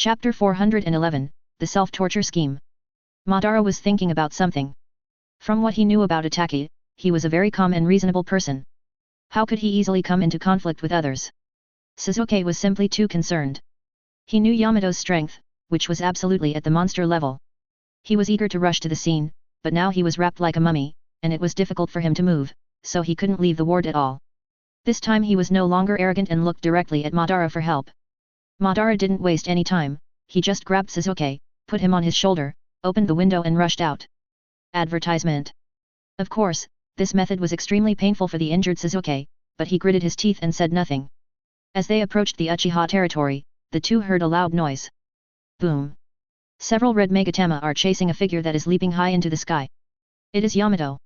Chapter 411, The Self-Torture Scheme. Madara was thinking about something. From what he knew about Itachi, he was a very calm and reasonable person. How could he easily come into conflict with others? Sasuke was simply too concerned. He knew Yamato's strength, which was absolutely at the monster level. He was eager to rush to the scene, but now he was wrapped like a mummy, and it was difficult for him to move, so he couldn't leave the ward at all. This time he was no longer arrogant and looked directly at Madara for help. Madara didn't waste any time, he just grabbed Sasuke, put him on his shoulder, opened the window and rushed out. Advertisement. Of course, this method was extremely painful for the injured Sasuke, but he gritted his teeth and said nothing. As they approached the Uchiha territory, the two heard a loud noise. Boom. Several red Megatama are chasing a figure that is leaping high into the sky. It is Yamato.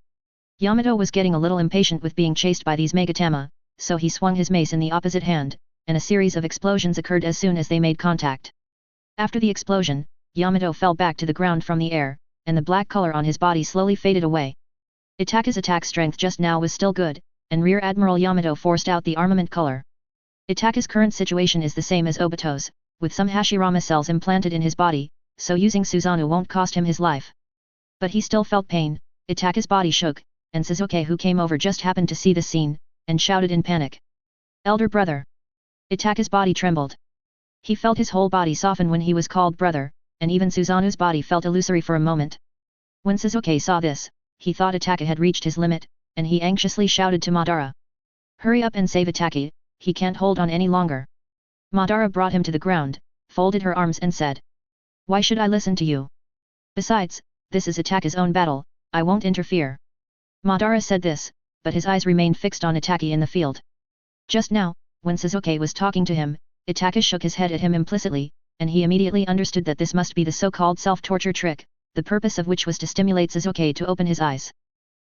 Yamato was getting a little impatient with being chased by these Megatama, so he swung his mace in the opposite hand, and a series of explosions occurred as soon as they made contact. After the explosion, Yamato fell back to the ground from the air, and the black color on his body slowly faded away. Itachi's attack strength just now was still good, and Rear Admiral Yamato forced out the armament color. Itachi's current situation is the same as Obito's, with some Hashirama cells implanted in his body, so using Susanoo won't cost him his life. But he still felt pain. Itachi's body shook, and Sasuke, who came over, just happened to see the scene, and shouted in panic. "Elder brother!" Itachi's body trembled. He felt his whole body soften when he was called brother, and even Susanoo's body felt illusory for a moment. When Sasuke saw this, he thought Itachi had reached his limit, and he anxiously shouted to Madara. "Hurry up and save Itachi, he can't hold on any longer." Madara brought him to the ground, folded her arms and said. "Why should I listen to you? Besides, this is Itachi's own battle, I won't interfere." Madara said this, but his eyes remained fixed on Itachi in the field. Just now, when Sasuke was talking to him, Itachi shook his head at him implicitly, and he immediately understood that this must be the so-called self-torture trick, the purpose of which was to stimulate Sasuke to open his eyes.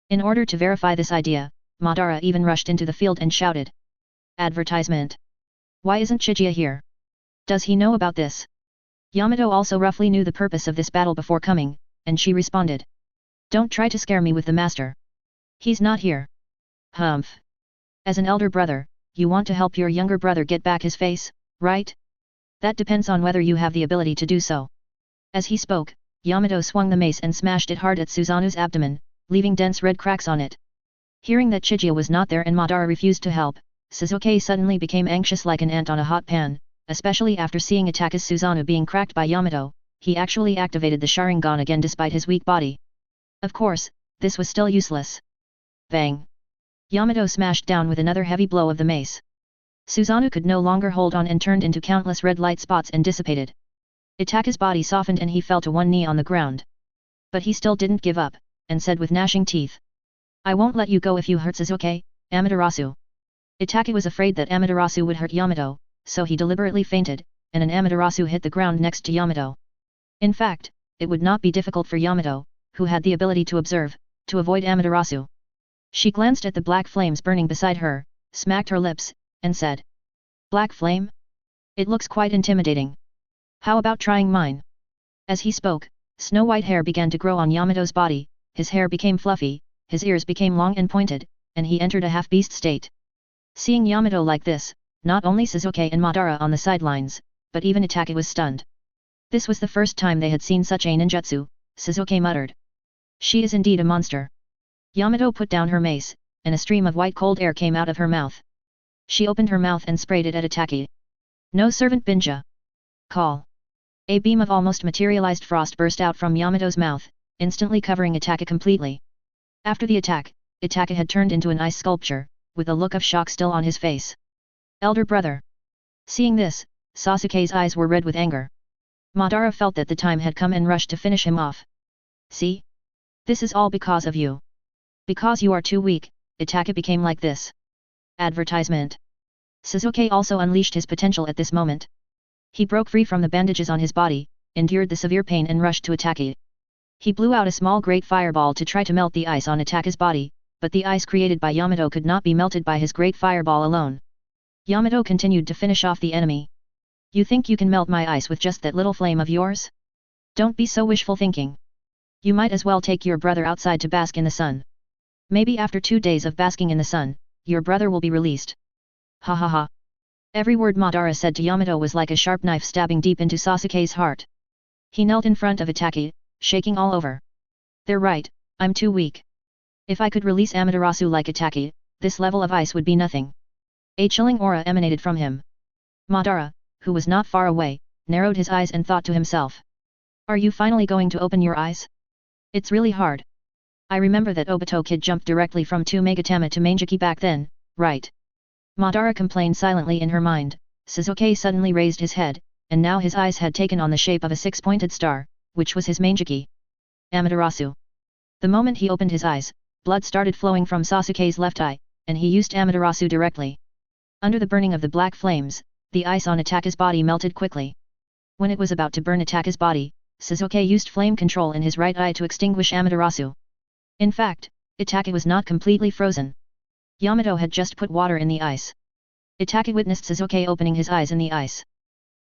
In order to verify this idea, Madara even rushed into the field and shouted. Advertisement. "Why isn't Chijia here? Does he know about this?" Yamato also roughly knew the purpose of this battle before coming, and she responded. "Don't try to scare me with the master. He's not here." "Humph. As an elder brother, you want to help your younger brother get back his face, right? That depends on whether you have the ability to do so." As he spoke, Yamato swung the mace and smashed it hard at Susanoo's abdomen, leaving dense red cracks on it. Hearing that Chijia was not there and Madara refused to help, Sasuke suddenly became anxious like an ant on a hot pan, especially after seeing Itachi's Susanoo being cracked by Yamato. He actually activated the Sharingan again despite his weak body. Of course, this was still useless. Bang! Yamato smashed down with another heavy blow of the mace. Susanoo could no longer hold on and turned into countless red light spots and dissipated. Itachi's body softened and he fell to one knee on the ground. But he still didn't give up, and said with gnashing teeth. "I won't let you go if you hurt Sasuke, Amaterasu." Itachi was afraid that Amaterasu would hurt Yamato, so he deliberately fainted, and an Amaterasu hit the ground next to Yamato. In fact, it would not be difficult for Yamato, who had the ability to observe, to avoid Amaterasu. She glanced at the black flames burning beside her, smacked her lips, and said. "Black flame? It looks quite intimidating. How about trying mine?" As he spoke, snow-white hair began to grow on Yamato's body, his hair became fluffy, his ears became long and pointed, and he entered a half-beast state. Seeing Yamato like this, not only Sasuke and Madara on the sidelines, but even Itachi was stunned. This was the first time they had seen such a ninjutsu. Sasuke muttered. "She is indeed a monster." Yamato put down her mace, and a stream of white cold air came out of her mouth. She opened her mouth and sprayed it at Itachi. "No servant Binja. Call." A beam of almost materialized frost burst out from Yamato's mouth, instantly covering Itachi completely. After the attack, Itachi had turned into an ice sculpture, with a look of shock still on his face. "Elder brother." Seeing this, Sasuke's eyes were red with anger. Madara felt that the time had come and rushed to finish him off. "See? This is all because of you. Because you are too weak, Itachi became like this." Advertisement. Sasuke also unleashed his potential at this moment. He broke free from the bandages on his body, endured the severe pain and rushed to Itachi. He blew out a small great fireball to try to melt the ice on Itachi's body, but the ice created by Yamato could not be melted by his great fireball alone. Yamato continued to finish off the enemy. "You think you can melt my ice with just that little flame of yours? Don't be so wishful thinking. You might as well take your brother outside to bask in the sun. Maybe after 2 days of basking in the sun, your brother will be released." "Ha ha ha. Every word Madara said to Yamato was like a sharp knife stabbing deep into Sasuke's heart. He knelt in front of Itachi, shaking all over. They're right, I'm too weak. If I could release Amaterasu like Itachi, this level of ice would be nothing. A chilling aura emanated from him. Madara, who was not far away, narrowed his eyes and thought to himself. Are you finally going to open your eyes? It's really hard. I remember that Obito kid jumped directly from 2 Megatama to Manjiki back then, right? Madara complained silently in her mind. Sasuke suddenly raised his head, and now his eyes had taken on the shape of a 6-pointed star, which was his Manjiki. Amaterasu. The moment he opened his eyes, blood started flowing from Sasuke's left eye, and he used Amaterasu directly. Under the burning of the black flames, the ice on Itachi's body melted quickly. When it was about to burn Itachi's body, Sasuke used flame control in his right eye to extinguish Amaterasu. In fact, Itachi was not completely frozen. Yamato had just put water in the ice. Itachi witnessed Sasuke opening his eyes in the ice.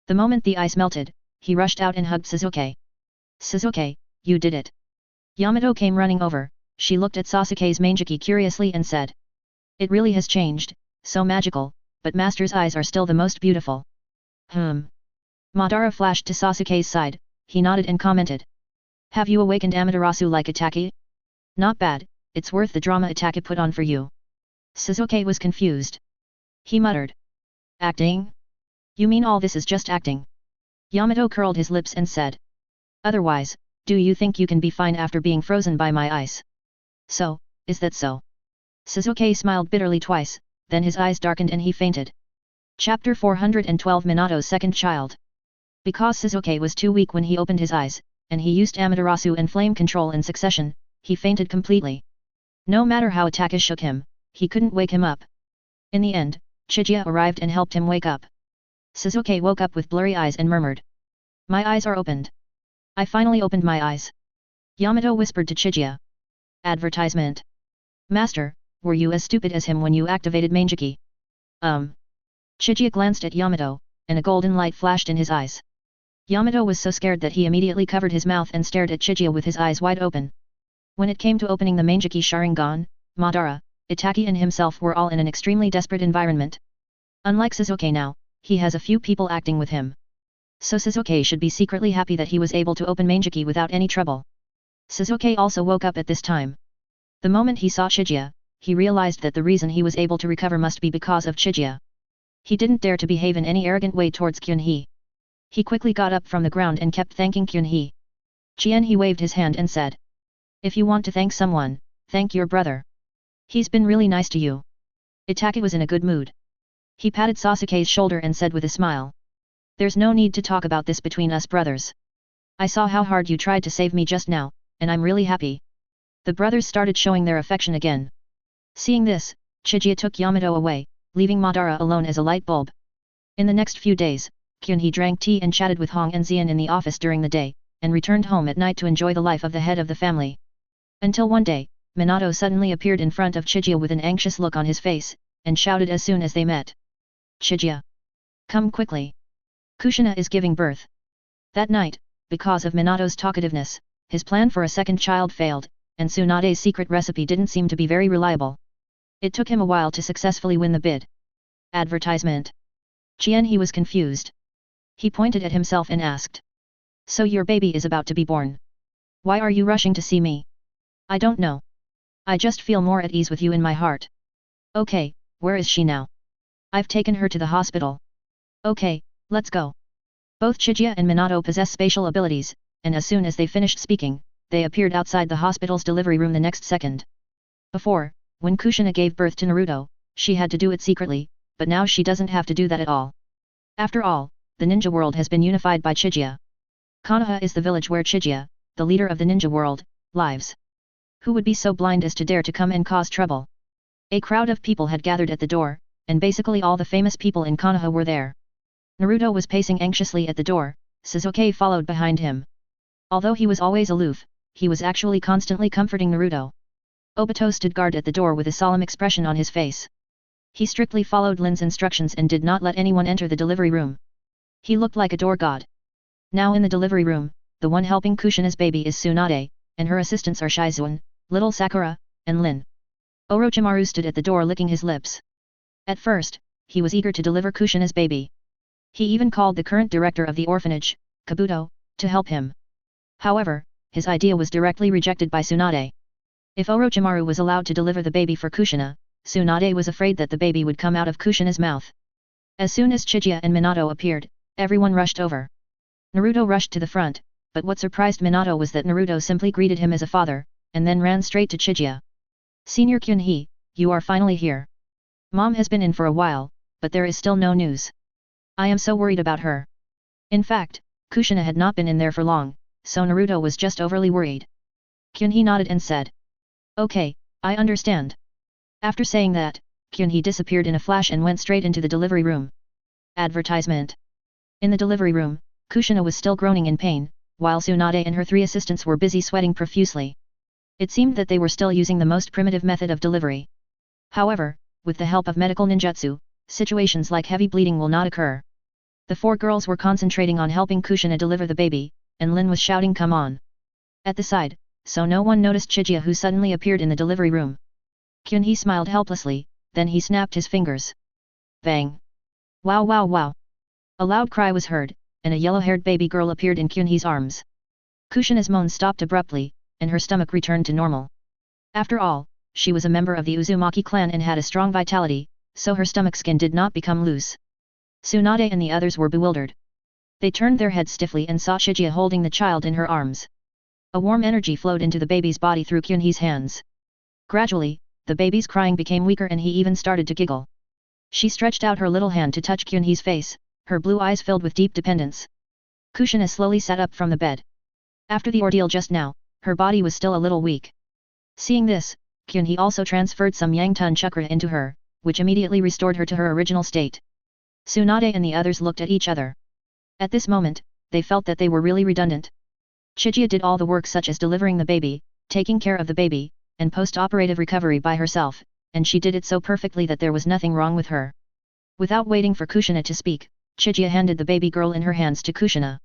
The moment the ice melted, he rushed out and hugged Sasuke. Sasuke, you did it. Yamato came running over, she looked at Sasuke's Manjiki curiously and said. It really has changed, so magical, but Master's eyes are still the most beautiful. Madara flashed to Sasuke's side, he nodded and commented. Have you awakened Amaterasu like Itachi? Not bad, it's worth the drama Itachi put on for you. Sasuke was confused. He muttered. Acting? You mean all this is just acting? Yamato curled his lips and said. Otherwise, do you think you can be fine after being frozen by my ice? So, is that so? Sasuke smiled bitterly twice, then his eyes darkened and he fainted. Chapter 412 Minato's second child. Because Sasuke was too weak when he opened his eyes, and he used Amaterasu and flame control in succession, he fainted completely. No matter how Itachi shook him, he couldn't wake him up. In the end, Chijia arrived and helped him wake up. Sasuke woke up with blurry eyes and murmured. My eyes are opened. I finally opened my eyes. Yamato whispered to Chijia. Advertisement. Master, were you as stupid as him when you activated Manjiki? Chijia glanced at Yamato, and a golden light flashed in his eyes. Yamato was so scared that he immediately covered his mouth and stared at Chijia with his eyes wide open. When it came to opening the Manjiki Sharingan, Madara, Itachi and himself were all in an extremely desperate environment. Unlike Sasuke now, he has a few people acting with him. So Sasuke should be secretly happy that he was able to open Manjiki without any trouble. Sasuke also woke up at this time. The moment he saw Chijia, he realized that the reason he was able to recover must be because of Chijia. He didn't dare to behave in any arrogant way towards Kyunhee. He quickly got up from the ground and kept thanking Kyunhee. He waved his hand and said. If you want to thank someone, thank your brother. He's been really nice to you. Itachi was in a good mood. He patted Sasuke's shoulder and said with a smile. There's no need to talk about this between us brothers. I saw how hard you tried to save me just now, and I'm really happy. The brothers started showing their affection again. Seeing this, Chijia took Yamato away, leaving Madara alone as a light bulb. In the next few days, Kyunhee drank tea and chatted with Hong and Xian in the office during the day, and returned home at night to enjoy the life of the head of the family. Until one day, Minato suddenly appeared in front of Chijia with an anxious look on his face, and shouted as soon as they met. Chijia! Come quickly! Kushina is giving birth. That night, because of Minato's talkativeness, his plan for a second child failed, and Tsunade's secret recipe didn't seem to be very reliable. It took him a while to successfully win the bid. Advertisement. He was confused. He pointed at himself and asked. So your baby is about to be born. Why are you rushing to see me? I don't know. I just feel more at ease with you in my heart. Okay, where is she now? I've taken her to the hospital. Okay, let's go. Both Chijia and Minato possess spatial abilities, and as soon as they finished speaking, they appeared outside the hospital's delivery room the next second. Before, when Kushina gave birth to Naruto, she had to do it secretly, but now she doesn't have to do that at all. After all, the ninja world has been unified by Chijia. Konoha is the village where Chijia, the leader of the ninja world, lives. Who would be so blind as to dare to come and cause trouble? A crowd of people had gathered at the door, and basically all the famous people in Konoha were there. Naruto was pacing anxiously at the door, Sasuke followed behind him. Although he was always aloof, he was actually constantly comforting Naruto. Obito stood guard at the door with a solemn expression on his face. He strictly followed Lin's instructions and did not let anyone enter the delivery room. He looked like a door god. Now in the delivery room, the one helping Kushina's baby is Tsunade, and her assistants are Shizuan, little Sakura, and Lin. Orochimaru stood at the door licking his lips. At first, he was eager to deliver Kushina's baby. He even called the current director of the orphanage, Kabuto, to help him. However, his idea was directly rejected by Tsunade. If Orochimaru was allowed to deliver the baby for Kushina, Tsunade was afraid that the baby would come out of Kushina's mouth. As soon as Chijia and Minato appeared, everyone rushed over. Naruto rushed to the front, but what surprised Minato was that Naruto simply greeted him as a father, and then ran straight to Chijia. "Senior Kyunhee, you are finally here. Mom has been in for a while, but there is still no news. I am so worried about her." In fact, Kushina had not been in there for long, so Naruto was just overly worried. Kyunhee nodded and said, "Okay, I understand." After saying that, Kyunhee disappeared in a flash and went straight into the delivery room. Advertisement. In the delivery room, Kushina was still groaning in pain, while Tsunade and her 3 assistants were busy sweating profusely. It seemed that they were still using the most primitive method of delivery. However, with the help of medical ninjutsu, situations like heavy bleeding will not occur. The 4 girls were concentrating on helping Kushina deliver the baby, and Lin was shouting "Come on!" at the side, so no one noticed Chijia, who suddenly appeared in the delivery room. Kyunhee smiled helplessly, then he snapped his fingers. Bang! Wow wow wow! A loud cry was heard, and a yellow-haired baby girl appeared in Kyunhee's arms. Kushina's moans stopped abruptly, and her stomach returned to normal. After all, she was a member of the Uzumaki clan and had a strong vitality, so her stomach skin did not become loose. Tsunade and the others were bewildered. They turned their heads stiffly and saw Chijia holding the child in her arms. A warm energy flowed into the baby's body through Kyunhee's hands. Gradually, the baby's crying became weaker and he even started to giggle. She stretched out her little hand to touch Kyunhee's face, her blue eyes filled with deep dependence. Kushina slowly sat up from the bed. After the ordeal just now, her body was still a little weak. Seeing this, Kyunhee also transferred some Yangtun chakra into her, which immediately restored her to her original state. Tsunade and the others looked at each other. At this moment, they felt that they were really redundant. Chijia did all the work such as delivering the baby, taking care of the baby, and post-operative recovery by herself, and she did it so perfectly that there was nothing wrong with her. Without waiting for Kushina to speak, Chijia handed the baby girl in her hands to Kushina.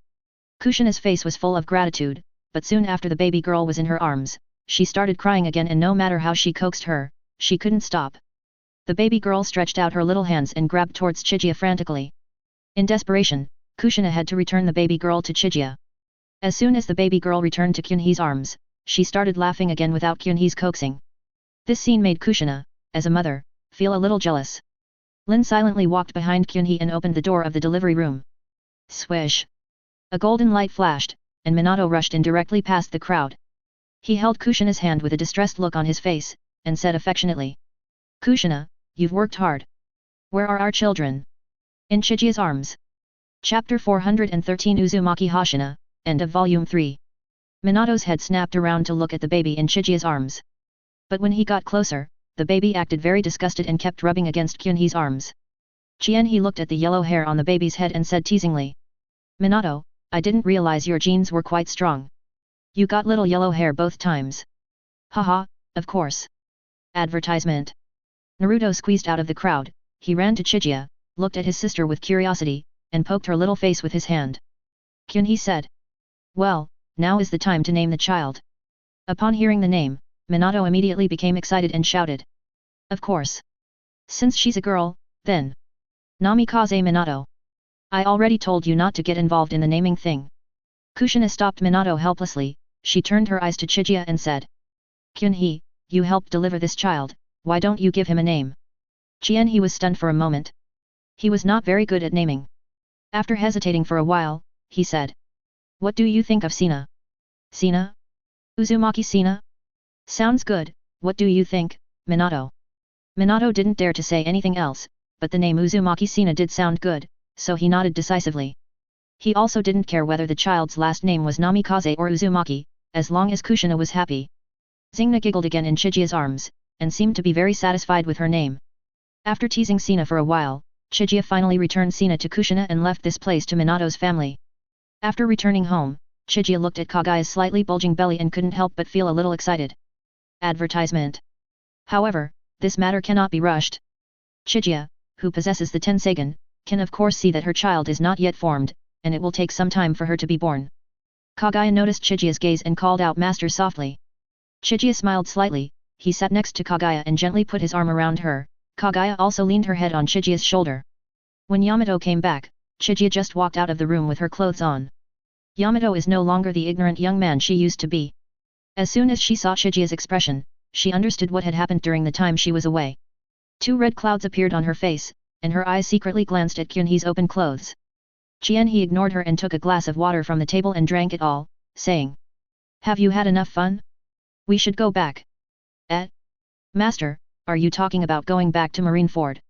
Kushina's face was full of gratitude, but soon after the baby girl was in her arms, she started crying again, and no matter how she coaxed her, she couldn't stop. The baby girl stretched out her little hands and grabbed towards Chijia frantically. In desperation, Kushina had to return the baby girl to Chijia. As soon as the baby girl returned to Kyunhee's arms, she started laughing again without Kyunhee's coaxing. This scene made Kushina, as a mother, feel a little jealous. Lin silently walked behind Kyunhee and opened the door of the delivery room. Swish! A golden light flashed, and Minato rushed in directly past the crowd. He held Kushina's hand with a distressed look on his face, and said affectionately, "Kushina, you've worked hard. Where are our children?" In Chijia's arms. Chapter 413 Uzumaki Hashina, end of Volume 3. Minato's head snapped around to look at the baby in Chijia's arms. But when he got closer, the baby acted very disgusted and kept rubbing against Kyunhee's arms. He looked at the yellow hair on the baby's head and said teasingly, "Minato, I didn't realize your genes were quite strong. You got little yellow hair both times." Haha, of course. Advertisement. Naruto squeezed out of the crowd. He ran to Chijia, looked at his sister with curiosity, and poked her little face with his hand. Kyunhee said, "Well, now is the time to name the child." Upon hearing the name, Minato immediately became excited and shouted, "Of course. Since she's a girl, then. Namikaze Minato. I already told you not to get involved in the naming thing." Kushina stopped Minato helplessly. She turned her eyes to Chijia and said, "Kyunhee, you helped deliver this child, why don't you give him a name?" He was stunned for a moment. He was not very good at naming. After hesitating for a while, he said, "What do you think of Sina?" "Sina? Uzumaki Sina? Sounds good, what do you think, Minato?" Minato didn't dare to say anything else, but the name Uzumaki Sina did sound good, so he nodded decisively. He also didn't care whether the child's last name was Namikaze or Uzumaki, as long as Kushina was happy. Xingna giggled again in Chijia's arms, and seemed to be very satisfied with her name. After teasing Sina for a while, Chijia finally returned Sina to Kushina and left this place to Minato's family. After returning home, Chijia looked at Kagaya's slightly bulging belly and couldn't help but feel a little excited. Advertisement. However, this matter cannot be rushed. Chijia, who possesses the Tensegan, can of course see that her child is not yet formed, and it will take some time for her to be born. Kagaya noticed Chijia's gaze and called out "Master" softly. Chijia smiled slightly. He sat next to Kagaya and gently put his arm around her, Kaguya also leaned her head on Chijia's shoulder. When Yamato came back, Chijia just walked out of the room with her clothes on. Yamato is no longer the ignorant young man she used to be. As soon as she saw Chijia's expression, she understood what had happened during the time she was away. Two red clouds appeared on her face, and her eyes secretly glanced at Kyunhee's open clothes. Qianhe ignored her and took a glass of water from the table and drank it all, saying, "Have you had enough fun? We should go back." Master, are you talking about going back to Marineford?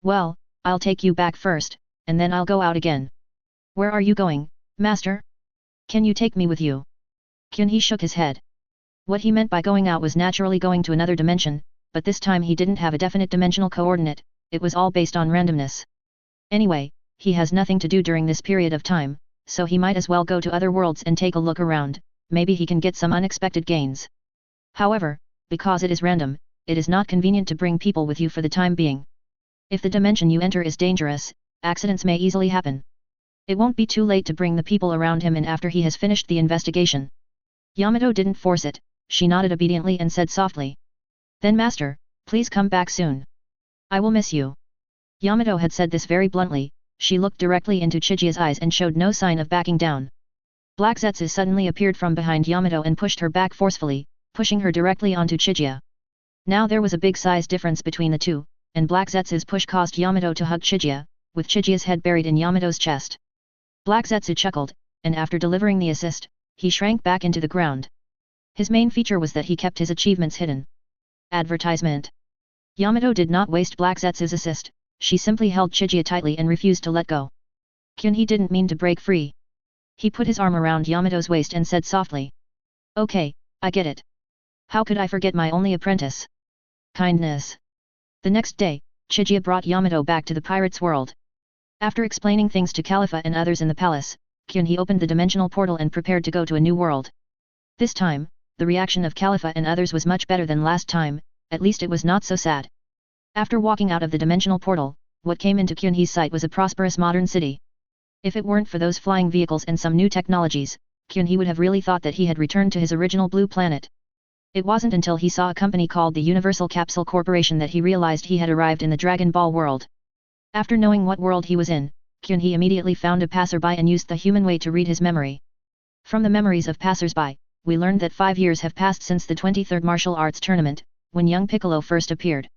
Well, I'll take you back first, and then I'll go out again. Where are you going, Master? Can you take me with you? Kyunhee shook his head. What he meant by going out was naturally going to another dimension, but this time he didn't have a definite dimensional coordinate, it was all based on randomness. Anyway, he has nothing to do during this period of time, so he might as well go to other worlds and take a look around, maybe he can get some unexpected gains. However, because it is random, it is not convenient to bring people with you for the time being. If the dimension you enter is dangerous, accidents may easily happen. It won't be too late to bring the people around him in after he has finished the investigation. Yamato didn't force it, she nodded obediently and said softly. Then Master, please come back soon. I will miss you. Yamato had said this very bluntly, she looked directly into Chijia's eyes and showed no sign of backing down. Black Zetsu suddenly appeared from behind Yamato and pushed her back forcefully, pushing her directly onto Chijia. Now there was a big size difference between the two, and Black Zetsu's push caused Yamato to hug Chijia, with Chijia's head buried in Yamato's chest. Black Zetsu chuckled, and after delivering the assist, he shrank back into the ground. His main feature was that he kept his achievements hidden. Advertisement. Yamato did not waste Black Zetsu's assist, she simply held Chijia tightly and refused to let go. Kyunhee didn't mean to break free. He put his arm around Yamato's waist and said softly. Okay, I get it. How could I forget my only apprentice? Kindness. The next day, Chijia brought Yamato back to the pirates' world. After explaining things to Khalifa and others in the palace, Kyunhee opened the dimensional portal and prepared to go to a new world. This time, the reaction of Khalifa and others was much better than last time, at least it was not so sad. After walking out of the dimensional portal, what came into Kyunhee's sight was a prosperous modern city. If it weren't for those flying vehicles and some new technologies, Kyunhee would have really thought that he had returned to his original blue planet. It wasn't until he saw a company called the Universal Capsule Corporation that he realized he had arrived in the Dragon Ball world. After knowing what world he was in, Kyunhee immediately found a passerby and used the human way to read his memory. From the memories of passersby, we learned that 5 years have passed since the 23rd Martial Arts Tournament, when young Piccolo first appeared.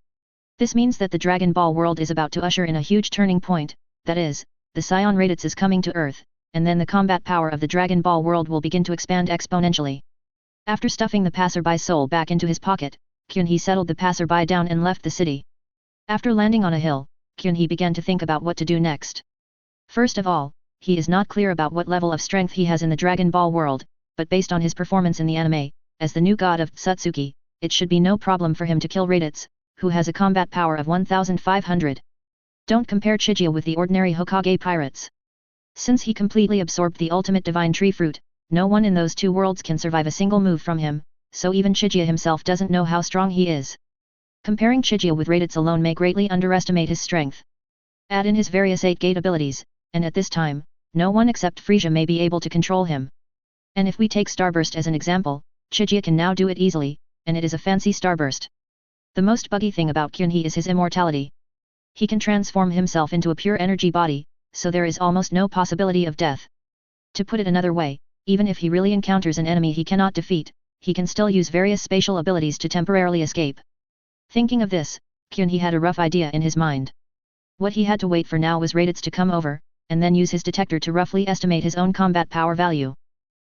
This means that the Dragon Ball world is about to usher in a huge turning point, that is, the Scion Raditz is coming to Earth, and then the combat power of the Dragon Ball world will begin to expand exponentially. After stuffing the passerby's soul back into his pocket, Kyunhee settled the passerby down and left the city. After landing on a hill, Kyunhee began to think about what to do next. First of all, he is not clear about what level of strength he has in the Dragon Ball world, but based on his performance in the anime, as the new god of Satsuki, it should be no problem for him to kill Raditz, who has a combat power of 1500. Don't compare Chijia with the ordinary Hokage pirates. Since he completely absorbed the ultimate divine tree fruit, no one in those two worlds can survive a single move from him, so even Chijia himself doesn't know how strong he is. Comparing Chijia with Raditz alone may greatly underestimate his strength. Add in his various 8-gate abilities, and at this time, no one except Frisia may be able to control him. And if we take Starburst as an example, Chijia can now do it easily, and it is a fancy Starburst. The most buggy thing about Kyunhee is his immortality. He can transform himself into a pure energy body, so there is almost no possibility of death. To put it another way, even if he really encounters an enemy he cannot defeat, he can still use various spatial abilities to temporarily escape. Thinking of this, Kyunhee had a rough idea in his mind. What he had to wait for now was Raditz to come over, and then use his detector to roughly estimate his own combat power value.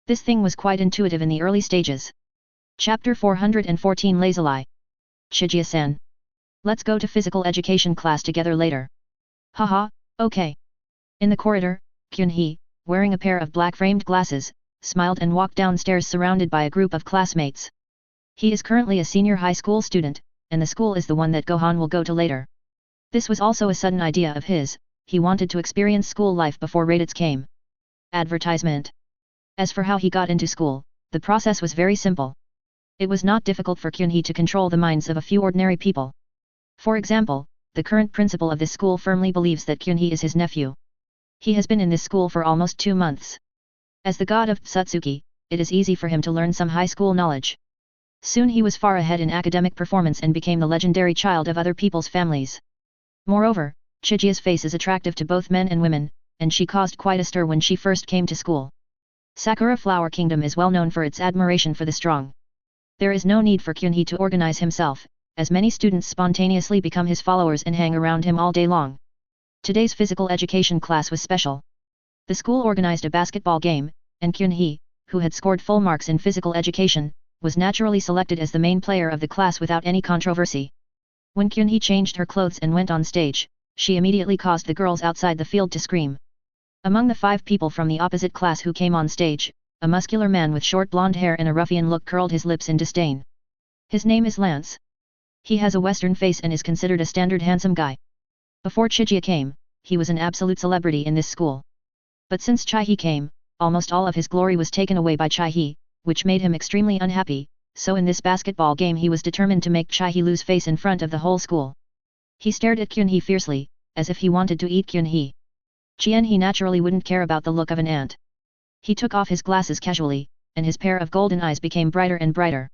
This thing was quite intuitive in the early stages. Chapter 414 Lazuli. Chijia-san. Let's go to physical education class together later. Haha, okay. In the corridor, Kyunhee, wearing a pair of black-framed glasses, smiled and walked downstairs surrounded by a group of classmates. He is currently a senior high school student, and the school is the one that Gohan will go to later. This was also a sudden idea of his, he wanted to experience school life before Raditz came. Advertisement. As for how he got into school, the process was very simple. It was not difficult for Kyunhee to control the minds of a few ordinary people. For example, the current principal of this school firmly believes that Kyunhee is his nephew. He has been in this school for almost 2 months. As the god of Satsuki, it is easy for him to learn some high school knowledge. Soon he was far ahead in academic performance and became the legendary child of other people's families. Moreover, Chijia's face is attractive to both men and women, and she caused quite a stir when she first came to school. Sakura Flower Kingdom is well known for its admiration for the strong. There is no need for Kyunhee to organize himself, as many students spontaneously become his followers and hang around him all day long. Today's physical education class was special. The school organized a basketball game, and Kyunhee, who had scored full marks in physical education, was naturally selected as the main player of the class without any controversy. When Kyunhee changed her clothes and went on stage, she immediately caused the girls outside the field to scream. Among the 5 people from the opposite class who came on stage, a muscular man with short blonde hair and a ruffian look curled his lips in disdain. His name is Lance. He has a western face and is considered a standard handsome guy. Before Chijia came, he was an absolute celebrity in this school. But since Chai-hee came, almost all of his glory was taken away by Chai-hee, which made him extremely unhappy, so in this basketball game he was determined to make Chai-hee lose face in front of the whole school. He stared at Kyunhee fiercely, as if he wanted to eat Kyunhee. Chien-hee naturally wouldn't care about the look of an ant. He took off his glasses casually, and his pair of golden eyes became brighter and brighter.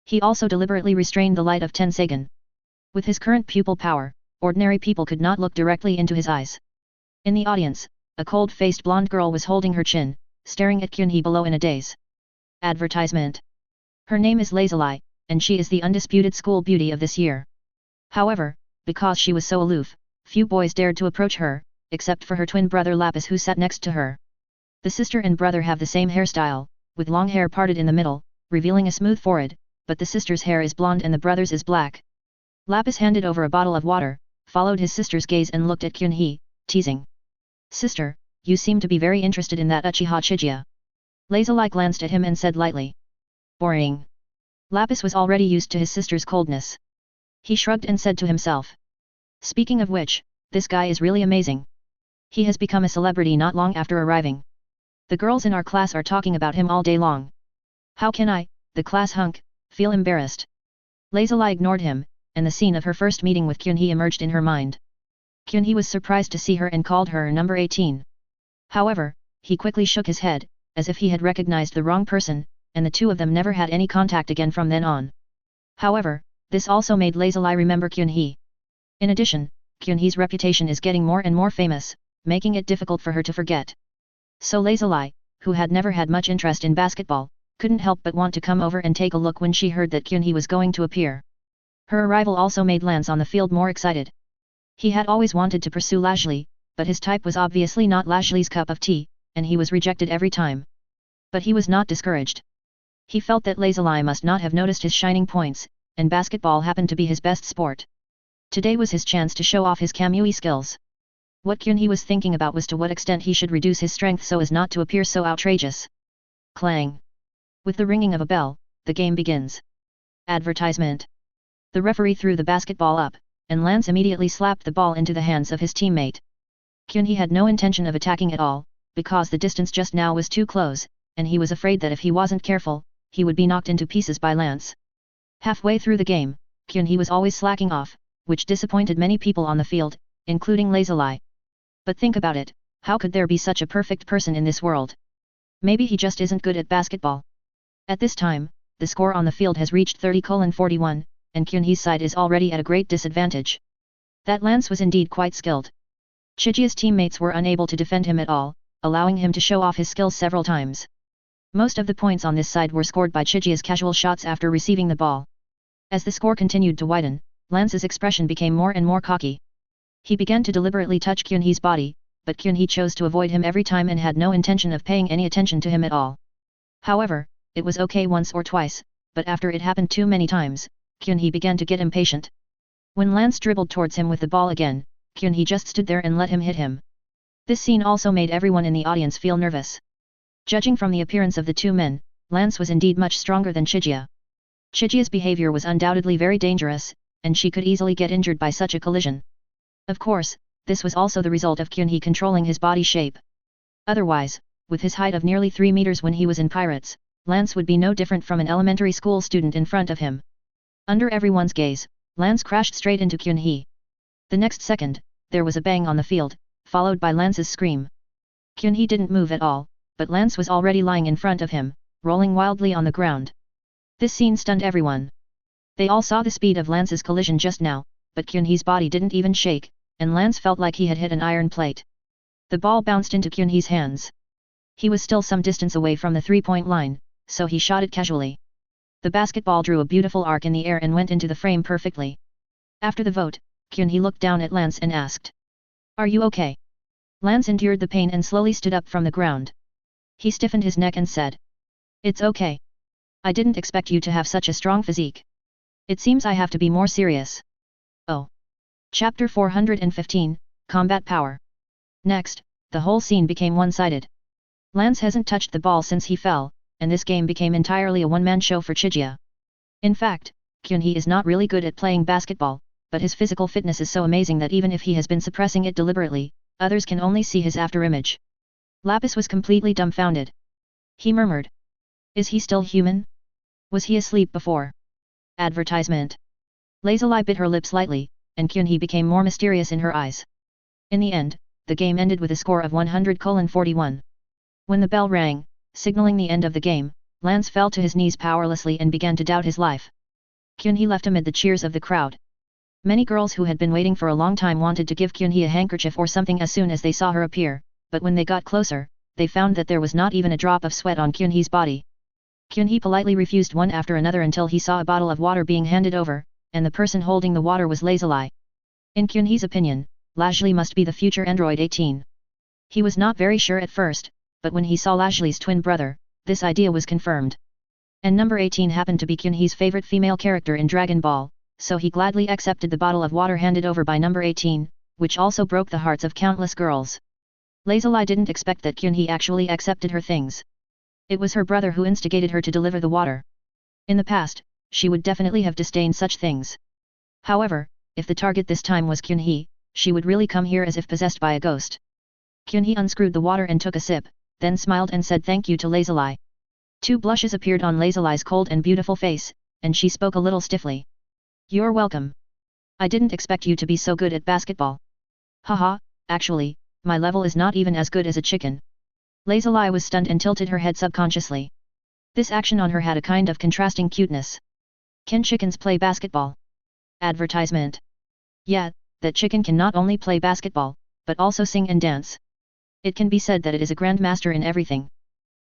He also deliberately restrained the light of Tensagan. With his current pupil power, ordinary people could not look directly into his eyes. In the audience, a cold-faced blonde girl was holding her chin, staring at Kyunhee below in a daze. Advertisement. Her name is Lazuli, and she is the undisputed school beauty of this year. However, because she was so aloof, few boys dared to approach her, except for her twin brother Lapis who sat next to her. The sister and brother have the same hairstyle, with long hair parted in the middle, revealing a smooth forehead, but the sister's hair is blonde and the brother's is black. Lapis handed over a bottle of water, followed his sister's gaze and looked at Kyunhee, teasing. Sister, you seem to be very interested in that Uchiha Chijia. Lazuli glanced at him and said lightly. Boring. Lapis was already used to his sister's coldness. He shrugged and said to himself. Speaking of which, this guy is really amazing. He has become a celebrity not long after arriving. The girls in our class are talking about him all day long. How can I, the class hunk, feel embarrassed? Lazuli ignored him, and the scene of her first meeting with Kyunhee emerged in her mind. Kyunhee was surprised to see her and called her number 18. However, he quickly shook his head, as if he had recognized the wrong person, and the two of them never had any contact again from then on. However, this also made Lazuli remember Kyunhee. In addition, Kyunhee's reputation is getting more and more famous, making it difficult for her to forget. So Lazuli, who had never had much interest in basketball, couldn't help but want to come over and take a look when she heard that Kyunhee was going to appear. Her arrival also made Lance on the field more excited. He had always wanted to pursue Lashley, but his type was obviously not Lashley's cup of tea, and he was rejected every time. But he was not discouraged. He felt that Lazuli must not have noticed his shining points, and basketball happened to be his best sport. Today was his chance to show off his Kamui skills. What Kyunhee was thinking about was to what extent he should reduce his strength so as not to appear so outrageous. Clang. With the ringing of a bell, the game begins. Advertisement. The referee threw the basketball up, and Lance immediately slapped the ball into the hands of his teammate. Kyunhee had no intention of attacking at all, because the distance just now was too close, and he was afraid that if he wasn't careful, he would be knocked into pieces by Lance. Halfway through the game, Kyunhee was always slacking off, which disappointed many people on the field, including Lazuli. But think about it, how could there be such a perfect person in this world? Maybe he just isn't good at basketball. At this time, the score on the field has reached 30-41, and Kyunhee's side is already at a great disadvantage. That Lance was indeed quite skilled. Chijia's teammates were unable to defend him at all, allowing him to show off his skills several times. Most of the points on this side were scored by Chijia's casual shots after receiving the ball. As the score continued to widen, Lance's expression became more and more cocky. He began to deliberately touch Kyunhee's body, but Kyunhee chose to avoid him every time and had no intention of paying any attention to him at all. However, it was okay once or twice, but after it happened too many times, Kyunhee began to get impatient. When Lance dribbled towards him with the ball again, Kyunhee just stood there and let him hit him. This scene also made everyone in the audience feel nervous. Judging from the appearance of the two men, Lance was indeed much stronger than Chijia. Chijia's behavior was undoubtedly very dangerous, and she could easily get injured by such a collision. Of course, this was also the result of Kyunhee controlling his body shape. Otherwise, with his height of nearly 3 meters when he was in Pirates, Lance would be no different from an elementary school student in front of him. Under everyone's gaze, Lance crashed straight into Kyunhee. The next second, there was a bang on the field, followed by Lance's scream. Kyunhee didn't move at all, but Lance was already lying in front of him, rolling wildly on the ground. This scene stunned everyone. They all saw the speed of Lance's collision just now, but Kyunhee's body didn't even shake, and Lance felt like he had hit an iron plate. The ball bounced into Kyunhee's hands. He was still some distance away from the three-point line, so he shot it casually. The basketball drew a beautiful arc in the air and went into the frame perfectly. After the vote, Kyunhee looked down at Lance and asked, "Are you okay?" Lance endured the pain and slowly stood up from the ground. He stiffened his neck and said, "It's okay. I didn't expect you to have such a strong physique. It seems I have to be more serious." Oh. Chapter 415, Combat Power. Next, the whole scene became one-sided. Lance hasn't touched the ball since he fell, and this game became entirely a one-man show for Chijia. In fact, Kyunhee is not really good at playing basketball, but his physical fitness is so amazing that even if he has been suppressing it deliberately, others can only see his after-image. Lapis was completely dumbfounded. He murmured, "Is he still human? Was he asleep before?" Advertisement. Lazuli bit her lips lightly, and Kyunhee became more mysterious in her eyes. In the end, the game ended with a score of 100:41. When the bell rang, signaling the end of the game, Lance fell to his knees powerlessly and began to doubt his life. Kyunhee left amid the cheers of the crowd. Many girls who had been waiting for a long time wanted to give Kyunhee a handkerchief or something as soon as they saw her appear, but when they got closer, they found that there was not even a drop of sweat on Kyunhee's body. Kyunhee politely refused one after another until he saw a bottle of water being handed over, and the person holding the water was Lazuli. In Kyunhee's opinion, Lajli must be the future android 18. He was not very sure at first, but when he saw Lajli's twin brother, this idea was confirmed. And number 18 happened to be Kyunhee's favorite female character in Dragon Ball, so he gladly accepted the bottle of water handed over by number 18, which also broke the hearts of countless girls. Lazuli didn't expect that Kyunhee actually accepted her things. It was her brother who instigated her to deliver the water. In the past, she would definitely have disdained such things. However, if the target this time was Kyunhee, she would really come here as if possessed by a ghost. Kyunhee unscrewed the water and took a sip, then smiled and said thank you to Lazuli. Two blushes appeared on Lazuli's cold and beautiful face, and she spoke a little stiffly. "You're welcome. I didn't expect you to be so good at basketball." "Haha, actually, my level is not even as good as a chicken." Lazuli was stunned and tilted her head subconsciously. This action on her had a kind of contrasting cuteness. Can chickens play basketball? Advertisement. Yeah, that chicken can not only play basketball, but also sing and dance. It can be said that it is a grandmaster in everything.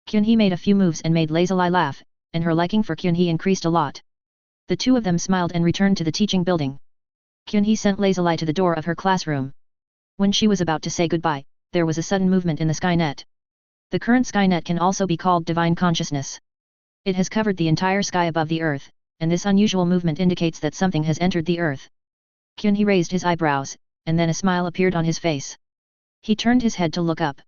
Kyunhee made a few moves and made Lazuli laugh, and her liking for Kyunhee increased a lot. The two of them smiled and returned to the teaching building. Kyunhee sent Lazuli to the door of her classroom. When she was about to say goodbye, there was a sudden movement in the Skynet. The current Skynet can also be called Divine Consciousness. It has covered the entire sky above the Earth, and this unusual movement indicates that something has entered the Earth. Kyunhee raised his eyebrows, and then a smile appeared on his face. He turned his head to look up.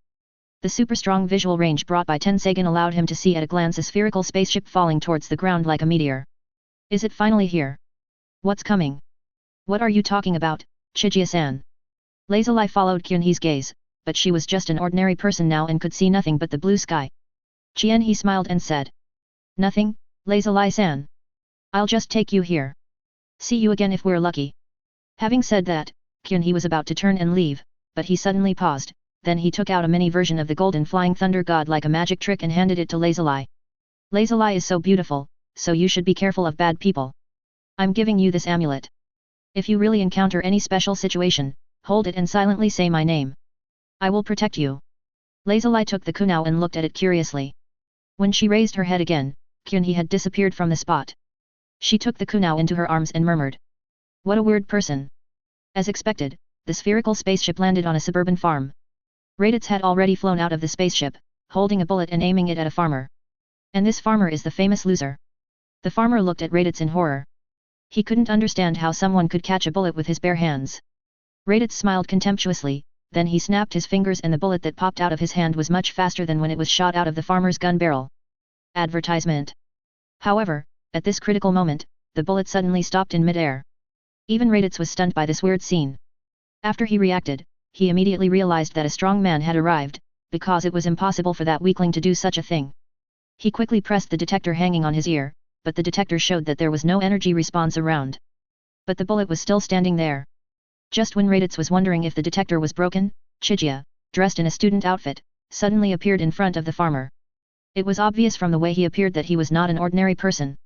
The super-strong visual range brought by Tensagan allowed him to see at a glance a spherical spaceship falling towards the ground like a meteor. Is it finally here? What's coming? What are you talking about, Chijia-san? Lazuli followed Kyunhee's gaze, but she was just an ordinary person now and could see nothing but the blue sky. He smiled and said. Nothing, Lazuli-san. I'll just take you here. See you again if we're lucky. Having said that, Kyunhee was about to turn and leave, but he suddenly paused, then he took out a mini version of the golden flying thunder god like a magic trick and handed it to Lazuli. Lazuli is so beautiful, so you should be careful of bad people. I'm giving you this amulet. If you really encounter any special situation, hold it and silently say my name. I will protect you. Lazuli took the kunao and looked at it curiously. When she raised her head again, Kyunhee had disappeared from the spot. She took the kunao into her arms and murmured. What a weird person. As expected, the spherical spaceship landed on a suburban farm. Raditz had already flown out of the spaceship, holding a bullet and aiming it at a farmer. And this farmer is the famous loser. The farmer looked at Raditz in horror. He couldn't understand how someone could catch a bullet with his bare hands. Raditz smiled contemptuously, then he snapped his fingers and the bullet that popped out of his hand was much faster than when it was shot out of the farmer's gun barrel. Advertisement. However, at this critical moment, the bullet suddenly stopped in mid-air. Even Raditz was stunned by this weird scene. After he reacted, he immediately realized that a strong man had arrived, because it was impossible for that weakling to do such a thing. He quickly pressed the detector hanging on his ear, but the detector showed that there was no energy response around. But the bullet was still standing there. Just when Raditz was wondering if the detector was broken, Chijia, dressed in a student outfit, suddenly appeared in front of the farmer. It was obvious from the way he appeared that he was not an ordinary person.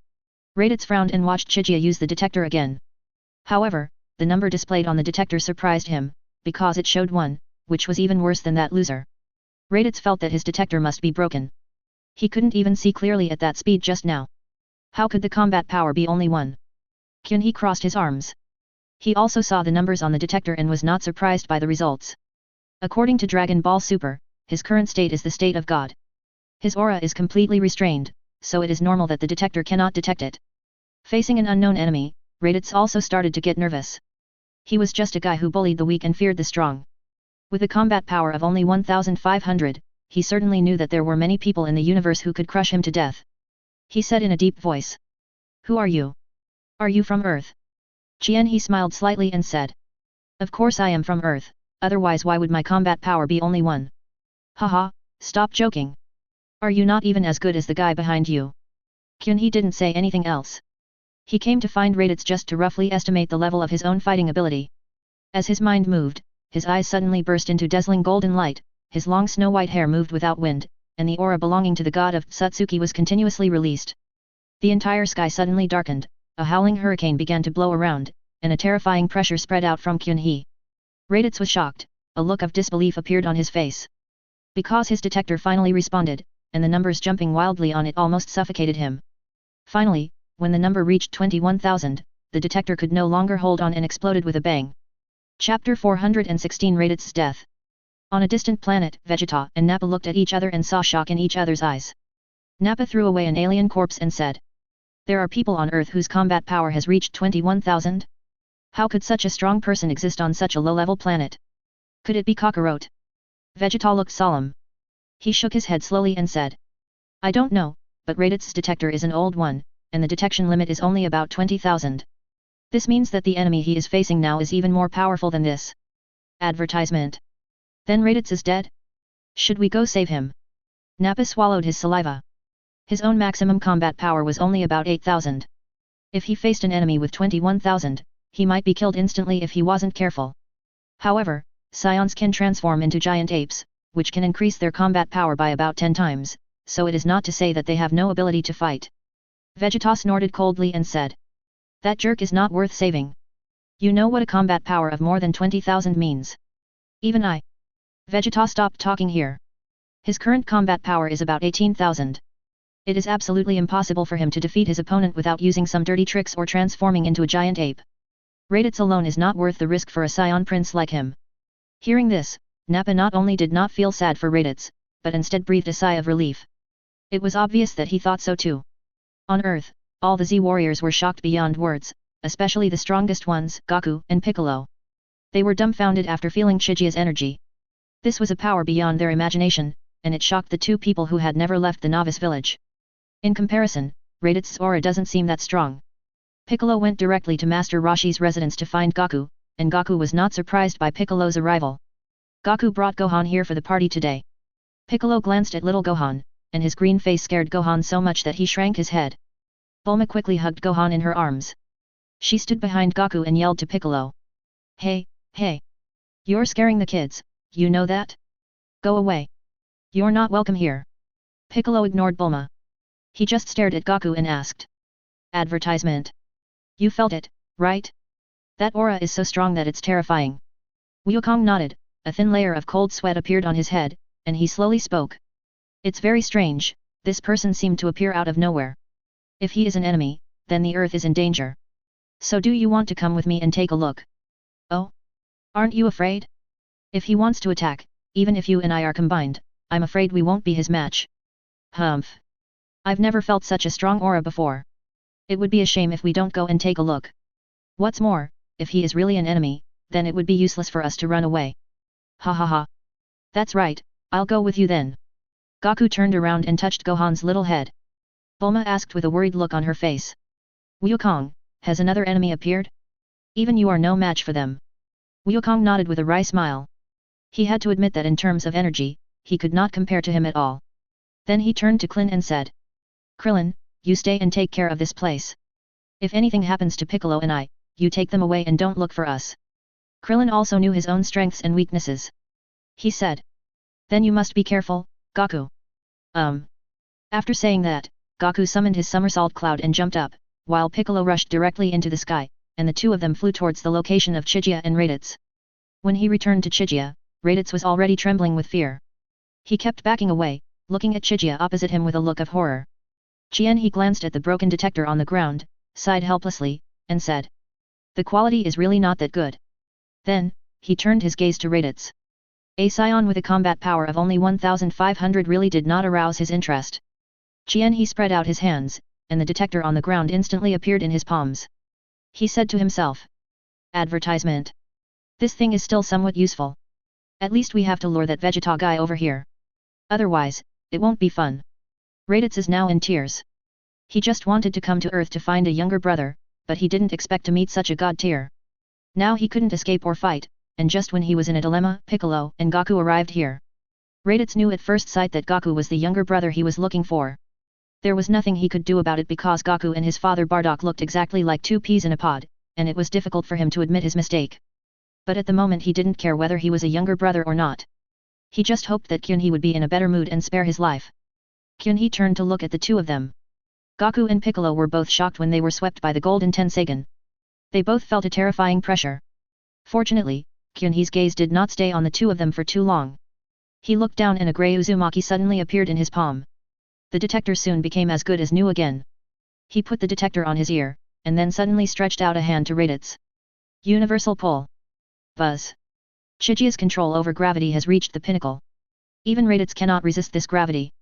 Raditz frowned and watched Chijia use the detector again. However, the number displayed on the detector surprised him, because it showed 1, which was even worse than that loser. Raditz felt that his detector must be broken. He couldn't even see clearly at that speed just now. How could the combat power be only 1? Kyun-hee crossed his arms. He also saw the numbers on the detector and was not surprised by the results. According to Dragon Ball Super, his current state is the state of God. His aura is completely restrained, so it is normal that the detector cannot detect it. Facing an unknown enemy, Raditz also started to get nervous. He was just a guy who bullied the weak and feared the strong. With a combat power of only 1,500, he certainly knew that there were many people in the universe who could crush him to death. He said in a deep voice. Who are you? Are you from Earth? Chien-hee smiled slightly and said. Of course I am from Earth, otherwise why would my combat power be only 1? Haha, stop joking. Are you not even as good as the guy behind you? Kyun-hee didn't say anything else. He came to find Raditz just to roughly estimate the level of his own fighting ability. As his mind moved, his eyes suddenly burst into dazzling golden light, his long snow-white hair moved without wind, and the aura belonging to the god of Satsuki was continuously released. The entire sky suddenly darkened, a howling hurricane began to blow around, and a terrifying pressure spread out from Kyun-hee. Raditz was shocked, a look of disbelief appeared on his face. Because his detector finally responded, and the numbers jumping wildly on it almost suffocated him. Finally, when the number reached 21,000, the detector could no longer hold on and exploded with a bang. Chapter 416 Raditz's Death. On a distant planet, Vegeta and Nappa looked at each other and saw shock in each other's eyes. Nappa threw away an alien corpse and said. There are people on Earth whose combat power has reached 21,000? How could such a strong person exist on such a low-level planet? Could it be Kakarot? Vegeta looked solemn. He shook his head slowly and said. I don't know, but Raditz's detector is an old one, and the detection limit is only about 20,000. This means that the enemy he is facing now is even more powerful than this. Advertisement. Then Raditz is dead? Should we go save him? Nappa swallowed his saliva. His own maximum combat power was only about 8,000. If he faced an enemy with 21,000, he might be killed instantly if he wasn't careful. However, Scions can transform into giant apes, which can increase their combat power by about 10 times, so it is not to say that they have no ability to fight. Vegeta snorted coldly and said. That jerk is not worth saving. You know what a combat power of more than 20,000 means. Even I. Vegeta stopped talking here. His current combat power is about 18,000. It is absolutely impossible for him to defeat his opponent without using some dirty tricks or transforming into a giant ape. Raditz alone is not worth the risk for a Scion prince like him. Hearing this, Nappa not only did not feel sad for Raditz, but instead breathed a sigh of relief. It was obvious that he thought so too. On Earth, all the Z warriors were shocked beyond words, especially the strongest ones, Goku and Piccolo. They were dumbfounded after feeling Chijia's energy. This was a power beyond their imagination, and it shocked the two people who had never left the novice village. In comparison, Raditz's aura doesn't seem that strong. Piccolo went directly to Master Roshi's residence to find Goku, and Goku was not surprised by Piccolo's arrival. Goku brought Gohan here for the party today. Piccolo glanced at little Gohan, and his green face scared Gohan so much that he shrank his head. Bulma quickly hugged Gohan in her arms. She stood behind Goku and yelled to Piccolo. Hey, hey! You're scaring the kids, you know that? Go away. You're not welcome here. Piccolo ignored Bulma. He just stared at Goku and asked. Advertisement. You felt it, right? That aura is so strong that it's terrifying. Wukong nodded, a thin layer of cold sweat appeared on his head, and he slowly spoke. It's very strange, this person seemed to appear out of nowhere. If he is an enemy, then the Earth is in danger. So do you want to come with me and take a look? Oh? Aren't you afraid? If he wants to attack, even if you and I are combined, I'm afraid we won't be his match. Humph. I've never felt such a strong aura before. It would be a shame if we don't go and take a look. What's more, if he is really an enemy, then it would be useless for us to run away. Ha ha ha. That's right, I'll go with you then. Goku turned around and touched Gohan's little head. Bulma asked with a worried look on her face. Wukong, has another enemy appeared? Even you are no match for them. Wukong nodded with a wry smile. He had to admit that in terms of energy, he could not compare to him at all. Then he turned to Krillin and said. Krillin, you stay and take care of this place. If anything happens to Piccolo and I, you take them away and don't look for us. Krillin also knew his own strengths and weaknesses. He said. Then you must be careful, Goku. After saying that, Goku summoned his somersault cloud and jumped up, while Piccolo rushed directly into the sky, and the two of them flew towards the location of Chigia and Raditz. When he returned to Chigia, Raditz was already trembling with fear. He kept backing away, looking at Chigia opposite him with a look of horror. He glanced at the broken detector on the ground, sighed helplessly, and said, "The quality is really not that good." Then, he turned his gaze to Raditz. A scion with a combat power of only 1,500 really did not arouse his interest. He spread out his hands, and the detector on the ground instantly appeared in his palms. He said to himself, "Advertisement. This thing is still somewhat useful. At least we have to lure that Vegeta guy over here. Otherwise, it won't be fun." Raditz is now in tears. He just wanted to come to Earth to find a younger brother, but he didn't expect to meet such a god tier. Now he couldn't escape or fight, and just when he was in a dilemma, Piccolo and Goku arrived here. Raditz knew at first sight that Goku was the younger brother he was looking for. There was nothing he could do about it because Goku and his father Bardock looked exactly like two peas in a pod, and it was difficult for him to admit his mistake. But at the moment he didn't care whether he was a younger brother or not. He just hoped that Kyunhee would be in a better mood and spare his life. Kyunhee turned to look at the two of them. Goku and Piccolo were both shocked when they were swept by the Golden Tensagen. They both felt a terrifying pressure. Fortunately, Kyunhee's gaze did not stay on the two of them for too long. He looked down and a grey Uzumaki suddenly appeared in his palm. The detector soon became as good as new again. He put the detector on his ear, and then suddenly stretched out a hand to Raditz. Universal pull. Buzz. Chigia's control over gravity has reached the pinnacle. Even Raditz cannot resist this gravity.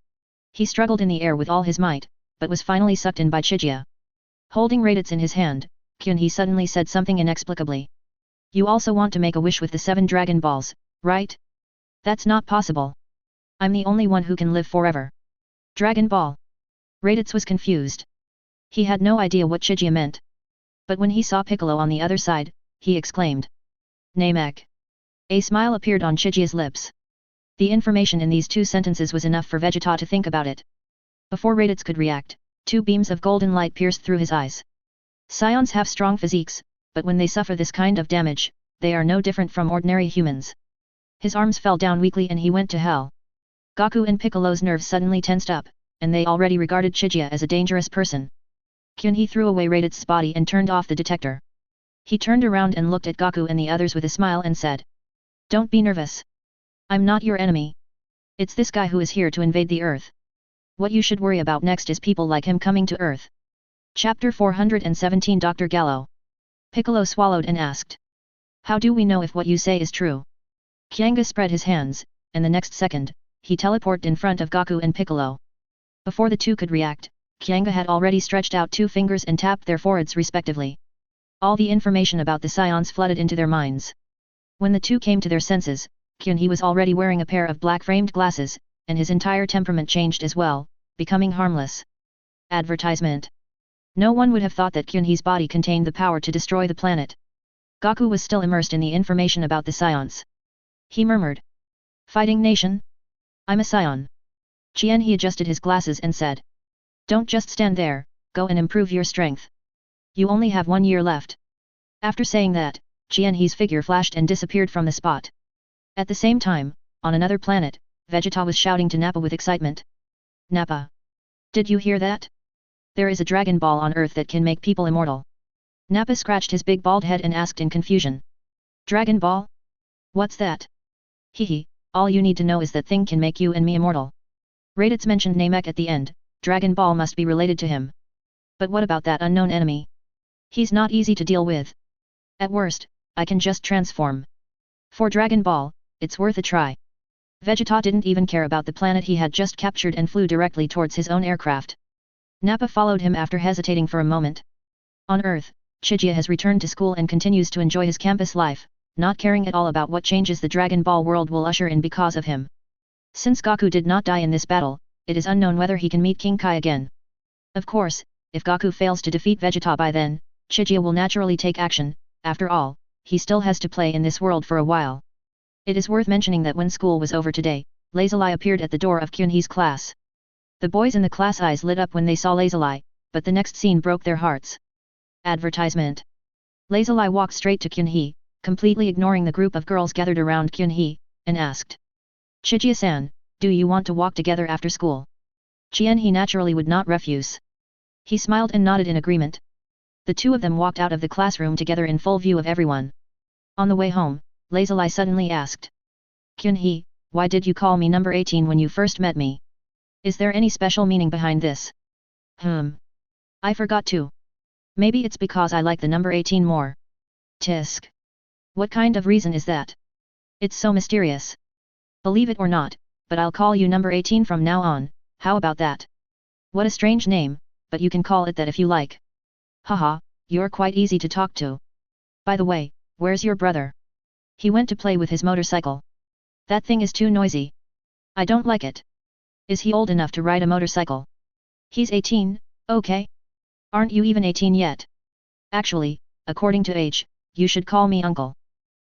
He struggled in the air with all his might, but was finally sucked in by Chigia. Holding Raditz in his hand, Kyunhee suddenly said something inexplicably. "You also want to make a wish with the 7 Dragon Balls, right? That's not possible. I'm the only one who can live forever." Dragon Ball. Raditz was confused. He had no idea what Chigia meant. But when he saw Piccolo on the other side, he exclaimed, "Namek." A smile appeared on Chigia's lips. The information in these 2 sentences was enough for Vegeta to think about it. Before Raditz could react, 2 beams of golden light pierced through his eyes. Scions have strong physiques, but when they suffer this kind of damage, they are no different from ordinary humans. His arms fell down weakly and he went to hell. Goku and Piccolo's nerves suddenly tensed up, and they already regarded Chigia as a dangerous person. Kyunhee threw away Raditz's body and turned off the detector. He turned around and looked at Goku and the others with a smile and said, "Don't be nervous. I'm not your enemy. It's this guy who is here to invade the Earth. What you should worry about next is people like him coming to Earth." Chapter 417 Dr. Gallo. Piccolo swallowed and asked, "How do we know if what you say is true?" Kyanga spread his hands, and the next second, he teleported in front of Goku and Piccolo. Before the two could react, Kyanga had already stretched out 2 fingers and tapped their foreheads respectively. All the information about the scions flooded into their minds. When the two came to their senses, Kyunhee was already wearing a pair of black-framed glasses, and his entire temperament changed as well, becoming harmless. Advertisement. No one would have thought that Kyunhee's body contained the power to destroy the planet. Goku was still immersed in the information about the scions. He murmured, "Fighting Nation? I'm a scion." He adjusted his glasses and said, "Don't just stand there, go and improve your strength. You only have 1 year left." After saying that, He's figure flashed and disappeared from the spot. At the same time, on another planet, Vegeta was shouting to Nappa with excitement. "Nappa! Did you hear that? There is a Dragon Ball on Earth that can make people immortal." Nappa scratched his big bald head and asked in confusion. "Dragon Ball? What's that?" "Hehe, all you need to know is that thing can make you and me immortal." Raditz mentioned Namek at the end, Dragon Ball must be related to him. But what about that unknown enemy? He's not easy to deal with. At worst, I can just transform. For Dragon Ball, it's worth a try. Vegeta didn't even care about the planet he had just captured and flew directly towards his own aircraft. Nappa followed him after hesitating for a moment. On Earth, Chigia has returned to school and continues to enjoy his campus life, not caring at all about what changes the Dragon Ball world will usher in because of him. Since Goku did not die in this battle, it is unknown whether he can meet King Kai again. Of course, if Goku fails to defeat Vegeta by then, Chigia will naturally take action. After all, he still has to play in this world for a while. It is worth mentioning that when school was over today, Lazuli appeared at the door of Kyunhee's class. The boys in the class eyes lit up when they saw Lazuli, but the next scene broke their hearts. Advertisement. Lazuli walked straight to Kyunhee, completely ignoring the group of girls gathered around Kyunhee, and asked, "Chigia-san, do you want to walk together after school?" He naturally would not refuse. He smiled and nodded in agreement, The two of them walked out of the classroom together in full view of everyone. On the way home, Lazuli suddenly asked. Kyunhee, why did you call me number 18 when you first met me? Is there any special meaning behind this? I forgot too. Maybe it's because I like the number 18 more. Tisk. What kind of reason is that? It's so mysterious. Believe it or not, but I'll call you number 18 from now on, how about that? What a strange name, but you can call it that if you like. Haha, you're quite easy to talk to. By the way, where's your brother? He went to play with his motorcycle. That thing is too noisy. I don't like it. Is he old enough to ride a motorcycle? He's 18, okay. Aren't you even 18 yet? Actually, according to age, you should call me uncle.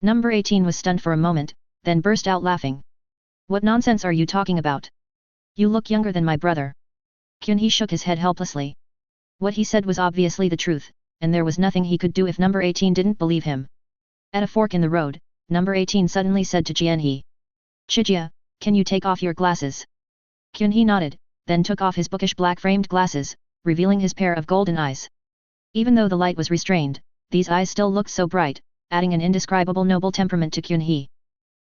Number 18 was stunned for a moment, then burst out laughing. What nonsense are you talking about? You look younger than my brother. Kyunhee shook his head helplessly. What he said was obviously the truth, and there was nothing he could do if number 18 didn't believe him. At a fork in the road, number 18 suddenly said to Jianhee. Chijia, can you take off your glasses? Kyunhee nodded, then took off his bookish black-framed glasses, revealing his pair of golden eyes. Even though the light was restrained, these eyes still looked so bright, adding an indescribable noble temperament to Kyunhee.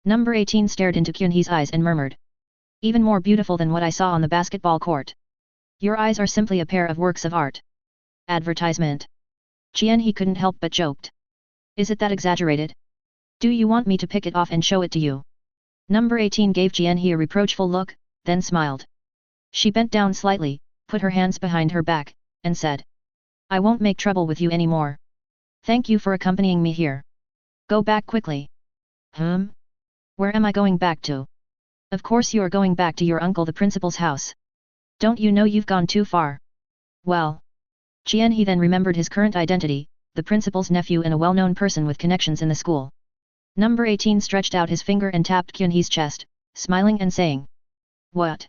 Number 18 stared into Kyunhee's eyes and murmured. Even more beautiful than what I saw on the basketball court. Your eyes are simply a pair of works of art. Advertisement. Jianhee couldn't help but joked. Is it that exaggerated? Do you want me to pick it off and show it to you? Number 18 gave Jianhee a reproachful look, then smiled. She bent down slightly, put her hands behind her back, and said. I won't make trouble with you anymore. Thank you for accompanying me here. Go back quickly. Where am I going back to? Of course you are going back to your uncle the principal's house. Don't you know you've gone too far? Well. Jianhee then remembered his current identity, the principal's nephew and a well-known person with connections in the school. Number 18 stretched out his finger and tapped Kyunhee's chest, smiling and saying. What?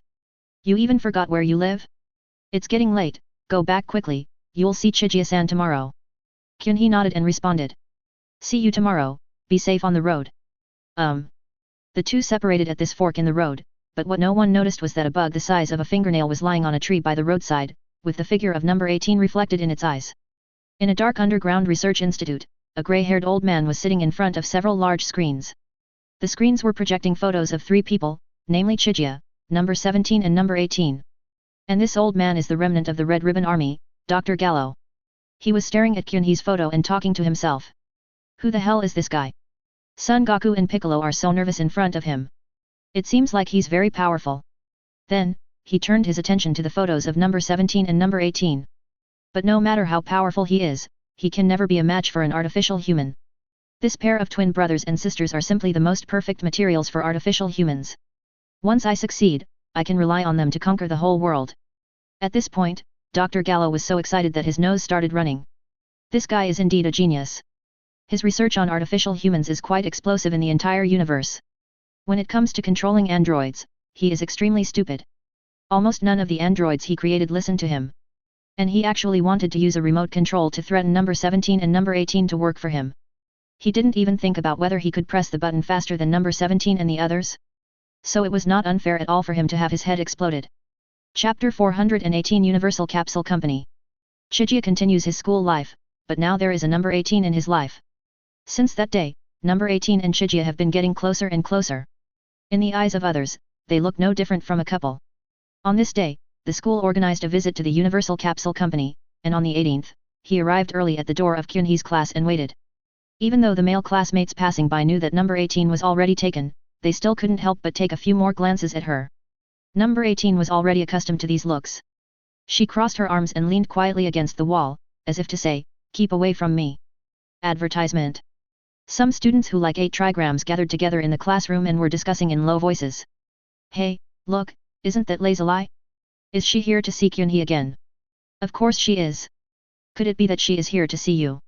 You even forgot where you live? It's getting late, go back quickly, you'll see Chijia-san tomorrow. Kyunhee nodded and responded. See you tomorrow, be safe on the road. The two separated at this fork in the road, but what no one noticed was that a bug the size of a fingernail was lying on a tree by the roadside, with the figure of number 18 reflected in its eyes. In a dark underground research institute, a grey-haired old man was sitting in front of several large screens. The screens were projecting photos of three people, namely Chijia, number 17 and number 18. And this old man is the remnant of the Red Ribbon Army, Dr. Gallo. He was staring at Kyunhee's photo and talking to himself. Who the hell is this guy? Son Goku and Piccolo are so nervous in front of him. It seems like he's very powerful. Then, he turned his attention to the photos of number 17 and number 18. But no matter how powerful he is, he can never be a match for an artificial human. This pair of twin brothers and sisters are simply the most perfect materials for artificial humans. Once I succeed, I can rely on them to conquer the whole world. At this point, Dr. Gallo was so excited that his nose started running. This guy is indeed a genius. His research on artificial humans is quite explosive in the entire universe. When it comes to controlling androids, he is extremely stupid. Almost none of the androids he created listened to him. And he actually wanted to use a remote control to threaten number 17 and number 18 to work for him. He didn't even think about whether he could press the button faster than number 17 and the others. So it was not unfair at all for him to have his head exploded. Chapter 418 Universal Capsule Company. Chijia continues his school life, but now there is a number 18 in his life. Since that day, number 18 and Chijia have been getting closer and closer. In the eyes of others, they look no different from a couple. On this day, the school organized a visit to the Universal Capsule Company, and on the 18th, he arrived early at the door of Kyunhee's class and waited. Even though the male classmates passing by knew that number 18 was already taken, they still couldn't help but take a few more glances at her. Number 18 was already accustomed to these looks. She crossed her arms and leaned quietly against the wall, as if to say, keep away from me. Advertisement. Some students who like 8 trigrams gathered together in the classroom and were discussing in low voices. Hey, look, isn't that Lazuli? Is she here to see Kyunhee again? Of course she is. Could it be that she is here to see you?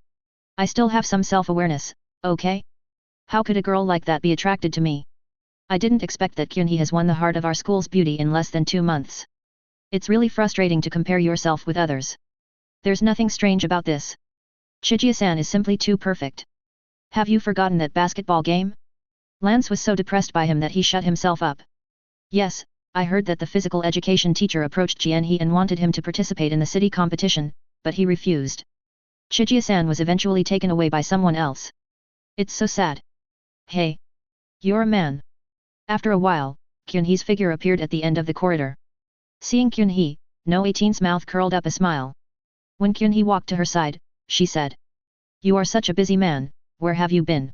I still have some self-awareness, okay? How could a girl like that be attracted to me? I didn't expect that Kyunhee has won the heart of our school's beauty in less than 2 months. It's really frustrating to compare yourself with others. There's nothing strange about this. Chijia-san is simply too perfect. Have you forgotten that basketball game? Lance was so depressed by him that he shut himself up. Yes, I heard that the physical education teacher approached Jianhee and wanted him to participate in the city competition, but he refused. Chijia-san was eventually taken away by someone else. It's so sad. Hey! You're a man. After a while, Kyunhee's figure appeared at the end of the corridor. Seeing Kyunhee, No 18's mouth curled up a smile. When Kyunhee walked to her side, she said. You are such a busy man, where have you been?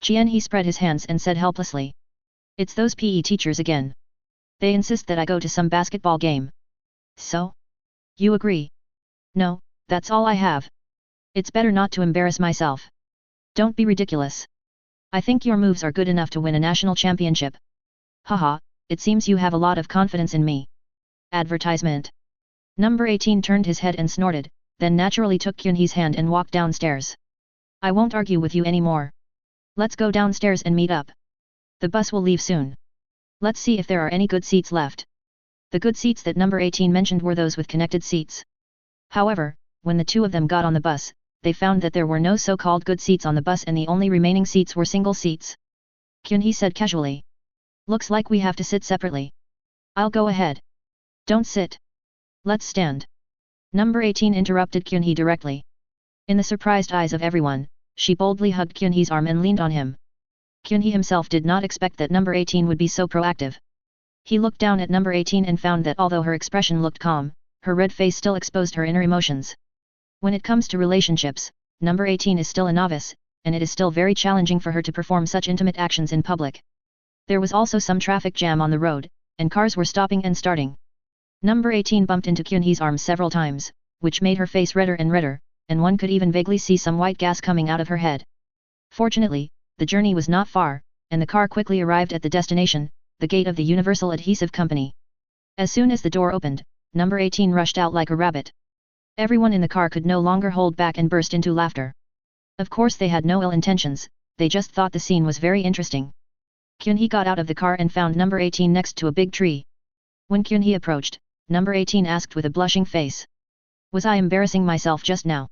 Jianhee spread his hands and said helplessly. It's those PE teachers again. They insist that I go to some basketball game. So? You agree? No, that's all I have. It's better not to embarrass myself. Don't be ridiculous. I think your moves are good enough to win a national championship. Haha, it seems you have a lot of confidence in me. Advertisement. Number 18 turned his head and snorted, then naturally took Kyunhee's hand and walked downstairs. I won't argue with you anymore. Let's go downstairs and meet up. The bus will leave soon. Let's see if there are any good seats left. The good seats that number 18 mentioned were those with connected seats. However, when the two of them got on the bus, they found that there were no so-called good seats on the bus and the only remaining seats were single seats. Kyunhee said casually. Looks like we have to sit separately. I'll go ahead. Don't sit. Let's stand. Number 18 interrupted Kyunhee directly. In the surprised eyes of everyone, she boldly hugged Kyunhee's arm and leaned on him. Kyunhee himself did not expect that number 18 would be so proactive. He looked down at number 18 and found that although her expression looked calm, her red face still exposed her inner emotions. When it comes to relationships, number 18 is still a novice, and it is still very challenging for her to perform such intimate actions in public. There was also some traffic jam on the road, and cars were stopping and starting. Number 18 bumped into Kyunhee's arm several times, which made her face redder and redder, and one could even vaguely see some white gas coming out of her head. Fortunately, the journey was not far, and the car quickly arrived at the destination, the gate of the Universal Adhesive Company. As soon as the door opened, number 18 rushed out like a rabbit. Everyone in the car could no longer hold back and burst into laughter. Of course they had no ill intentions, they just thought the scene was very interesting. Kyunhee got out of the car and found number 18 next to a big tree. When Kyunhee approached, number 18 asked with a blushing face. Was I embarrassing myself just now?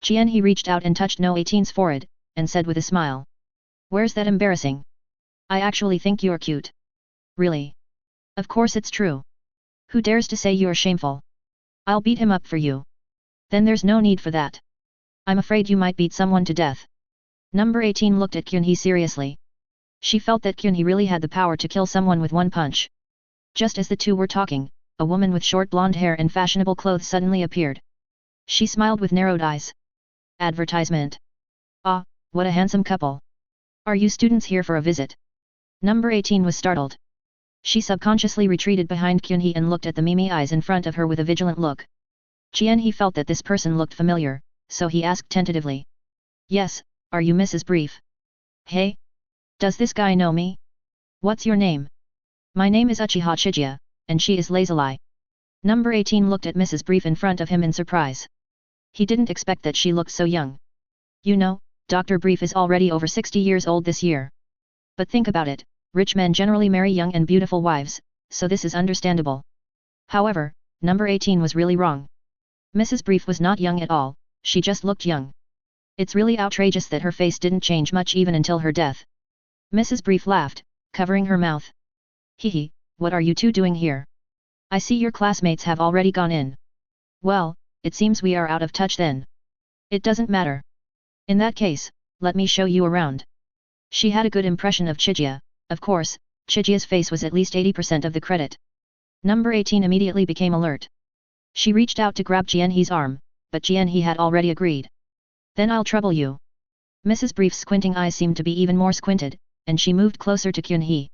Jianhee reached out and touched No 18's forehead, and said with a smile. Where's that embarrassing? I actually think you're cute. Really? Of course it's true. Who dares to say you're shameful? I'll beat him up for you. Then there's no need for that. I'm afraid you might beat someone to death. Number 18 looked at Kyunhee seriously. She felt that Kyunhee really had the power to kill someone with one punch. Just as the two were talking, a woman with short blonde hair and fashionable clothes suddenly appeared. She smiled with narrowed eyes. Advertisement. Ah, what a handsome couple. Are you students here for a visit? Number 18 was startled. She subconsciously retreated behind Kyunhee and looked at the mimi eyes in front of her with a vigilant look. Jianhee felt that this person looked familiar, so he asked tentatively. Yes, are you Mrs. Brief? Hey? Does this guy know me? What's your name? My name is Uchiha Chijia, and she is Lazuli. Number 18 looked at Mrs. Brief in front of him in surprise. He didn't expect that she looked so young. You know, Dr. Brief is already over 60 years old this year. But think about it, rich men generally marry young and beautiful wives, so this is understandable. However, number 18 was really wrong. Mrs. Brief was not young at all, she just looked young. It's really outrageous that her face didn't change much even until her death. Mrs. Brief laughed, covering her mouth. Hehe, what are you two doing here? I see your classmates have already gone in. Well, it seems we are out of touch then. It doesn't matter. In that case, let me show you around. She had a good impression of Chijia, of course, Chijia's face was at least 80% of the credit. Number 18 immediately became alert. She reached out to grab Jianhee's arm, but Jianhee had already agreed. Then I'll trouble you. Mrs. Brief's squinting eyes seemed to be even more squinted, and she moved closer to Kyunhee.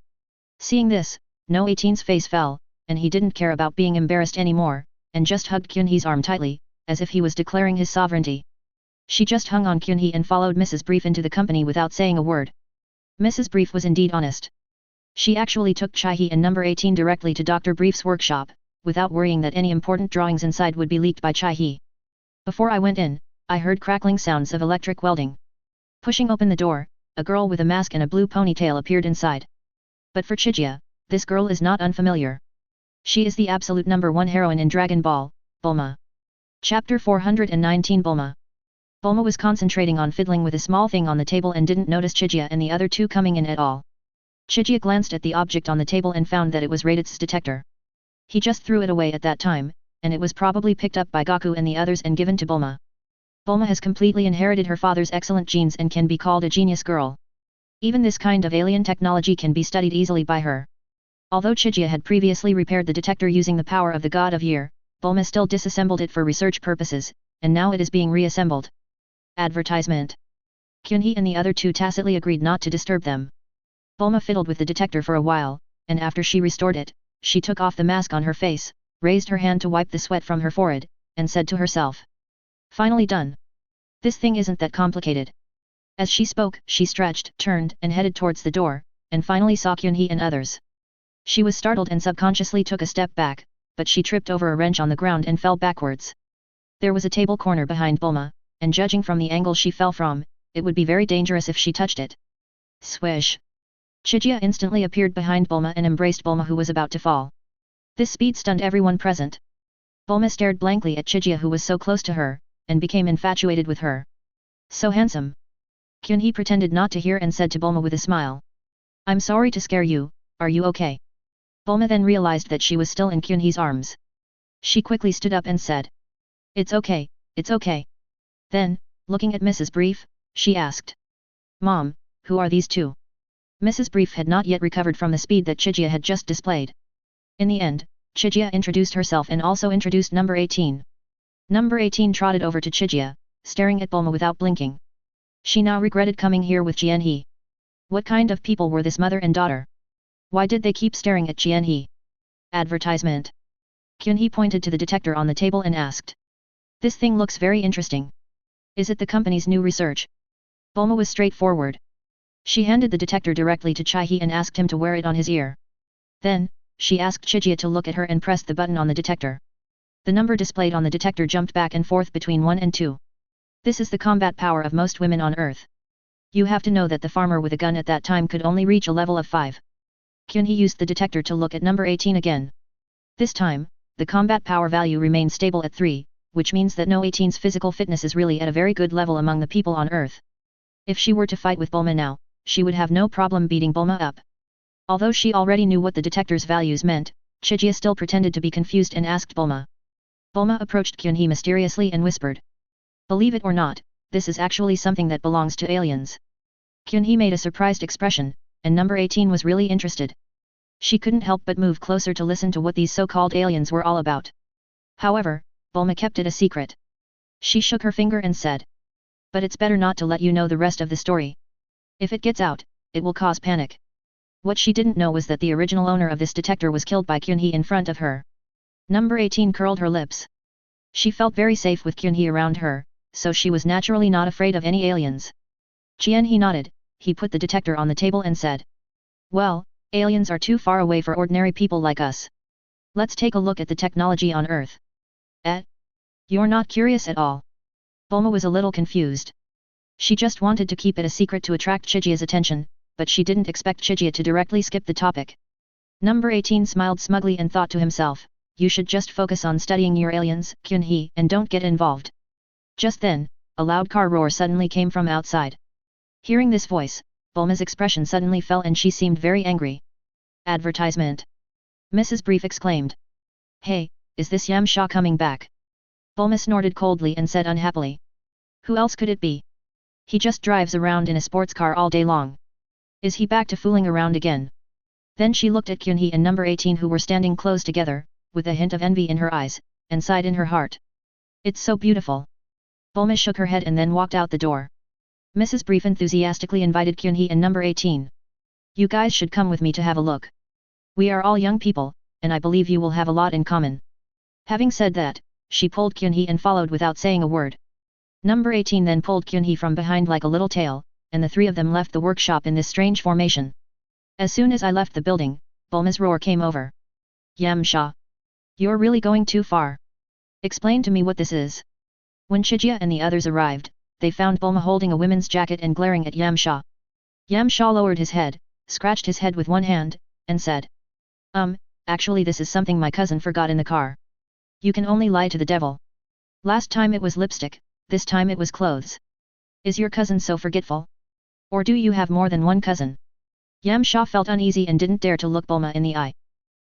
Seeing this, No 18's face fell, and he didn't care about being embarrassed anymore, and just hugged Kyunhee's arm tightly, as if he was declaring his sovereignty. She just hung on Kyunhee and followed Mrs. Brief into the company without saying a word. Mrs. Brief was indeed honest. She actually took Chai-hee and number 18 directly to Dr. Brief's workshop, without worrying that any important drawings inside would be leaked by Chai-hee. Before I went in, I heard crackling sounds of electric welding. Pushing open the door, a girl with a mask and a blue ponytail appeared inside. But for Chijia, this girl is not unfamiliar. She is the absolute #1 heroine in Dragon Ball, Bulma. Chapter 419 Bulma. Bulma was concentrating on fiddling with a small thing on the table and didn't notice Chijia and the other two coming in at all. Chijia glanced at the object on the table and found that it was Raditz detector. He just threw it away at that time, and it was probably picked up by Gaku and the others and given to Bulma. Bulma has completely inherited her father's excellent genes and can be called a genius girl. Even this kind of alien technology can be studied easily by her. Although Chijia had previously repaired the detector using the power of the God of Year, Bulma still disassembled it for research purposes, and now it is being reassembled. Advertisement. Kyunhee and the other two tacitly agreed not to disturb them. Bulma fiddled with the detector for a while, and after she restored it, she took off the mask on her face, raised her hand to wipe the sweat from her forehead, and said to herself. Finally done. This thing isn't that complicated. As she spoke, she stretched, turned, and headed towards the door, and finally saw Kyunhee and others. She was startled and subconsciously took a step back, but she tripped over a wrench on the ground and fell backwards. There was a table corner behind Bulma, and judging from the angle she fell from, it would be very dangerous if she touched it. Swish! Chijia instantly appeared behind Bulma and embraced Bulma, who was about to fall. This speed stunned everyone present. Bulma stared blankly at Chijia, who was so close to her, and became infatuated with her. So handsome. Kyunhee pretended not to hear and said to Bulma with a smile. I'm sorry to scare you, are you okay? Bulma then realized that she was still in Kyunhee's arms. She quickly stood up and said. It's okay, it's okay. Then, looking at Mrs. Brief, she asked. Mom, who are these two? Mrs. Brief had not yet recovered from the speed that Chijia had just displayed. In the end, Chijia introduced herself and also introduced number 18. Number 18 trotted over to Chijia, staring at Bulma without blinking. She now regretted coming here with Jianhe. What kind of people were this mother and daughter? Why did they keep staring at Jianhe? Advertisement. Kyunhee pointed to the detector on the table and asked. This thing looks very interesting. Is it the company's new research? Bulma was straightforward. She handed the detector directly to Chaihe and asked him to wear it on his ear. Then, she asked Chijia to look at her and pressed the button on the detector. The number displayed on the detector jumped back and forth between 1 and 2. This is the combat power of most women on Earth. You have to know that the farmer with a gun at that time could only reach a level of 5. Kyunhee used the detector to look at number 18 again. This time, the combat power value remained stable at 3, which means that no 18's physical fitness is really at a very good level among the people on Earth. If she were to fight with Bulma now, she would have no problem beating Bulma up. Although she already knew what the detector's values meant, Chijia still pretended to be confused and asked Bulma. Bulma approached Kyunhee mysteriously and whispered. Believe it or not, this is actually something that belongs to aliens. Kyunhee made a surprised expression, and number 18 was really interested. She couldn't help but move closer to listen to what these so-called aliens were all about. However, Bulma kept it a secret. She shook her finger and said. But it's better not to let you know the rest of the story. If it gets out, it will cause panic. What she didn't know was that the original owner of this detector was killed by Kyunhee in front of her. Number 18 curled her lips. She felt very safe with Kyunhee around her, so she was naturally not afraid of any aliens. Jianhe nodded, he put the detector on the table and said. Well, aliens are too far away for ordinary people like us. Let's take a look at the technology on Earth. You're not curious at all? Bulma was a little confused. She just wanted to keep it a secret to attract Chijia's attention, but she didn't expect Chijia to directly skip the topic. Number 18 smiled smugly and thought to himself, you should just focus on studying your aliens, Kyunhee, and don't get involved. Just then, a loud car roar suddenly came from outside. Hearing this voice, Bulma's expression suddenly fell and she seemed very angry. Advertisement. Mrs. Brief exclaimed. Hey, is this Yamcha coming back? Bulma snorted coldly and said unhappily. Who else could it be? He just drives around in a sports car all day long. Is he back to fooling around again? Then she looked at Kyunhee and number 18 who were standing close together, with a hint of envy in her eyes, and sighed in her heart. It's so beautiful. Bulma shook her head and then walked out the door. Mrs. Brief enthusiastically invited Kyunhee and number 18. You guys should come with me to have a look. We are all young people, and I believe you will have a lot in common. Having said that, she pulled Kyunhee and followed without saying a word. Number 18 then pulled Kyunhee from behind like a little tail, and the three of them left the workshop in this strange formation. As soon as I left the building, Bulma's roar came over. Yamcha. You're really going too far. Explain to me what this is. When Chijia and the others arrived, they found Bulma holding a women's jacket and glaring at Yamcha. Yamcha lowered his head, scratched his head with one hand, and said. Actually this is something my cousin forgot in the car. You can only lie to the devil. Last time it was lipstick, this time it was clothes. Is your cousin so forgetful? Or do you have more than one cousin? Yamcha felt uneasy and didn't dare to look Bulma in the eye.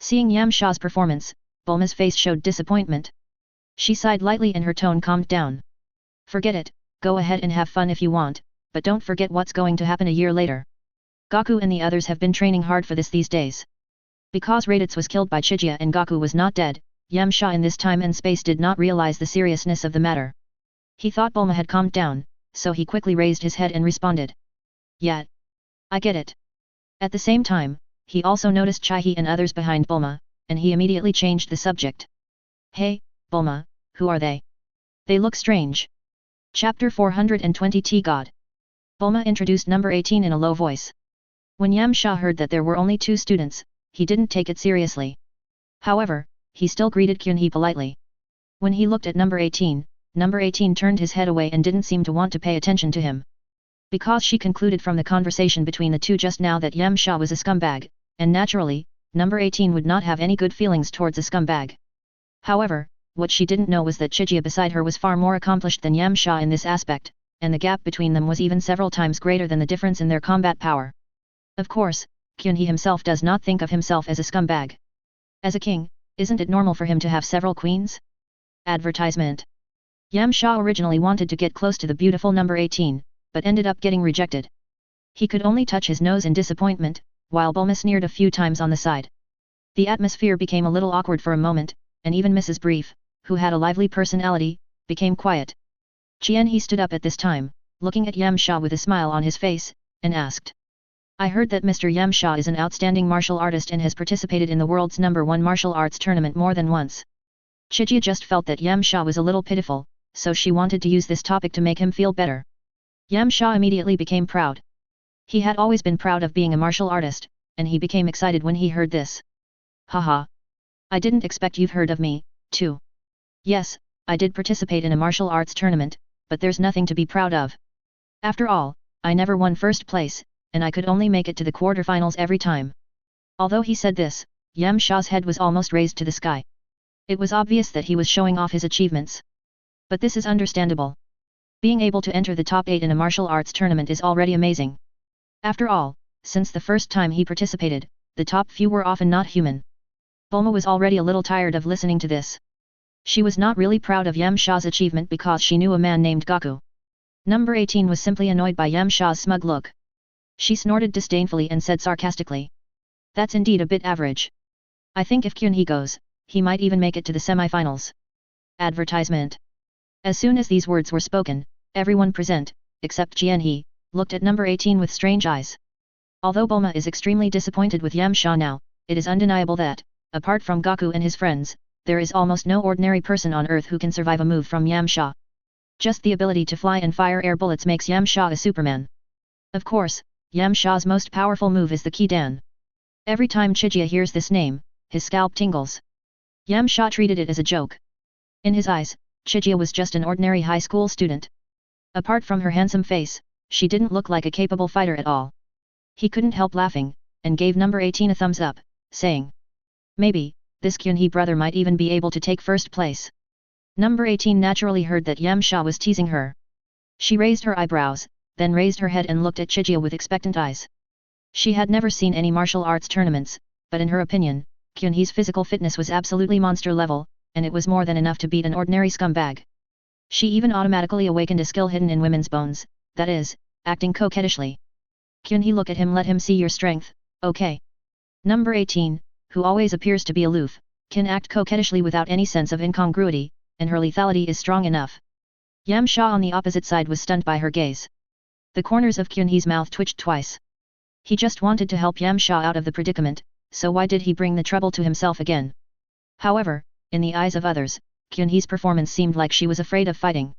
Seeing Yamcha's performance, Bulma's face showed disappointment. She sighed lightly and her tone calmed down. Forget it, go ahead and have fun if you want, but don't forget what's going to happen a year later. Gaku and the others have been training hard for this these days. Because Raditz was killed by Chijia and Gaku was not dead, Yamcha in this time and space did not realize the seriousness of the matter. He thought Bulma had calmed down, so he quickly raised his head and responded. Yeah. I get it. At the same time, he also noticed Chaihi and others behind Bulma, and he immediately changed the subject. Hey, Bulma, who are they? They look strange. Chapter 420 T-God. Bulma introduced number 18 in a low voice. When Yamcha heard that there were only 2 students, he didn't take it seriously. However, he still greeted Kyunhee politely. When he looked at number 18 turned his head away and didn't seem to want to pay attention to him. Because she concluded from the conversation between the two just now that Yamcha was a scumbag, and naturally, number 18 would not have any good feelings towards a scumbag. However, what she didn't know was that Chijia beside her was far more accomplished than Yamcha in this aspect, and the gap between them was even several times greater than the difference in their combat power. Of course, Kyunhee himself does not think of himself as a scumbag. As a king, isn't it normal for him to have several queens? Advertisement. Yamcha originally wanted to get close to the beautiful number 18, but ended up getting rejected. He could only touch his nose in disappointment, while Bulma sneered a few times on the side. The atmosphere became a little awkward for a moment, and even Mrs. Brief, who had a lively personality, became quiet. He stood up at this time, looking at Yamcha with a smile on his face, and asked. I heard that Mr. Yamcha is an outstanding martial artist and has participated in the world's #1 martial arts tournament more than once. Chijia just felt that Yamcha was a little pitiful, so she wanted to use this topic to make him feel better. Yamcha immediately became proud. He had always been proud of being a martial artist, and he became excited when he heard this. Haha. I didn't expect you've heard of me, too. Yes, I did participate in a martial arts tournament, but there's nothing to be proud of. After all, I never won first place, and I could only make it to the quarterfinals every time. Although he said this, Yamcha's head was almost raised to the sky. It was obvious that he was showing off his achievements. But this is understandable. Being able to enter the top 8 in a martial arts tournament is already amazing. After all, since the first time he participated, the top few were often not human. Bulma was already a little tired of listening to this. She was not really proud of Yamcha's achievement because she knew a man named Gaku. Number 18 was simply annoyed by Yamcha's smug look. She snorted disdainfully and said sarcastically. That's indeed a bit average. I think if Kyunhee goes, he might even make it to the semi-finals. Advertisement. As soon as these words were spoken, everyone present, except Jianhe, looked at number 18 with strange eyes. Although Bulma is extremely disappointed with Yamcha now, it is undeniable that, apart from Gaku and his friends, there is almost no ordinary person on Earth who can survive a move from Yamcha. Just the ability to fly and fire air bullets makes Yamcha a Superman. Of course, Yamcha's most powerful move is the Ki-Dan. Every time Chijia hears this name, his scalp tingles. Yamcha treated it as a joke. In his eyes, Chijia was just an ordinary high school student. Apart from her handsome face, she didn't look like a capable fighter at all. He couldn't help laughing, and gave number 18 a thumbs up, saying, maybe, this Kyunhee brother might even be able to take first place. Number 18 naturally heard that Yamcha was teasing her. She raised her eyebrows, then raised her head and looked at Chijia with expectant eyes. She had never seen any martial arts tournaments, but in her opinion, Kyunhee's physical fitness was absolutely monster level, and it was more than enough to beat an ordinary scumbag. She even automatically awakened a skill hidden in women's bones, that is, acting coquettishly. Kyunhee, look at him, let him see your strength, okay? Number 18, who always appears to be aloof, can act coquettishly without any sense of incongruity, and her lethality is strong enough. Yamcha on the opposite side was stunned by her gaze. The corners of Kyunhee's mouth twitched twice. He just wanted to help Yamcha out of the predicament, so why did he bring the trouble to himself again? However, in the eyes of others, Kyunhee's performance seemed like she was afraid of fighting.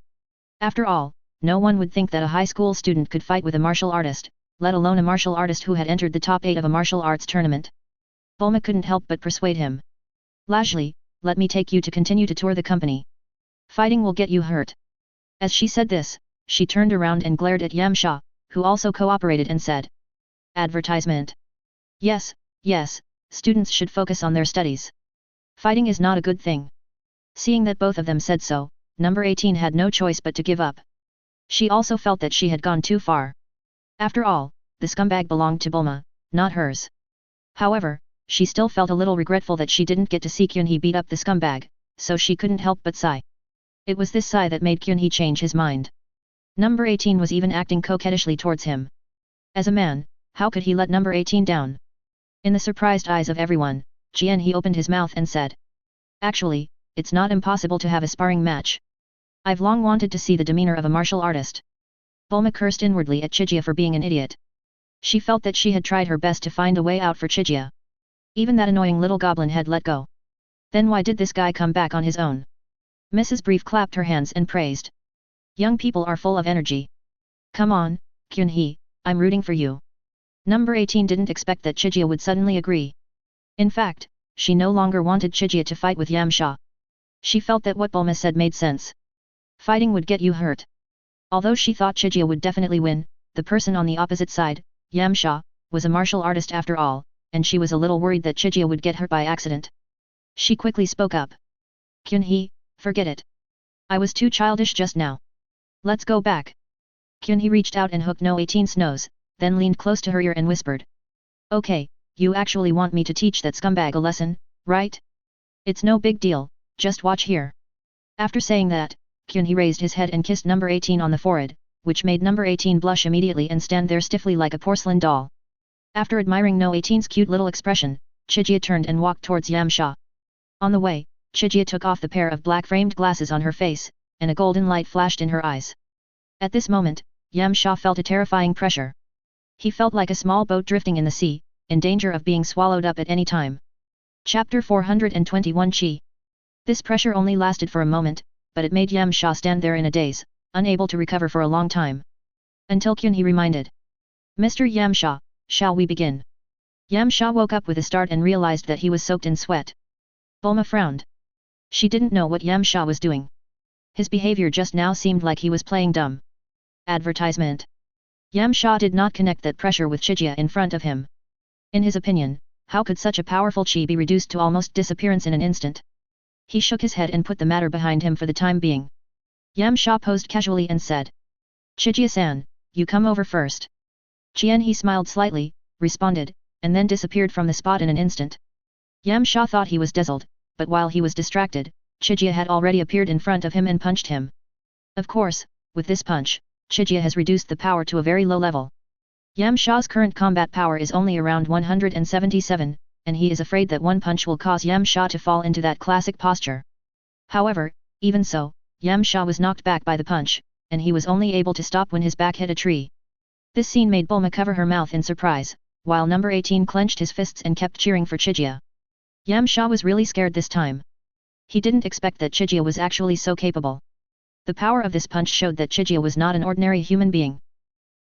After all, no one would think that a high school student could fight with a martial artist, let alone a martial artist who had entered the top 8 of a martial arts tournament. Bulma couldn't help but persuade him. Lajli, let me take you to continue to tour the company. Fighting will get you hurt. As she said this, she turned around and glared at Yamcha, who also cooperated and said. Advertisement. Yes, yes, students should focus on their studies. Fighting is not a good thing. Seeing that both of them said so, number 18 had no choice but to give up. She also felt that she had gone too far. After all, the scumbag belonged to Bulma, not hers. However, she still felt a little regretful that she didn't get to see Kyunhee beat up the scumbag, so she couldn't help but sigh. It was this sigh that made Kyun-hee change his mind. Number 18 was even acting coquettishly towards him. As a man, how could he let number 18 down? In the surprised eyes of everyone, Jian-hee opened his mouth and said. Actually, it's not impossible to have a sparring match. I've long wanted to see the demeanor of a martial artist. Bulma cursed inwardly at Chijia for being an idiot. She felt that she had tried her best to find a way out for Chijia. Even that annoying little goblin had let go. Then why did this guy come back on his own? Mrs. Brief clapped her hands and praised. Young people are full of energy. Come on, Kyun-hee, I'm rooting for you. Number 18 didn't expect that Chijia would suddenly agree. In fact, she no longer wanted Chijia to fight with Yamcha. She felt that what Bulma said made sense. Fighting would get you hurt. Although she thought Chijia would definitely win, the person on the opposite side, Yamcha, was a martial artist after all, and she was a little worried that Chijia would get hurt by accident. She quickly spoke up. Kyun-hee, forget it. I was too childish just now. Let's go back. Kyun-hee reached out and hooked No 18's nose, then leaned close to her ear and whispered. Okay, you actually want me to teach that scumbag a lesson, right? It's no big deal, just watch here. After saying that, Kyun-hee raised his head and kissed number 18 on the forehead, which made number 18 blush immediately and stand there stiffly like a porcelain doll. After admiring No 18's cute little expression, Chijia turned and walked towards Yamcha. On the way, Chijia took off the pair of black-framed glasses on her face, and a golden light flashed in her eyes. At this moment, Yamcha felt a terrifying pressure. He felt like a small boat drifting in the sea, in danger of being swallowed up at any time. Chapter 421 Chi. This pressure only lasted for a moment, but it made Yamcha stand there in a daze, unable to recover for a long time. Until Kyun-hee reminded. Mr. Yamcha, shall we begin? Yamcha woke up with a start and realized that he was soaked in sweat. Bulma frowned. She didn't know what Yamcha was doing. His behavior just now seemed like he was playing dumb. Advertisement. Yamcha did not connect that pressure with Chijia in front of him. In his opinion, how could such a powerful chi be reduced to almost disappearance in an instant? He shook his head and put the matter behind him for the time being. Yamcha posed casually and said. Chijia-san, you come over first. Jian-hee smiled slightly, responded, and then disappeared from the spot in an instant. Yamcha thought he was dazzled, but while he was distracted, Chijia had already appeared in front of him and punched him. Of course, with this punch, Chijia has reduced the power to a very low level. Yamcha's current combat power is only around 177, and he is afraid that one punch will cause Yamcha to fall into that classic posture. However, even so, Yamcha was knocked back by the punch, and he was only able to stop when his back hit a tree. This scene made Bulma cover her mouth in surprise, while number 18 clenched his fists and kept cheering for Chijia. Yamcha was really scared this time. He didn't expect that Chijia was actually so capable. The power of this punch showed that Chijia was not an ordinary human being.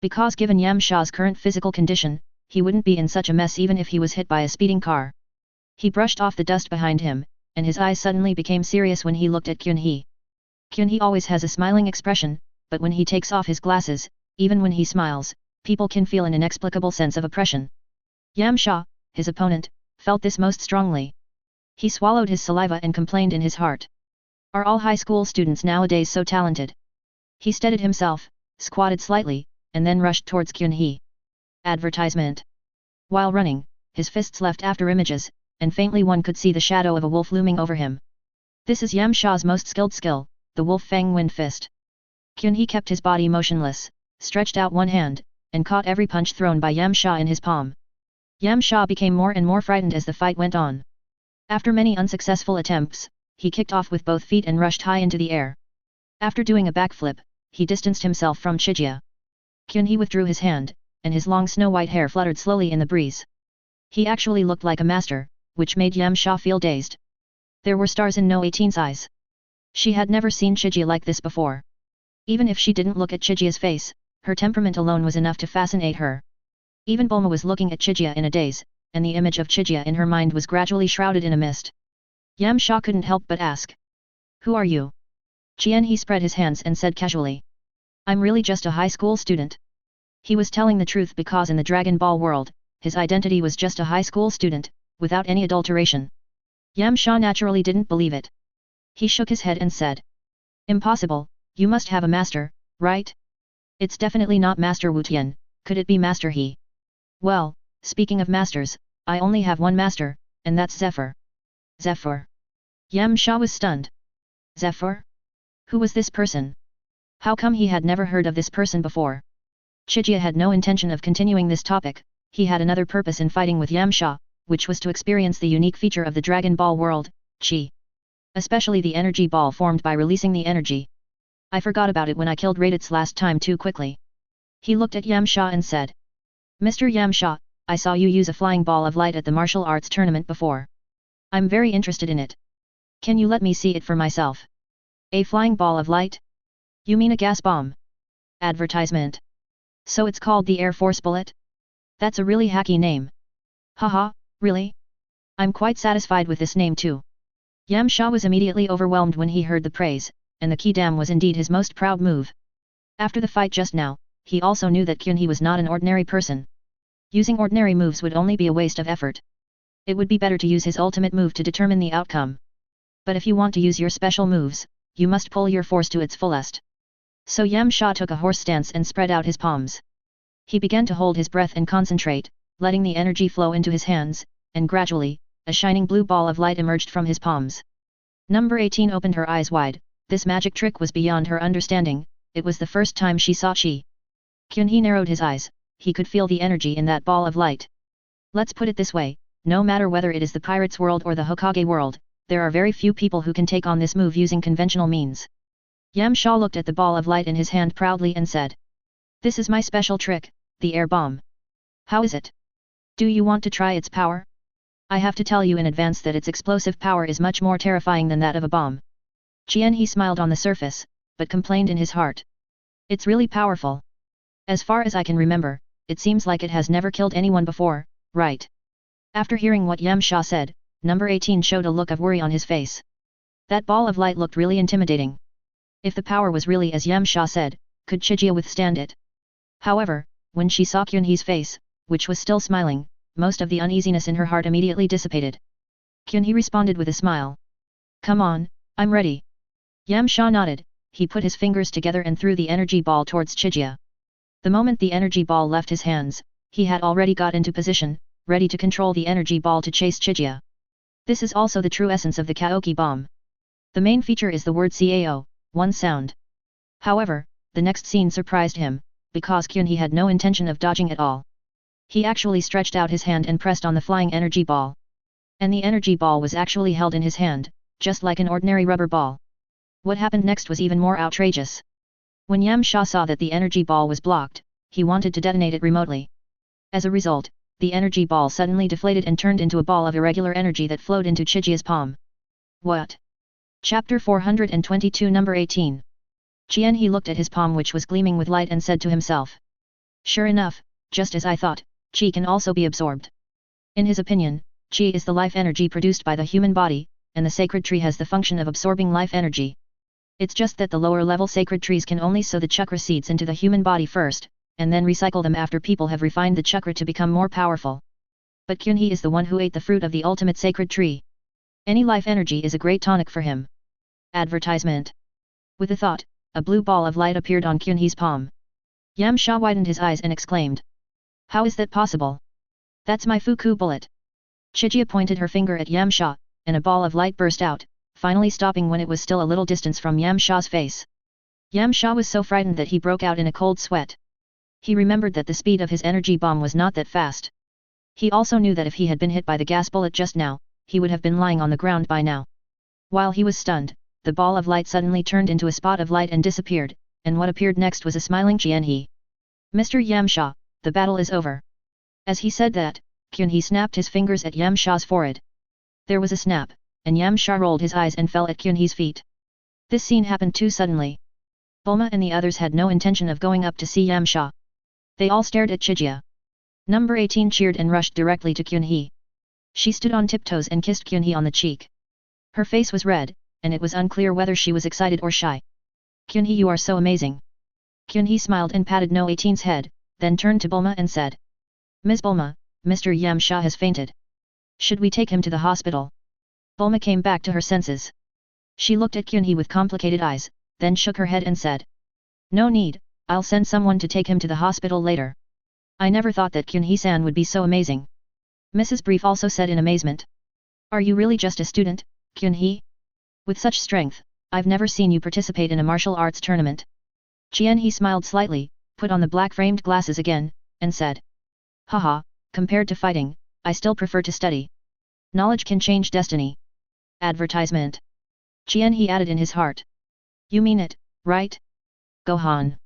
Because given Yamcha's current physical condition, he wouldn't be in such a mess even if he was hit by a speeding car. He brushed off the dust behind him, and his eyes suddenly became serious when he looked at Kyun-hee. Kyun-hee always has a smiling expression, but when he takes off his glasses, even when he smiles, people can feel an inexplicable sense of oppression. Yamcha, his opponent, felt this most strongly. He swallowed his saliva and complained in his heart. Are all high school students nowadays so talented? He steadied himself, squatted slightly, and then rushed towards Kyun-hee. Advertisement. While running, his fists left after images, and faintly one could see the shadow of a wolf looming over him. This is Yamcha's most skilled skill, the Wolf Fang Wind Fist. Kyun-hee kept his body motionless, stretched out one hand, and caught every punch thrown by Yamcha in his palm. Yamcha became more and more frightened as the fight went on. After many unsuccessful attempts, he kicked off with both feet and rushed high into the air. After doing a backflip, he distanced himself from Chijia. Kyun-hee withdrew his hand, and his long snow-white hair fluttered slowly in the breeze. He actually looked like a master, which made Yamcha feel dazed. There were stars in No 18's eyes. She had never seen Chijia like this before. Even if she didn't look at Chijia's face, her temperament alone was enough to fascinate her. Even Bulma was looking at Chijia in a daze, and the image of Chijia in her mind was gradually shrouded in a mist. Yamcha couldn't help but ask. Who are you? Jian-hee spread his hands and said casually. I'm really just a high school student. He was telling the truth because in the Dragon Ball world, his identity was just a high school student, without any adulteration. Yamcha naturally didn't believe it. He shook his head and said. Impossible, you must have a master, right? It's definitely not Master Wu Tian, could it be Master He? Well, speaking of masters, I only have one master, and that's Zephyr. Zephyr. Yamcha was stunned. Zephyr? Who was this person? How come he had never heard of this person before? Chijia had no intention of continuing this topic. He had another purpose in fighting with Yamsha, which was to experience the unique feature of the Dragon Ball world, Chi. Especially the energy ball formed by releasing the energy. I forgot about it when I killed Raditz last time too quickly. He looked at Yamsha and said. Mr. Yamsha, I saw you use a flying ball of light at the martial arts tournament before. I'm very interested in it. Can you let me see it for myself? A flying ball of light? You mean a gas bomb? Advertisement. So it's called the Air Force Bullet? That's a really hacky name. Haha, really? I'm quite satisfied with this name too. Yamsha was immediately overwhelmed when he heard the praise, and the Ki-Dam was indeed his most proud move. After the fight just now, he also knew that Kyun-hee was not an ordinary person. Using ordinary moves would only be a waste of effort. It would be better to use his ultimate move to determine the outcome. But if you want to use your special moves, you must pull your force to its fullest. So Yamsha took a horse stance and spread out his palms. He began to hold his breath and concentrate, letting the energy flow into his hands, and gradually, a shining blue ball of light emerged from his palms. Number 18 opened her eyes wide. This magic trick was beyond her understanding. It was the first time she saw Chi. Kyun-hee narrowed his eyes. He could feel the energy in that ball of light. Let's put it this way, no matter whether it is the pirates world or the Hokage world, there are very few people who can take on this move using conventional means. Yamsha looked at the ball of light in his hand proudly and said. This is my special trick, the air bomb. How is it? Do you want to try its power? I have to tell you in advance that its explosive power is much more terrifying than that of a bomb. He smiled on the surface, but complained in his heart. It's really powerful. As far as I can remember, it seems like it has never killed anyone before, right? After hearing what Yamsha said, number 18 showed a look of worry on his face. That ball of light looked really intimidating. If the power was really as Yamsha said, could Chijia withstand it? However, when she saw Kyun-hee's face, which was still smiling, most of the uneasiness in her heart immediately dissipated. Kyun-hee responded with a smile. Come on, I'm ready. Yamsha nodded. He put his fingers together and threw the energy ball towards Chijia. The moment the energy ball left his hands, he had already got into position, ready to control the energy ball to chase Chijia. This is also the true essence of the Kaoki bomb. The main feature is the word Cao, one sound. However, the next scene surprised him, because Kyun-hee had no intention of dodging at all. He actually stretched out his hand and pressed on the flying energy ball. And the energy ball was actually held in his hand, just like an ordinary rubber ball. What happened next was even more outrageous. When Yamsha saw that the energy ball was blocked, he wanted to detonate it remotely. As a result, the energy ball suddenly deflated and turned into a ball of irregular energy that flowed into Chijia's palm. What? Chapter 422 Number 18. He looked at his palm which was gleaming with light and said to himself. Sure enough, just as I thought, Qi can also be absorbed. In his opinion, Qi is the life energy produced by the human body, and the sacred tree has the function of absorbing life energy. It's just that the lower level sacred trees can only sow the chakra seeds into the human body first, and then recycle them after people have refined the chakra to become more powerful. But Kyun-hee is the one who ate the fruit of the ultimate sacred tree. Any life energy is a great tonic for him. Advertisement. With a thought, a blue ball of light appeared on Kyun-hee's palm. Yamsha widened his eyes and exclaimed. How is that possible? That's my Fuku bullet. Chijia pointed her finger at Yamsha, and a ball of light burst out, finally stopping when it was still a little distance from Yamsha's face. Yamsha was so frightened that he broke out in a cold sweat. He remembered that the speed of his energy bomb was not that fast. He also knew that if he had been hit by the gas bullet just now, he would have been lying on the ground by now. While he was stunned, the ball of light suddenly turned into a spot of light and disappeared, and what appeared next was a smiling Kyun-hee. Mr. Yamsha, the battle is over. As he said that, Kyun-hee snapped his fingers at Yamsha's forehead. There was a snap, and Yamsha rolled his eyes and fell at Kyun-hee's feet. This scene happened too suddenly. Bulma and the others had no intention of going up to see Yamsha. They all stared at Chijia. Number 18 cheered and rushed directly to Kyun-hee. She stood on tiptoes and kissed Kyun-hee on the cheek. Her face was red, and it was unclear whether she was excited or shy. Kyun-hee, you are so amazing. Kyun-hee smiled and patted No 18's head, then turned to Bulma and said. Ms. Bulma, Mr. Yamsha has fainted. Should we take him to the hospital? Bulma came back to her senses. She looked at Kyun-hee with complicated eyes, then shook her head and said. No need, I'll send someone to take him to the hospital later. I never thought that Kyun-hee-san would be so amazing. Mrs. Brief also said in amazement. Are you really just a student, Kyun-hee? With such strength, I've never seen you participate in a martial arts tournament. Qianhe smiled slightly, put on the black-framed glasses again, and said. Haha, compared to fighting, I still prefer to study. Knowledge can change destiny. Advertisement. Qianhe added in his heart. You mean it, right? Gohan.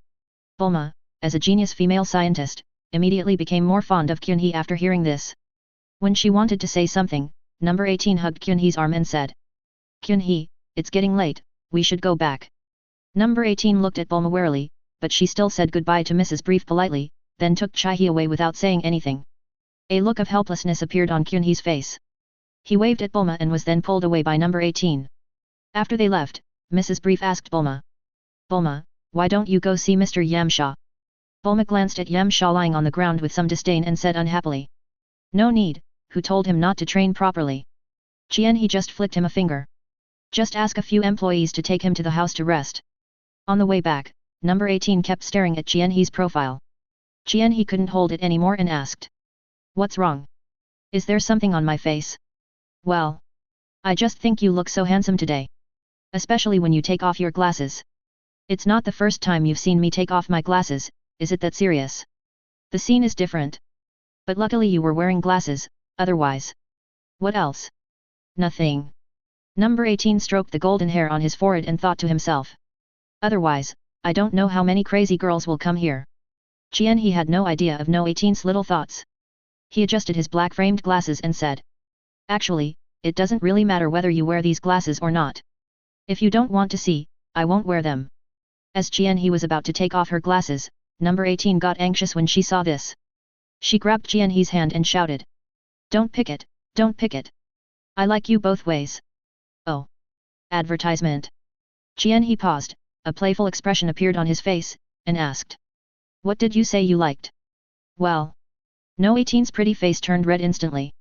Bulma, as a genius female scientist, immediately became more fond of Qianhe after hearing this. When she wanted to say something, number 18 hugged Qianhe's arm and said. Qianhe, it's getting late, we should go back. Number 18 looked at Bulma warily, but she still said goodbye to Mrs. Brief politely, then took Qianhe away without saying anything. A look of helplessness appeared on Qianhe's face. He waved at Bulma and was then pulled away by number 18. After they left, Mrs. Brief asked Bulma. Bulma, why don't you go see Mr. Yamcha? Bulma glanced at Yamcha lying on the ground with some disdain and said unhappily. No need, who told him not to train properly? Qianhe just flicked him a finger. Just ask a few employees to take him to the house to rest. On the way back, number 18 kept staring at Qianhe's profile. Qianhe couldn't hold it anymore and asked. What's wrong? Is there something on my face? Well, I just think you look so handsome today. Especially when you take off your glasses. It's not the first time you've seen me take off my glasses, is it that serious? The scene is different. But luckily you were wearing glasses, otherwise. What else? Nothing. Number 18 stroked the golden hair on his forehead and thought to himself. Otherwise, I don't know how many crazy girls will come here. Qianhe had no idea of No 18's little thoughts. He adjusted his black-framed glasses and said. Actually, it doesn't really matter whether you wear these glasses or not. If you don't want to see, I won't wear them. As Qianhe was about to take off her glasses, number 18 got anxious when she saw this. She grabbed Qianhe's hand and shouted. Don't pick it, don't pick it. I like you both ways. Oh. Advertisement. Qianhe paused, a playful expression appeared on his face, and asked. What did you say you liked? Well. No 18's pretty face turned red instantly.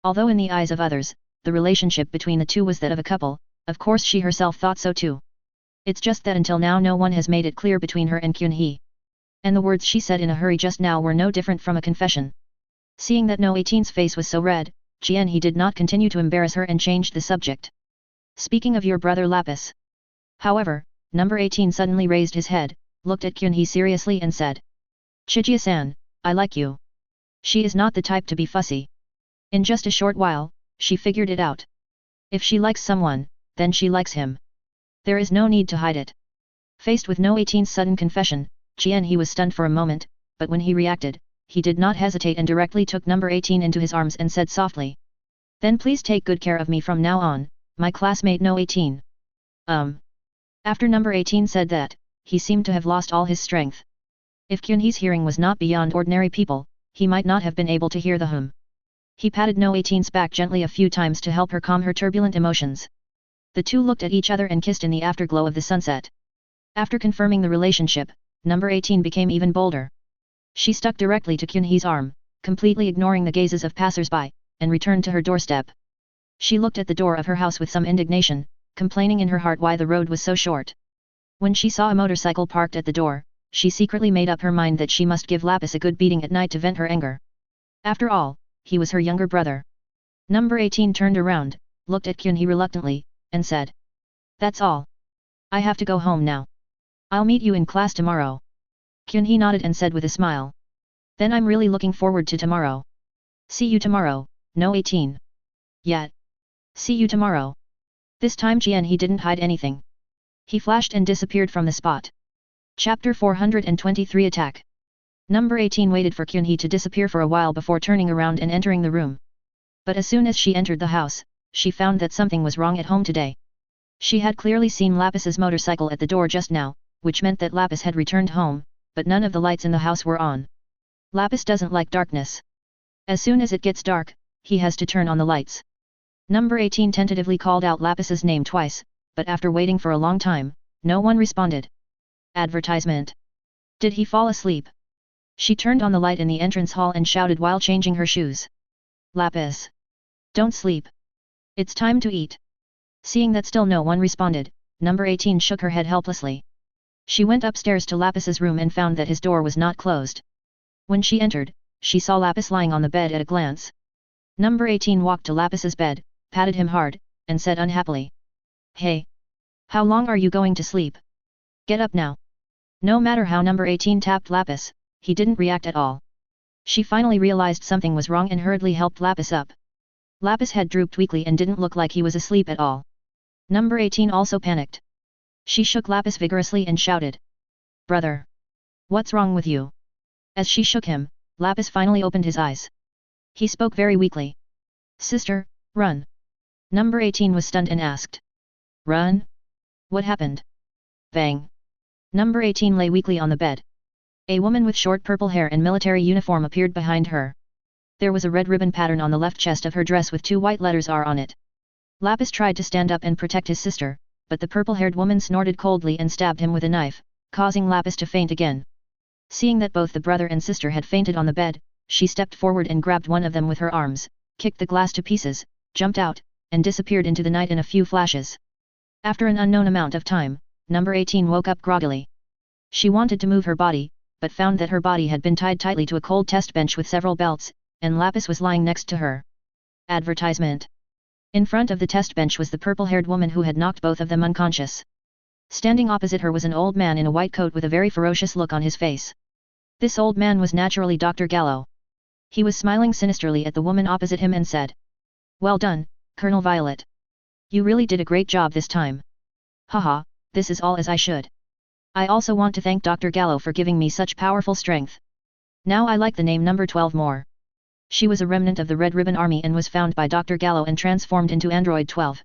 Although in the eyes of others, the relationship between the two was that of a couple, of course she herself thought so too. It's just that until now no one has made it clear between her and Qianhe. And the words she said in a hurry just now were no different from a confession. Seeing that No 18's face was so red, Qianhe did not continue to embarrass her and changed the subject. Speaking of your brother Lapis. However, number 18 suddenly raised his head, looked at Qianhe seriously and said. Chijia-san, I like you. She is not the type to be fussy. In just a short while, she figured it out. If she likes someone, then she likes him. There is no need to hide it. Faced with No 18's sudden confession, Qianhe was stunned for a moment, but when he reacted, he did not hesitate and directly took number 18 into his arms and said softly. Then please take good care of me from now on, my classmate No 18. After number 18 said that, he seemed to have lost all his strength. If Qianhe's hearing was not beyond ordinary people, he might not have been able to hear the hum. He patted No 18's back gently a few times to help her calm her turbulent emotions. The two looked at each other and kissed in the afterglow of the sunset. After confirming the relationship, number 18 became even bolder. She stuck directly to Qianhe's arm, completely ignoring the gazes of passers-by, and returned to her doorstep. She looked at the door of her house with some indignation, complaining in her heart why the road was so short. When she saw a motorcycle parked at the door, she secretly made up her mind that she must give Lapis a good beating at night to vent her anger. After all, he was her younger brother. Number 18 turned around, looked at Qianhe reluctantly, and said. That's all. I have to go home now. I'll meet you in class tomorrow. Qianhe nodded and said with a smile. Then I'm really looking forward to tomorrow. See you tomorrow, No 18. Yeah. See you tomorrow. This time Qianhe didn't hide anything. He flashed and disappeared from the spot. Chapter 423 Attack. Number 18 waited for Qianhe to disappear for a while before turning around and entering the room. But as soon as she entered the house, she found that something was wrong at home today. She had clearly seen Lapis's motorcycle at the door just now, which meant that Lapis had returned home, but none of the lights in the house were on. Lapis doesn't like darkness. As soon as it gets dark, he has to turn on the lights. Number 18 tentatively called out Lapis's name twice, but after waiting for a long time, no one responded. Advertisement. Did he fall asleep? She turned on the light in the entrance hall and shouted while changing her shoes. Lapis. Don't sleep. It's time to eat. Seeing that still no one responded, number 18 shook her head helplessly. She went upstairs to Lapis's room and found that his door was not closed. When she entered, she saw Lapis lying on the bed at a glance. Number 18 walked to Lapis's bed, patted him hard, and said unhappily. Hey. How long are you going to sleep? Get up now. No matter how number 18 tapped Lapis, he didn't react at all. She finally realized something was wrong and hurriedly helped Lapis up. Lapis' head drooped weakly and didn't look like he was asleep at all. Number 18 also panicked. She shook Lapis vigorously and shouted. Brother! What's wrong with you? As she shook him, Lapis finally opened his eyes. He spoke very weakly. Sister, run! Number 18 was stunned and asked. Run? What happened? Bang! Number 18 lay weakly on the bed. A woman with short purple hair and military uniform appeared behind her. There was a red ribbon pattern on the left chest of her dress with 2 white letters R on it. Lapis tried to stand up and protect his sister, but the purple-haired woman snorted coldly and stabbed him with a knife, causing Lapis to faint again. Seeing that both the brother and sister had fainted on the bed, she stepped forward and grabbed one of them with her arms, kicked the glass to pieces, jumped out, and disappeared into the night in a few flashes. After an unknown amount of time, number 18 woke up groggily. She wanted to move her body, but found that her body had been tied tightly to a cold test bench with several belts, and Lapis was lying next to her. Advertisement. In front of the test bench was the purple-haired woman who had knocked both of them unconscious. Standing opposite her was an old man in a white coat with a very ferocious look on his face. This old man was naturally Dr. Gallo. He was smiling sinisterly at the woman opposite him and said. Well done, Colonel Violet. You really did a great job this time. Haha, this is all as I should. I also want to thank Dr. Gallo for giving me such powerful strength. Now I like the name number 12 more. She was a remnant of the Red Ribbon Army and was found by Dr. Gallo and transformed into Android 12.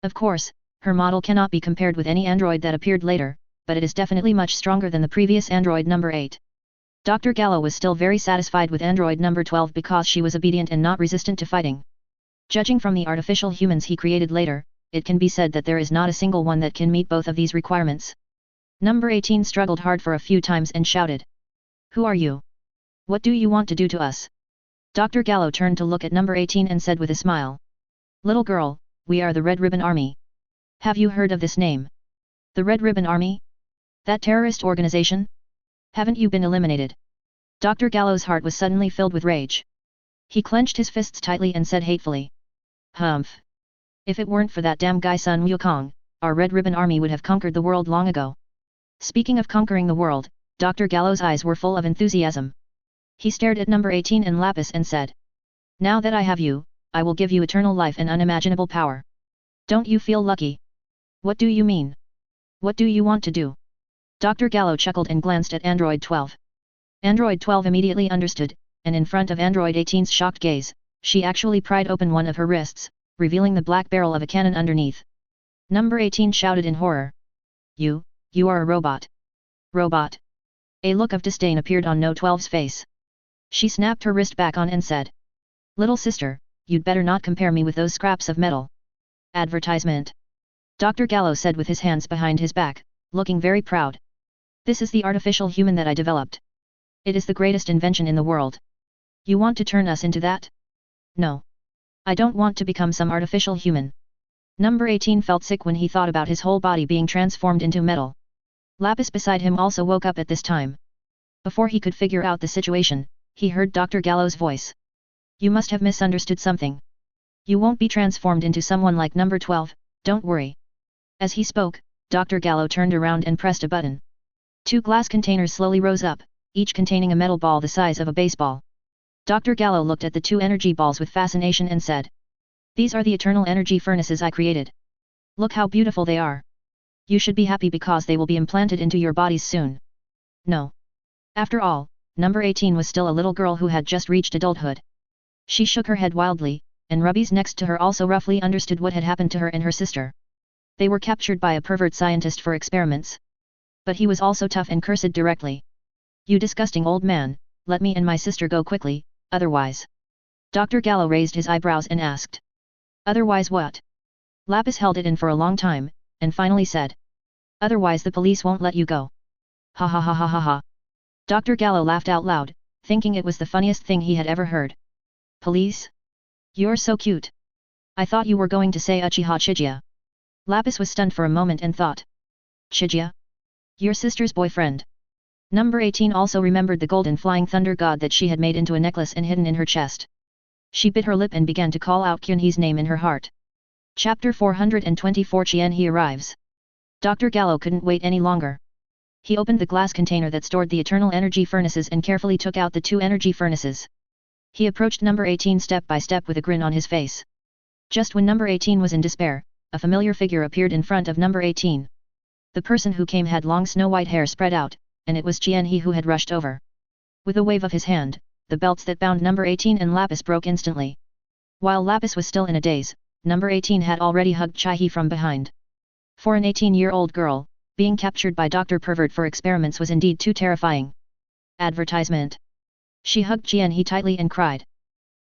Of course, her model cannot be compared with any android that appeared later, but it is definitely much stronger than the previous android number 8. Dr. Gallo was still very satisfied with android number 12 because she was obedient and not resistant to fighting. Judging from the artificial humans he created later, it can be said that there is not a single one that can meet both of these requirements. Number 18 struggled hard for a few times and shouted. Who are you? What do you want to do to us? Dr. Gallo turned to look at number 18 and said with a smile. Little girl, we are the Red Ribbon Army. Have you heard of this name? The Red Ribbon Army? That terrorist organization? Haven't you been eliminated? Dr. Gallo's heart was suddenly filled with rage. He clenched his fists tightly and said hatefully. Humph. If it weren't for that damn guy Sun Wukong, our Red Ribbon Army would have conquered the world long ago. Speaking of conquering the world, Dr. Gallo's eyes were full of enthusiasm. He stared at number 18 and Lapis and said. Now that I have you, I will give you eternal life and unimaginable power. Don't you feel lucky? What do you mean? What do you want to do? Dr. Gallo chuckled and glanced at Android 12. Android 12 immediately understood, and in front of Android 18's shocked gaze, she actually pried open one of her wrists, revealing the black barrel of a cannon underneath. Number 18 shouted in horror. You are a robot. Robot. A look of disdain appeared on No 12's face. She snapped her wrist back on and said. Little sister, you'd better not compare me with those scraps of metal. Advertisement. Dr. Gallo said with his hands behind his back, looking very proud. This is the artificial human that I developed. It is the greatest invention in the world. You want to turn us into that? No. I don't want to become some artificial human. Number 18 felt sick when he thought about his whole body being transformed into metal. Lapis beside him also woke up at this time. Before he could figure out the situation, he heard Dr. Gallo's voice. You must have misunderstood something. You won't be transformed into someone like number 12, don't worry. As he spoke, Dr. Gallo turned around and pressed a button. 2 glass containers slowly rose up, each containing a metal ball the size of a baseball. Dr. Gallo looked at the 2 energy balls with fascination and said. These are the eternal energy furnaces I created. Look how beautiful they are. You should be happy because they will be implanted into your bodies soon. No. After all, number 18 was still a little girl who had just reached adulthood. She shook her head wildly, and Rubbies next to her also roughly understood what had happened to her and her sister. They were captured by a pervert scientist for experiments. But he was also tough and cursed directly. You disgusting old man, let me and my sister go quickly, otherwise. Dr. Gallo raised his eyebrows and asked. Otherwise what? Lapis held it in for a long time, and finally said. Otherwise the police won't let you go. Ha ha ha ha ha ha. Dr. Gallo laughed out loud, thinking it was the funniest thing he had ever heard. Police? You're so cute. I thought you were going to say Uchiha Chijia. Lapis was stunned for a moment and thought. Chijia? Your sister's boyfriend. Number 18 also remembered the golden flying thunder god that she had made into a necklace and hidden in her chest. She bit her lip and began to call out Kyunhee's name in her heart. Chapter 424 Qianhee arrives. Dr. Gallo couldn't wait any longer. He opened the glass container that stored the eternal energy furnaces and carefully took out the 2 energy furnaces. He approached number 18 step by step with a grin on his face. Just when number 18 was in despair, a familiar figure appeared in front of number 18. The person who came had long snow-white hair spread out, and it was Qianhe who had rushed over. With a wave of his hand, the belts that bound number 18 and Lapis broke instantly. While Lapis was still in a daze, number 18 had already hugged Qianhe from behind. For an 18-year-old girl, being captured by Dr. Pervert for experiments was indeed too terrifying. Advertisement. She hugged Qianhe tightly and cried.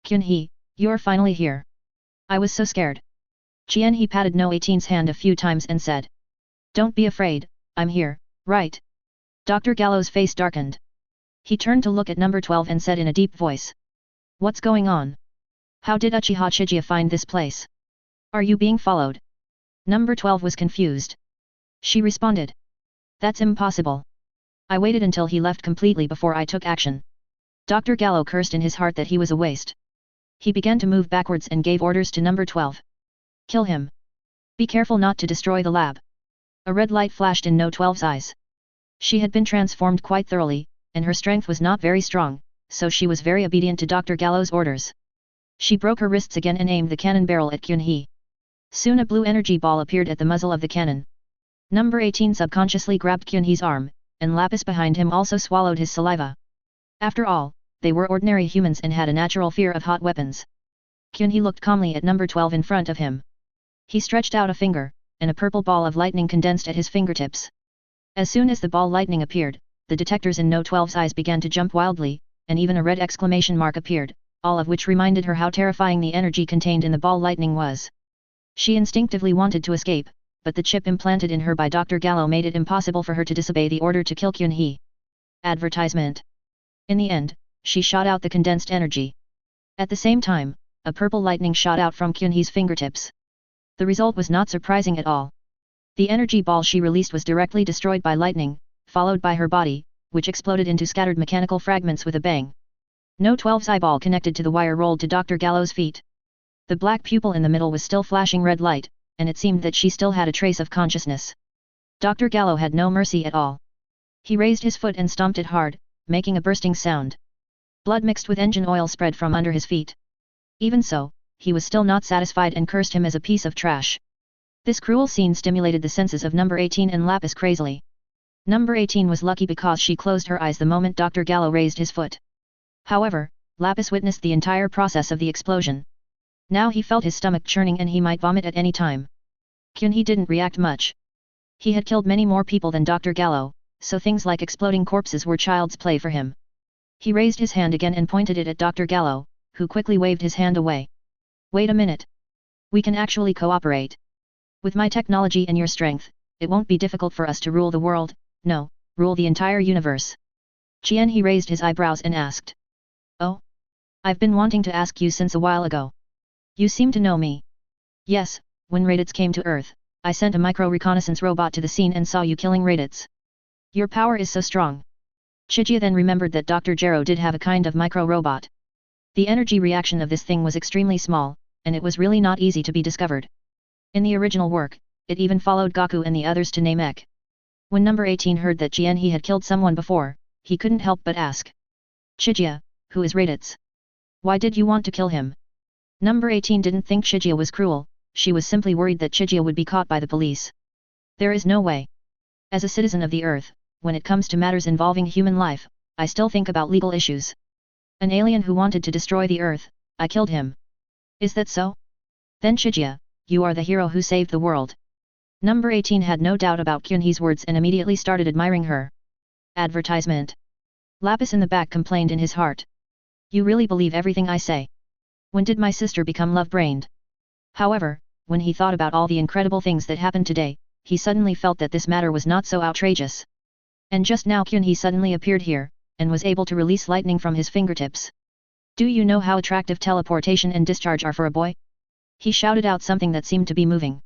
Qianhe, you're finally here. I was so scared. Qianhe patted No 18's hand a few times and said. Don't be afraid, I'm here, right? Dr. Gallo's face darkened. He turned to look at number 12 and said in a deep voice. What's going on? How did Uchiha Chijia find this place? Are you being followed? Number 12 was confused. She responded. That's impossible. I waited until he left completely before I took action. Dr. Gallo cursed in his heart that he was a waste. He began to move backwards and gave orders to number 12. Kill him. Be careful not to destroy the lab. A red light flashed in No 12's eyes. She had been transformed quite thoroughly, and her strength was not very strong, so she was very obedient to Dr. Gallo's orders. She broke her wrists again and aimed the cannon barrel at Qianhe. Soon a blue energy ball appeared at the muzzle of the cannon. Number 18 subconsciously grabbed Qianhe's arm, and Lapis behind him also swallowed his saliva. After all, they were ordinary humans and had a natural fear of hot weapons. Qianhe looked calmly at number 12 in front of him. He stretched out a finger, and a purple ball of lightning condensed at his fingertips. As soon as the ball lightning appeared, the detectors in No 12's eyes began to jump wildly, and even a red exclamation mark appeared, all of which reminded her how terrifying the energy contained in the ball lightning was. She instinctively wanted to escape, but the chip implanted in her by Dr. Gallo made it impossible for her to disobey the order to kill Qianhe. Advertisement. In the end, she shot out the condensed energy. At the same time, a purple lightning shot out from Qianhe's fingertips. The result was not surprising at all. The energy ball she released was directly destroyed by lightning, followed by her body, which exploded into scattered mechanical fragments with a bang. No 12's eyeball connected to the wire rolled to Dr. Gallo's feet. The black pupil in the middle was still flashing red light, and it seemed that she still had a trace of consciousness. Dr. Gallo had no mercy at all. He raised his foot and stomped it hard, making a bursting sound. Blood mixed with engine oil spread from under his feet. Even so, he was still not satisfied and cursed him as a piece of trash. This cruel scene stimulated the senses of number 18 and Lapis crazily. Number 18 was lucky because she closed her eyes the moment Dr. Gallo raised his foot. However, Lapis witnessed the entire process of the explosion. Now he felt his stomach churning and he might vomit at any time. Qianhe didn't react much. He had killed many more people than Dr. Gallo, so things like exploding corpses were child's play for him. He raised his hand again and pointed it at Dr. Gallo, who quickly waved his hand away. Wait a minute. We can actually cooperate. With my technology and your strength, it won't be difficult for us to rule the world, no, rule the entire universe. Qianhe raised his eyebrows and asked. Oh? I've been wanting to ask you since a while ago. You seem to know me. Yes, when Raditz came to Earth, I sent a micro-reconnaissance robot to the scene and saw you killing Raditz. Your power is so strong. Chijia then remembered that Dr. Gero did have a kind of micro-robot. The energy reaction of this thing was extremely small, and it was really not easy to be discovered. In the original work, it even followed Gaku and the others to Namek. When number 18 heard that Qianhe had killed someone before, he couldn't help but ask. Chijia, who is Raditz? Why did you want to kill him? Number 18 didn't think Chijia was cruel, she was simply worried that Chijia would be caught by the police. There is no way. As a citizen of the Earth, when it comes to matters involving human life, I still think about legal issues. An alien who wanted to destroy the Earth, I killed him. Is that so? Then Chijia, you are the hero who saved the world. Number 18 had no doubt about Qianhe's words and immediately started admiring her. Advertisement. Lapis in the back complained in his heart. You really believe everything I say? When did my sister become love-brained? However, when he thought about all the incredible things that happened today, he suddenly felt that this matter was not so outrageous. And just now Qianhe suddenly appeared here, and was able to release lightning from his fingertips. Do you know how attractive teleportation and discharge are for a boy? He shouted out something that seemed to be moving.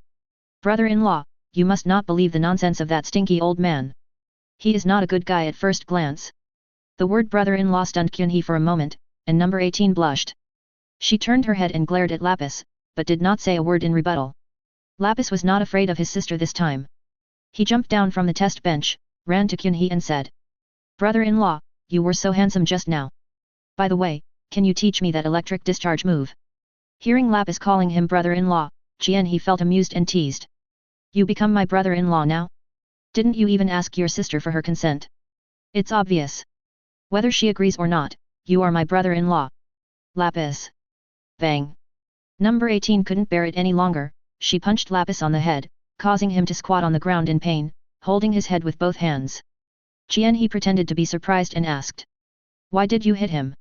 Brother-in-law, you must not believe the nonsense of that stinky old man. He is not a good guy at first glance. The word brother-in-law stunned Qianhe for a moment, and number 18 blushed. She turned her head and glared at Lapis, but did not say a word in rebuttal. Lapis was not afraid of his sister this time. He jumped down from the test bench, ran to Kyunhee and said, "Brother-in-law, you were so handsome just now. By the way, can you teach me that electric discharge move?" Hearing Lapis calling him brother-in-law, Jianhee felt amused and teased. "You become my brother-in-law now? Didn't you even ask your sister for her consent? It's obvious. Whether she agrees or not, you are my brother-in-law." Lapis. Bang. Number 18 couldn't bear it any longer, she punched Lapis on the head, causing him to squat on the ground in pain, holding his head with both hands. Jianhee pretended to be surprised and asked, "Why did you hit him?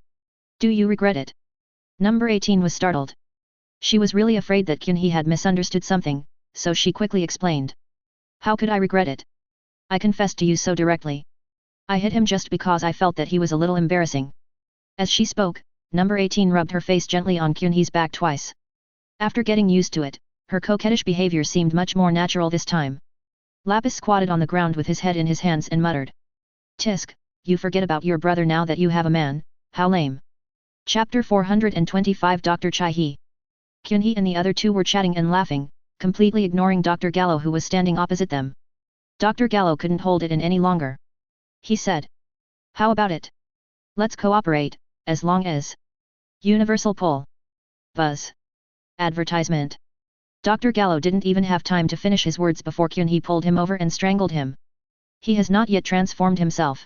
Do you regret it?" Number 18 was startled. She was really afraid that Kyunhee had misunderstood something, so she quickly explained. "How could I regret it? I confessed to you so directly. I hit him just because I felt that he was a little embarrassing." As she spoke, Number 18 rubbed her face gently on Kyunhee's back twice. After getting used to it, her coquettish behavior seemed much more natural this time. Lapis squatted on the ground with his head in his hands and muttered. "Tisk, you forget about your brother now that you have a man, how lame." Chapter 425 Dr. Chai-hee. Kyunhee and the other two were chatting and laughing, completely ignoring Dr. Gallo who was standing opposite them. Dr. Gallo couldn't hold it in any longer. He said. "How about it? Let's cooperate, as long as Universal Poll. Buzz. Advertisement." Dr. Gallo didn't even have time to finish his words before Kyunhee pulled him over and strangled him. He has not yet transformed himself.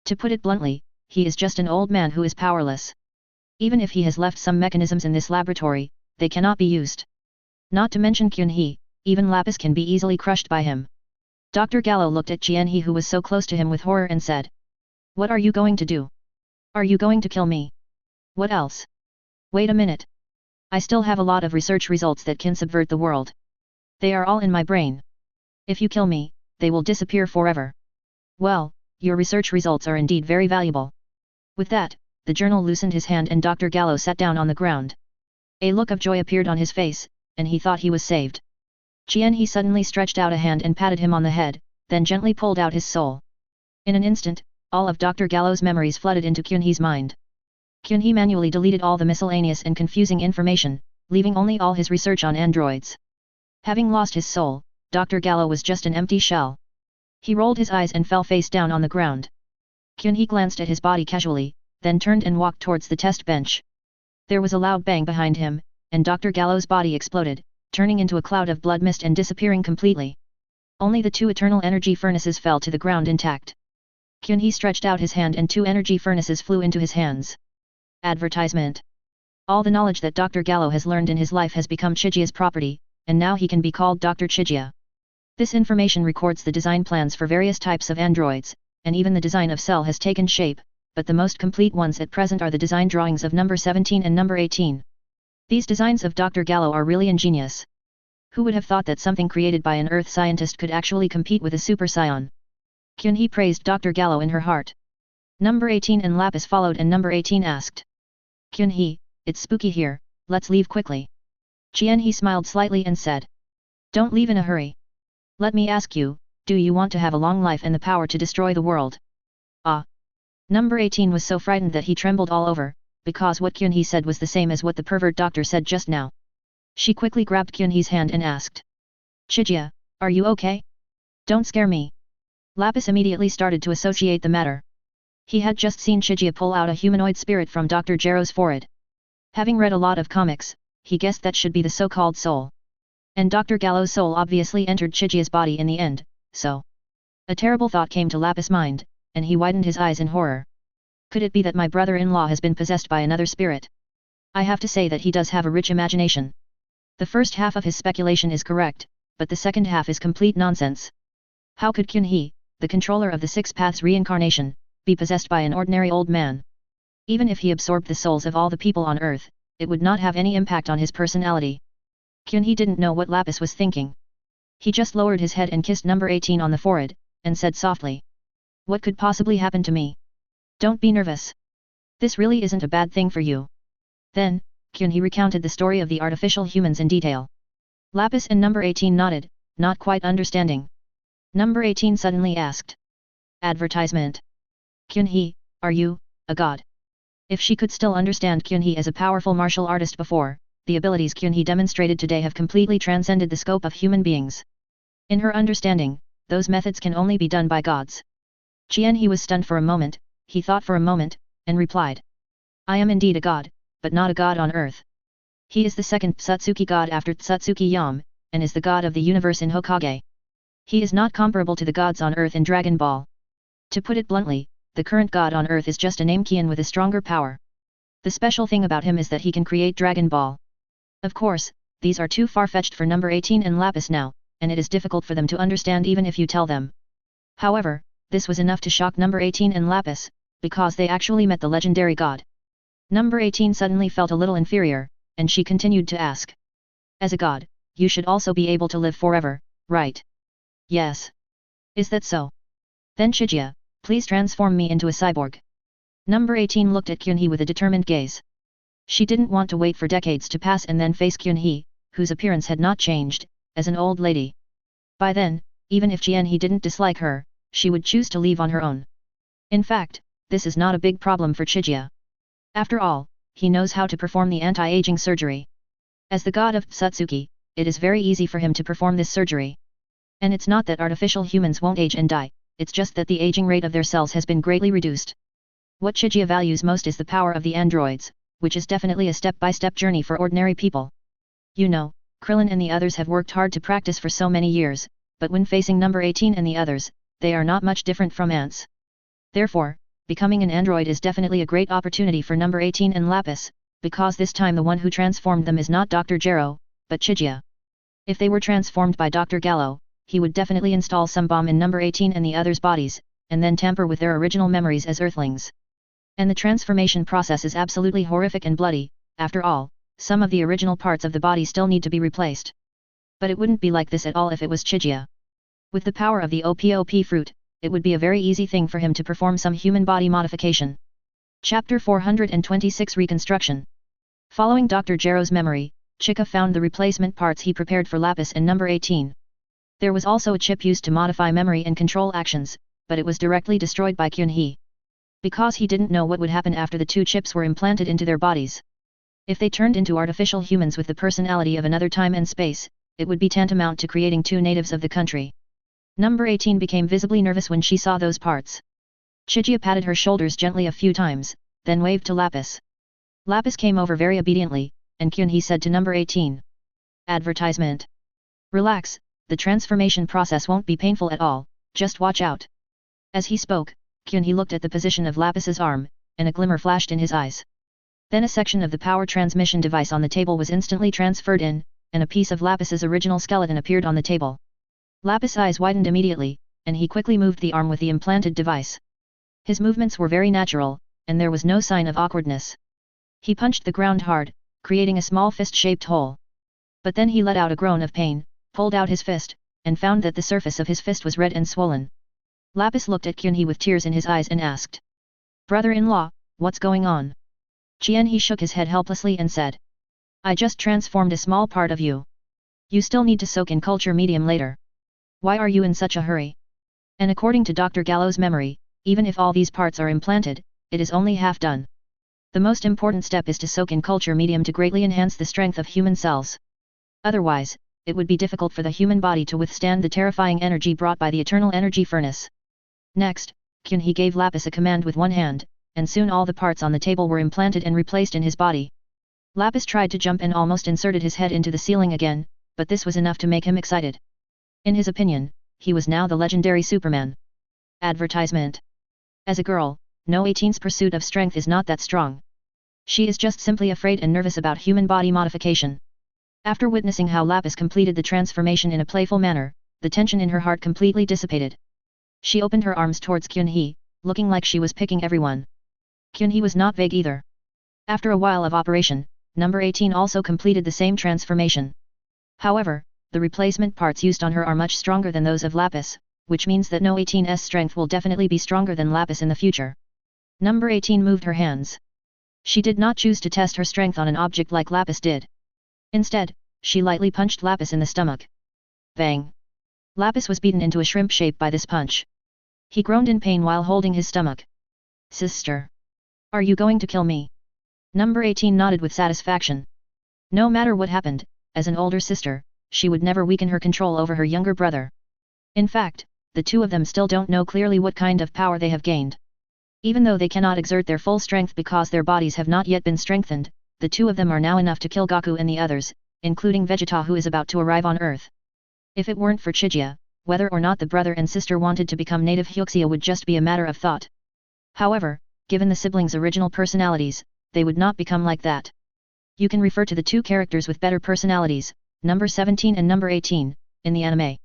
To put it bluntly, he is just an old man who is powerless. Even if he has left some mechanisms in this laboratory, they cannot be used. Not to mention Kyunhee, even Lapis can be easily crushed by him. Dr. Gallo looked at Jianhee who was so close to him with horror and said. "What are you going to do? Are you going to kill me? What else? Wait a minute. I still have a lot of research results that can subvert the world. They are all in my brain. If you kill me, they will disappear forever." "Well, your research results are indeed very valuable." With that, the journal loosened his hand and Dr. Gallo sat down on the ground. A look of joy appeared on his face, and he thought he was saved. Jianhee suddenly stretched out a hand and patted him on the head, then gently pulled out his soul. In an instant, all of Dr. Gallo's memories flooded into Kyunhee's mind. Kyunhee manually deleted all the miscellaneous and confusing information, leaving only all his research on androids. Having lost his soul, Dr. Gallo was just an empty shell. He rolled his eyes and fell face down on the ground. Kyunhee glanced at his body casually, then turned and walked towards the test bench. There was a loud bang behind him, and Dr. Gallo's body exploded, turning into a cloud of blood mist and disappearing completely. Only the two eternal energy furnaces fell to the ground intact. Kyunhee stretched out his hand and two energy furnaces flew into his hands. Advertisement. All the knowledge that Dr. Gallo has learned in his life has become Chijia's property, and now he can be called Dr. Chijia. This information records the design plans for various types of androids, and even the design of Cell has taken shape, but the most complete ones at present are the design drawings of number 17 and number 18. These designs of Dr. Gallo are really ingenious. Who would have thought that something created by an Earth scientist could actually compete with a Super Scion? Kyunhee praised Dr. Gallo in her heart. Number 18 and Lapis followed and number 18 asked. Kyunhee, it's spooky here, let's leave quickly. Jianhee smiled slightly and said. Don't leave in a hurry. Let me ask you, do you want to have a long life and the power to destroy the world? Ah. Number 18 was so frightened that he trembled all over, because what Kyunhee said was the same as what the pervert doctor said just now. She quickly grabbed Kyunhee's hand and asked. Chijia, are you okay? Don't scare me. Lapis immediately started to associate the matter. He had just seen Chijia pull out a humanoid spirit from Dr. Jero's forehead. Having read a lot of comics, he guessed that should be the so-called soul. And Dr. Gallo's soul obviously entered Chijia's body in the end, so. A terrible thought came to Lapis' mind, and he widened his eyes in horror. Could it be that my brother-in-law has been possessed by another spirit? I have to say that he does have a rich imagination. The first half of his speculation is correct, but the second half is complete nonsense. How could Kyunhee, the controller of the Six Paths reincarnation, be possessed by an ordinary old man? Even if he absorbed the souls of all the people on Earth, it would not have any impact on his personality. Kyunhee didn't know what Lapis was thinking. He just lowered his head and kissed number 18 on the forehead, and said softly. What could possibly happen to me? Don't be nervous. This really isn't a bad thing for you. Then, Kyunhee recounted the story of the artificial humans in detail. Lapis and number 18 nodded, not quite understanding. Number 18 suddenly asked. Advertisement. Kyunhee, are you, a god? If she could still understand Kyunhee as a powerful martial artist before, the abilities Kyunhee demonstrated today have completely transcended the scope of human beings. In her understanding, those methods can only be done by gods. He was stunned for a moment, he thought for a moment, and replied. I am indeed a god, but not a god on earth. He is the second Satsuki god after Satsuki Yam, and is the god of the universe in Hokage. He is not comparable to the gods on earth in Dragon Ball. To put it bluntly, the current god on earth is just a name Kian with a stronger power. The special thing about him is that he can create Dragon Ball. Of course, these are too far-fetched for number 18 and Lapis now, and it is difficult for them to understand even if you tell them. However, this was enough to shock number 18 and Lapis, because they actually met the legendary god. Number 18 suddenly felt a little inferior, and she continued to ask. As a god, you should also be able to live forever, right? Yes. Is that so? Then Chijia, please transform me into a cyborg. Number 18 looked at Kyunhee with a determined gaze. She didn't want to wait for decades to pass and then face Kyunhee, whose appearance had not changed, as an old lady. By then, even if Kyunhee didn't dislike her, she would choose to leave on her own. In fact, this is not a big problem for Chijia. After all, he knows how to perform the anti-aging surgery. As the god of Satsuki, it is very easy for him to perform this surgery. And it's not that artificial humans won't age and die, it's just that the aging rate of their cells has been greatly reduced. What Chijia values most is the power of the androids, which is definitely a step-by-step journey for ordinary people. You know, Krillin and the others have worked hard to practice for so many years, but when facing number 18 and the others, they are not much different from ants. Therefore, becoming an android is definitely a great opportunity for number 18 and Lapis, because this time the one who transformed them is not Dr. Gero, but Chijia. If they were transformed by Dr. Gallo, he would definitely install some bomb in number 18 and the others' bodies, and then tamper with their original memories as Earthlings. And the transformation process is absolutely horrific and bloody. After all, some of the original parts of the body still need to be replaced. But it wouldn't be like this at all if it was Chijia. With the power of the OPOP fruit, it would be a very easy thing for him to perform some human body modification. Chapter 426 Reconstruction. Following Dr. Gero's memory, Chika found the replacement parts he prepared for Lapis and number 18. There was also a chip used to modify memory and control actions, but it was directly destroyed by Kyunhee. Because he didn't know what would happen after the two chips were implanted into their bodies. If they turned into artificial humans with the personality of another time and space, it would be tantamount to creating two natives of the country. Number 18 became visibly nervous when she saw those parts. Chijia patted her shoulders gently a few times, then waved to Lapis. Lapis came over very obediently, and Kyunhee said to number 18. Advertisement. Relax, the transformation process won't be painful at all, just watch out. As he spoke, Kyunhee looked at the position of Lapis's arm, and a glimmer flashed in his eyes. Then a section of the power transmission device on the table was instantly transferred in, and a piece of Lapis's original skeleton appeared on the table. Lapis' eyes widened immediately, and he quickly moved the arm with the implanted device. His movements were very natural, and there was no sign of awkwardness. He punched the ground hard, creating a small fist-shaped hole. But then he let out a groan of pain, pulled out his fist, and found that the surface of his fist was red and swollen. Lapis looked at Kyunhee with tears in his eyes and asked. Brother-in-law, what's going on? Kyunhee shook his head helplessly and said. I just transformed a small part of you. You still need to soak in culture medium later. Why are you in such a hurry? And according to Dr. Gallo's memory, even if all these parts are implanted, it is only half done. The most important step is to soak in culture medium to greatly enhance the strength of human cells. Otherwise, it would be difficult for the human body to withstand the terrifying energy brought by the eternal energy furnace. Next, Kyunhee gave Lapis a command with one hand, and soon all the parts on the table were implanted and replaced in his body. Lapis tried to jump and almost inserted his head into the ceiling again, but this was enough to make him excited. In his opinion, he was now the legendary Superman. Advertisement. As a girl, No 18's pursuit of strength is not that strong. She is just simply afraid and nervous about human body modification. After witnessing how Lapis completed the transformation in a playful manner, the tension in her heart completely dissipated. She opened her arms towards Kyunhee, looking like she was picking everyone. Kyunhee was not vague either. After a while of operation, number 18 also completed the same transformation. However, the replacement parts used on her are much stronger than those of Lapis, which means that No 18's strength will definitely be stronger than Lapis in the future. Number 18 moved her hands. She did not choose to test her strength on an object like Lapis did. Instead, she lightly punched Lapis in the stomach. Bang! Lapis was beaten into a shrimp shape by this punch. He groaned in pain while holding his stomach. Sister! Are you going to kill me? Number 18 nodded with satisfaction. No matter what happened, as an older sister, she would never weaken her control over her younger brother. In fact, the two of them still don't know clearly what kind of power they have gained. Even though they cannot exert their full strength because their bodies have not yet been strengthened, the two of them are now enough to kill Goku and the others, including Vegeta who is about to arrive on Earth. If it weren't for Chijia, whether or not the brother and sister wanted to become native Hyuxia would just be a matter of thought. However, given the siblings' original personalities, they would not become like that. You can refer to the two characters with better personalities, number 17 and number 18, in the anime.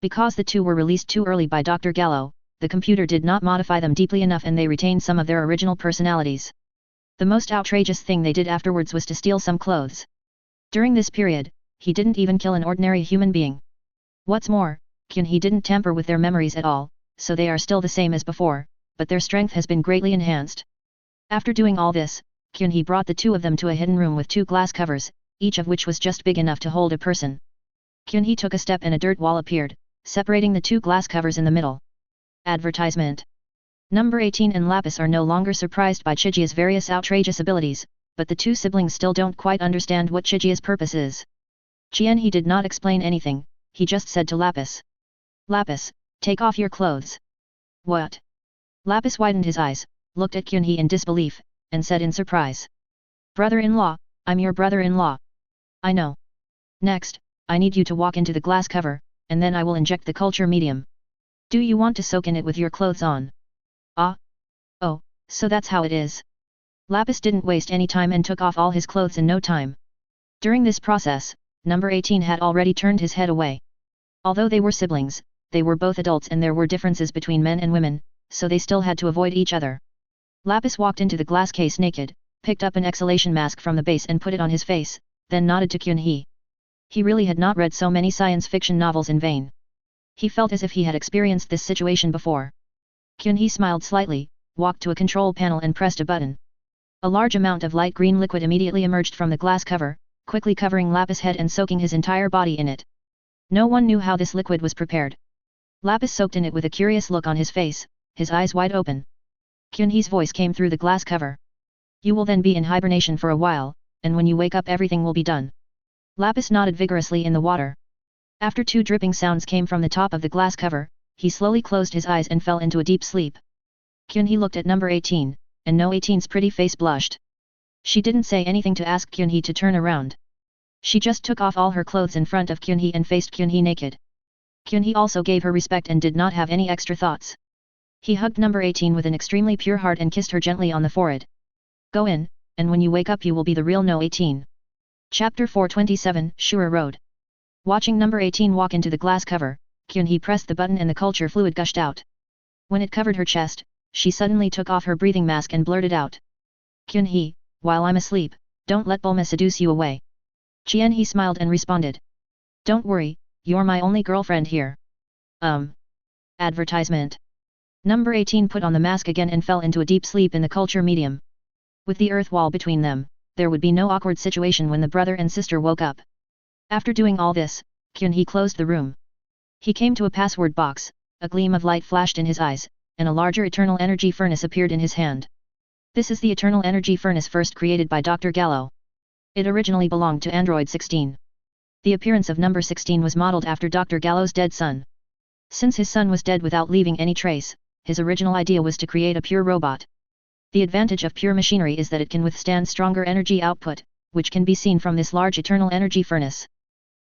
Because the two were released too early by Dr. Gallo, the computer did not modify them deeply enough and they retained some of their original personalities. The most outrageous thing they did afterwards was to steal some clothes. During this period, he didn't even kill an ordinary human being. What's more, Kyunhee didn't tamper with their memories at all, so they are still the same as before, but their strength has been greatly enhanced. After doing all this, Kyunhee brought the two of them to a hidden room with two glass covers, each of which was just big enough to hold a person. Kyunhee took a step and a dirt wall appeared, separating the two glass covers in the middle. Advertisement. Number 18 and Lapis are no longer surprised by Chijia's various outrageous abilities, but the two siblings still don't quite understand what Chijia's purpose is. He did not explain anything, he just said to Lapis. Lapis, take off your clothes. What? Lapis widened his eyes, looked at Kyunhee in disbelief, and said in surprise. Brother-in-law, I'm your brother-in-law. I know. Next, I need you to walk into the glass cover, and then I will inject the culture medium. Do you want to soak in it with your clothes on? Ah? Oh, so that's how it is. Lapis didn't waste any time and took off all his clothes in no time. During this process, number 18 had already turned his head away. Although they were siblings, they were both adults and there were differences between men and women, so they still had to avoid each other. Lapis walked into the glass case naked, picked up an exhalation mask from the base and put it on his face, then nodded to Kyunhee. He really had not read so many science fiction novels in vain. He felt as if he had experienced this situation before. Kyunhee smiled slightly, walked to a control panel and pressed a button. A large amount of light green liquid immediately emerged from the glass cover, quickly covering Lapis' head and soaking his entire body in it. No one knew how this liquid was prepared. Lapis soaked in it with a curious look on his face, his eyes wide open. Kyunhee's voice came through the glass cover. You will then be in hibernation for a while, and when you wake up everything will be done. Lapis nodded vigorously in the water. After two dripping sounds came from the top of the glass cover, he slowly closed his eyes and fell into a deep sleep. Kyunhee looked at number 18, and No 18's pretty face blushed. She didn't say anything to ask Kyunhee to turn around. She just took off all her clothes in front of Kyunhee and faced Kyunhee naked. Kyunhee also gave her respect and did not have any extra thoughts. He hugged number 18 with an extremely pure heart and kissed her gently on the forehead. Go in, and when you wake up you will be the real No 18. Chapter 427, Shura Road. Watching number 18 walk into the glass cover, Kyunhee pressed the button and the culture fluid gushed out. When it covered her chest, she suddenly took off her breathing mask and blurted out. Kyunhee, while I'm asleep, don't let Bulma seduce you away. He smiled and responded. Don't worry, you're my only girlfriend here. Advertisement. Number 18 put on the mask again and fell into a deep sleep in the culture medium. With the earth wall between them, there would be no awkward situation when the brother and sister woke up. After doing all this, Kyunhee closed the room. He came to a password box, a gleam of light flashed in his eyes, and a larger eternal energy furnace appeared in his hand. This is the eternal energy furnace first created by Dr. Gallo. It originally belonged to Android 16. The appearance of number 16 was modeled after Dr. Gallo's dead son. Since his son was dead without leaving any trace, his original idea was to create a pure robot. The advantage of pure machinery is that it can withstand stronger energy output, which can be seen from this large eternal energy furnace.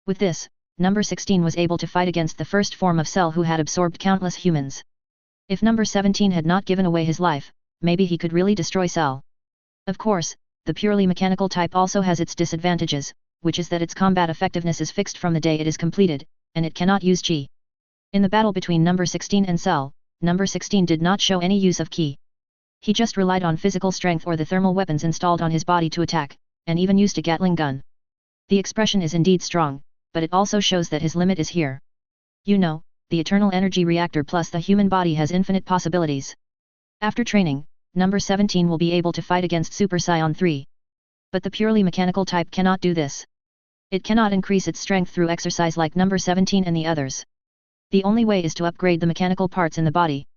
With this, number 16 was able to fight against the first form of Cell who had absorbed countless humans. If number 17 had not given away his life, maybe he could really destroy Cell. Of course, the purely mechanical type also has its disadvantages, which is that its combat effectiveness is fixed from the day it is completed, and it cannot use Qi. In the battle between number 16 and Cell, number 16 did not show any use of Qi. He just relied on physical strength or the thermal weapons installed on his body to attack, and even used a Gatling gun. The expression is indeed strong, but it also shows that his limit is here. You know, the eternal energy reactor plus the human body has infinite possibilities. After training, number 17 will be able to fight against Super Saiyan 3. But the purely mechanical type cannot do this. It cannot increase its strength through exercise like number 17 and the others. The only way is to upgrade the mechanical parts in the body.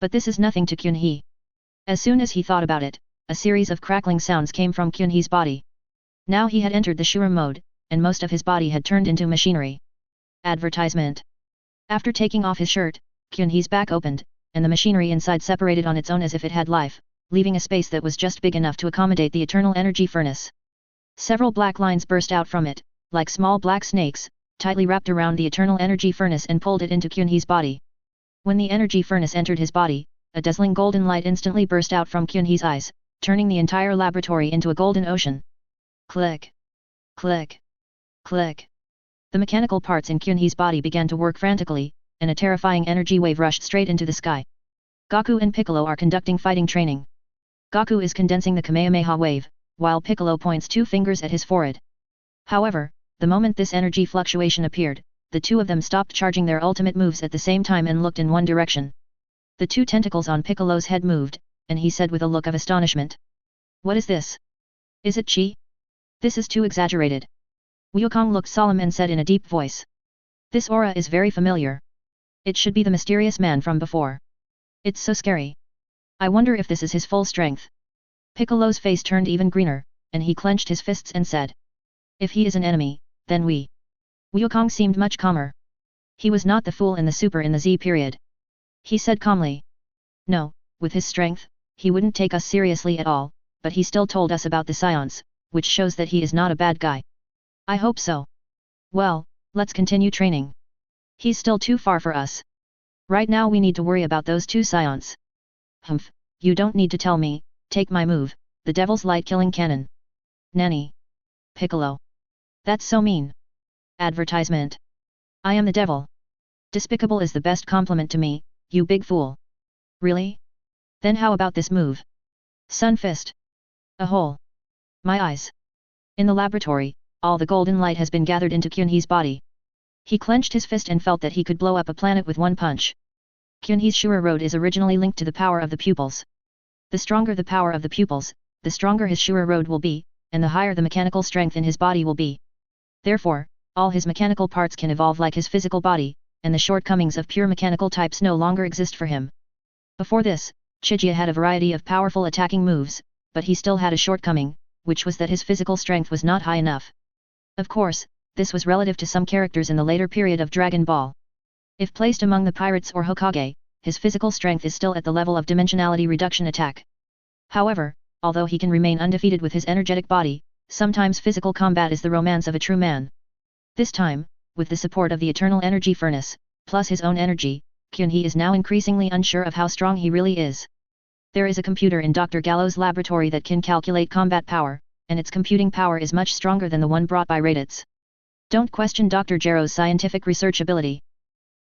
But this is nothing to Kyunhee. As soon as he thought about it, a series of crackling sounds came from Kyunhee's body. Now he had entered the Shura mode, and most of his body had turned into machinery. Advertisement. After taking off his shirt, Kyunhee's back opened, and the machinery inside separated on its own as if it had life, leaving a space that was just big enough to accommodate the eternal energy furnace. Several black lines burst out from it, like small black snakes, tightly wrapped around the eternal energy furnace and pulled it into Kyunhee's body. When the energy furnace entered his body, a dazzling golden light instantly burst out from Kyunhee's eyes, turning the entire laboratory into a golden ocean. Click! Click! Click! The mechanical parts in Kyunhee's body began to work frantically, and a terrifying energy wave rushed straight into the sky. Goku and Piccolo are conducting fighting training. Goku is condensing the Kamehameha wave, while Piccolo points 2 fingers at his forehead. However, the moment this energy fluctuation appeared, the two of them stopped charging their ultimate moves at the same time and looked in one direction. The 2 tentacles on Piccolo's head moved, and he said with a look of astonishment. What is this? Is it chi? This is too exaggerated. Wukong looked solemn and said in a deep voice. This aura is very familiar. It should be the mysterious man from before. It's so scary. I wonder if this is his full strength. Piccolo's face turned even greener, and he clenched his fists and said. If he is an enemy, then we. Wukong seemed much calmer. He was not the fool in the Super in the Z period. He said calmly. No, with his strength, he wouldn't take us seriously at all, but he still told us about the scions, which shows that he is not a bad guy. I hope so. Well, let's continue training. He's still too far for us. Right now we need to worry about those 2 scions. Humph, you don't need to tell me, take my move, the Devil's Light Killing Cannon. Nanny. Piccolo. That's so mean. Advertisement. I am the devil. Despicable is the best compliment to me, you big fool. Really? Then how about this move? Sun Fist. A hole. My eyes. In the laboratory, all the golden light has been gathered into Kyunhee's body. He clenched his fist and felt that he could blow up a planet with one punch. Kyunhee's Shura Road is originally linked to the power of the pupils. The stronger the power of the pupils, the stronger his Shura Road will be, and the higher the mechanical strength in his body will be. Therefore, all his mechanical parts can evolve like his physical body, and the shortcomings of pure mechanical types no longer exist for him. Before this, Chijia had a variety of powerful attacking moves, but he still had a shortcoming, which was that his physical strength was not high enough. Of course, this was relative to some characters in the later period of Dragon Ball. If placed among the pirates or Hokage, his physical strength is still at the level of dimensionality reduction attack. However, although he can remain undefeated with his energetic body, sometimes physical combat is the romance of a true man. This time, with the support of the eternal energy furnace, plus his own energy, Kyunhee is now increasingly unsure of how strong he really is. There is a computer in Dr. Gallo's laboratory that can calculate combat power, and its computing power is much stronger than the one brought by Raditz. Don't question Dr. Gero's scientific research ability.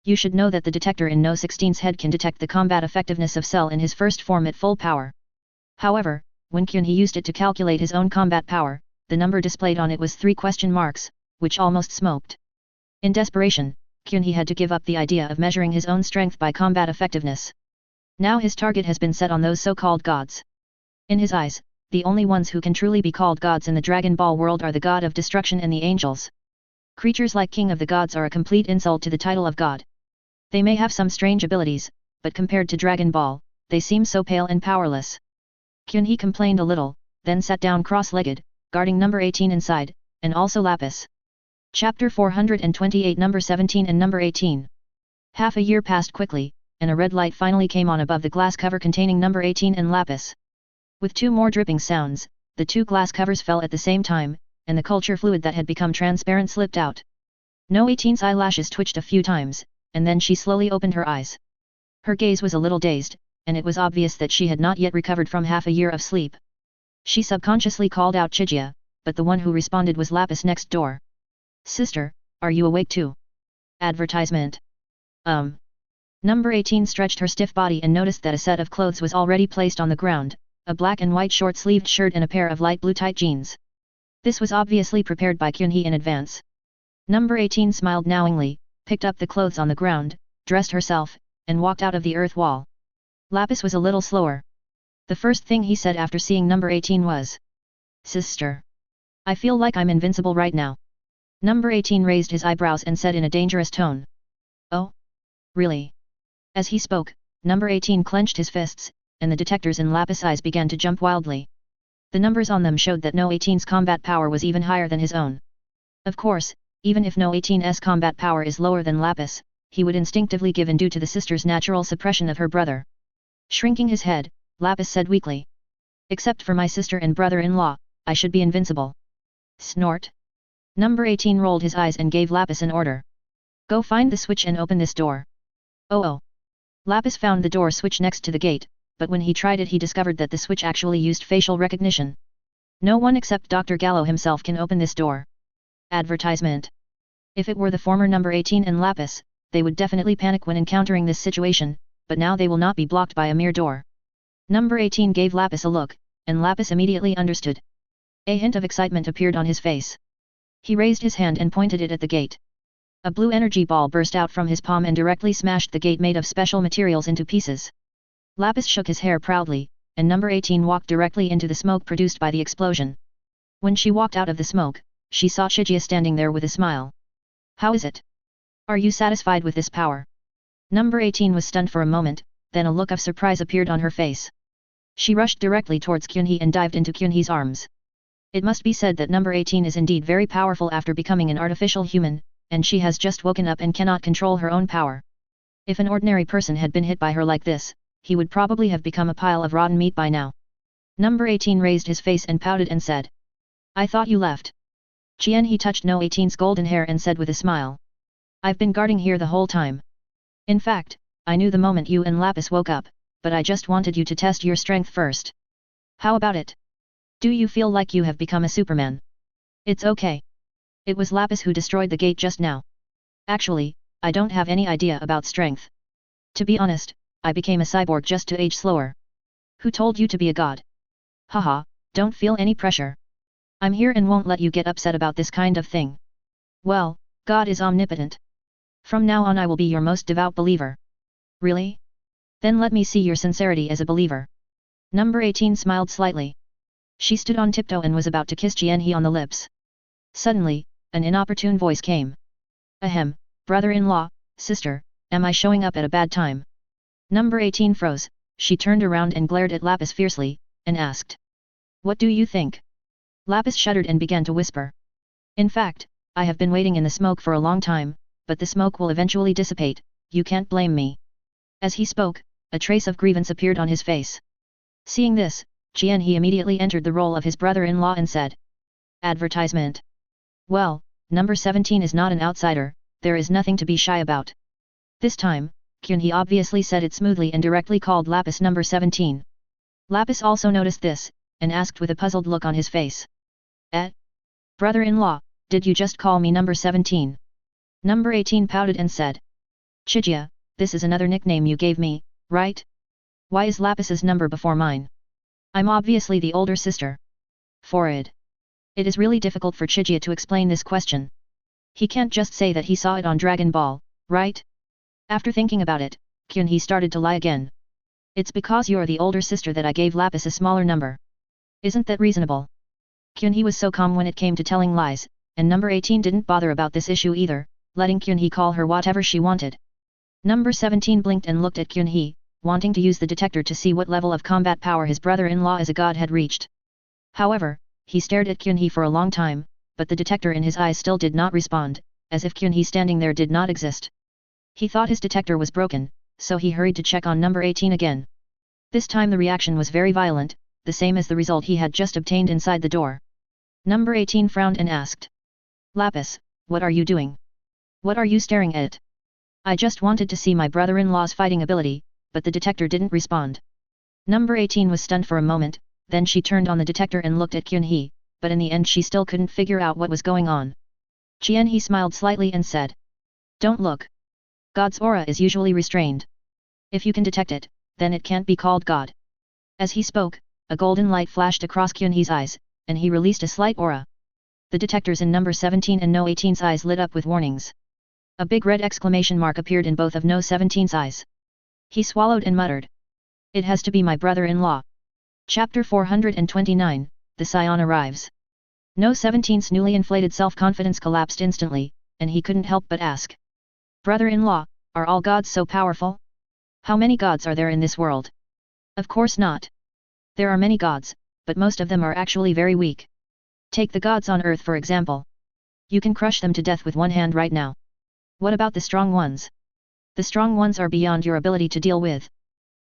You should know that the detector in No 16's head can detect the combat effectiveness of Cell in his first form at full power. However, when Kyunhee used it to calculate his own combat power, the number displayed on it was 3 question marks, which almost smoked. In desperation, Kyunhee had to give up the idea of measuring his own strength by combat effectiveness. Now his target has been set on those so-called gods. In his eyes, the only ones who can truly be called gods in the Dragon Ball world are the god of destruction and the angels. Creatures like King of the Gods are a complete insult to the title of god. They may have some strange abilities, but compared to Dragon Ball, they seem so pale and powerless. Kyunhee complained a little, then sat down cross-legged, guarding number 18 inside, and also Lapis. Chapter 428 Number 17 and Number 18. Half a year passed quickly, and a red light finally came on above the glass cover containing number 18 and Lapis. With 2 more dripping sounds, the 2 glass covers fell at the same time, and the culture fluid that had become transparent slipped out. No 18's eyelashes twitched a few times, and then she slowly opened her eyes. Her gaze was a little dazed, and it was obvious that she had not yet recovered from half a year of sleep. She subconsciously called out Chijia, but the one who responded was Lapis next door. Sister, are you awake too? Advertisement. Number 18 stretched her stiff body and noticed that a set of clothes was already placed on the ground, a black and white short-sleeved shirt and a pair of light blue tight jeans. This was obviously prepared by Kyunhee in advance. Number 18 smiled knowingly, picked up the clothes on the ground, dressed herself, and walked out of the earth wall. Lapis was a little slower. The first thing he said after seeing number 18 was, "Sister. I feel like I'm invincible right now." Number 18 raised his eyebrows and said in a dangerous tone, "Oh? Really?" As he spoke, number 18 clenched his fists, and the detectors in Lapis' eyes began to jump wildly. The numbers on them showed that No 18's combat power was even higher than his own. Of course, even if No 18's combat power is lower than Lapis, he would instinctively give in due to the sister's natural suppression of her brother. Shrinking his head, Lapis said weakly. Except for my sister and brother-in-law, I should be invincible. Snort. Number 18 rolled his eyes and gave Lapis an order. Go find the switch and open this door. Oh. Lapis found the door switch next to the gate, but when he tried it he discovered that the switch actually used facial recognition. No one except Dr. Gallo himself can open this door. Advertisement. If it were the former number 18 and Lapis, they would definitely panic when encountering this situation, but now they will not be blocked by a mere door. Number 18 gave Lapis a look, and Lapis immediately understood. A hint of excitement appeared on his face. He raised his hand and pointed it at the gate. A blue energy ball burst out from his palm and directly smashed the gate made of special materials into pieces. Lapis shook his hair proudly, and number 18 walked directly into the smoke produced by the explosion. When she walked out of the smoke, she saw Shigia standing there with a smile. How is it? Are you satisfied with this power? Number 18 was stunned for a moment, then a look of surprise appeared on her face. She rushed directly towards Kyunhee and dived into Kyunhee's arms. It must be said that number 18 is indeed very powerful after becoming an artificial human, and she has just woken up and cannot control her own power. If an ordinary person had been hit by her like this, he would probably have become a pile of rotten meat by now. Number 18 raised his face and pouted and said. I thought you left. He touched No 18's golden hair and said with a smile. I've been guarding here the whole time. In fact, I knew the moment you and Lapis woke up, but I just wanted you to test your strength first. How about it? Do you feel like you have become a Superman? It's okay. It was Lapis who destroyed the gate just now. Actually, I don't have any idea about strength. To be honest, I became a cyborg just to age slower. Who told you to be a god? Haha, don't feel any pressure. I'm here and won't let you get upset about this kind of thing. Well, God is omnipotent. From now on I will be your most devout believer. Really? Then let me see your sincerity as a believer. Number 18 smiled slightly. She stood on tiptoe and was about to kiss Jianhe on the lips. Suddenly, an inopportune voice came. Ahem, brother-in-law, sister, am I showing up at a bad time? Number 18 froze, she turned around and glared at Lapis fiercely, and asked. What do you think? Lapis shuddered and began to whisper. In fact, I have been waiting in the smoke for a long time, but the smoke will eventually dissipate, you can't blame me. As he spoke, a trace of grievance appeared on his face. Seeing this, Jianhe immediately entered the role of his brother-in-law and said. Advertisement. Well, number 17 is not an outsider, there is nothing to be shy about. This time, Kyunhee obviously said it smoothly and directly called Lapis number 17. Lapis also noticed this, and asked with a puzzled look on his face. Brother-in-law, did you just call me number 17? Number 18 pouted and said. Shigia, this is another nickname you gave me, right? Why is Lapis's number before mine? I'm obviously the older sister. Forward. It is really difficult for Shigia to explain this question. He can't just say that he saw it on Dragon Ball, right? After thinking about it, Kyunhee started to lie again. It's because you're the older sister that I gave Lapis a smaller number. Isn't that reasonable? Kyunhee was so calm when it came to telling lies, and number 18 didn't bother about this issue either, letting Kyunhee call her whatever she wanted. Number 17 blinked and looked at Kyunhee, wanting to use the detector to see what level of combat power his brother-in-law as a god had reached. However, he stared at Kyunhee for a long time, but the detector in his eyes still did not respond, as if Kyunhee standing there did not exist. He thought his detector was broken, so he hurried to check on number 18 again. This time the reaction was very violent, the same as the result he had just obtained inside the door. Number 18 frowned and asked. Lapis, what are you doing? What are you staring at? I just wanted to see my brother-in-law's fighting ability, but the detector didn't respond. Number 18 was stunned for a moment, then she turned on the detector and looked at Kyunhee, but in the end she still couldn't figure out what was going on. Jianhe smiled slightly and said. Don't look. God's aura is usually restrained. If you can detect it, then it can't be called God. As he spoke, a golden light flashed across Kyunhee's eyes, and he released a slight aura. The detectors in number 17 and No 18's eyes lit up with warnings. A big red exclamation mark appeared in both of No 17's eyes. He swallowed and muttered. It has to be my brother-in-law. Chapter 429, The Scion Arrives. No 17's newly inflated self-confidence collapsed instantly, and he couldn't help but ask. Brother-in-law, are all gods so powerful? How many gods are there in this world? Of course not. There are many gods, but most of them are actually very weak. Take the gods on earth for example. You can crush them to death with one hand right now. What about the strong ones? The strong ones are beyond your ability to deal with.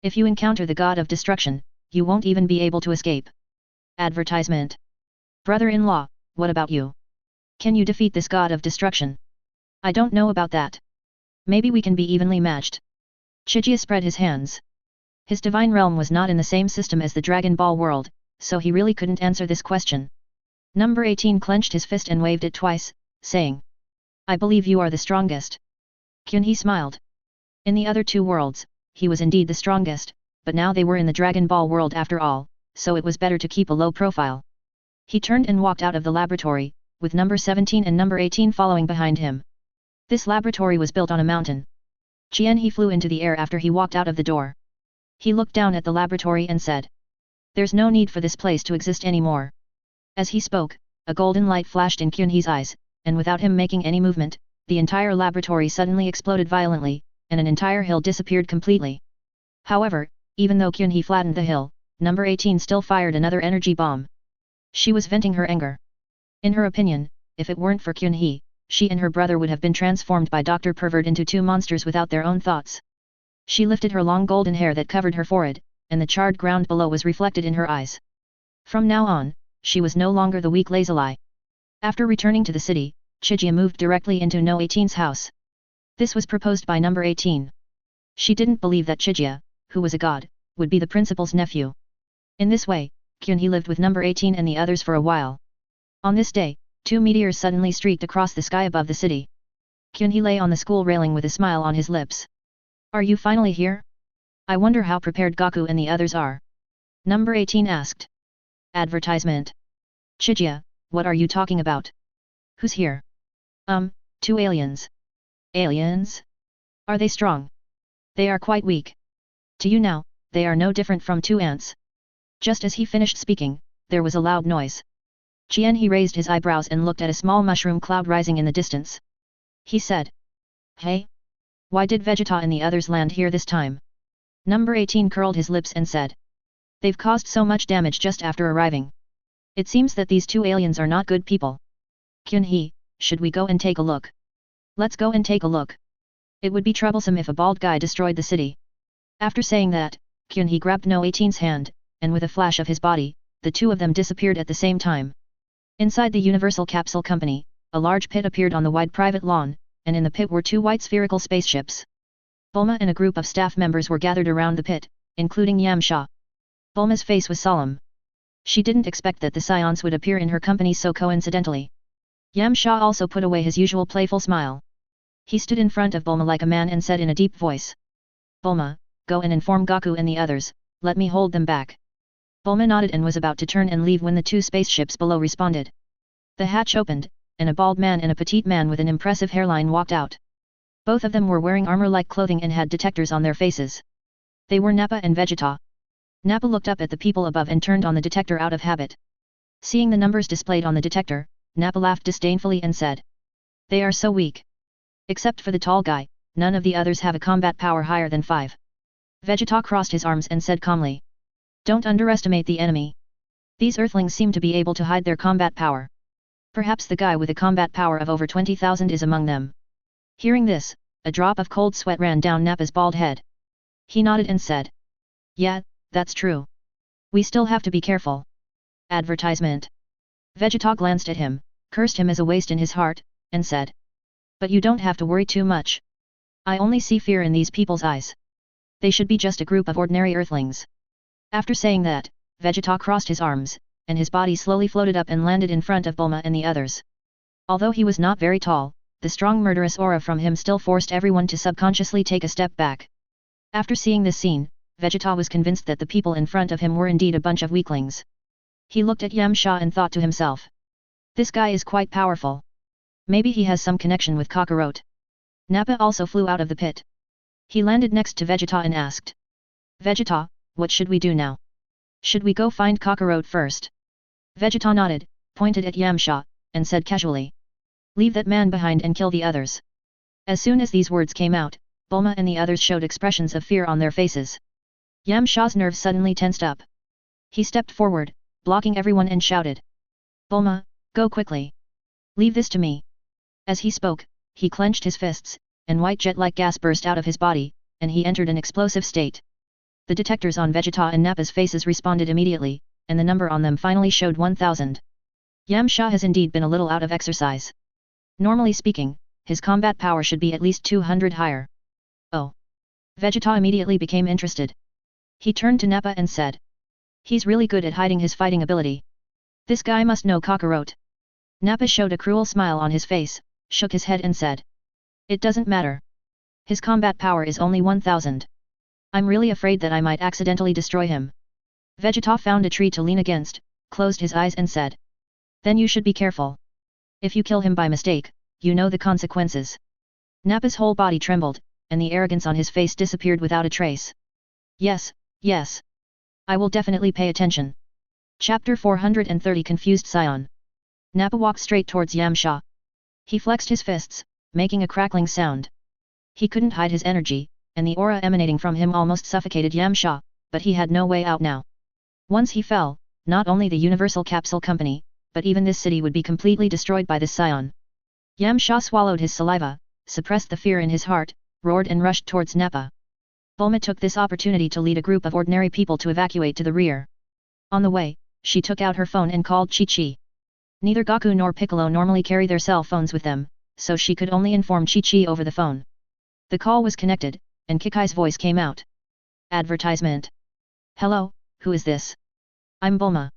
If you encounter the god of destruction, you won't even be able to escape. Advertisement. Brother-in-law, what about you? Can you defeat this god of destruction? I don't know about that. Maybe we can be evenly matched. Chijia spread his hands. His divine realm was not in the same system as the Dragon Ball world, so he really couldn't answer this question. Number 18 clenched his fist and waved it twice, saying, I believe you are the strongest. Kyunhee smiled. In the other two worlds, he was indeed the strongest, but now they were in the Dragon Ball world after all, so it was better to keep a low profile. He turned and walked out of the laboratory, with number 17 and number 18 following behind him. This laboratory was built on a mountain. Qianhe flew into the air after he walked out of the door. He looked down at the laboratory and said, There's no need for this place to exist anymore. As he spoke, a golden light flashed in Kyunhee's eyes, and without him making any movement, the entire laboratory suddenly exploded violently, and an entire hill disappeared completely. However, even though Kyunhee flattened the hill, number 18 still fired another energy bomb. She was venting her anger. In her opinion, if it weren't for Kyunhee, she and her brother would have been transformed by Dr. Pervert into two monsters without their own thoughts. She lifted her long golden hair that covered her forehead, and the charred ground below was reflected in her eyes. From now on, she was no longer the weak Lazuli. After returning to the city, Chijia moved directly into No 18's house. This was proposed by number 18. She didn't believe that Chijia, who was a god, would be the principal's nephew. In this way, Kyunhee lived with number 18 and the others for a while. On this day, two meteors suddenly streaked across the sky above the city. Kyunhee lay on the school railing with a smile on his lips. Are you finally here? I wonder how prepared Gaku and the others are. Number 18 asked. Advertisement. Chijia, what are you talking about? Who's here? Two aliens. Aliens? Are they strong? They are quite weak. To you now, they are no different from two ants. Just as he finished speaking, there was a loud noise. Qianhe raised his eyebrows and looked at a small mushroom cloud rising in the distance. He said, Hey? Why did Vegeta and the others land here this time? Number 18 curled his lips and said, They've caused so much damage just after arriving. It seems that these two aliens are not good people. Kyunhee, should we go and take a look? Let's go and take a look. It would be troublesome if a bald guy destroyed the city. After saying that, Kyunhee grabbed No 18's hand, and with a flash of his body, the two of them disappeared at the same time. Inside the Universal Capsule Company, a large pit appeared on the wide private lawn, and in the pit were two white spherical spaceships. Bulma and a group of staff members were gathered around the pit, including Yamcha. Bulma's face was solemn. She didn't expect that the Scions would appear in her company so coincidentally. Yamcha also put away his usual playful smile. He stood in front of Bulma like a man and said in a deep voice, Bulma, go and inform Gaku and the others, let me hold them back. Bulma nodded and was about to turn and leave when the two spaceships below responded. The hatch opened, and a bald man and a petite man with an impressive hairline walked out. Both of them were wearing armor-like clothing and had detectors on their faces. They were Nappa and Vegeta. Nappa looked up at the people above and turned on the detector out of habit. Seeing the numbers displayed on the detector, Nappa laughed disdainfully and said, They are so weak. Except for the tall guy, none of the others have a combat power higher than 5. Vegeta crossed his arms and said calmly, Don't underestimate the enemy. These earthlings seem to be able to hide their combat power. Perhaps the guy with a combat power of over 20,000 is among them. Hearing this, a drop of cold sweat ran down Nappa's bald head. He nodded and said, Yeah, that's true. We still have to be careful. Advertisement. Vegeta glanced at him, cursed him as a waste in his heart, and said, But you don't have to worry too much. I only see fear in these people's eyes. They should be just a group of ordinary earthlings. After saying that, Vegeta crossed his arms, and his body slowly floated up and landed in front of Bulma and the others. Although he was not very tall, the strong murderous aura from him still forced everyone to subconsciously take a step back. After seeing this scene, Vegeta was convinced that the people in front of him were indeed a bunch of weaklings. He looked at Yamcha and thought to himself, This guy is quite powerful. Maybe he has some connection with Kakarot. Nappa also flew out of the pit. He landed next to Vegeta and asked, Vegeta, what should we do now? Should we go find Kakarot first? Vegeta nodded, pointed at Yamcha, and said casually, Leave that man behind and kill the others. As soon as these words came out, Bulma and the others showed expressions of fear on their faces. Yamcha's nerves suddenly tensed up. He stepped forward, blocking everyone and shouted, Bulma, go quickly. Leave this to me. As he spoke, he clenched his fists, and white jet-like gas burst out of his body, and he entered an explosive state. The detectors on Vegeta and Nappa's faces responded immediately, and the number on them finally showed 1000. Yamcha has indeed been a little out of exercise. Normally speaking, his combat power should be at least 200 higher. Oh. Vegeta immediately became interested. He turned to Nappa and said. He's really good at hiding his fighting ability. This guy must know Kakarot. Nappa showed a cruel smile on his face, shook his head and said. It doesn't matter. His combat power is only 1000. I'm really afraid that I might accidentally destroy him. Vegeta found a tree to lean against, closed his eyes and said. Then you should be careful. If you kill him by mistake, you know the consequences. Nappa's whole body trembled, and the arrogance on his face disappeared without a trace. Yes, yes. I will definitely pay attention. Chapter 430 Confused Scion. Nappa walked straight towards Yamcha. He flexed his fists, making a crackling sound. He couldn't hide his energy, and the aura emanating from him almost suffocated Yamcha, but he had no way out now. Once he fell, not only the Universal Capsule Company, but even this city would be completely destroyed by this scion. Yamcha swallowed his saliva, suppressed the fear in his heart, roared and rushed towards Nappa. Bulma took this opportunity to lead a group of ordinary people to evacuate to the rear. On the way, she took out her phone and called Chi-Chi. Neither Goku nor Piccolo normally carry their cell phones with them, so she could only inform Chi-Chi over the phone. The call was connected, and Kikai's voice came out. Advertisement. Hello, who is this? I'm Bulma.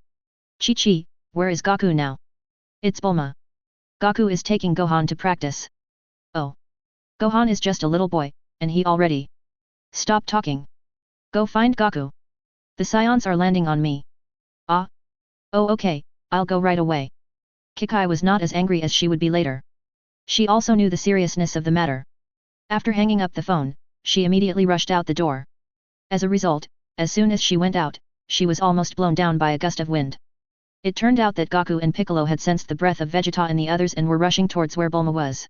Chi-Chi, where is Goku now? It's Bulma. Goku is taking Gohan to practice. Oh. Gohan is just a little boy, and he already. Stop talking. Go find Goku. The Scions are landing on me. Ah. Oh okay, I'll go right away. Kikai was not as angry as she would be later. She also knew the seriousness of the matter. After hanging up the phone, she immediately rushed out the door. As a result, as soon as she went out, she was almost blown down by a gust of wind. It turned out that Goku and Piccolo had sensed the breath of Vegeta and the others and were rushing towards where Bulma was.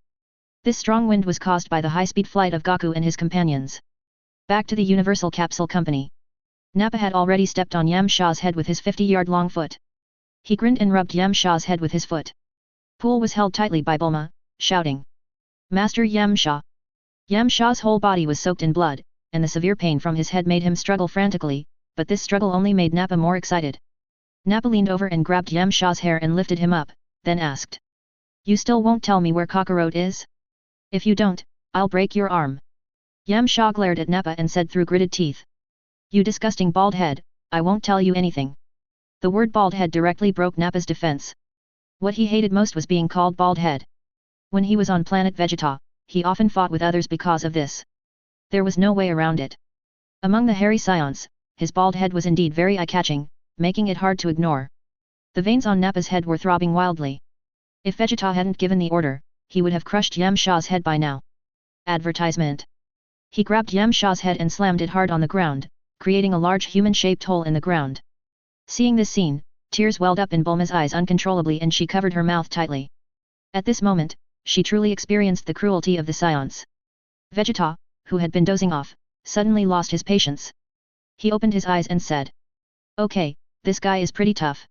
This strong wind was caused by the high-speed flight of Goku and his companions. Back to the Universal Capsule Company. Nappa had already stepped on Yamcha's head with his 50-yard-long foot. He grinned and rubbed Yamcha's head with his foot. Pool was held tightly by Bulma, shouting. Master Yamcha. Yamcha's whole body was soaked in blood, and the severe pain from his head made him struggle frantically, but this struggle only made Nappa more excited. Nappa leaned over and grabbed Yamcha's hair and lifted him up, then asked. You still won't tell me where Kakarot is? If you don't, I'll break your arm. Yamcha glared at Nappa and said through gritted teeth. You disgusting bald head, I won't tell you anything. The word bald head directly broke Nappa's defense. What he hated most was being called bald head. When he was on planet Vegeta, he often fought with others because of this. There was no way around it. Among the hairy scions, his bald head was indeed very eye-catching, making it hard to ignore. The veins on Nappa's head were throbbing wildly. If Vegeta hadn't given the order, he would have crushed Yamcha's head by now. Advertisement. He grabbed Yamcha's head and slammed it hard on the ground, creating a large human-shaped hole in the ground. Seeing this scene, tears welled up in Bulma's eyes uncontrollably and she covered her mouth tightly. At this moment, she truly experienced the cruelty of the scions. Vegeta, who had been dozing off, suddenly lost his patience. He opened his eyes and said. Okay, this guy is pretty tough.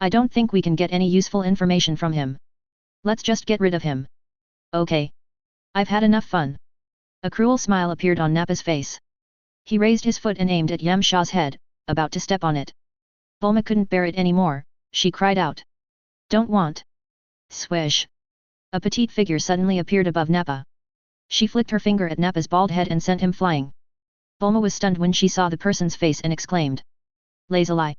I don't think we can get any useful information from him. Let's just get rid of him. Okay. I've had enough fun. A cruel smile appeared on Nappa's face. He raised his foot and aimed at Yamcha's head, about to step on it. Bulma couldn't bear it anymore, she cried out. Don't want. Swish. A petite figure suddenly appeared above Nappa. She flicked her finger at Nappa's bald head and sent him flying. Bulma was stunned when she saw the person's face and exclaimed. Lazuli.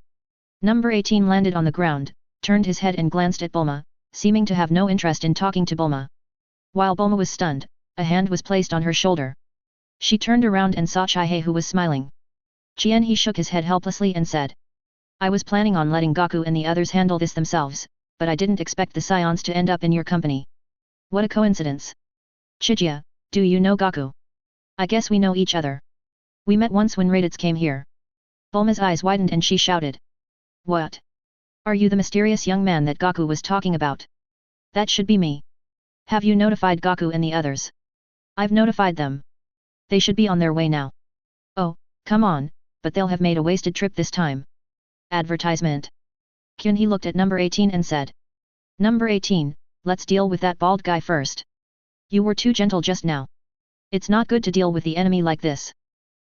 Number 18 landed on the ground, turned his head and glanced at Bulma, seeming to have no interest in talking to Bulma. While Bulma was stunned, a hand was placed on her shoulder. She turned around and saw Chihei who was smiling. He shook his head helplessly and said. I was planning on letting Goku and the others handle this themselves, but I didn't expect the scions to end up in your company. What a coincidence. Chijia, do you know Goku? I guess we know each other. We met once when Raditz came here. Bulma's eyes widened and she shouted. What? Are you the mysterious young man that Goku was talking about? That should be me. Have you notified Goku and the others? I've notified them. They should be on their way now. Oh, come on, but they'll have made a wasted trip this time. Advertisement. He looked at number 18 and said. Number 18, let's deal with that bald guy first. You were too gentle just now. It's not good to deal with the enemy like this.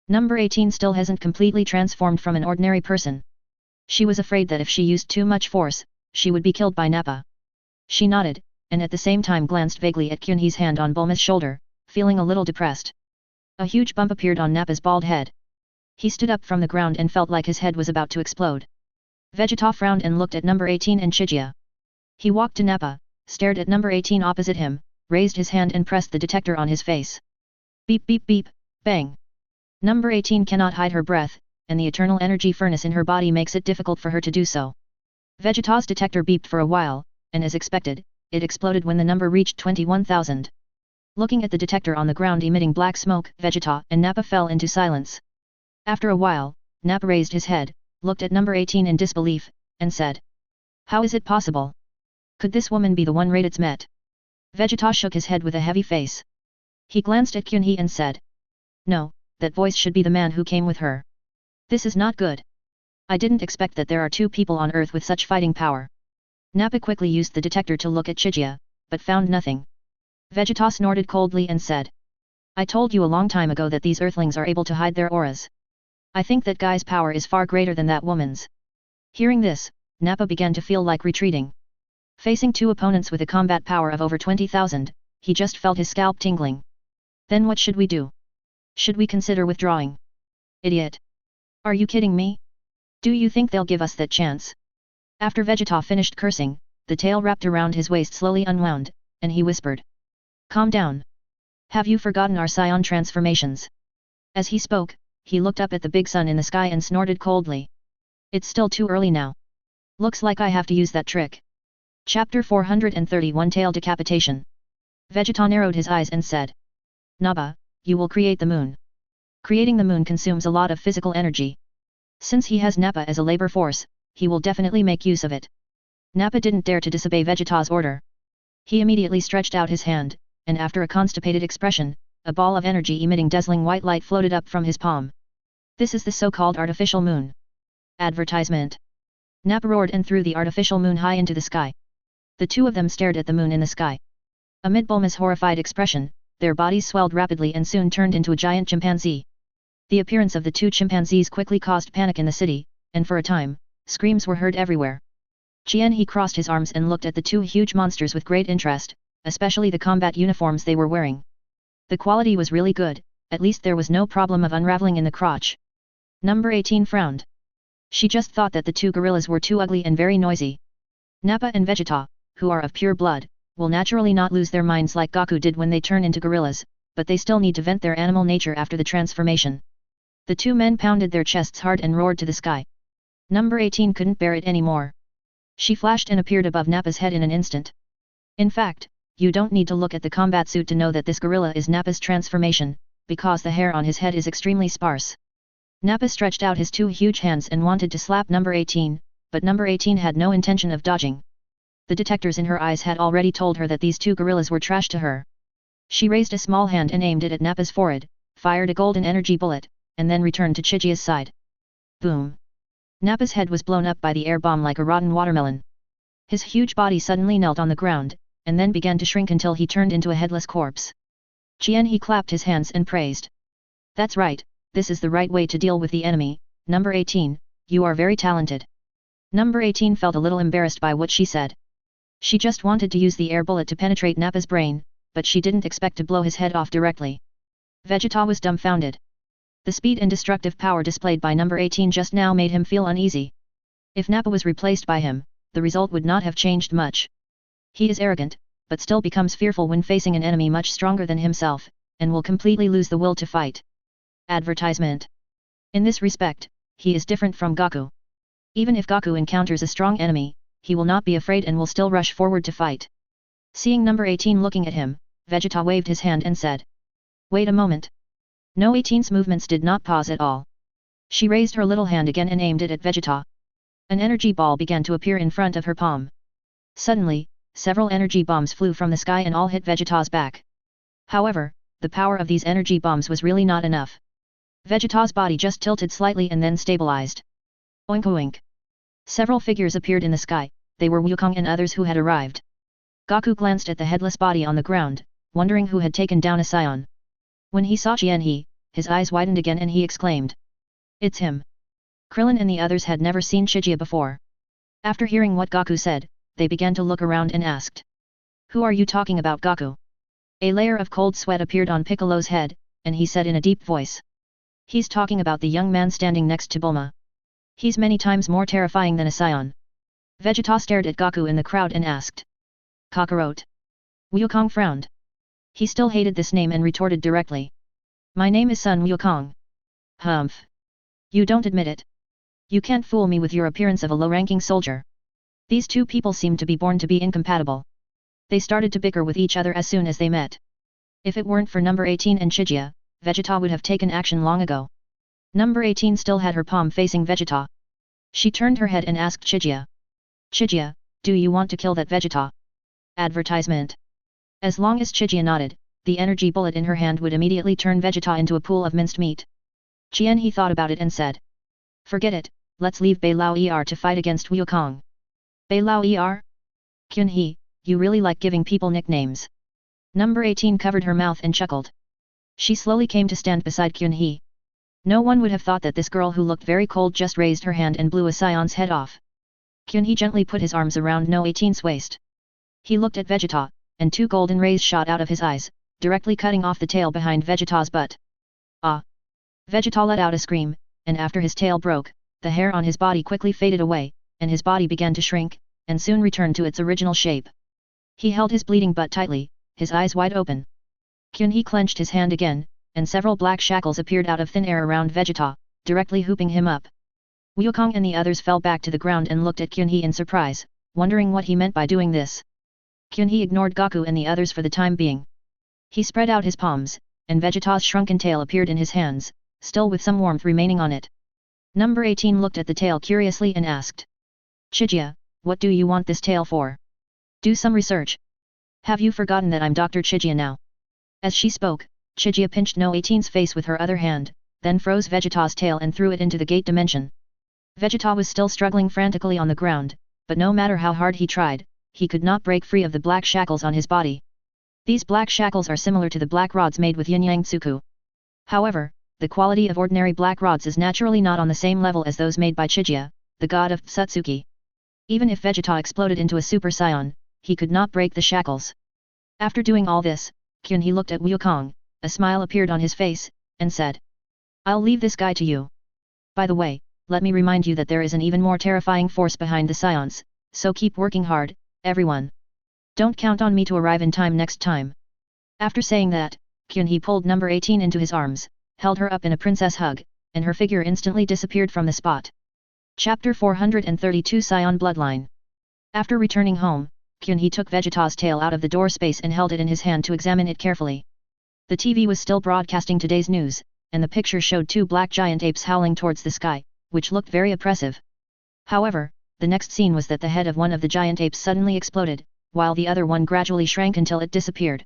Number 18 still hasn't completely transformed from an ordinary person. She was afraid that if she used too much force, she would be killed by Nappa. She nodded, and at the same time glanced vaguely at Kyunhee's hand on Bulma's shoulder, feeling a little depressed. A huge bump appeared on Nappa's bald head. He stood up from the ground and felt like his head was about to explode. Vegeta frowned and looked at number 18 and Chijia. He walked to Nappa, stared at number 18 opposite him, raised his hand and pressed the detector on his face. Beep beep beep, bang. Number 18 cannot hide her breath, and the eternal energy furnace in her body makes it difficult for her to do so. Vegeta's detector beeped for a while, and as expected, it exploded when the number reached 21,000. Looking at the detector on the ground emitting black smoke, Vegeta and Nappa fell into silence. After a while, Nappa raised his head, looked at number 18 in disbelief, and said, "How is it possible? Could this woman be the one Raditz met?" Vegeta shook his head with a heavy face. He glanced at Kyunhee and said, "No, that voice should be the man who came with her. This is not good. I didn't expect that there are two people on Earth with such fighting power." Nappa quickly used the detector to look at Chijia, but found nothing. Vegeta snorted coldly and said, "I told you a long time ago that these Earthlings are able to hide their auras. I think that guy's power is far greater than that woman's." Hearing this, Nappa began to feel like retreating. Facing two opponents with a combat power of over 20,000, he just felt his scalp tingling. Then what should we do? Should we consider withdrawing? Idiot! Are you kidding me? Do you think they'll give us that chance? After Vegeta finished cursing, the tail wrapped around his waist slowly unwound, and he whispered, "Calm down. Have you forgotten our Scion transformations?" As he spoke, he looked up at the big sun in the sky and snorted coldly. "It's still too early now. Looks like I have to use that trick." Chapter 431 Tail Decapitation. Vegeta narrowed his eyes and said, "Nappa, you will create the moon. Creating the moon consumes a lot of physical energy. Since he has Nappa as a labor force, he will definitely make use of it." Nappa didn't dare to disobey Vegeta's order. He immediately stretched out his hand, and after a constipated expression, a ball of energy emitting dazzling white light floated up from his palm. "This is the so-called artificial moon." Advertisement. Nappa roared and threw the artificial moon high into the sky. The two of them stared at the moon in the sky. Amid Bulma's horrified expression, their bodies swelled rapidly and soon turned into a giant chimpanzee. The appearance of the two chimpanzees quickly caused panic in the city, and for a time, screams were heard everywhere. He crossed his arms and looked at the two huge monsters with great interest, especially the combat uniforms they were wearing. The quality was really good, at least there was no problem of unraveling in the crotch. Number 18 frowned. She just thought that the two gorillas were too ugly and very noisy. Nappa and Vegeta, who are of pure blood, will naturally not lose their minds like Goku did when they turn into gorillas, but they still need to vent their animal nature after the transformation. The two men pounded their chests hard and roared to the sky. Number 18 couldn't bear it anymore. She flashed and appeared above Nappa's head in an instant. In fact, you don't need to look at the combat suit to know that this gorilla is Nappa's transformation, because the hair on his head is extremely sparse. Nappa stretched out his two huge hands and wanted to slap number 18, but number 18 had no intention of dodging. The detectors in her eyes had already told her that these two gorillas were trash to her. She raised a small hand and aimed it at Nappa's forehead, fired a golden energy bullet, and then returned to Chijia's side. Boom! Nappa's head was blown up by the air bomb like a rotten watermelon. His huge body suddenly knelt on the ground, and then began to shrink until he turned into a headless corpse. He clapped his hands and praised. "That's right, this is the right way to deal with the enemy, number 18, you are very talented." Number 18 felt a little embarrassed by what she said. She just wanted to use the air bullet to penetrate Nappa's brain, but she didn't expect to blow his head off directly. Vegeta was dumbfounded. The speed and destructive power displayed by number 18 just now made him feel uneasy. If Nappa was replaced by him, the result would not have changed much. He is arrogant, but still becomes fearful when facing an enemy much stronger than himself, and will completely lose the will to fight. Advertisement. In this respect, he is different from Goku. Even if Goku encounters a strong enemy, he will not be afraid and will still rush forward to fight. Seeing number 18 looking at him, Vegeta waved his hand and said, "Wait a moment." No 18's movements did not pause at all. She raised her little hand again and aimed it at Vegeta. An energy ball began to appear in front of her palm. Suddenly, several energy bombs flew from the sky and all hit Vegeta's back. However, the power of these energy bombs was really not enough. Vegeta's body just tilted slightly and then stabilized. Oink oink. Several figures appeared in the sky, they were Wukong and others who had arrived. Goku glanced at the headless body on the ground, wondering who had taken down a Scion. When he saw Qianhe, his eyes widened again and he exclaimed. It's him. Krillin and the others had never seen Shijie before. After hearing what Gaku said, they began to look around and asked. Who are you talking about, Gaku? A layer of cold sweat appeared on Piccolo's head, and he said in a deep voice. He's talking about the young man standing next to Bulma. He's many times more terrifying than a scion. Vegeta stared at Gaku in the crowd and asked. Kakarot. Wukong frowned. He still hated this name and retorted directly. My name is Sun Wukong. Humph. You don't admit it. You can't fool me with your appearance of a low-ranking soldier. These two people seemed to be born to be incompatible. They started to bicker with each other as soon as they met. If it weren't for number 18 and Shijie, Vegeta would have taken action long ago. Number 18 still had her palm facing Vegeta. She turned her head and asked Shijie. Shijie, do you want to kill that Vegeta? Advertisement. As long as Shijie nodded, the energy bullet in her hand would immediately turn Vegeta into a pool of minced meat. Qianhe thought about it and said. Forget it, let's leave Beilao Er to fight against Wukong. Beilao Er? Qianhe, you really like giving people nicknames. Number 18 covered her mouth and chuckled. She slowly came to stand beside Qianhe. No one would have thought that this girl who looked very cold just raised her hand and blew a scion's head off. Qianhe gently put his arms around No 18's waist. He looked at Vegeta, and two golden rays shot out of his eyes, directly cutting off the tail behind Vegeta's butt. Ah! Vegeta let out a scream, and after his tail broke, the hair on his body quickly faded away, and his body began to shrink, and soon returned to its original shape. He held his bleeding butt tightly, his eyes wide open. Qianhe clenched his hand again, and several black shackles appeared out of thin air around Vegeta, directly hooping him up. Wukong and the others fell back to the ground and looked at Qianhe in surprise, wondering what he meant by doing this. Qianhe ignored Gaku and the others for the time being. He spread out his palms, and Vegeta's shrunken tail appeared in his hands, still with some warmth remaining on it. Number 18 looked at the tail curiously and asked. Shijie, what do you want this tail for? Do some research. Have you forgotten that I'm Dr. Shijie now? As she spoke, Shijie pinched No 18's face with her other hand, then froze Vegeta's tail and threw it into the gate dimension. Vegeta was still struggling frantically on the ground, but no matter how hard he tried, he could not break free of the black shackles on his body. These black shackles are similar to the black rods made with yin-yang tsuku. However, the quality of ordinary black rods is naturally not on the same level as those made by Shijie, the god of Satsuki. Even if Vegeta exploded into a Super Saiyan, he could not break the shackles. After doing all this, Qianhe looked at Wukong, a smile appeared on his face, and said. I'll leave this guy to you. By the way, let me remind you that there is an even more terrifying force behind the Scions, so keep working hard, everyone. Don't count on me to arrive in time next time. After saying that, Qianhe pulled number 18 into his arms, held her up in a princess hug, and her figure instantly disappeared from the spot. Chapter 432 Scion Bloodline. After returning home, Qianhe took Vegeta's tail out of the door space and held it in his hand to examine it carefully. The TV was still broadcasting today's news, and the picture showed two black giant apes howling towards the sky, which looked very oppressive. However, the next scene was that the head of one of the giant apes suddenly exploded, while the other one gradually shrank until it disappeared.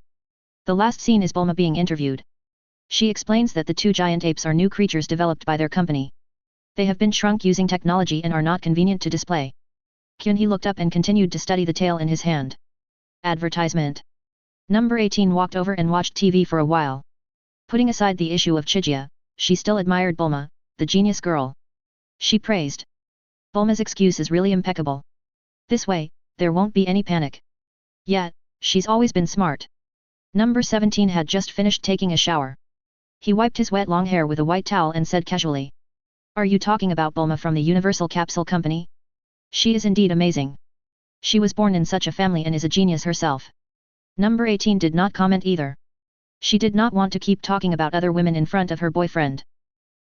The last scene is Bulma being interviewed. She explains that the two giant apes are new creatures developed by their company. They have been shrunk using technology and are not convenient to display. Qianhe looked up and continued to study the tail in his hand. Advertisement. Number 18 walked over and watched TV for a while. Putting aside the issue of Shijie, she still admired Bulma, the genius girl. She praised. Bulma's excuse is really impeccable. This way, there won't be any panic. Yet, she's always been smart. Number 17 had just finished taking a shower. He wiped his wet long hair with a white towel and said casually. Are you talking about Bulma from the Universal Capsule Company? She is indeed amazing. She was born in such a family and is a genius herself. Number 18 did not comment either. She did not want to keep talking about other women in front of her boyfriend.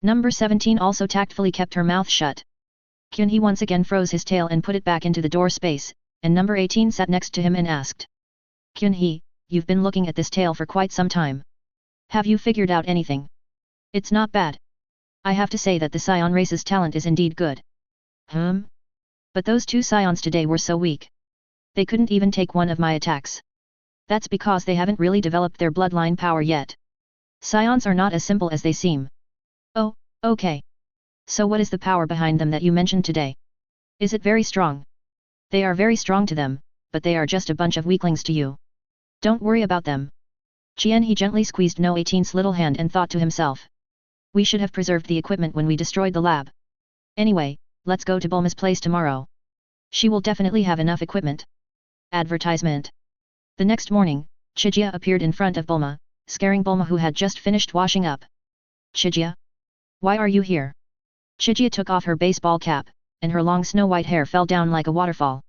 Number 17 also tactfully kept her mouth shut. Qianhe once again froze his tail and put it back into the door space, and number 18 sat next to him and asked. Qianhe, you've been looking at this tail for quite some time. Have you figured out anything? It's not bad. I have to say that the Scion race's talent is indeed good. But those two Scions today were so weak. They couldn't even take one of my attacks. That's because they haven't really developed their bloodline power yet. Scions are not as simple as they seem. Oh, okay. So what is the power behind them that you mentioned today? Is it very strong? They are very strong to them, but they are just a bunch of weaklings to you. Don't worry about them. He gently squeezed No 18's little hand and thought to himself. We should have preserved the equipment when we destroyed the lab. Anyway, let's go to Bulma's place tomorrow. She will definitely have enough equipment. Advertisement. The next morning, Chijia appeared in front of Bulma, scaring Bulma who had just finished washing up. Chijia? Why are you here? Chijia took off her baseball cap, and her long snow-white hair fell down like a waterfall.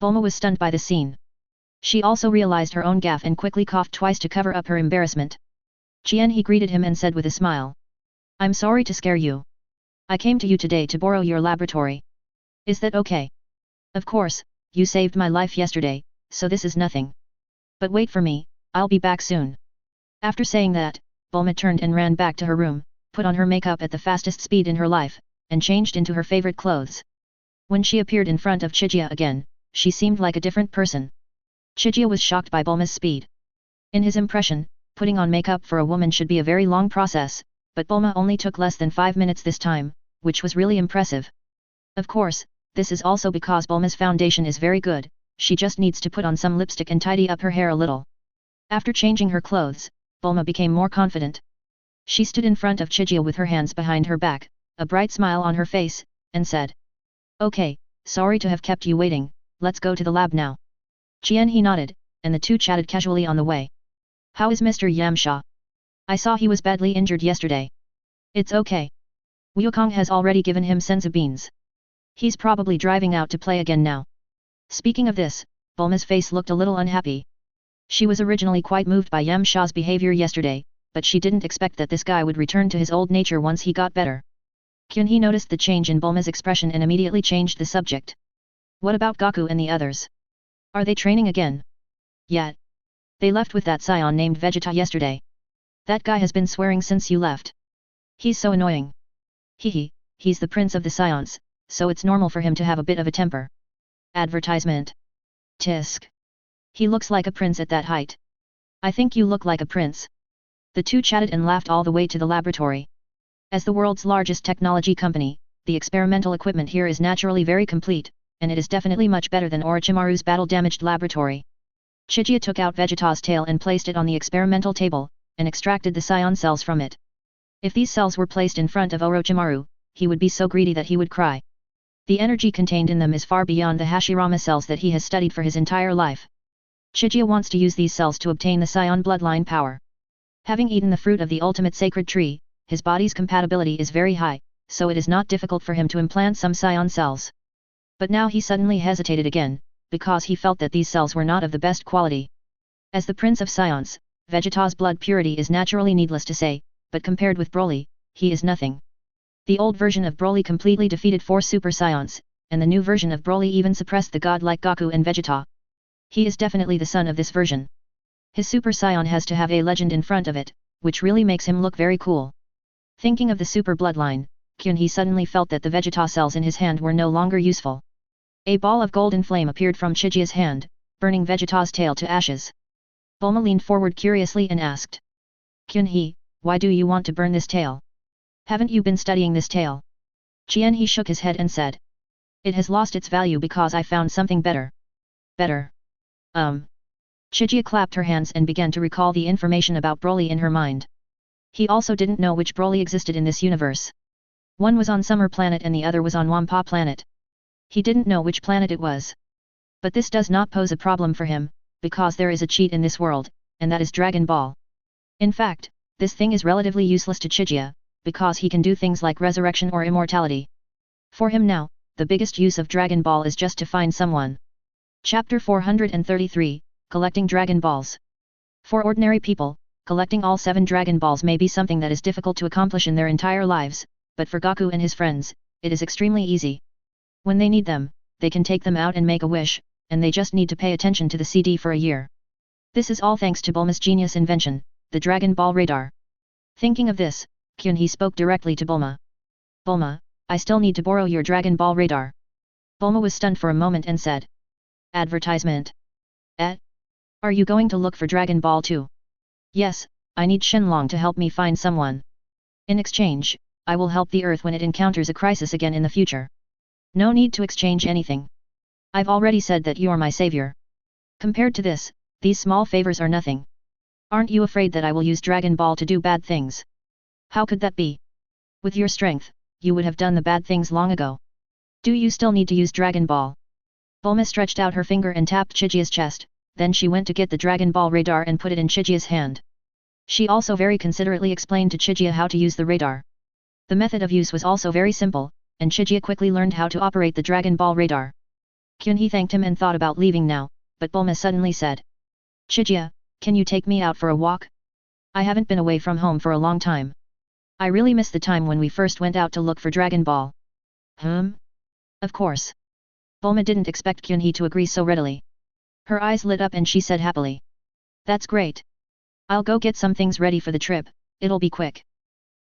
Bulma was stunned by the scene. She also realized her own gaffe and quickly coughed twice to cover up her embarrassment. He greeted him and said with a smile. I'm sorry to scare you. I came to you today to borrow your laboratory. Is that okay? Of course, you saved my life yesterday, so this is nothing. But wait for me, I'll be back soon. After saying that, Bulma turned and ran back to her room, put on her makeup at the fastest speed in her life, and changed into her favorite clothes. When she appeared in front of Chijia again, she seemed like a different person. Chijia was shocked by Bulma's speed. In his impression, putting on makeup for a woman should be a very long process, but Bulma only took less than 5 minutes this time, which was really impressive. Of course, this is also because Bulma's foundation is very good, she just needs to put on some lipstick and tidy up her hair a little. After changing her clothes, Bulma became more confident. She stood in front of Chijia with her hands behind her back, a bright smile on her face, and said. Okay, sorry to have kept you waiting, let's go to the lab now. He nodded, and the two chatted casually on the way. How is Mr. Yamsha? I saw he was badly injured yesterday. It's okay. Wukong has already given him senzu beans. He's probably driving out to play again now. Speaking of this, Bulma's face looked a little unhappy. She was originally quite moved by Yamsha's behavior yesterday, but she didn't expect that this guy would return to his old nature once he got better. He noticed the change in Bulma's expression and immediately changed the subject. What about Gaku and the others? Are they training again? Yeah. They left with that scion named Vegeta yesterday. That guy has been swearing since you left. He's so annoying. He's the prince of the scions, so it's normal for him to have a bit of a temper. Advertisement. Tisk. He looks like a prince at that height. I think you look like a prince. The two chatted and laughed all the way to the laboratory. As the world's largest technology company, the experimental equipment here is naturally very complete, and it is definitely much better than Orochimaru's battle-damaged laboratory. Chijia took out Vegeta's tail and placed it on the experimental table, and extracted the scion cells from it. If these cells were placed in front of Orochimaru, he would be so greedy that he would cry. The energy contained in them is far beyond the Hashirama cells that he has studied for his entire life. Chijia wants to use these cells to obtain the scion bloodline power. Having eaten the fruit of the ultimate sacred tree, his body's compatibility is very high, so it is not difficult for him to implant some scion cells. But now he suddenly hesitated again, because he felt that these cells were not of the best quality. As the Prince of Scions, Vegeta's blood purity is naturally needless to say, but compared with Broly, he is nothing. The old version of Broly completely defeated 4 Super Scions, and the new version of Broly even suppressed the god like Goku and Vegeta. He is definitely the son of this version. His Super Scion has to have a legend in front of it, which really makes him look very cool. Thinking of the super bloodline, he suddenly felt that the Vegeta cells in his hand were no longer useful. A ball of golden flame appeared from Chijia's hand, burning Vegeta's tail to ashes. Bulma leaned forward curiously and asked. He, why do you want to burn this tail? Haven't you been studying this tail? He shook his head and said. It has lost its value because I found something better. Better? Chijia clapped her hands and began to recall the information about Broly in her mind. He also didn't know which Broly existed in this universe. One was on Summer Planet and the other was on Wampa Planet. He didn't know which planet it was. But this does not pose a problem for him, because there is a cheat in this world, and that is Dragon Ball. In fact, this thing is relatively useless to Chijia, because he can do things like resurrection or immortality. For him now, the biggest use of Dragon Ball is just to find someone. Chapter 433, Collecting Dragon Balls. For ordinary people, collecting all 7 Dragon Balls may be something that is difficult to accomplish in their entire lives, but for Goku and his friends, it is extremely easy. When they need them, they can take them out and make a wish, and they just need to pay attention to the CD for a year. This is all thanks to Bulma's genius invention, the Dragon Ball radar. Thinking of this, he spoke directly to Bulma. Bulma, I still need to borrow your Dragon Ball radar. Bulma was stunned for a moment and said. Advertisement. Are you going to look for Dragon Ball too? Yes, I need Shenlong to help me find someone. In exchange, I will help the Earth when it encounters a crisis again in the future. No need to exchange anything. I've already said that you are my savior. Compared to this, these small favors are nothing. Aren't you afraid that I will use Dragon Ball to do bad things? How could that be? With your strength, you would have done the bad things long ago. Do you still need to use Dragon Ball? Bulma stretched out her finger and tapped Chijia's chest, then she went to get the Dragon Ball radar and put it in Chijia's hand. She also very considerately explained to Chijia how to use the radar. The method of use was also very simple, and Chijia quickly learned how to operate the Dragon Ball radar. Kyunhee thanked him and thought about leaving now, but Bulma suddenly said, Chijia, can you take me out for a walk? I haven't been away from home for a long time. I really miss the time when we first went out to look for Dragon Ball. Of course. Bulma didn't expect Kyunhee to agree so readily. Her eyes lit up and she said happily. That's great. I'll go get some things ready for the trip, it'll be quick.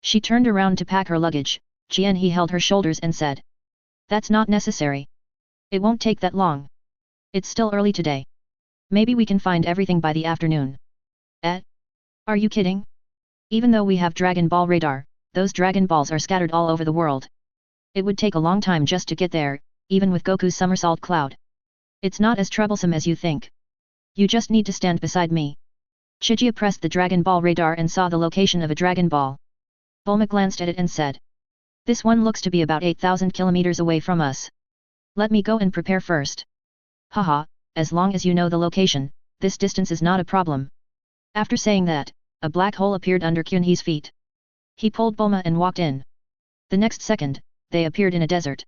She turned around to pack her luggage. Kyunhee held her shoulders and said. That's not necessary. It won't take that long. It's still early today. Maybe we can find everything by the afternoon. Are you kidding? Even though we have Dragon Ball radar, those Dragon Balls are scattered all over the world. It would take a long time just to get there, even with Goku's somersault cloud. It's not as troublesome as you think. You just need to stand beside me. Chijia pressed the Dragon Ball radar and saw the location of a Dragon Ball. Bulma glanced at it and said. This one looks to be about 8,000 kilometers away from us. Let me go and prepare first. Haha, as long as you know the location, this distance is not a problem. After saying that, a black hole appeared under Kyunhee's feet. He pulled Bulma and walked in. The next second, they appeared in a desert.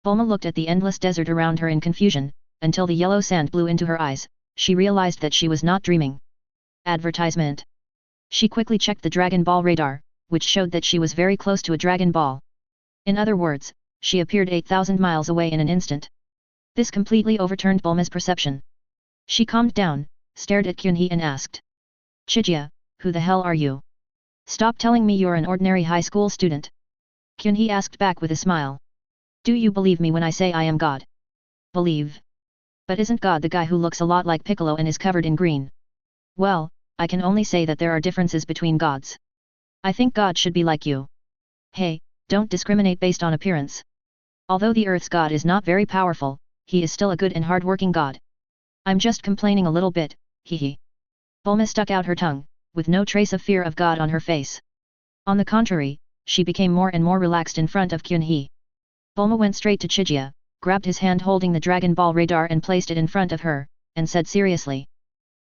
Bulma looked at the endless desert around her in confusion, until the yellow sand blew into her eyes. She realized that she was not dreaming. Advertisement. She quickly checked the Dragon Ball radar, which showed that she was very close to a Dragon Ball. In other words, she appeared 8,000 miles away in an instant. This completely overturned Bulma's perception. She calmed down, stared at Kyunhee and asked. Chijia, who the hell are you? Stop telling me you're an ordinary high school student. Kyunhee asked back with a smile. Do you believe me when I say I am God? Believe. But isn't God the guy who looks a lot like Piccolo and is covered in green? Well, I can only say that there are differences between gods. I think God should be like you. Hey, don't discriminate based on appearance. Although the Earth's God is not very powerful, he is still a good and hard-working God. I'm just complaining a little bit, hee. Bulma stuck out her tongue, with no trace of fear of God on her face. On the contrary, she became more and more relaxed in front of Kyunhee. Bulma went straight to Chijia, grabbed his hand holding the Dragon Ball radar and placed it in front of her, and said seriously.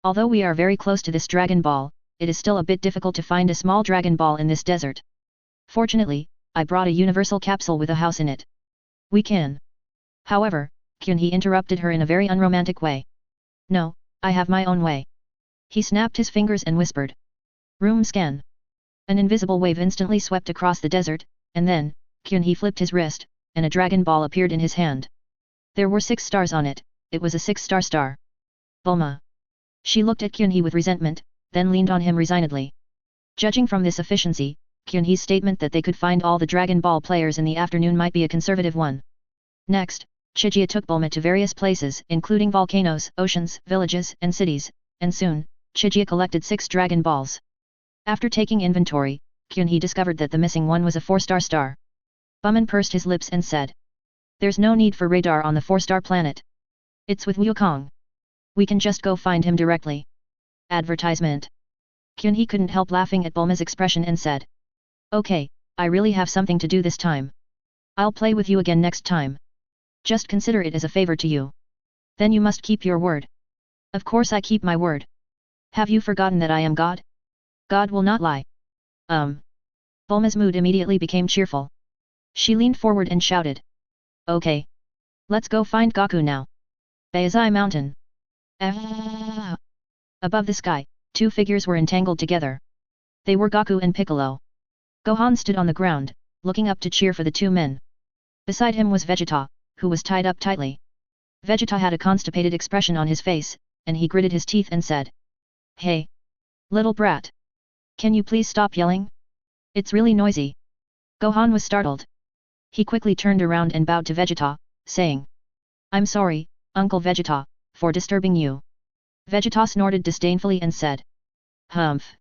Although we are very close to this Dragon Ball, it is still a bit difficult to find a small Dragon Ball in this desert. Fortunately, I brought a universal capsule with a house in it. We can. However, Kyunhee interrupted her in a very unromantic way. No, I have my own way. He snapped his fingers and whispered. Room scan. An invisible wave instantly swept across the desert, and then, Kyunhee flipped his wrist, and a Dragon Ball appeared in his hand. There were 6 stars on it, it was a 6-star star. Bulma. She looked at Kyunhee with resentment, then leaned on him resignedly. Judging from this efficiency, Kyunhee's statement that they could find all the Dragon Ball players in the afternoon might be a conservative one. Next, Chijia took Bulma to various places including volcanoes, oceans, villages, and cities, and soon, Chijia collected 6 Dragon Balls. After taking inventory, Kyunhee discovered that the missing one was a 4-star star. Bulma pursed his lips and said. There's no need for radar on the 4-star planet. It's with Wukong. We can just go find him directly. Advertisement. Kyunhee couldn't help laughing at Bulma's expression and said. Okay, I really have something to do this time. I'll play with you again next time. Just consider it as a favor to you. Then you must keep your word. Of course I keep my word. Have you forgotten that I am God? God will not lie. Bulma's mood immediately became cheerful. She leaned forward and shouted. Okay. Let's go find Goku now. Baizai Mountain. Above the sky, 2 figures were entangled together. They were Goku and Piccolo. Gohan stood on the ground, looking up to cheer for the 2 men. Beside him was Vegeta, who was tied up tightly. Vegeta had a constipated expression on his face, and he gritted his teeth and said. Hey! Little brat! Can you please stop yelling? It's really noisy. Gohan was startled. He quickly turned around and bowed to Vegeta, saying. I'm sorry, Uncle Vegeta, for disturbing you. Vegeta snorted disdainfully and said. Humph!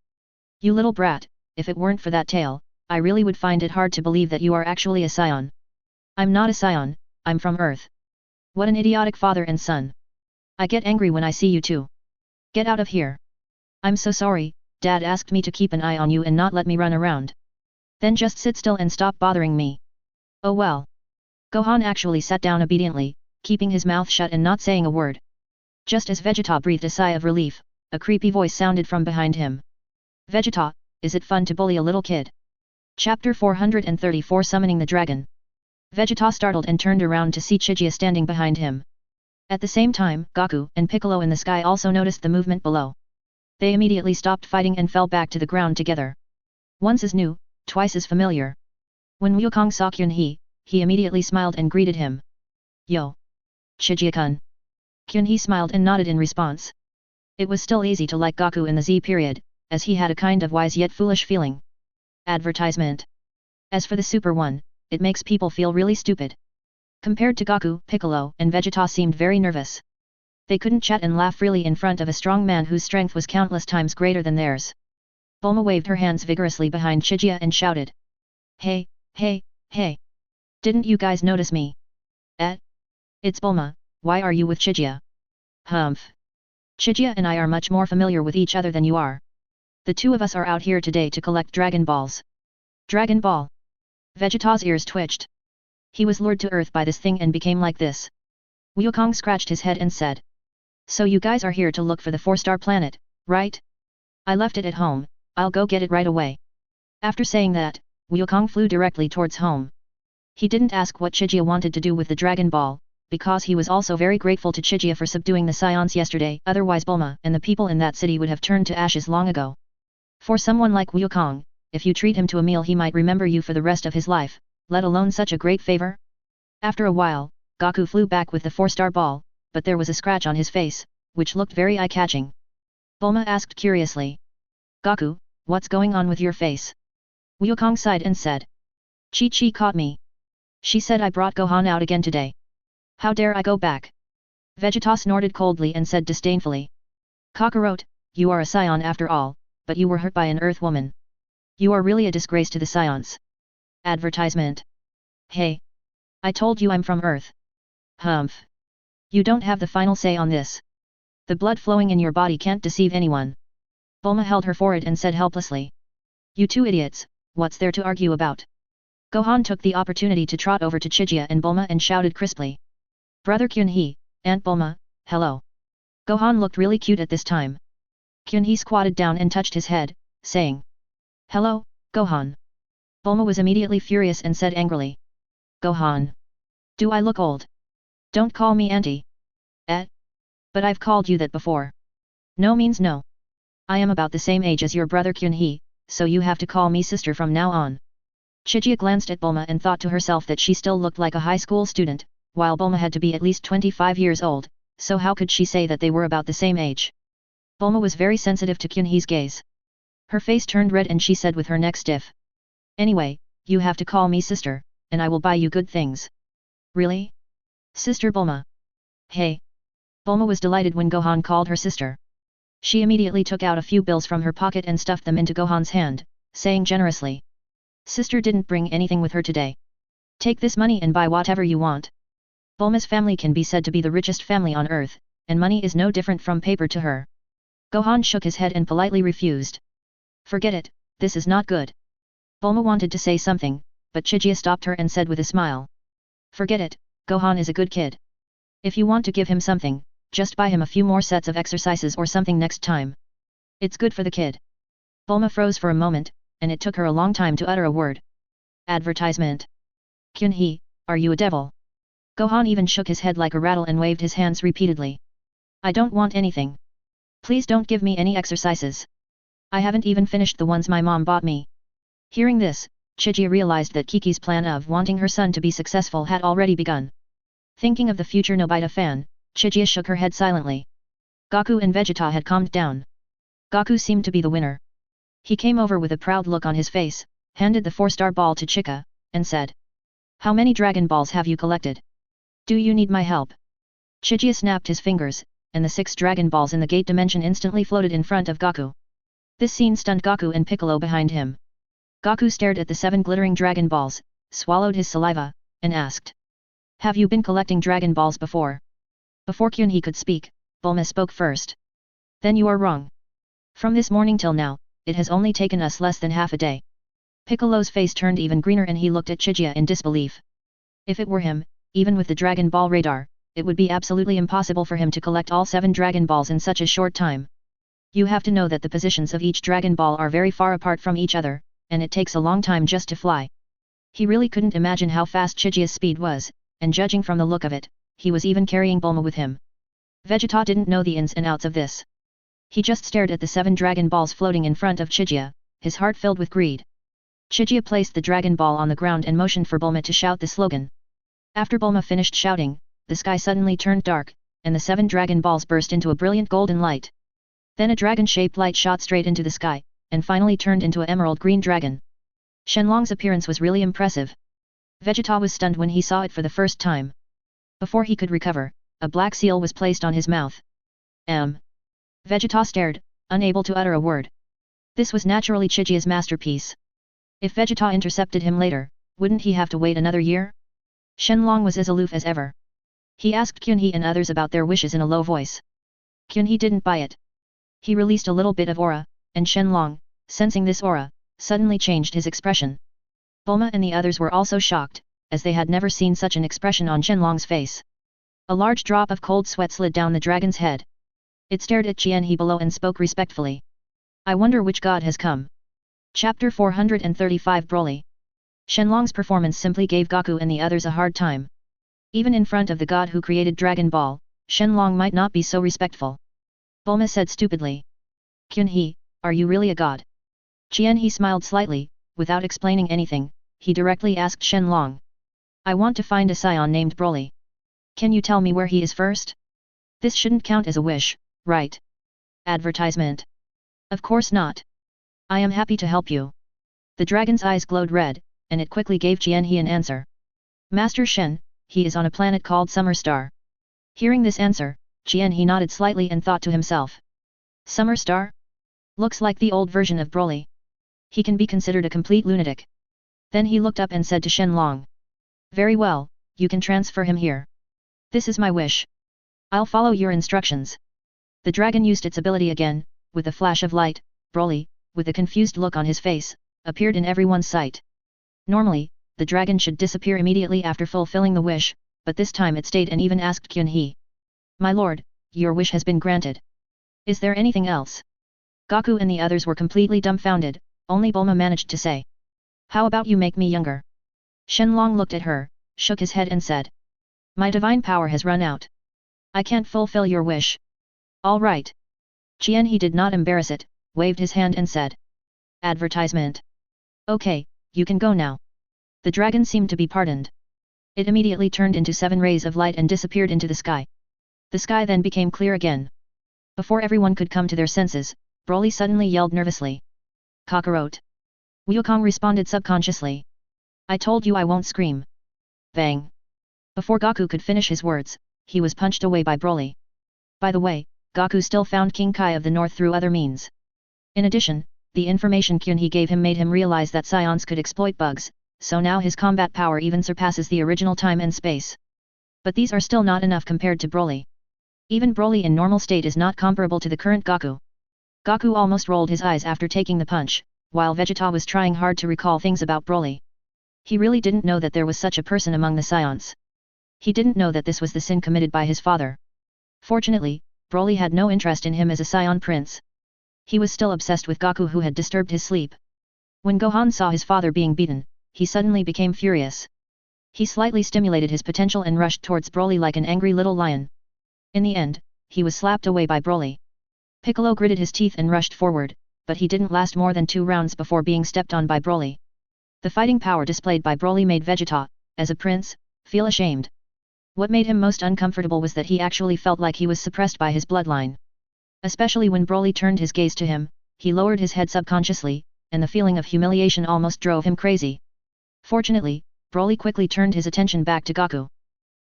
You little brat, if it weren't for that tail, I really would find it hard to believe that you are actually a scion. I'm not a scion, I'm from Earth. What an idiotic father and son. I get angry when I see you two. Get out of here. I'm so sorry, Dad asked me to keep an eye on you and not let me run around. Then just sit still and stop bothering me. Oh well. Gohan actually sat down obediently, keeping his mouth shut and not saying a word. Just as Vegeta breathed a sigh of relief, a creepy voice sounded from behind him. Vegeta, is it fun to bully a little kid? Chapter 434 Summoning the Dragon. Vegeta startled and turned around to see Chijia standing behind him. At the same time, Goku and Piccolo in the sky also noticed the movement below. They immediately stopped fighting and fell back to the ground together. Once as new, twice as familiar. When Wukong saw Kyun-hee, he immediately smiled and greeted him. Yo! Chijia-kun. Kyun-hee smiled and nodded in response. It was still easy to like Goku in the Z period, as he had a kind of wise yet foolish feeling. Advertisement. As for the Super One, it makes people feel really stupid. Compared to Goku, Piccolo and Vegeta seemed very nervous. They couldn't chat and laugh freely in front of a strong man whose strength was countless times greater than theirs. Bulma waved her hands vigorously behind Chijia and shouted. Hey, hey, hey! Didn't you guys notice me? It's Bulma, why are you with Chijia? Humph. Chijia and I are much more familiar with each other than you are. The two of us are out here today to collect Dragon Balls. Dragon Ball? Vegeta's ears twitched. He was lured to Earth by this thing and became like this. Wukong scratched his head and said. So you guys are here to look for the 4-star planet, right? I left it at home, I'll go get it right away. After saying that, Wukong flew directly towards home. He didn't ask what Chijia wanted to do with the Dragon Ball, because he was also very grateful to Chijia for subduing the Scions yesterday, otherwise Bulma and the people in that city would have turned to ashes long ago. For someone like Wukong, if you treat him to a meal he might remember you for the rest of his life, let alone such a great favor. After a while, Goku flew back with the 4-star ball, but there was a scratch on his face, which looked very eye-catching. Bulma asked curiously. Goku, what's going on with your face? Wukong sighed and said. Chi-Chi caught me. She said I brought Gohan out again today. How dare I go back? Vegeta snorted coldly and said disdainfully. Kakarot, you are a Scion after all, but you were hurt by an Earth woman. You are really a disgrace to the Scions. Advertisement. Hey! I told you I'm from Earth. Humph. You don't have the final say on this. The blood flowing in your body can't deceive anyone. Bulma held her forehead and said helplessly. You two idiots, what's there to argue about? Gohan took the opportunity to trot over to Chijia and Bulma and shouted crisply. Brother Kyun-hee, Aunt Bulma, hello. Gohan looked really cute at this time. Kyun-hee squatted down and touched his head, saying. Hello, Gohan. Bulma was immediately furious and said angrily. Gohan. Do I look old? Don't call me auntie. But I've called you that before. No means no. I am about the same age as your brother Kyun-hee, so you have to call me sister from now on. Chijia glanced at Bulma and thought to herself that she still looked like a high school student, while Bulma had to be at least 25 years old, so how could she say that they were about the same age? Bulma was very sensitive to Kyun-hee's gaze. Her face turned red and she said with her neck stiff. Anyway, you have to call me sister, and I will buy you good things. Really? Sister Bulma. Hey! Bulma was delighted when Gohan called her sister. She immediately took out a few bills from her pocket and stuffed them into Gohan's hand, saying generously. Sister didn't bring anything with her today. Take this money and buy whatever you want. Bulma's family can be said to be the richest family on earth, and money is no different from paper to her. Gohan shook his head and politely refused. Forget it, this is not good. Bulma wanted to say something, but Chijia stopped her and said with a smile. Forget it, Gohan is a good kid. If you want to give him something, just buy him a few more sets of exercises or something next time. It's good for the kid. Bulma froze for a moment, and it took her a long time to utter a word. Advertisement. Kyun-hee, are you a devil? Gohan even shook his head like a rattle and waved his hands repeatedly. I don't want anything. Please don't give me any exercises. I haven't even finished the ones my mom bought me. Hearing this, Chijia realized that Kiki's plan of wanting her son to be successful had already begun. Thinking of the future Nobita fan, Chijia shook her head silently. Goku and Vegeta had calmed down. Goku seemed to be the winner. He came over with a proud look on his face, handed the 4-star ball to Chica, and said. How many Dragon Balls have you collected? Do you need my help? Chijia snapped his fingers, and the 6 Dragon Balls in the gate dimension instantly floated in front of Goku. This scene stunned Goku and Piccolo behind him. Goku stared at the 7 glittering Dragon Balls, swallowed his saliva, and asked. Have you been collecting Dragon Balls before? Before Kyun-hee could speak, Bulma spoke first. Then you are wrong. From this morning till now, it has only taken us less than half a day. Piccolo's face turned even greener and he looked at Chijia in disbelief. If it were him, even with the Dragon Ball radar, it would be absolutely impossible for him to collect all 7 Dragon Balls in such a short time. You have to know that the positions of each Dragon Ball are very far apart from each other, and it takes a long time just to fly. He really couldn't imagine how fast Chijia's speed was, and judging from the look of it, he was even carrying Bulma with him. Vegeta didn't know the ins and outs of this. He just stared at the 7 Dragon Balls floating in front of Chijia, his heart filled with greed. Chijia placed the Dragon Ball on the ground and motioned for Bulma to shout the slogan. After Bulma finished shouting, the sky suddenly turned dark, and the 7 Dragon Balls burst into a brilliant golden light. Then a dragon-shaped light shot straight into the sky, and finally turned into an emerald green dragon. Shenlong's appearance was really impressive. Vegeta was stunned when he saw it for the first time. Before he could recover, a black seal was placed on his mouth. Vegeta stared, unable to utter a word. This was naturally Chijia's masterpiece. If Vegeta intercepted him later, wouldn't he have to wait another year? Shenlong was as aloof as ever. He asked Kunhe and others about their wishes in a low voice. Kunhe didn't buy it. He released a little bit of aura, and Shenlong, sensing this aura, suddenly changed his expression. Bulma and the others were also shocked, as they had never seen such an expression on Shenlong's face. A large drop of cold sweat slid down the dragon's head. It stared at Jianhe below and spoke respectfully. I wonder which god has come. Chapter 435 Broly. Shenlong's performance simply gave Goku and the others a hard time. Even in front of the god who created Dragon Ball, Shenlong might not be so respectful. Bulma said stupidly. Kunhe, are you really a god? Jianhe smiled slightly, without explaining anything, he directly asked Shenlong. I want to find a scion named Broly. Can you tell me where he is first? This shouldn't count as a wish, right? Advertisement. Of course not. I am happy to help you. The dragon's eyes glowed red, and it quickly gave Jianhe an answer. Master Shen, he is on a planet called Summer Star. Hearing this answer, Jianhe nodded slightly and thought to himself. Summer Star? Looks like the old version of Broly. He can be considered a complete lunatic. Then he looked up and said to Shenlong. Very well, you can transfer him here. This is my wish. I'll follow your instructions. The dragon used its ability again, with a flash of light. Broly, with a confused look on his face, appeared in everyone's sight. Normally, the dragon should disappear immediately after fulfilling the wish, but this time it stayed and even asked Kunhe. My lord, your wish has been granted. Is there anything else? Goku and the others were completely dumbfounded, only Bulma managed to say. How about you make me younger? Shenlong looked at her, shook his head and said. My divine power has run out. I can't fulfill your wish. All right. Jianhe did not embarrass it, waved his hand and said. Advertisement. Okay, you can go now. The dragon seemed to be pardoned. It immediately turned into 7 rays of light and disappeared into the sky. The sky then became clear again. Before everyone could come to their senses, Broly suddenly yelled nervously. Kakarot. Wukong responded subconsciously. I told you I won't scream. Bang. Before Goku could finish his words, he was punched away by Broly. By the way, Goku still found King Kai of the North through other means. In addition, the information Kunhe gave him made him realize that Scions could exploit bugs, so now his combat power even surpasses the original time and space. But these are still not enough compared to Broly. Even Broly in normal state is not comparable to the current Goku. Goku almost rolled his eyes after taking the punch, while Vegeta was trying hard to recall things about Broly. He really didn't know that there was such a person among the Scions. He didn't know that this was the sin committed by his father. Fortunately, Broly had no interest in him as a Scion prince. He was still obsessed with Goku who had disturbed his sleep. When Gohan saw his father being beaten, he suddenly became furious. He slightly stimulated his potential and rushed towards Broly like an angry little lion. In the end, he was slapped away by Broly. Piccolo gritted his teeth and rushed forward, but he didn't last more than 2 rounds before being stepped on by Broly. The fighting power displayed by Broly made Vegeta, as a prince, feel ashamed. What made him most uncomfortable was that he actually felt like he was suppressed by his bloodline. Especially when Broly turned his gaze to him, he lowered his head subconsciously, and the feeling of humiliation almost drove him crazy. Fortunately, Broly quickly turned his attention back to Goku.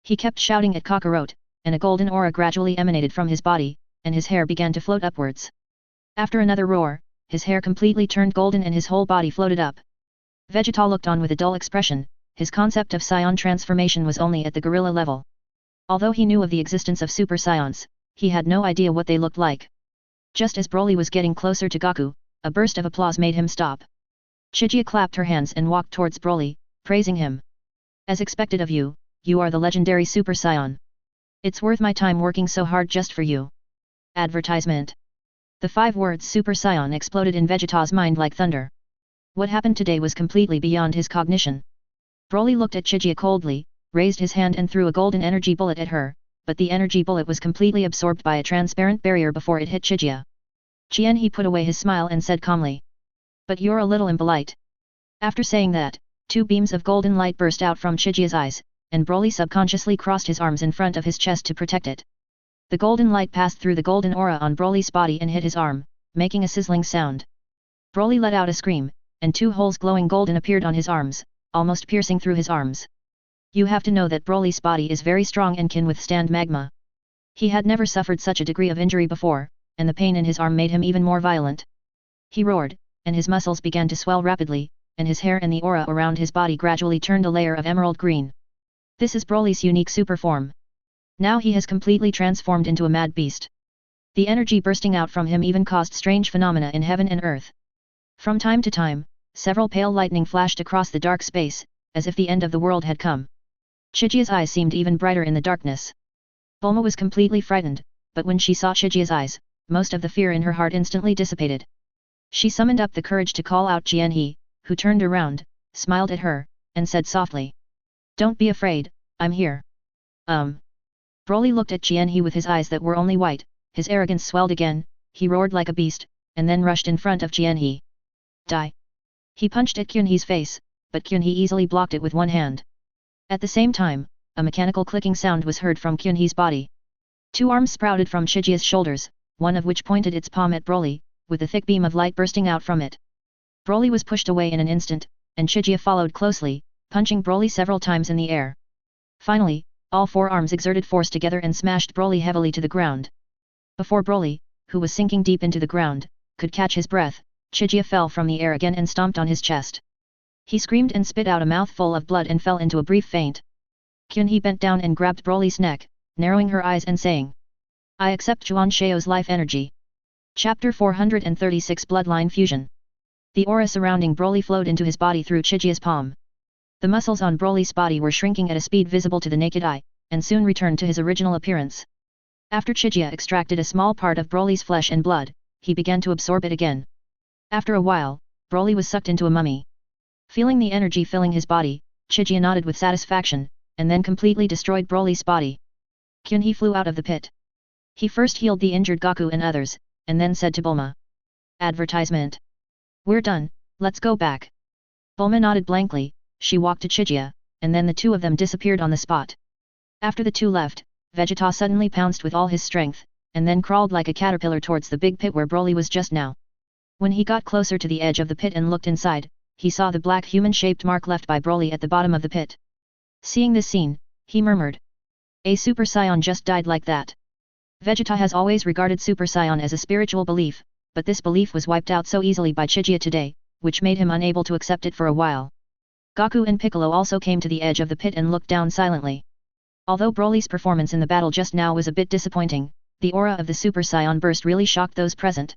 He kept shouting at Kakarot, and a golden aura gradually emanated from his body, and his hair began to float upwards. After another roar, his hair completely turned golden and his whole body floated up. Vegeta looked on with a dull expression. His concept of Scion transformation was only at the gorilla level. Although he knew of the existence of Super Scions, he had no idea what they looked like. Just as Broly was getting closer to Goku, a burst of applause made him stop. Chijia clapped her hands and walked towards Broly, praising him. As expected of you, you are the legendary Super Saiyan. It's worth my time working so hard just for you. Advertisement. The 5 words Super Saiyan exploded in Vegeta's mind like thunder. What happened today was completely beyond his cognition. Broly looked at Chijia coldly, raised his hand and threw a golden energy bullet at her, but the energy bullet was completely absorbed by a transparent barrier before it hit Chijia. He put away his smile and said calmly. But you're a little impolite. After saying that, 2 beams of golden light burst out from Chijia's eyes, and Broly subconsciously crossed his arms in front of his chest to protect it. The golden light passed through the golden aura on Broly's body and hit his arm, making a sizzling sound. Broly let out a scream, and 2 holes glowing golden appeared on his arms, almost piercing through his arms. You have to know that Broly's body is very strong and can withstand magma. He had never suffered such a degree of injury before, and the pain in his arm made him even more violent. He roared, and his muscles began to swell rapidly, and his hair and the aura around his body gradually turned a layer of emerald green. This is Broly's unique super form. Now he has completely transformed into a mad beast. The energy bursting out from him even caused strange phenomena in heaven and earth. From time to time, several pale lightning flashed across the dark space, as if the end of the world had come. Chijia's eyes seemed even brighter in the darkness. Bulma was completely frightened, but when she saw Chijia's eyes, most of the fear in her heart instantly dissipated. She summoned up the courage to call out Jianhe, who turned around, smiled at her, and said softly. Don't be afraid, I'm here. Broly looked at Jianhe with his eyes that were only white, his arrogance swelled again, he roared like a beast, and then rushed in front of Jianhe. Die! He punched at Qunhe's face, but Qunhe easily blocked it with one hand. At the same time, a mechanical clicking sound was heard from Qunhe's body. 2 arms sprouted from Chijia's shoulders, one of which pointed its palm at Broly, with a thick beam of light bursting out from it. Broly was pushed away in an instant, and Chijia followed closely, punching Broly several times in the air. Finally, all 4 arms exerted force together and smashed Broly heavily to the ground. Before Broly, who was sinking deep into the ground, could catch his breath, Chijia fell from the air again and stomped on his chest. He screamed and spit out a mouthful of blood and fell into a brief faint. Qunhe bent down and grabbed Broly's neck, narrowing her eyes and saying, I accept Juan Xiao's life energy. Chapter 436 Bloodline Fusion. The aura surrounding Broly flowed into his body through Chijia's palm. The muscles on Broly's body were shrinking at a speed visible to the naked eye, and soon returned to his original appearance. After Chijia extracted a small part of Broly's flesh and blood, he began to absorb it again. After a while, Broly was sucked into a mummy. Feeling the energy filling his body, Chijia nodded with satisfaction, and then completely destroyed Broly's body. Qunhe flew out of the pit. He first healed the injured Goku and others, and then said to Bulma. Advertisement. We're done, let's go back. Bulma nodded blankly, she walked to Chijia, and then the 2 of them disappeared on the spot. After the 2 left, Vegeta suddenly pounced with all his strength, and then crawled like a caterpillar towards the big pit where Broly was just now. When he got closer to the edge of the pit and looked inside, he saw the black human-shaped mark left by Broly at the bottom of the pit. Seeing this scene, he murmured. A Super Saiyan just died like that. Vegeta has always regarded Super Saiyan as a spiritual belief, but this belief was wiped out so easily by Chijia today, which made him unable to accept it for a while. Goku and Piccolo also came to the edge of the pit and looked down silently. Although Broly's performance in the battle just now was a bit disappointing, the aura of the Super Saiyan burst really shocked those present.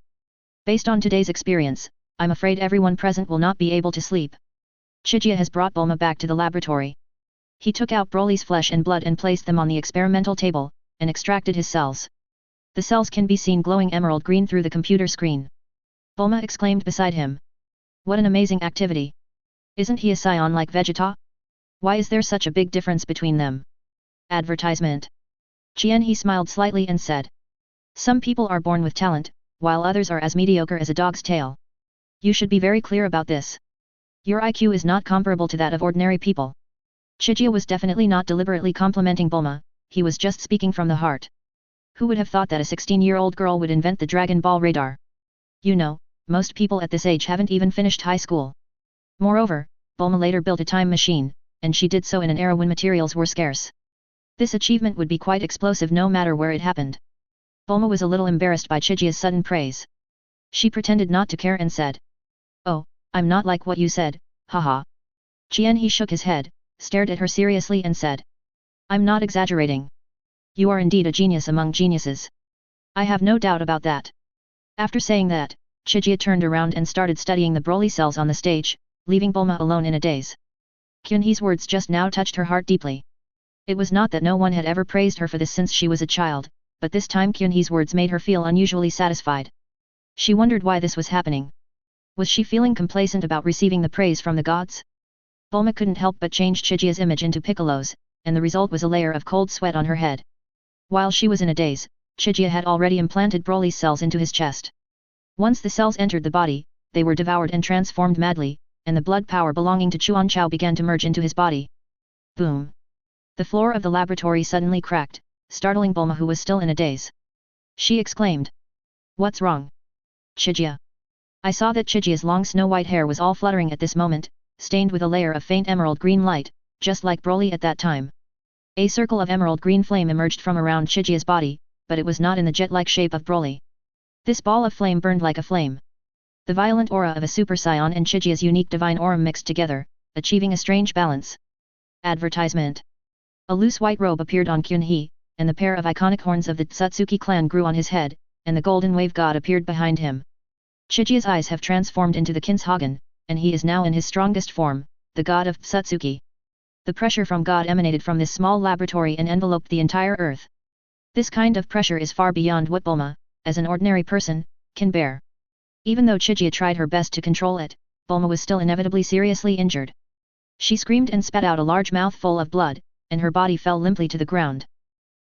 Based on today's experience, I'm afraid everyone present will not be able to sleep. Chijia has brought Bulma back to the laboratory. He took out Broly's flesh and blood and placed them on the experimental table, and extracted his cells. The cells can be seen glowing emerald green through the computer screen. Bulma exclaimed beside him. What an amazing activity! Isn't he a Saiyan like Vegeta? Why is there such a big difference between them? Advertisement. Jianhe smiled slightly and said. Some people are born with talent, while others are as mediocre as a dog's tail. You should be very clear about this. Your IQ is not comparable to that of ordinary people. Chijia was definitely not deliberately complimenting Bulma, he was just speaking from the heart. Who would have thought that a 16-year-old girl would invent the Dragon Ball radar? You know, most people at this age haven't even finished high school. Moreover, Bulma later built a time machine, and she did so in an era when materials were scarce. This achievement would be quite explosive no matter where it happened. Bulma was a little embarrassed by Chijia's sudden praise. She pretended not to care and said. Oh, I'm not like what you said, haha. Jianhe shook his head, stared at her seriously and said. I'm not exaggerating. You are indeed a genius among geniuses. I have no doubt about that. After saying that, Chijia turned around and started studying the Broly cells on the stage, leaving Bulma alone in a daze. Kyunhee's words just now touched her heart deeply. It was not that no one had ever praised her for this since she was a child, but this time Kyunhee's words made her feel unusually satisfied. She wondered why this was happening. Was she feeling complacent about receiving the praise from the gods? Bulma couldn't help but change Chijia's image into Piccolo's, and the result was a layer of cold sweat on her head. While she was in a daze, Chijia had already implanted Broly's cells into his chest. Once the cells entered the body, they were devoured and transformed madly, and the blood power belonging to Chuanchao began to merge into his body. Boom! The floor of the laboratory suddenly cracked, startling Bulma, who was still in a daze. She exclaimed. "What's wrong? Chijia." I saw that Chijia's long snow-white hair was all fluttering at this moment, stained with a layer of faint emerald green light, just like Broly at that time. A circle of emerald green flame emerged from around Chijia's body, but it was not in the jet-like shape of Broly. This ball of flame burned like a flame. The violent aura of a Super Saiyan and Chijia's unique divine aura mixed together, achieving a strange balance. Advertisement. A loose white robe appeared on Kyunhee, and the pair of iconic horns of the Tsutsuki clan grew on his head, and the golden wave god appeared behind him. Chijia's eyes have transformed into the Kinshagen, and he is now in his strongest form, the god of Tsutsuki. The pressure from God emanated from this small laboratory and enveloped the entire earth. This kind of pressure is far beyond what Bulma, as an ordinary person, can bear. Even though Chijia tried her best to control it, Bulma was still inevitably seriously injured. She screamed and spat out a large mouthful of blood, and her body fell limply to the ground.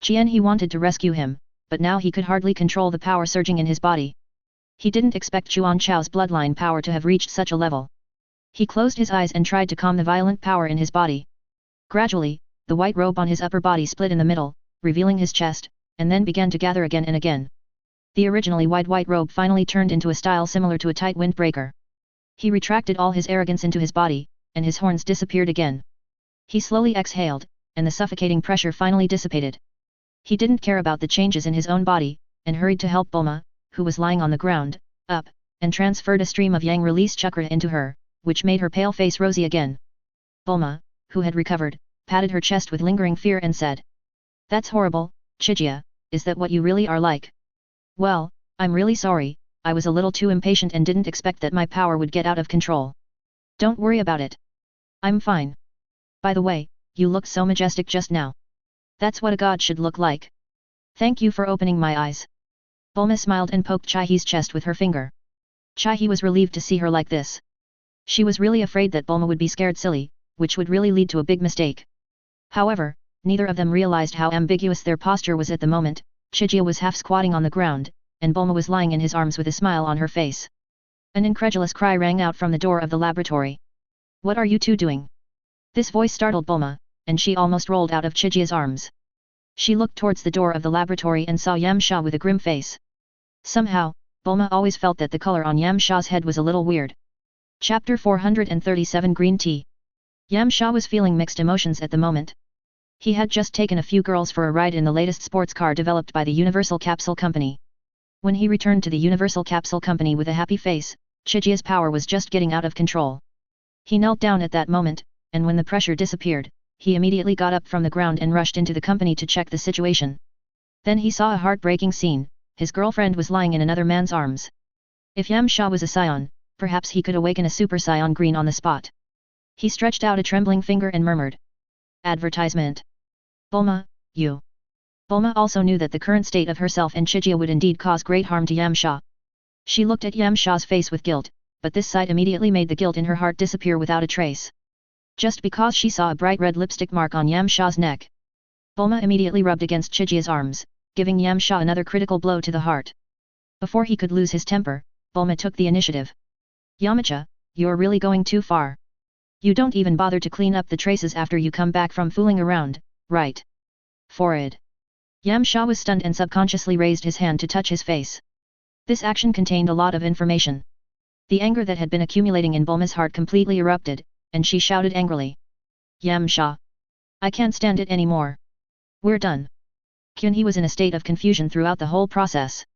He wanted to rescue him, but now he could hardly control the power surging in his body. He didn't expect Chuanchao's bloodline power to have reached such a level. He closed his eyes and tried to calm the violent power in his body. Gradually, the white robe on his upper body split in the middle, revealing his chest, and then began to gather again and again. The originally wide white robe finally turned into a style similar to a tight windbreaker. He retracted all his arrogance into his body, and his horns disappeared again. He slowly exhaled, and the suffocating pressure finally dissipated. He didn't care about the changes in his own body, and hurried to help Bulma, who was lying on the ground, up, and transferred a stream of yang release chakra into her, which made her pale face rosy again. Bulma, who had recovered, patted her chest with lingering fear and said. "That's horrible, Chijia, is that what you really are like?" "Well, I'm really sorry, I was a little too impatient and didn't expect that my power would get out of control. Don't worry about it. I'm fine. By the way, you looked so majestic just now. That's what a god should look like. Thank you for opening my eyes." Bulma smiled and poked Chihee's chest with her finger. Chihee was relieved to see her like this. She was really afraid that Bulma would be scared silly, which would really lead to a big mistake. However, neither of them realized how ambiguous their posture was at the moment. Chijia was half squatting on the ground, and Bulma was lying in his arms with a smile on her face. An incredulous cry rang out from the door of the laboratory. "What are you two doing?" This voice startled Bulma, and she almost rolled out of Chijia's arms. She looked towards the door of the laboratory and saw Yamcha with a grim face. Somehow, Bulma always felt that the color on Yamcha's head was a little weird. Chapter 437 Green Tea. Yamcha was feeling mixed emotions at the moment. He had just taken a few girls for a ride in the latest sports car developed by the Universal Capsule Company. When he returned to the Universal Capsule Company with a happy face, Chijia's power was just getting out of control. He knelt down at that moment, and when the pressure disappeared, he immediately got up from the ground and rushed into the company to check the situation. Then he saw a heartbreaking scene. His girlfriend was lying in another man's arms. If Yamcha was a Saiyan, perhaps he could awaken a Super Saiyan Green on the spot. He stretched out a trembling finger and murmured. Advertisement. Bulma, you. Bulma also knew that the current state of herself and Chijia would indeed cause great harm to Yamcha. She looked at Yamcha's face with guilt, but this sight immediately made the guilt in her heart disappear without a trace. Just because she saw a bright red lipstick mark on Yamcha's neck. Bulma immediately rubbed against Chijia's arms, giving Yamcha another critical blow to the heart. Before he could lose his temper, Bulma took the initiative. Yamcha, you're really going too far. You don't even bother to clean up the traces after you come back from fooling around, right? Forehead. Yamcha was stunned and subconsciously raised his hand to touch his face. This action contained a lot of information. The anger that had been accumulating in Bulma's heart completely erupted, and she shouted angrily. Yamcha. I can't stand it anymore. We're done. Kyunhee was in a state of confusion throughout the whole process.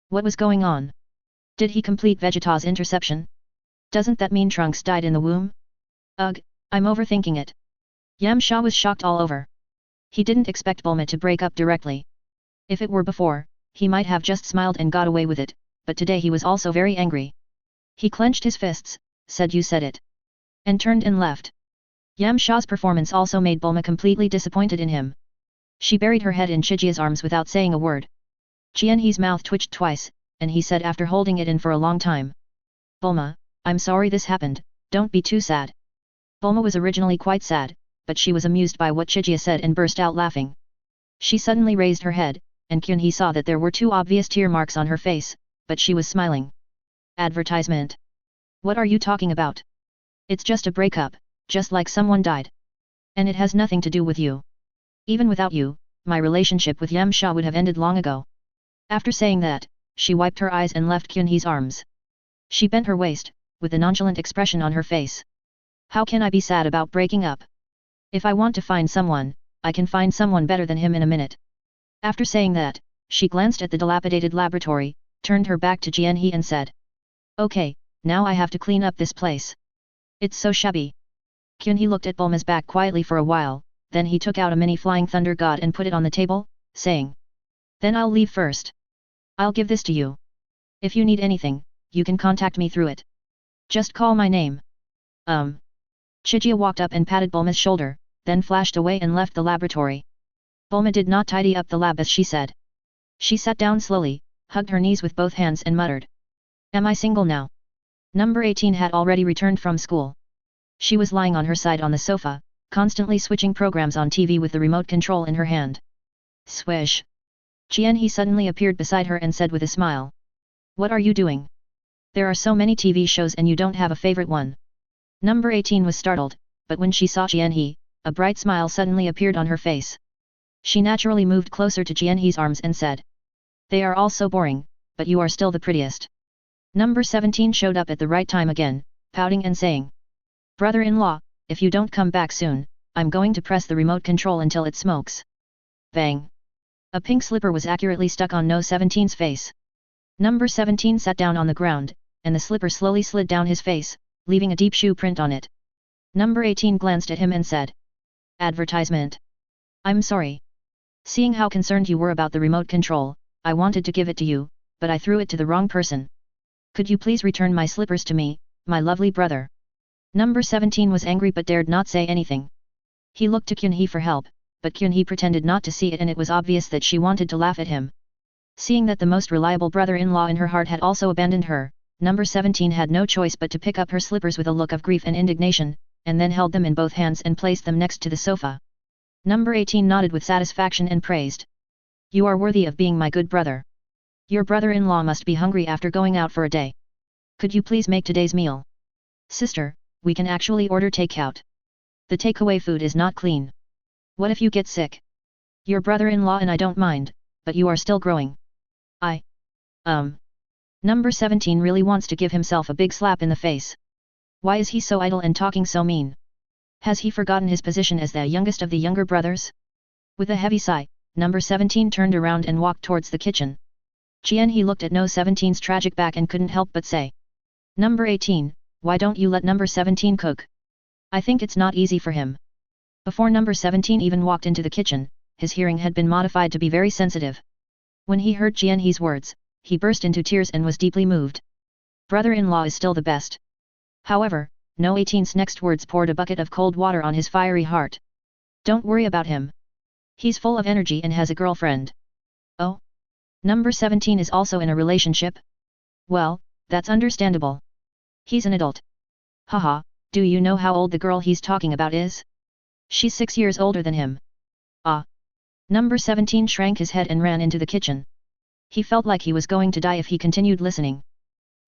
What was going on? Did he complete Vegeta's interception? Doesn't that mean Trunks died in the womb? Ugh, I'm overthinking it. Yamcha was shocked all over. He didn't expect Bulma to break up directly. If it were before, he might have just smiled and got away with it, but today he was also very angry. He clenched his fists, said you said it. And turned and left. Yam Sha's performance also made Bulma completely disappointed in him. She buried her head in Chijia's arms without saying a word. Jianhe's mouth twitched twice, and he said after holding it in for a long time. Bulma, I'm sorry this happened, don't be too sad. Bulma was originally quite sad, but she was amused by what Chijia said and burst out laughing. She suddenly raised her head, and Kyunhee saw that there were 2 obvious tear marks on her face, but she was smiling. Advertisement. What are you talking about? It's just a breakup, just like someone died. And it has nothing to do with you. Even without you, my relationship with Yam Sha would have ended long ago. After saying that, she wiped her eyes and left Kyunhee's arms. She bent her waist, with a nonchalant expression on her face. How can I be sad about breaking up? If I want to find someone, I can find someone better than him in a minute. After saying that, she glanced at the dilapidated laboratory, turned her back to Jianhe and said. Okay, now I have to clean up this place. It's so shabby. Kyunhee looked at Bulma's back quietly for a while, then he took out a mini flying thunder god and put it on the table, saying. Then I'll leave first. I'll give this to you. If you need anything, you can contact me through it. Just call my name. Chijia walked up and patted Bulma's shoulder, then flashed away and left the laboratory. Bulma did not tidy up the lab as she said. She sat down slowly, hugged her knees with both hands and muttered. Am I single now? Number 18 had already returned from school. She was lying on her side on the sofa, constantly switching programs on TV with the remote control in her hand. Swish. Jianhe suddenly appeared beside her and said with a smile. What are you doing? There are so many TV shows and you don't have a favorite one. Number 18 was startled, but when she saw Jianhe, a bright smile suddenly appeared on her face. She naturally moved closer to Jianhe's arms and said. They are all so boring, but you are still the prettiest. Number 17 showed up at the right time again, pouting and saying. Brother-in-law, if you don't come back soon, I'm going to press the remote control until it smokes. Bang. A pink slipper was accurately stuck on No 17's face. Number 17 sat down on the ground, and the slipper slowly slid down his face, leaving a deep shoe print on it. Number 18 glanced at him and said. Advertisement. I'm sorry. Seeing how concerned you were about the remote control, I wanted to give it to you, but I threw it to the wrong person. Could you please return my slippers to me, my lovely brother? Number 17 was angry but dared not say anything. He looked to Kyunhee for help, but Kyunhee pretended not to see it and it was obvious that she wanted to laugh at him. Seeing that the most reliable brother-in-law in her heart had also abandoned her, Number 17 had no choice but to pick up her slippers with a look of grief and indignation, and then held them in both hands and placed them next to the sofa. Number 18 nodded with satisfaction and praised. You are worthy of being my good brother. Your brother-in-law must be hungry after going out for a day. Could you please make today's meal? Sister, we can actually order takeout. The takeaway food is not clean. What if you get sick? Your brother-in-law and I don't mind, but you are still growing. Number 17 really wants to give himself a big slap in the face. Why is he so idle and talking so mean? Has he forgotten his position as the youngest of the younger brothers? With a heavy sigh, Number 17 turned around and walked towards the kitchen. Jianhe looked at No 17's tragic back and couldn't help but say. Number 18, why don't you let Number 17 cook? I think it's not easy for him. Before Number 17 even walked into the kitchen, his hearing had been modified to be very sensitive. When he heard Jianhe's words, he burst into tears and was deeply moved. Brother-in-law is still the best. However, No 18's next words poured a bucket of cold water on his fiery heart. Don't worry about him. He's full of energy and has a girlfriend. Oh? Number 17 is also in a relationship? Well, that's understandable. He's an adult. Haha, do you know how old the girl he's talking about is? She's 6 years older than him. Ah. Number 17 shrank his head and ran into the kitchen. He felt like he was going to die if he continued listening.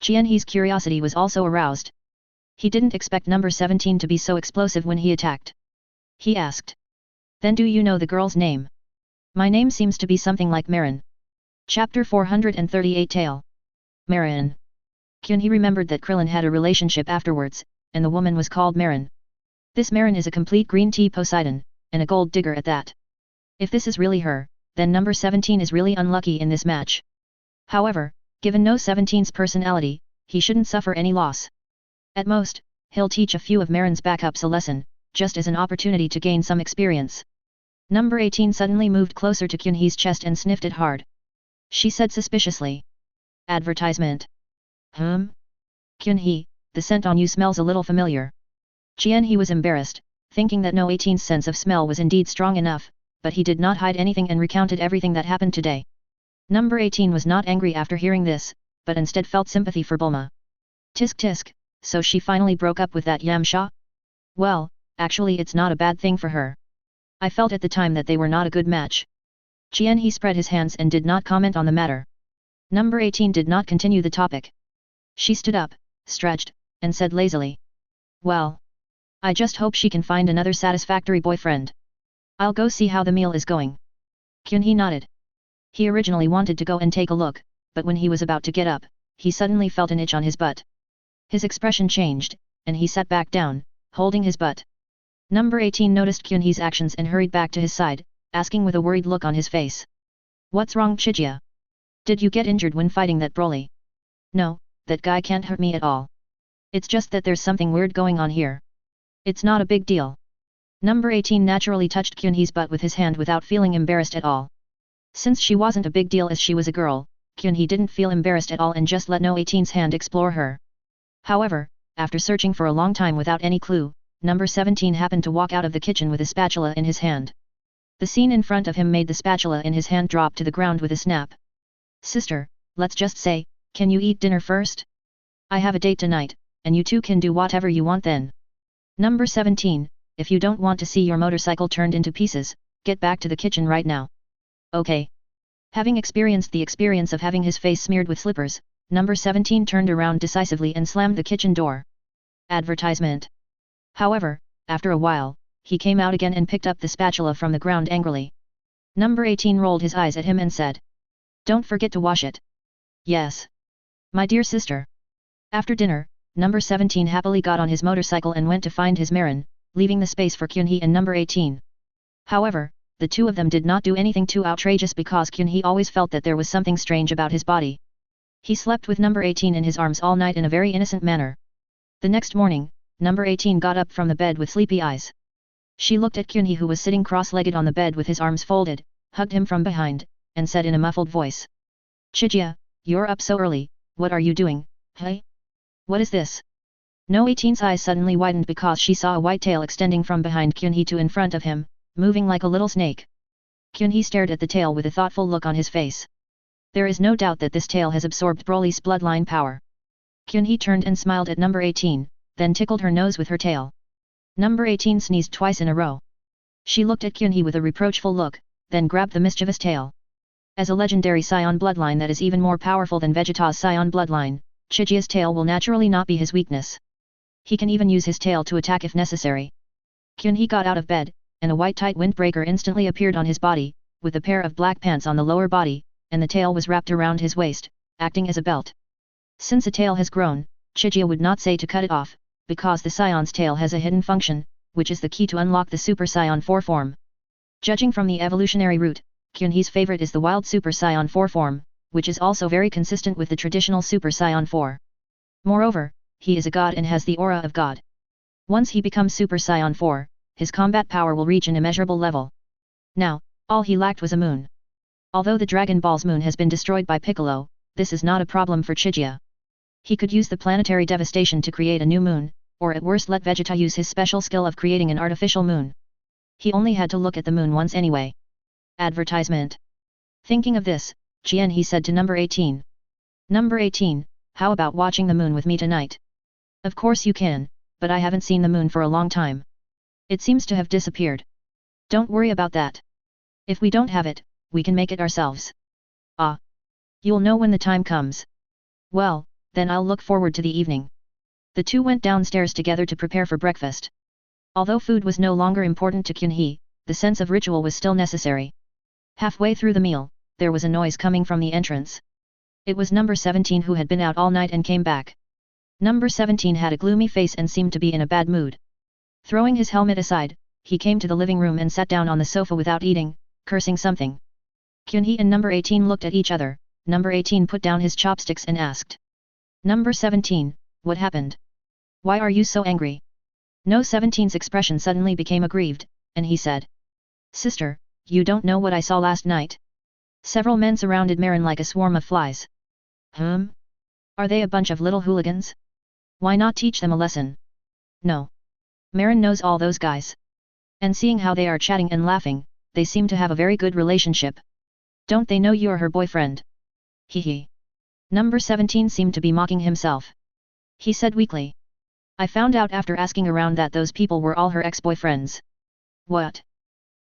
Jianhe's curiosity was also aroused. He didn't expect Number 17 to be so explosive when he attacked. He asked. Then do you know the girl's name? My name seems to be something like Marin. Chapter 438 Tale. Marin. Kyunhee remembered that Krillin had a relationship afterwards, and the woman was called Marin. This Marin is a complete green tea Poseidon, and a gold digger at that. If this is really her, then Number 17 is really unlucky in this match. However, given No 17's personality, he shouldn't suffer any loss. At most, he'll teach a few of Marin's backups a lesson, just as an opportunity to gain some experience. Number 18 suddenly moved closer to Kyunhee's chest and sniffed it hard. She said suspiciously. Advertisement. Kyun-hee, the scent on you smells a little familiar. Jian-hee was embarrassed, thinking that No 18's sense of smell was indeed strong enough, but he did not hide anything and recounted everything that happened today. Number 18 was not angry after hearing this, but instead felt sympathy for Bulma. Tisk tisk, so she finally broke up with that Yamcha? Well, actually it's not a bad thing for her. I felt at the time that they were not a good match. Jian-hee spread his hands and did not comment on the matter. Number 18 did not continue the topic. She stood up, stretched, and said lazily. Well. I just hope she can find another satisfactory boyfriend. I'll go see how the meal is going. Kyun-hee nodded. He originally wanted to go and take a look, but when he was about to get up, he suddenly felt an itch on his butt. His expression changed, and he sat back down, holding his butt. Number 18 noticed Kyun-hee's actions and hurried back to his side, asking with a worried look on his face. What's wrong, Chijia? Did you get injured when fighting that Broly? No, that guy can't hurt me at all. It's just that there's something weird going on here. It's not a big deal. Number 18 naturally touched Kyun-hee's butt with his hand without feeling embarrassed at all. Since she wasn't a big deal as she was a girl, Kyun-hee didn't feel embarrassed at all and just let No 18's hand explore her. However, after searching for a long time without any clue, number 17 happened to walk out of the kitchen with a spatula in his hand. The scene in front of him made the spatula in his hand drop to the ground with a snap. Sister, let's just say, can you eat dinner first? I have a date tonight, and you two can do whatever you want then. Number 17, if you don't want to see your motorcycle turned into pieces, get back to the kitchen right now. Okay. Having experienced the experience of having his face smeared with slippers, number 17 turned around decisively and slammed the kitchen door. Advertisement. However, after a while, he came out again and picked up the spatula from the ground angrily. Number 18 rolled his eyes at him and said. Don't forget to wash it. Yes. My dear sister. After dinner, number 17 happily got on his motorcycle and went to find his Marin, leaving the space for Kyun-hee and number 18. However, the two of them did not do anything too outrageous because Kyun-hee always felt that there was something strange about his body. He slept with number 18 in his arms all night in a very innocent manner. The next morning, number 18 got up from the bed with sleepy eyes. She looked at Kyun-hee who was sitting cross-legged on the bed with his arms folded, hugged him from behind, and said in a muffled voice. Chijia, you're up so early, what are you doing, hey? What is this? No 18's eyes suddenly widened because she saw a white tail extending from behind Kyun-hee to in front of him, moving like a little snake. Kyun-hee stared at the tail with a thoughtful look on his face. There is no doubt that this tail has absorbed Broly's bloodline power. Kyun-hee turned and smiled at number 18, then tickled her nose with her tail. Number 18 sneezed twice in a row. She looked at Kyun-hee with a reproachful look, then grabbed the mischievous tail. As a legendary Scion bloodline that is even more powerful than Vegeta's Scion bloodline, Chijia's tail will naturally not be his weakness. He can even use his tail to attack if necessary. Kyun-hee got out of bed, and a white tight windbreaker instantly appeared on his body, with a pair of black pants on the lower body, and the tail was wrapped around his waist, acting as a belt. Since a tail has grown, Chijia would not say to cut it off, because the Scion's tail has a hidden function, which is the key to unlock the Super Scion 4 form. Judging from the evolutionary route, Kyun-hee's favorite is the Wild Super Scion 4 form, which is also very consistent with the traditional Super Scion 4. Moreover, he is a god and has the aura of god. Once he becomes Super Scion 4, his combat power will reach an immeasurable level. Now, all he lacked was a moon. Although the Dragon Ball's moon has been destroyed by Piccolo, this is not a problem for Chijia. He could use the planetary devastation to create a new moon, or at worst let Vegeta use his special skill of creating an artificial moon. He only had to look at the moon once anyway. Advertisement. Thinking of this, Jian-hee said to number 18. Number 18, how about watching the moon with me tonight? Of course you can, but I haven't seen the moon for a long time. It seems to have disappeared. Don't worry about that. If we don't have it, we can make it ourselves. Ah. You'll know when the time comes. Well, then I'll look forward to the evening. The two went downstairs together to prepare for breakfast. Although food was no longer important to Kyun-hee, the sense of ritual was still necessary. Halfway through the meal, there was a noise coming from the entrance. It was number 17 who had been out all night and came back. Number 17 had a gloomy face and seemed to be in a bad mood. Throwing his helmet aside, he came to the living room and sat down on the sofa without eating, cursing something. Kyun-hee and number 18 looked at each other. Number 18 put down his chopsticks and asked. Number 17, what happened? Why are you so angry? No 17's expression suddenly became aggrieved, and he said. Sister, you don't know what I saw last night? Several men surrounded Marin like a swarm of flies. Are they a bunch of little hooligans? Why not teach them a lesson? No. Marin knows all those guys. And seeing how they are chatting and laughing, they seem to have a very good relationship. Don't they know you're her boyfriend? Hee. Number 17 seemed to be mocking himself. He said weakly. I found out after asking around that those people were all her ex-boyfriends. What?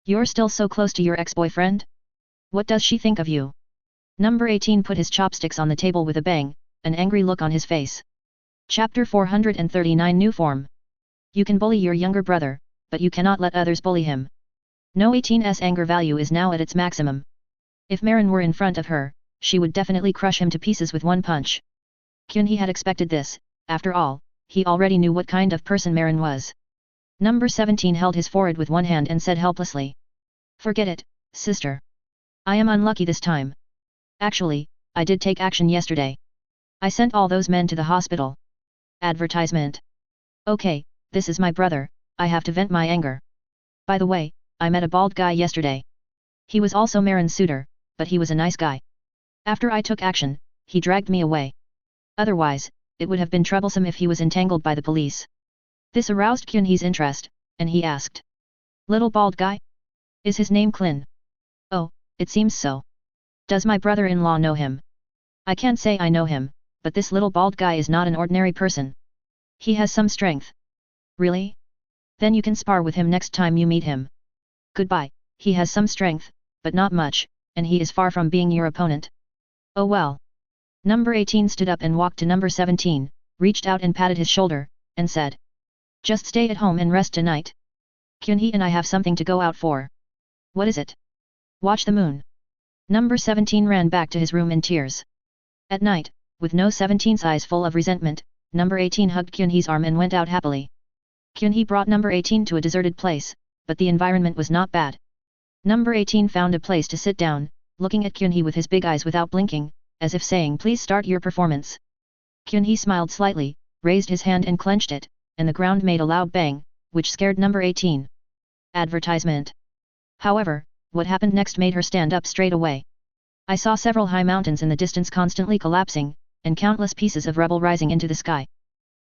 You're still so close to your ex-boyfriend? What does she think of you? Number 18 put his chopsticks on the table with a bang, an angry look on his face. Chapter 439 New Form. You can bully your younger brother, but you cannot let others bully him. No 18's anger value is now at its maximum. If Marin were in front of her, she would definitely crush him to pieces with one punch. Kyunhee had expected this, after all, he already knew what kind of person Marin was. Number 17 held his forehead with one hand and said helplessly. Forget it, sister. I am unlucky this time. Actually, I did take action yesterday. I sent all those men to the hospital. Advertisement. Okay, this is my brother, I have to vent my anger. By the way, I met a bald guy yesterday. He was also Marin's suitor, but he was a nice guy. After I took action, he dragged me away. Otherwise, it would have been troublesome if he was entangled by the police. This aroused Kyunhee's interest, and he asked. Little bald guy? Is his name Klin? Oh, it seems so. Does my brother-in-law know him? I can't say I know him, but this little bald guy is not an ordinary person. He has some strength. Really? Then you can spar with him next time you meet him. Goodbye, he has some strength, but not much, and he is far from being your opponent. Oh well. Number 18 stood up and walked to number 17, reached out and patted his shoulder, and said. Just stay at home and rest tonight. Kyunhee and I have something to go out for. What is it? Watch the moon. Number 17 ran back to his room in tears. At night, with no 17's eyes full of resentment, number 18 hugged Kyunhee's arm and went out happily. Kyunhee brought number 18 to a deserted place, but the environment was not bad. Number 18 found a place to sit down, looking at Kyunhee with his big eyes without blinking, as if saying please start your performance. Kyunhee smiled slightly, raised his hand and clenched it, and the ground made a loud bang, which scared number 18. Advertisement. However, what happened next made her stand up straight away. I saw several high mountains in the distance constantly collapsing, and countless pieces of rubble rising into the sky.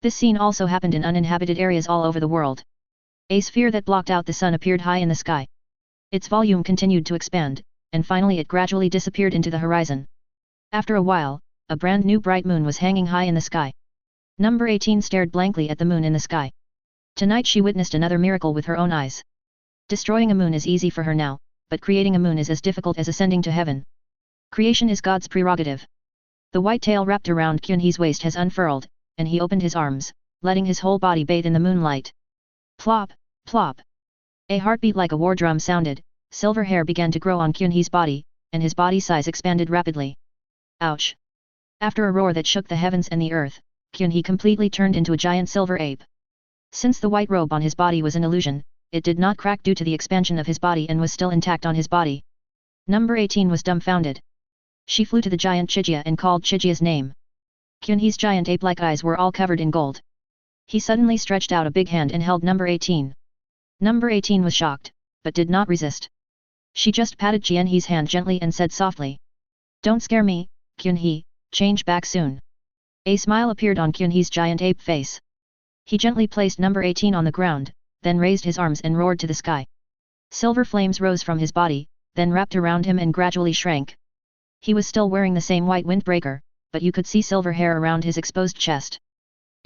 This scene also happened in uninhabited areas all over the world. A sphere that blocked out the sun appeared high in the sky. Its volume continued to expand, and finally it gradually disappeared into the horizon. After a while, a brand new bright moon was hanging high in the sky. Number 18 stared blankly at the moon in the sky. Tonight she witnessed another miracle with her own eyes. Destroying a moon is easy for her now, but creating a moon is as difficult as ascending to heaven. Creation is God's prerogative. The white tail wrapped around Kyunhee's waist has unfurled, and he opened his arms, letting his whole body bathe in the moonlight. Plop, plop. A heartbeat like a war drum sounded, silver hair began to grow on Kyunhee's body, and his body size expanded rapidly. Ouch! After a roar that shook the heavens and the earth, Kyunhee completely turned into a giant silver ape. Since the white robe on his body was an illusion, it did not crack due to the expansion of his body and was still intact on his body. Number 18 was dumbfounded. She flew to the giant Chijia and called Chijia's name. Kyunhee's giant ape-like eyes were all covered in gold. He suddenly stretched out a big hand and held number 18. Number 18 was shocked, but did not resist. She just patted Kyunhee's hand gently and said softly. Don't scare me, Kyunhee, change back soon. A smile appeared on Kyunhee's giant ape face. He gently placed number 18 on the ground, then raised his arms and roared to the sky. Silver flames rose from his body, then wrapped around him and gradually shrank. He was still wearing the same white windbreaker, but you could see silver hair around his exposed chest.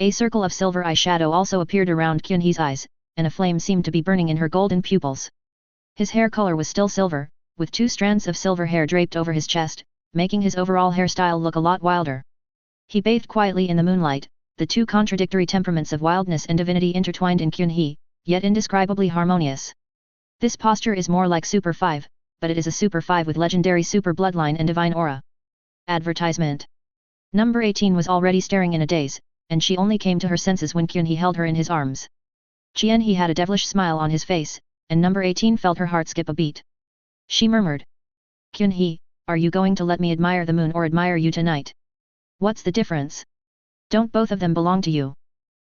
A circle of silver eyeshadow also appeared around Kyunhee's eyes, and a flame seemed to be burning in her golden pupils. His hair color was still silver, with 2 strands of silver hair draped over his chest, making his overall hairstyle look a lot wilder. He bathed quietly in the moonlight, the 2 contradictory temperaments of wildness and divinity intertwined in Kyunhee, yet indescribably harmonious. This posture is more like Super 5, but it is a Super 5 with legendary super bloodline and divine aura. Advertisement. Number 18 was already staring in a daze, and she only came to her senses when Kyunhee held her in his arms. Kyunhee had a devilish smile on his face, and number 18 felt her heart skip a beat. She murmured. Kyunhee, are you going to let me admire the moon or admire you tonight? What's the difference? Don't both of them belong to you?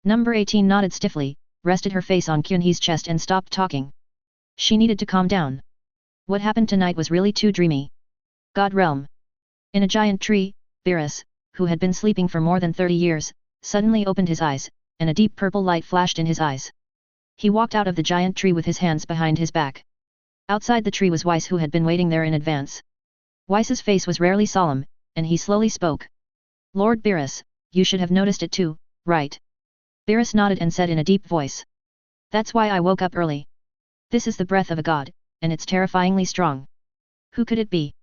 Number 18 nodded stiffly, rested her face on Kyunhee's chest and stopped talking. She needed to calm down. What happened tonight was really too dreamy. God realm. In a giant tree, Beerus, who had been sleeping for more than 30 years, suddenly opened his eyes, and a deep purple light flashed in his eyes. He walked out of the giant tree with his hands behind his back. Outside the tree was Weiss, who had been waiting there in advance. Weiss's face was rarely solemn, and he slowly spoke. Lord Beerus, you should have noticed it too, right? Beerus nodded and said in a deep voice. That's why I woke up early. This is the breath of a god, and it's terrifyingly strong. Who could it be?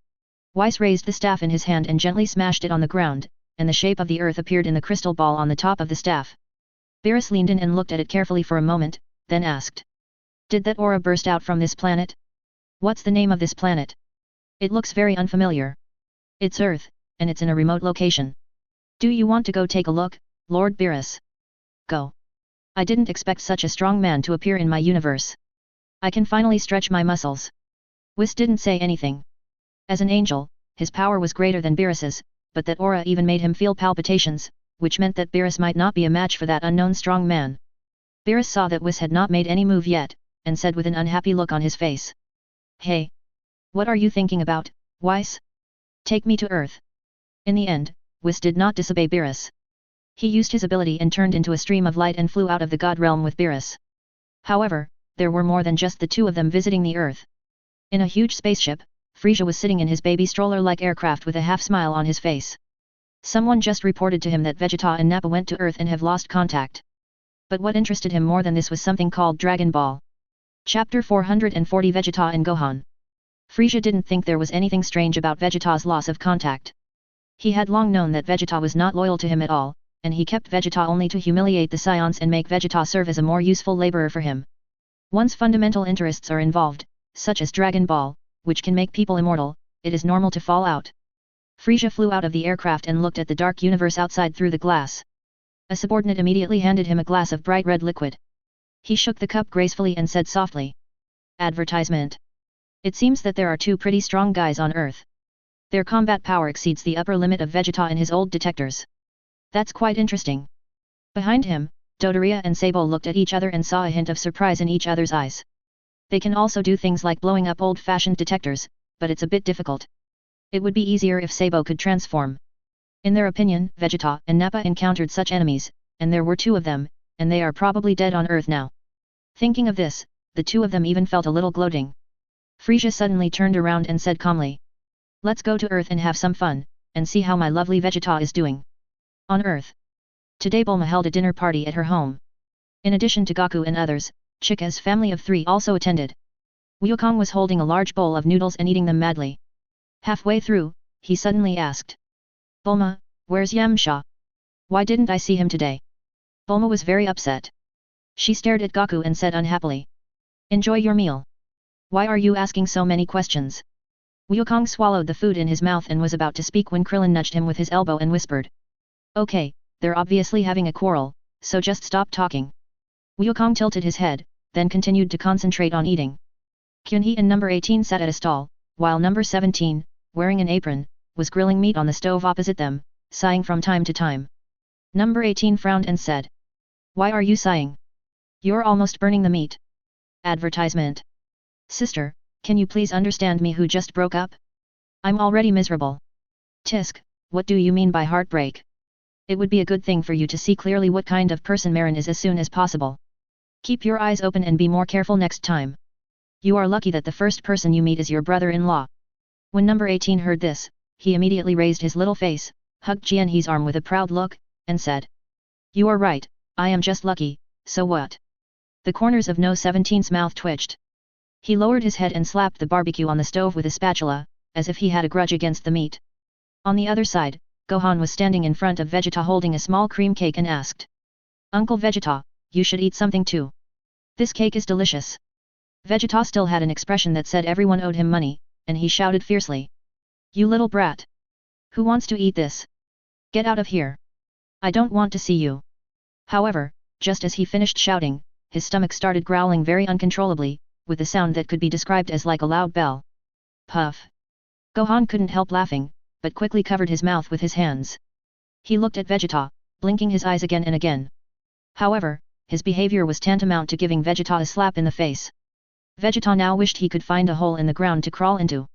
Weiss raised the staff in his hand and gently smashed it on the ground, and the shape of the earth appeared in the crystal ball on the top of the staff. Beerus leaned in and looked at it carefully for a moment, then asked. Did that aura burst out from this planet? What's the name of this planet? It looks very unfamiliar. It's Earth, and it's in a remote location. Do you want to go take a look, Lord Beerus? Go. I didn't expect such a strong man to appear in my universe. I can finally stretch my muscles. Weiss didn't say anything. As an angel, his power was greater than Beerus's, but that aura even made him feel palpitations, which meant that Beerus might not be a match for that unknown strong man. Beerus saw that Weiss had not made any move yet, and said with an unhappy look on his face. Hey! What are you thinking about, Weiss? Take me to Earth. In the end, Weiss did not disobey Beerus. He used his ability and turned into a stream of light and flew out of the god realm with Beerus. However, there were more than just the two of them visiting the Earth. In a huge spaceship, Frisia was sitting in his baby stroller-like aircraft with a half-smile on his face. Someone just reported to him that Vegeta and Nappa went to Earth and have lost contact. But what interested him more than this was something called Dragon Ball. Chapter 440 Vegeta and Gohan. Frisia didn't think there was anything strange about Vegeta's loss of contact. He had long known that Vegeta was not loyal to him at all, and he kept Vegeta only to humiliate the Scions and make Vegeta serve as a more useful laborer for him. Once fundamental interests are involved, such as Dragon Ball, which can make people immortal, it is normal to fall out. Frisia flew out of the aircraft and looked at the dark universe outside through the glass. A subordinate immediately handed him a glass of bright red liquid. He shook the cup gracefully and said softly. Advertisement. It seems that there are two pretty strong guys on Earth. Their combat power exceeds the upper limit of Vegeta and his old detectors. That's quite interesting. Behind him, Dodoria and Sabo looked at each other and saw a hint of surprise in each other's eyes. They can also do things like blowing up old-fashioned detectors, but it's a bit difficult. It would be easier if Sabo could transform. In their opinion, Vegeta and Nappa encountered such enemies, and there were two of them, and they are probably dead on Earth now. Thinking of this, the two of them even felt a little gloating. Frisia suddenly turned around and said calmly. Let's go to Earth and have some fun, and see how my lovely Vegeta is doing. On Earth. Today Bulma held a dinner party at her home. In addition to Goku and others, Chica's family of 3 also attended. Wukong was holding a large bowl of noodles and eating them madly. Halfway through, he suddenly asked. Bulma, where's Yamcha? Why didn't I see him today? Bulma was very upset. She stared at Goku and said unhappily. Enjoy your meal. Why are you asking so many questions? Wukong swallowed the food in his mouth and was about to speak when Krillin nudged him with his elbow and whispered. Okay, they're obviously having a quarrel, so just stop talking. Wukong tilted his head, then continued to concentrate on eating. Kyunhee and number 18 sat at a stall, while number 17, wearing an apron, was grilling meat on the stove opposite them, sighing from time to time. Number 18 frowned and said. Why are you sighing? You're almost burning the meat. Advertisement. Sister, can you please understand me who just broke up? I'm already miserable. Tisk, what do you mean by heartbreak? It would be a good thing for you to see clearly what kind of person Marin is as soon as possible. Keep your eyes open and be more careful next time. You are lucky that the first person you meet is your brother-in-law. When number 18 heard this, he immediately raised his little face, hugged Jianhee's arm with a proud look, and said. You are right, I am just lucky, so what? The corners of No 17's mouth twitched. He lowered his head and slapped the barbecue on the stove with a spatula, as if he had a grudge against the meat. On the other side, Gohan was standing in front of Vegeta holding a small cream cake and asked. Uncle Vegeta, you should eat something too. This cake is delicious. Vegeta still had an expression that said everyone owed him money, and he shouted fiercely. You little brat! Who wants to eat this? Get out of here! I don't want to see you. However, just as he finished shouting, his stomach started growling very uncontrollably, with a sound that could be described as like a loud bell. Puff! Gohan couldn't help laughing, but quickly covered his mouth with his hands. He looked at Vegeta, blinking his eyes again and again. However, his behavior was tantamount to giving Vegeta a slap in the face. Vegeta now wished he could find a hole in the ground to crawl into.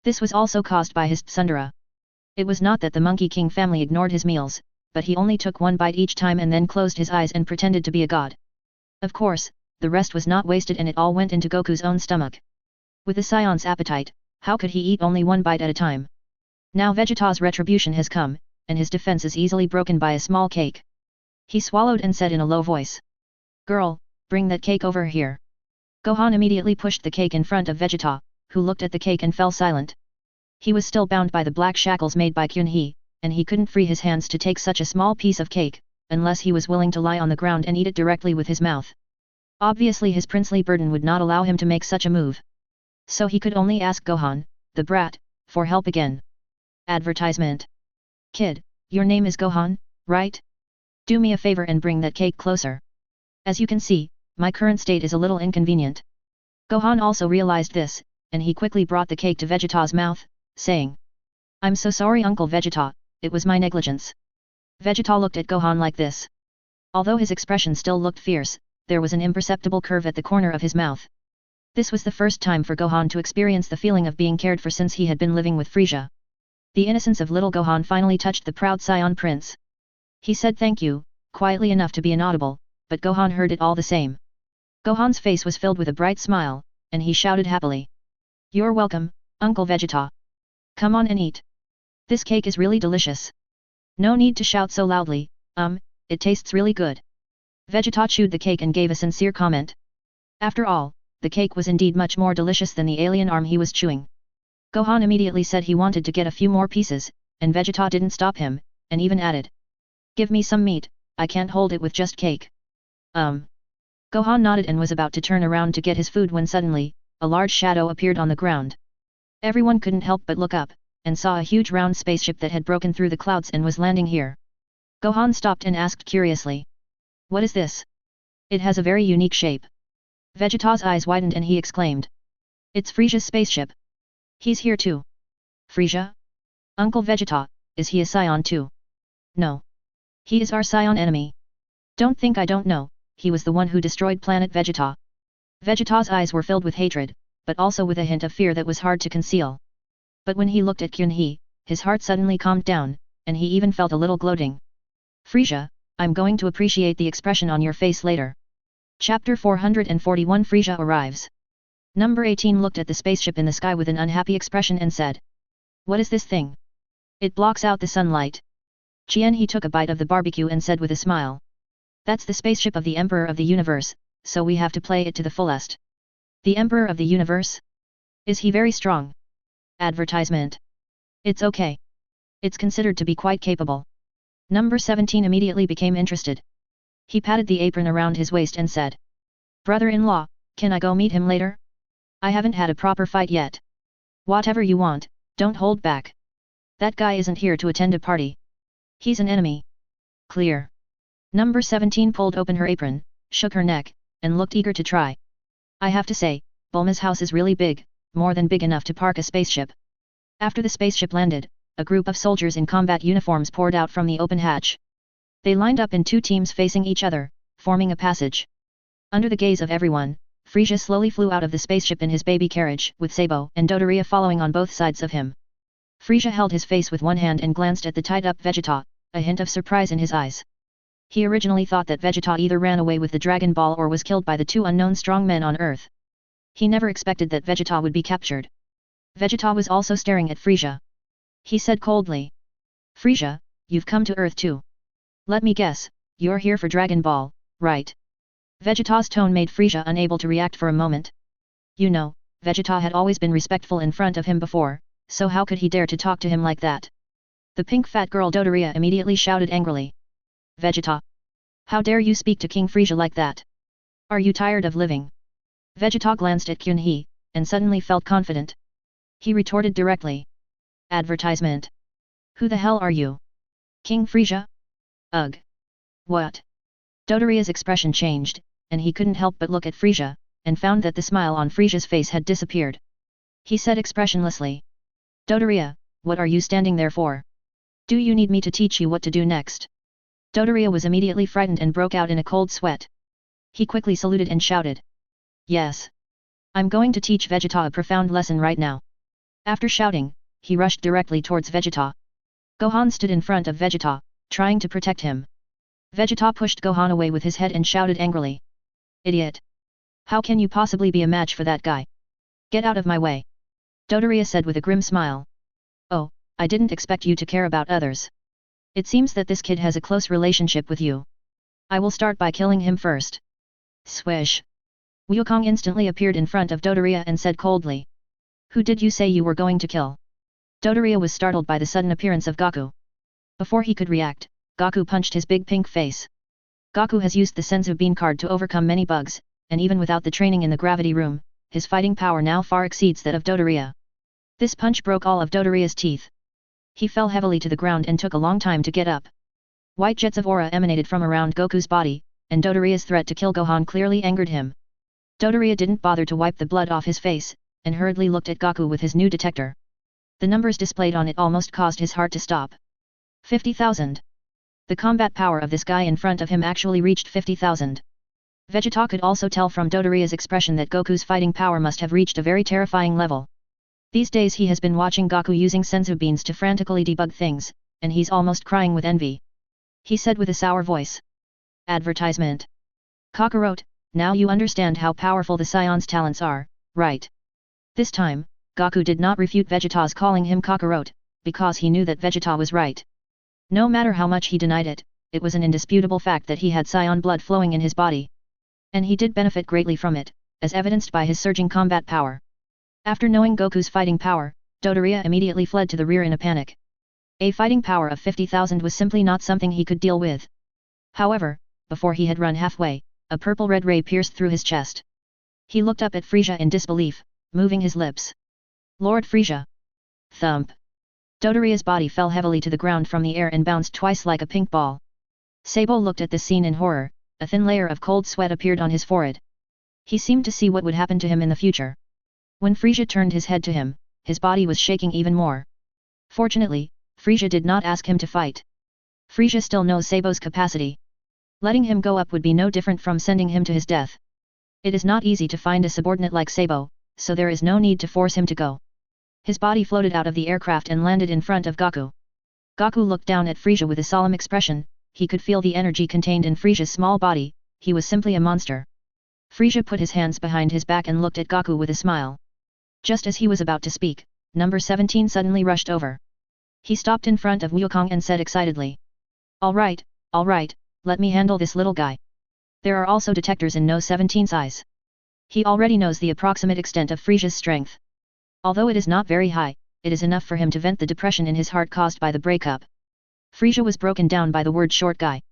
This was also caused by his tsundere. It was not that the Monkey King family ignored his meals, but he only took one bite each time and then closed his eyes and pretended to be a god. Of course, the rest was not wasted and it all went into Goku's own stomach. With the Scion's appetite, how could he eat only one bite at a time? Now Vegeta's retribution has come, and his defense is easily broken by a small cake. He swallowed and said in a low voice. Girl, bring that cake over here. Gohan immediately pushed the cake in front of Vegeta, who looked at the cake and fell silent. He was still bound by the black shackles made by Kyunhee, and he couldn't free his hands to take such a small piece of cake, unless he was willing to lie on the ground and eat it directly with his mouth. Obviously his princely burden would not allow him to make such a move. So he could only ask Gohan, the brat, for help again. Advertisement. Kid, your name is Gohan, right? Do me a favor and bring that cake closer. As you can see, my current state is a little inconvenient. Gohan also realized this, and he quickly brought the cake to Vegeta's mouth, saying. I'm so sorry Uncle Vegeta, it was my negligence. Vegeta looked at Gohan like this. Although his expression still looked fierce, there was an imperceptible curve at the corner of his mouth. This was the first time for Gohan to experience the feeling of being cared for since he had been living with Frieza. The innocence of little Gohan finally touched the proud Scion Prince. He said thank you, quietly enough to be inaudible, but Gohan heard it all the same. Gohan's face was filled with a bright smile, and he shouted happily. You're welcome, Uncle Vegeta. Come on and eat. This cake is really delicious. No need to shout so loudly, it tastes really good. Vegeta chewed the cake and gave a sincere comment. After all, the cake was indeed much more delicious than the alien arm he was chewing. Gohan immediately said he wanted to get a few more pieces, and Vegeta didn't stop him, and even added. Give me some meat, I can't hold it with just cake. Gohan nodded and was about to turn around to get his food when suddenly, a large shadow appeared on the ground. Everyone couldn't help but look up, and saw a huge round spaceship that had broken through the clouds and was landing here. Gohan stopped and asked curiously. What is this? It has a very unique shape. Vegeta's eyes widened and he exclaimed. It's Frieza's spaceship. He's here too. Frieza? Uncle Vegeta, is he a Scion too? No. He is our Scion enemy. Don't think I don't know, he was the one who destroyed planet Vegeta. Vegeta's eyes were filled with hatred, but also with a hint of fear that was hard to conceal. But when he looked at Kyunhee, his heart suddenly calmed down, and he even felt a little gloating. Frieza, I'm going to appreciate the expression on your face later. Chapter 441 Frieza arrives. Number 18 looked at the spaceship in the sky with an unhappy expression and said. What is this thing? It blocks out the sunlight. He took a bite of the barbecue and said with a smile. That's the spaceship of the Emperor of the Universe, so we have to play it to the fullest. The Emperor of the Universe? Is he very strong? Advertisement. It's okay. It's considered to be quite capable. Number 17 immediately became interested. He patted the apron around his waist and said. Brother-in-law, can I go meet him later? I haven't had a proper fight yet. Whatever you want, don't hold back. That guy isn't here to attend a party. He's an enemy. Clear. Number 17 pulled open her apron, shook her neck, and looked eager to try. I have to say, Bulma's house is really big, more than big enough to park a spaceship. After the spaceship landed, a group of soldiers in combat uniforms poured out from the open hatch. They lined up in two teams facing each other, forming a passage. Under the gaze of everyone, Frieza slowly flew out of the spaceship in his baby carriage, with Sabo and Dodoria following on both sides of him. Frieza held his face with one hand and glanced at the tied-up Vegeta, a hint of surprise in his eyes. He originally thought that Vegeta either ran away with the Dragon Ball or was killed by the two unknown strong men on Earth. He never expected that Vegeta would be captured. Vegeta was also staring at Frieza. He said coldly. Frieza, you've come to Earth too. Let me guess, you're here for Dragon Ball, right? Vegeta's tone made Frieza unable to react for a moment. You know, Vegeta had always been respectful in front of him before, so how could he dare to talk to him like that? The pink fat girl Dodoria immediately shouted angrily. Vegeta! How dare you speak to King Frieza like that? Are you tired of living? Vegeta glanced at Kyunhee, and suddenly felt confident. He retorted directly. Advertisement. Who the hell are you? King Frieza? Ugh. What? Dodoria's expression changed, and he couldn't help but look at Frieza, and found that the smile on Frieza's face had disappeared. He said expressionlessly. Dodoria, what are you standing there for? Do you need me to teach you what to do next? Dodoria was immediately frightened and broke out in a cold sweat. He quickly saluted and shouted. Yes. I'm going to teach Vegeta a profound lesson right now. After shouting, he rushed directly towards Vegeta. Gohan stood in front of Vegeta, trying to protect him. Vegeta pushed Gohan away with his head and shouted angrily. Idiot! How can you possibly be a match for that guy? Get out of my way! Dodoria said with a grim smile. Oh, I didn't expect you to care about others. It seems that this kid has a close relationship with you. I will start by killing him first. Swish! Wukong instantly appeared in front of Dodoria and said coldly. Who did you say you were going to kill? Dodoria was startled by the sudden appearance of Goku. Before he could react, Goku punched his big pink face. Goku has used the Senzu Bean card to overcome many bugs, and even without the training in the gravity room, his fighting power now far exceeds that of Dodoria. This punch broke all of Dodoria's teeth. He fell heavily to the ground and took a long time to get up. White jets of aura emanated from around Goku's body, and Dodoria's threat to kill Gohan clearly angered him. Dodoria didn't bother to wipe the blood off his face, and hurriedly looked at Goku with his new detector. The numbers displayed on it almost caused his heart to stop. 50,000. The combat power of this guy in front of him actually reached 50,000. Vegeta could also tell from Dodoria's expression that Goku's fighting power must have reached a very terrifying level. These days he has been watching Goku using Senzu Beans to frantically debug things, and he's almost crying with envy. He said with a sour voice. Advertisement. Kakarot, now you understand how powerful the Scion's talents are, right? This time, Goku did not refute Vegeta's calling him Kakarot, because he knew that Vegeta was right. No matter how much he denied it, it was an indisputable fact that he had Scion blood flowing in his body. And he did benefit greatly from it, as evidenced by his surging combat power. After knowing Goku's fighting power, Dodoria immediately fled to the rear in a panic. A fighting power of 50,000 was simply not something he could deal with. However, before he had run halfway, a purple-red ray pierced through his chest. He looked up at Frieza in disbelief, moving his lips. Lord Frieza! Thump! Dodoria's body fell heavily to the ground from the air and bounced twice like a pink ball. Sabo looked at this scene in horror, a thin layer of cold sweat appeared on his forehead. He seemed to see what would happen to him in the future. When Frieza turned his head to him, his body was shaking even more. Fortunately, Frieza did not ask him to fight. Frieza still knows Sabo's capacity. Letting him go up would be no different from sending him to his death. It is not easy to find a subordinate like Sabo, so there is no need to force him to go. His body floated out of the aircraft and landed in front of Goku. Goku looked down at Frieza with a solemn expression. He could feel the energy contained in Frieza's small body. He was simply a monster. Frieza put his hands behind his back and looked at Goku with a smile. Just as he was about to speak, number 17 suddenly rushed over. He stopped in front of Wukong and said excitedly. All right, let me handle this little guy. There are also detectors in No 17's eyes. He already knows the approximate extent of Frieza's strength. Although it is not very high, it is enough for him to vent the depression in his heart caused by the breakup. Frieza was broken down by the word short guy.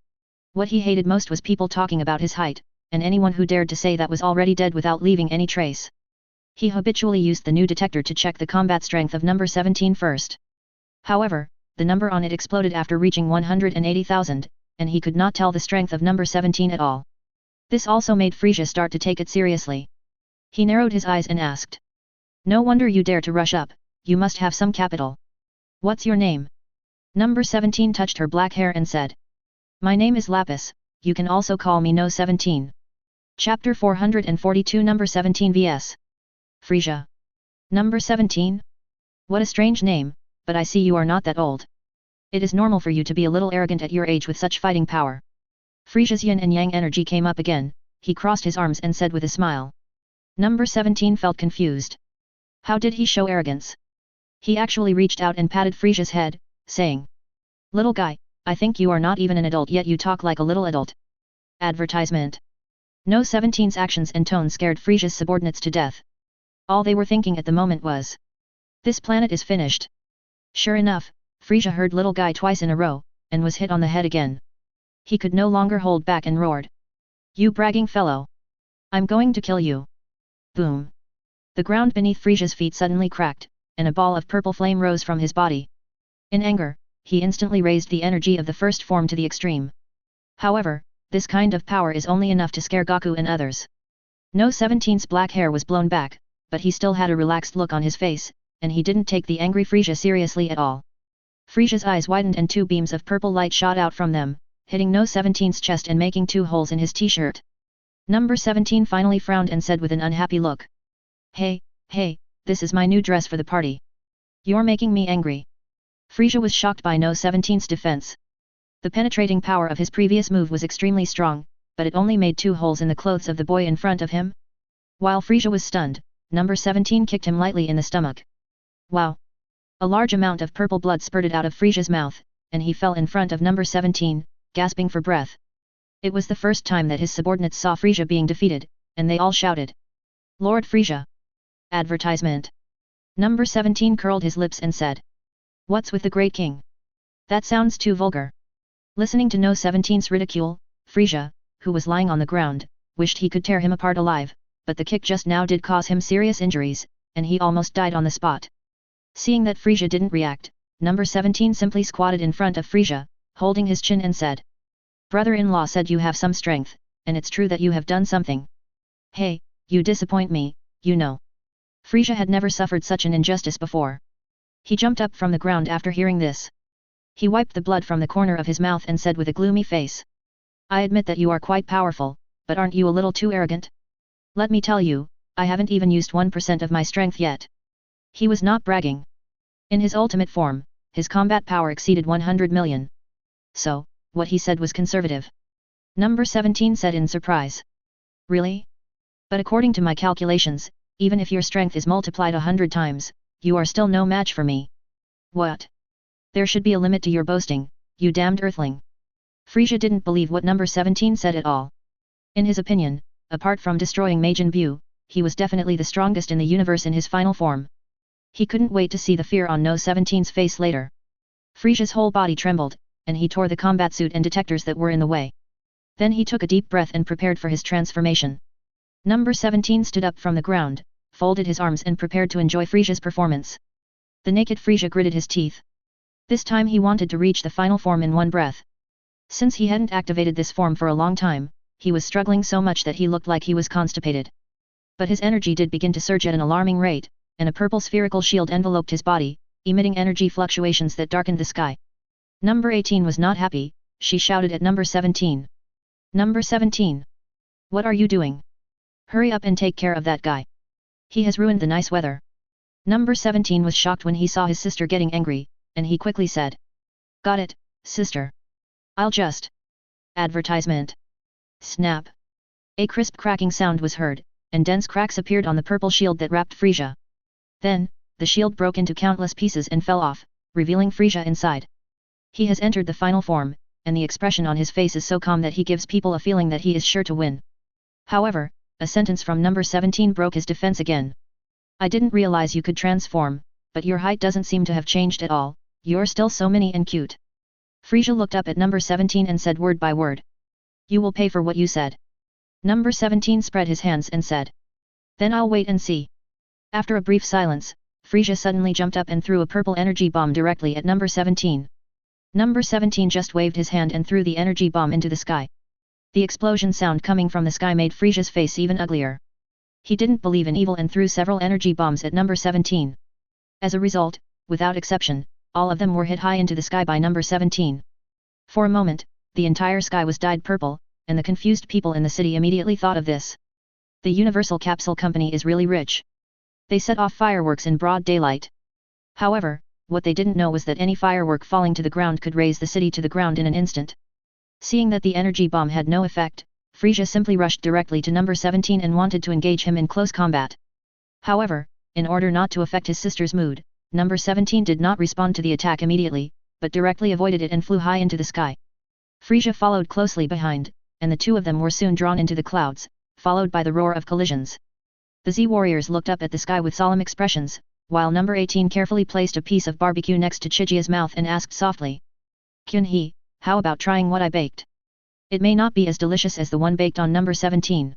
What he hated most was people talking about his height, and anyone who dared to say that was already dead without leaving any trace. He habitually used the new detector to check the combat strength of number 17 first. However, the number on it exploded after reaching 180,000, and he could not tell the strength of number 17 at all. This also made Frieza start to take it seriously. He narrowed his eyes and asked. No wonder you dare to rush up, you must have some capital. What's your name? Number 17 touched her black hair and said. My name is Lapis, you can also call me No 17. Chapter 442 Number 17 vs. Frieza. Number 17? What a strange name, but I see you are not that old. It is normal for you to be a little arrogant at your age with such fighting power. Frieza's yin and yang energy came up again, he crossed his arms and said with a smile. Number 17 felt confused. How did he show arrogance? He actually reached out and patted Frieza's head, saying. Little guy, I think you are not even an adult yet you talk like a little adult. Advertisement. No 17's actions and tone scared Frieza's subordinates to death. All they were thinking at the moment was. This planet is finished. Sure enough, Frieza heard little guy twice in a row, and was hit on the head again. He could no longer hold back and roared. You bragging fellow! I'm going to kill you! Boom! The ground beneath Frieza's feet suddenly cracked, and a ball of purple flame rose from his body. In anger, he instantly raised the energy of the first form to the extreme. However, this kind of power is only enough to scare Goku and others. No 17's black hair was blown back, but he still had a relaxed look on his face, and he didn't take the angry Frieza seriously at all. Frieza's eyes widened and two beams of purple light shot out from them, hitting No 17's chest and making two holes in his t-shirt. Number 17 finally frowned and said with an unhappy look. Hey, this is my new dress for the party. You're making me angry. Frisia was shocked by No 17's defense. The penetrating power of his previous move was extremely strong, but it only made 2 holes in the clothes of the boy in front of him. While Frisia was stunned, number 17 kicked him lightly in the stomach. Wow! A large amount of purple blood spurted out of Frisia's mouth, and he fell in front of number 17, gasping for breath. It was the first time that his subordinates saw Frisia being defeated, and they all shouted, "Lord Frisia!" Advertisement. Number 17 curled his lips and said, "What's with the great king? That sounds too vulgar." Listening to No 17's ridicule, Frisia, who was lying on the ground, wished he could tear him apart alive, but the kick just now did cause him serious injuries, and he almost died on the spot. Seeing that Frisia didn't react, number 17 simply squatted in front of Frisia, holding his chin and said, "Brother-in-law said you have some strength, and it's true that you have done something. Hey, you disappoint me, you know." Frisia had never suffered such an injustice before. He jumped up from the ground after hearing this. He wiped the blood from the corner of his mouth and said with a gloomy face, "I admit that you are quite powerful, but aren't you a little too arrogant? Let me tell you, I haven't even used 1% of my strength yet." He was not bragging. In his ultimate form, his combat power exceeded 100 million. So, what he said was conservative. Number 17 said in surprise. "Really? But according to my calculations, even if your strength is multiplied 100 times, you are still no match for me." "What? There should be a limit to your boasting, you damned earthling." Frisia didn't believe what number 17 said at all. In his opinion, apart from destroying Majin Buu, he was definitely the strongest in the universe in his final form. He couldn't wait to see the fear on No 17's face later. Frisia's whole body trembled, and he tore the combat suit and detectors that were in the way. Then he took a deep breath and prepared for his transformation. Number 17 stood up from the ground, folded his arms and prepared to enjoy Frisia's performance. The naked Frisia gritted his teeth. This time he wanted to reach the final form in one breath. Since he hadn't activated this form for a long time, he was struggling so much that he looked like he was constipated. But his energy did begin to surge at an alarming rate, and a purple spherical shield enveloped his body, emitting energy fluctuations that darkened the sky. Number 18 was not happy, she shouted at number 17. "Number 17! What are you doing? Hurry up and take care of that guy. He has ruined the nice weather." Number 17 was shocked when he saw his sister getting angry, and he quickly said, "Got it, sister. I'll just..." Advertisement. Snap. A crisp cracking sound was heard, and dense cracks appeared on the purple shield that wrapped Frisia. Then, the shield broke into countless pieces and fell off, revealing Frisia inside. He has entered the final form, and the expression on his face is so calm that he gives people a feeling that he is sure to win. However, a sentence from number 17 broke his defense again. "I didn't realize you could transform, but your height doesn't seem to have changed at all, you're still so mini and cute." Frisia looked up at number 17 and said word by word, "You will pay for what you said." Number 17 spread his hands and said, "Then I'll wait and see." After a brief silence, Frisia suddenly jumped up and threw a purple energy bomb directly at number 17. Number 17 just waved his hand and threw the energy bomb into the sky. The explosion sound coming from the sky made Frisia's face even uglier. He didn't believe in evil and threw several energy bombs at number 17. As a result, without exception, all of them were hit high into the sky by number 17. For a moment, the entire sky was dyed purple, and the confused people in the city immediately thought of this. The Universal Capsule Company is really rich. They set off fireworks in broad daylight. However, what they didn't know was that any firework falling to the ground could raise the city to the ground in an instant. Seeing that the energy bomb had no effect, Frisia simply rushed directly to number 17 and wanted to engage him in close combat. However, in order not to affect his sister's mood, number 17 did not respond to the attack immediately, but directly avoided it and flew high into the sky. Frisia followed closely behind, and the two of them were soon drawn into the clouds, followed by the roar of collisions. The Z warriors looked up at the sky with solemn expressions, while number 18 carefully placed a piece of barbecue next to Chijia's mouth and asked softly, "Kyun-hee, how about trying what I baked? It may not be as delicious as the one baked on number 17.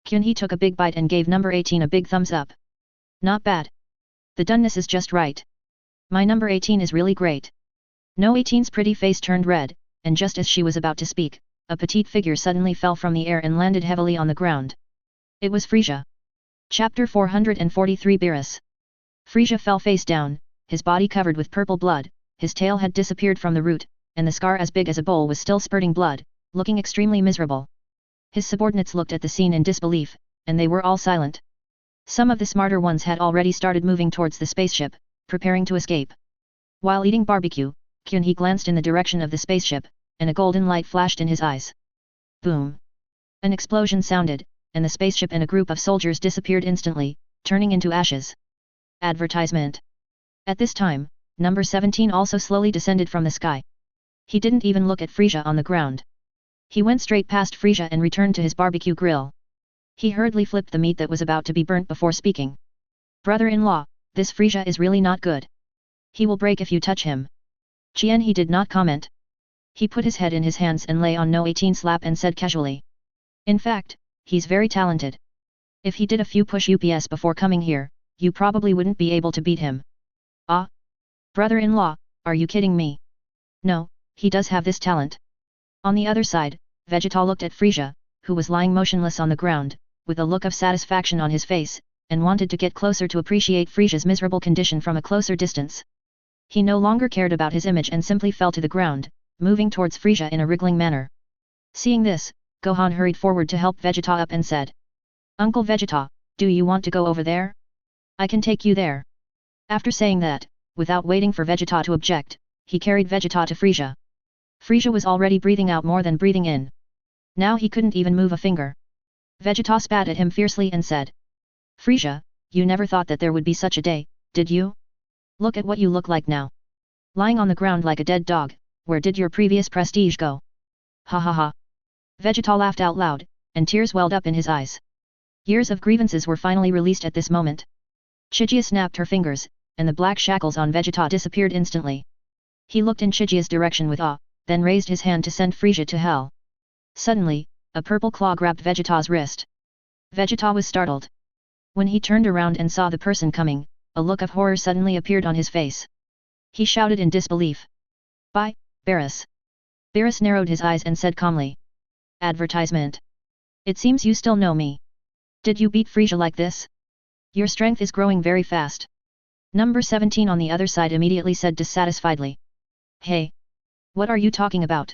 Kyun-hee took a big bite and gave number 18 a big thumbs up. "Not bad. The doneness is just right. My number 18 is really great." No 18's pretty face turned red, and just as she was about to speak, a petite figure suddenly fell from the air and landed heavily on the ground. It was Frisia. Chapter 443 Beerus. Frisia fell face down, his body covered with purple blood, his tail had disappeared from the root, and the scar as big as a bowl was still spurting blood, looking extremely miserable. His subordinates looked at the scene in disbelief, and they were all silent. Some of the smarter ones had already started moving towards the spaceship, preparing to escape. While eating barbecue, Kyun-hee glanced in the direction of the spaceship, and a golden light flashed in his eyes. Boom! An explosion sounded, and the spaceship and a group of soldiers disappeared instantly, turning into ashes. Advertisement. At this time, number 17 also slowly descended from the sky. He didn't even look at Frisia on the ground. He went straight past Frisia and returned to his barbecue grill. He hurriedly flipped the meat that was about to be burnt before speaking. Brother-in-law, this Frisia is really not good. He will break if you touch him. He did not comment. He put his head in his hands and lay on No 18's lap and said casually. In fact, he's very talented. If he did a few push-ups before coming here, you probably wouldn't be able to beat him. Ah? Brother-in-law, are you kidding me? No, he does have this talent. On the other side, Vegeta looked at Frisia, who was lying motionless on the ground, with a look of satisfaction on his face, and wanted to get closer to appreciate Frisia's miserable condition from a closer distance. He no longer cared about his image and simply fell to the ground, moving towards Frisia in a wriggling manner. Seeing this, Gohan hurried forward to help Vegeta up and said. Uncle Vegeta, do you want to go over there? I can take you there. After saying that, without waiting for Vegeta to object, he carried Vegeta to Frisia. Frisia was already breathing out more than breathing in. Now he couldn't even move a finger. Vegeta spat at him fiercely and said. Frisia, you never thought that there would be such a day, did you? Look at what you look like now. Lying on the ground like a dead dog, where did your previous prestige go? Ha ha ha. Vegeta laughed out loud, and tears welled up in his eyes. Years of grievances were finally released at this moment. Chijia snapped her fingers, and the black shackles on Vegeta disappeared instantly. He looked in Chijia's direction with awe, then raised his hand to send Frisia to hell. Suddenly, a purple claw grabbed Vegeta's wrist. Vegeta was startled. When he turned around and saw the person coming, a look of horror suddenly appeared on his face. He shouted in disbelief. By, Beerus. Beerus narrowed his eyes and said calmly. Advertisement. It seems you still know me. Did you beat Frisia like this? Your strength is growing very fast. Number 17 on the other side immediately said dissatisfiedly. Hey! What are you talking about?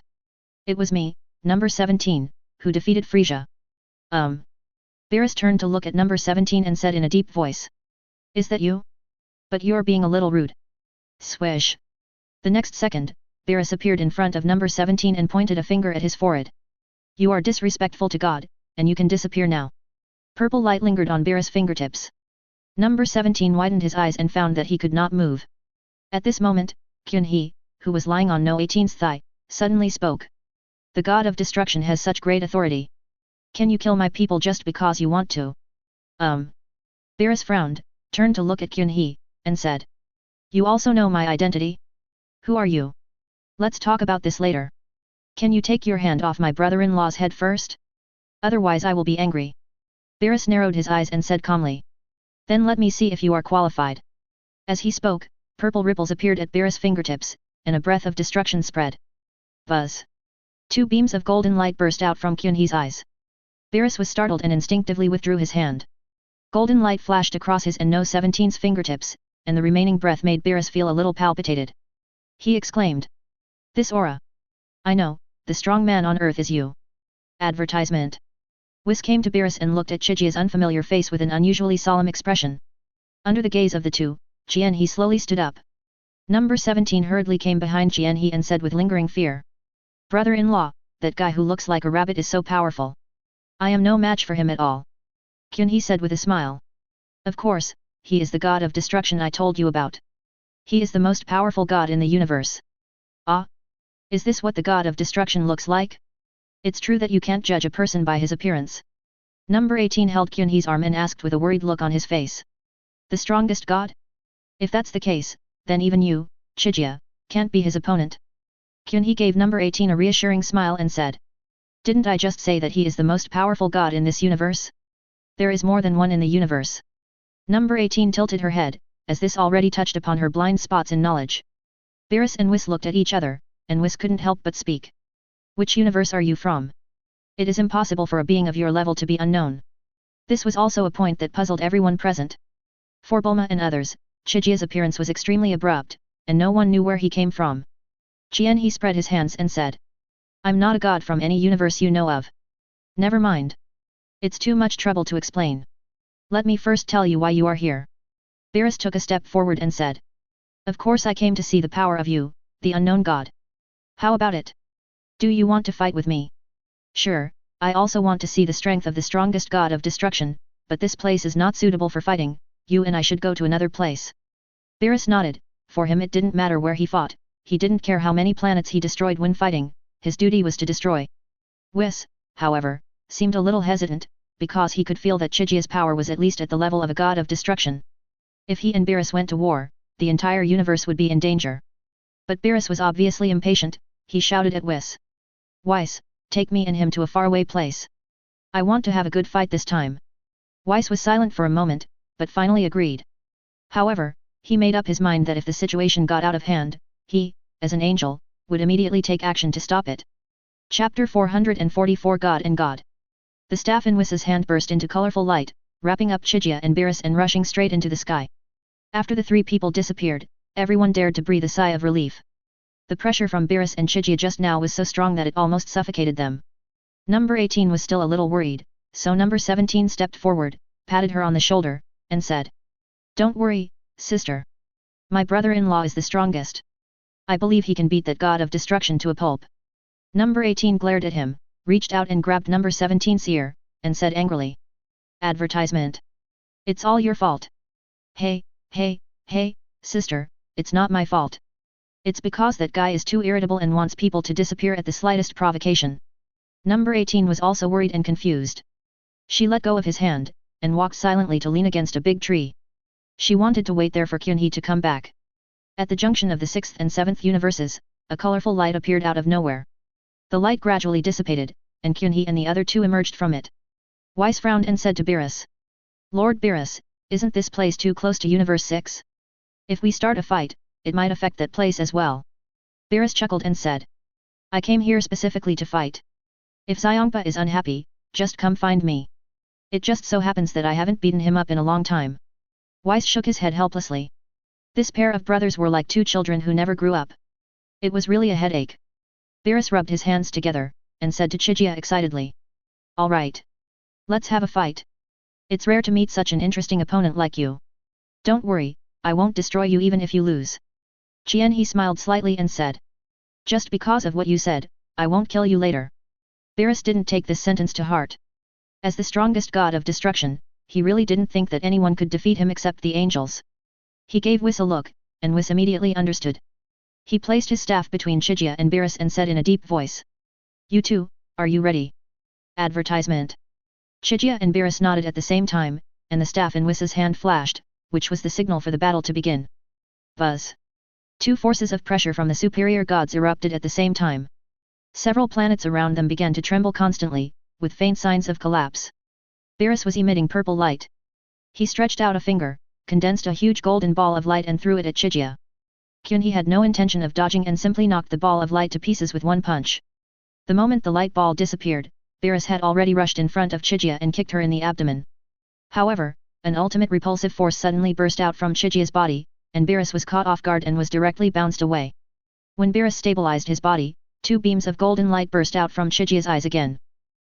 It was me, number 17, who defeated Frisia. Beerus turned to look at number 17 and said in a deep voice. Is that you? But you're being a little rude. Swish. The next second, Beerus appeared in front of number 17 and pointed a finger at his forehead. You are disrespectful to God, and you can disappear now. Purple light lingered on Beerus' fingertips. Number 17 widened his eyes and found that he could not move. At this moment, Kyun-hee, who was lying on No 18's thigh, suddenly spoke. The God of Destruction has such great authority. Can you kill my people just because you want to? Beerus frowned, turned to look at Kyun-hee, and said. You also know my identity? Who are you? Let's talk about this later. Can you take your hand off my brother-in-law's head first? Otherwise I will be angry. Beerus narrowed his eyes and said calmly. Then let me see if you are qualified. As he spoke, purple ripples appeared at Beerus' fingertips, and a breath of destruction spread. Buzz. Two beams of golden light burst out from Kyun-hee's eyes. Beerus was startled and instinctively withdrew his hand. Golden light flashed across his and No 17's fingertips, and the remaining breath made Beerus feel a little palpitated. He exclaimed. This aura. I know, the strong man on earth is you. Advertisement. Whis came to Beerus and looked at Chijia's unfamiliar face with an unusually solemn expression. Under the gaze of the two, Chien-hee slowly stood up. Number 17 hurriedly came behind Chien-hee and said with lingering fear. Brother-in-law, that guy who looks like a rabbit is so powerful. I am no match for him at all. Kyun-hee said with a smile. Of course, he is the god of destruction I told you about. He is the most powerful god in the universe. Ah? Is this what the god of destruction looks like? It's true that you can't judge a person by his appearance. Number 18 held Kyun-hee's arm and asked with a worried look on his face. The strongest god? If that's the case, then even you, Chijia, can't be his opponent. Kyun-hee gave number 18 a reassuring smile and said. Didn't I just say that he is the most powerful god in this universe? There is more than one in the universe. Number 18 tilted her head, as this already touched upon her blind spots in knowledge. Beerus and Whis looked at each other, and Whis couldn't help but speak. Which universe are you from? It is impossible for a being of your level to be unknown. This was also a point that puzzled everyone present. For Bulma and others, Chijia's appearance was extremely abrupt, and no one knew where he came from. Chien-hee spread his hands and said. I'm not a god from any universe you know of. Never mind. It's too much trouble to explain. Let me first tell you why you are here. Beerus took a step forward and said. Of course I came to see the power of you, the unknown god. How about it? Do you want to fight with me? Sure, I also want to see the strength of the strongest god of destruction, but this place is not suitable for fighting, you and I should go to another place. Beerus nodded, for him it didn't matter where he fought, he didn't care how many planets he destroyed when fighting, his duty was to destroy. Whis, however, seemed a little hesitant, because he could feel that Chijia's power was at least at the level of a god of destruction. If he and Beerus went to war, the entire universe would be in danger. But Beerus was obviously impatient, he shouted at Whis. Weiss, take me and him to a faraway place. I want to have a good fight this time. Weiss was silent for a moment, but finally agreed. However, he made up his mind that if the situation got out of hand, he, as an angel, would immediately take action to stop it. Chapter 444 God and God. The staff in Wiss's hand burst into colorful light, wrapping up Chijia and Beerus and rushing straight into the sky. After the three people disappeared, everyone dared to breathe a sigh of relief. The pressure from Beerus and Chijia just now was so strong that it almost suffocated them. Number 18 was still a little worried, so number 17 stepped forward, patted her on the shoulder, and said, "Don't worry, sister. My brother-in-law is the strongest. I believe he can beat that god of destruction to a pulp." Number 18 glared at him, reached out and grabbed number 17's ear, and said angrily, "Advertisement. It's all your fault." Hey, sister, it's not my fault. It's because that guy is too irritable and wants people to disappear at the slightest provocation. Number 18 was also worried and confused. She let go of his hand, and walked silently to lean against a big tree. She wanted to wait there for Kyunhee to come back. At the junction of the 6th and 7th universes, a colorful light appeared out of nowhere. The light gradually dissipated, and Kyunhee and the other two emerged from it. Weiss frowned and said to Beerus, "Lord Beerus, isn't this place too close to Universe 6? If we start a fight, it might affect that place as well." Beerus chuckled and said, "I came here specifically to fight. If Xiongpa is unhappy, just come find me. It just so happens that I haven't beaten him up in a long time." Weiss shook his head helplessly. This pair of brothers were like two children who never grew up. It was really a headache. Beerus rubbed his hands together, and said to Chijia excitedly, "All right. Let's have a fight. It's rare to meet such an interesting opponent like you. Don't worry, I won't destroy you even if you lose." Qianhe smiled slightly and said, "Just because of what you said, I won't kill you later." Beerus didn't take this sentence to heart. As the strongest god of destruction, he really didn't think that anyone could defeat him except the angels. He gave Whis a look, and Whis immediately understood. He placed his staff between Chijia and Beerus and said in a deep voice, "You two, are you ready?" Advertisement. Chijia and Beerus nodded at the same time, and the staff in Wiss's hand flashed, which was the signal for the battle to begin. Buzz. Two forces of pressure from the superior gods erupted at the same time. Several planets around them began to tremble constantly, with faint signs of collapse. Beerus was emitting purple light. He stretched out a finger, condensed a huge golden ball of light and threw it at Chijia. Kyunhee had no intention of dodging and simply knocked the ball of light to pieces with one punch. The moment the light ball disappeared, Beerus had already rushed in front of Chijia and kicked her in the abdomen. However, an ultimate repulsive force suddenly burst out from Chijia's body, and Beerus was caught off guard and was directly bounced away. When Beerus stabilized his body, two beams of golden light burst out from Chijia's eyes again.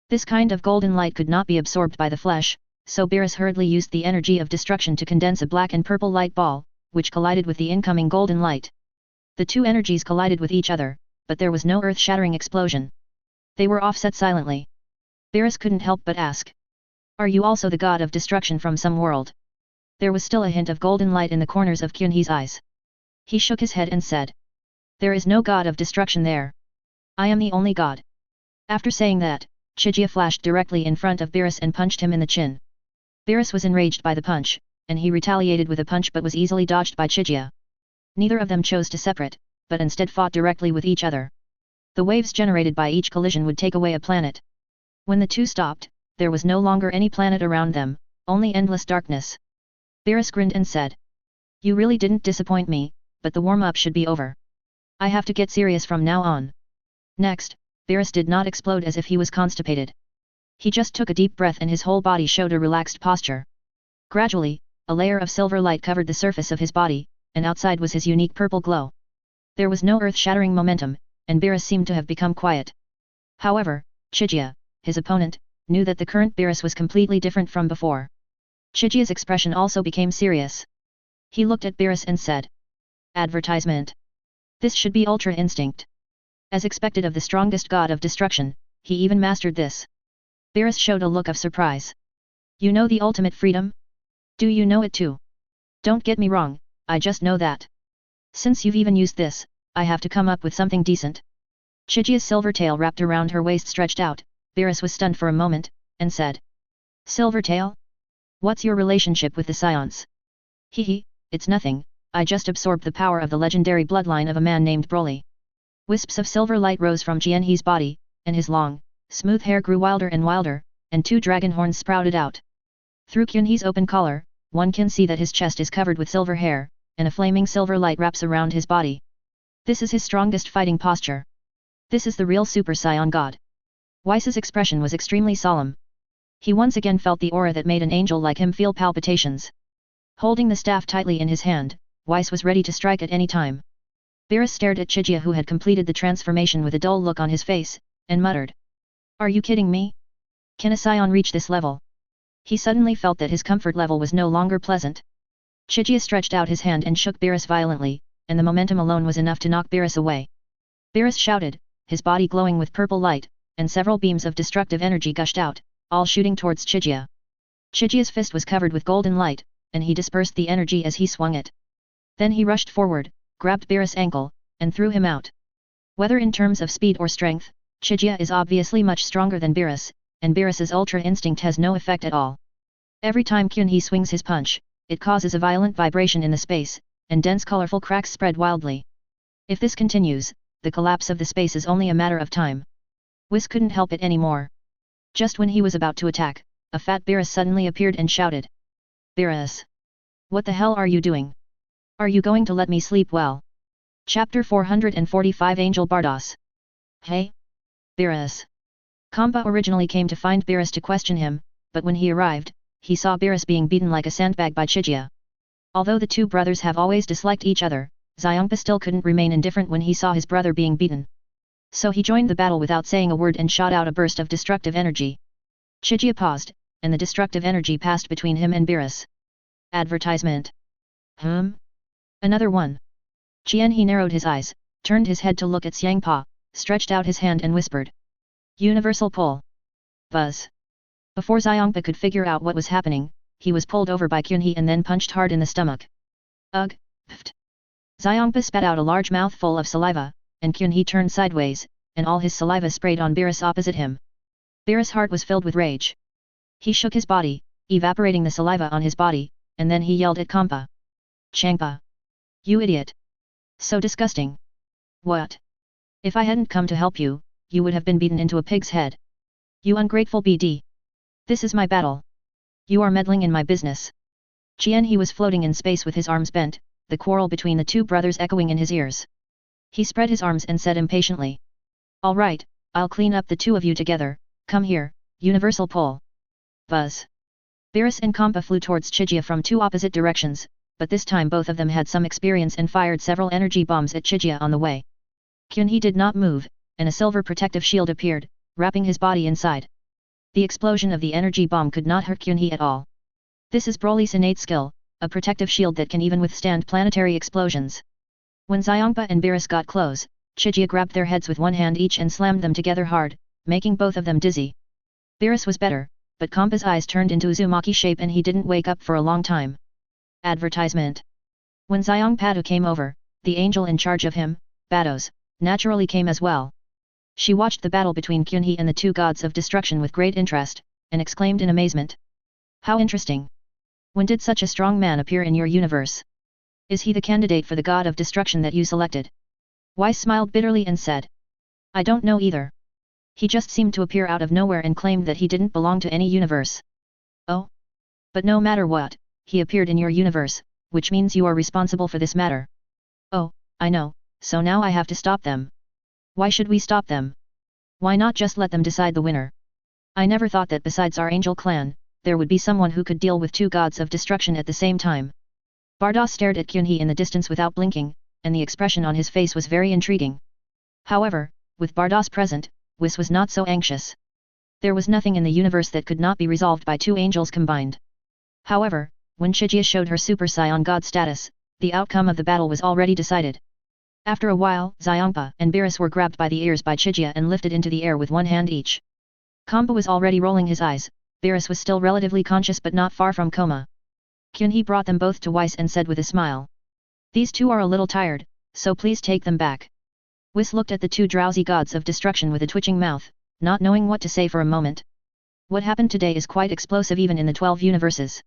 This kind of golden light could not be absorbed by the flesh, so Beerus hurriedly used the energy of destruction to condense a black and purple light ball, which collided with the incoming golden light. The two energies collided with each other, but there was no earth-shattering explosion. They were offset silently. Beerus couldn't help but ask, "Are you also the god of destruction from some world?" There was still a hint of golden light in the corners of Kyunhee's eyes. He shook his head and said, "There is no god of destruction there. I am the only god." After saying that, Chijia flashed directly in front of Beerus and punched him in the chin. Beerus was enraged by the punch, and he retaliated with a punch but was easily dodged by Chijia. Neither of them chose to separate, but instead fought directly with each other. The waves generated by each collision would take away a planet. When the two stopped, there was no longer any planet around them, only endless darkness. Beerus grinned and said, "You really didn't disappoint me, but the warm-up should be over. I have to get serious from now on." Next, Beerus did not explode as if he was constipated. He just took a deep breath and his whole body showed a relaxed posture. Gradually, a layer of silver light covered the surface of his body, and outside was his unique purple glow. There was no earth-shattering momentum, and Beerus seemed to have become quiet. However, Chijia, his opponent, knew that the current Beerus was completely different from before. Chijia's expression also became serious. He looked at Beerus and said, Advertisement. This should be Ultra Instinct. As expected of the strongest god of destruction, he even mastered this. Beerus showed a look of surprise. You know the ultimate freedom? Do you know it too? Don't get me wrong, I just know that. Since you've even used this, I have to come up with something decent. Chijia's silver tail wrapped around her waist stretched out. Beerus was stunned for a moment, and said. Silver tail? What's your relationship with the Scions? Hehe, it's nothing, I just absorbed the power of the legendary bloodline of a man named Broly. Wisps of silver light rose from Jianhe's body, and his long, smooth hair grew wilder and wilder, and 2 dragon horns sprouted out. Through Qunhe's open collar, one can see that his chest is covered with silver hair, and a flaming silver light wraps around his body. This is his strongest fighting posture. This is the real Super Saiyan God. Weiss's expression was extremely solemn. He once again felt the aura that made an angel like him feel palpitations. Holding the staff tightly in his hand, Weiss was ready to strike at any time. Beerus stared at Chijia, who had completed the transformation with a dull look on his face, and muttered. Are you kidding me? Can a Scion reach this level? He suddenly felt that his comfort level was no longer pleasant. Chijia stretched out his hand and shook Beerus violently, and the momentum alone was enough to knock Beerus away. Beerus shouted, his body glowing with purple light, and several beams of destructive energy gushed out, all shooting towards Chijia. Chijia's fist was covered with golden light, and he dispersed the energy as he swung it. Then he rushed forward, grabbed Beerus' ankle, and threw him out. Whether in terms of speed or strength, Chijia is obviously much stronger than Beerus, and Beerus's Ultra Instinct has no effect at all. Every time Qunhe swings his punch, it causes a violent vibration in the space, and dense colorful cracks spread wildly. If this continues, the collapse of the space is only a matter of time. Whis couldn't help it anymore. Just when he was about to attack, a fat Beerus suddenly appeared and shouted. Beerus! What the hell are you doing? Are you going to let me sleep well? Chapter 445 Angel Bardos. Hey? Beerus! Kampa originally came to find Beerus to question him, but when he arrived, he saw Beerus being beaten like a sandbag by Chijia. Although the two brothers have always disliked each other, Xiongpa still couldn't remain indifferent when he saw his brother being beaten. So he joined the battle without saying a word and shot out a burst of destructive energy. Chijia paused, and the destructive energy passed between him and Beerus. Advertisement. Another one. He narrowed his eyes, turned his head to look at Xiangpa, stretched out his hand and whispered. Universal pull. Buzz. Before Xiongpa could figure out what was happening, he was pulled over by Qunhe and then punched hard in the stomach. Ugh, pft. Xiongpa spat out a large mouthful of saliva, and Qunhe turned sideways, and all his saliva sprayed on Beerus opposite him. Beerus' heart was filled with rage. He shook his body, evaporating the saliva on his body, and then he yelled at Kampa. Changpa! You idiot! So disgusting! What? If I hadn't come to help you, you would have been beaten into a pig's head. You ungrateful BD! This is my battle. You are meddling in my business. He was floating in space with his arms bent, the quarrel between the two brothers echoing in his ears. He spread his arms and said impatiently. All right, I'll clean up the two of you together, come here, universal pull. Buzz. Beerus and Kampa flew towards Chijia from two opposite directions, but this time both of them had some experience and fired several energy bombs at Chijia on the way. Qunhe did not move, and a silver protective shield appeared, wrapping his body inside. The explosion of the energy bomb could not hurt Qunhe at all. This is Broly's innate skill, a protective shield that can even withstand planetary explosions. When Xiongpa and Beerus got close, Chijia grabbed their heads with one hand each and slammed them together hard, making both of them dizzy. Beerus was better, but Kampa's eyes turned into Uzumaki shape and he didn't wake up for a long time. Advertisement. When Xiongpadu came over, the angel in charge of him, Bados, naturally came as well. She watched the battle between Qunhe and the two gods of destruction with great interest, and exclaimed in amazement. How interesting! When did such a strong man appear in your universe? Is he the candidate for the god of destruction that you selected? Weiss smiled bitterly and said. I don't know either. He just seemed to appear out of nowhere and claimed that he didn't belong to any universe. Oh? But no matter what, he appeared in your universe, which means you are responsible for this matter. Oh, I know, so now I have to stop them. Why should we stop them? Why not just let them decide the winner? I never thought that besides our angel clan, there would be someone who could deal with two gods of destruction at the same time. Bardos stared at Qunhe in the distance without blinking, and the expression on his face was very intriguing. However, with Bardos present, Whis was not so anxious. There was nothing in the universe that could not be resolved by two angels combined. However, when Chijia showed her Super Saiyan God status, the outcome of the battle was already decided. After a while, Xiangpa and Beerus were grabbed by the ears by Chijia and lifted into the air with one hand each. Kampa was already rolling his eyes, Beerus was still relatively conscious but not far from coma. Kyunhee brought them both to Weiss and said with a smile. These two are a little tired, so please take them back. Weiss looked at the two drowsy gods of destruction with a twitching mouth, not knowing what to say for a moment. What happened today is quite explosive even in the 12 universes.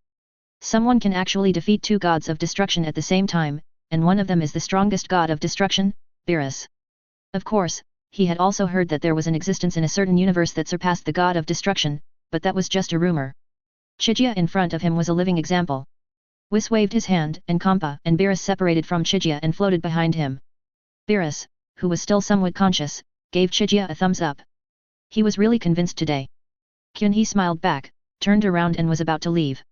Someone can actually defeat two gods of destruction at the same time, and one of them is the strongest god of destruction, Beerus. Of course, he had also heard that there was an existence in a certain universe that surpassed the god of destruction, but that was just a rumor. Chijia in front of him was a living example. Weiss waved his hand, and Kampa and Beerus separated from Chijia and floated behind him. Beerus, who was still somewhat conscious, gave Chijia a thumbs up. He was really convinced today. Kyunhee smiled back, turned around and was about to leave.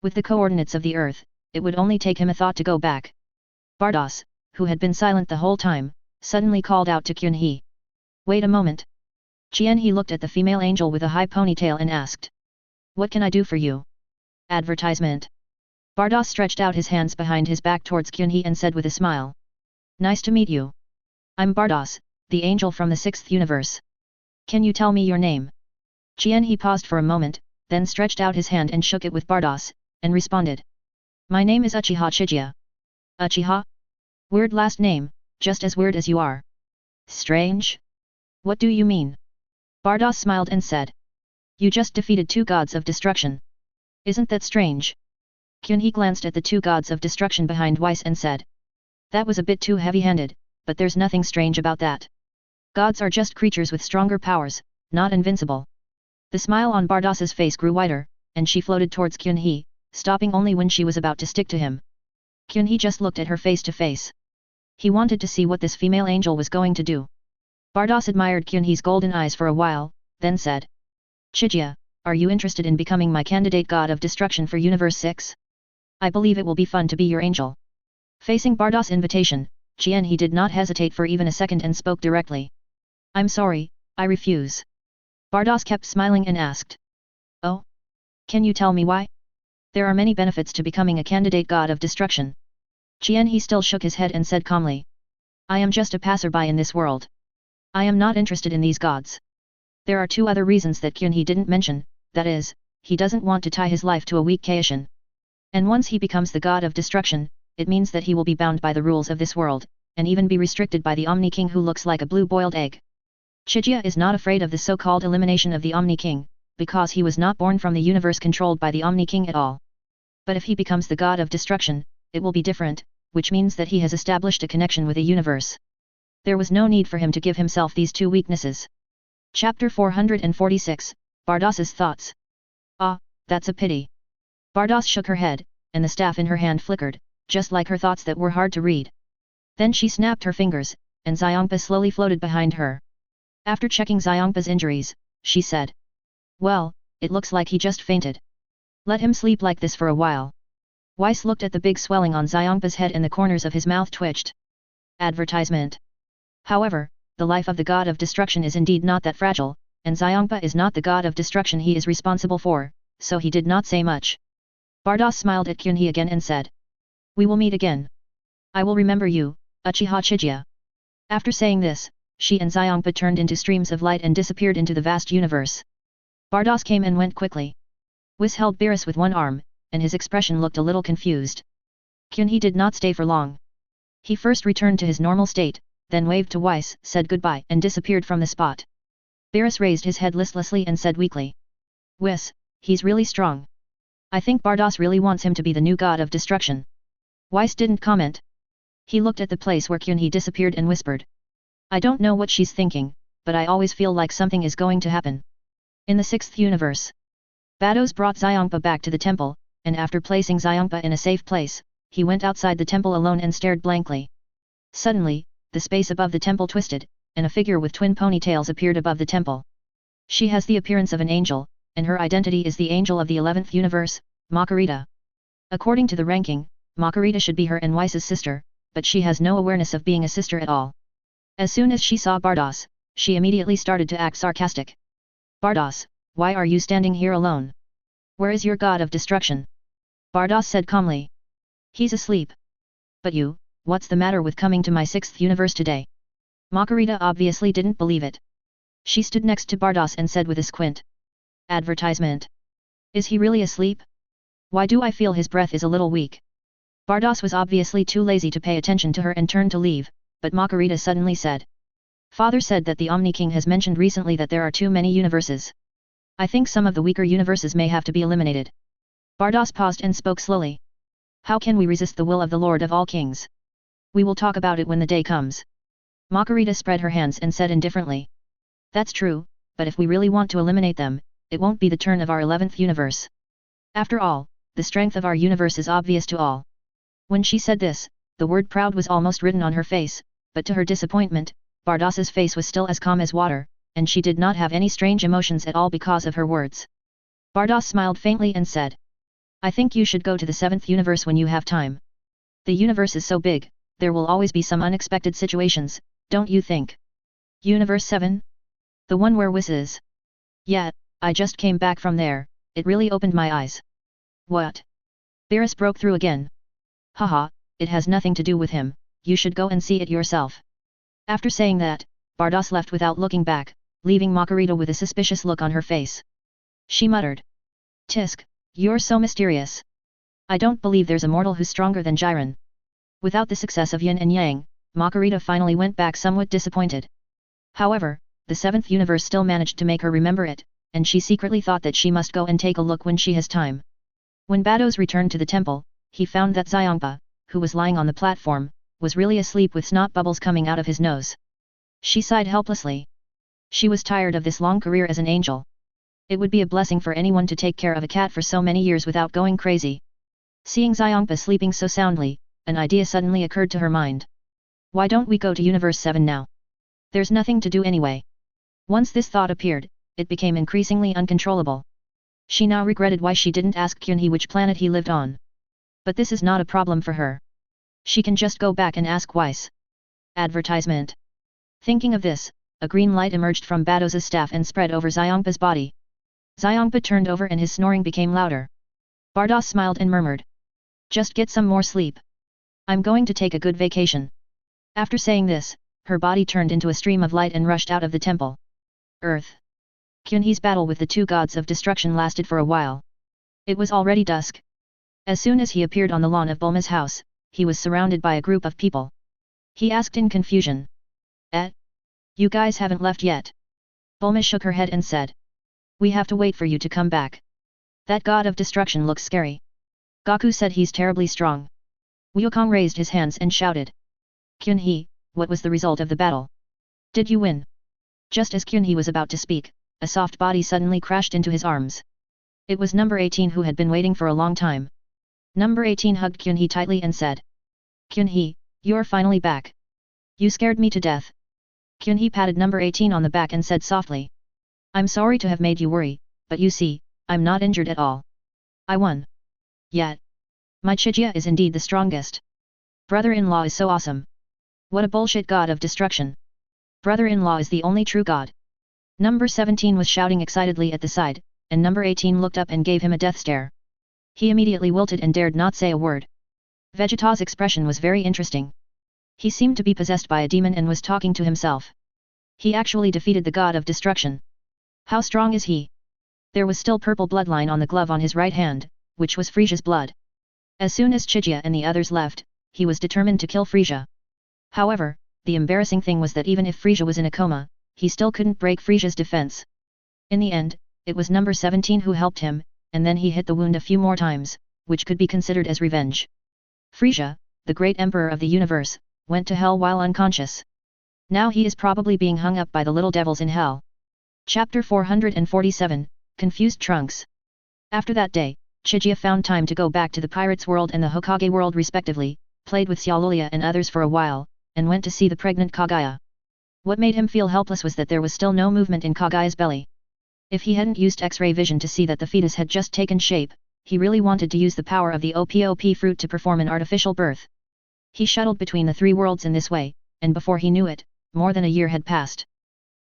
With the coordinates of the earth, it would only take him a thought to go back. Bardos, who had been silent the whole time, suddenly called out to Kyunhee. Wait a moment. Qianhee looked at the female angel with a high ponytail and asked. What can I do for you? Advertisement. Bardos stretched out his hands behind his back towards Kyunhee and said with a smile. Nice to meet you. I'm Bardos, the angel from the 6th universe. Can you tell me your name? Qianhee paused for a moment, then stretched out his hand and shook it with Bardos, and responded. My name is Uchiha Chijia. Uchiha? Weird last name, just as weird as you are. Strange? What do you mean? Bardos smiled and said. You just defeated two gods of destruction. Isn't that strange? Kyunhee glanced at the two gods of destruction behind Weiss and said. That was a bit too heavy-handed, but there's nothing strange about that. Gods are just creatures with stronger powers, not invincible. The smile on Bardos's face grew wider, and she floated towards Kyunhee, stopping only when she was about to stick to him. Kyunhee just looked at her face to face. He wanted to see what this female angel was going to do. Bardos admired Kyunhee's golden eyes for a while, then said. Chijia, are you interested in becoming my candidate god of destruction for Universe 6? I believe it will be fun to be your angel. Facing Bardos' invitation, Qianhee did not hesitate for even a second and spoke directly. I'm sorry, I refuse. Bardos kept smiling and asked. Oh? Can you tell me why? There are many benefits to becoming a candidate god of destruction. Qianhee still shook his head and said calmly. I am just a passerby in this world. I am not interested in these gods. There are two other reasons that Kyunhee didn't mention, that is, he doesn't want to tie his life to a weak Kaishin. And once he becomes the god of destruction, it means that he will be bound by the rules of this world, and even be restricted by the Omni King who looks like a blue-boiled egg. Chijia is not afraid of the so-called elimination of the Omni King, because he was not born from the universe controlled by the Omni King at all. But if he becomes the god of destruction, it will be different, which means that he has established a connection with a universe. There was no need for him to give himself these two weaknesses. Chapter 446, Bardos's Thoughts. Ah, that's a pity. Bardos shook her head, and the staff in her hand flickered, just like her thoughts that were hard to read. Then she snapped her fingers, and Xiangpa slowly floated behind her. After checking Xiangpa's injuries, she said. Well, it looks like he just fainted. Let him sleep like this for a while. Weiss looked at the big swelling on Xiangpa's head and the corners of his mouth twitched. Advertisement. However, the life of the god of destruction is indeed not that fragile, and Xiangpa is not the god of destruction he is responsible for, so he did not say much. Bardos smiled at Kyunhee again and said. We will meet again. I will remember you, Uchiha Chijia. After saying this, she and Xiangpa turned into streams of light and disappeared into the vast universe. Bardos came and went quickly. Weiss held Beerus with one arm, and his expression looked a little confused. Kyunhee did not stay for long. He first returned to his normal state, then waved to Weiss, said goodbye and disappeared from the spot. Beerus raised his head listlessly and said weakly. Weiss, he's really strong. I think Bardos really wants him to be the new god of destruction. Weiss didn't comment. He looked at the place where Kyunhee disappeared and whispered. I don't know what she's thinking, but I always feel like something is going to happen. In the 6th universe. Bardos brought Xiangpa back to the temple, and after placing Xiangpa in a safe place, he went outside the temple alone and stared blankly. Suddenly, the space above the temple twisted, and a figure with twin ponytails appeared above the temple. She has the appearance of an angel, and her identity is the angel of the 11th universe, Makarita. According to the ranking, Makarita should be her and Weiss's sister, but she has no awareness of being a sister at all. As soon as she saw Bardos, she immediately started to act sarcastic. Bardos, why are you standing here alone? Where is your god of destruction? Bardos said calmly. He's asleep. But you, what's the matter with coming to my 6th universe today? Margarita obviously didn't believe it. She stood next to Bardos and said with a squint. Advertisement. Is he really asleep? Why do I feel his breath is a little weak? Bardos was obviously too lazy to pay attention to her and turned to leave, but Margarita suddenly said. Father said that the Omni King has mentioned recently that there are too many universes. I think some of the weaker universes may have to be eliminated. Bardos paused and spoke slowly. How can we resist the will of the Lord of all Kings? We will talk about it when the day comes. Margarita spread her hands and said indifferently. That's true, but if we really want to eliminate them, it won't be the turn of our 11th universe. After all, the strength of our universe is obvious to all. When she said this, the word proud was almost written on her face, but to her disappointment, Bardos's face was still as calm as water, and she did not have any strange emotions at all because of her words. Bardos smiled faintly and said. I think you should go to the 7th universe when you have time. The universe is so big, there will always be some unexpected situations, don't you think? Universe 7? The one where Whis is? Yeah, I just came back from there, it really opened my eyes. What? Barris broke through again. Haha, it has nothing to do with him, you should go and see it yourself. After saying that, Bardos left without looking back, leaving Margarita with a suspicious look on her face. She muttered. Tisk, you're so mysterious. I don't believe there's a mortal who's stronger than Jiren. Without the success of Yin and Yang, Margarita finally went back somewhat disappointed. However, the 7th universe still managed to make her remember it, and she secretly thought that she must go and take a look when she has time. When Bados returned to the temple, he found that Xiongpa, who was lying on the platform, was really asleep with snot bubbles coming out of his nose. She sighed helplessly. She was tired of this long career as an angel. It would be a blessing for anyone to take care of a cat for so many years without going crazy. Seeing Xiongpa sleeping so soundly, an idea suddenly occurred to her mind. Why don't we go to Universe 7 now? There's nothing to do anyway. Once this thought appeared, it became increasingly uncontrollable. She now regretted why she didn't ask Kyunhee which planet he lived on. But this is not a problem for her. She can just go back and ask Weiss. Advertisement. Thinking of this, a green light emerged from Bados's staff and spread over Xiongpa's body. Xiongpa turned over and his snoring became louder. Bardos smiled and murmured. Just get some more sleep. I'm going to take a good vacation. After saying this, her body turned into a stream of light and rushed out of the temple. Earth. Kyunhee's battle with the two gods of destruction lasted for a while. It was already dusk. As soon as he appeared on the lawn of Bulma's house, he was surrounded by a group of people. He asked in confusion. You guys haven't left yet? Bulma shook her head and said. We have to wait for you to come back. That god of destruction looks scary. Gaku said he's terribly strong. Wukong raised his hands and shouted. Kyunhee, what was the result of the battle? Did you win? Just as Kyunhee was about to speak, a soft body suddenly crashed into his arms. It was number 18 who had been waiting for a long time. Number 18 hugged Kyunhee tightly and said. Kyunhee, you're finally back. You scared me to death. Kyunhee patted number 18 on the back and said softly. I'm sorry to have made you worry, but you see, I'm not injured at all. I won. Yet. My Chijia is indeed the strongest. Brother-in-law is so awesome. What a bullshit god of destruction. Brother-in-law is the only true god. Number 17 was shouting excitedly at the side, and number 18 looked up and gave him a death stare. He immediately wilted and dared not say a word. Vegeta's expression was very interesting. He seemed to be possessed by a demon and was talking to himself. He actually defeated the god of destruction. How strong is he? There was still purple bloodline on the glove on his right hand, which was Frisia's blood. As soon as Chijia and the others left, he was determined to kill Frisia. However, the embarrassing thing was that even if Frisia was in a coma, he still couldn't break Frisia's defense. In the end, it was number 17 who helped him, and then he hit the wound a few more times, which could be considered as revenge. Frisia, the great emperor of the universe, went to hell while unconscious. Now he is probably being hung up by the little devils in hell. Chapter 447, Confused Trunks. After that day, Chijia found time to go back to the Pirates world and the Hokage world respectively, played with Xiaolulia and others for a while, and went to see the pregnant Kaguya. What made him feel helpless was that there was still no movement in Kaguya's belly. If he hadn't used X-ray vision to see that the fetus had just taken shape, he really wanted to use the power of the OPOP fruit to perform an artificial birth. He shuttled between the three worlds in this way, and before he knew it, more than a year had passed.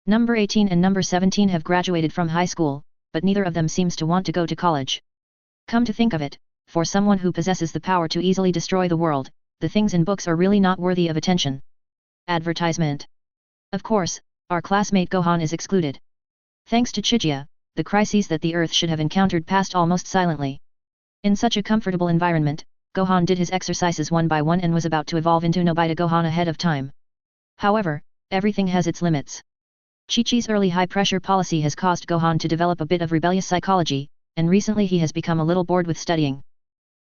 Number 18 and number 17 have graduated from high school, but neither of them seems to want to go to college. Come to think of it, for someone who possesses the power to easily destroy the world, the things in books are really not worthy of attention. Advertisement. Of course, our classmate Gohan is excluded. Thanks to Chijia, the crises that the Earth should have encountered passed almost silently. In such a comfortable environment, Gohan did his exercises one by one and was about to evolve into Nobita Gohan ahead of time. However, everything has its limits. Chi-Chi's early high-pressure policy has caused Gohan to develop a bit of rebellious psychology, and recently he has become a little bored with studying.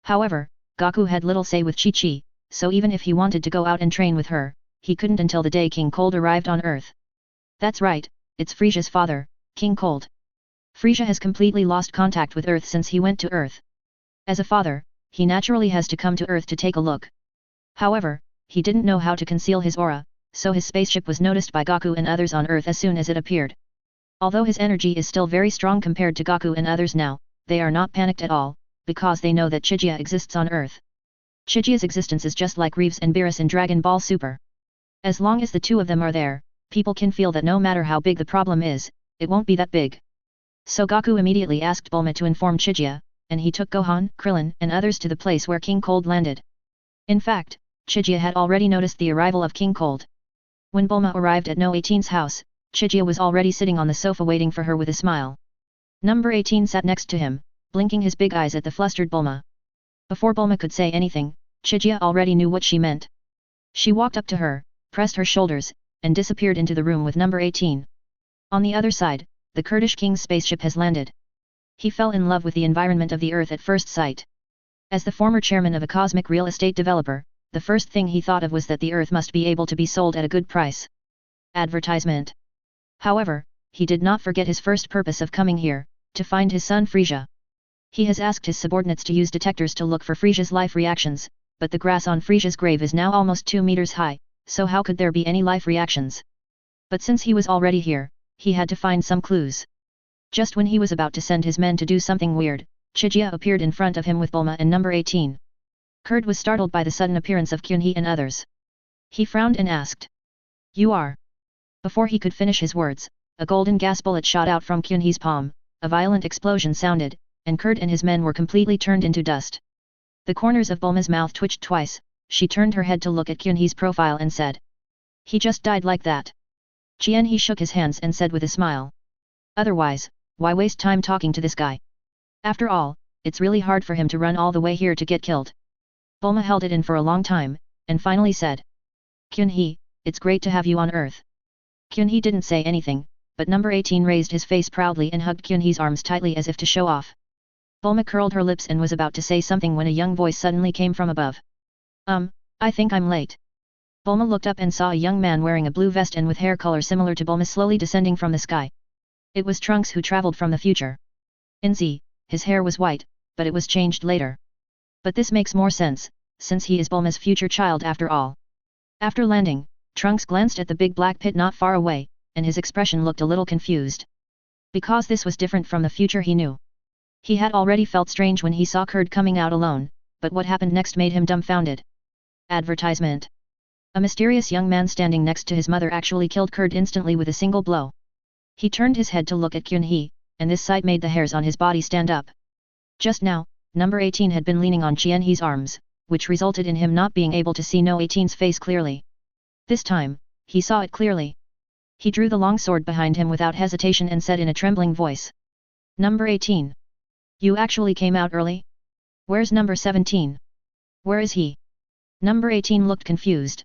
However, Goku had little say with Chi-Chi, so even if he wanted to go out and train with her, he couldn't until the day King Cold arrived on Earth. That's right, it's Frisia's father, King Cold. Frisia has completely lost contact with Earth since he went to Earth. As a father, he naturally has to come to Earth to take a look. However, he didn't know how to conceal his aura, so his spaceship was noticed by Goku and others on Earth as soon as it appeared. Although his energy is still very strong compared to Goku and others now, they are not panicked at all, because they know that Chijia exists on Earth. Chijia's existence is just like Reeves and Beerus in Dragon Ball Super. As long as the two of them are there, people can feel that no matter how big the problem is, it won't be that big. So Goku immediately asked Bulma to inform Chijia, and he took Gohan, Krillin, and others to the place where King Cold landed. In fact, Chijia had already noticed the arrival of King Cold. When Bulma arrived at No 18's house, Chijia was already sitting on the sofa waiting for her with a smile. Number 18 sat next to him, blinking his big eyes at the flustered Bulma. Before Bulma could say anything, Chijia already knew what she meant. She walked up to her, pressed her shoulders, and disappeared into the room with number 18. On the other side, the Kurdish king's spaceship has landed. He fell in love with the environment of the Earth at first sight. As the former chairman of a cosmic real estate developer, the first thing he thought of was that the Earth must be able to be sold at a good price. Advertisement. However, he did not forget his first purpose of coming here, to find his son Frisia. He has asked his subordinates to use detectors to look for Frisia's life reactions, but the grass on Frisia's grave is now almost 2 meters high, so how could there be any life reactions? But since he was already here, he had to find some clues. Just when he was about to send his men to do something weird, Chijia appeared in front of him with Bulma and number 18. Kurd was startled by the sudden appearance of Kyunhee and others. He frowned and asked, "You are?" Before he could finish his words, a golden gas bullet shot out from Kyunhee's palm, a violent explosion sounded, and Kurd and his men were completely turned into dust. The corners of Bulma's mouth twitched twice, she turned her head to look at Kyunhee's profile and said, "He just died like that." Kyunhee shook his hands and said with a smile, "Otherwise, why waste time talking to this guy? After all, it's really hard for him to run all the way here to get killed." Bulma held it in for a long time, and finally said, "Kyunhee, it's great to have you on Earth." Kyunhee didn't say anything, but number 18 raised his face proudly and hugged Kyunhee's arms tightly as if to show off. Bulma curled her lips and was about to say something when a young voice suddenly came from above. I think I'm late." Bulma looked up and saw a young man wearing a blue vest and with hair color similar to Bulma slowly descending from the sky. It was Trunks who traveled from the future. In Z, his hair was white, but it was changed later. But this makes more sense, since he is Bulma's future child after all. After landing, Trunks glanced at the big black pit not far away, and his expression looked a little confused. Because this was different from the future he knew. He had already felt strange when he saw Kurd coming out alone, but what happened next made him dumbfounded. Advertisement. A mysterious young man standing next to his mother actually killed Kurd instantly with a single blow. He turned his head to look at Kyunhee, and this sight made the hairs on his body stand up. Just now, number 18 had been leaning on Kyunhee's arms, which resulted in him not being able to see No 18's face clearly. This time, he saw it clearly. He drew the long sword behind him without hesitation and said in a trembling voice, "Number 18. You actually came out early? Where's number 17? Where is he?" Number 18 looked confused.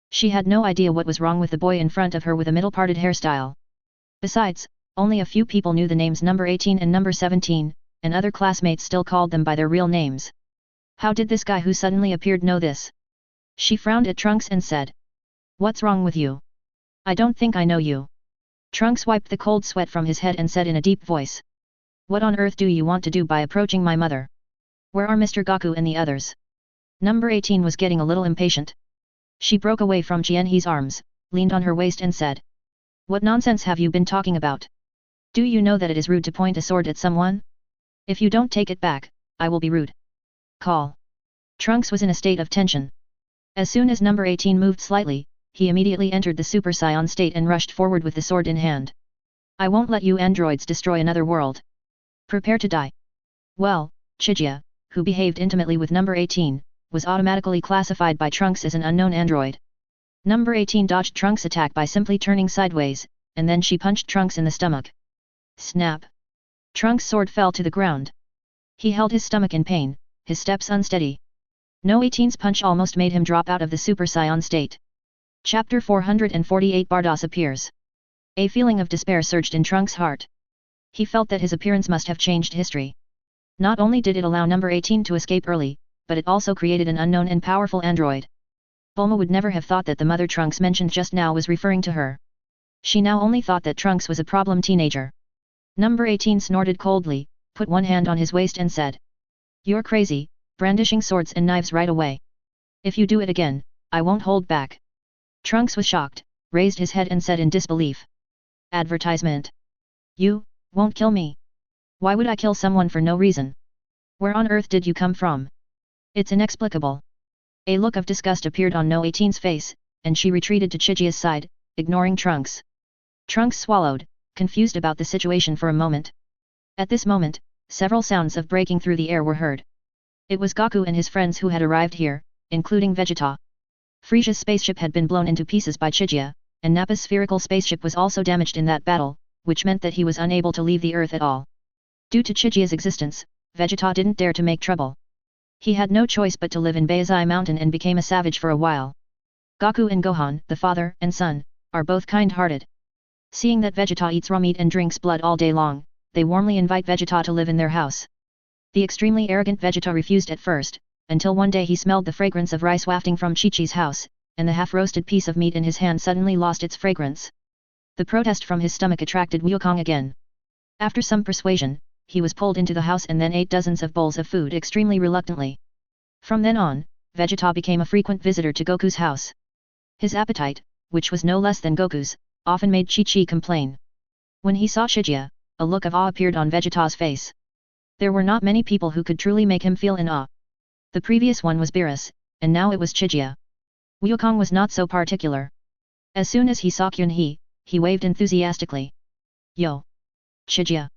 She had no idea what was wrong with the boy in front of her with a middle-parted hairstyle. Besides, only a few people knew the names number 18 and number 17, and other classmates still called them by their real names. How did this guy who suddenly appeared know this? She frowned at Trunks and said, "What's wrong with you? I don't think I know you." Trunks wiped the cold sweat from his head and said in a deep voice, "What on earth do you want to do by approaching my mother? Where are Mr. Goku and the others?" Number 18 was getting a little impatient. She broke away from Kyunhee's arms, leaned on her waist and said, "What nonsense have you been talking about? Do you know that it is rude to point a sword at someone? If you don't take it back, I will be rude." Call. Trunks was in a state of tension. As soon as number 18 moved slightly, he immediately entered the Super Saiyan state and rushed forward with the sword in hand. "I won't let you androids destroy another world. Prepare to die." Well, Chijia, who behaved intimately with number 18, was automatically classified by Trunks as an unknown android. Number 18 dodged Trunks' attack by simply turning sideways, and then she punched Trunks in the stomach. Snap! Trunks' sword fell to the ground. He held his stomach in pain, his steps unsteady. No 18's punch almost made him drop out of the Super Saiyan state. Chapter 448 Bardoss appears. A feeling of despair surged in Trunks' heart. He felt that his appearance must have changed history. Not only did it allow number 18 to escape early, but it also created an unknown and powerful android. Bulma would never have thought that the mother Trunks mentioned just now was referring to her. She now only thought that Trunks was a problem teenager. Number 18 snorted coldly, put one hand on his waist and said, "You're crazy, brandishing swords and knives right away. If you do it again, I won't hold back." Trunks was shocked, raised his head and said in disbelief. Advertisement. "You won't kill me? Why would I kill someone for no reason? Where on earth did you come from? It's inexplicable." A look of disgust appeared on No 18's face, and she retreated to Chijia's side, ignoring Trunks. Trunks swallowed, confused about the situation for a moment. At this moment, several sounds of breaking through the air were heard. It was Goku and his friends who had arrived here, including Vegeta. Frisia's spaceship had been blown into pieces by Chijia, and Nappa's spherical spaceship was also damaged in that battle, which meant that he was unable to leave the Earth at all. Due to Chijia's existence, Vegeta didn't dare to make trouble. He had no choice but to live in Baizai Mountain and became a savage for a while. Goku and Gohan, the father and son, are both kind-hearted. Seeing that Vegeta eats raw meat and drinks blood all day long, they warmly invite Vegeta to live in their house. The extremely arrogant Vegeta refused at first, until one day he smelled the fragrance of rice wafting from Chi-Chi's house, and the half-roasted piece of meat in his hand suddenly lost its fragrance. The protest from his stomach attracted Wukong again. After some persuasion, he was pulled into the house and then ate dozens of bowls of food extremely reluctantly. From then on, Vegeta became a frequent visitor to Goku's house. His appetite, which was no less than Goku's, often made Chi-Chi complain. When he saw Chijia, a look of awe appeared on Vegeta's face. There were not many people who could truly make him feel in awe. The previous one was Beerus, and now it was Chijia. Wukong was not so particular. As soon as he saw Kyun-hee, he waved enthusiastically. "Yo! Chijia!"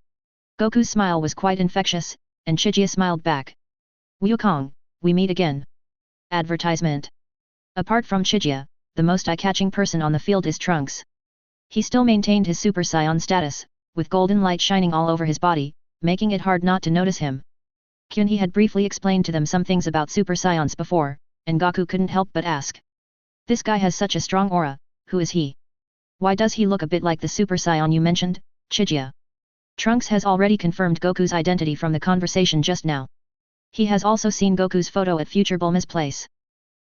Goku's smile was quite infectious, and Chijia smiled back. "Wukong, we meet again." Advertisement. Apart from Chijia, the most eye-catching person on the field is Trunks. He still maintained his Super Saiyan status, with golden light shining all over his body, making it hard not to notice him. Kyun-hee had briefly explained to them some things about Super Saiyans before, and Goku couldn't help but ask. "This guy has such a strong aura, who is he? Why does he look a bit like the Super Saiyan you mentioned, Chijia?" Trunks has already confirmed Goku's identity from the conversation just now. He has also seen Goku's photo at future Bulma's place.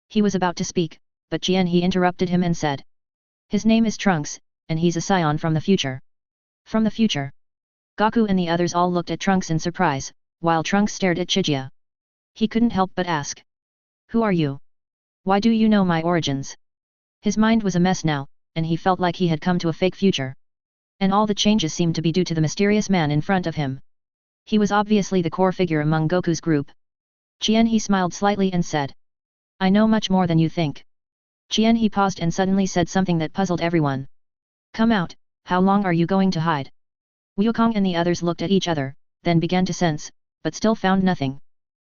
He was about to speak, but Jian-He interrupted him and said. "His name is Trunks, and he's a Saiyan from the future." From the future. Goku and the others all looked at Trunks in surprise, while Trunks stared at Chijia. He couldn't help but ask. "Who are you? Why do you know my origins?" His mind was a mess now, and he felt like he had come to a fake future. And all the changes seemed to be due to the mysterious man in front of him. He was obviously the core figure among Goku's group. Jian-He smiled slightly and said. "I know much more than you think." Jian-He paused and suddenly said something that puzzled everyone. "Come out, how long are you going to hide?" Wukong and the others looked at each other, then began to sense, but still found nothing.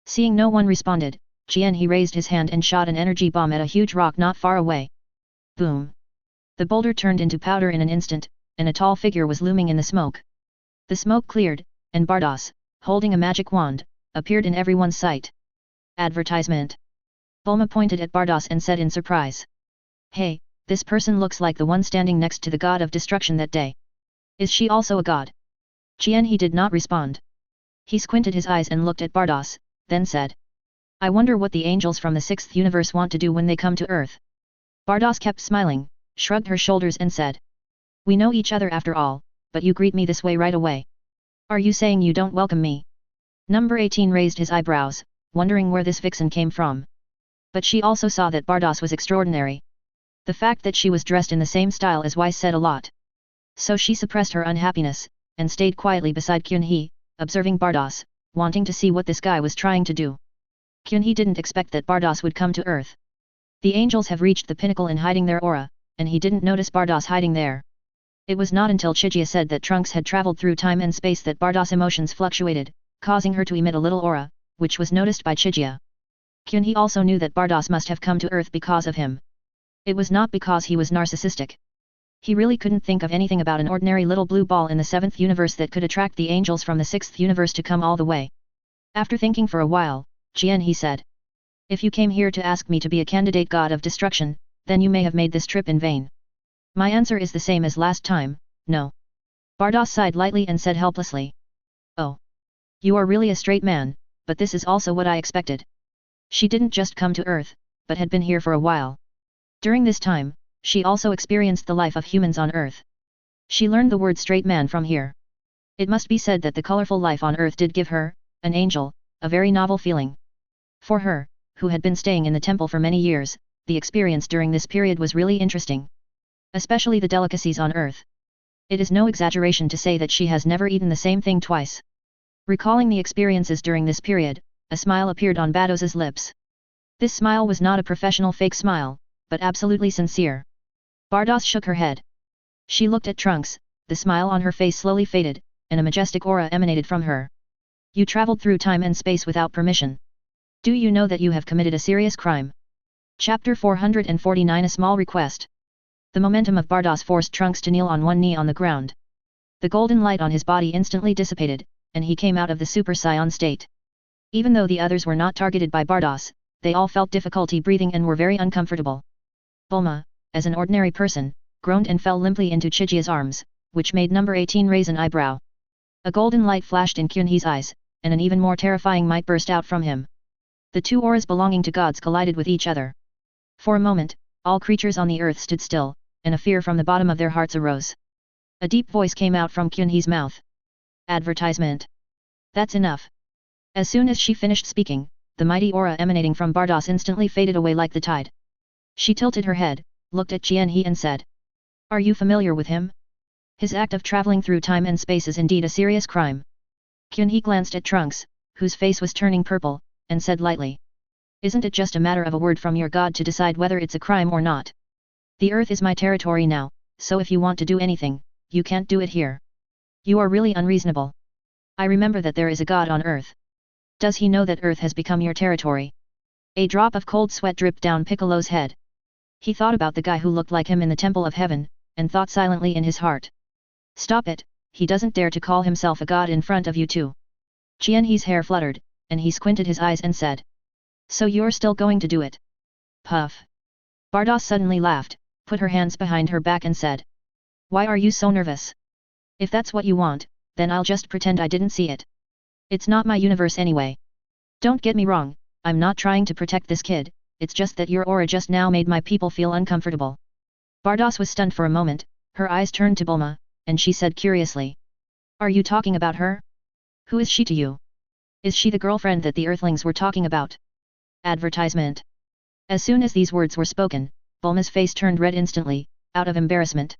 Seeing no one responded, Jian-He raised his hand and shot an energy bomb at a huge rock not far away. Boom! The boulder turned into powder in an instant, and a tall figure was looming in the smoke. The smoke cleared, and Bardoss, holding a magic wand, appeared in everyone's sight. Advertisement. Bulma pointed at Bardoss and said in surprise. "Hey, this person looks like the one standing next to the god of destruction that day. Is she also a god?" Jian-He did not respond. He squinted his eyes and looked at Bardoss, then said. "I wonder what the angels from the 6th universe want to do when they come to Earth." Bardoss kept smiling, shrugged her shoulders and said. "We know each other after all, but you greet me this way right away. Are you saying you don't welcome me?" Number 18 raised his eyebrows, wondering where this vixen came from. But she also saw that Bardoss was extraordinary. The fact that she was dressed in the same style as Weiss said a lot. So she suppressed her unhappiness, and stayed quietly beside Kyun-hee, observing Bardoss, wanting to see what this guy was trying to do. Kyun-hee didn't expect that Bardoss would come to Earth. The angels have reached the pinnacle in hiding their aura, and he didn't notice Bardoss hiding there. It was not until Chijia said that Trunks had traveled through time and space that Bardoss' emotions fluctuated, causing her to emit a little aura, which was noticed by Chijia. Kyunhee also knew that Bardos must have come to Earth because of him. It was not because he was narcissistic. He really couldn't think of anything about an ordinary little blue ball in the 7th universe that could attract the angels from the 6th universe to come all the way. After thinking for a while, Jian-he said. If you came here to ask me to be a candidate god of destruction, then you may have made this trip in vain. My answer is the same as last time, no. Bardos sighed lightly and said helplessly. Oh. You are really a straight man, but this is also what I expected. She didn't just come to Earth, but had been here for a while. During this time, she also experienced the life of humans on Earth. She learned the word straight man from here. It must be said that the colorful life on Earth did give her, an angel, a very novel feeling. For her, who had been staying in the temple for many years, the experience during this period was really interesting. Especially the delicacies on Earth. It is no exaggeration to say that she has never eaten the same thing twice. Recalling the experiences during this period, a smile appeared on Bados's lips. This smile was not a professional fake smile, but absolutely sincere. Bardos shook her head. She looked at Trunks, the smile on her face slowly faded, and a majestic aura emanated from her. You traveled through time and space without permission. Do you know that you have committed a serious crime? Chapter 449 A Small Request. The momentum of Bardos forced Trunks to kneel on one knee on the ground. The golden light on his body instantly dissipated, and he came out of the Super Saiyan state. Even though the others were not targeted by Bardos, they all felt difficulty breathing and were very uncomfortable. Bulma, as an ordinary person, groaned and fell limply into Chijia's arms, which made number 18 raise an eyebrow. A golden light flashed in Kyunhee's eyes, and an even more terrifying might burst out from him. The two auras belonging to gods collided with each other. For a moment, all creatures on the earth stood still, and a fear from the bottom of their hearts arose. A deep voice came out from Kyunhee's mouth. Advertisement. That's enough. As soon as she finished speaking, the mighty aura emanating from Bardos instantly faded away like the tide. She tilted her head, looked at Jian-he and said. Are you familiar with him? His act of traveling through time and space is indeed a serious crime. Kyunhee glanced at Trunks, whose face was turning purple, and said lightly. Isn't it just a matter of a word from your god to decide whether it's a crime or not? The earth is my territory now, so if you want to do anything, you can't do it here. You are really unreasonable. I remember that there is a god on earth. Does he know that earth has become your territory? A drop of cold sweat dripped down Piccolo's head. He thought about the guy who looked like him in the Temple of Heaven, and thought silently in his heart. Stop it, he doesn't dare to call himself a god in front of you too. Jian-he's hair fluttered, and he squinted his eyes and said. So you're still going to do it? Puff. Bardos suddenly laughed, put her hands behind her back and said. Why are you so nervous? If that's what you want, then I'll just pretend I didn't see it. It's not my universe anyway. Don't get me wrong, I'm not trying to protect this kid, it's just that your aura just now made my people feel uncomfortable. Bardos was stunned for a moment, her eyes turned to Bulma, and she said curiously. Are you talking about her? Who is she to you? Is she the girlfriend that the Earthlings were talking about? Advertisement. As soon as these words were spoken, Bulma's face turned red instantly, out of embarrassment.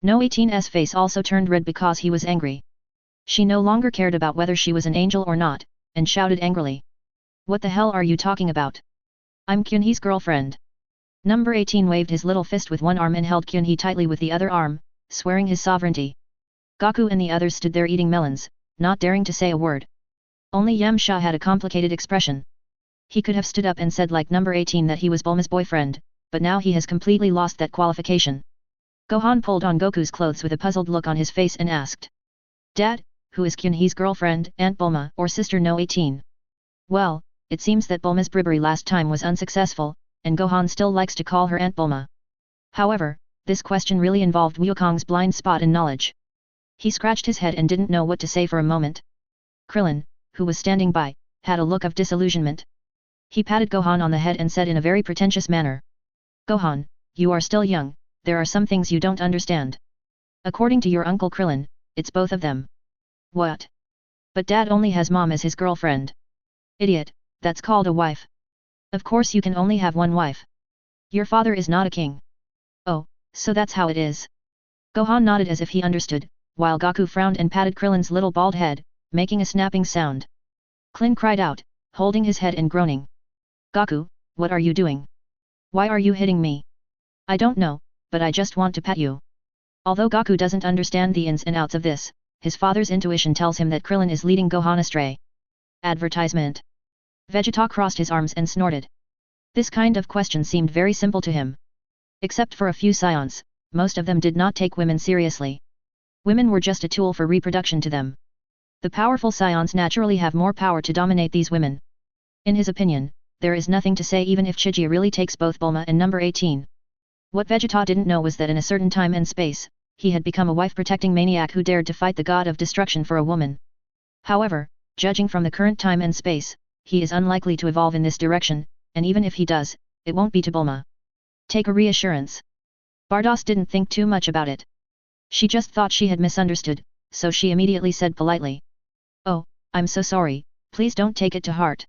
No 18's face also turned red because he was angry. She no longer cared about whether she was an angel or not, and shouted angrily. What the hell are you talking about? I'm Kyunhee's girlfriend. Number 18 waved his little fist with one arm and held Kyunhee tightly with the other arm, swearing his sovereignty. Gaku and the others stood there eating melons, not daring to say a word. Only Yamcha had a complicated expression. He could have stood up and said like number 18 that he was Bulma's boyfriend, but now he has completely lost that qualification. Gohan pulled on Goku's clothes with a puzzled look on his face and asked. Dad, who is Kyunhee's girlfriend, Aunt Bulma or Sister No 18? Well, it seems that Bulma's bribery last time was unsuccessful, and Gohan still likes to call her Aunt Bulma. However, this question really involved Wukong's blind spot in knowledge. He scratched his head and didn't know what to say for a moment. Krillin, who was standing by, had a look of disillusionment. He patted Gohan on the head and said in a very pretentious manner. Gohan, you are still young, there are some things you don't understand. According to your uncle Krillin, it's both of them. What? But Dad only has Mom as his girlfriend. Idiot, that's called a wife. Of course you can only have one wife. Your father is not a king. Oh, so that's how it is. Gohan nodded as if he understood, while Gaku frowned and patted Krillin's little bald head, making a snapping sound. Krillin cried out, holding his head and groaning. Gaku, what are you doing? Why are you hitting me? I don't know, but I just want to pat you. Although Gaku doesn't understand the ins and outs of this, his father's intuition tells him that Krillin is leading Gohan astray. Advertisement. Vegeta crossed his arms and snorted. This kind of question seemed very simple to him. Except for a few scions, most of them did not take women seriously. Women were just a tool for reproduction to them. The powerful scions naturally have more power to dominate these women. In his opinion, there is nothing to say even if Chijia really takes both Bulma and number 18. What Vegeta didn't know was that in a certain time and space, he had become a wife-protecting maniac who dared to fight the god of destruction for a woman. However, judging from the current time and space, he is unlikely to evolve in this direction, and even if he does, it won't be to Bulma. Take a reassurance. Bardos didn't think too much about it. She just thought she had misunderstood, so she immediately said politely. Oh, I'm so sorry, please don't take it to heart.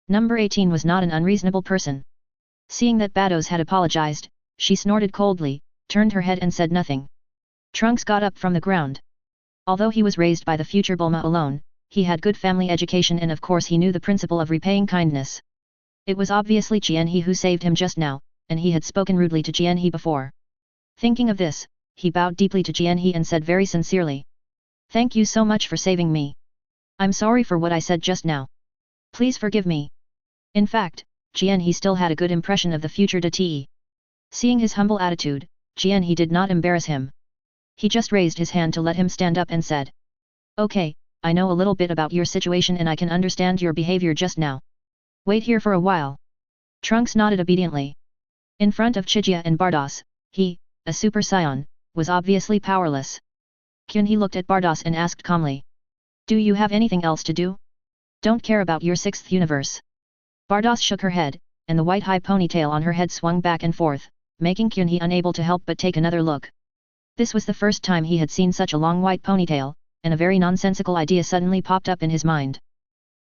Number 18 was not an unreasonable person. Seeing that Bardos had apologized, she snorted coldly, turned her head and said nothing. Trunks got up from the ground. Although he was raised by the future Bulma alone, he had good family education and of course he knew the principle of repaying kindness. It was obviously Jianhe who saved him just now, and he had spoken rudely to Jianhe before. Thinking of this, he bowed deeply to Jianhe and said very sincerely. Thank you so much for saving me. I'm sorry for what I said just now. Please forgive me. In fact, Jianhe still had a good impression of the future Date. Seeing his humble attitude, Jianhe did not embarrass him. He just raised his hand to let him stand up and said. Okay, I know a little bit about your situation and I can understand your behavior just now. Wait here for a while. Trunks nodded obediently. In front of Chijia and Bardos, he, a super scion, was obviously powerless. Kyunhee looked at Bardos and asked calmly. Do you have anything else to do? Don't care about your sixth universe. Bardos shook her head, and the white high ponytail on her head swung back and forth, making Kyunhee unable to help but take another look. This was the first time he had seen such a long white ponytail, and a very nonsensical idea suddenly popped up in his mind.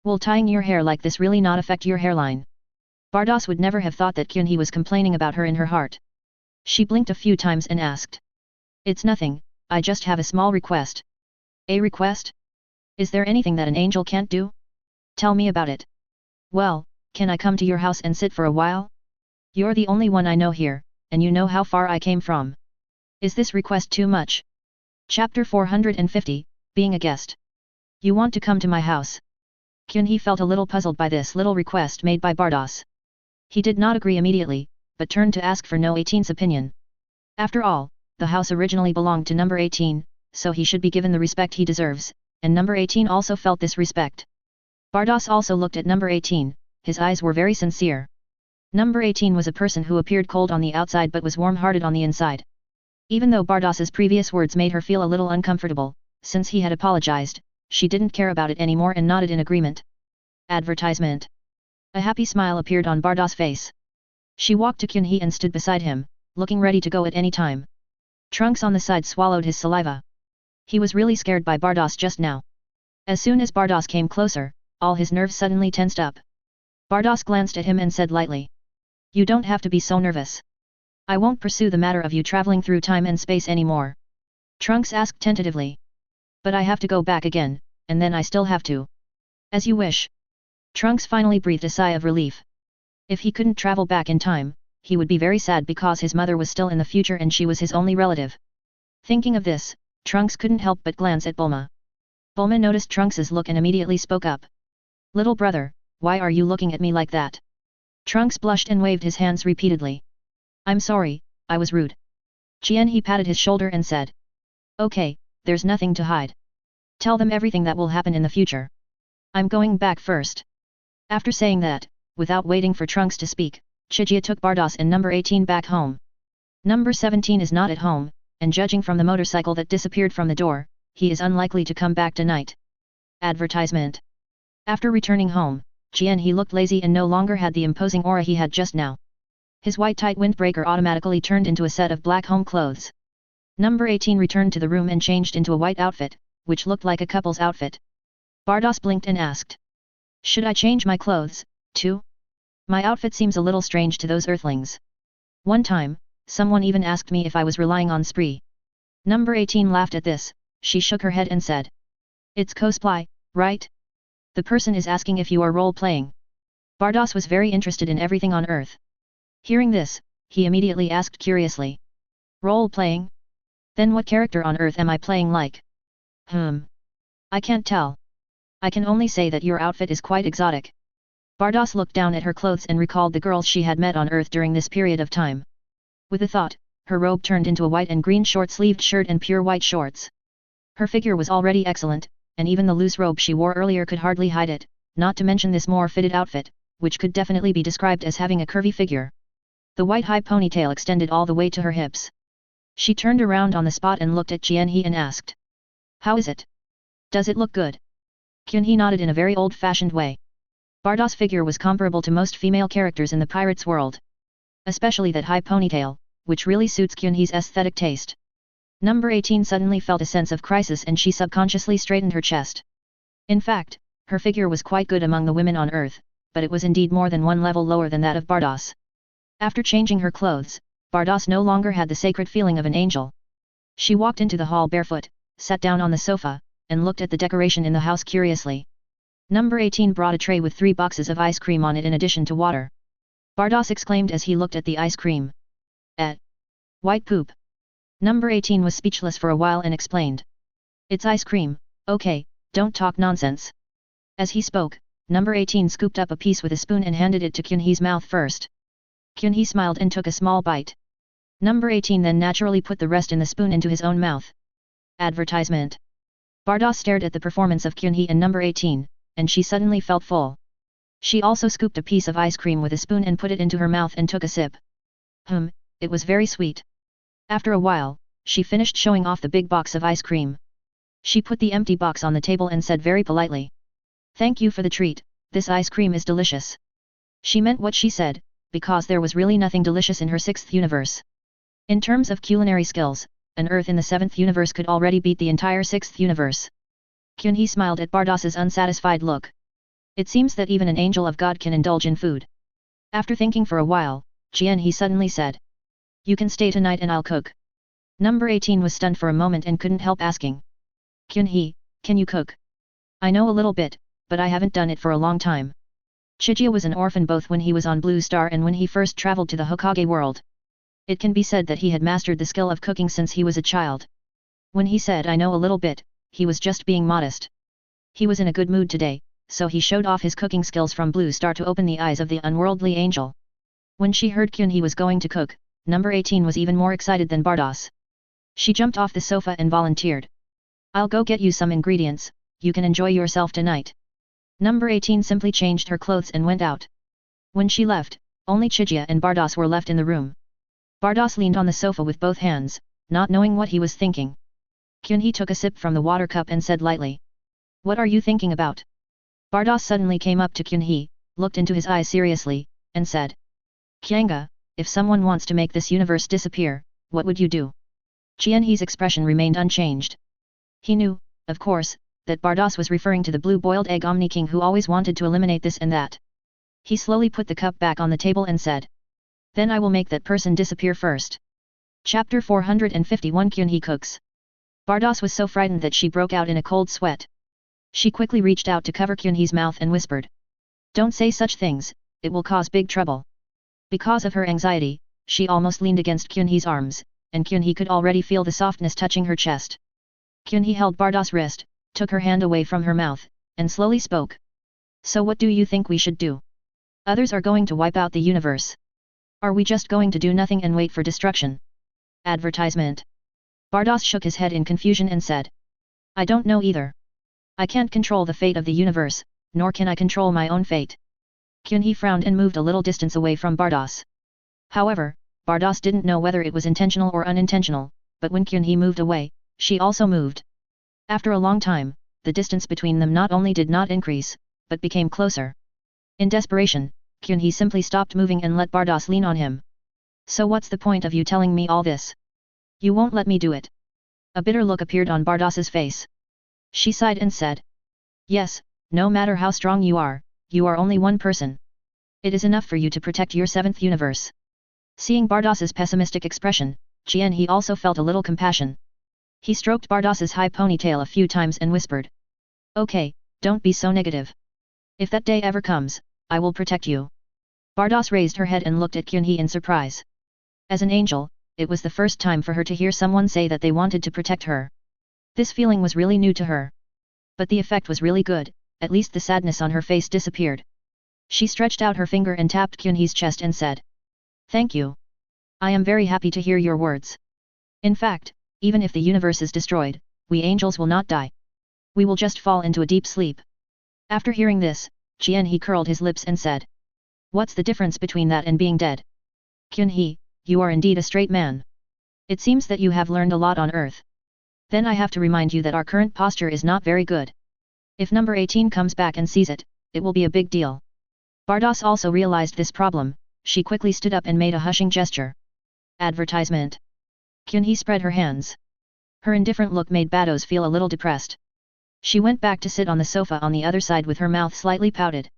Will tying your hair like this really not affect your hairline? Bardos would never have thought that Kyunhee was complaining about her in her heart. She blinked a few times and asked. It's nothing, I just have a small request. A request? Is there anything that an angel can't do? Tell me about it. Well, can I come to your house and sit for a while? You're the only one I know here, and you know how far I came from. Is this request too much? Chapter 450, Being a Guest. You want to come to my house? Kyunhee felt a little puzzled by this little request made by Bardos. He did not agree immediately, but turned to ask for No 18's opinion. After all, the house originally belonged to number 18, so he should be given the respect he deserves, and number 18 also felt this respect. Bardos also looked at number 18, his eyes were very sincere. Number 18 was a person who appeared cold on the outside but was warm-hearted on the inside. Even though Bardos's previous words made her feel a little uncomfortable, since he had apologized, she didn't care about it anymore and nodded in agreement. Advertisement. A happy smile appeared on Bardos's face. She walked to Kyunhee and stood beside him, looking ready to go at any time. Trunks on the side swallowed his saliva. He was really scared by Bardos just now. As soon as Bardos came closer, all his nerves suddenly tensed up. Bardos glanced at him and said lightly. You don't have to be so nervous. I won't pursue the matter of you traveling through time and space anymore. Trunks asked tentatively. But I have to go back again, and then I still have to. As you wish. Trunks finally breathed a sigh of relief. If he couldn't travel back in time, he would be very sad because his mother was still in the future and she was his only relative. Thinking of this, Trunks couldn't help but glance at Bulma. Bulma noticed Trunks's look and immediately spoke up. Little brother, why are you looking at me like that? Trunks blushed and waved his hands repeatedly. I'm sorry, I was rude. Jianhe patted his shoulder and said. Okay, there's nothing to hide. Tell them everything that will happen in the future. I'm going back first. After saying that, without waiting for Trunks to speak, Chijia took Bardos and number 18 back home. Number 17 is not at home, and judging from the motorcycle that disappeared from the door, he is unlikely to come back tonight. Advertisement. After returning home, Jianhe looked lazy and no longer had the imposing aura he had just now. His white tight windbreaker automatically turned into a set of black home clothes. Number 18 returned to the room and changed into a white outfit, which looked like a couple's outfit. Bardos blinked and asked. Should I change my clothes, too? My outfit seems a little strange to those earthlings. One time, someone even asked me if I was relying on spree. Number 18 laughed at this, she shook her head and said. It's cosplay, right? The person is asking if you are role-playing. Bardos was very interested in everything on Earth. Hearing this, he immediately asked curiously. Role-playing? Then what character on Earth am I playing like? I can't tell. I can only say that your outfit is quite exotic. Bardas looked down at her clothes and recalled the girls she had met on Earth during this period of time. With the thought, her robe turned into a white and green short-sleeved shirt and pure white shorts. Her figure was already excellent, and even the loose robe she wore earlier could hardly hide it, not to mention this more fitted outfit, which could definitely be described as having a curvy figure. The white high ponytail extended all the way to her hips. She turned around on the spot and looked at Jianhe and asked, "How is it? Does it look good?" Jianhe nodded in a very old-fashioned way. Bardas' figure was comparable to most female characters in the pirates' world. Especially that high ponytail, which really suits Jianhe's aesthetic taste. Number 18 suddenly felt a sense of crisis and she subconsciously straightened her chest. In fact, her figure was quite good among the women on Earth, but it was indeed more than one level lower than that of Bardas. After changing her clothes, Bardas no longer had the sacred feeling of an angel. She walked into the hall barefoot, sat down on the sofa, and looked at the decoration in the house curiously. Number 18 brought a tray with 3 boxes of ice cream on it in addition to water. Bardas exclaimed as he looked at the ice cream. White poop. Number 18 was speechless for a while and explained. "It's ice cream, okay, don't talk nonsense." As he spoke, number 18 scooped up a piece with a spoon and handed it to Jianhe's mouth first. Jianhe smiled and took a small bite. Number 18 then naturally put the rest in the spoon into his own mouth. Advertisement. Bardas stared at the performance of Jianhe and number 18, and she suddenly felt full. She also scooped a piece of ice cream with a spoon and put it into her mouth and took a sip. It was very sweet. After a while, she finished showing off the big box of ice cream. She put the empty box on the table and said very politely, "Thank you for the treat, this ice cream is delicious." She meant what she said, because there was really nothing delicious in her 6th universe. In terms of culinary skills, an Earth in the 7th universe could already beat the entire 6th universe. Jianhe smiled at Bardas's unsatisfied look. It seems that even an angel of God can indulge in food. After thinking for a while, Jianhe suddenly said, "You can stay tonight and I'll cook." Number 18 was stunned for a moment and couldn't help asking, "Jianhe, can you cook?" "I know a little bit, but I haven't done it for a long time." Chijia was an orphan both when he was on Blue Star and when he first traveled to the Hokage world. It can be said that he had mastered the skill of cooking since he was a child. When he said "I know a little bit," he was just being modest. He was in a good mood today, so he showed off his cooking skills from Blue Star to open the eyes of the unworldly angel. When she heard Jianhe was going to cook, number 18 was even more excited than Bardas. She jumped off the sofa and volunteered. "I'll go get you some ingredients, you can enjoy yourself tonight." Number 18 simply changed her clothes and went out. When she left, only Chijia and Bardas were left in the room. Bardas leaned on the sofa with both hands, not knowing what he was thinking. Jianhe took a sip from the water cup and said lightly, "What are you thinking about?" Bardas suddenly came up to Jianhe, looked into his eyes seriously, and said, "Jianga, if someone wants to make this universe disappear, what would you do?" Jianhe's expression remained unchanged. He knew, of course, that Bardas was referring to the blue-boiled egg Omni King who always wanted to eliminate this and that. He slowly put the cup back on the table and said, "Then I will make that person disappear first." Chapter 451 Jianhe cooks. Bardas was so frightened that she broke out in a cold sweat. She quickly reached out to cover Jianhe's mouth and whispered, "Don't say such things, it will cause big trouble." Because of her anxiety, she almost leaned against Jianhe's arms, and Jianhe could already feel the softness touching her chest. Jianhe held Bardas' wrist, took her hand away from her mouth, and slowly spoke. "So what do you think we should do? Others are going to wipe out the universe. Are we just going to do nothing and wait for destruction?" Advertisement. Bardas shook his head in confusion and said, "I don't know either. I can't control the fate of the universe, nor can I control my own fate." Jianhe frowned and moved a little distance away from Bardas. However, Bardas didn't know whether it was intentional or unintentional, but when Jianhe moved away, she also moved. After a long time, the distance between them not only did not increase, but became closer. In desperation, Jianhe simply stopped moving and let Bardas lean on him. "So what's the point of you telling me all this? You won't let me do it." A bitter look appeared on Bardas's face. She sighed and said, "Yes, no matter how strong you are only one person. It is enough for you to protect your 7th universe." Seeing Bardas's pessimistic expression, Jianhe also felt a little compassion. He stroked Bardas's high ponytail a few times and whispered, "Okay, don't be so negative. If that day ever comes, I will protect you." Bardas raised her head and looked at Jianhe in surprise. As an angel, it was the first time for her to hear someone say that they wanted to protect her. This feeling was really new to her. But the effect was really good, at least the sadness on her face disappeared. She stretched out her finger and tapped Kyunhee's chest and said, "Thank you. I am very happy to hear your words. In fact, even if the universe is destroyed, we angels will not die. We will just fall into a deep sleep." After hearing this, Kyunhee curled his lips and said, "What's the difference between that and being dead?" "Kyunhee, you are indeed a straight man. It seems that you have learned a lot on earth. Then I have to remind you that our current posture is not very good. If number 18 comes back and sees it, it will be a big deal." Bardos also realized this problem. She quickly stood up and made a hushing gesture. Advertisement. Kyunhee spread her hands. Her indifferent look made Bardos feel a little depressed. She went back to sit on the sofa on the other side with her mouth slightly pouted.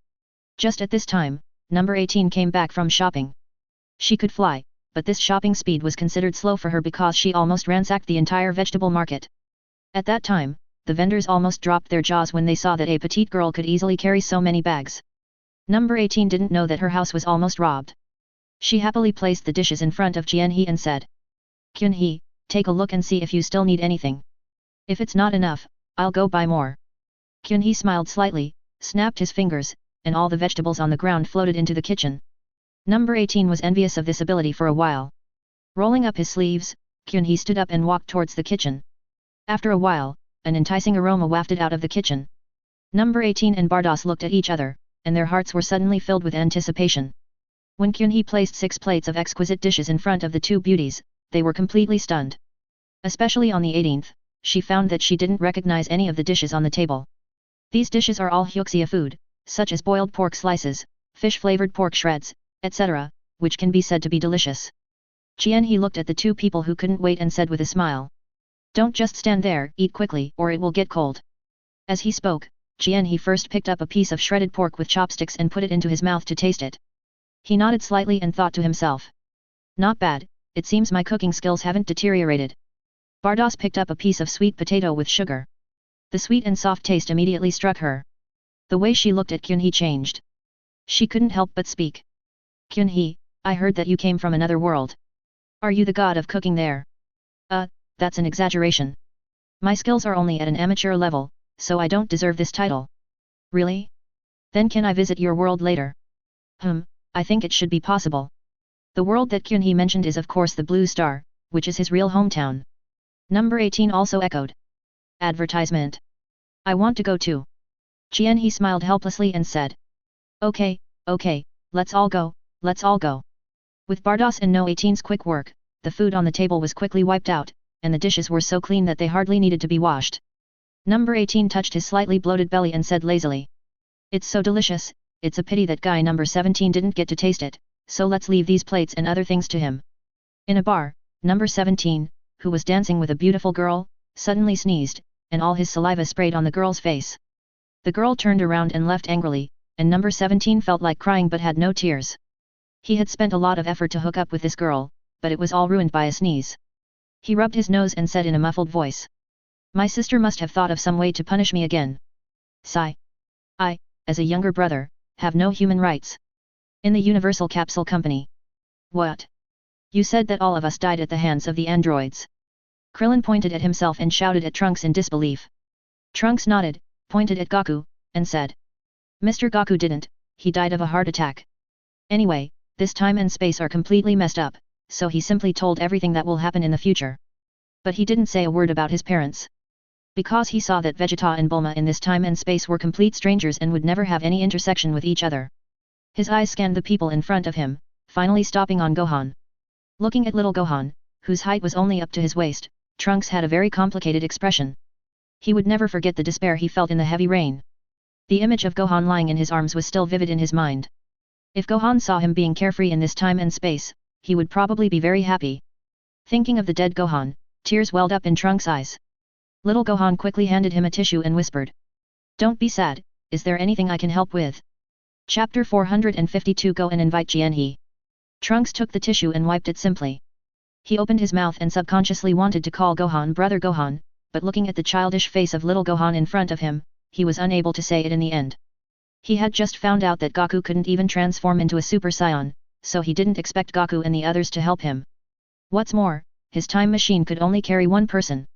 Just at this time, number 18 came back from shopping. She could fly, but this shopping speed was considered slow for her because she almost ransacked the entire vegetable market. At that time, the vendors almost dropped their jaws when they saw that a petite girl could easily carry so many bags. Number 18 didn't know that her house was almost robbed. She happily placed the dishes in front of Kyunhee and said, "Kyunhee, take a look and see if you still need anything. If it's not enough, I'll go buy more." Kyunhee smiled slightly, snapped his fingers, and all the vegetables on the ground floated into the kitchen. Number 18 was envious of this ability for a while. Rolling up his sleeves, Kyunhee stood up and walked towards the kitchen. After a while, an enticing aroma wafted out of the kitchen. Number 18 and Bardos looked at each other, and their hearts were suddenly filled with anticipation. When Kyunhee placed 6 plates of exquisite dishes in front of the two beauties, they were completely stunned. Especially on the 18th, she found that she didn't recognize any of the dishes on the table. These dishes are all Hyuxia food, such as boiled pork slices, fish-flavored pork shreds, etc., which can be said to be delicious. Kyunhee looked at the two people who couldn't wait and said with a smile, "Don't just stand there, eat quickly or it will get cold." As he spoke, Kyunhee first picked up a piece of shredded pork with chopsticks and put it into his mouth to taste it. He nodded slightly and thought to himself, "Not bad, it seems my cooking skills haven't deteriorated." Bardos picked up a piece of sweet potato with sugar. The sweet and soft taste immediately struck her. The way she looked at Kyunhee changed. She couldn't help but speak. "Kyunhee, I heard that you came from another world. Are you the god of cooking there?" That's an exaggeration. My skills are only at an amateur level, so I don't deserve this title." "Really? Then can I visit your world later?" I think it should be possible." The world that Kyunhee mentioned is of course the Blue Star, which is his real hometown. Number 18 also echoed. Advertisement. "I want to go too." Kyunhee smiled helplessly and said, Okay, let's all go, let's all go." With Bardos and No 18's quick work, the food on the table was quickly wiped out, and the dishes were so clean that they hardly needed to be washed. Number 18 touched his slightly bloated belly and said lazily, "It's so delicious, it's a pity that guy number 17 didn't get to taste it, so let's leave these plates and other things to him." In a bar, number 17, who was dancing with a beautiful girl, suddenly sneezed, and all his saliva sprayed on the girl's face. The girl turned around and left angrily, and number 17 felt like crying but had no tears. He had spent a lot of effort to hook up with this girl, but it was all ruined by a sneeze. He rubbed his nose and said in a muffled voice, "My sister must have thought of some way to punish me again. Sigh. I, as a younger brother, have no human rights. In the Universal Capsule Company." "What? You said that all of us died at the hands of the androids." Krillin pointed at himself and shouted at Trunks in disbelief. Trunks nodded, pointed at Goku, and said, "Mr. Goku didn't, he died of a heart attack. Anyway, this time and space are completely messed up, so he simply told everything that will happen in the future. But he didn't say a word about his parents. Because he saw that Vegeta and Bulma in this time and space were complete strangers and would never have any intersection with each other." His eyes scanned the people in front of him, finally stopping on Gohan. Looking at little Gohan, whose height was only up to his waist, Trunks had a very complicated expression. He would never forget the despair he felt in the heavy rain. The image of Gohan lying in his arms was still vivid in his mind. If Gohan saw him being carefree in this time and space, he would probably be very happy. Thinking of the dead Gohan, tears welled up in Trunks' eyes. Little Gohan quickly handed him a tissue and whispered, "Don't be sad, is there anything I can help with?" Chapter 452 Go and invite Jianhe. Trunks took the tissue and wiped it simply. He opened his mouth and subconsciously wanted to call Gohan brother Gohan, but looking at the childish face of little Gohan in front of him, he was unable to say it in the end. He had just found out that Goku couldn't even transform into a Super Saiyan, so he didn't expect Goku and the others to help him. What's more, his time machine could only carry one person.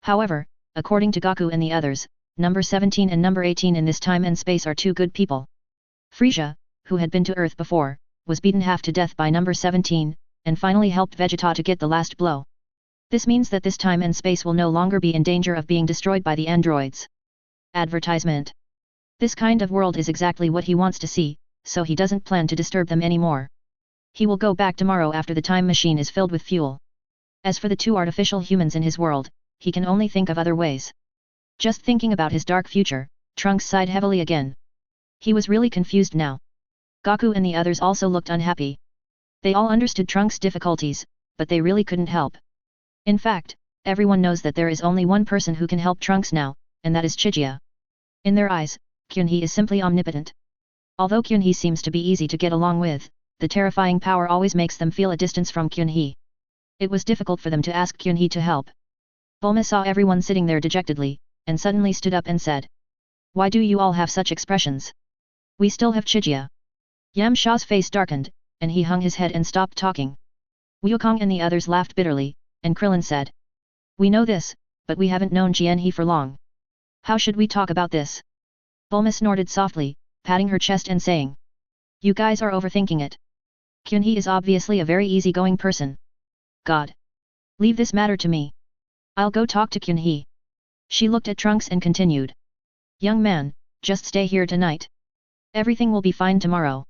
However, according to Goku and the others, number 17 and number 18 in this time and space are two good people. Frieza, who had been to Earth before, was beaten half to death by number 17, and finally helped Vegeta to get the last blow. This means that this time and space will no longer be in danger of being destroyed by the androids. Advertisement. This kind of world is exactly what he wants to see, so he doesn't plan to disturb them anymore. He will go back tomorrow after the time machine is filled with fuel. As for the two artificial humans in his world, he can only think of other ways. Just thinking about his dark future, Trunks sighed heavily again. He was really confused now. Goku and the others also looked unhappy. They all understood Trunks' difficulties, but they really couldn't help. In fact, everyone knows that there is only one person who can help Trunks now, and that is Chijia. In their eyes, Kyunhee is simply omnipotent. Although Kyunhee seems to be easy to get along with, the terrifying power always makes them feel a distance from Kyunhee. It was difficult for them to ask Kyunhee to help. Bulma saw everyone sitting there dejectedly, and suddenly stood up and said, "Why do you all have such expressions? We still have Chijia." Yamcha's face darkened, and he hung his head and stopped talking. Wukong and the others laughed bitterly, and Krillin said, "We know this, but we haven't known Jianhe for long. How should we talk about this?" Bulma snorted softly, patting her chest and saying, "You guys are overthinking it. Kyunhee is obviously a very easygoing person. God. Leave this matter to me. I'll go talk to Kyunhee." She looked at Trunks and continued, "Young man, just stay here tonight. Everything will be fine tomorrow."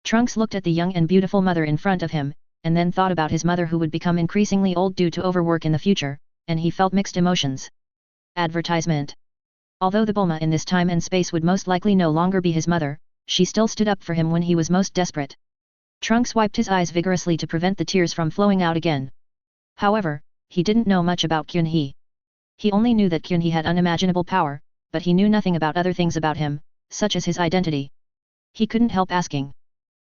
Trunks looked at the young and beautiful mother in front of him, and then thought about his mother who would become increasingly old due to overwork in the future, and he felt mixed emotions. Advertisement. Although the Bulma in this time and space would most likely no longer be his mother, she still stood up for him when he was most desperate. Trunks wiped his eyes vigorously to prevent the tears from flowing out again. However, he didn't know much about Kyunhee. He only knew that Kyunhee had unimaginable power, but he knew nothing about other things about him, such as his identity. He couldn't help asking,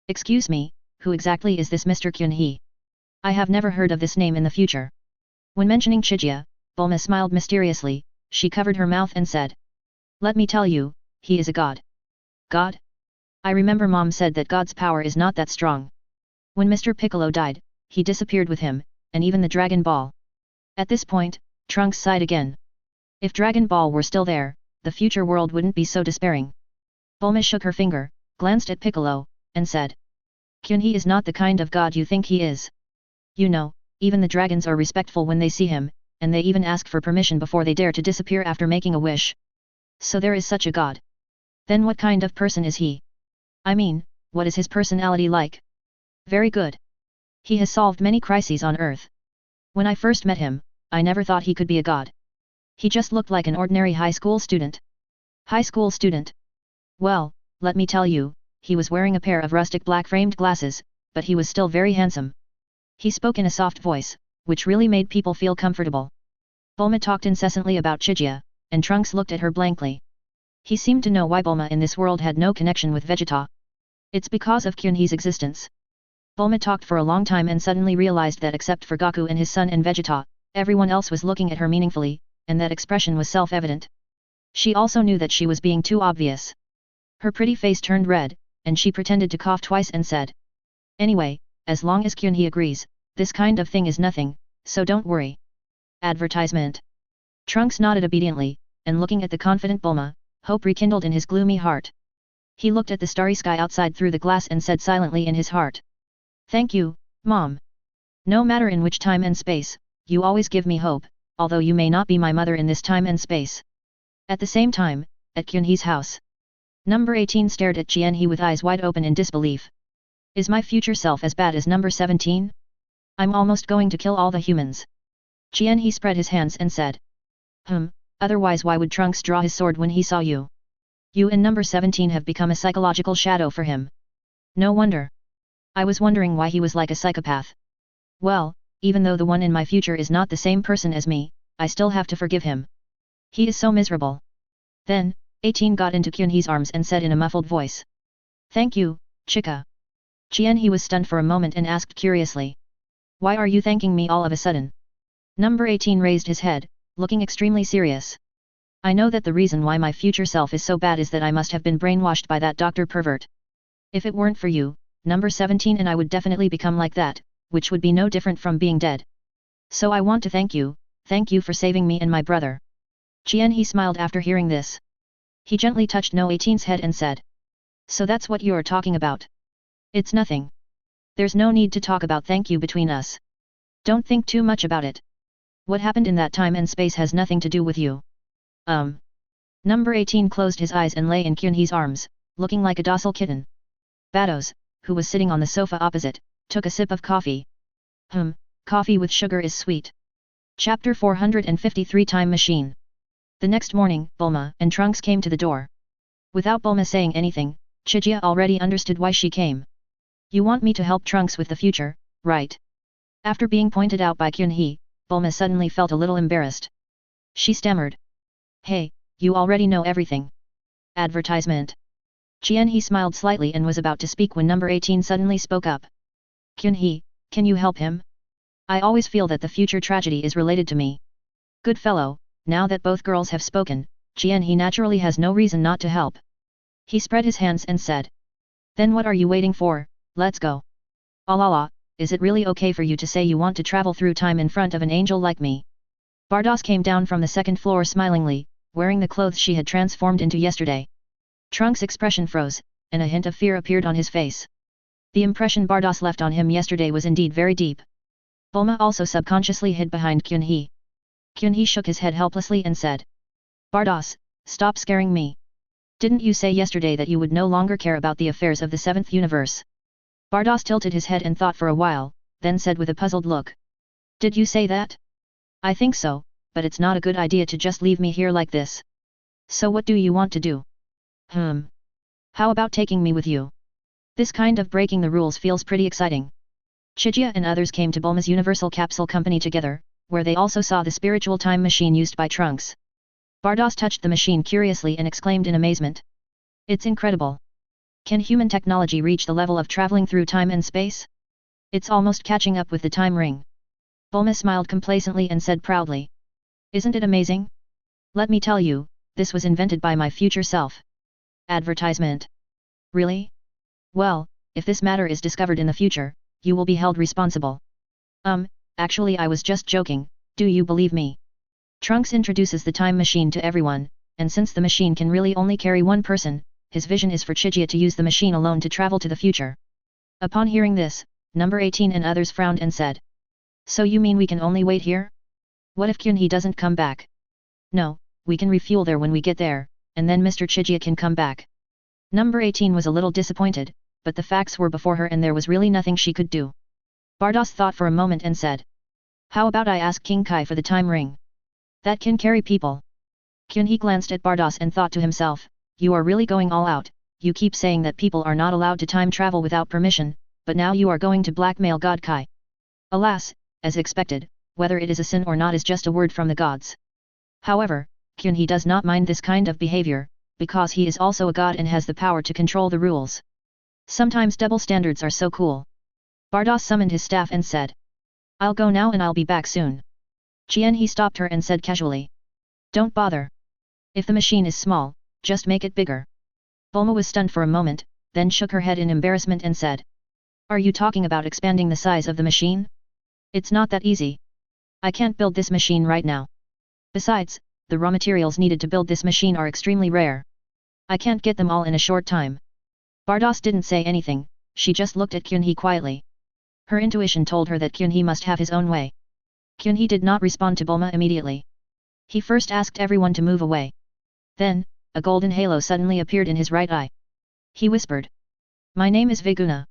"Excuse me, who exactly is this Mr. Kyunhee? I have never heard of this name in the future." When mentioning Chijia, Bulma smiled mysteriously. She covered her mouth and said, "Let me tell you, he is a god." God? I remember Mom said that God's power is not that strong. When Mr. Piccolo died, he disappeared with him, and even the Dragon Ball. At this point, Trunks sighed again. If Dragon Ball were still there, the future world wouldn't be so despairing. Bulma shook her finger, glanced at Piccolo, and said, "Kyunhee is not the kind of god you think he is. You know, even the dragons are respectful when they see him, and they even ask for permission before they dare to disappear after making a wish. So there is such a god. Then what kind of person is he? I mean, what is his personality like? Very good. He has solved many crises on Earth. When I first met him, I never thought he could be a god. He just looked like an ordinary high school student." High school student? Well, let me tell you, he was wearing a pair of rustic black framed glasses, but he was still very handsome. He spoke in a soft voice, which really made people feel comfortable. Bulma talked incessantly about Chijia, and Trunks looked at her blankly. He seemed to know why Bulma in this world had no connection with Vegeta. It's because of Kyunhee's existence. Bulma talked for a long time and suddenly realized that except for Goku and his son and Vegeta, everyone else was looking at her meaningfully, and that expression was self-evident. She also knew that she was being too obvious. Her pretty face turned red, and she pretended to cough twice and said, "Anyway, as long as Kyunhee agrees, this kind of thing is nothing, so don't worry." Advertisement. Trunks nodded obediently, and looking at the confident Bulma, hope rekindled in his gloomy heart. He looked at the starry sky outside through the glass and said silently in his heart, "Thank you, Mom. No matter in which time and space, you always give me hope, although you may not be my mother in this time and space." At the same time, at Kyunhee's house, Number 18 stared at Jianhe with eyes wide open in disbelief. Is my future self as bad as number 17? I'm almost going to kill all the humans. Jianhe spread his hands and said, Otherwise why would Trunks draw his sword when he saw you? You and number 17 have become a psychological shadow for him. No wonder. I was wondering why he was like a psychopath. Well, even though the one in my future is not the same person as me, I still have to forgive him. He is so miserable." Then, 18 got into Kyunhee's arms and said in a muffled voice, "Thank you, Chica." Jianhe was stunned for a moment and asked curiously, "Why are you thanking me all of a sudden?" Number 18 raised his head, looking extremely serious. "I know that the reason why my future self is so bad is that I must have been brainwashed by that doctor pervert. If it weren't for you, number 17 and I would definitely become like that, which would be no different from being dead. So I want to thank you for saving me and my brother." Jianhe smiled after hearing this. He gently touched No 18's head and said, So that's what you're talking about. It's nothing. There's no need to talk about thank you between us. Don't think too much about it. What happened in that time and space has nothing to do with you. Number 18 closed his eyes and lay in Kyunhee's arms, looking like a docile kitten. Bados, who was sitting on the sofa opposite, took a sip of coffee. Coffee with sugar is sweet. Chapter 453 Time Machine. The next morning, Bulma and Trunks came to the door. Without Bulma saying anything, Chijia already understood why she came. You want me to help Trunks with the future, right? After being pointed out by Kyunhee, Bulma suddenly felt a little embarrassed. She stammered. Hey, you already know everything. Advertisement. Kyunhee smiled slightly and was about to speak when number 18 suddenly spoke up. Kyunhee, can you help him? I always feel that the future tragedy is related to me. Good fellow, now that both girls have spoken, Kyunhee naturally has no reason not to help. He spread his hands and said. Then what are you waiting for, let's go. Alala, is it really okay for you to say you want to travel through time in front of an angel like me? Bardos came down from the second floor smilingly, wearing the clothes she had transformed into yesterday. Trunks' expression froze, and a hint of fear appeared on his face. The impression Bardos left on him yesterday was indeed very deep. Bulma also subconsciously hid behind Kyunhee. Kyunhee shook his head helplessly and said. Bardos, stop scaring me. Didn't you say yesterday that you would no longer care about the affairs of the seventh universe? Bardos tilted his head and thought for a while, then said with a puzzled look. Did you say that? I think so, but it's not a good idea to just leave me here like this. So what do you want to do? How about taking me with you? This kind of breaking the rules feels pretty exciting. Chijia and others came to Bulma's Universal Capsule Company together, where they also saw the spiritual time machine used by Trunks. Bardos touched the machine curiously and exclaimed in amazement. It's incredible. Can human technology reach the level of traveling through time and space? It's almost catching up with the time ring. Bulma smiled complacently and said proudly. Isn't it amazing? Let me tell you, this was invented by my future self. Advertisement. Really? Well, if this matter is discovered in the future, you will be held responsible. Actually I was just joking, do you believe me? Trunks introduces the time machine to everyone, and since the machine can really only carry one person, his vision is for Chijia to use the machine alone to travel to the future. Upon hearing this, number 18 and others frowned and said. So you mean we can only wait here? What if Kyunhee doesn't come back? No, we can refuel there when we get there, and then Mr. Chijia can come back. Number 18 was a little disappointed, but the facts were before her and there was really nothing she could do. Bardos thought for a moment and said. How about I ask King Kai for the time ring? That can carry people. Kyunhee glanced at Bardos and thought to himself, you are really going all out, you keep saying that people are not allowed to time travel without permission, but now you are going to blackmail God Kai. Alas, as expected, whether it is a sin or not is just a word from the gods. However, Kyunhee does not mind this kind of behavior, because he is also a god and has the power to control the rules. Sometimes double standards are so cool. Bardos summoned his staff and said. I'll go now and I'll be back soon. Kyunhee stopped her and said casually. Don't bother. If the machine is small, just make it bigger. Bulma was stunned for a moment, then shook her head in embarrassment and said. Are you talking about expanding the size of the machine? It's not that easy. I can't build this machine right now. Besides, the raw materials needed to build this machine are extremely rare. I can't get them all in a short time. Bardos didn't say anything, she just looked at Kyunhee quietly. Her intuition told her that Kyunhee must have his own way. Kyunhee did not respond to Bulma immediately. He first asked everyone to move away. Then, a golden halo suddenly appeared in his right eye. He whispered. My name is Viguna.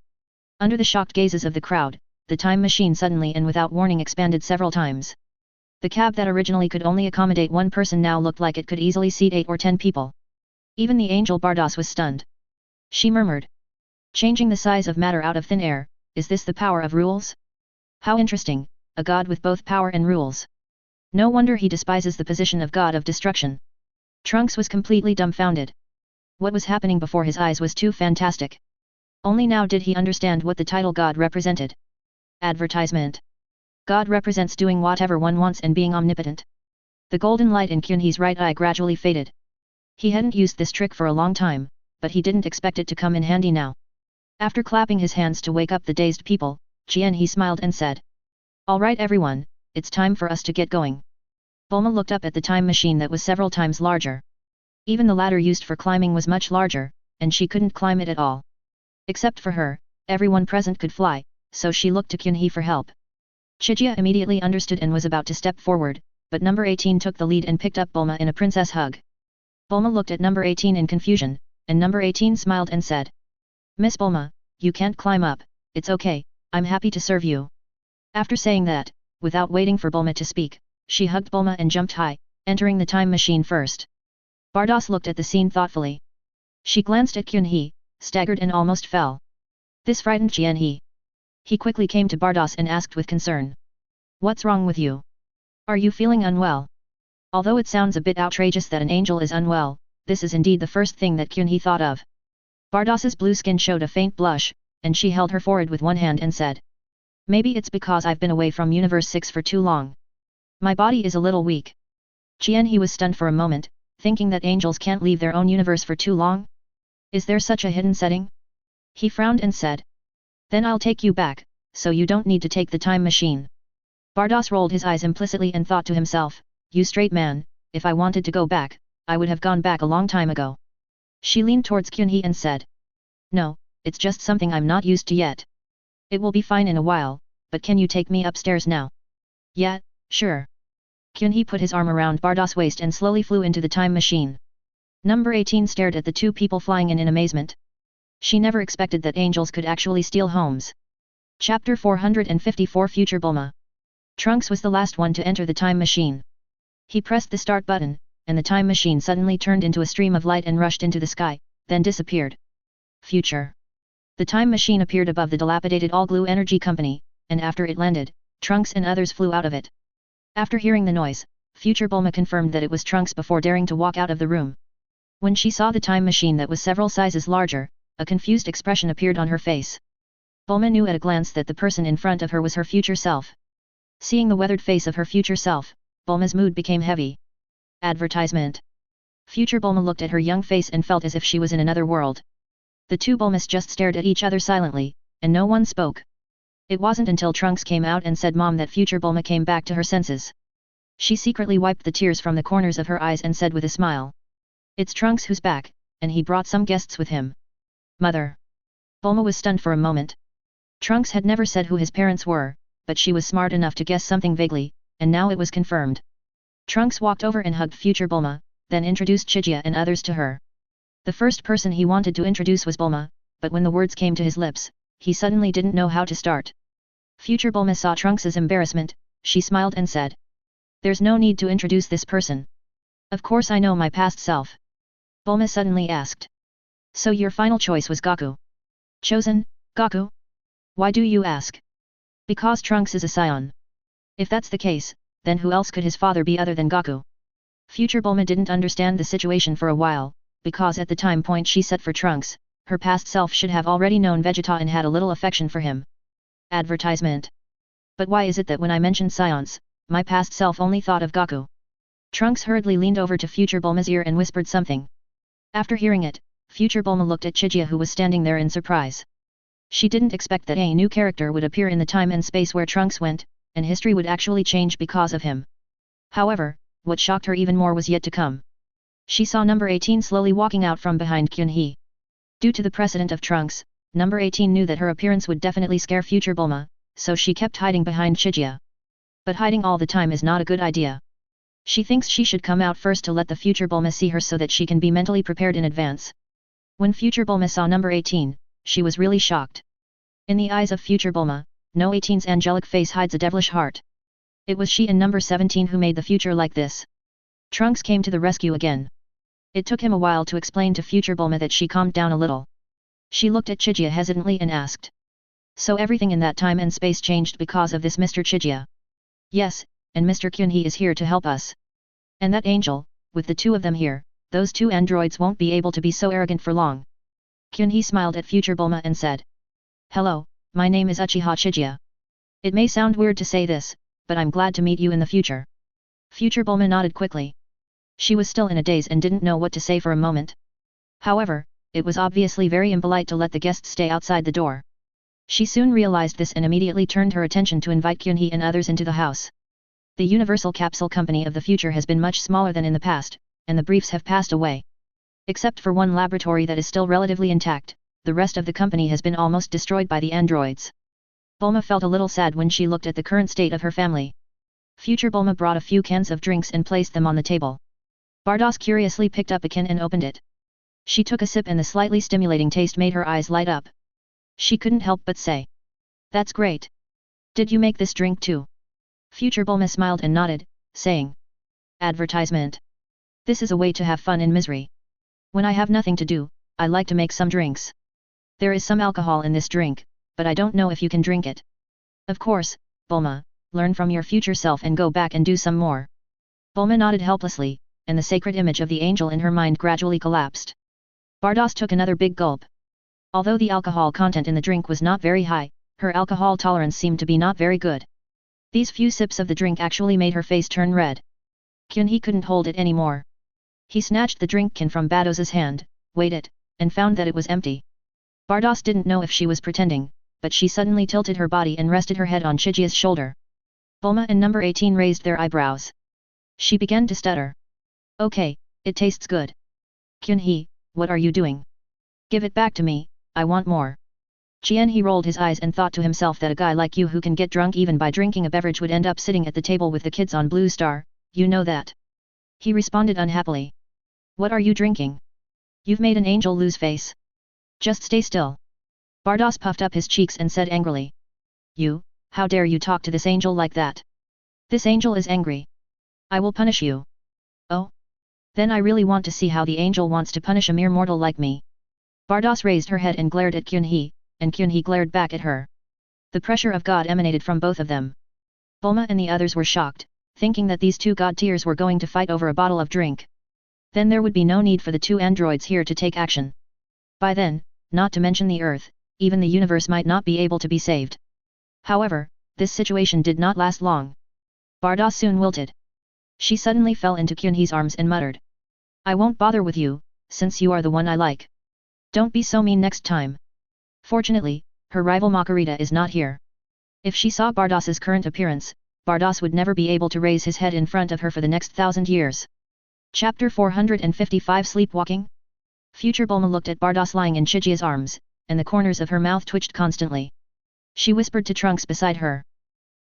Under the shocked gazes of the crowd, the time machine suddenly and without warning expanded several times. The cab that originally could only accommodate one person now looked like it could easily seat 8 or 10 people. Even the angel Bardos was stunned. She murmured. Changing the size of matter out of thin air, is this the power of rules? How interesting, a god with both power and rules. No wonder he despises the position of god of destruction. Trunks was completely dumbfounded. What was happening before his eyes was too fantastic. Only now did he understand what the title god represented. Advertisement. God represents doing whatever one wants and being omnipotent. The golden light in Kyunhee's right eye gradually faded. He hadn't used this trick for a long time, but he didn't expect it to come in handy now. After clapping his hands to wake up the dazed people, Kyunhee smiled and said. Alright everyone, it's time for us to get going. Bulma looked up at the time machine that was several times larger. Even the ladder used for climbing was much larger, and she couldn't climb it at all. Except for her, everyone present could fly, so she looked to Kyunhee for help. Chijia immediately understood and was about to step forward, but number 18 took the lead and picked up Bulma in a princess hug. Bulma looked at number 18 in confusion, and number 18 smiled and said, "Miss Bulma, you can't climb up, it's okay, I'm happy to serve you." After saying that, without waiting for Bulma to speak, she hugged Bulma and jumped high, entering the time machine first. Bardos looked at the scene thoughtfully. She glanced at Kyunhee, staggered and almost fell. This frightened Jianhee. He quickly came to Bardos and asked with concern, "What's wrong with you? Are you feeling unwell?" Although it sounds a bit outrageous that an angel is unwell, this is indeed the first thing that Kyunhee thought of. Bardos's blue skin showed a faint blush, and she held her forehead with one hand and said, "Maybe it's because I've been away from Universe 6 for too long. My body is a little weak." Jianhee was stunned for a moment, thinking that angels can't leave their own universe for too long. Is there such a hidden setting? He frowned and said, "Then I'll take you back, so you don't need to take the time machine." Bardos rolled his eyes implicitly and thought to himself, "You straight man, if I wanted to go back, I would have gone back a long time ago." She leaned towards Kyunhee and said, "No, it's just something I'm not used to yet. It will be fine in a while, but can you take me upstairs now?" "Yeah, sure." Kyunhee put his arm around Bardos' waist and slowly flew into the time machine. Number 18 stared at the two people flying in amazement. She never expected that angels could actually steal homes. Chapter 454 Future Bulma. Trunks was the last one to enter the time machine. He pressed the start button, and the time machine suddenly turned into a stream of light and rushed into the sky, then disappeared. Future. The time machine appeared above the dilapidated all-glue energy company, and after it landed, Trunks and others flew out of it. After hearing the noise, Future Bulma confirmed that it was Trunks before daring to walk out of the room. When she saw the time machine that was several sizes larger, a confused expression appeared on her face. Bulma knew at a glance that the person in front of her was her future self. Seeing the weathered face of her future self, Bulma's mood became heavy. Advertisement. Future Bulma looked at her young face and felt as if she was in another world. The two Bulmas just stared at each other silently, and no one spoke. It wasn't until Trunks came out and said "Mom" that Future Bulma came back to her senses. She secretly wiped the tears from the corners of her eyes and said with a smile, "It's Trunks who's back, and he brought some guests with him." Mother. Bulma was stunned for a moment. Trunks had never said who his parents were, but she was smart enough to guess something vaguely, and now it was confirmed. Trunks walked over and hugged Future Bulma, then introduced Chijia and others to her. The first person he wanted to introduce was Bulma, but when the words came to his lips, he suddenly didn't know how to start. Future Bulma saw Trunks's embarrassment, she smiled and said, "There's no need to introduce this person. Of course I know my past self." Bulma suddenly asked, "So your final choice was Goku? Chosen, Goku? Why do you ask?" "Because Trunks is a scion. If that's the case, then who else could his father be other than Goku?" Future Bulma didn't understand the situation for a while, because at the time point she set for Trunks, her past self should have already known Vegeta and had a little affection for him. Advertisement. But why is it that when I mentioned science, my past self only thought of Goku? Trunks hurriedly leaned over to Future Bulma's ear and whispered something. After hearing it, Future Bulma looked at Chijia who was standing there in surprise. She didn't expect that a new character would appear in the time and space where Trunks went, and history would actually change because of him. However, what shocked her even more was yet to come. She saw number 18 slowly walking out from behind Kyunhee. Due to the precedent of Trunks, number 18 knew that her appearance would definitely scare Future Bulma, so she kept hiding behind Chijia. But hiding all the time is not a good idea. She thinks she should come out first to let the Future Bulma see her so that she can be mentally prepared in advance. When Future Bulma saw number 18, she was really shocked. In the eyes of Future Bulma, no 18's angelic face hides a devilish heart. It was she and number 17 who made the future like this. Trunks came to the rescue again. It took him a while to explain to Future Bulma that she calmed down a little. She looked at Chijia hesitantly and asked, "So everything in that time and space changed because of this Mr. Chijia?" "Yes, and Mr. Kyunhee is here to help us. And that angel, with the two of them here, those two androids won't be able to be so arrogant for long." Kyunhee smiled at Future Bulma and said, "Hello, my name is Uchiha Chijia. It may sound weird to say this, but I'm glad to meet you in the future." Future Bulma nodded quickly. She was still in a daze and didn't know what to say for a moment. However, it was obviously very impolite to let the guests stay outside the door. She soon realized this and immediately turned her attention to invite Kyunhee and others into the house. The Universal Capsule Company of the future has been much smaller than in the past, and the briefs have passed away. Except for one laboratory that is still relatively intact, the rest of the company has been almost destroyed by the androids. Bulma felt a little sad when she looked at the current state of her family. Future Bulma brought a few cans of drinks and placed them on the table. Bardos curiously picked up a can and opened it. She took a sip and the slightly stimulating taste made her eyes light up. She couldn't help but say, "That's great. Did you make this drink too?" Future Bulma smiled and nodded, saying, "Advertisement. This is a way to have fun in misery. When I have nothing to do, I like to make some drinks. There is some alcohol in this drink, but I don't know if you can drink it." "Of course, Bulma, learn from your future self and go back and do some more." Bulma nodded helplessly, and the sacred image of the angel in her mind gradually collapsed. Bardos took another big gulp. Although the alcohol content in the drink was not very high, her alcohol tolerance seemed to be not very good. These few sips of the drink actually made her face turn red. Kyun-hee couldn't hold it anymore. He snatched the drink can from Bados's hand, weighed it, and found that it was empty. Bardos didn't know if she was pretending, but she suddenly tilted her body and rested her head on Chijia's shoulder. Bulma and number 18 raised their eyebrows. She began to stutter. "Okay, it tastes good." "Kyun-hee, what are you doing? Give it back to me, I want more." Chien-hee rolled his eyes and thought to himself that a guy like you who can get drunk even by drinking a beverage would end up sitting at the table with the kids on Blue Star, you know that. He responded unhappily. "What are you drinking? You've made an angel lose face. Just stay still." Bardos puffed up his cheeks and said angrily. "You, how dare you talk to this angel like that? This angel is angry. I will punish you." "Oh? Then I really want to see how the angel wants to punish a mere mortal like me." Bardos raised her head and glared at Kyun-hee, and Kyun-hee glared back at her. The pressure of God emanated from both of them. Bulma and the others were shocked, thinking that these two god tiers were going to fight over a bottle of drink. Then there would be no need for the two androids here to take action. By then, not to mention the Earth, even the universe might not be able to be saved. However, this situation did not last long. Bardos soon wilted. She suddenly fell into Kyun-hee's arms and muttered. "I won't bother with you, since you are the one I like. Don't be so mean next time." Fortunately, her rival Makarita is not here. If she saw Bardos's current appearance, Bardos would never be able to raise his head in front of her for the next 1,000 years. Chapter 455 Sleepwalking? Future Bulma looked at Bardos lying in Chijia's arms, and the corners of her mouth twitched constantly. She whispered to Trunks beside her.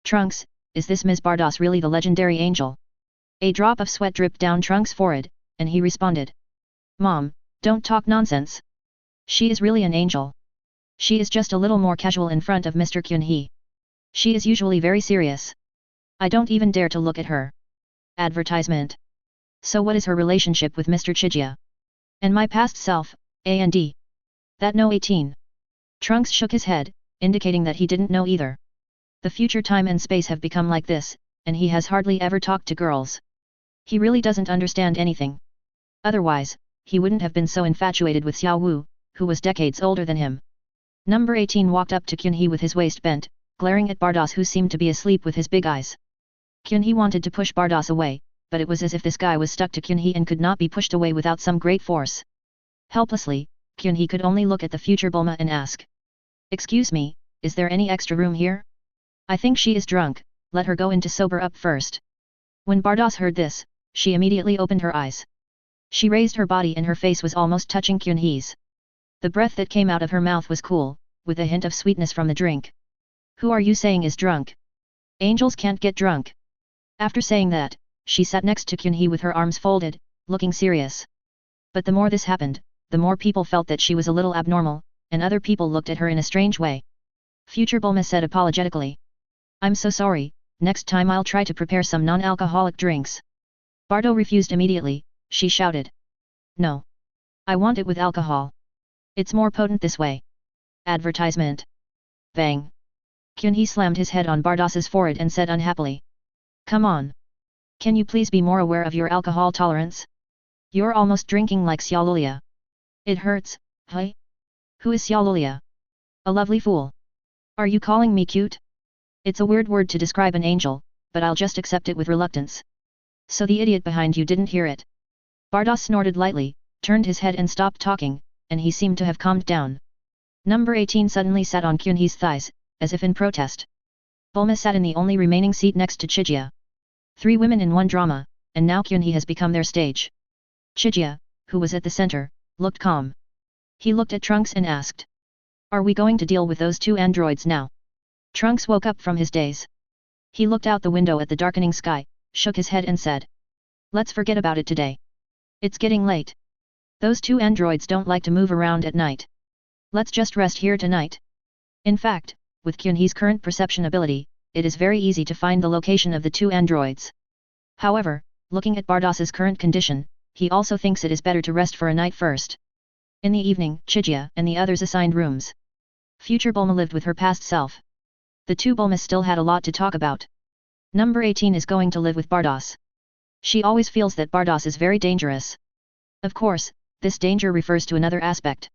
"Trunks, is this Ms. Bardos really the legendary angel?" A drop of sweat dripped down Trunks' forehead, and he responded. "Mom, don't talk nonsense. She is really an angel. She is just a little more casual in front of Mr. Kyun-hee. She is usually very serious. I don't even dare to look at her." Advertisement. So what is her relationship with Mr. Chijia? And my past self, A&D? That no 18. Trunks shook his head, indicating that he didn't know either. The future time and space have become like this, and he has hardly ever talked to girls. He really doesn't understand anything. Otherwise, he wouldn't have been so infatuated with Xiao Wu, who was decades older than him. Number 18 walked up to Kyun-hee with his waist bent, glaring at Bardos who seemed to be asleep with his big eyes. Kyun-hee wanted to push Bardos away, but it was as if this guy was stuck to Kyun-hee and could not be pushed away without some great force. Helplessly, Kyun-hee could only look at the future Bulma and ask. "Excuse me, is there any extra room here? I think she is drunk, let her go in to sober up first." When Bardos heard this, she immediately opened her eyes. She raised her body and her face was almost touching Kyun-hee's. The breath that came out of her mouth was cool, with a hint of sweetness from the drink. "Who are you saying is drunk? Angels can't get drunk." After saying that, she sat next to Kyun-hee with her arms folded, looking serious. But the more this happened, the more people felt that she was a little abnormal, and other people looked at her in a strange way. Future Bulma said apologetically. "I'm so sorry, next time I'll try to prepare some non-alcoholic drinks." Bardo refused immediately, she shouted. "No. I want it with alcohol. It's more potent this way." Advertisement. Bang. Kyun-hee slammed his head on Bardos's forehead and said unhappily. "Come on. Can you please be more aware of your alcohol tolerance? You're almost drinking like Xiaolulia. It hurts, hey? Who is Xiaolulia? A lovely fool. Are you calling me cute? It's a weird word to describe an angel, but I'll just accept it with reluctance." So the idiot behind you didn't hear it. Bardos snorted lightly, turned his head and stopped talking, and he seemed to have calmed down. Number 18 suddenly sat on Kyun-hee's thighs, as if in protest. Bulma sat in the only remaining seat next to Chijia. 3 women in one drama, and now Kyun-hee has become their stage. "Chijia, who was at the center, looked calm. He looked at Trunks and asked. Are we going to deal with those two androids now? Trunks woke up from his daze. He looked out the window at the darkening sky, shook his head and said. Let's forget about it today. It's getting late. Those two androids don't like to move around at night. Let's just rest here tonight. In fact, with Kyunhee's current perception ability, it is very easy to find the location of the two androids. However, looking at Bardas's current condition, he also thinks it is better to rest for a night first. In the evening, Chijia and the others assigned rooms. Future Bulma lived with her past self. The two Bulmas still had a lot to talk about. Number 18 is going to live with Bardas. She always feels that Bardas is very dangerous. Of course, this danger refers to another aspect.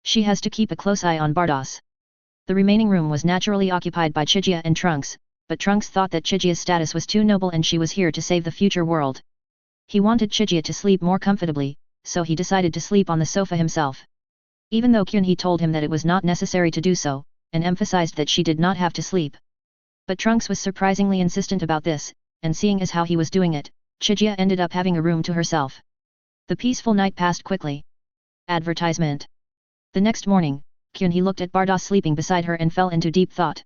She has to keep a close eye on Bardas. The remaining room was naturally occupied by Chijia and Trunks, but Trunks thought that Chijia's status was too noble and she was here to save the future world. He wanted Chijia to sleep more comfortably, so he decided to sleep on the sofa himself. Even though Kyunhee told him that it was not necessary to do so, and emphasized that she did not have to sleep. But Trunks was surprisingly insistent about this, and seeing as how he was doing it, Chijia ended up having a room to herself. The peaceful night passed quickly. Advertisement. The next morning, Kyunhee looked at Bardas sleeping beside her and fell into deep thought.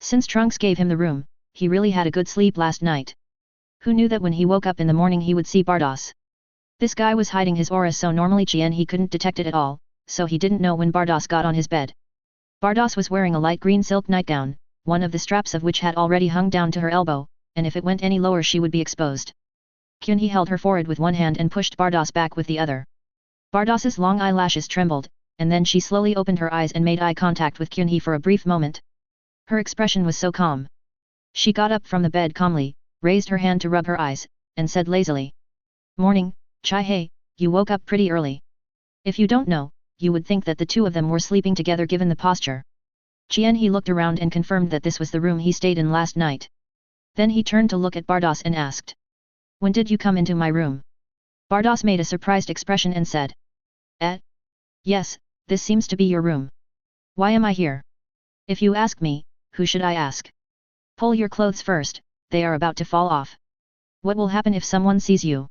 Since Trunks gave him the room, he really had a good sleep last night. Who knew that when he woke up in the morning he would see Bardas? This guy was hiding his aura so normally he couldn't detect it at all, so he didn't know when Bardas got on his bed. Bardas was wearing a light green silk nightgown, one of the straps of which had already hung down to her elbow, and if it went any lower she would be exposed. Kyunhee held her forehead with one hand and pushed Bardas back with the other. Bardas's long eyelashes trembled, and then she slowly opened her eyes and made eye contact with Kyunhee for a brief moment. Her expression was so calm. She got up from the bed calmly, raised her hand to rub her eyes, and said lazily. Morning, Chai-hei, you woke up pretty early. If you don't know, you would think that the two of them were sleeping together given the posture. Chien-hee looked around and confirmed that this was the room he stayed in last night. Then he turned to look at Bardas and asked. When did you come into my room? Bardas made a surprised expression and said. Yes, this seems to be your room. Why am I here? If you ask me, who should I ask? Pull your clothes first, they are about to fall off. What will happen if someone sees you?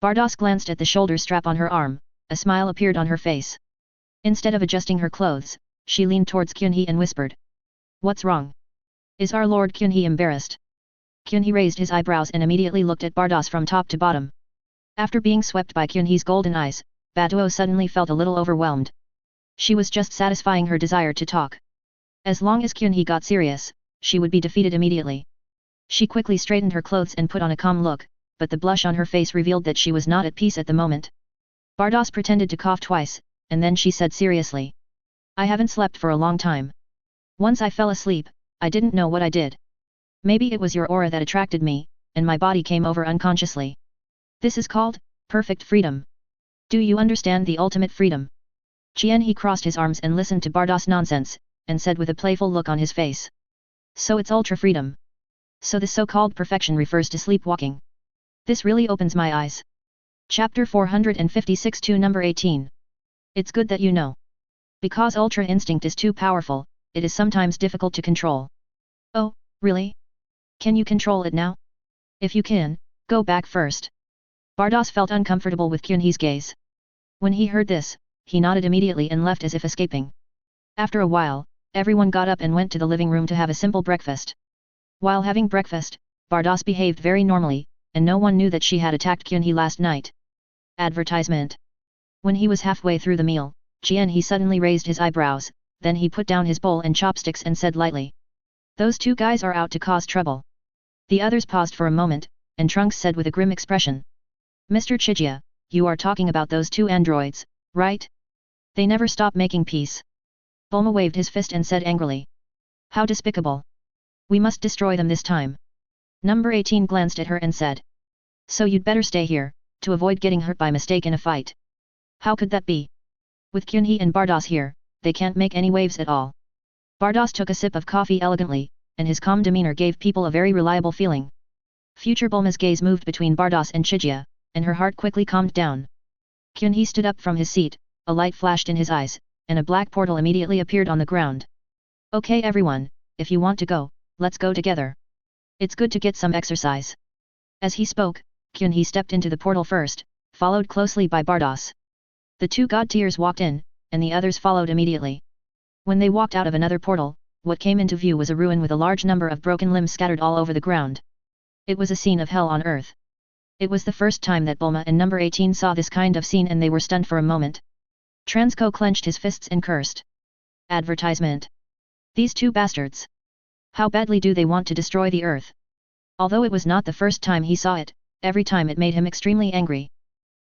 Bardas glanced at the shoulder strap on her arm, a smile appeared on her face. Instead of adjusting her clothes, she leaned towards Kyunhee and whispered. What's wrong? Is our Lord Kyunhee embarrassed? Kyunhee raised his eyebrows and immediately looked at Bardas from top to bottom. After being swept by Kyunhee's golden eyes, Batuo suddenly felt a little overwhelmed. She was just satisfying her desire to talk. As long as Kyunhee got serious, she would be defeated immediately. She quickly straightened her clothes and put on a calm look, but the blush on her face revealed that she was not at peace at the moment. Bardas pretended to cough twice, and then she said seriously. I haven't slept for a long time. Once I fell asleep, I didn't know what I did. Maybe it was your aura that attracted me, and my body came over unconsciously. This is called perfect freedom. Do you understand the ultimate freedom? Chien-hee crossed his arms and listened to Bardas' nonsense, and said with a playful look on his face. So it's ultra freedom. So the so-called perfection refers to sleepwalking. This really opens my eyes. Chapter 456 to number 18. It's good that you know. Because ultra instinct is too powerful, it is sometimes difficult to control. Oh, really? Can you control it now? If you can, go back first. Bardas felt uncomfortable with Kyunhee's gaze. When he heard this, he nodded immediately and left as if escaping. After a while, everyone got up and went to the living room to have a simple breakfast. While having breakfast, Bardas behaved very normally, and no one knew that she had attacked Kyunhee last night. Advertisement. When he was halfway through the meal, Chien-hee suddenly raised his eyebrows, then he put down his bowl and chopsticks and said lightly. Those two guys are out to cause trouble. The others paused for a moment, and Trunks said with a grim expression. Mr. Chijia, you are talking about those two androids, right? They never stop making peace. Bulma waved his fist and said angrily. How despicable. We must destroy them this time. Number 18 glanced at her and said. So you'd better stay here, to avoid getting hurt by mistake in a fight. How could that be? With Kyunhee and Bardas here, they can't make any waves at all. Bardas took a sip of coffee elegantly, and his calm demeanor gave people a very reliable feeling. Future Bulma's gaze moved between Bardas and Chijia, and her heart quickly calmed down. Kyunhee stood up from his seat, a light flashed in his eyes, and a black portal immediately appeared on the ground. Okay everyone, if you want to go, let's go together. It's good to get some exercise. As he spoke, Kyunhee stepped into the portal first, followed closely by Bardos. The two god tiers walked in, and the others followed immediately. When they walked out of another portal, what came into view was a ruin with a large number of broken limbs scattered all over the ground. It was a scene of hell on earth. It was the first time that Bulma and number 18 saw this kind of scene, and they were stunned for a moment. Transco clenched his fists and cursed. Advertisement. These two bastards. How badly do they want to destroy the earth? Although it was not the first time he saw it, every time it made him extremely angry.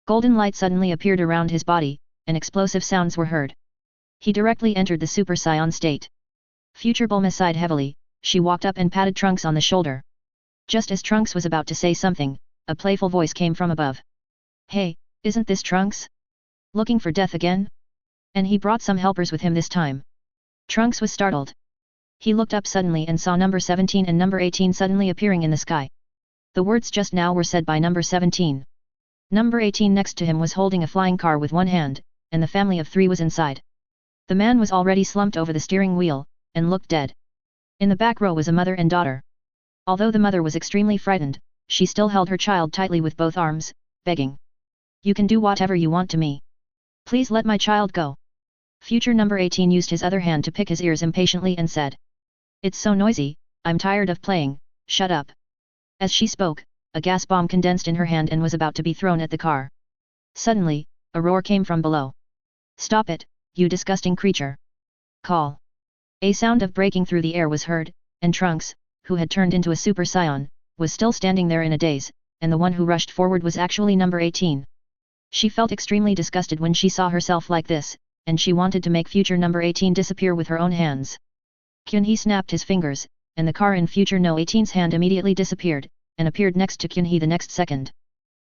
Golden light suddenly appeared around his body, and explosive sounds were heard. He directly entered the Super Saiyan state. Future Bulma sighed heavily. She walked up and patted Trunks on the shoulder. Just as Trunks was about to say something, a playful voice came from above. Hey, isn't this Trunks? Looking for death again? And he brought some helpers with him this time. Trunks was startled. He looked up suddenly and saw number 17 and number 18 suddenly appearing in the sky. The words just now were said by number 17. Number 18 next to him was holding a flying car with one hand, and the family of 3 was inside. The man was already slumped over the steering wheel, and looked dead. In the back row was a mother and daughter. Although the mother was extremely frightened, she still held her child tightly with both arms, begging. You can do whatever you want to me. Please let my child go. Future number 18 used his other hand to pick his ears impatiently and said. It's so noisy, I'm tired of playing, shut up. As she spoke, a gas bomb condensed in her hand and was about to be thrown at the car. Suddenly, a roar came from below. Stop it, you disgusting creature. Call. A sound of breaking through the air was heard, and Trunks, who had turned into a Super Saiyan, was still standing there in a daze, and the one who rushed forward was actually number 18. She felt extremely disgusted when she saw herself like this, and she wanted to make future number 18 disappear with her own hands. Kyunhee snapped his fingers, and the car in future no 18's hand immediately disappeared, and appeared next to Kyunhee the next second.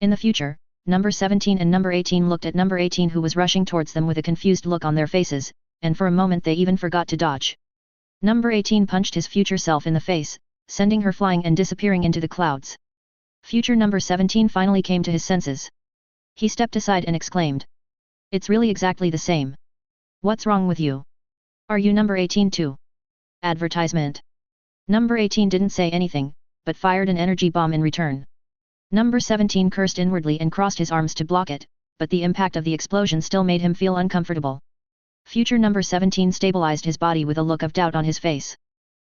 In the future, number 17 and number 18 looked at number 18 who was rushing towards them with a confused look on their faces, and for a moment they even forgot to dodge. Number 18 punched his future self in the face, sending her flying and disappearing into the clouds. Future number 17 finally came to his senses. He stepped aside and exclaimed. It's really exactly the same. What's wrong with you? Are you number 18 too? Advertisement. Number 18 didn't say anything, but fired an energy bomb in return. Number 17 cursed inwardly and crossed his arms to block it, but the impact of the explosion still made him feel uncomfortable. Future number 17 stabilized his body with a look of doubt on his face.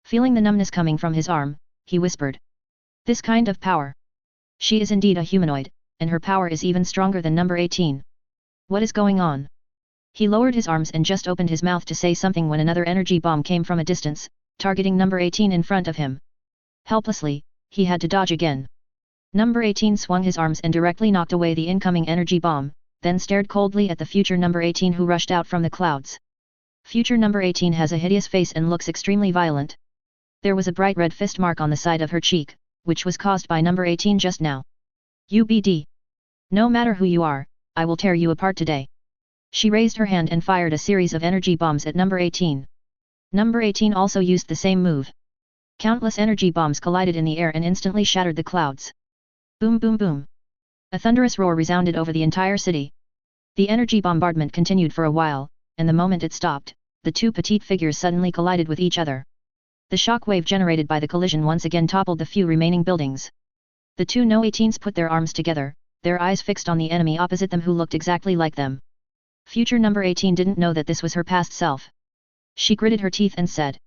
Feeling the numbness coming from his arm, he whispered. This kind of power. She is indeed a humanoid, and her power is even stronger than number 18. What is going on? He lowered his arms and just opened his mouth to say something when another energy bomb came from a distance, targeting number 18 in front of him. Helplessly, he had to dodge again. Number 18 swung his arms and directly knocked away the incoming energy bomb, then stared coldly at the future number 18 who rushed out from the clouds. Future number 18 has a hideous face and looks extremely violent. There was a bright red fist mark on the side of her cheek, which was caused by number 18 just now. UBD. No matter who you are, I will tear you apart today. She raised her hand and fired a series of energy bombs at number 18. Number 18 also used the same move. Countless energy bombs collided in the air and instantly shattered the clouds. Boom boom boom. A thunderous roar resounded over the entire city. The energy bombardment continued for a while, and the moment it stopped, the two petite figures suddenly collided with each other. The shock wave generated by the collision once again toppled the few remaining buildings. The two No 18s put their arms together, their eyes fixed on the enemy opposite them who looked exactly like them. Future number 18 didn't know that this was her past self. She gritted her teeth and said.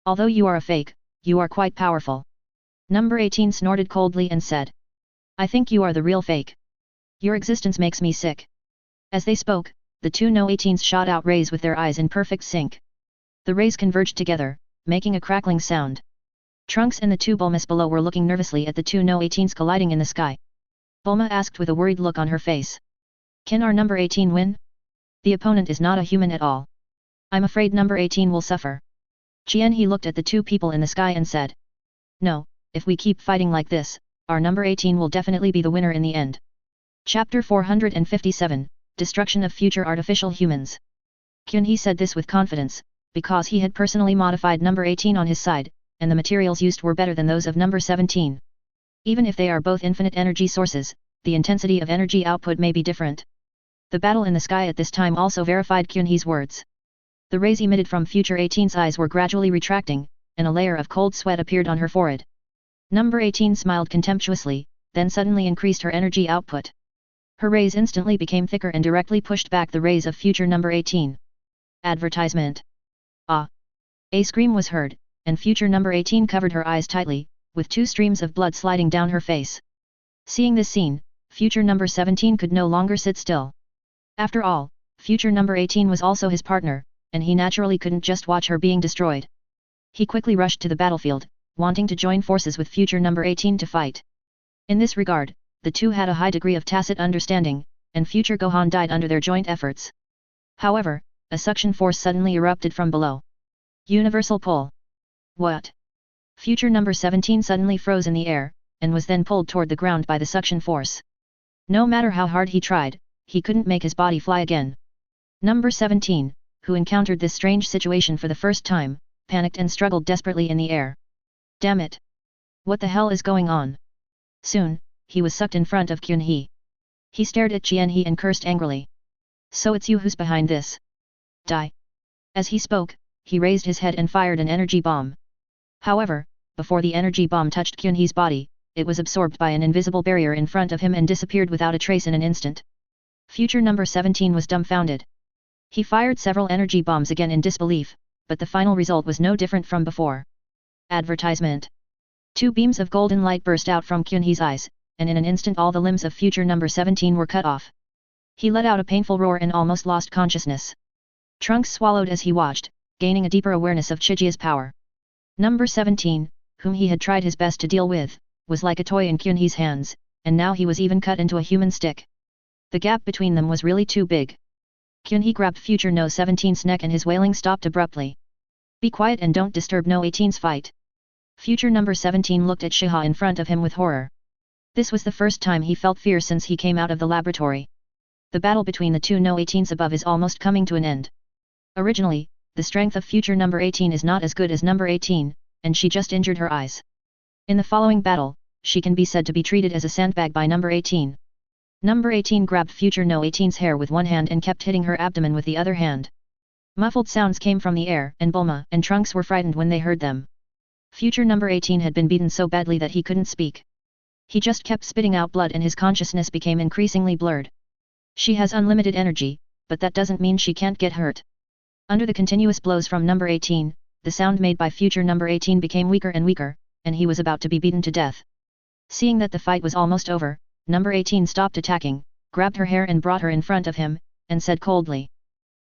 Although you are a fake, you are quite powerful. Number 18 snorted coldly and said. I think you are the real fake. Your existence makes me sick. As they spoke, the two No 18s shot out rays with their eyes in perfect sync. The rays converged together, making a crackling sound. Trunks and the two Bulmas below were looking nervously at the two No 18s colliding in the sky. Bulma asked with a worried look on her face. Can our number 18 win? The opponent is not a human at all. I'm afraid number 18 will suffer. He looked at the two people in the sky and said. No, if we keep fighting like this, our number 18 will definitely be the winner in the end. Chapter 457, Destruction of Future Artificial Humans. Kyunhee said this with confidence, because he had personally modified number 18 on his side, and the materials used were better than those of number 17. Even if they are both infinite energy sources, the intensity of energy output may be different. The battle in the sky at this time also verified Kyunhee's words. The rays emitted from future 18's eyes were gradually retracting, and a layer of cold sweat appeared on her forehead. Number 18 smiled contemptuously, then suddenly increased her energy output. Her rays instantly became thicker and directly pushed back the rays of future number 18. Advertisement. Ah! A scream was heard, and future number 18 covered her eyes tightly, with 2 streams of blood sliding down her face. Seeing this scene, future number 17 could no longer sit still. After all, future number 18 was also his partner, and he naturally couldn't just watch her being destroyed. He quickly rushed to the battlefield, wanting to join forces with future number 18 to fight. In this regard, the two had a high degree of tacit understanding, and future Gohan died under their joint efforts. However, a suction force suddenly erupted from below. Universal pull. What? Future number 17 suddenly froze in the air, and was then pulled toward the ground by the suction force. No matter how hard he tried, he couldn't make his body fly again. Number 17, who encountered this strange situation for the first time, panicked and struggled desperately in the air. Damn it! What the hell is going on? Soon, he was sucked in front of Kyun-hee. He stared at Chien-hee and cursed angrily. So it's you who's behind this? Die! As he spoke, he raised his head and fired an energy bomb. However, before the energy bomb touched Kyun-hee's body, it was absorbed by an invisible barrier in front of him and disappeared without a trace in an instant. Future number 17 was dumbfounded. He fired several energy bombs again in disbelief, but the final result was no different from before. Advertisement. 2 beams of golden light burst out from Kyun-hee's eyes, and in an instant all the limbs of future number 17 were cut off. He let out a painful roar and almost lost consciousness. Trunks swallowed as he watched, gaining a deeper awareness of Chijia's power. Number 17, whom he had tried his best to deal with, was like a toy in Kyun-hee's hands, and now he was even cut into a human stick. The gap between them was really too big. Kyun-hee grabbed future No 17's neck and his wailing stopped abruptly. Be quiet and don't disturb No 18's fight. Future number 17 looked at Shiha in front of him with horror. This was the first time he felt fear since he came out of the laboratory. The battle between the 2 No 18s above is almost coming to an end. Originally, the strength of future number 18 is not as good as number 18, and she just injured her eyes. In the following battle, she can be said to be treated as a sandbag by number 18. Number 18 grabbed future No 18's hair with one hand and kept hitting her abdomen with the other hand. Muffled sounds came from the air, and Bulma and Trunks were frightened when they heard them. Future number 18 had been beaten so badly that he couldn't speak. He just kept spitting out blood and his consciousness became increasingly blurred. She has unlimited energy, but that doesn't mean she can't get hurt. Under the continuous blows from number 18, the sound made by future number 18 became weaker and weaker, and he was about to be beaten to death. Seeing that the fight was almost over, number 18 stopped attacking, grabbed her hair and brought her in front of him, and said coldly.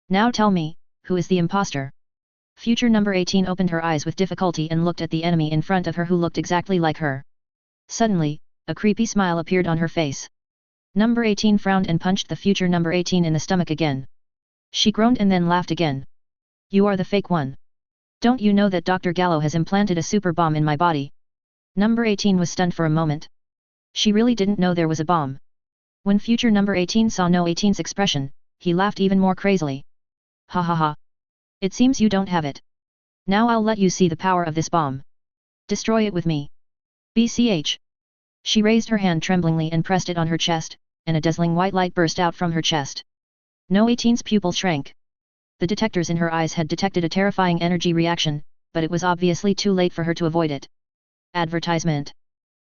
Now tell me, who is the imposter? Future number 18 opened her eyes with difficulty and looked at the enemy in front of her who looked exactly like her. Suddenly, a creepy smile appeared on her face. Number 18 frowned and punched the future number 18 in the stomach again. She groaned and then laughed again. You are the fake one. Don't you know that Dr. Gallo has implanted a super bomb in my body? Number 18 was stunned for a moment. She really didn't know there was a bomb. When future number 18 saw No 18's expression, he laughed even more crazily. Ha ha ha. It seems you don't have it. Now I'll let you see the power of this bomb. Destroy it with me. BCH. She raised her hand tremblingly and pressed it on her chest, and a dazzling white light burst out from her chest. No 18's pupil shrank. The detectors in her eyes had detected a terrifying energy reaction, but it was obviously too late for her to avoid it. Advertisement.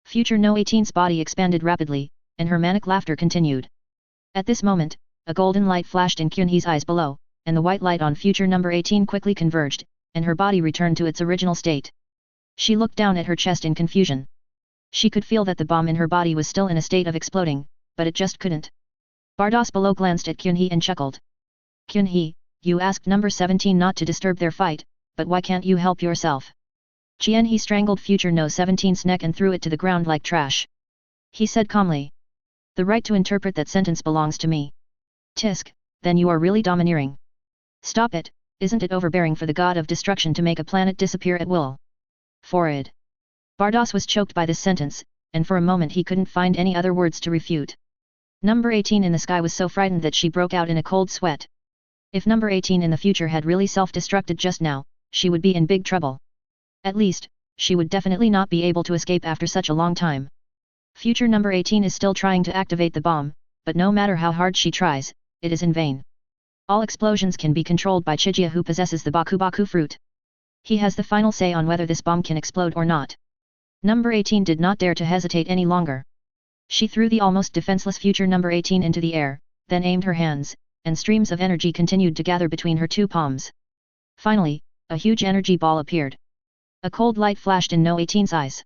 Future No 18's body expanded rapidly, and her manic laughter continued. At this moment, a golden light flashed in Kyun-hee's eyes below, and the white light on future number 18 quickly converged, and her body returned to its original state. She looked down at her chest in confusion. She could feel that the bomb in her body was still in a state of exploding, but it just couldn't. Bardos below glanced at Kyun-hee and chuckled. Kyun-hee, you asked number 17 not to disturb their fight, but why can't you help yourself? Chien-hee strangled future No 17's neck and threw it to the ground like trash. He said calmly. The right to interpret that sentence belongs to me. Tisk, then you are really domineering. Stop it, isn't it overbearing for the god of destruction to make a planet disappear at will? Forward. Bardos was choked by this sentence, and for a moment he couldn't find any other words to refute. Number 18 in the sky was so frightened that she broke out in a cold sweat. If number 18 in the future had really self-destructed just now, she would be in big trouble. At least, she would definitely not be able to escape after such a long time. Future number 18 is still trying to activate the bomb, but no matter how hard she tries, it is in vain. All explosions can be controlled by Chijia who possesses the Baku Baku fruit. He has the final say on whether this bomb can explode or not. Number 18 did not dare to hesitate any longer. She threw the almost defenseless future number 18 into the air, then aimed her hands, and streams of energy continued to gather between her two palms. Finally, a huge energy ball appeared. A cold light flashed in No 18's eyes.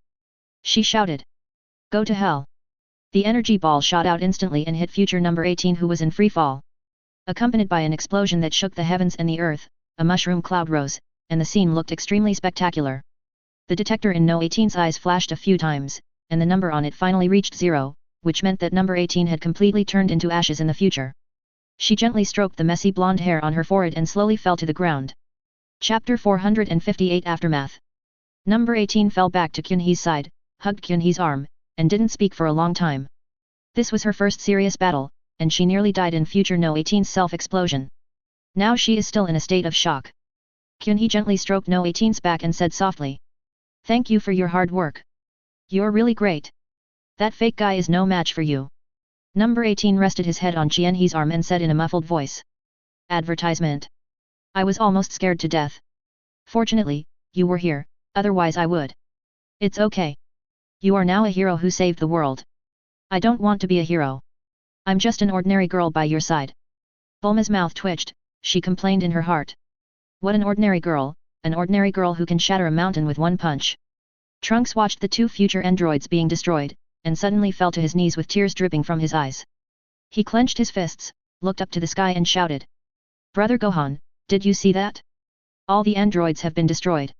She shouted, "Go to hell!" The energy ball shot out instantly and hit future number 18, who was in free fall. Accompanied by an explosion that shook the heavens and the earth, a mushroom cloud rose, and the scene looked extremely spectacular. The detector in No 18's eyes flashed a few times, and the number on it finally reached 0, which meant that number 18 had completely turned into ashes in the future. She gently stroked the messy blonde hair on her forehead and slowly fell to the ground. Chapter 458 Aftermath. Number 18 fell back to Kyunhee's side, hugged Kyunhee's arm, and didn't speak for a long time. This was her first serious battle, and she nearly died in future No 18's self-explosion. Now she is still in a state of shock. Kyunhee gently stroked No 18's back and said softly, "Thank you for your hard work. You're really great. That fake guy is no match for you." Number 18 rested his head on Kyunhee's arm and said in a muffled voice, "Advertisement. I was almost scared to death. Fortunately, you were here, otherwise I would. It's okay. You are now a hero who saved the world. I don't want to be a hero. I'm just an ordinary girl by your side." Bulma's mouth twitched, she complained in her heart. What an ordinary girl who can shatter a mountain with one punch. Trunks watched the two future androids being destroyed, and suddenly fell to his knees with tears dripping from his eyes. He clenched his fists, looked up to the sky and shouted, "Brother Gohan, did you see that? All the androids have been destroyed.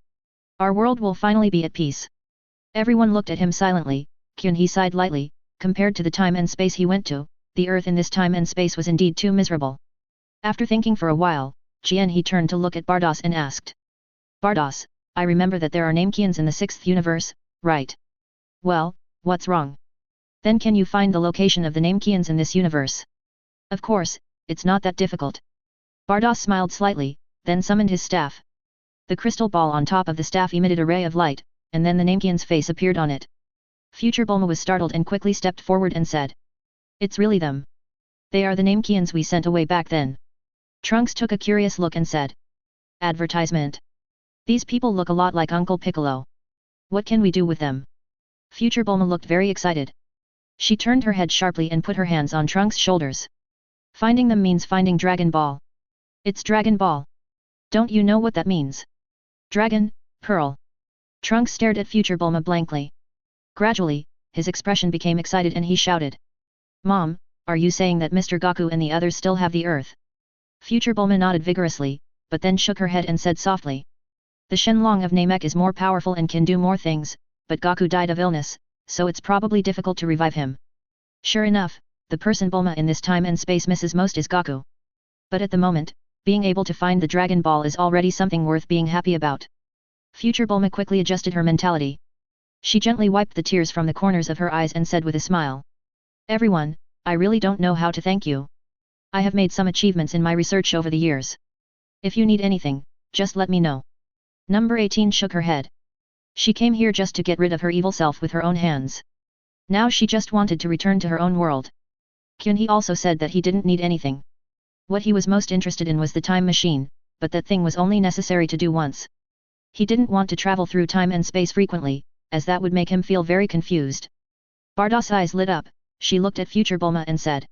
Our world will finally be at peace." Everyone looked at him silently. Kyunhee sighed lightly. Compared to the time and space he went to, the Earth in this time and space was indeed too miserable. After thinking for a while, Kyunhee turned to look at Bardos and asked, "Bardos, I remember that there are Namekians in the 6th universe, right? Well, what's wrong? Then can you find the location of the Namekians in this universe?" "Of course, it's not that difficult." Bardos smiled slightly, then summoned his staff. The crystal ball on top of the staff emitted a ray of light, and then the Namekian's face appeared on it. Future Bulma was startled and quickly stepped forward and said, "It's really them. They are the Namekians we sent away back then." Trunks took a curious look and said, "Advertisement. These people look a lot like Uncle Piccolo. What can we do with them?" Future Bulma looked very excited. She turned her head sharply and put her hands on Trunks' shoulders. "Finding them means finding Dragon Ball. It's Dragon Ball. Don't you know what that means? Dragon, Pearl." Trunks stared at Future Bulma blankly. Gradually, his expression became excited and he shouted, "Mom, are you saying that Mr. Goku and the others still have the Earth?" Future Bulma nodded vigorously, but then shook her head and said softly, "The Shenlong of Namek is more powerful and can do more things, but Goku died of illness, so it's probably difficult to revive him. Sure enough, the person Bulma in this time and space misses most is Goku. But at the moment, being able to find the Dragon Ball is already something worth being happy about." Future Bulma quickly adjusted her mentality. She gently wiped the tears from the corners of her eyes and said with a smile, "Everyone, I really don't know how to thank you. I have made some achievements in my research over the years. If you need anything, just let me know." Number 18 shook her head. She came here just to get rid of her evil self with her own hands. Now she just wanted to return to her own world. Kyunhee also said that he didn't need anything. What he was most interested in was the time machine, but that thing was only necessary to do once. He didn't want to travel through time and space frequently, as that would make him feel very confused. Bardos' eyes lit up, she looked at Future Bulma and said,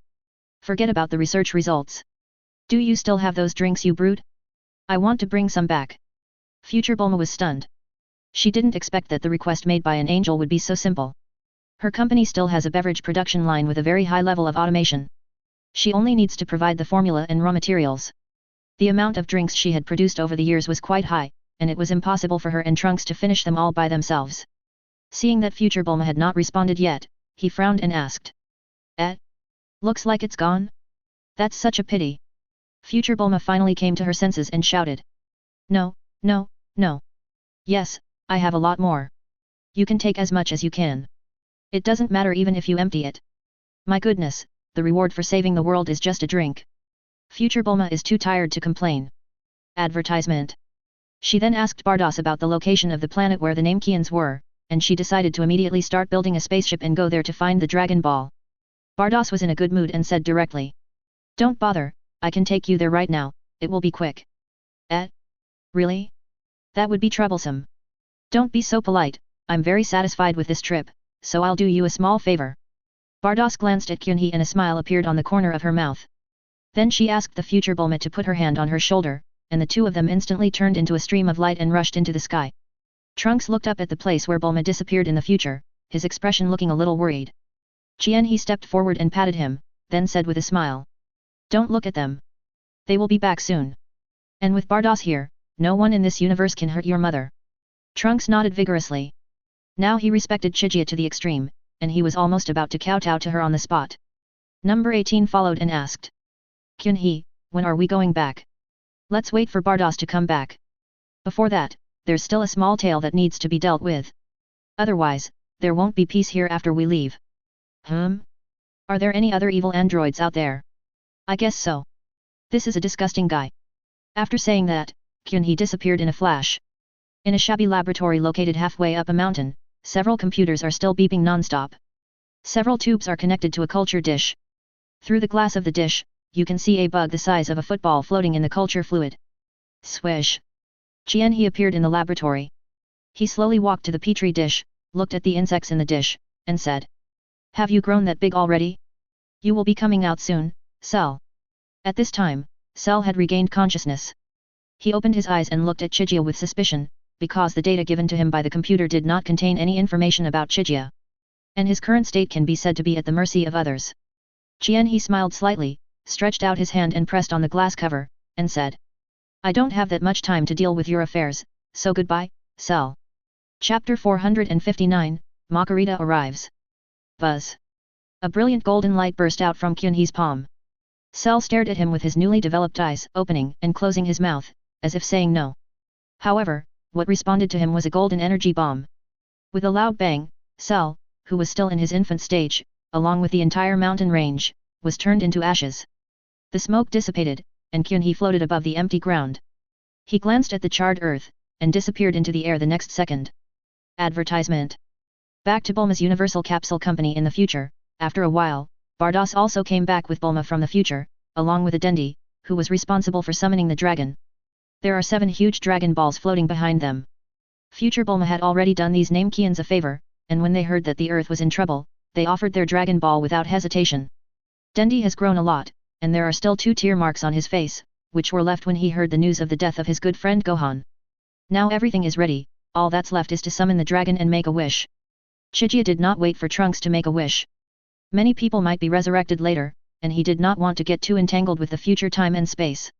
"Forget about the research results. Do you still have those drinks you brewed? I want to bring some back." Future Bulma was stunned. She didn't expect that the request made by an angel would be so simple. Her company still has a beverage production line with a very high level of automation. She only needs to provide the formula and raw materials. The amount of drinks she had produced over the years was quite high, and it was impossible for her and Trunks to finish them all by themselves. Seeing that Future Bulma had not responded yet, he frowned and asked, Looks like it's gone? That's such a pity." Future Bulma finally came to her senses and shouted, No. Yes, I have a lot more. You can take as much as you can. It doesn't matter even if you empty it. My goodness, the reward for saving the world is just a drink." Future Bulma is too tired to complain. Advertisement. She then asked Bardos about the location of the planet where the Namekians were, and she decided to immediately start building a spaceship and go there to find the Dragon Ball. Bardos was in a good mood and said directly, "Don't bother, I can take you there right now, it will be quick." Really? That would be troublesome. Don't be so polite, I'm very satisfied with this trip, so I'll do you a small favor. Bardos glanced at Kyunhee and a smile appeared on the corner of her mouth. Then she asked the future Bulma to put her hand on her shoulder, and the two of them instantly turned into a stream of light and rushed into the sky. Trunks looked up at the place where Bulma disappeared in the future, his expression looking a little worried. Kyunhee stepped forward and patted him, then said with a smile. Don't look at them. They will be back soon. And with Bardos here, no one in this universe can hurt your mother. Trunks nodded vigorously. Now he respected Chijia to the extreme, and he was almost about to kowtow to her on the spot. Number 18 followed and asked. Kyunhee, when are we going back? Let's wait for Bardos to come back. Before that, there's still a small tale that needs to be dealt with. Otherwise, there won't be peace here after we leave. Are there any other evil androids out there? I guess so. This is a disgusting guy. After saying that, Kyunhee disappeared in a flash. In a shabby laboratory located halfway up a mountain, several computers are still beeping non-stop. Several tubes are connected to a culture dish. Through the glass of the dish, you can see a bug the size of a football floating in the culture fluid. Swish! Kyunhee appeared in the laboratory. He slowly walked to the petri dish, looked at the insects in the dish, and said. Have you grown that big already? You will be coming out soon, Cell. At this time, Cell had regained consciousness. He opened his eyes and looked at Chijia with suspicion, because the data given to him by the computer did not contain any information about Chijia. And his current state can be said to be at the mercy of others. Kyunhee smiled slightly, stretched out his hand and pressed on the glass cover, and said. I don't have that much time to deal with your affairs, so goodbye, Cell. Chapter 459, Makarita arrives. Buzz. A brilliant golden light burst out from Kyunhee's palm. Cell stared at him with his newly developed eyes opening and closing his mouth, as if saying no. However, what responded to him was a golden energy bomb. With a loud bang, Cell, who was still in his infant stage, along with the entire mountain range, was turned into ashes. The smoke dissipated, and Kyunhee floated above the empty ground. He glanced at the charred earth, and disappeared into the air the next second. Advertisement. Back to Bulma's Universal Capsule Company in the future, after a while, Bardos also came back with Bulma from the future, along with a Dendi, who was responsible for summoning the dragon. There are 7 huge dragon balls floating behind them. Future Bulma had already done these Namekians a favor, and when they heard that the earth was in trouble, they offered their dragon ball without hesitation. Dendi has grown a lot, and there are still 2 tear marks on his face, which were left when he heard the news of the death of his good friend Gohan. Now everything is ready, all that's left is to summon the dragon and make a wish. Chijia did not wait for Trunks to make a wish. Many people might be resurrected later, and he did not want to get too entangled with the future time and space.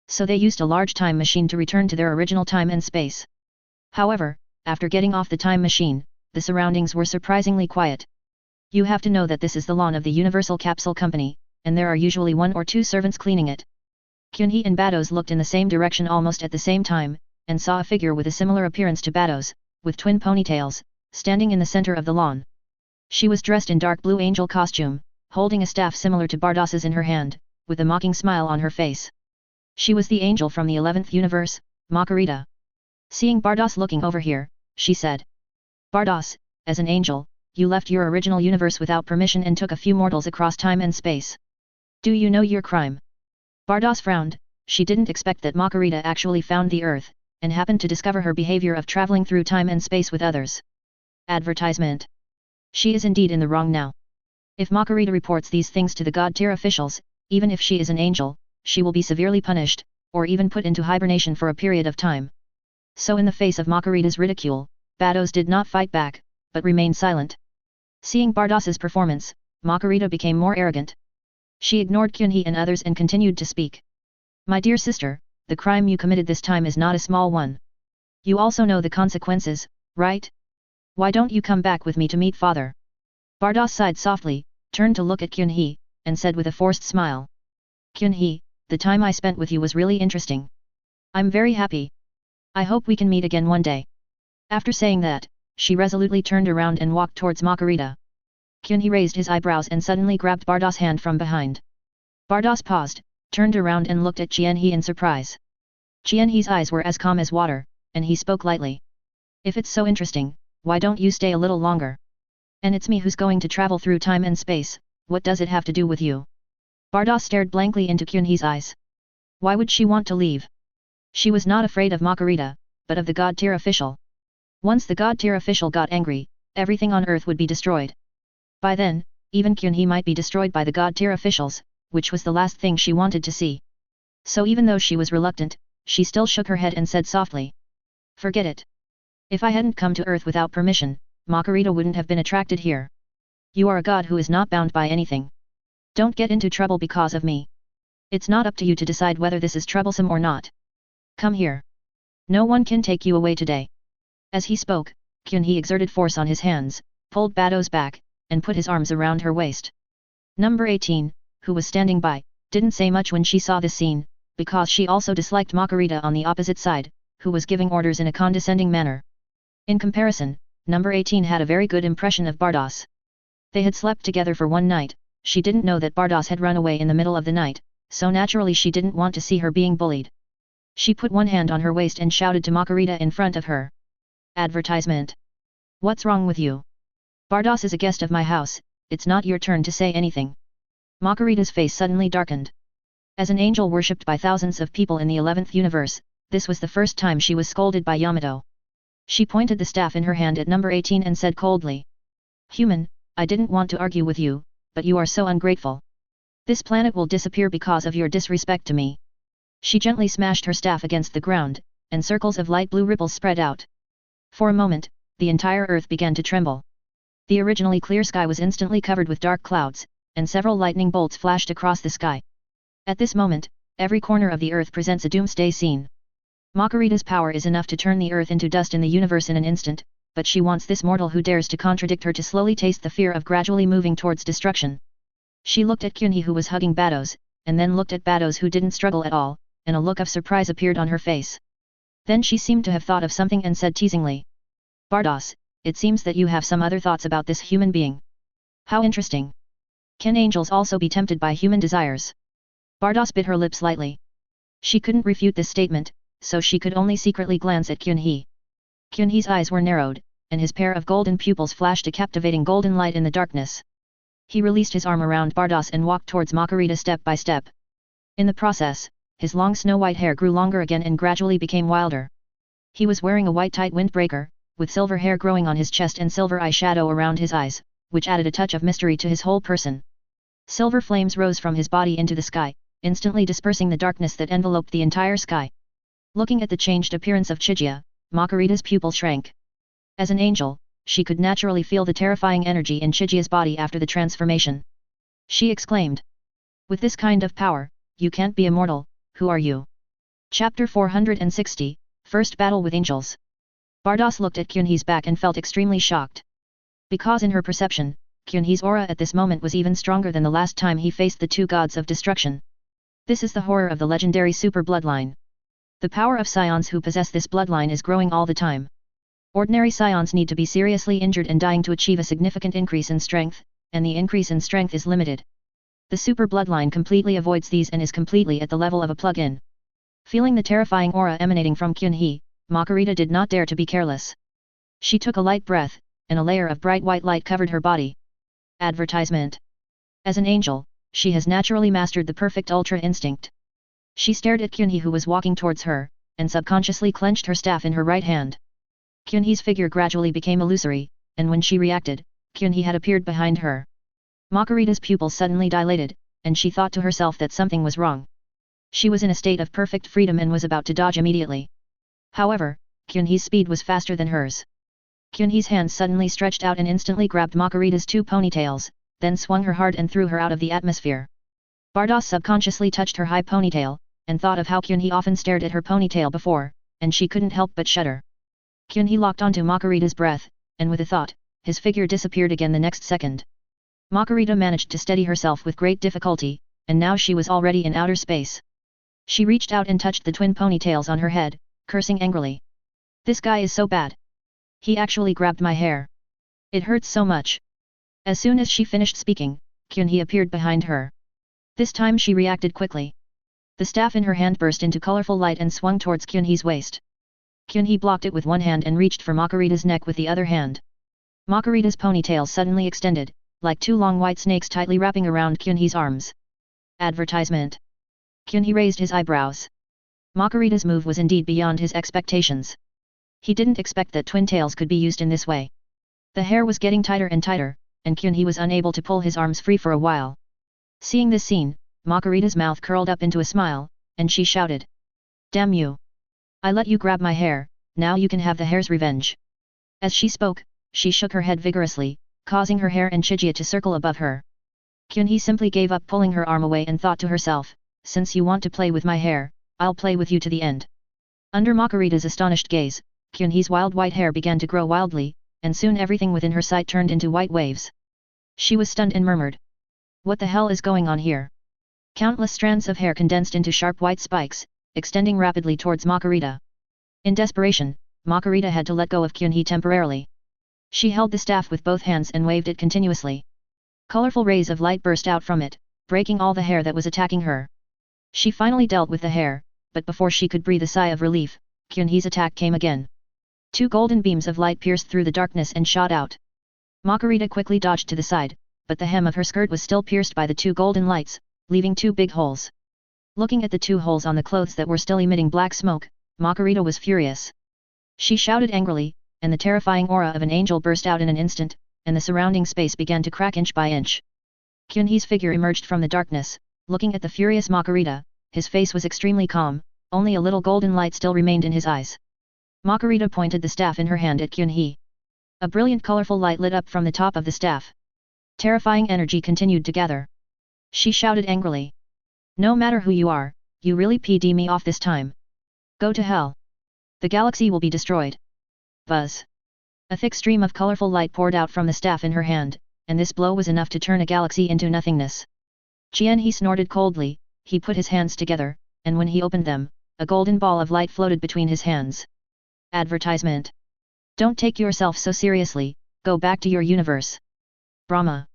So they used a large time machine to return to their original time and space. However, after getting off the time machine, the surroundings were surprisingly quiet. You have to know that this is the lawn of the Universal Capsule Company, and there are usually 1 or 2 servants cleaning it. Kyunhee and Bados looked in the same direction almost at the same time, and saw a figure with a similar appearance to Bados, with twin ponytails, standing in the center of the lawn. She was dressed in dark blue angel costume, holding a staff similar to Bardos's in her hand, with a mocking smile on her face. She was the angel from the 11th universe, Makarita. Seeing Bardos looking over here, she said. Bardos, as an angel, you left your original universe without permission and took a few mortals across time and space. Do you know your crime? Bardos frowned. She didn't expect that Makarita actually found the earth, and happened to discover her behavior of traveling through time and space with others. Advertisement. She is indeed in the wrong now. If Makarita reports these things to the God tier officials, even if she is an angel, she will be severely punished, or even put into hibernation for a period of time. So in the face of Makarita's ridicule, Bados did not fight back, but remained silent. Seeing Bardos's performance, Makarita became more arrogant. She ignored Kyunhee and others and continued to speak. My dear sister, the crime you committed this time is not a small one. You also know the consequences, right? Why don't you come back with me to meet father? Bardos sighed softly, turned to look at Kyunhee, and said with a forced smile. Kyunhee, the time I spent with you was really interesting. I'm very happy. I hope we can meet again one day. After saying that, she resolutely turned around and walked towards Makarita. Kyunhee raised his eyebrows and suddenly grabbed Bardos' hand from behind. Bardos paused, turned around and looked at Kyunhee in surprise. Kyunhee's eyes were as calm as water, and he spoke lightly. If it's so interesting, why don't you stay a little longer? And it's me who's going to travel through time and space, what does it have to do with you? Bardos stared blankly into Kyunhee's eyes. Why would she want to leave? She was not afraid of Makarita, but of the God tier official. Once the God tier official got angry, everything on earth would be destroyed. By then, even Kyunhee might be destroyed by the god-tier officials, which was the last thing she wanted to see. So even though she was reluctant, she still shook her head and said softly. Forget it. If I hadn't come to Earth without permission, Makarita wouldn't have been attracted here. You are a god who is not bound by anything. Don't get into trouble because of me. It's not up to you to decide whether this is troublesome or not. Come here. No one can take you away today. As he spoke, Kyunhee exerted force on his hands, pulled Bado's back, and put his arms around her waist. Number 18, who was standing by, didn't say much when she saw this scene, because she also disliked Makarita on the opposite side, who was giving orders in a condescending manner. In comparison, number 18 had a very good impression of Bardos. They had slept together for one night. She didn't know that Bardos had run away in the middle of the night, so naturally she didn't want to see her being bullied. She put one hand on her waist and shouted to Makarita in front of her. Advertisement. What's wrong with you? Bardos is a guest of my house, it's not your turn to say anything. Makarita's face suddenly darkened. As an angel worshipped by thousands of people in the 11th universe, this was the first time she was scolded by Yamato. She pointed the staff in her hand at number 18 and said coldly. Human, I didn't want to argue with you, but you are so ungrateful. This planet will disappear because of your disrespect to me. She gently smashed her staff against the ground, and circles of light blue ripples spread out. For a moment, the entire earth began to tremble. The originally clear sky was instantly covered with dark clouds, and several lightning bolts flashed across the sky. At this moment, every corner of the earth presents a doomsday scene. Makarita's power is enough to turn the earth into dust in the universe in an instant, but she wants this mortal who dares to contradict her to slowly taste the fear of gradually moving towards destruction. She looked at Kyunhee who was hugging Bados, and then looked at Bados who didn't struggle at all, and a look of surprise appeared on her face. Then she seemed to have thought of something and said teasingly. Bardos, it seems that you have some other thoughts about this human being. How interesting. Can angels also be tempted by human desires? Bardos bit her lips lightly. She couldn't refute this statement, so she could only secretly glance at Kyunhee. Kyunhee's eyes were narrowed, and his pair of golden pupils flashed a captivating golden light in the darkness. He released his arm around Bardos and walked towards Makarita step by step. In the process, his long snow-white hair grew longer again and gradually became wilder. He was wearing a white tight windbreaker, with silver hair growing on his chest and silver eyeshadow around his eyes, which added a touch of mystery to his whole person. Silver flames rose from his body into the sky, instantly dispersing the darkness that enveloped the entire sky. Looking at the changed appearance of Chijia, Makarita's pupil shrank. As an angel, she could naturally feel the terrifying energy in Chijia's body after the transformation. She exclaimed. With this kind of power, you can't be immortal, who are you? Chapter 460, First Battle with Angels. Bardos looked at Kyunhee's back and felt extremely shocked. Because in her perception, Kyunhee's aura at this moment was even stronger than the last time he faced the two gods of destruction. This is the horror of the legendary super bloodline. The power of scions who possess this bloodline is growing all the time. Ordinary scions need to be seriously injured and dying to achieve a significant increase in strength, and the increase in strength is limited. The super bloodline completely avoids these and is completely at the level of a plug-in. Feeling the terrifying aura emanating from Kyunhee, Makarita did not dare to be careless. She took a light breath, and a layer of bright white light covered her body. Advertisement. As an angel, she has naturally mastered the perfect ultra instinct. She stared at Kyunhee who was walking towards her, and subconsciously clenched her staff in her right hand. Kyunhee's figure gradually became illusory, and when she reacted, Kyunhee had appeared behind her. Makarita's pupils suddenly dilated, and she thought to herself that something was wrong. She was in a state of perfect freedom and was about to dodge immediately. However, Kyunhee's speed was faster than hers. Kyunhee's hand suddenly stretched out and instantly grabbed Makarita's two ponytails, then swung her hard and threw her out of the atmosphere. Bardos subconsciously touched her high ponytail, and thought of how Kyunhee often stared at her ponytail before, and she couldn't help but shudder. Kyunhee locked onto Makarita's breath, and with a thought, his figure disappeared again the next second. Makarita managed to steady herself with great difficulty, and now she was already in outer space. She reached out and touched the twin ponytails on her head, cursing angrily. This guy is so bad. He actually grabbed my hair. It hurts so much. As soon as she finished speaking, Kyunhee appeared behind her. This time she reacted quickly. The staff in her hand burst into colorful light and swung towards Kyunhee's waist. Kyunhee blocked it with one hand and reached for Makarita's neck with the other hand. Makarita's ponytail suddenly extended, like two long white snakes tightly wrapping around Kyunhee's arms. Advertisement. Kyunhee raised his eyebrows. Makarita's move was indeed beyond his expectations. He didn't expect that twin tails could be used in this way. The hair was getting tighter and tighter, and Kyunhee was unable to pull his arms free for a while. Seeing this scene, Makarita's mouth curled up into a smile, and she shouted. Damn you! I let you grab my hair, now you can have the hair's revenge. As she spoke, she shook her head vigorously, causing her hair and Chijia to circle above her. Kyunhee simply gave up pulling her arm away and thought to herself, since you want to play with my hair, I'll play with you to the end. Under Makarita's astonished gaze, Kyunhee's wild white hair began to grow wildly, and soon everything within her sight turned into white waves. She was stunned and murmured. What the hell is going on here? Countless strands of hair condensed into sharp white spikes, extending rapidly towards Makarita. In desperation, Makarita had to let go of Kyunhee temporarily. She held the staff with both hands and waved it continuously. Colorful rays of light burst out from it, breaking all the hair that was attacking her. She finally dealt with the hair, but before she could breathe a sigh of relief, Kyunhee's attack came again. Two golden beams of light pierced through the darkness and shot out. Makarita quickly dodged to the side, but the hem of her skirt was still pierced by the two golden lights, leaving two big holes. Looking at the two holes on the clothes that were still emitting black smoke, Makarita was furious. She shouted angrily, and the terrifying aura of an angel burst out in an instant, and the surrounding space began to crack inch by inch. Kyunhee's figure emerged from the darkness, looking at the furious Makarita. His face was extremely calm, only a little golden light still remained in his eyes. Makarita pointed the staff in her hand at Kyunhee. A brilliant colorful light lit up from the top of the staff. Terrifying energy continued to gather. She shouted angrily. No matter who you are, you really pd me off this time. Go to hell. The galaxy will be destroyed. Buzz. A thick stream of colorful light poured out from the staff in her hand, and this blow was enough to turn a galaxy into nothingness. He snorted coldly. He put his hands together, and when he opened them, a golden ball of light floated between his hands. Advertisement. Don't take yourself so seriously, go back to your universe. Brahma.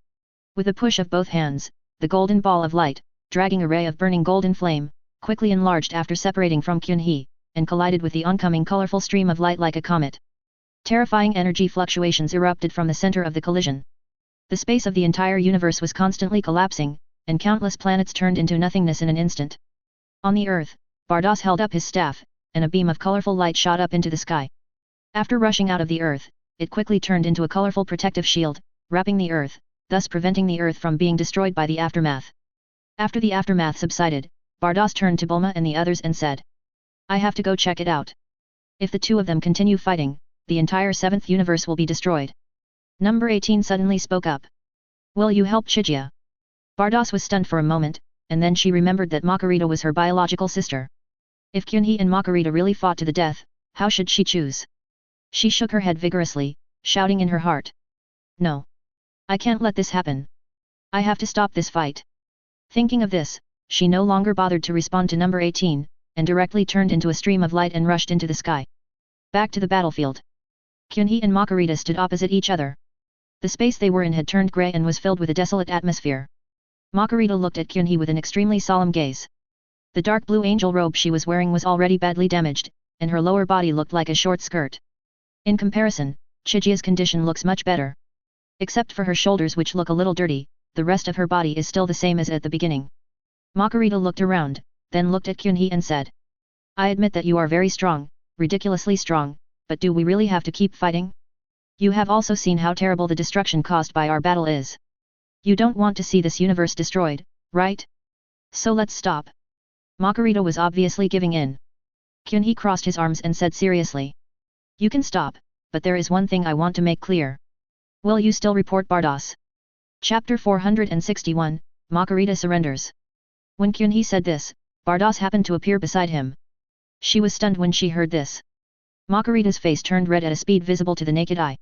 With a push of both hands, the golden ball of light, dragging a ray of burning golden flame, quickly enlarged after separating from Kyunhee, and collided with the oncoming colorful stream of light like a comet. Terrifying energy fluctuations erupted from the center of the collision. The space of the entire universe was constantly collapsing, and countless planets turned into nothingness in an instant. On the earth, Bardos held up his staff, and a beam of colorful light shot up into the sky. After rushing out of the earth, it quickly turned into a colorful protective shield, wrapping the earth, thus preventing the earth from being destroyed by the aftermath. After the aftermath subsided, Bardos turned to Bulma and the others and said, I have to go check it out. If the two of them continue fighting, the entire 7th universe will be destroyed. Number 18 suddenly spoke up. Will you help Chijia? Bardos was stunned for a moment, and then she remembered that Makarita was her biological sister. If Kyunhee and Makarita really fought to the death, how should she choose? She shook her head vigorously, shouting in her heart. No. I can't let this happen. I have to stop this fight. Thinking of this, she no longer bothered to respond to number 18, and directly turned into a stream of light and rushed into the sky. Back to the battlefield. Kyunhee and Makarita stood opposite each other. The space they were in had turned grey and was filled with a desolate atmosphere. Makarita looked at Kyunhee with an extremely solemn gaze. The dark blue angel robe she was wearing was already badly damaged, and her lower body looked like a short skirt. In comparison, Chijia's condition looks much better. Except for her shoulders which look a little dirty, the rest of her body is still the same as at the beginning. Makarita looked around, then looked at Kyunhee and said. I admit that you are very strong, ridiculously strong, but do we really have to keep fighting? You have also seen how terrible the destruction caused by our battle is. You don't want to see this universe destroyed, right? So let's stop. Makarita was obviously giving in. Kyunhee crossed his arms and said seriously. You can stop, but there is one thing I want to make clear. Will you still report Bardos? Chapter 461, Makarita surrenders. When Kyunhee said this, Bardos happened to appear beside him. She was stunned when she heard this. Makarita's face turned red at a speed visible to the naked eye.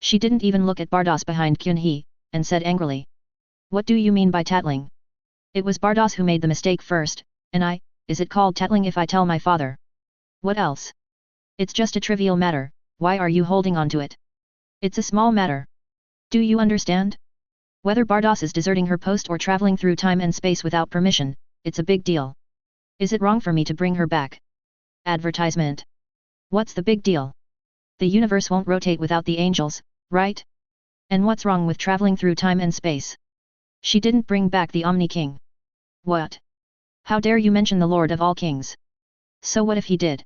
She didn't even look at Bardos behind Kyunhee, and said angrily. What do you mean by tattling? It was Bardos who made the mistake first, and is it called tattling if I tell my father? What else? It's just a trivial matter, why are you holding on to it? It's a small matter. Do you understand? Whether Bardos is deserting her post or traveling through time and space without permission, it's a big deal. Is it wrong for me to bring her back? Advertisement. What's the big deal? The universe won't rotate without the angels, right? And what's wrong with traveling through time and space? She didn't bring back the Omni King. What? How dare you mention the Lord of all Kings? So what if he did?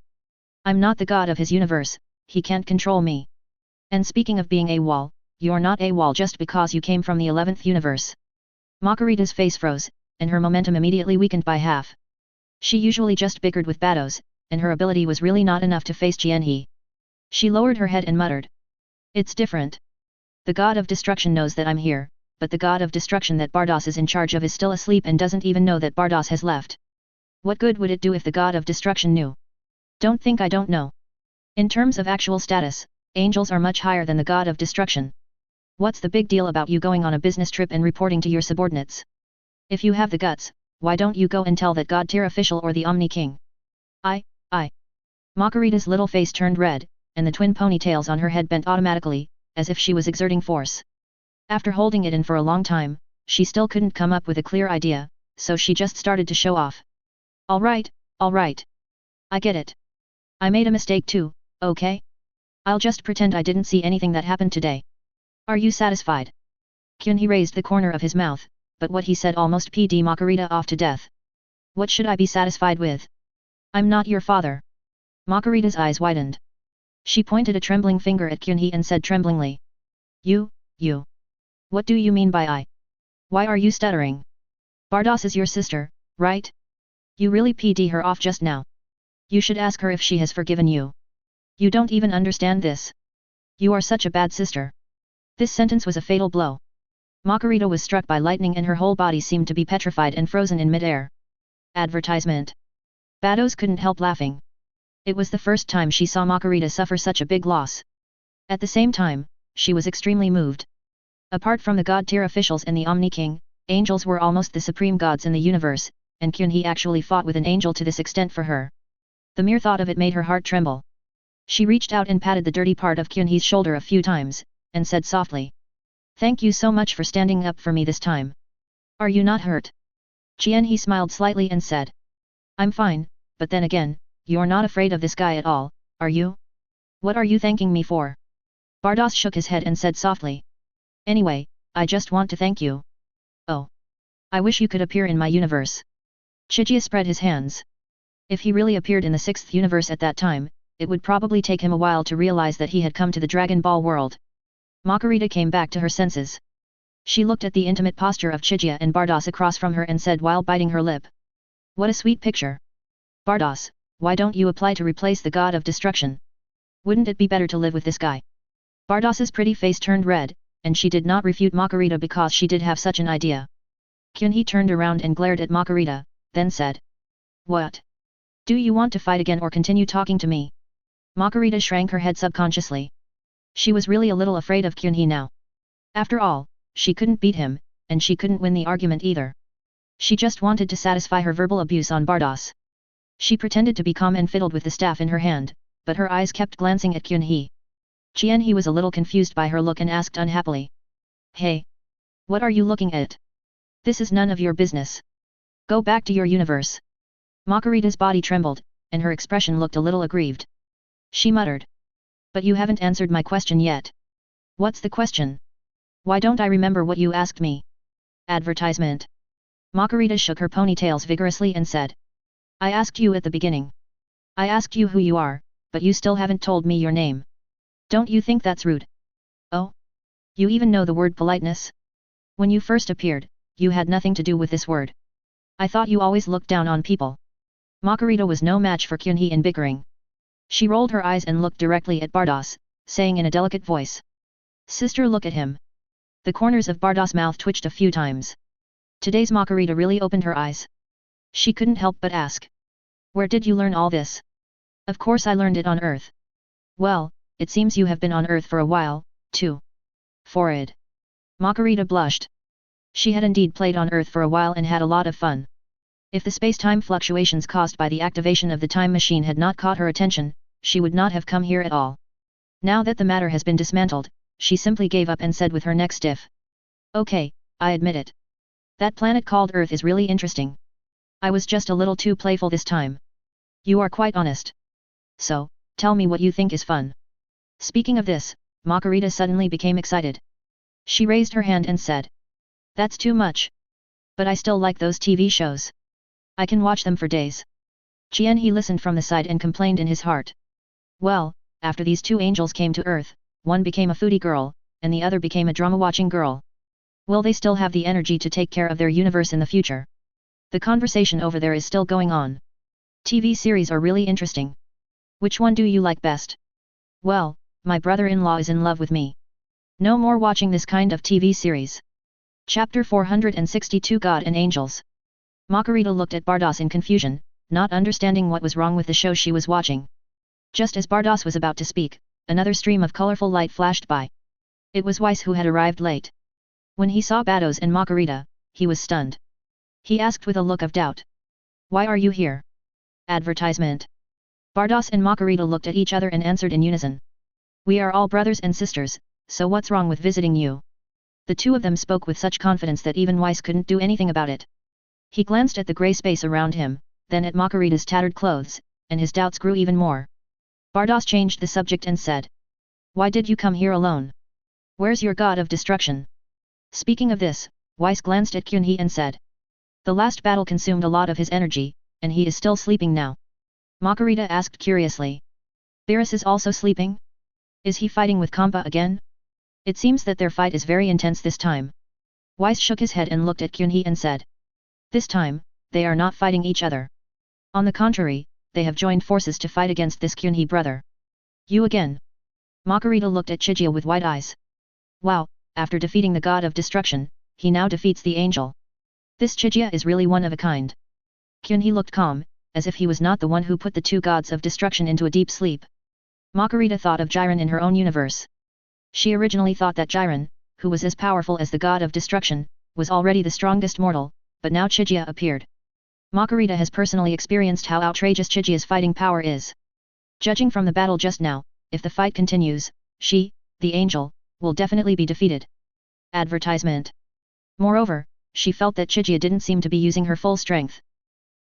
I'm not the god of his universe, he can't control me. And speaking of being AWOL, you're not AWOL just because you came from the 11th universe. Makarita's face froze, and her momentum immediately weakened by half. She usually just bickered with Bados, and her ability was really not enough to face Jianhe. She lowered her head and muttered. It's different. The god of destruction knows that I'm here, but the god of destruction that Bardos is in charge of is still asleep and doesn't even know that Bardos has left. What good would it do if the god of destruction knew? Don't think I don't know. In terms of actual status, angels are much higher than the god of destruction. What's the big deal about you going on a business trip and reporting to your subordinates? If you have the guts, why don't you go and tell that god tier official or the Omni King? I. Makarita's little face turned red, and the twin ponytails on her head bent automatically, as if she was exerting force. After holding it in for a long time, she still couldn't come up with a clear idea, so she just started to show off. Alright. I get it. I made a mistake too, okay? I'll just pretend I didn't see anything that happened today. Are you satisfied? Kyunhee raised the corner of his mouth, but what he said almost pd Makarita off to death. What should I be satisfied with? I'm not your father. Makarita's eyes widened. She pointed a trembling finger at Kyunhee and said tremblingly. You. What do you mean by I? Why are you stuttering? Bardos is your sister, right? You really pd her off just now. You should ask her if she has forgiven you. You don't even understand this. You are such a bad sister. This sentence was a fatal blow. Makarita was struck by lightning and her whole body seemed to be petrified and frozen in mid-air. Advertisement. Bados couldn't help laughing. It was the first time she saw Makarita suffer such a big loss. At the same time, she was extremely moved. Apart from the god-tier officials and the Omni King, angels were almost the supreme gods in the universe, and Kyunhee actually fought with an angel to this extent for her. The mere thought of it made her heart tremble. She reached out and patted the dirty part of Kyunhee's shoulder a few times, and said softly. Thank you so much for standing up for me this time. Are you not hurt? Jianhe smiled slightly and said. I'm fine, but then again, you're not afraid of this guy at all, are you? What are you thanking me for? Bardos shook his head and said softly. Anyway, I just want to thank you. Oh. I wish you could appear in my universe. Chijia spread his hands. If he really appeared in the 6th universe at that time, it would probably take him a while to realize that he had come to the Dragon Ball world. Makarita came back to her senses. She looked at the intimate posture of Chijia and Bardos across from her and said while biting her lip. What a sweet picture. Bardos, why don't you apply to replace the god of destruction? Wouldn't it be better to live with this guy? Bardos's pretty face turned red, and she did not refute Makarita because she did have such an idea. Kyunhee turned around and glared at Makarita, then said. What? Do you want to fight again or continue talking to me? Makarita shrank her head subconsciously. She was really a little afraid of Kyunhee now. After all, she couldn't beat him, and she couldn't win the argument either. She just wanted to satisfy her verbal abuse on Bardos. She pretended to be calm and fiddled with the staff in her hand, but her eyes kept glancing at Kyunhee. Jianhe was a little confused by her look and asked unhappily. Hey! What are you looking at? This is none of your business. Go back to your universe. Makarita's body trembled, and her expression looked a little aggrieved. She muttered. But you haven't answered my question yet. What's the question? Why don't I remember what you asked me? Advertisement. Makarita shook her ponytails vigorously and said. I asked you at the beginning. I asked you who you are, but you still haven't told me your name. Don't you think that's rude? Oh? You even know the word politeness? When you first appeared, you had nothing to do with this word. I thought you always looked down on people. Makarita was no match for Kyunhee in bickering. She rolled her eyes and looked directly at Bardos, saying in a delicate voice. Sister, look at him. The corners of Bardos' mouth twitched a few times. Today's Makarita really opened her eyes. She couldn't help but ask. Where did you learn all this? Of course I learned it on Earth. Well, it seems you have been on Earth for a while, too. Forehead. Makarita blushed. She had indeed played on Earth for a while and had a lot of fun. If the space-time fluctuations caused by the activation of the time machine had not caught her attention, she would not have come here at all. Now that the matter has been dismantled, she simply gave up and said with her neck stiff. Okay, I admit it. That planet called Earth is really interesting. I was just a little too playful this time. You are quite honest. So, tell me what you think is fun. Speaking of this, Makarita suddenly became excited. She raised her hand and said. That's too much. But I still like those TV shows. I can watch them for days. Jianhe listened from the side and complained in his heart. Well, after these two angels came to Earth, one became a foodie girl, and the other became a drama-watching girl. Will they still have the energy to take care of their universe in the future? The conversation over there is still going on. TV series are really interesting. Which one do you like best? Well, my brother-in-law is in love with me. No more watching this kind of TV series. Chapter 462 God and Angels. Margarita looked at Bardos in confusion, not understanding what was wrong with the show she was watching. Just as Bardos was about to speak, another stream of colorful light flashed by. It was Weiss who had arrived late. When he saw Bardos and Margarita, he was stunned. He asked with a look of doubt. Why are you here? Advertisement. Bardos and Margarita looked at each other and answered in unison. We are all brothers and sisters, so what's wrong with visiting you? The two of them spoke with such confidence that even Weiss couldn't do anything about it. He glanced at the grey space around him, then at Margarita's tattered clothes, and his doubts grew even more. Bardos changed the subject and said. Why did you come here alone? Where's your god of destruction? Speaking of this, Weiss glanced at Kyunhee and said. The last battle consumed a lot of his energy, and he is still sleeping now. Margarita asked curiously. Barris is also sleeping? Is he fighting with Kampa again? It seems that their fight is very intense this time. Weiss shook his head and looked at Kyunhee and said. This time, they are not fighting each other. On the contrary, they have joined forces to fight against this Kyunhee brother. You again? Margarita looked at Chijia with wide eyes. Wow, after defeating the god of destruction, he now defeats the angel. This Chijia is really one of a kind. Kyunhee looked calm, as if he was not the one who put the two gods of destruction into a deep sleep. Margarita thought of Jiren in her own universe. She originally thought that Jiren, who was as powerful as the god of destruction, was already the strongest mortal, but now Chijia appeared. Margarita has personally experienced how outrageous Chijia's fighting power is. Judging from the battle just now, if the fight continues, she, the angel, will definitely be defeated. Advertisement. Moreover, she felt that Chijia didn't seem to be using her full strength.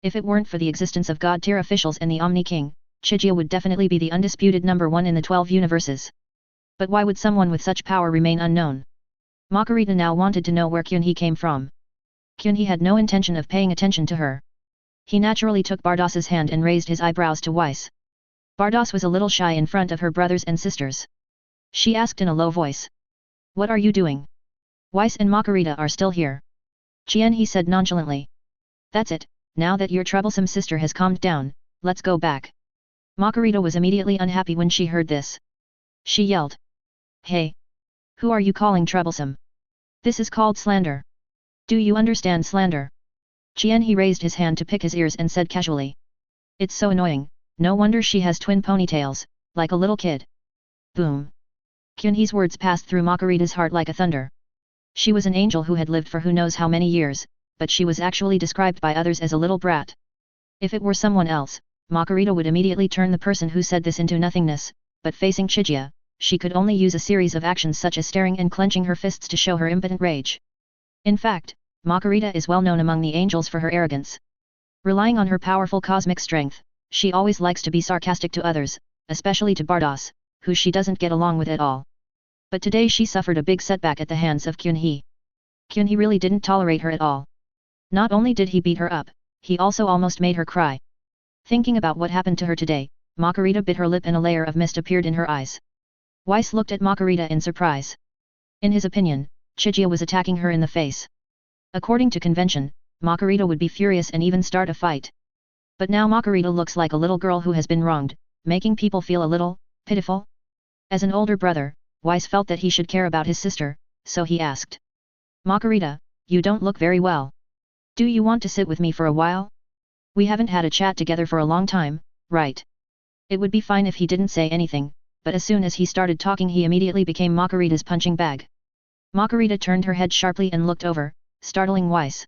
If it weren't for the existence of God-tier officials and the Omni King, Chijia would definitely be the undisputed number one in the 12 universes. But why would someone with such power remain unknown? Margarita now wanted to know where Kyunhee came from. Kyunhee had no intention of paying attention to her. He naturally took Bardos's hand and raised his eyebrows to Weiss. Bardos was a little shy in front of her brothers and sisters. She asked in a low voice. What are you doing? Weiss and Margarita are still here. He said nonchalantly. That's it, now that your troublesome sister has calmed down, let's go back. Margarita was immediately unhappy when she heard this. She yelled. Hey! Who are you calling troublesome? This is called slander. Do you understand slander? He raised his hand to pick his ears and said casually. It's so annoying, no wonder she has twin ponytails, like a little kid. Boom. Kyunhee's words passed through Margarita's heart like a thunder. She was an angel who had lived for who knows how many years, but she was actually described by others as a little brat. If it were someone else, Margarita would immediately turn the person who said this into nothingness, but facing Chijia, she could only use a series of actions such as staring and clenching her fists to show her impotent rage. In fact, Margarita is well known among the angels for her arrogance. Relying on her powerful cosmic strength, she always likes to be sarcastic to others, especially to Bardos, who she doesn't get along with at all. But today she suffered a big setback at the hands of Kyunhee. Kyunhee really didn't tolerate her at all. Not only did he beat her up, he also almost made her cry. Thinking about what happened to her today, Margarita bit her lip and a layer of mist appeared in her eyes. Weiss looked at Margarita in surprise. In his opinion, Chijia was attacking her in the face. According to convention, Margarita would be furious and even start a fight. But now Margarita looks like a little girl who has been wronged, making people feel a little pitiful. As an older brother, Weiss felt that he should care about his sister, so he asked. Margarita, you don't look very well. Do you want to sit with me for a while? We haven't had a chat together for a long time, right? It would be fine if he didn't say anything, but as soon as he started talking he immediately became Margarita's punching bag. Margarita turned her head sharply and looked over, startling Weiss.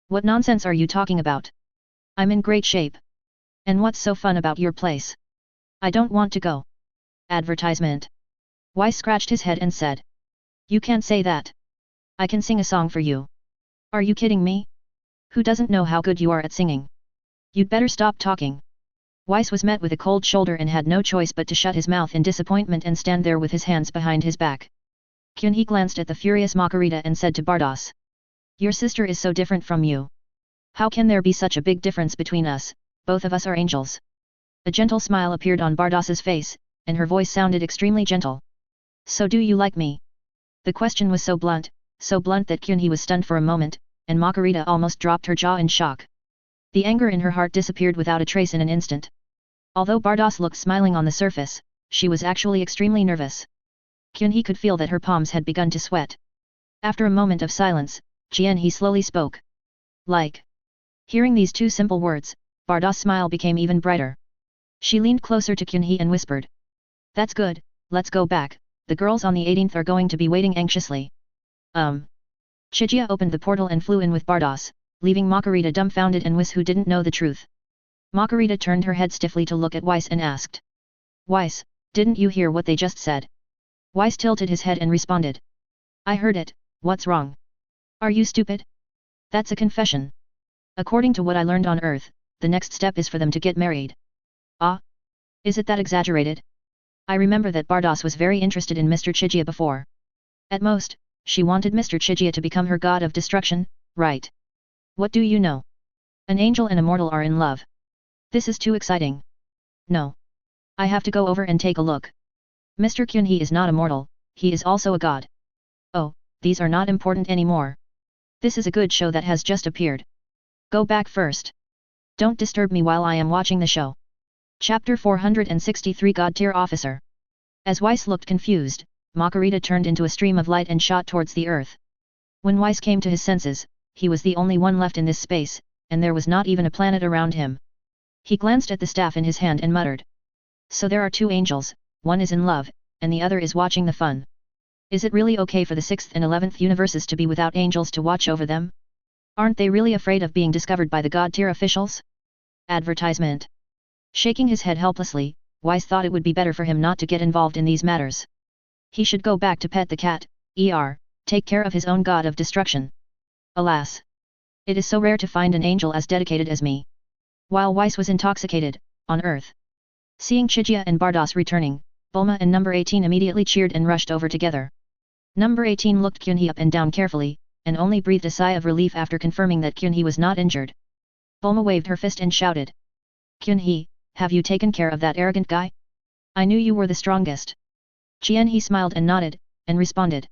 What nonsense are you talking about? I'm in great shape. And what's so fun about your place? I don't want to go. Advertisement. Weiss scratched his head and said. You can't say that. I can sing a song for you. Are you kidding me? Who doesn't know how good you are at singing? You'd better stop talking. Weiss was met with a cold shoulder and had no choice but to shut his mouth in disappointment and stand there with his hands behind his back. Kyunhee glanced at the furious Margarita and said to Bardos. Your sister is so different from you. How can there be such a big difference between us? Both of us are angels. A gentle smile appeared on Bardos's face, and her voice sounded extremely gentle. So do you like me? The question was so blunt that Kyunhee was stunned for a moment, and Margarita almost dropped her jaw in shock. The anger in her heart disappeared without a trace in an instant. Although Bardos looked smiling on the surface, she was actually extremely nervous. Kyunhee could feel that her palms had begun to sweat. After a moment of silence, Jianhee slowly spoke. Like. Hearing these two simple words, Bardos' smile became even brighter. She leaned closer to Kyunhee and whispered. That's good, let's go back, the girls on the 18th are going to be waiting anxiously. Chijia opened the portal and flew in with Bardos, leaving Margarita dumbfounded and Weiss who didn't know the truth. Margarita turned her head stiffly to look at Weiss and asked. Weiss, didn't you hear what they just said? Weiss tilted his head and responded. I heard it, what's wrong? Are you stupid? That's a confession. According to what I learned on Earth, the next step is for them to get married. Ah? Is it that exaggerated? I remember that Bardos was very interested in Mr. Chijia before. At most, she wanted Mr. Chijia to become her god of destruction, right? What do you know? An angel and a mortal are in love. This is too exciting. No. I have to go over and take a look. Mr. Kyunhee is not a mortal, he is also a god. Oh, these are not important anymore. This is a good show that has just appeared. Go back first. Don't disturb me while I am watching the show. Chapter 463 God-tier Officer. As Weiss looked confused, Margarita turned into a stream of light and shot towards the earth. When Weiss came to his senses, he was the only one left in this space, and there was not even a planet around him. He glanced at the staff in his hand and muttered. So there are two angels, one is in love, and the other is watching the fun. Is it really okay for the 6th and 11th universes to be without angels to watch over them? Aren't they really afraid of being discovered by the god-tier officials? Advertisement. Shaking his head helplessly, Weiss thought it would be better for him not to get involved in these matters. He should go back to pet the cat, take care of his own god of destruction. Alas! It is so rare to find an angel as dedicated as me. While Weiss was intoxicated, on Earth. Seeing Chijia and Bardos returning, Bulma and number 18 immediately cheered and rushed over together. Number 18 looked Kyunhee up and down carefully, and only breathed a sigh of relief after confirming that Kyunhee was not injured. Bulma waved her fist and shouted. Kyunhee, have you taken care of that arrogant guy? I knew you were the strongest. Jianhee smiled and nodded, and responded.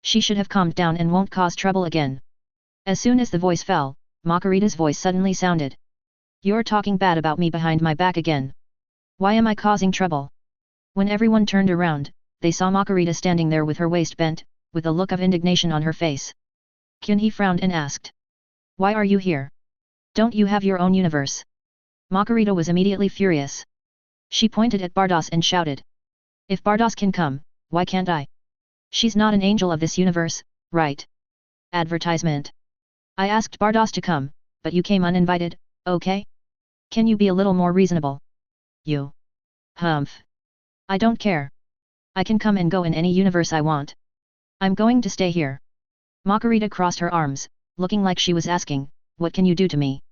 She should have calmed down and won't cause trouble again. As soon as the voice fell, Margarita's voice suddenly sounded. You're talking bad about me behind my back again. Why am I causing trouble? When everyone turned around, they saw Margarita standing there with her waist bent, with a look of indignation on her face. Kyunhee frowned and asked. Why are you here? Don't you have your own universe? Margarita was immediately furious. She pointed at Bardos and shouted. If Bardos can come, why can't I? She's not an angel of this universe, right? Advertisement. I asked Bardos to come, but you came uninvited, okay? Can you be a little more reasonable? You. Humph. I don't care. I can come and go in any universe I want. I'm going to stay here. Margarita crossed her arms, looking like she was asking, what can you do to me?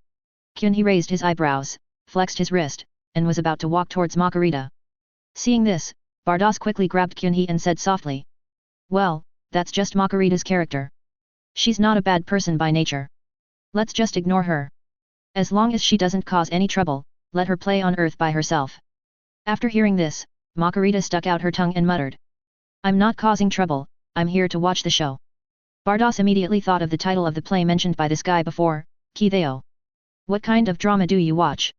Kyunhee raised his eyebrows, flexed his wrist, and was about to walk towards Margarita. Seeing this, Bardos quickly grabbed Kyunhee and said softly. Well, that's just Margarita's character. She's not a bad person by nature. Let's just ignore her. As long as she doesn't cause any trouble, let her play on Earth by herself. After hearing this, Margarita stuck out her tongue and muttered. I'm not causing trouble, I'm here to watch the show. Bardos immediately thought of the title of the play mentioned by this guy before, Kitheo. What kind of drama do you watch?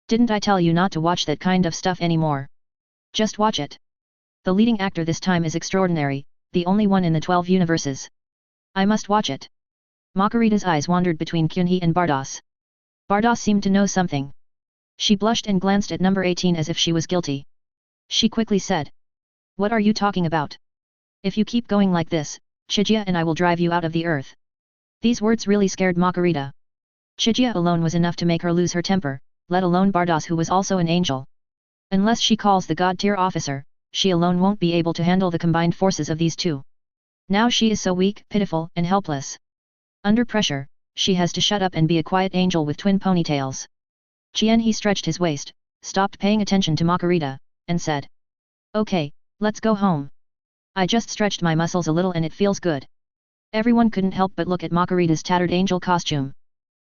Didn't I tell you not to watch that kind of stuff anymore? Just watch it. The leading actor this time is extraordinary, the only one in the 12 universes. I must watch it. Margarita's eyes wandered between Kyunhee and Bardos. Bardos seemed to know something. She blushed and glanced at number 18 as if she was guilty. She quickly said. What are you talking about? If you keep going like this, Chijia and I will drive you out of the earth. These words really scared Margarita. Chijia alone was enough to make her lose her temper, let alone Bardos who was also an angel. Unless she calls the god-tier officer, she alone won't be able to handle the combined forces of these two. Now she is so weak, pitiful, and helpless. Under pressure, she has to shut up and be a quiet angel with twin ponytails. Jianhee stretched his waist, stopped paying attention to Margarita, and said. Okay, let's go home. I just stretched my muscles a little and it feels good. Everyone couldn't help but look at Margarita's tattered angel costume.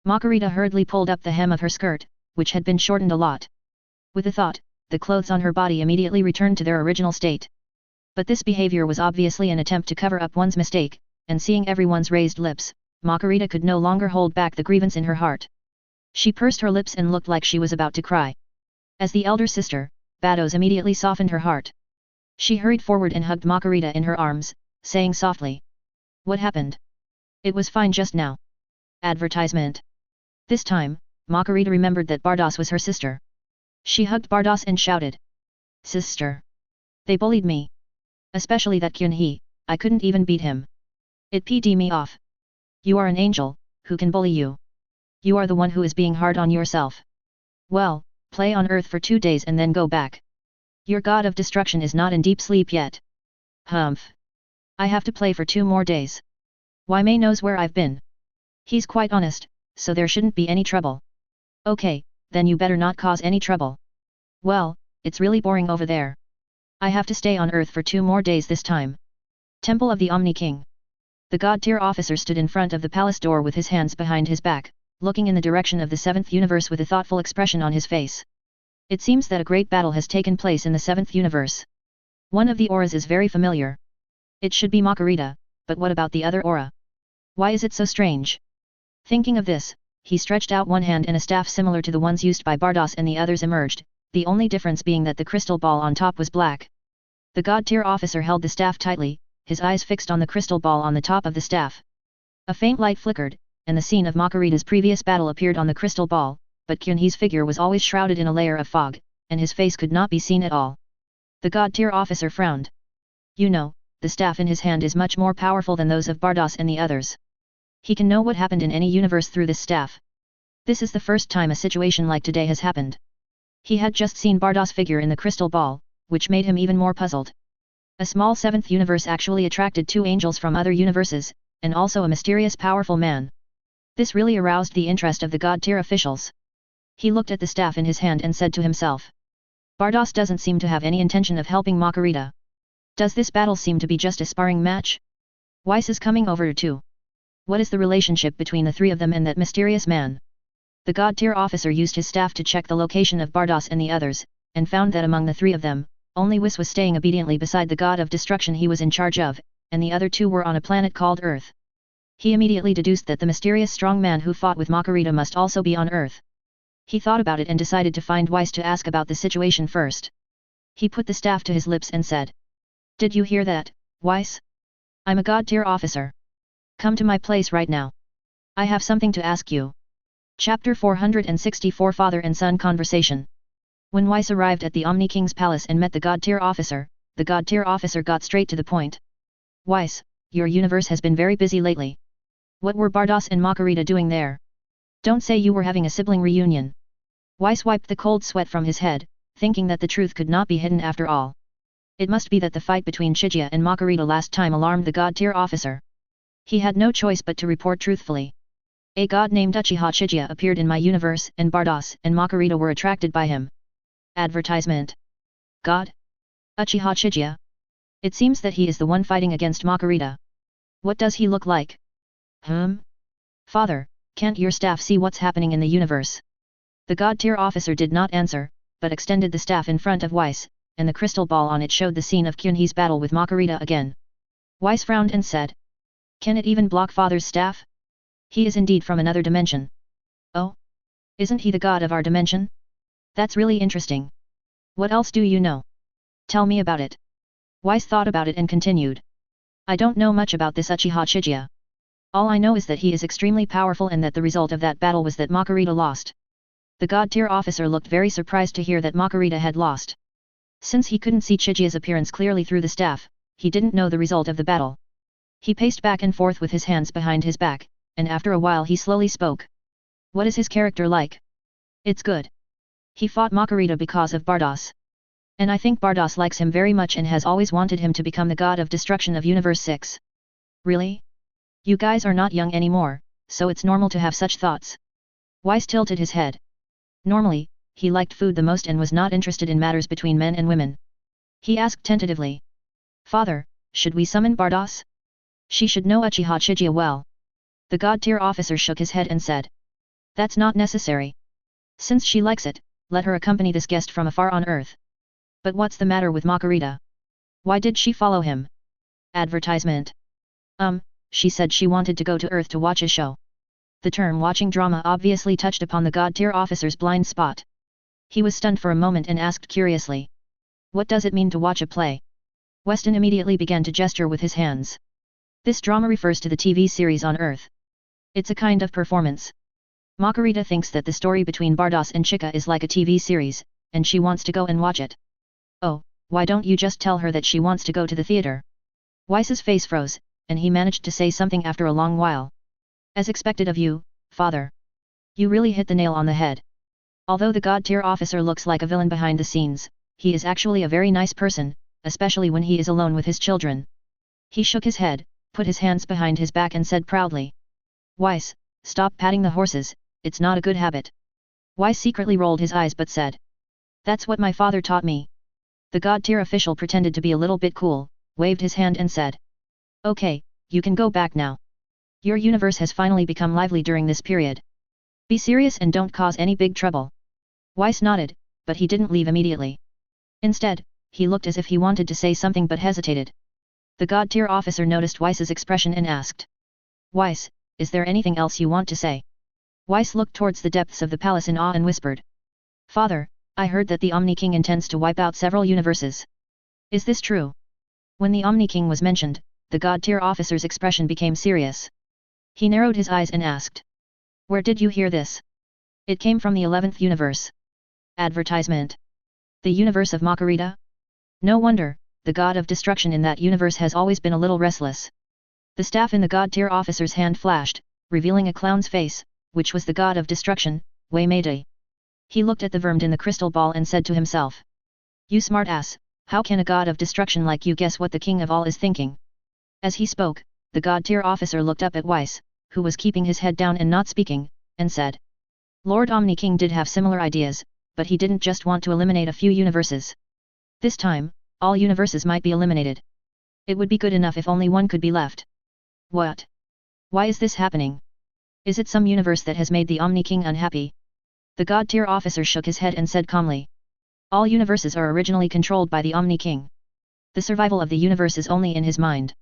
Margarita hurriedly pulled up the hem of her skirt, which had been shortened a lot. With a thought, the clothes on her body immediately returned to their original state. But this behavior was obviously an attempt to cover up one's mistake, and seeing everyone's raised lips, Margarita could no longer hold back the grievance in her heart. She pursed her lips and looked like she was about to cry. As the elder sister, Bados immediately softened her heart. She hurried forward and hugged Margarita in her arms, saying softly, "What happened? It was fine just now." Advertisement. This time, Margarita remembered that Bardos was her sister. She hugged Bardos and shouted, "Sister! They bullied me. Especially that Kyunhee, I couldn't even beat him. It pd me off. You are an angel, who can bully you? You are the one who is being hard on yourself. Well, play on earth for 2 days and then go back. Your god of destruction is not in deep sleep yet." "Humph. I have to play for 2 more days. Why May knows where I've been. He's quite honest, so there shouldn't be any trouble." "Okay, then you better not cause any trouble." "Well, it's really boring over there. I have to stay on earth for 2 more days this time." Temple of the Omni King. The god-tier officer stood in front of the palace door with his hands behind his back, looking in the direction of the 7th universe with a thoughtful expression on his face. It seems that a great battle has taken place in the 7th universe. One of the auras is very familiar. It should be Margarita, but what about the other aura? Why is it so strange? Thinking of this, he stretched out one hand and a staff similar to the ones used by Bardos and the others emerged, the only difference being that the crystal ball on top was black. The god-tier officer held the staff tightly, his eyes fixed on the crystal ball on the top of the staff. A faint light flickered, and the scene of Margarita's previous battle appeared on the crystal ball, but Kyunhee's figure was always shrouded in a layer of fog, and his face could not be seen at all. The god-tier officer frowned. "You know, the staff in his hand is much more powerful than those of Bardos and the others. He can know what happened in any universe through this staff. This is the first time a situation like today has happened." He had just seen Bardos' figure in the crystal ball, which made him even more puzzled. A small 7th universe actually attracted 2 angels from other universes, and also a mysterious powerful man. This really aroused the interest of the god-tier officials. He looked at the staff in his hand and said to himself, "Bardos doesn't seem to have any intention of helping Margarita. Does this battle seem to be just a sparring match? Weiss is coming over too. What is the relationship between the 3 of them and that mysterious man?" The god-tier officer used his staff to check the location of Bardos and the others, and found that among the 3 of them, only Weiss was staying obediently beside the god of destruction he was in charge of, and the other 2 were on a planet called Earth. He immediately deduced that the mysterious strong man who fought with Margarita must also be on Earth. He thought about it and decided to find Weiss to ask about the situation first. He put the staff to his lips and said, "Did you hear that, Weiss? I'm a god-tier officer. Come to my place right now. I have something to ask you." Chapter 464 Father and Son Conversation. When Weiss arrived at the Omni King's palace and met the god-tier officer, the god-tier officer got straight to the point. "Weiss, your universe has been very busy lately. What were Bardos and Margarita doing there? Don't say you were having a sibling reunion." Weiss wiped the cold sweat from his head, thinking that the truth could not be hidden after all. It must be that the fight between Chijia and Margarita last time alarmed the god-tier officer. He had no choice but to report truthfully. "A god named Uchiha Chijia appeared in my universe and Bardos and Margarita were attracted by him." Advertisement. God? Uchiha Chijia? It seems that he is the one fighting against Margarita. What does he look like? Father, can't your staff see what's happening in the universe? The god-tier officer did not answer, but extended the staff in front of Weiss, and the crystal ball on it showed the scene of Kyunhee's battle with Margarita again. Weiss frowned and said, "Can it even block Father's staff? He is indeed from another dimension." "Oh? Isn't he the god of our dimension? That's really interesting. What else do you know? Tell me about it." Weiss thought about it and continued. "I don't know much about this Uchiha Chijia. All I know is that he is extremely powerful and that the result of that battle was that Margarita lost." The god-tier officer looked very surprised to hear that Margarita had lost. Since he couldn't see Chijia's appearance clearly through the staff, he didn't know the result of the battle. He paced back and forth with his hands behind his back, and after a while he slowly spoke. "What is his character like?" "It's good. He fought Margarita because of Bardos. And I think Bardos likes him very much and has always wanted him to become the god of destruction of Universe 6. Really? You guys are not young anymore, so it's normal to have such thoughts." Weiss tilted his head. Normally, he liked food the most and was not interested in matters between men and women. He asked tentatively. "Father, should we summon Bardos? She should know Uchiha Chijia well." The god-tier officer shook his head and said. "That's not necessary. Since she likes it, let her accompany this guest from afar on Earth." "But what's the matter with Margarita? Why did she follow him? Advertisement. She said she wanted to go to Earth to watch a show. The term watching drama obviously touched upon the God-tier officer's blind spot. He was stunned for a moment and asked curiously. What does it mean to watch a play? Weston immediately began to gesture with his hands. This drama refers to the TV series on Earth. It's a kind of performance. Margarita thinks that the story between Bardos and Chica is like a TV series, and she wants to go and watch it. Oh, why don't you just tell her that she wants to go to the theater? Weiss's face froze, and he managed to say something after a long while. As expected of you, father. You really hit the nail on the head. Although the God-tier officer looks like a villain behind the scenes, he is actually a very nice person, especially when he is alone with his children. He shook his head, put his hands behind his back and said proudly. Weiss, stop patting the horses, it's not a good habit. Weiss secretly rolled his eyes but said. That's what my father taught me. The God-tier official pretended to be a little bit cool, waved his hand and said. Okay, you can go back now. Your universe has finally become lively during this period. Be serious and don't cause any big trouble. Weiss nodded, but he didn't leave immediately. Instead, he looked as if he wanted to say something but hesitated. The God-tier officer noticed Weiss's expression and asked. Weiss, is there anything else you want to say? Weiss looked towards the depths of the palace in awe and whispered. Father, I heard that the Omni King intends to wipe out several universes. Is this true? When the Omni King was mentioned, the God-tier officer's expression became serious. He narrowed his eyes and asked. Where did you hear this? It came from the 11th universe. Advertisement. The universe of Margarita? No wonder, the god of destruction in that universe has always been a little restless. The staff in the God-tier officer's hand flashed, revealing a clown's face, which was the god of destruction, Wei Meidei. He looked at the verm in the crystal ball and said to himself. You smartass, how can a god of destruction like you guess what the king of all is thinking? As he spoke, the God-tier officer looked up at Weiss, who was keeping his head down and not speaking, and said. Lord Omni King did have similar ideas, but he didn't just want to eliminate a few universes. This time, all universes might be eliminated. It would be good enough if only one could be left. What? Why is this happening? Is it some universe that has made the Omni King unhappy? The God-tier officer shook his head and said calmly. All universes are originally controlled by the Omni King. The survival of the universe is only in his mind.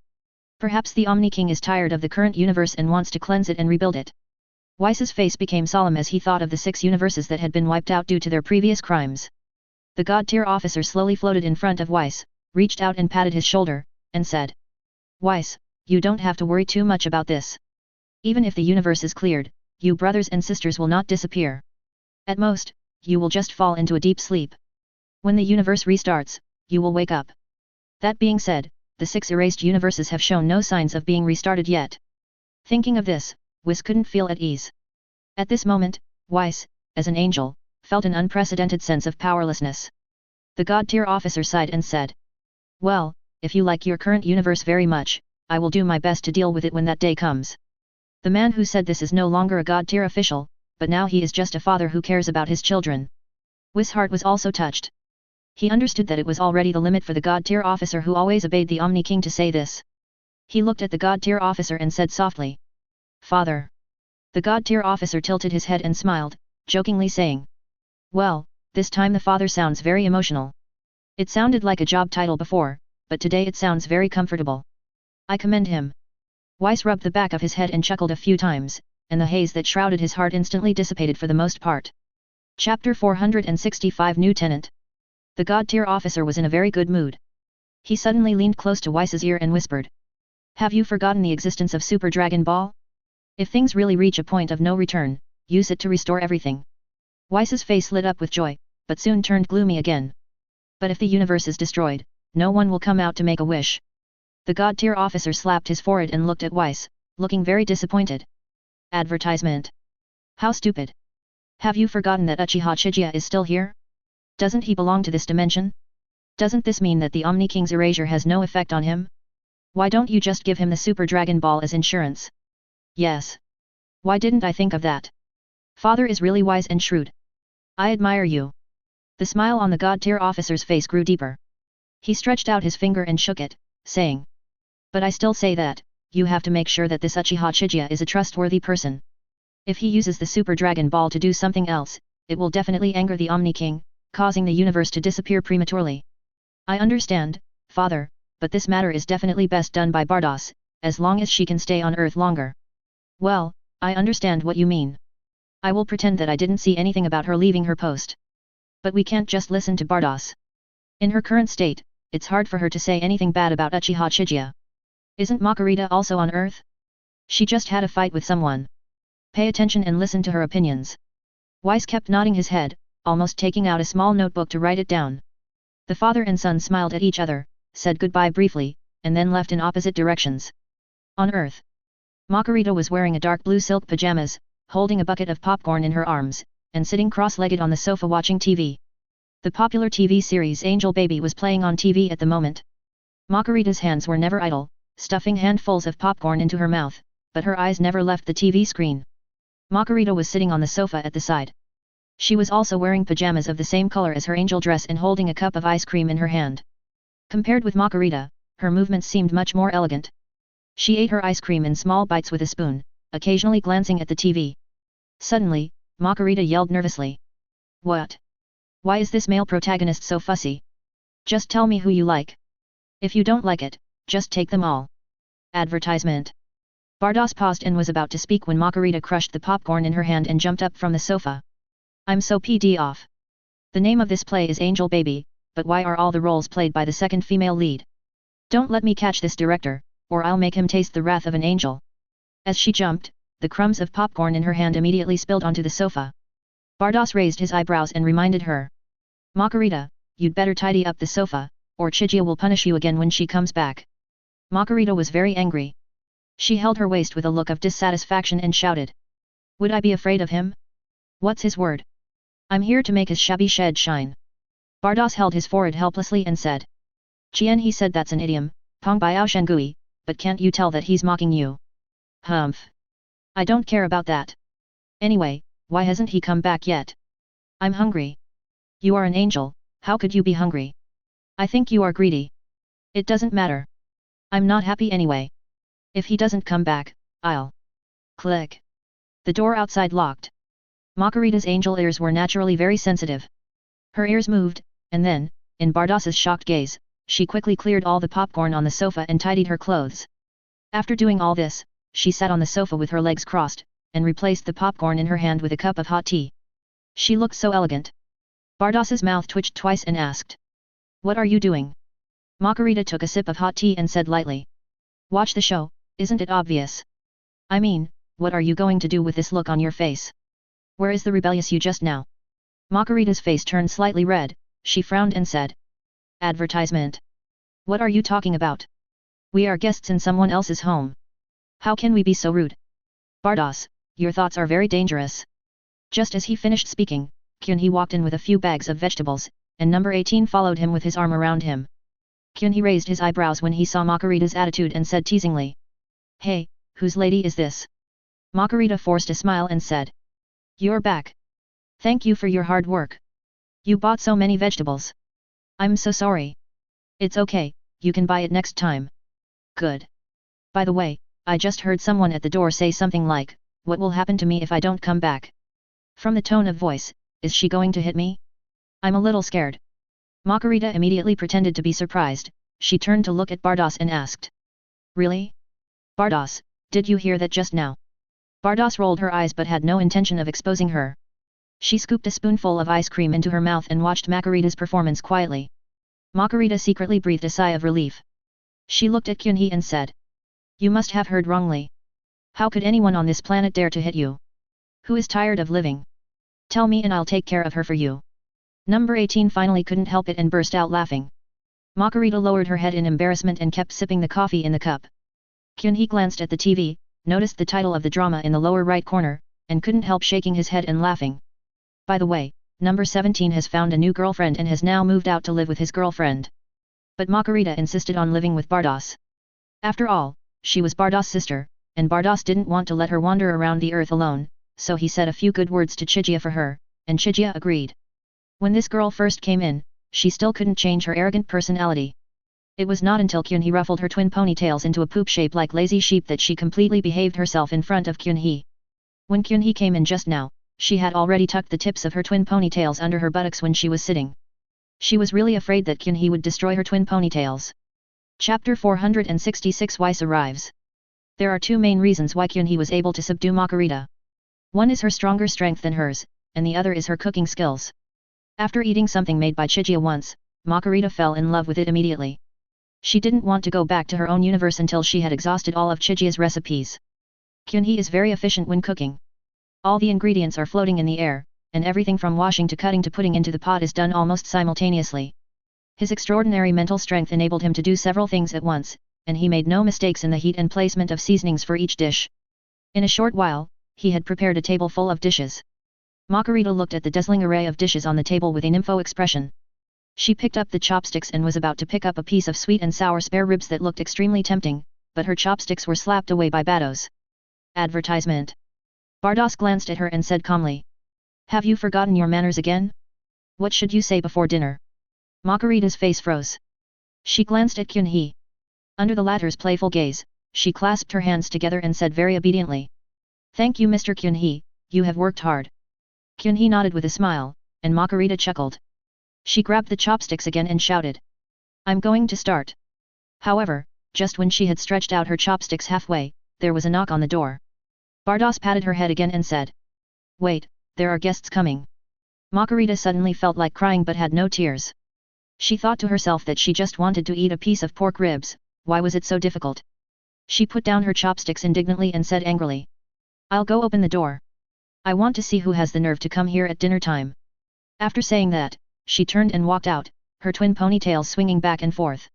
Perhaps the Omni King is tired of the current universe and wants to cleanse it and rebuild it. Weiss's face became solemn as he thought of the 6 universes that had been wiped out due to their previous crimes. The God-tier officer slowly floated in front of Weiss, reached out and patted his shoulder, and said. Weiss, you don't have to worry too much about this. Even if the universe is cleared, you brothers and sisters will not disappear. At most, you will just fall into a deep sleep. When the universe restarts, you will wake up. That being said, the 6 erased universes have shown no signs of being restarted yet. Thinking of this, Weiss couldn't feel at ease. At this moment, Weiss, as an angel, felt an unprecedented sense of powerlessness. The God-tier officer sighed and said. Well, if you like your current universe very much, I will do my best to deal with it when that day comes. The man who said this is no longer a God-tier official, but now he is just a father who cares about his children. Weiss' heart was also touched. He understood that it was already the limit for the God-tier officer who always obeyed the Omni King to say this. He looked at the God-tier officer and said softly. Father. The God-tier officer tilted his head and smiled, jokingly saying. Well, this time the father sounds very emotional. It sounded like a job title before, but today it sounds very comfortable. I commend him. Weiss rubbed the back of his head and chuckled a few times, and the haze that shrouded his heart instantly dissipated for the most part. Chapter 465 New Tenant. The God-tier officer was in a very good mood. He suddenly leaned close to Weiss's ear and whispered. Have you forgotten the existence of Super Dragon Ball? If things really reach a point of no return, use it to restore everything. Weiss's face lit up with joy, but soon turned gloomy again. But if the universe is destroyed, no one will come out to make a wish. The God-tier officer slapped his forehead and looked at Weiss, looking very disappointed. Advertisement. How stupid. Have you forgotten that Uchiha Chijiya is still here? Doesn't he belong to this dimension? Doesn't this mean that the Omni King's erasure has no effect on him? Why don't you just give him the Super Dragon Ball as insurance? Yes. Why didn't I think of that? Father is really wise and shrewd. I admire you. The smile on the God-tier officer's face grew deeper. He stretched out his finger and shook it, saying. But I still say that, you have to make sure that this Uchiha Chijiya is a trustworthy person. If he uses the Super Dragon Ball to do something else, it will definitely anger the Omni King, causing the universe to disappear prematurely. I understand, Father, but this matter is definitely best done by Bardos, as long as she can stay on Earth longer. Well, I understand what you mean. I will pretend that I didn't see anything about her leaving her post. But we can't just listen to Bardos. In her current state, it's hard for her to say anything bad about Uchiha Chijia. Isn't Makarita also on Earth? She just had a fight with someone. Pay attention and listen to her opinions. Weiss kept nodding his head, almost taking out a small notebook to write it down. The father and son smiled at each other, said goodbye briefly, and then left in opposite directions. On Earth, Makarita was wearing a dark blue silk pajamas, holding a bucket of popcorn in her arms, and sitting cross-legged on the sofa watching TV. The popular TV series Angel Baby was playing on TV at the moment. Makarita's hands were never idle, stuffing handfuls of popcorn into her mouth, but her eyes never left the TV screen. Makarita was sitting on the sofa at the side. She was also wearing pajamas of the same color as her angel dress and holding a cup of ice cream in her hand. Compared with Makarita, her movements seemed much more elegant. She ate her ice cream in small bites with a spoon, occasionally glancing at the TV. Suddenly, Makarita yelled nervously. What? Why is this male protagonist so fussy? Just tell me who you like. If you don't like it, just take them all. Advertisement. Bardos paused and was about to speak when Makarita crushed the popcorn in her hand and jumped up from the sofa. I'm so pd off. The name of this play is Angel Baby, but why are all the roles played by the second female lead? Don't let me catch this director, or I'll make him taste the wrath of an angel. As she jumped, the crumbs of popcorn in her hand immediately spilled onto the sofa. Bardos raised his eyebrows and reminded her. Makarita, you'd better tidy up the sofa, or Chijia will punish you again when she comes back. Makarita was very angry. She held her waist with a look of dissatisfaction and shouted. Would I be afraid of him? What's his word? I'm here to make his shabby shed shine. Bardos held his forehead helplessly and said. Chien, he said that's an idiom, Pong Biao Shengui, but can't you tell that he's mocking you? Humph. I don't care about that. Anyway, why hasn't he come back yet? I'm hungry. You are an angel, how could you be hungry? I think you are greedy. It doesn't matter. I'm not happy anyway. If he doesn't come back, I'll... Click. The door outside locked. Makarita's angel ears were naturally very sensitive. Her ears moved, and then, in Bardos's shocked gaze, she quickly cleared all the popcorn on the sofa and tidied her clothes. After doing all this, she sat on the sofa with her legs crossed, and replaced the popcorn in her hand with a cup of hot tea. She looked so elegant. Bardos's mouth twitched twice and asked. What are you doing? Makarita took a sip of hot tea and said lightly. Watch the show, isn't it obvious? I mean, what are you going to do with this look on your face? Where is the rebellious you just now? Makarita's face turned slightly red, she frowned and said. Advertisement. What are you talking about? We are guests in someone else's home. How can we be so rude? Bardos, your thoughts are very dangerous. Just as he finished speaking, Kyunhee walked in with a few bags of vegetables, and number 18 followed him with his arm around him. Kyunhee raised his eyebrows when he saw Makarita's attitude and said teasingly. Hey, whose lady is this? Makarita forced a smile and said. You're back. Thank you for your hard work. You bought so many vegetables. I'm so sorry. It's okay, you can buy it next time. Good. By the way, I just heard someone at the door say something like, what will happen to me if I don't come back? From the tone of voice, is she going to hit me? I'm a little scared. Makarita immediately pretended to be surprised, she turned to look at Bardos and asked. Really? Bardos, did you hear that just now? Bardos rolled her eyes but had no intention of exposing her. She scooped a spoonful of ice cream into her mouth and watched Makarita's performance quietly. Makarita secretly breathed a sigh of relief. She looked at Kyunhee and said. You must have heard wrongly. How could anyone on this planet dare to hit you? Who is tired of living? Tell me and I'll take care of her for you. Number 18 finally couldn't help it and burst out laughing. Makarita lowered her head in embarrassment and kept sipping the coffee in the cup. Kyunhee glanced at the TV, noticed the title of the drama in the lower right corner, and couldn't help shaking his head and laughing. By the way, number 17 has found a new girlfriend and has now moved out to live with his girlfriend. But Makarita insisted on living with Bardos. After all, she was Bardos' sister, and Bardos didn't want to let her wander around the earth alone, so he said a few good words to Chijia for her, and Chijia agreed. When this girl first came in, she still couldn't change her arrogant personality. It was not until Kyunhee ruffled her twin ponytails into a poop shape like lazy sheep that she completely behaved herself in front of Kyunhee. When Kyunhee came in just now, she had already tucked the tips of her twin ponytails under her buttocks when she was sitting. She was really afraid that Kyunhee would destroy her twin ponytails. Chapter 466 Weiss arrives. There are two main reasons why Kyunhee was able to subdue Margarita. One is her stronger strength than hers, and the other is her cooking skills. After eating something made by Chijia once, Margarita fell in love with it immediately. She didn't want to go back to her own universe until she had exhausted all of Chijia's recipes. Kyunhee is very efficient when cooking. All the ingredients are floating in the air, and everything from washing to cutting to putting into the pot is done almost simultaneously. His extraordinary mental strength enabled him to do several things at once, and he made no mistakes in the heat and placement of seasonings for each dish. In a short while, he had prepared a table full of dishes. Margarita looked at the dazzling array of dishes on the table with a nympho expression. She picked up the chopsticks and was about to pick up a piece of sweet and sour spare ribs that looked extremely tempting, but her chopsticks were slapped away by Bados. Advertisement. Bardos glanced at her and said calmly. Have you forgotten your manners again? What should you say before dinner? Margarita's face froze. She glanced at Kyunhee. Under the latter's playful gaze, she clasped her hands together and said very obediently. Thank you Mr. Kyunhee, you have worked hard. Kyunhee nodded with a smile, and Margarita chuckled. She grabbed the chopsticks again and shouted. I'm going to start. However, just when she had stretched out her chopsticks halfway, there was a knock on the door. Bardos patted her head again and said. Wait, there are guests coming. Margarita suddenly felt like crying but had no tears. She thought to herself that she just wanted to eat a piece of pork ribs, why was it so difficult? She put down her chopsticks indignantly and said angrily. I'll go open the door. I want to see who has the nerve to come here at dinner time. After saying that, she turned and walked out, her twin ponytails swinging back and forth.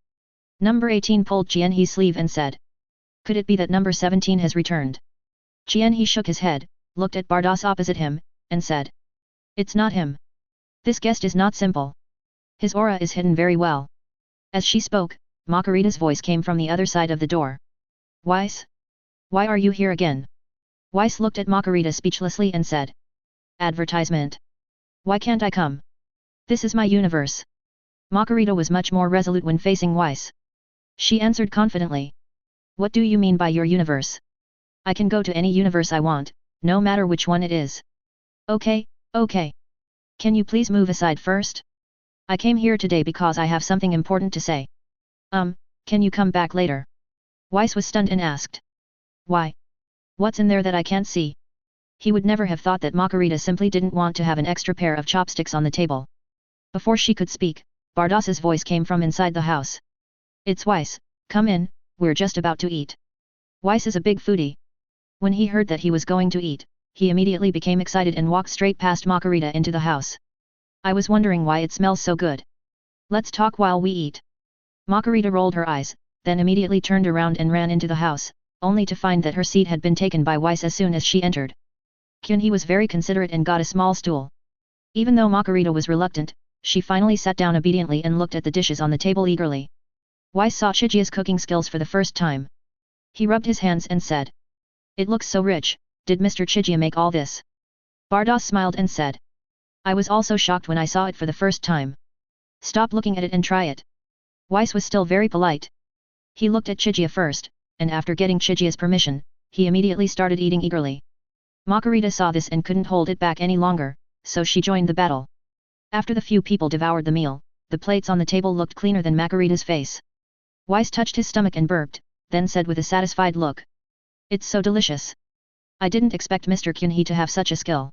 Number 18 pulled Jianhee's sleeve and said. Could it be that number 17 has returned? Jianhee shook his head, looked at Bardos opposite him, and said. It's not him. This guest is not simple. His aura is hidden very well. As she spoke, Margarita's voice came from the other side of the door. Weiss? Why are you here again? Weiss looked at Margarita speechlessly and said. Advertisement. Why can't I come? This is my universe. Margarita was much more resolute when facing Weiss. She answered confidently. What do you mean by your universe? I can go to any universe I want, no matter which one it is. Okay, okay. Can you please move aside first? I came here today because I have something important to say. Can you come back later? Weiss was stunned and asked. Why? What's in there that I can't see? He would never have thought that Margarita simply didn't want to have an extra pair of chopsticks on the table. Before she could speak, Bardos's voice came from inside the house. It's Weiss, come in, we're just about to eat. Weiss is a big foodie. When he heard that he was going to eat, he immediately became excited and walked straight past Margarita into the house. I was wondering why it smells so good. Let's talk while we eat. Margarita rolled her eyes, then immediately turned around and ran into the house, only to find that her seat had been taken by Weiss as soon as she entered. Kyunhee was very considerate and got a small stool. Even though Margarita was reluctant, she finally sat down obediently and looked at the dishes on the table eagerly. Weiss saw Chijia's cooking skills for the first time. He rubbed his hands and said. It looks so rich, did Mr. Chijia make all this? Bardos smiled and said. I was also shocked when I saw it for the first time. Stop looking at it and try it. Weiss was still very polite. He looked at Chijia first, and after getting Chijia's permission, he immediately started eating eagerly. Margarita saw this and couldn't hold it back any longer, so she joined the battle. After the few people devoured the meal, the plates on the table looked cleaner than Margarita's face. Weiss touched his stomach and burped, then said with a satisfied look. It's so delicious. I didn't expect Mr. Kyunhee to have such a skill.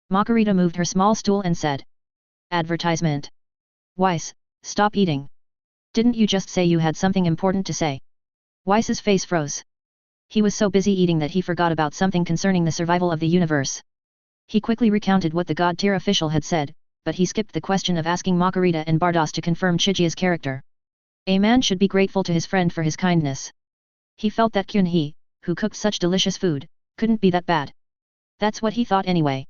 Margarita moved her small stool and said. Advertisement. Weiss, stop eating. Didn't you just say you had something important to say? Weiss's face froze. He was so busy eating that he forgot about something concerning the survival of the universe. He quickly recounted what the god-tier official had said, but he skipped the question of asking Margarita and Bardos to confirm Chijia's character. A man should be grateful to his friend for his kindness. He felt that Kyunhee, who cooked such delicious food, couldn't be that bad. That's what he thought anyway.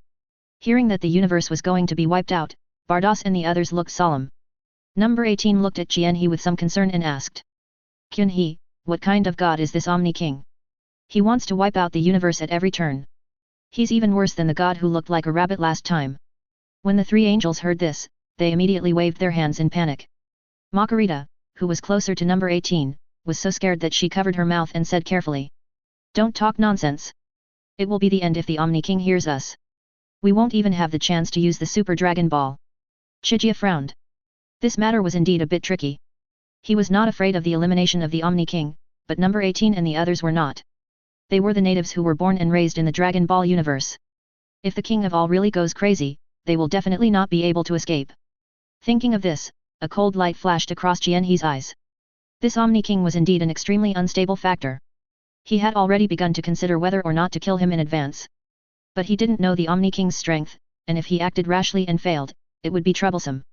Hearing that the universe was going to be wiped out, Bardos and the others looked solemn. Number 18 looked at Jianhee with some concern and asked. Kyunhee, what kind of god is this Omni King? He wants to wipe out the universe at every turn. He's even worse than the god who looked like a rabbit last time. When the three angels heard this, they immediately waved their hands in panic. Margarita, who was closer to number 18, was so scared that she covered her mouth and said carefully. Don't talk nonsense. It will be the end if the Omni King hears us. We won't even have the chance to use the Super Dragon Ball. Chijia frowned. This matter was indeed a bit tricky. He was not afraid of the elimination of the Omni King, but number 18 and the others were not. They were the natives who were born and raised in the Dragon Ball universe. If the King of All really goes crazy, they will definitely not be able to escape. Thinking of this, a cold light flashed across Jianhe's eyes. This Omni King was indeed an extremely unstable factor. He had already begun to consider whether or not to kill him in advance. But he didn't know the Omni King's strength, and if he acted rashly and failed, it would be troublesome.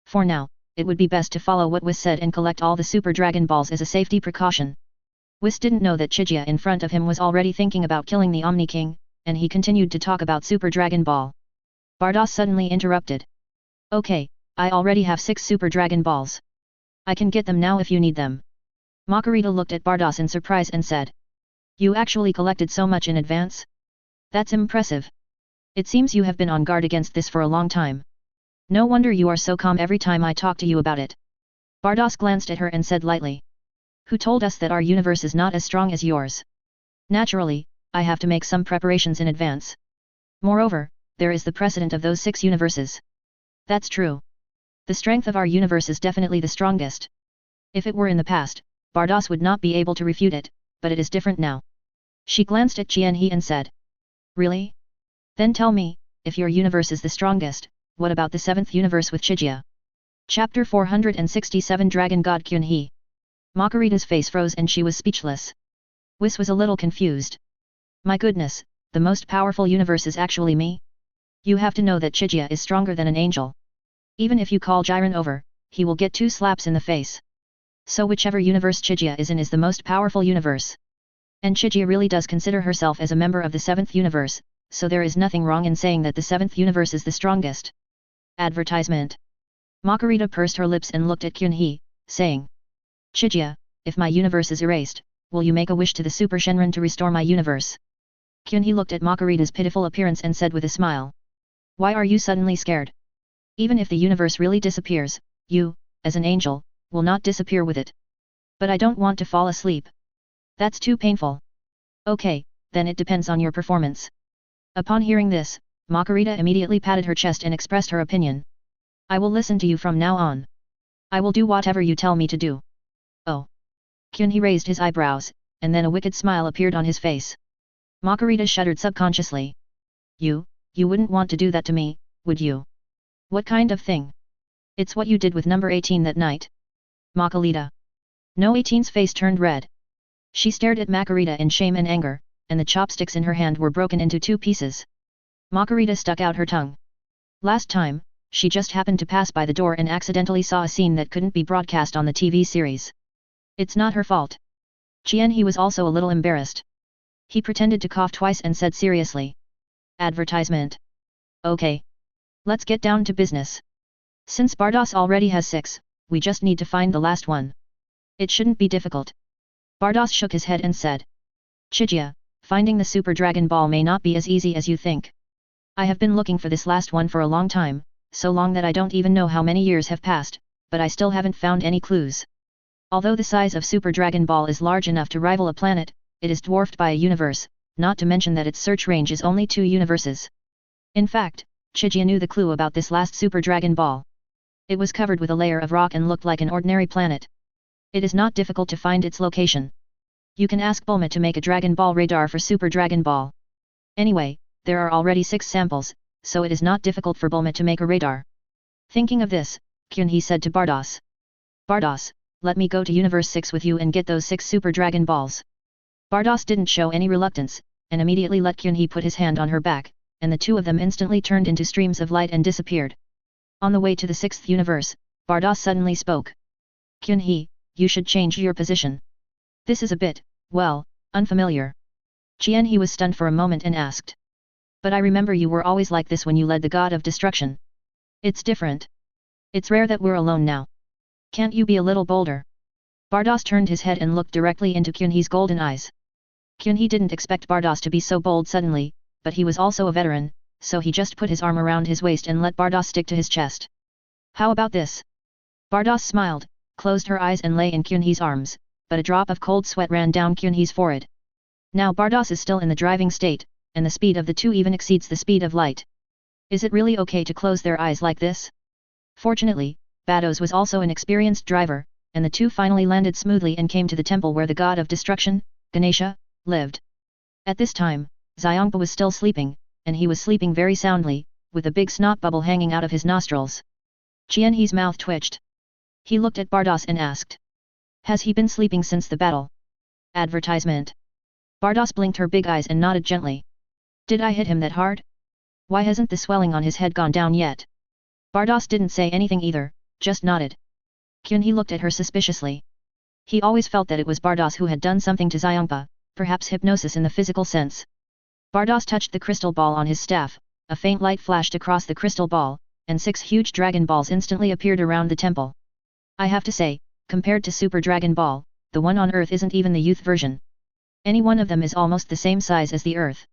For now, it would be best to follow what Whis said and collect all the Super Dragon Balls as a safety precaution. Whis didn't know that Chijia in front of him was already thinking about killing the Omni King, and he continued to talk about Super Dragon Ball. Bardos suddenly interrupted. Okay, I already have 6 Super Dragon Balls. I can get them now if you need them. Makarita looked at Bardos in surprise and said. You actually collected so much in advance? That's impressive. It seems you have been on guard against this for a long time. No wonder you are so calm every time I talk to you about it. Bardos glanced at her and said lightly. Who told us that our universe is not as strong as yours? Naturally, I have to make some preparations in advance. Moreover, there is the precedent of those 6 universes. That's true. The strength of our universe is definitely the strongest. If it were in the past, Bardos would not be able to refute it, but it is different now. She glanced at Jianhe and said. Really? Then tell me, if your universe is the strongest, what about the 7th universe with Chijia? Chapter 467 Dragon God Kyunhee. Makarita's face froze and she was speechless. Whis was a little confused. My goodness, the most powerful universe is actually me? You have to know that Chijia is stronger than an angel. Even if you call Jiren over, he will get 2 slaps in the face. So whichever universe Chijia is in is the most powerful universe. And Chijia really does consider herself as a member of the 7th universe, so there is nothing wrong in saying that the 7th universe is the strongest. Advertisement. Makarita pursed her lips and looked at Kyunhee, saying. Chijia, if my universe is erased, will you make a wish to the Super Shenron to restore my universe? Kyunhee looked at Makarita's pitiful appearance and said with a smile. Why are you suddenly scared? Even if the universe really disappears, you, as an angel, will not disappear with it. But I don't want to fall asleep. That's too painful. Okay, then it depends on your performance. Upon hearing this, Makarita immediately patted her chest and expressed her opinion. I will listen to you from now on. I will do whatever you tell me to do. Oh. Kyunhee raised his eyebrows, and then a wicked smile appeared on his face. Makarita shuddered subconsciously. You wouldn't want to do that to me, would you? What kind of thing? It's what you did with number 18 that night. Makarita. No 18's face turned red. She stared at Makarita in shame and anger, and the chopsticks in her hand were broken into 2 pieces. Makarita stuck out her tongue. Last time, she just happened to pass by the door and accidentally saw a scene that couldn't be broadcast on the TV series. It's not her fault. Jianhe was also a little embarrassed. He pretended to cough twice and said seriously. Advertisement. Okay. Let's get down to business. Since Bardos already has 6, we just need to find the last one. It shouldn't be difficult. Bardos shook his head and said. Chijia, finding the Super Dragon Ball may not be as easy as you think. I have been looking for this last one for a long time, so long that I don't even know how many years have passed, but I still haven't found any clues. Although the size of Super Dragon Ball is large enough to rival a planet, it is dwarfed by a universe, not to mention that its search range is only 2 universes. In fact, Chijia knew the clue about this last Super Dragon Ball. It was covered with a layer of rock and looked like an ordinary planet. It is not difficult to find its location. You can ask Bulma to make a Dragon Ball radar for Super Dragon Ball. Anyway, there are already 6 samples, so it is not difficult for Bulma to make a radar. Thinking of this, Kyunhee said to Bardos. Bardos, let me go to Universe 6 with you and get those 6 Super Dragon Balls. Bardos didn't show any reluctance, and immediately let Kyunhee put his hand on her back, and the 2 of them instantly turned into streams of light and disappeared. On the way to the 6th universe, Bardos suddenly spoke. Kyunhee, you should change your position. This is a bit, well, unfamiliar. Jianhe was stunned for a moment and asked. But I remember you were always like this when you led the God of Destruction. It's different. It's rare that we're alone now. Can't you be a little bolder? Bardos turned his head and looked directly into Kyunhee's golden eyes. Kyunhee didn't expect Bardos to be so bold suddenly, but he was also a veteran, so he just put his arm around his waist and let Bardos stick to his chest. How about this? Bardos smiled, closed her eyes and lay in Kyunhee's arms, but a drop of cold sweat ran down Kyunhee's forehead. Now Bardos is still in the driving state, and the speed of the 2 even exceeds the speed of light. Is it really okay to close their eyes like this? Fortunately, Bardos was also an experienced driver, and the two finally landed smoothly and came to the temple where the god of destruction, Ganesha, lived. At this time, Xiangpa was still sleeping, and he was sleeping very soundly, with a big snot bubble hanging out of his nostrils. Qianhe's mouth twitched. He looked at Bardos and asked. Has he been sleeping since the battle? Advertisement. Bardos blinked her big eyes and nodded gently. Did I hit him that hard? Why hasn't the swelling on his head gone down yet? Bardos didn't say anything either, just nodded. Qianhe looked at her suspiciously. He always felt that it was Bardos who had done something to Xiangpa, perhaps hypnosis in the physical sense. Bardos touched the crystal ball on his staff, a faint light flashed across the crystal ball, and 6 huge dragon balls instantly appeared around the temple. I have to say, compared to Super Dragon Ball, the one on Earth isn't even the youth version. Any one of them is almost the same size as the Earth.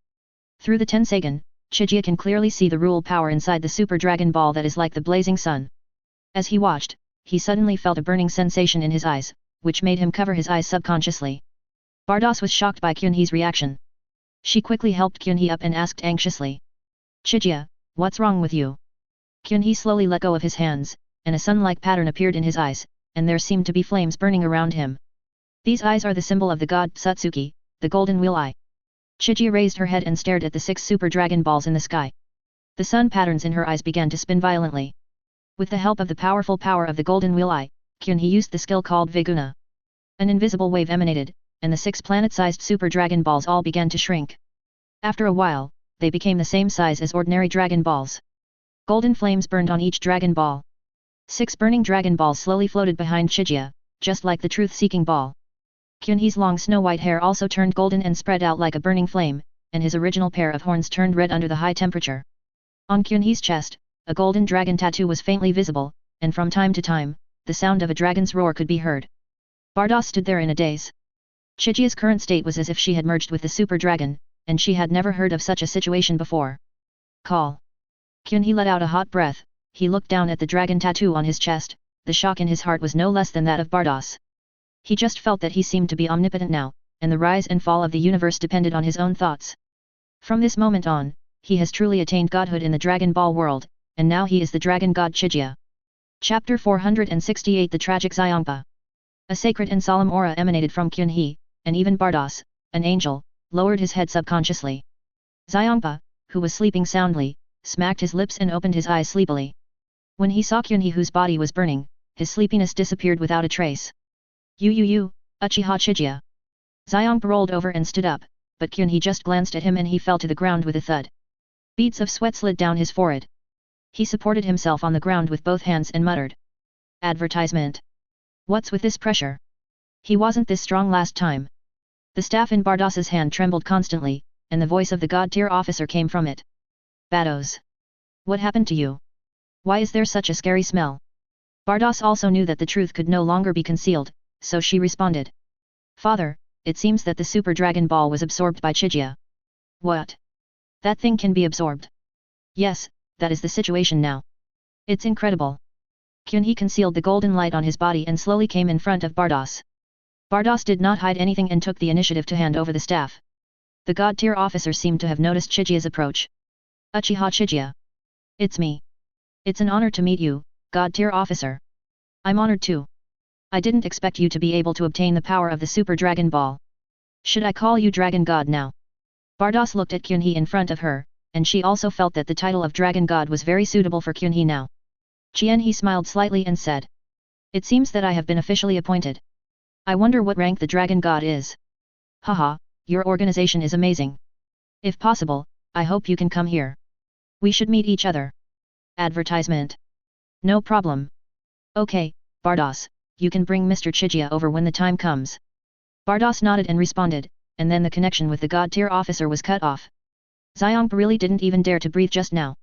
Through the Tensagan, Chijia can clearly see the rule power inside the Super Dragon Ball that is like the blazing sun. As he watched, he suddenly felt a burning sensation in his eyes, which made him cover his eyes subconsciously. Bardos was shocked by Qianhe's reaction. She quickly helped Qianhe up and asked anxiously. Chijia, what's wrong with you? Qianhe slowly let go of his hands, and a sun-like pattern appeared in his eyes, and there seemed to be flames burning around him. These eyes are the symbol of the god Satsuki, the golden wheel eye. Chijia raised her head and stared at the 6 super dragon balls in the sky. The sun patterns in her eyes began to spin violently. With the help of the powerful power of the golden wheel eye, Qianhe used the skill called Viguna. An invisible wave emanated, and the 6 planet-sized super dragon balls all began to shrink. After a while, they became the same size as ordinary dragon balls. Golden flames burned on each dragon ball. 6 burning dragon balls slowly floated behind Chijia, just like the truth-seeking ball. Qianhe's long snow-white hair also turned golden and spread out like a burning flame, and his original pair of horns turned red under the high temperature. On Qianhe's chest, a golden dragon tattoo was faintly visible, and from time to time, the sound of a dragon's roar could be heard. Bardos stood there in a daze. Chijia's current state was as if she had merged with the super dragon, and she had never heard of such a situation before. Call. Qianhe let out a hot breath. He looked down at the dragon tattoo on his chest. The shock in his heart was no less than that of Bardos. He just felt that he seemed to be omnipotent now, and the rise and fall of the universe depended on his own thoughts. From this moment on, he has truly attained godhood in the Dragon Ball world, and now he is the dragon god Chijia. Chapter 468 The Tragic Xiangpa. A sacred and solemn aura emanated from Qianhe, and even Bardos, an angel, lowered his head subconsciously. Xiangpa, who was sleeping soundly, smacked his lips and opened his eyes sleepily. When he saw Qianhe whose body was burning, his sleepiness disappeared without a trace. Uchiha Chijia. Xiangpa rolled over and stood up, but Qianhe just glanced at him and he fell to the ground with a thud. Beads of sweat slid down his forehead. He supported himself on the ground with both hands and muttered. Advertisement. What's with this pressure? He wasn't this strong last time. The staff in Bardos's hand trembled constantly, and the voice of the god-tier officer came from it. Bados. What happened to you? Why is there such a scary smell? Bardos also knew that the truth could no longer be concealed, so she responded. Father, it seems that the Super Dragon Ball was absorbed by Chijia. What? That thing can be absorbed? Yes, that is the situation now. It's incredible. Qianhe concealed the golden light on his body and slowly came in front of Bardos. Bardos did not hide anything and took the initiative to hand over the staff. The god-tier officer seemed to have noticed Chijia's approach. Uchiha Chijia. It's me. It's an honor to meet you, god-tier officer. I'm honored too. I didn't expect you to be able to obtain the power of the Super Dragon Ball. Should I call you Dragon God now? Bardos looked at Qianhe in front of her, and she also felt that the title of Dragon God was very suitable for Qianhe now. Qianhe smiled slightly and said. It seems that I have been officially appointed. I wonder what rank the Dragon God is. Haha, your organization is amazing. If possible, I hope you can come here. We should meet each other. Advertisement. No problem. Okay, Bardos, you can bring Mr. Chijia over when the time comes. Bardos nodded and responded, and then the connection with the god-tier officer was cut off. Xiangpa really didn't even dare to breathe just now.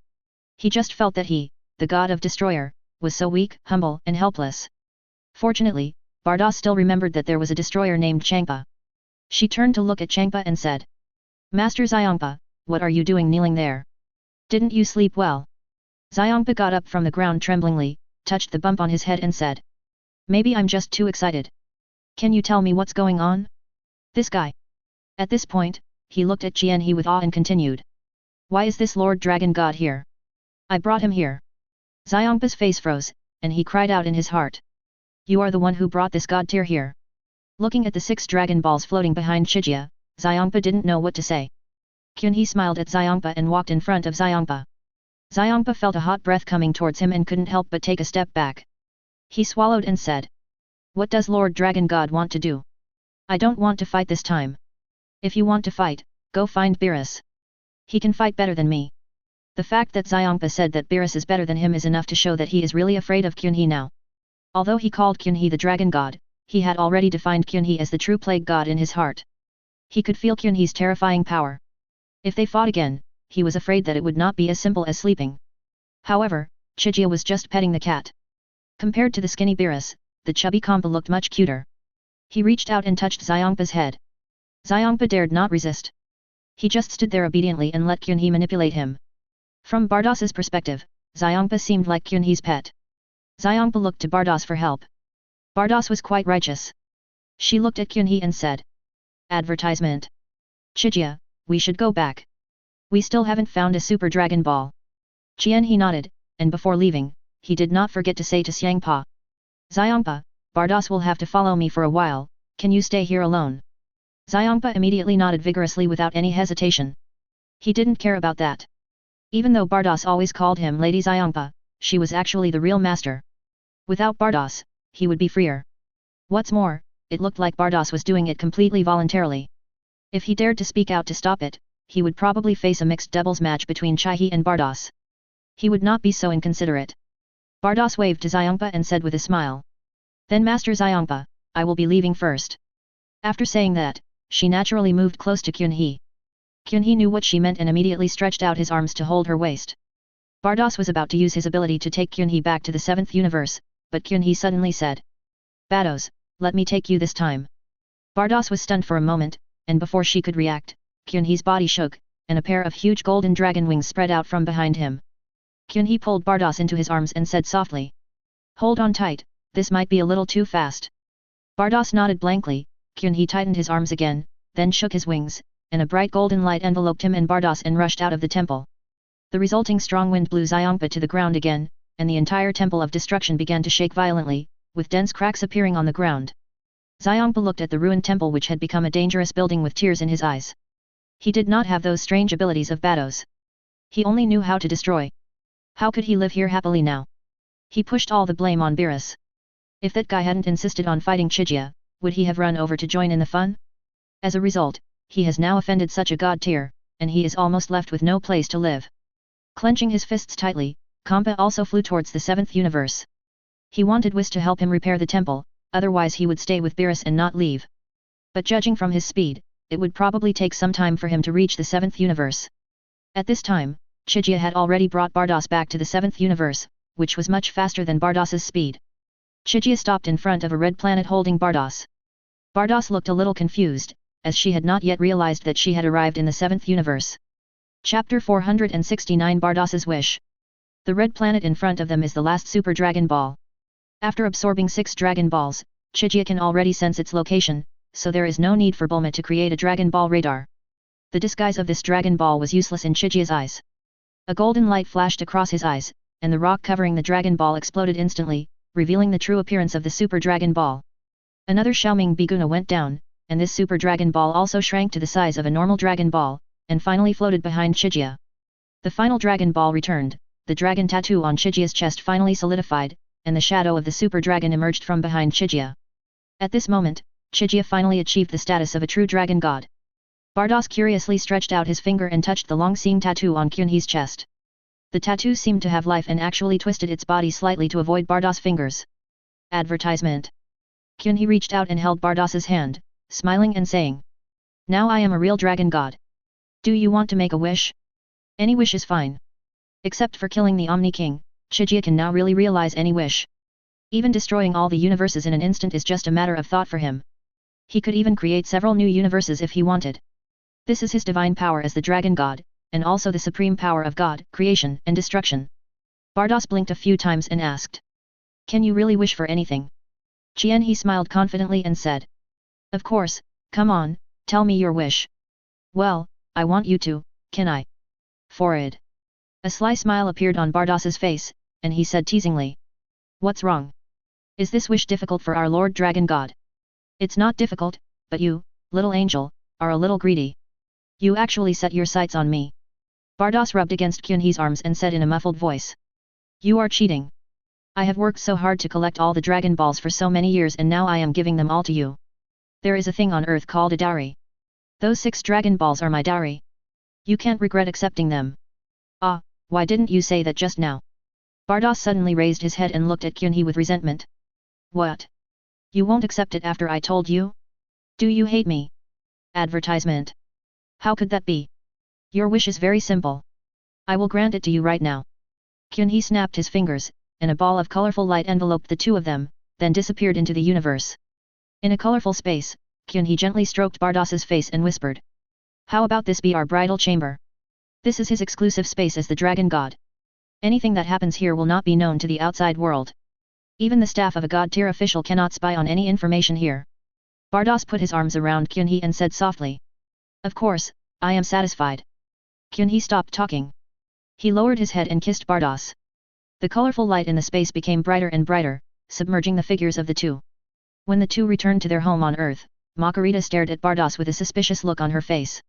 He just felt that he, the god of destroyer, was so weak, humble and helpless. Fortunately, Bardos still remembered that there was a destroyer named Changpa. She turned to look at Changpa and said. Master Xiangpa, what are you doing kneeling there? Didn't you sleep well? Xiangpa got up from the ground tremblingly, touched the bump on his head and said. Maybe I'm just too excited. Can you tell me what's going on? This guy. At this point, he looked at Qianhe with awe and continued. Why is this Lord Dragon God here? I brought him here. Xiangpa's face froze, and he cried out in his heart. You are the one who brought this god tier here. Looking at the 6 dragon balls floating behind Chijia, Xiongpa didn't know what to say. Qunhe smiled at Xiongpa and walked in front of Xiongpa. Xiongpa felt a hot breath coming towards him and couldn't help but take a step back. He swallowed and said, "What does Lord Dragon God want to do? I don't want to fight this time. If you want to fight, go find Beerus. He can fight better than me." The fact that Xiongpa said that Beerus is better than him is enough to show that he is really afraid of Qunhe now. Although he called Qunhe the Dragon God, he had already defined Qunhe as the true plague god in his heart. He could feel Qunhe's terrifying power. If they fought again, he was afraid that it would not be as simple as sleeping. However, Chijia was just petting the cat. Compared to the skinny Beerus, the chubby Kompa looked much cuter. He reached out and touched Xiongpa's head. Xiongpa dared not resist. He just stood there obediently and let Qunhe manipulate him. From Bardos's perspective, Xiongpa seemed like Qunhe's pet. Xiongpa looked to Bardos for help. Bardos was quite righteous. She looked at Qunhe and said, "Advertisement. Chijia, we should go back. We still haven't found a Super Dragon Ball." Qianhe nodded, and before leaving, he did not forget to say to Xiangpa, "Xiongpa, Bardos will have to follow me for a while, can you stay here alone?" Xiongpa immediately nodded vigorously without any hesitation. He didn't care about that. Even though Bardos always called him Lady Xiongpa, she was actually the real master. Without Bardos, he would be freer. What's more, it looked like Bardos was doing it completely voluntarily. If he dared to speak out to stop it, he would probably face a mixed doubles match between Chaihe and Bardos. He would not be so inconsiderate. Bardos waved to Xiongpa and said with a smile, "Then Master Xiongpa, I will be leaving first." After saying that, she naturally moved close to Qunhe. Qunhe knew what she meant and immediately stretched out his arms to hold her waist. Bardos was about to use his ability to take Qunhe back to the 7th universe, but Qunhe suddenly said, "Bados, let me take you this time." Bardos was stunned for a moment, and before she could react, Qunhe's body shook, and a pair of huge golden dragon wings spread out from behind him. Qunhe pulled Bardos into his arms and said softly, "Hold on tight, this might be a little too fast." Bardos nodded blankly. Qunhe tightened his arms again, then shook his wings, and a bright golden light enveloped him and Bardos and rushed out of the temple. The resulting strong wind blew Xiongpa to the ground again, and the entire temple of destruction began to shake violently, with dense cracks appearing on the ground. Xiongpa looked at the ruined temple which had become a dangerous building with tears in his eyes. He did not have those strange abilities of Bados. He only knew how to destroy. How could he live here happily now? He pushed all the blame on Beerus. If that guy hadn't insisted on fighting Chijia, would he have run over to join in the fun? As a result, he has now offended such a god tier, and he is almost left with no place to live. Clenching his fists tightly, Kompa also flew towards the 7th universe. He wanted Whis to help him repair the temple, otherwise he would stay with Beerus and not leave. But judging from his speed, it would probably take some time for him to reach the 7th universe. At this time, Chijia had already brought Bardos back to the 7th universe, which was much faster than Bardos's speed. Chijia stopped in front of a red planet holding Bardos. Bardos looked a little confused, as she had not yet realized that she had arrived in the 7th universe. Chapter 469 Bardos's Wish. The red planet in front of them is the last Super Dragon Ball. After absorbing 6 Dragon Balls, Chijia can already sense its location, so there is no need for Bulma to create a Dragon Ball radar. The disguise of this Dragon Ball was useless in Chijia's eyes. A golden light flashed across his eyes, and the rock covering the Dragon Ball exploded instantly, revealing the true appearance of the Super Dragon Ball. Another Xiaoming Biguna went down, and this Super Dragon Ball also shrank to the size of a normal Dragon Ball, and finally floated behind Chijia. The final Dragon Ball returned, the dragon tattoo on Chijia's chest finally solidified, and the shadow of the Super Dragon emerged from behind Chijia. At this moment, Chijia finally achieved the status of a true dragon god. Bardos curiously stretched out his finger and touched the long-seeing tattoo on Qunhe's chest. The tattoo seemed to have life and actually twisted its body slightly to avoid Bardos' fingers. Advertisement. Qunhe reached out and held Bardos's hand, smiling and saying, "Now I am a real dragon god. Do you want to make a wish? Any wish is fine. Except for killing the Omni King, Chijia can now really realize any wish. Even destroying all the universes in an instant is just a matter of thought for him. He could even create several new universes if he wanted. This is his divine power as the dragon god, and also the supreme power of God, creation and destruction." Bardos blinked a few times and asked, "Can you really wish for anything?" Qianhe smiled confidently and said, "Of course, come on, tell me your wish." "Well, I want you to, can I?" "Forward." A sly smile appeared on Bardos's face, and he said teasingly, "What's wrong? Is this wish difficult for our Lord Dragon God? It's not difficult, but you, little angel, are a little greedy. You actually set your sights on me. Bardos rubbed against Kyunhee's arms and said in a muffled voice. You are cheating. I have worked so hard to collect all the Dragon Balls for so many years and now I am giving them all to you. There is a thing on earth called a dowry. Those 6 Dragon Balls are my dowry. You can't regret accepting them. Ah, why didn't you say that just now? Bardos suddenly raised his head and looked at Kyunhee with resentment. What? You won't accept it after I told you? Do you hate me? Advertisement. How could that be? Your wish is very simple. I will grant it to you right now. Kyunhee snapped his fingers, and a ball of colorful light enveloped the two of them, then disappeared into the universe. In a colorful space, Kyunhee gently stroked Bardos's face and whispered. How about this be our bridal chamber? This is his exclusive space as the Dragon God. Anything that happens here will not be known to the outside world. Even the staff of a God-tier official cannot spy on any information here. Bardos put his arms around Kyunhee and said softly. Of course, I am satisfied. Kyunhee stopped talking. He lowered his head and kissed Bardos. The colorful light in the space became brighter and brighter, submerging the figures of the two. When the two returned to their home on Earth, Makarita stared at Bardos with a suspicious look on her face.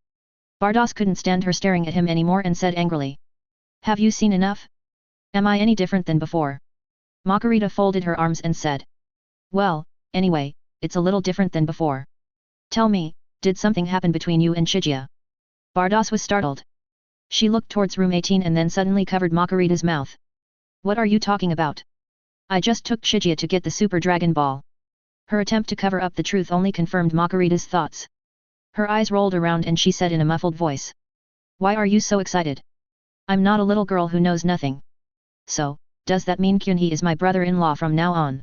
Bardos couldn't stand her staring at him anymore and said angrily. Have you seen enough? Am I any different than before? Makarita folded her arms and said. Well, anyway, it's a little different than before. Tell me, did something happen between you and Shijia? Bardos was startled. She looked towards room 18 and then suddenly covered Makarita's mouth. What are you talking about? I just took Shijia to get the Super Dragon Ball. Her attempt to cover up the truth only confirmed Makarita's thoughts. Her eyes rolled around and she said in a muffled voice. Why are you so excited? I'm not a little girl who knows nothing. So, does that mean Kyunhee is my brother-in-law from now on?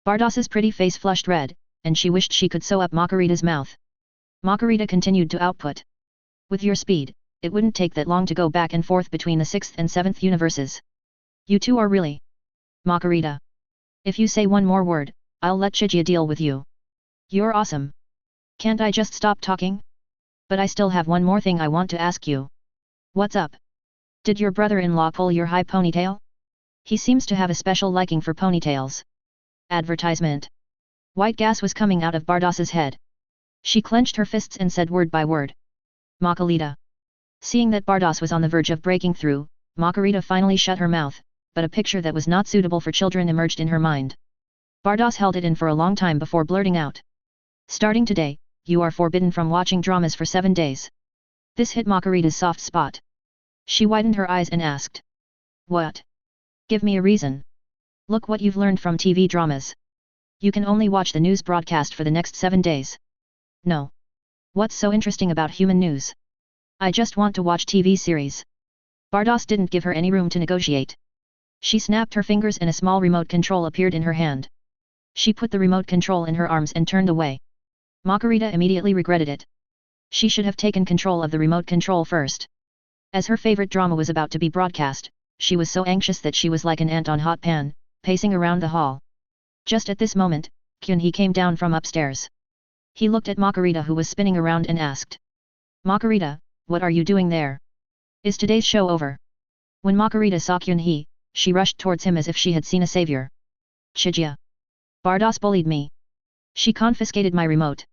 Bardos's pretty face flushed red, and she wished she could sew up Makarita's mouth. Makarita continued to output. With your speed, it wouldn't take that long to go back and forth between the 6th and 7th universes. You two are really... Makarita. If you say one more word, I'll let Shijia deal with you. You're awesome. Can't I just stop talking? But I still have one more thing I want to ask you. What's up? Did your brother-in-law pull your high ponytail? He seems to have a special liking for ponytails. Advertisement. White gas was coming out of Bardos's head. She clenched her fists and said word by word. Makarita. Seeing that Bardos was on the verge of breaking through, Makarita finally shut her mouth, but a picture that was not suitable for children emerged in her mind. Bardos held it in for a long time before blurting out. Starting today, you are forbidden from watching dramas for 7 days. This hit Makarita's soft spot. She widened her eyes and asked. What? Give me a reason. Look what you've learned from TV dramas. You can only watch the news broadcast for the next 7 days. No. What's so interesting about human news? I just want to watch TV series. Bardos didn't give her any room to negotiate. She snapped her fingers and a small remote control appeared in her hand. She put the remote control in her arms and turned away. Makarita immediately regretted it. She should have taken control of the remote control first. As her favorite drama was about to be broadcast, she was so anxious that she was like an ant on hot pan, pacing around the hall. Just at this moment, Kyunhee came down from upstairs. He looked at Makarita who was spinning around and asked. Makarita, what are you doing there? Is today's show over? When Makarita saw Kyunhee, she rushed towards him as if she had seen a savior. Shijia. Bardos bullied me. She confiscated my remote.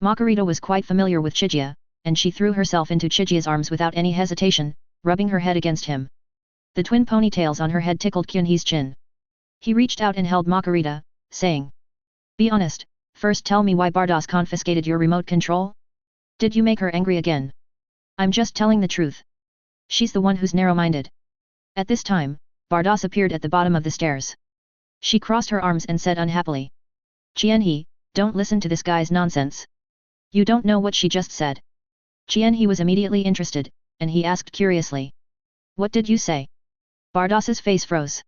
Makarita was quite familiar with Shijia, and she threw herself into Shijia's arms without any hesitation, rubbing her head against him. The twin ponytails on her head tickled Kyunhee's chin. He reached out and held Makarita, saying. Be honest, first tell me why Bardos confiscated your remote control? Did you make her angry again? I'm just telling the truth. She's the one who's narrow-minded. At this time, Bardos appeared at the bottom of the stairs. She crossed her arms and said unhappily. Kyunhee, don't listen to this guy's nonsense. You don't know what she just said. Kyunhee was immediately interested, and he asked curiously. What did you say? Bardos's face froze.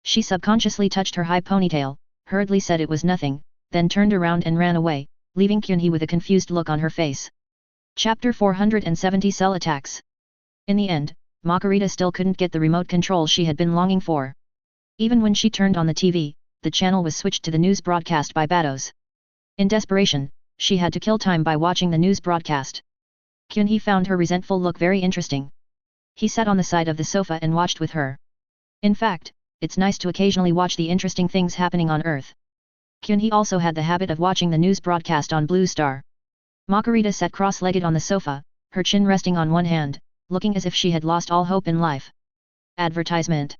She subconsciously touched her high ponytail, hurriedly said it was nothing, then turned around and ran away, leaving Kyunhee with a confused look on her face. Chapter 470 Cell Attacks. In the end, Makarita still couldn't get the remote control she had been longing for. Even when she turned on the TV, the channel was switched to the news broadcast by Bardos. In desperation, she had to kill time by watching the news broadcast. Kyunhee found her resentful look very interesting. He sat on the side of the sofa and watched with her. In fact, it's nice to occasionally watch the interesting things happening on Earth. Kyunhee also had the habit of watching the news broadcast on Blue Star. Makarita sat cross-legged on the sofa, her chin resting on one hand, looking as if she had lost all hope in life. Advertisement.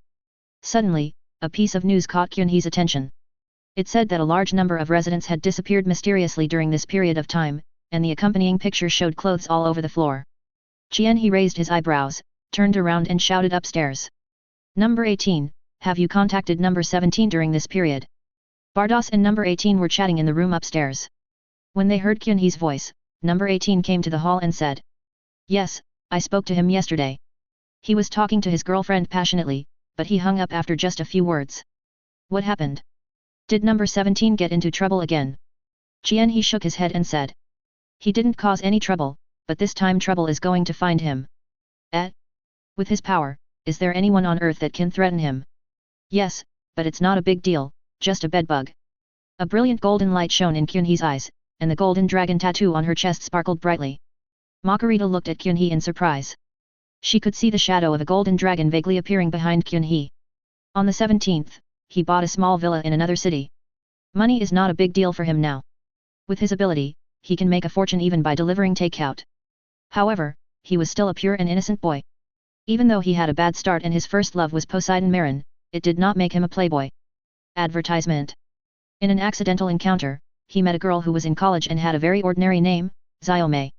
Suddenly, a piece of news caught Kyunhee's attention. It said that a large number of residents had disappeared mysteriously during this period of time, and the accompanying picture showed clothes all over the floor. Kyunhee raised his eyebrows, turned around and shouted upstairs. Number 18, have you contacted number 17 during this period? Bardos and number 18 were chatting in the room upstairs. When they heard Kyunhee's voice, number 18 came to the hall and said. Yes, I spoke to him yesterday. He was talking to his girlfriend passionately, but he hung up after just a few words. What happened? Did number 17 get into trouble again? Kyunhee shook his head and said. He didn't cause any trouble, but this time trouble is going to find him. With his power, is there anyone on Earth that can threaten him? Yes, but it's not a big deal, just a bedbug. A brilliant golden light shone in Kyunhee's eyes, and the golden dragon tattoo on her chest sparkled brightly. Makarita looked at Kyunhee in surprise. She could see the shadow of a golden dragon vaguely appearing behind Kyunhee. On the 17th, he bought a small villa in another city. Money is not a big deal for him now. With his ability, he can make a fortune even by delivering takeout. However, he was still a pure and innocent boy. Even though he had a bad start and his first love was Poseidon Marin, it did not make him a playboy. Advertisement. In an accidental encounter, he met a girl who was in college and had a very ordinary name, Xiaomei.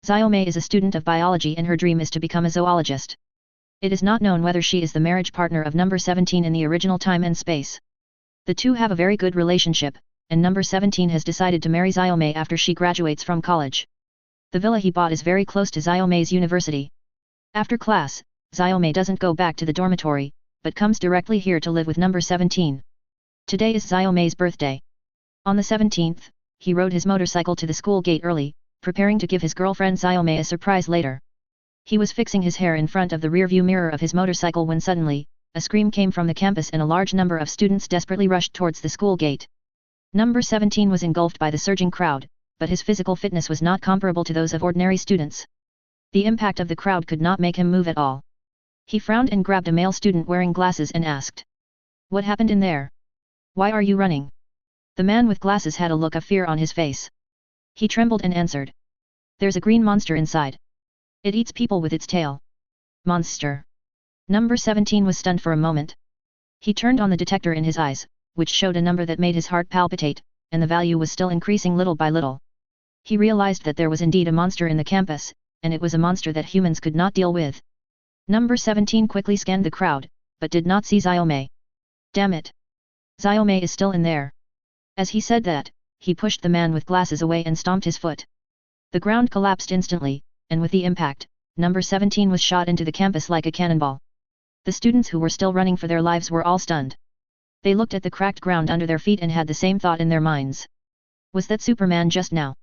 Xiaomei is a student of biology and her dream is to become a zoologist. It is not known whether she is the marriage partner of number 17 in the original time and space. The two have a very good relationship, and number 17 has decided to marry Xiaomei after she graduates from college. The villa he bought is very close to Xiaomei's university. After class, Xiaomei doesn't go back to the dormitory, but comes directly here to live with number 17. Today is Xiaomei's birthday. On the 17th, he rode his motorcycle to the school gate early, preparing to give his girlfriend Xiaomei a surprise later. He was fixing his hair in front of the rearview mirror of his motorcycle when suddenly, a scream came from the campus and a large number of students desperately rushed towards the school gate. Number 17 was engulfed by the surging crowd, but his physical fitness was not comparable to those of ordinary students. The impact of the crowd could not make him move at all. He frowned and grabbed a male student wearing glasses and asked. What happened in there? Why are you running? The man with glasses had a look of fear on his face. He trembled and answered. There's a green monster inside. It eats people with its tail. Monster. Number 17 was stunned for a moment. He turned on the detector in his eyes, which showed a number that made his heart palpitate, and the value was still increasing little by little. He realized that there was indeed a monster in the campus, and it was a monster that humans could not deal with. Number 17 quickly scanned the crowd, but did not see Xiaomei. Damn it! Xiaomei is still in there. As he said that, he pushed the man with glasses away and stomped his foot. The ground collapsed instantly, and with the impact, number 17 was shot into the campus like a cannonball. The students who were still running for their lives were all stunned. They looked at the cracked ground under their feet and had the same thought in their minds. Was that Superman just now?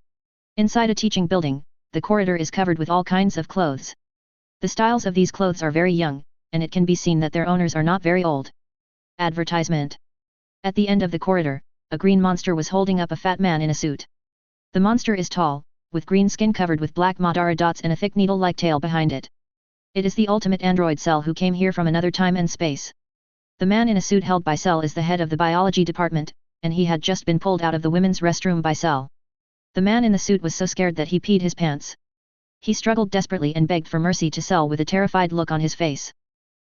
Inside a teaching building, the corridor is covered with all kinds of clothes. The styles of these clothes are very young, and it can be seen that their owners are not very old. Advertisement. At the end of the corridor, a green monster was holding up a fat man in a suit. The monster is tall, with green skin covered with black Madara dots and a thick needle-like tail behind it. It is the ultimate android Cell who came here from another time and space. The man in a suit held by Cell is the head of the biology department, and he had just been pulled out of the women's restroom by Cell. The man in the suit was so scared that he peed his pants. He struggled desperately and begged for mercy to Cell with a terrified look on his face.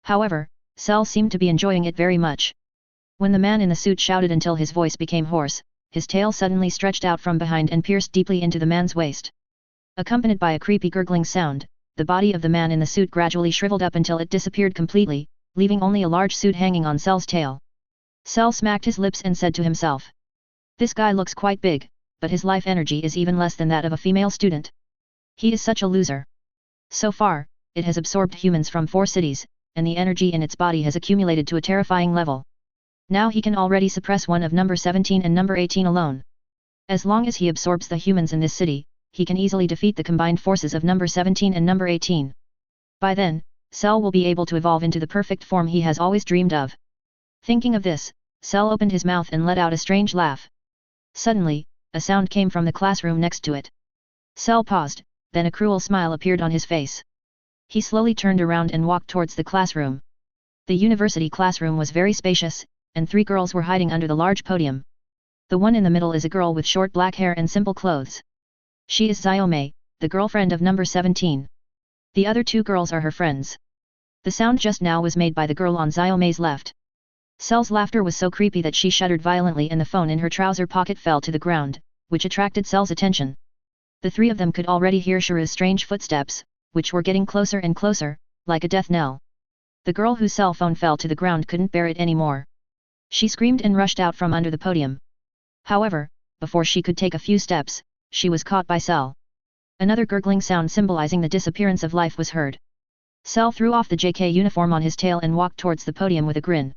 However, Cell seemed to be enjoying it very much. When the man in the suit shouted until his voice became hoarse, his tail suddenly stretched out from behind and pierced deeply into the man's waist. Accompanied by a creepy gurgling sound, the body of the man in the suit gradually shriveled up until it disappeared completely, leaving only a large suit hanging on Cell's tail. Cell smacked his lips and said to himself. This guy looks quite big, but his life energy is even less than that of a female student. He is such a loser. So far, it has absorbed humans from 4 cities, and the energy in its body has accumulated to a terrifying level. Now he can already suppress one of number 17 and number 18 alone. As long as he absorbs the humans in this city, he can easily defeat the combined forces of number 17 and number 18. By then, Cell will be able to evolve into the perfect form he has always dreamed of. Thinking of this, Cell opened his mouth and let out a strange laugh. Suddenly, a sound came from the classroom next to it. Cell paused, then a cruel smile appeared on his face. He slowly turned around and walked towards the classroom. The university classroom was very spacious, and 3 girls were hiding under the large podium. The one in the middle is a girl with short black hair and simple clothes. She is Xiaomei, the girlfriend of number 17. The other 2 girls are her friends. The sound just now was made by the girl on Xiaomei's left. Cell's laughter was so creepy that she shuddered violently and the phone in her trouser pocket fell to the ground, which attracted Cell's attention. The 3 of them could already hear Shiru's strange footsteps, which were getting closer and closer, like a death knell. The girl whose cell phone fell to the ground couldn't bear it anymore. She screamed and rushed out from under the podium. However, before she could take a few steps, she was caught by Cell. Another gurgling sound symbolizing the disappearance of life was heard. Cell threw off the JK uniform on his tail and walked towards the podium with a grin.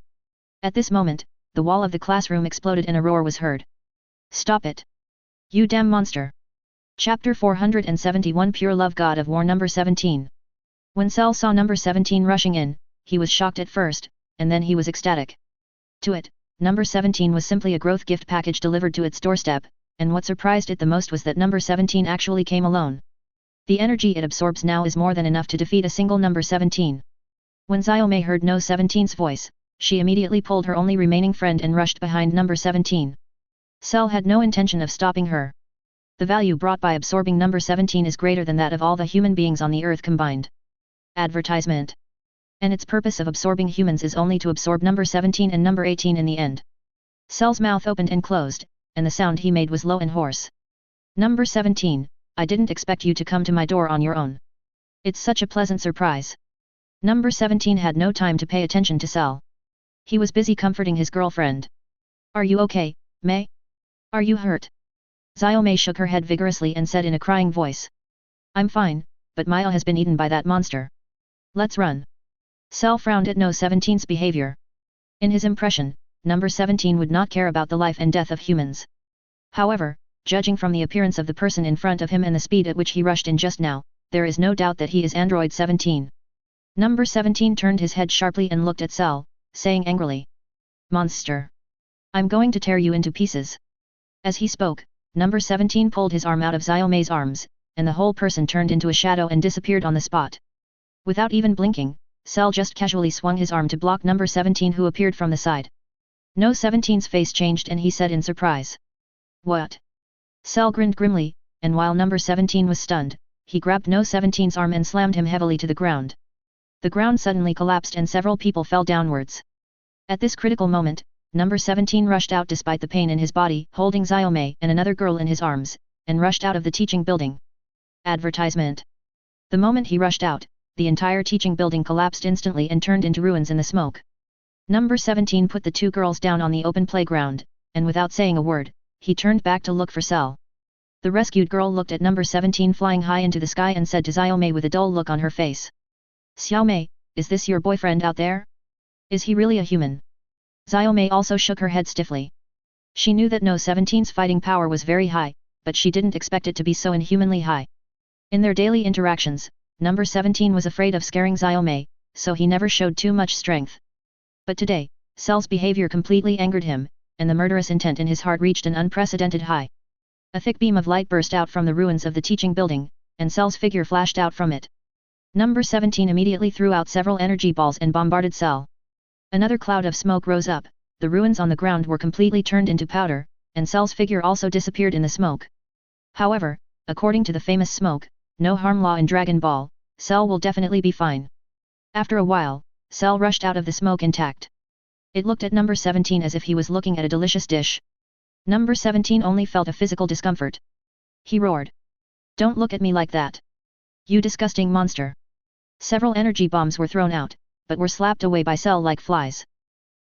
At this moment, the wall of the classroom exploded and a roar was heard. Stop it! You damn monster! Chapter 471 Pure Love God of War Number 17. When Cell saw number 17 rushing in, he was shocked at first, and then he was ecstatic. To it, number 17 was simply a growth gift package delivered to its doorstep, and what surprised it the most was that number 17 actually came alone. The energy it absorbs now is more than enough to defeat a single number 17. When Xiaomei heard No 17's voice, she immediately pulled her only remaining friend and rushed behind number 17. Cell had no intention of stopping her. The value brought by absorbing number 17 is greater than that of all the human beings on the earth combined. Advertisement. And its purpose of absorbing humans is only to absorb number 17 and number 18 in the end. Cell's mouth opened and closed, and the sound he made was low and hoarse. Number 17, I didn't expect you to come to my door on your own. It's such a pleasant surprise. Number 17 had no time to pay attention to Cell. He was busy comforting his girlfriend. Are you okay, Mei? Are you hurt? Xiaomei shook her head vigorously and said in a crying voice. I'm fine, but Maya has been eaten by that monster. Let's run. Cell frowned at No 17's behavior. In his impression, number 17 would not care about the life and death of humans. However, judging from the appearance of the person in front of him and the speed at which he rushed in just now, there is no doubt that he is Android 17. Number 17 turned his head sharply and looked at Cell, saying angrily. Monster! I'm going to tear you into pieces. As he spoke, number 17 pulled his arm out of Xiaomei's arms, and the whole person turned into a shadow and disappeared on the spot. Without even blinking, Cell just casually swung his arm to block number 17 who appeared from the side. No 17's face changed and he said in surprise. What? Cell grinned grimly, and while number 17 was stunned, he grabbed No 17's arm and slammed him heavily to the ground. The ground suddenly collapsed and several people fell downwards. At this critical moment, number 17 rushed out despite the pain in his body, holding Xiaomei and another girl in his arms, and rushed out of the teaching building. Advertisement. The moment he rushed out, the entire teaching building collapsed instantly and turned into ruins in the smoke. Number 17 put the 2 girls down on the open playground, and without saying a word, he turned back to look for Cell. The rescued girl looked at number 17 flying high into the sky and said to Xiaomei with a dull look on her face. Xiaomei, is this your boyfriend out there? Is he really a human? Xiaomei also shook her head stiffly. She knew that No 17's fighting power was very high, but she didn't expect it to be so inhumanly high. In their daily interactions, number 17 was afraid of scaring Xiaomei, so he never showed too much strength. But today, Cell's behavior completely angered him, and the murderous intent in his heart reached an unprecedented high. A thick beam of light burst out from the ruins of the teaching building, and Cell's figure flashed out from it. Number 17 immediately threw out several energy balls and bombarded Cell. Another cloud of smoke rose up, the ruins on the ground were completely turned into powder, and Cell's figure also disappeared in the smoke. However, according to the famous smoke, no harm law in Dragon Ball, Cell will definitely be fine. After a while, Cell rushed out of the smoke intact. It looked at number 17 as if he was looking at a delicious dish. Number 17 only felt a physical discomfort. He roared. Don't look at me like that. You disgusting monster. Several energy bombs were thrown out, but were slapped away by Cell like flies.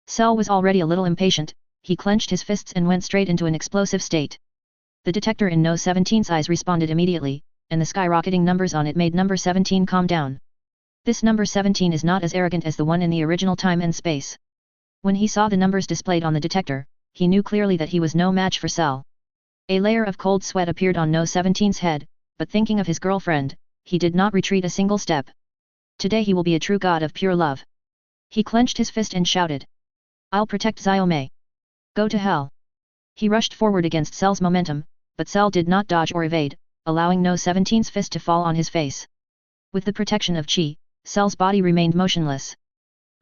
Cell was already a little impatient, he clenched his fists and went straight into an explosive state. The detector in No 17's eyes responded immediately, and the skyrocketing numbers on it made number 17 calm down. This number 17 is not as arrogant as the one in the original time and space. When he saw the numbers displayed on the detector, he knew clearly that he was no match for Cell. A layer of cold sweat appeared on No 17's head, but thinking of his girlfriend, he did not retreat a single step. Today he will be a true god of pure love. He clenched his fist and shouted. I'll protect Xiaomei. Go to hell. He rushed forward against Cell's momentum, but Cell did not dodge or evade, allowing No 17's fist to fall on his face. With the protection of Qi, Cell's body remained motionless.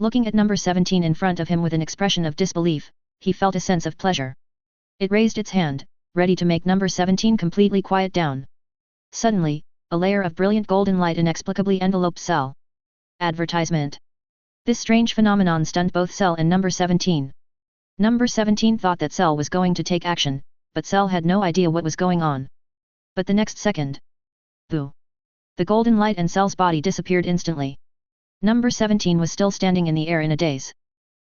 Looking at number 17 in front of him with an expression of disbelief, he felt a sense of pleasure. It raised its hand, ready to make number 17 completely quiet down. Suddenly, a layer of brilliant golden light inexplicably enveloped Cell. Advertisement. This strange phenomenon stunned both Cell and number 17. Number 17 thought that Cell was going to take action, but Cell had no idea what was going on. But the next second, boo! The golden light and Cell's body disappeared instantly. Number 17 was still standing in the air in a daze.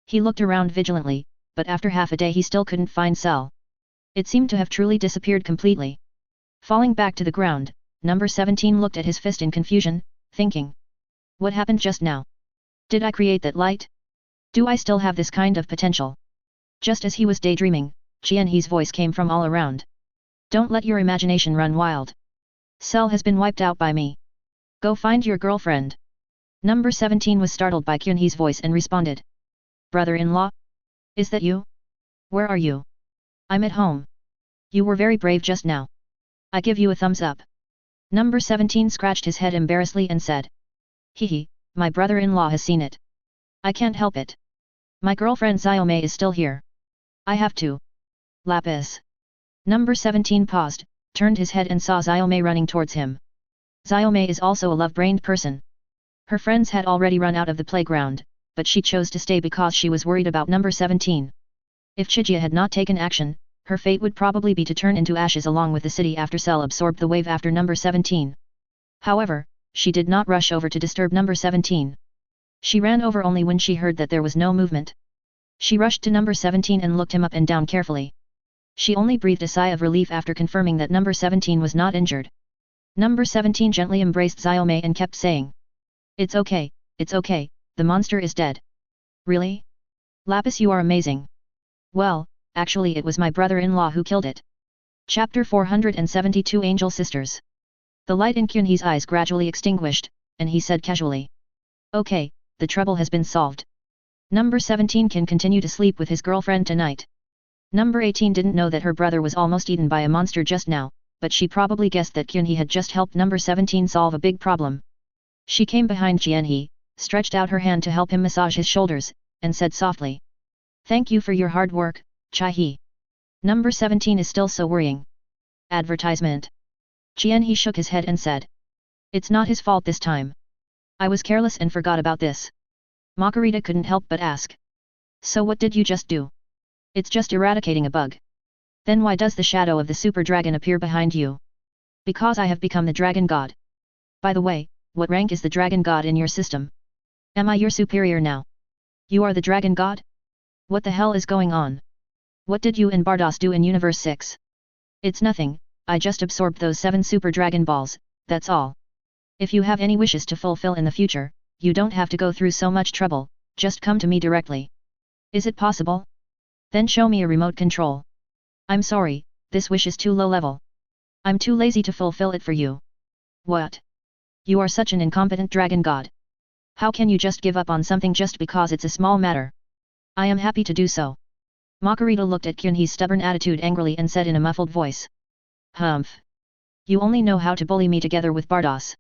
He looked around vigilantly, but after half a day he still couldn't find Cell. It seemed to have truly disappeared completely. Falling back to the ground, number 17 looked at his fist in confusion, thinking. What happened just now? Did I create that light? Do I still have this kind of potential? Just as he was daydreaming, Jianhe's voice came from all around. Don't let your imagination run wild. Cell has been wiped out by me. Go find your girlfriend. Number 17 was startled by Jianhe's voice and responded. Brother-in-law? Is that you? Where are you? I'm at home. You were very brave just now. I give you a thumbs up. Number 17 scratched his head embarrassedly and said. Hehe, my brother-in-law has seen it. I can't help it. My girlfriend Xiaomei is still here. I have to. Lapis. Number 17 paused, turned his head and saw Xiaomei running towards him. Xiaomei is also a love-brained person. Her friends had already run out of the playground, but she chose to stay because she was worried about number 17. If Chijia had not taken action, her fate would probably be to turn into ashes along with the city after Cell absorbed the wave after number 17. However, she did not rush over to disturb number 17. She ran over only when she heard that there was no movement. She rushed to number 17 and looked him up and down carefully. She only breathed a sigh of relief after confirming that number 17 was not injured. Number 17 gently embraced Xiaomei and kept saying. It's okay, the monster is dead. Really? Lapis, you are amazing. Well, actually it was my brother-in-law who killed it. Chapter 472 Angel Sisters. The light in Jianhe's eyes gradually extinguished, and he said casually. Okay, the trouble has been solved. Number 17 can continue to sleep with his girlfriend tonight. Number 18 didn't know that her brother was almost eaten by a monster just now, but she probably guessed that Jianhe had just helped number 17 solve a big problem. She came behind Jianhe, stretched out her hand to help him massage his shoulders, and said softly. Thank you for your hard work, Chai-he. Number 17 is still so worrying. Advertisement. Jianhe shook his head and said. It's not his fault this time. I was careless and forgot about this. Makarita couldn't help but ask. So what did you just do? It's just eradicating a bug. Then why does the shadow of the super dragon appear behind you? Because I have become the dragon god. By the way, what rank is the dragon god in your system? Am I your superior now? You are the dragon god? What the hell is going on? What did you and Bardos do in Universe 6? It's nothing, I just absorbed those 7 super dragon balls, that's all. If you have any wishes to fulfill in the future, you don't have to go through so much trouble, just come to me directly. Is it possible? Then show me a remote control. I'm sorry, this wish is too low level. I'm too lazy to fulfill it for you. What? You are such an incompetent dragon god. How can you just give up on something just because it's a small matter? I am happy to do so. Makarita looked at Jianhe's stubborn attitude angrily and said in a muffled voice. Humph. You only know how to bully me together with Bardos.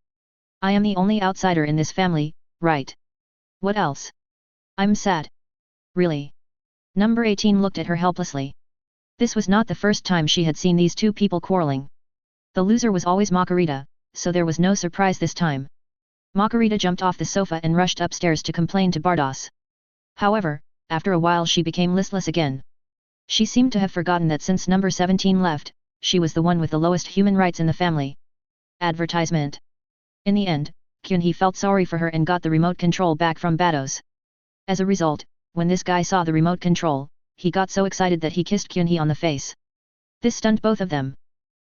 I am the only outsider in this family, right? What else? I'm sad. Really? Number 18 looked at her helplessly. This was not the first time she had seen these two people quarreling. The loser was always Makarita, so there was no surprise this time. Makarita jumped off the sofa and rushed upstairs to complain to Bardos. However, after a while she became listless again. She seemed to have forgotten that since number 17 left, she was the one with the lowest human rights in the family. Advertisement. In the end, Jianhe felt sorry for her and got the remote control back from Bardos. As a result, when this guy saw the remote control, he got so excited that he kissed Jianhe on the face. This stunned both of them.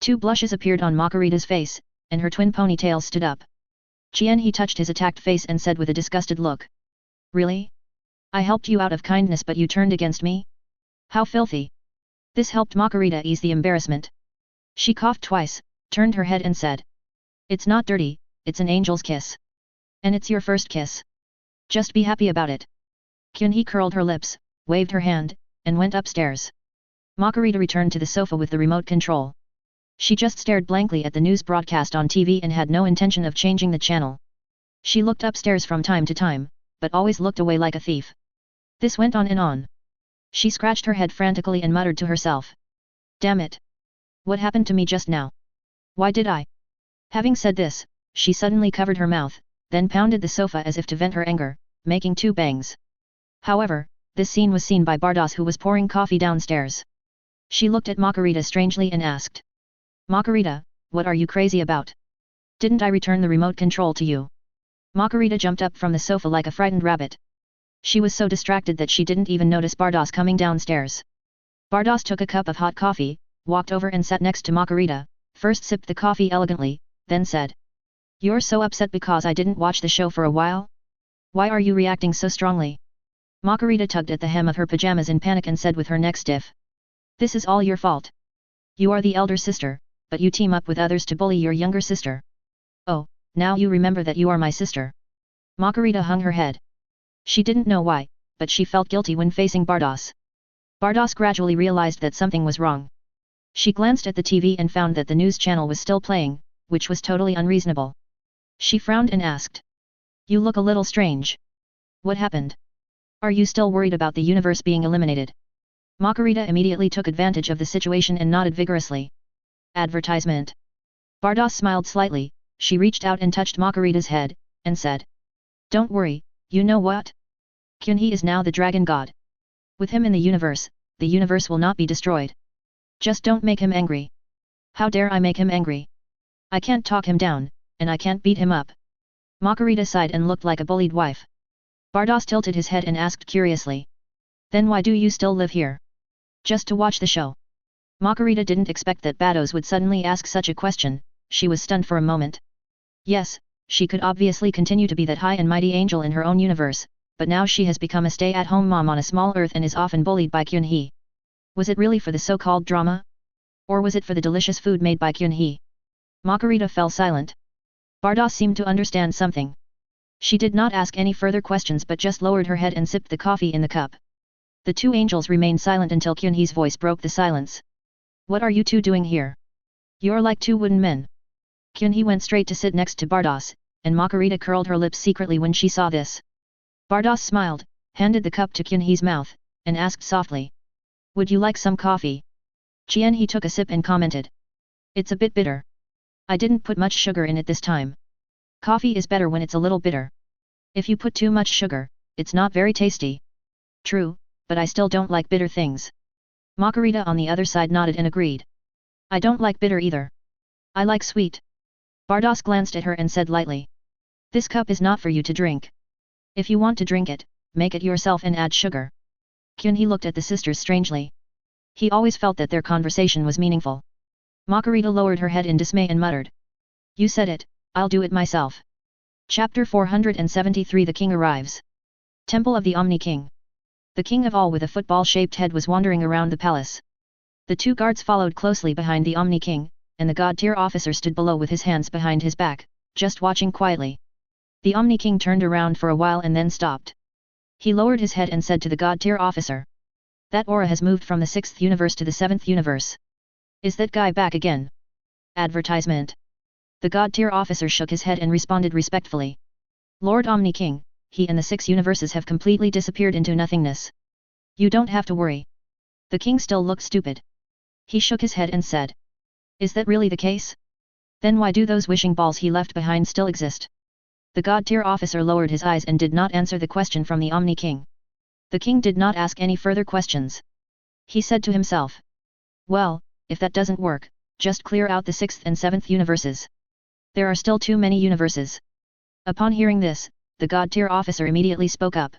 2 blushes appeared on Makarita's face, and her twin ponytails stood up. Jianhe touched his attacked face and said with a disgusted look. Really? I helped you out of kindness but you turned against me? How filthy. This helped Makarita ease the embarrassment. She coughed twice, turned her head and said. It's not dirty, it's an angel's kiss. And it's your first kiss. Just be happy about it. Jianhe curled her lips, waved her hand, and went upstairs. Makarita returned to the sofa with the remote control. She just stared blankly at the news broadcast on TV and had no intention of changing the channel. She looked upstairs from time to time, but always looked away like a thief. This went on and on. She scratched her head frantically and muttered to herself. Damn it! What happened to me just now? Why did I? Having said this, she suddenly covered her mouth, then pounded the sofa as if to vent her anger, making 2 bangs. However, this scene was seen by Bardas, who was pouring coffee downstairs. She looked at Margarita strangely and asked. Margarita, what are you crazy about? Didn't I return the remote control to you? Margarita jumped up from the sofa like a frightened rabbit. She was so distracted that she didn't even notice Bardas coming downstairs. Bardas took a cup of hot coffee, walked over and sat next to Margarita, first sipped the coffee elegantly, then said. You're so upset because I didn't watch the show for a while? Why are you reacting so strongly? Margarita tugged at the hem of her pajamas in panic and said with her neck stiff. This is all your fault. You are the elder sister, but you team up with others to bully your younger sister. Oh, now you remember that you are my sister. Margarita hung her head. She didn't know why, but she felt guilty when facing Bardas. Bardas gradually realized that something was wrong. She glanced at the TV and found that the news channel was still playing, which was totally unreasonable. She frowned and asked. You look a little strange. What happened? Are you still worried about the universe being eliminated? Margarita immediately took advantage of the situation and nodded vigorously. Advertisement. Bardas smiled slightly, she reached out and touched Margarita's head, and said. Don't worry, you know what? Kyunhee is now the dragon god. With him in the universe will not be destroyed. Just don't make him angry. How dare I make him angry? I can't talk him down, and I can't beat him up. Margarita sighed and looked like a bullied wife. Bardas tilted his head and asked curiously. Then why do you still live here? Just to watch the show. Margarita didn't expect that Bardas would suddenly ask such a question, she was stunned for a moment. Yes, she could obviously continue to be that high and mighty angel in her own universe, but now she has become a stay-at-home mom on a small earth and is often bullied by Kyunhee. Was it really for the so-called drama? Or was it for the delicious food made by Kyunhee? Margarita fell silent. Bardas seemed to understand something. She did not ask any further questions but just lowered her head and sipped the coffee in the cup. The 2 angels remained silent until Kyunhee's voice broke the silence. What are you 2 doing here? You're like 2 wooden men. Kyunhee went straight to sit next to Bardas, and Margarita curled her lips secretly when she saw this. Bardas smiled, handed the cup to Kyunhee's mouth, and asked softly. Would you like some coffee? Kyunhee took a sip and commented. It's a bit bitter. I didn't put much sugar in it this time. Coffee is better when it's a little bitter. If you put too much sugar, it's not very tasty. True, but I still don't like bitter things. Margarita on the other side nodded and agreed. I don't like bitter either. I like sweet. Bardas glanced at her and said lightly. This cup is not for you to drink. If you want to drink it, make it yourself and add sugar. Kyunhee looked at the sisters strangely. He always felt that their conversation was meaningful. Margarita lowered her head in dismay and muttered. You said it, I'll do it myself. Chapter 473 The King Arrives. Temple of the Omni King. The king of all with a football-shaped head was wandering around the palace. The 2 guards followed closely behind the Omni King, and the god-tier officer stood below with his hands behind his back, just watching quietly. The Omni King turned around for a while and then stopped. He lowered his head and said to the god-tier officer. That aura has moved from the 6th universe to the 7th universe. Is that guy back again? Advertisement. The god-tier officer shook his head and responded respectfully. Lord Omni King, he and the 6 universes have completely disappeared into nothingness. You don't have to worry. The king still looked stupid. He shook his head and said. Is that really the case? Then why do those wishing balls he left behind still exist? The god-tier officer lowered his eyes and did not answer the question from the Omni King. The king did not ask any further questions. He said to himself. Well, if that doesn't work, just clear out the 6th and 7th universes. There are still too many universes. Upon hearing this, the god-tier officer immediately spoke up.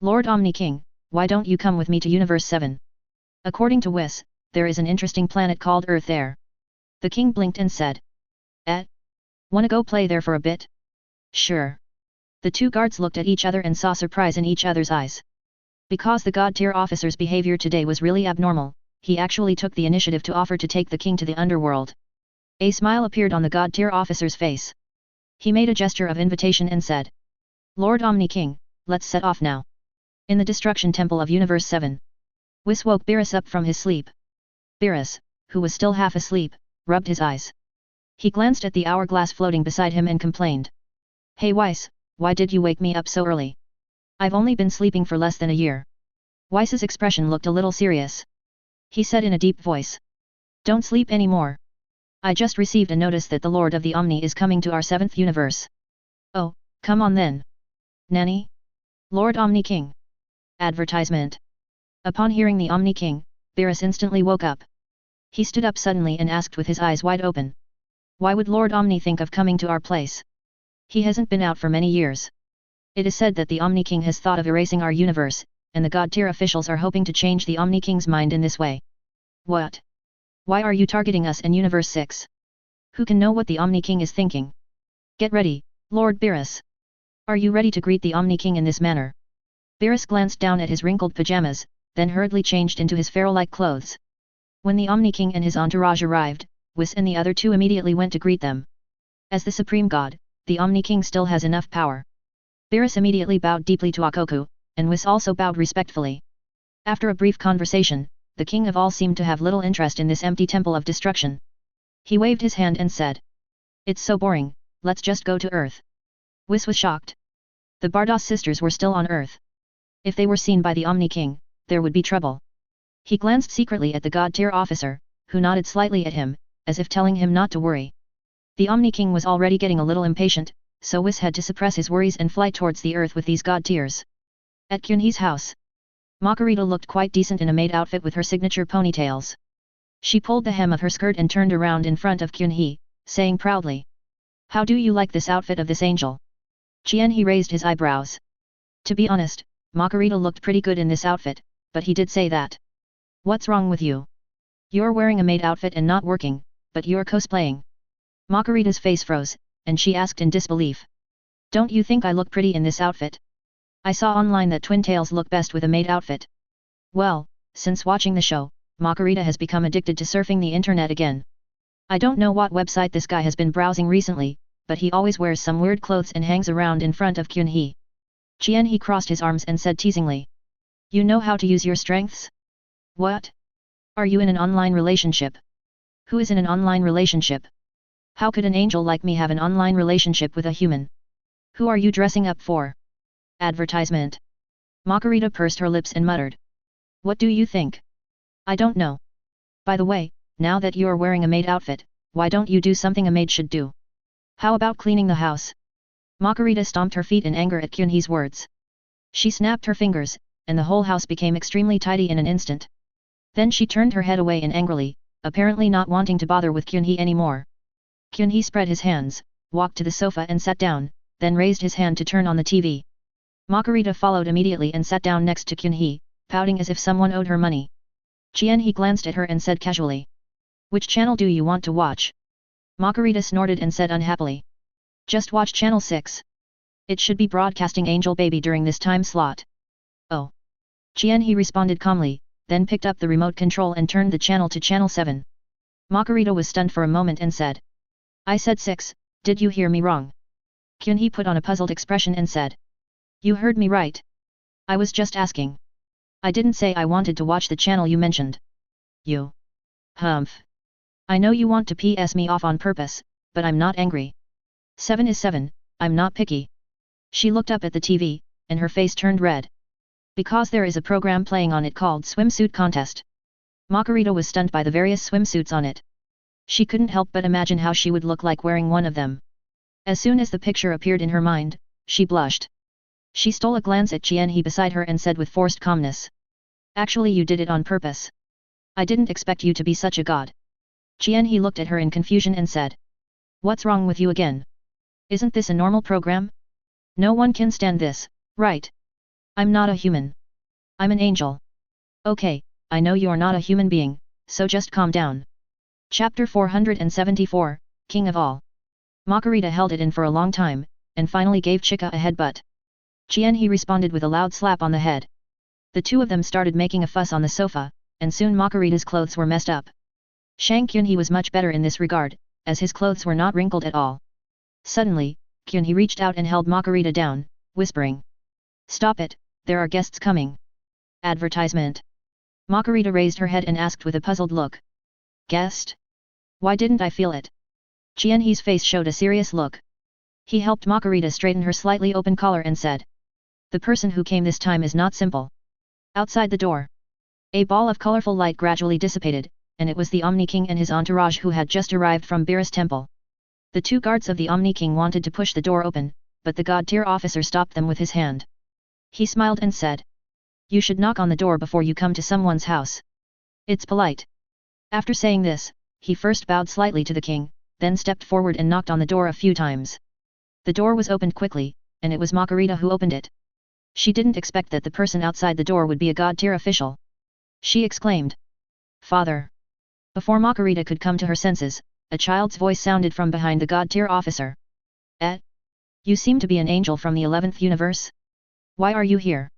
Lord Omni King, why don't you come with me to Universe 7? According to Whis, there is an interesting planet called Earth there. The king blinked and said. Wanna go play there for a bit? Sure. The 2 guards looked at each other and saw surprise in each other's eyes. Because the god-tier officer's behavior today was really abnormal, he actually took the initiative to offer to take the king to the underworld. A smile appeared on the god-tier officer's face. He made a gesture of invitation and said. Lord Omni King, let's set off now. In the Destruction Temple of Universe 7. Whis woke Beerus up from his sleep. Beerus, who was still half asleep, rubbed his eyes. He glanced at the hourglass floating beside him and complained. Hey Weiss, why did you wake me up so early? I've only been sleeping for less than a year. Weiss's expression looked a little serious. He said in a deep voice. Don't sleep anymore. I just received a notice that the Lord of the Omni is coming to our 7th universe. Oh, come on then. Nanny? Lord Omni King. Advertisement. Upon hearing the Omni King, Beerus instantly woke up. He stood up suddenly and asked with his eyes wide open. Why would Lord Omni think of coming to our place? He hasn't been out for many years. It is said that the Omni King has thought of erasing our universe, and the God-tier officials are hoping to change the Omni King's mind in this way. What? Why are you targeting us and Universe 6? Who can know what the Omni King is thinking? Get ready, Lord Beerus. Are you ready to greet the Omni King in this manner? Beerus glanced down at his wrinkled pajamas, then hurriedly changed into his pharaoh-like clothes. When the Omni King and his entourage arrived, Whis and the other two immediately went to greet them. As the supreme god, the Omni King still has enough power. Beerus immediately bowed deeply to Akoku, and Whis also bowed respectfully. After a brief conversation, the king of all seemed to have little interest in this empty temple of destruction. He waved his hand and said. It's so boring, let's just go to Earth. Whis was shocked. The Bardos sisters were still on Earth. If they were seen by the Omni King, there would be trouble. He glanced secretly at the God-tier officer, who nodded slightly at him, as if telling him not to worry. The Omni King was already getting a little impatient, so Whis had to suppress his worries and fly towards the Earth with these God-tiers. At Kyunhee's house, Makarita looked quite decent in a maid outfit with her signature ponytails. She pulled the hem of her skirt and turned around in front of Kyunhee, saying proudly. How do you like this outfit of this angel? Jianhee raised his eyebrows. To be honest, Makarita looked pretty good in this outfit, but he did say that. What's wrong with you? You're wearing a maid outfit and not working, but you're cosplaying. Makarita's face froze, and she asked in disbelief. Don't you think I look pretty in this outfit? I saw online that twin tails look best with a maid outfit. Well, since watching the show, Makarita has become addicted to surfing the internet again. I don't know what website this guy has been browsing recently, but he always wears some weird clothes and hangs around in front of Kyunhee. Jianhee crossed his arms and said teasingly. You know how to use your strengths? What? Are you in an online relationship? Who is in an online relationship? How could an angel like me have an online relationship with a human? Who are you dressing up for? Advertisement. Makarita pursed her lips and muttered. What do you think? I don't know. By the way, now that you're wearing a maid outfit, why don't you do something a maid should do? How about cleaning the house? Makarita stomped her feet in anger at Kyunhee's words. She snapped her fingers, and the whole house became extremely tidy in an instant. Then she turned her head away and angrily, apparently not wanting to bother with Kyunhee anymore. Kyunhee spread his hands, walked to the sofa and sat down, then raised his hand to turn on the TV. Makarita followed immediately and sat down next to Kyunhee, pouting as if someone owed her money. Jianhee glanced at her and said casually. Which channel do you want to watch? Makarita snorted and said unhappily. Just watch channel 6. It should be broadcasting Angel Baby during this time slot. Oh. Jianhee responded calmly, then picked up the remote control and turned the channel to channel 7. Makarita was stunned for a moment and said. I said 6, did you hear me wrong? Kyunhee put on a puzzled expression and said. You heard me right. I was just asking. I didn't say I wanted to watch the channel you mentioned. You. Humph. I know you want to piss me off on purpose, but I'm not angry. 7 is 7, I'm not picky. She looked up at the TV, and her face turned red. Because there is a program playing on it called Swimsuit Contest. Makarita was stunned by the various swimsuits on it. She couldn't help but imagine how she would look like wearing one of them. As soon as the picture appeared in her mind, she blushed. She stole a glance at Jianhee beside her and said with forced calmness. Actually you did it on purpose. I didn't expect you to be such a god. Jianhee looked at her in confusion and said. What's wrong with you again? Isn't this a normal program? No one can stand this, right? I'm not a human. I'm an angel. Okay, I know you're not a human being, so just calm down. Chapter 474, King of All. Makarita held it in for a long time, and finally gave Chika a headbutt. Jianhee responded with a loud slap on the head. The two of them started making a fuss on the sofa, and soon Makarita's clothes were messed up. Shang Kyunhee was much better in this regard, as his clothes were not wrinkled at all. Suddenly, Kyunhee reached out and held Makarita down, whispering. Stop it, there are guests coming. Advertisement. Makarita raised her head and asked with a puzzled look. Guest? Why didn't I feel it? Jianhee's face showed a serious look. He helped Makarita straighten her slightly open collar and said. The person who came this time is not simple. Outside the door, a ball of colorful light gradually dissipated, and it was the Omni King and his entourage who had just arrived from Beerus Temple. The two guards of the Omni King wanted to push the door open, but the God-tier officer stopped them with his hand. He smiled and said, "You should knock on the door before you come to someone's house. It's polite." After saying this, he first bowed slightly to the king, then stepped forward and knocked on the door a few times. The door was opened quickly, and it was Margarita who opened it. She didn't expect that the person outside the door would be a god-tier official. She exclaimed, "Father!" Before Margarita could come to her senses, a child's voice sounded from behind the god-tier officer. You seem to be an angel from the 11th universe? Why are you here?"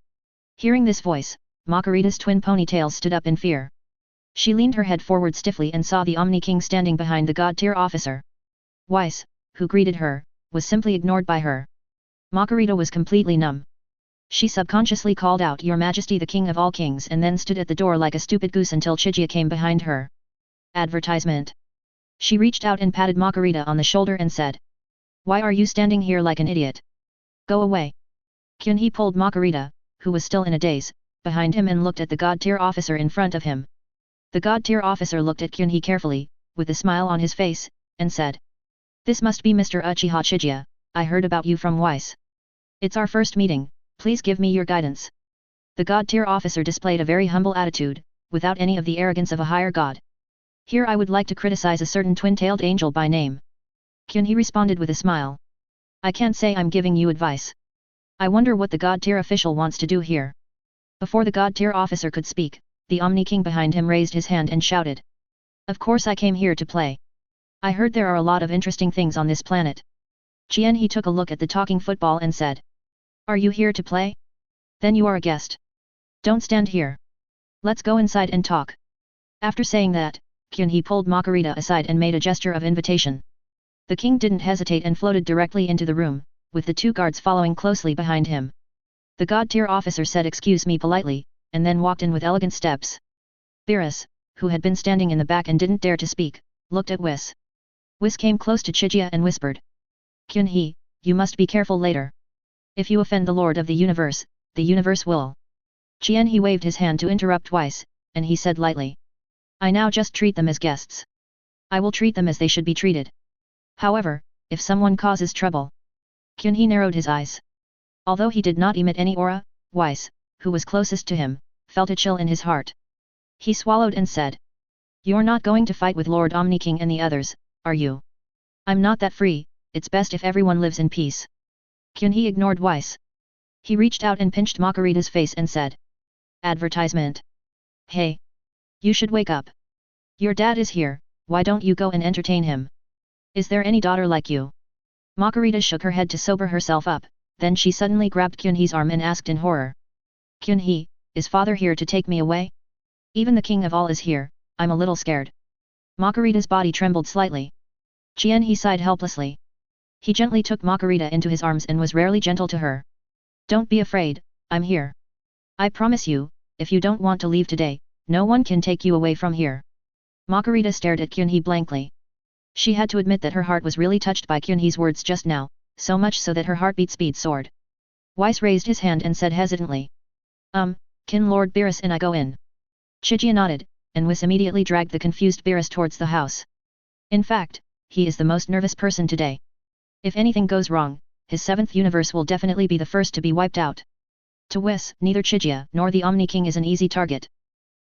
Hearing this voice, Margarita's twin ponytails stood up in fear. She leaned her head forward stiffly and saw the Omni King standing behind the god-tier officer. Weiss, who greeted her, was simply ignored by her. Margarita was completely numb. She subconsciously called out, "Your Majesty, the King of all Kings," and then stood at the door like a stupid goose until Chijia came behind her. Advertisement. She reached out and patted Margarita on the shoulder and said, "Why are you standing here like an idiot? Go away." Kyunhee pulled Margarita, who was still in a daze, behind him and looked at the god-tier officer in front of him. The god-tier officer looked at Kyunhee carefully, with a smile on his face, and said, "This must be Mr. Uchiha Chijia, I heard about you from Weiss. It's our first meeting, please give me your guidance." The god-tier officer displayed a very humble attitude, without any of the arrogance of a higher god. "Here I would like to criticize a certain twin-tailed angel by name." Kyunhee responded with a smile. "I can't say I'm giving you advice. I wonder what the god-tier official wants to do here." Before the god-tier officer could speak, the Omni King behind him raised his hand and shouted, "Of course I came here to play. I heard there are a lot of interesting things on this planet." He took a look at the talking football and said, "Are you here to play? Then you are a guest. Don't stand here. Let's go inside and talk." After saying that, Kyunhee pulled Margarita aside and made a gesture of invitation. The king didn't hesitate and floated directly into the room, with the two guards following closely behind him. The god-tier officer said "Excuse me" politely, and then walked in with elegant steps. Beerus, who had been standing in the back and didn't dare to speak, looked at Weiss. Weiss came close to Chijia and whispered, "Kyunhee, you must be careful later. If you offend the Lord of the universe will." He waved his hand to interrupt Weiss, and he said lightly, "I now just treat them as guests. I will treat them as they should be treated. However, if someone causes trouble..." Kyunhee narrowed his eyes. Although he did not emit any aura, Weiss, who was closest to him, felt a chill in his heart. He swallowed and said, "You're not going to fight with Lord Omni King and the others, are you?" "I'm not that free, it's best if everyone lives in peace." Kyunhee ignored Weiss. He reached out and pinched Margarita's face and said, "Advertisement. Hey! You should wake up. Your dad is here, why don't you go and entertain him? Is there any daughter like you?" Margarita shook her head to sober herself up, then she suddenly grabbed Kyunhee's arm and asked in horror, "Kyunhee, is father here to take me away? Even the king of all is here, I'm a little scared." Margarita's body trembled slightly. He sighed helplessly. He gently took Margarita into his arms and was rarely gentle to her. "Don't be afraid, I'm here. I promise you, if you don't want to leave today, no one can take you away from here." Margarita stared at Kyunhee blankly. She had to admit that her heart was really touched by Kyunhee's words just now, so much so that her heartbeat speed soared. Weiss raised his hand and said hesitantly, "Can Lord Beerus and I go in?" Chijia nodded, and Weiss immediately dragged the confused Beerus towards the house. In fact, he is the most nervous person today. If anything goes wrong, his 7th universe will definitely be the first to be wiped out. To Weiss, neither Chijia nor the Omni King is an easy target.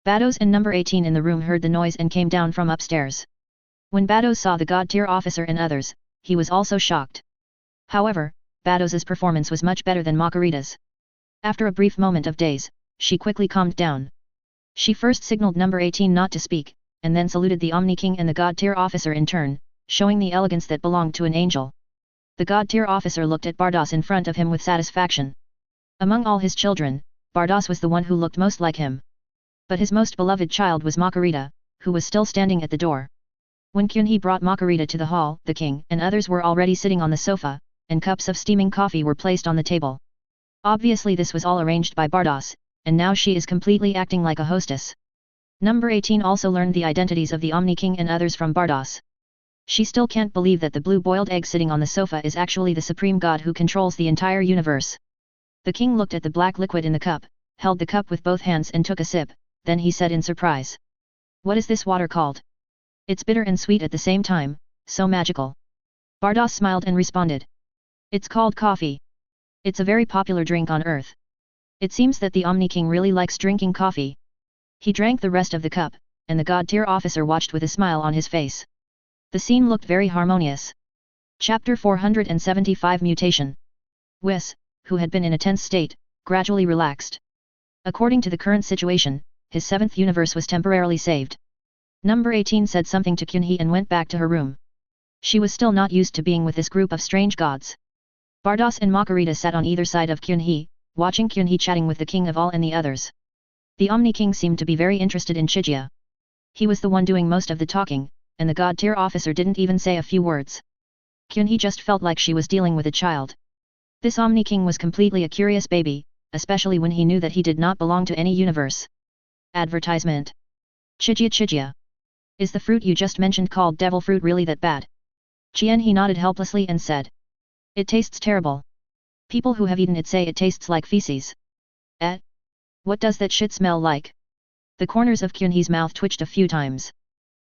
Bados and number 18 in the room heard the noise and came down from upstairs. When Bados saw the god-tier officer and others, he was also shocked. However, Bados's performance was much better than Margarita's. After a brief moment of daze, she quickly calmed down. She first signaled number 18 not to speak, and then saluted the Omni King and the god-tier officer in turn, showing the elegance that belonged to an angel. The god-tier officer looked at Bardos in front of him with satisfaction. Among all his children, Bardos was the one who looked most like him. But his most beloved child was Margarita, who was still standing at the door. When Kyunhee brought Margarita to the hall, the king and others were already sitting on the sofa, and cups of steaming coffee were placed on the table. Obviously this was all arranged by Bardos, and now she is completely acting like a hostess. Number 18 also learned the identities of the Omni King and others from Bardos. She still can't believe that the blue boiled egg sitting on the sofa is actually the supreme god who controls the entire universe. The king looked at the black liquid in the cup, held the cup with both hands and took a sip, then he said in surprise. What is this water called? It's bitter and sweet at the same time, so magical. Bardas smiled and responded. It's called coffee. It's a very popular drink on earth. It seems that the Omni King really likes drinking coffee. He drank the rest of the cup, and the god-tier officer watched with a smile on his face. The scene looked very harmonious. Chapter 475 Mutation. Whis, who had been in a tense state, gradually relaxed. According to the current situation, his seventh universe was temporarily saved. Number 18 said something to Kyunhee and went back to her room. She was still not used to being with this group of strange gods. Bardas and Makarita sat on either side of Kyunhee, watching Kyunhee chatting with the king of all and the others. The Omni King seemed to be very interested in Chijia. He was the one doing most of the talking, and the god-tier officer didn't even say a few words. Kyunhee just felt like she was dealing with a child. This Omni King was completely a curious baby, especially when he knew that he did not belong to any universe. Advertisement. Chijia. Is the fruit you just mentioned called devil fruit really that bad? He nodded helplessly and said. It tastes terrible. People who have eaten it say it tastes like feces. What does that shit smell like? The corners of Kyunhee's mouth twitched a few times.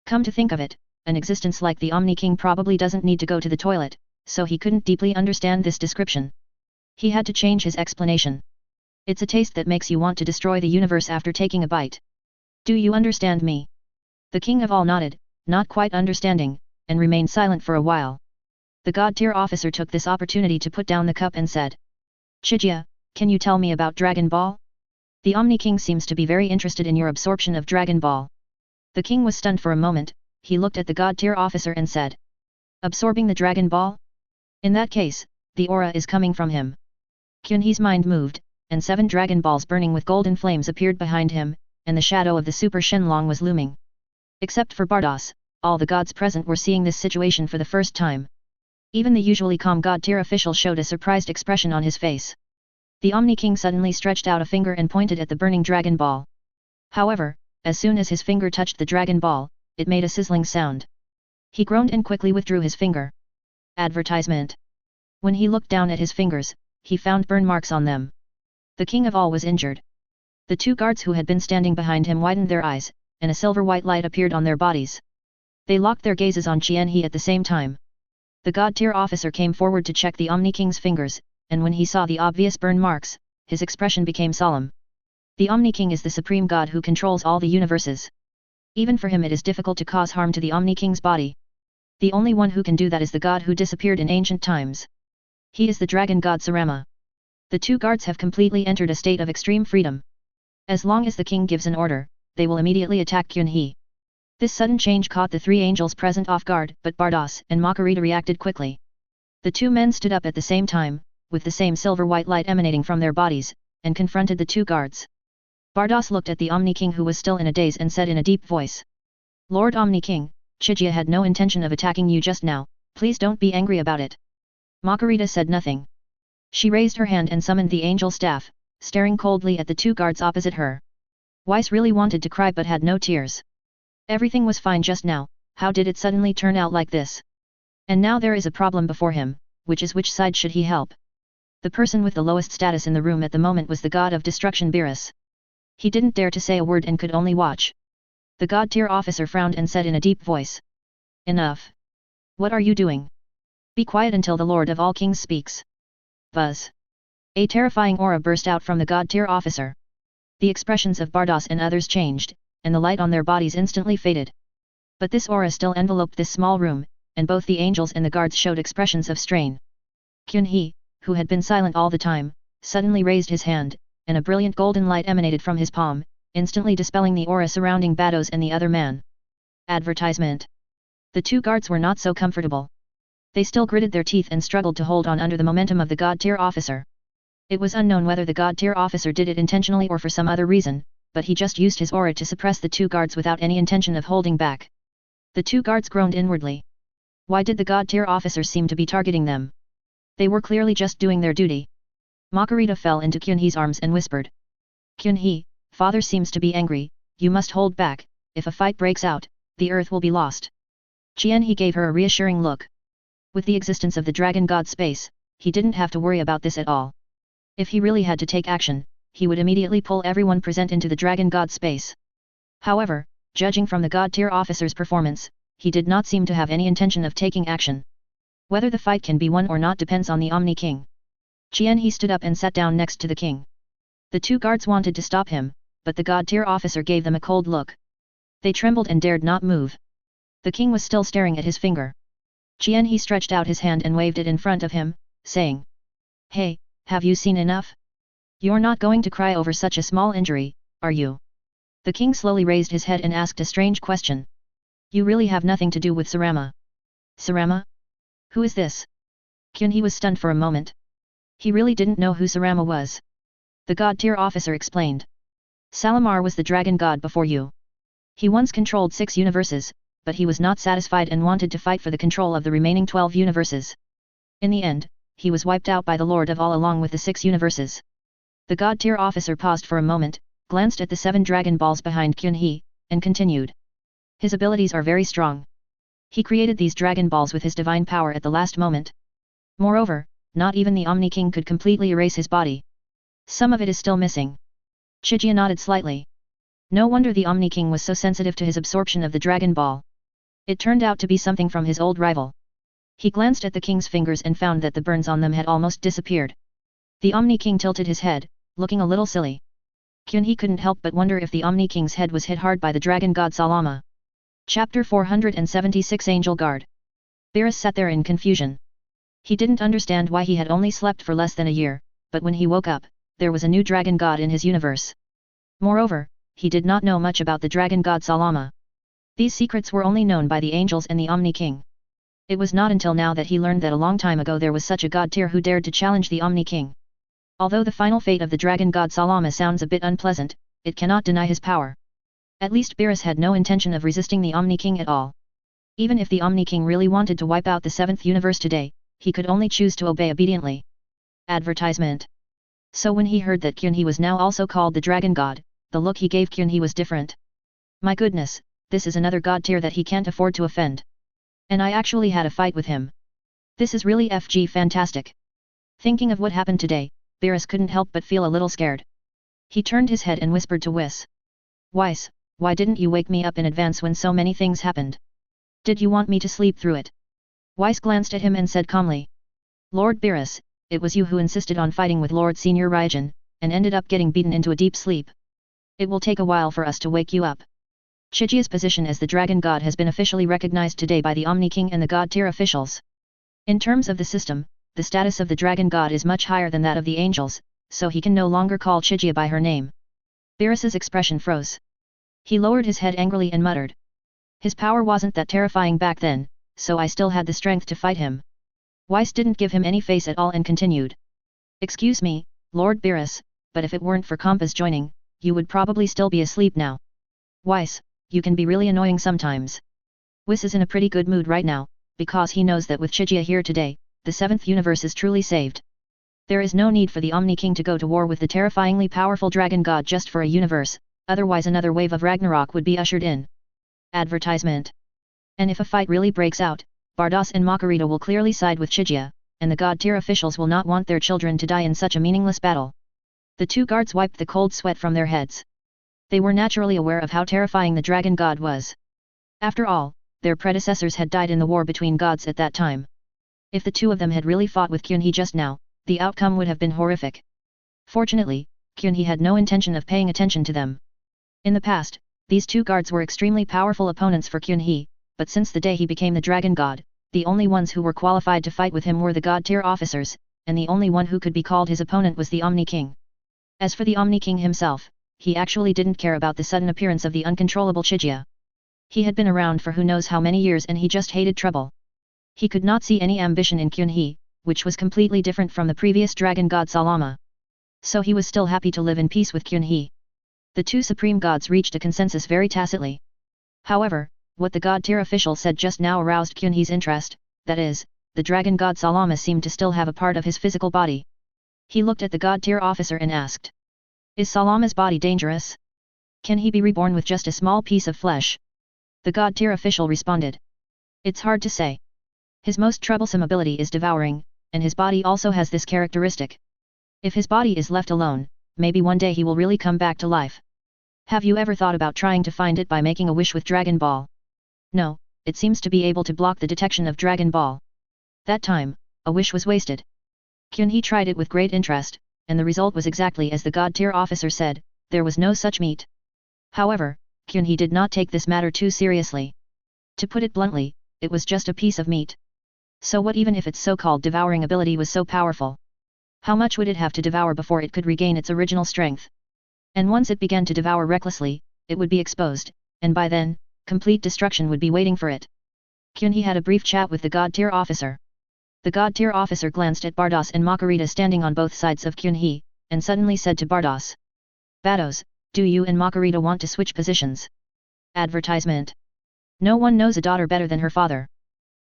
Come to think of it, an existence like the Omni King probably doesn't need to go to the toilet, so he couldn't deeply understand this description. He had to change his explanation. It's a taste that makes you want to destroy the universe after taking a bite. Do you understand me? The king of all nodded, not quite understanding, and remained silent for a while. The god-tier officer took this opportunity to put down the cup and said. Chijia, can you tell me about Dragon Ball? The Omni King seems to be very interested in your absorption of Dragon Ball. The king was stunned for a moment, he looked at the god-tier officer and said. Absorbing the Dragon Ball? In that case, the aura is coming from him. Kyunhee's mind moved, and 7 Dragon Balls burning with golden flames appeared behind him, and the shadow of the Super Shenlong was looming. Except for Bardas, all the gods present were seeing this situation for the first time. Even the usually calm god-tier official showed a surprised expression on his face. The Omni King suddenly stretched out a finger and pointed at the burning Dragon Ball. However, as soon as his finger touched the Dragon Ball, it made a sizzling sound. He groaned and quickly withdrew his finger. Advertisement. When he looked down at his fingers, he found burn marks on them. The king of all was injured. The 2 guards who had been standing behind him widened their eyes, and a silver-white light appeared on their bodies. They locked their gazes on Qianhe at the same time. The god-tier officer came forward to check the Omni King's fingers, and when he saw the obvious burn marks, his expression became solemn. The Omni King is the supreme god who controls all the universes. Even for him it is difficult to cause harm to the Omni King's body. The only one who can do that is the god who disappeared in ancient times. He is the dragon god Sarama. The 2 guards have completely entered a state of extreme freedom. As long as the king gives an order, they will immediately attack Kyunhee. This sudden change caught the 3 angels present off guard, but Bardas and Makarita reacted quickly. The 2 men stood up at the same time, with the same silver-white light emanating from their bodies, and confronted the 2 guards. Bardas looked at the Omni King who was still in a daze and said in a deep voice. Lord Omni King, Chijia had no intention of attacking you just now, please don't be angry about it. Makarita said nothing. She raised her hand and summoned the angel staff, staring coldly at the 2 guards opposite her. Weiss really wanted to cry but had no tears. Everything was fine just now, how did it suddenly turn out like this? And now there is a problem before him, which side should he help? The person with the lowest status in the room at the moment was the god of destruction Beerus. He didn't dare to say a word and could only watch. The god-tier officer frowned and said in a deep voice. Enough. What are you doing? Be quiet until the Lord of all Kings speaks. Buzz. A terrifying aura burst out from the god-tier officer. The expressions of Bardas and others changed, and the light on their bodies instantly faded. But this aura still enveloped this small room, and both the angels and the guards showed expressions of strain. Kyunhee, who had been silent all the time, suddenly raised his hand, and a brilliant golden light emanated from his palm, instantly dispelling the aura surrounding Bados and the other man. Advertisement. The 2 guards were not so comfortable. They still gritted their teeth and struggled to hold on under the momentum of the god-tier officer. It was unknown whether the god-tier officer did it intentionally or for some other reason, but he just used his aura to suppress the 2 guards without any intention of holding back. The 2 guards groaned inwardly. Why did the god-tier officer seem to be targeting them? They were clearly just doing their duty. Makarita fell into Kyunhee's arms and whispered. Kyunhee, father seems to be angry, you must hold back, if a fight breaks out, the earth will be lost. Qianhe gave her a reassuring look. With the existence of the dragon god space, he didn't have to worry about this at all. If he really had to take action, he would immediately pull everyone present into the dragon god space. However, judging from the god tier officer's performance, he did not seem to have any intention of taking action. Whether the fight can be won or not depends on the Omni King. He stood up and sat down next to the king. The two guards wanted to stop him, but the god tier officer gave them a cold look. They trembled and dared not move. The king was still staring at his finger. He stretched out his hand and waved it in front of him, saying, "Hey, have you seen enough? You're not going to cry over such a small injury, are you?" The king slowly raised his head and asked a strange question. "You really have nothing to do with Sarama?" "Sarama? Who is this?" He was stunned for a moment. He really didn't know who Sarama was. The god tier officer explained. "Salamar was the dragon god before you. He once controlled 6 universes, but he was not satisfied and wanted to fight for the control of the remaining 12 universes. In the end, he was wiped out by the Lord of All along with the 6 universes." The god tier officer paused for a moment, glanced at the 7 dragon balls behind Kyunhee, and continued. "His abilities are very strong. He created these dragon balls with his divine power at the last moment. Moreover, not even the Omni King could completely erase his body. Some of it is still missing." Chijia nodded slightly. No wonder the Omni King was so sensitive to his absorption of the dragon ball. It turned out to be something from his old rival. He glanced at the king's fingers and found that the burns on them had almost disappeared. The Omni King tilted his head, looking a little silly. Kyunhee couldn't help but wonder if the Omni King's head was hit hard by the dragon god Salama. Chapter 476 Angel Guard. Beerus sat there in confusion. He didn't understand why he had only slept for less than a year, but when he woke up, there was a new dragon god in his universe. Moreover, he did not know much about the dragon god Salama. These secrets were only known by the angels and the Omni King. It was not until now that he learned that a long time ago there was such a god tier who dared to challenge the Omni King. Although the final fate of the dragon god Salama sounds a bit unpleasant, it cannot deny his power. At least Beerus had no intention of resisting the Omni King at all. Even if the Omni King really wanted to wipe out the 7th universe today, he could only choose to obey obediently. Advertisement. So when he heard that Kyunhee was now also called the dragon god, the look he gave Kyunhee was different. My goodness, this is another god tier that he can't afford to offend. And I actually had a fight with him. This is really FG fantastic. Thinking of what happened today, Beerus couldn't help but feel a little scared. He turned his head and whispered to Whis. "Weiss, why didn't you wake me up in advance when so many things happened? Did you want me to sleep through it?" Weiss glanced at him and said calmly. "Lord Beerus, it was you who insisted on fighting with Lord Senior Ryujin, and ended up getting beaten into a deep sleep. It will take a while for us to wake you up." Chijia's position as the dragon god has been officially recognized today by the Omni King and the god tier officials. In terms of the system, the status of the dragon god is much higher than that of the angels, so he can no longer call Chijia by her name. Beerus's expression froze. He lowered his head angrily and muttered. His power wasn't that terrifying back then, so I still had the strength to fight him. Weiss didn't give him any face at all and continued. "Excuse me, Lord Beerus, but if it weren't for Compa's joining, you would probably still be asleep now. Weiss, you can be really annoying sometimes." Whis is in a pretty good mood right now, because he knows that with Chijia here today, the 7th universe is truly saved. There is no need for the Omni King to go to war with the terrifyingly powerful dragon god just for a universe, otherwise another wave of Ragnarok would be ushered in. Advertisement. And if a fight really breaks out, Bardos and Makarita will clearly side with Chijia, and the god tier officials will not want their children to die in such a meaningless battle. The two guards wiped the cold sweat from their heads. They were naturally aware of how terrifying the dragon god was. After all, their predecessors had died in the war between gods at that time. If the two of them had really fought with Kyunhee just now, the outcome would have been horrific. Fortunately, Kyunhee had no intention of paying attention to them. In the past, these two guards were extremely powerful opponents for Kyunhee, but since the day he became the dragon god, the only ones who were qualified to fight with him were the god tier officers, and the only one who could be called his opponent was the Omni King. As for the Omni King himself, he actually didn't care about the sudden appearance of the uncontrollable Chijia. He had been around for who knows how many years and he just hated trouble. He could not see any ambition in Kyunhee, which was completely different from the previous dragon god Salama. So he was still happy to live in peace with Kyunhee. The two supreme gods reached a consensus very tacitly. However, what the god tier official said just now aroused Kyunhee's interest, that is, the dragon god Salama seemed to still have a part of his physical body. He looked at the god tier officer and asked. "Is Salama's body dangerous? Can he be reborn with just a small piece of flesh?" The god tier official responded. "It's hard to say. His most troublesome ability is devouring, and his body also has this characteristic. If his body is left alone, maybe one day he will really come back to life. Have you ever thought about trying to find it by making a wish with Dragon Ball? No, it seems to be able to block the detection of Dragon Ball. That time, a wish was wasted. Kyun-hee tried it with great interest, and the result was exactly as the God-tier officer said, there was no such meat. However, Kyun-hee did not take this matter too seriously. To put it bluntly, it was just a piece of meat. So what even if its so-called devouring ability was so powerful? How much would it have to devour before it could regain its original strength? And once it began to devour recklessly, it would be exposed, and by then, complete destruction would be waiting for it. Kyun-hee had a brief chat with the God-tier officer. The God-tier officer glanced at Bardos and Makarita standing on both sides of Kyun-hee, and suddenly said to Bardos. Bardos, do you and Makarita want to switch positions? Advertisement. No one knows a daughter better than her father.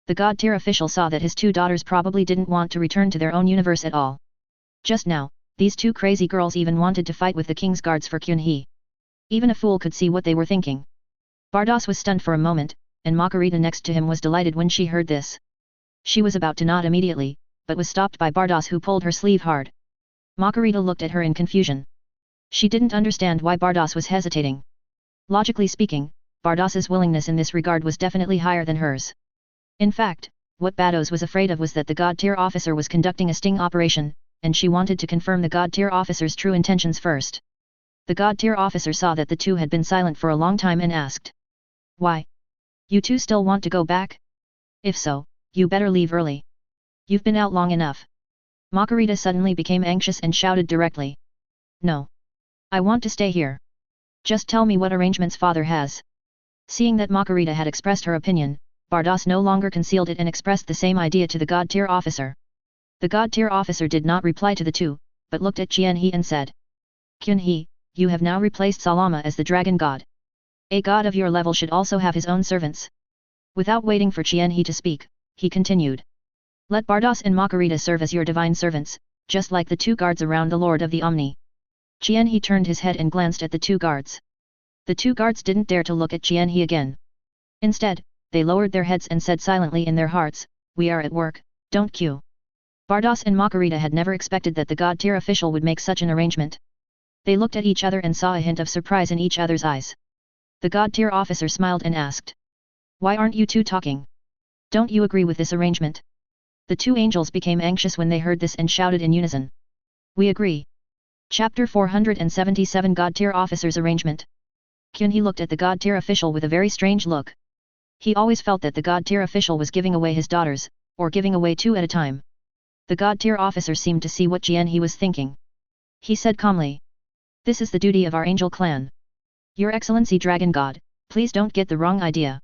The God-tier official saw that his two daughters probably didn't want to return to their own universe at all. Just now, these two crazy girls even wanted to fight with the king's guards for Kyun-hee. Even a fool could see what they were thinking. Bardos was stunned for a moment, and Makarita next to him was delighted when she heard this. She was about to nod immediately, but was stopped by Bardos who pulled her sleeve hard. Makarita looked at her in confusion. She didn't understand why Bardos was hesitating. Logically speaking, Bardos's willingness in this regard was definitely higher than hers. In fact, what Bardos was afraid of was that the God-tier officer was conducting a sting operation, and she wanted to confirm the God-tier officer's true intentions first. The God-tier officer saw that the two had been silent for a long time and asked. Why? You two still want to go back? If so, you better leave early. You've been out long enough. Makarita suddenly became anxious and shouted directly. No. I want to stay here. Just tell me what arrangements father has. Seeing that Makarita had expressed her opinion, Bardos no longer concealed it and expressed the same idea to the God-tier officer. The God-tier officer did not reply to the two, but looked at Chien-hee and said. Kyun-hee, you have now replaced Salama as the dragon god. A god of your level should also have his own servants. Without waiting for Chien-hee to speak, he continued. Let Bardos and Makarita serve as your divine servants, just like the two guards around the Lord of the Omni. Chien-hee turned his head and glanced at the two guards. The two guards didn't dare to look at Chien-hee again. Instead, they lowered their heads and said silently in their hearts, we are at work, don't queue. Bardos and Makarita had never expected that the god-tier official would make such an arrangement. They looked at each other and saw a hint of surprise in each other's eyes. The god-tier officer smiled and asked. Why aren't you two talking? Don't you agree with this arrangement? The two angels became anxious when they heard this and shouted in unison. We agree. Chapter 477 God-tier officer's arrangement. Kyun-hee looked at the god-tier official with a very strange look. He always felt that the god-tier official was giving away his daughters, or giving away two at a time. The god-tier officer seemed to see what Chien-hee was thinking. He said calmly. This is the duty of our angel clan. Your Excellency Dragon God, please don't get the wrong idea.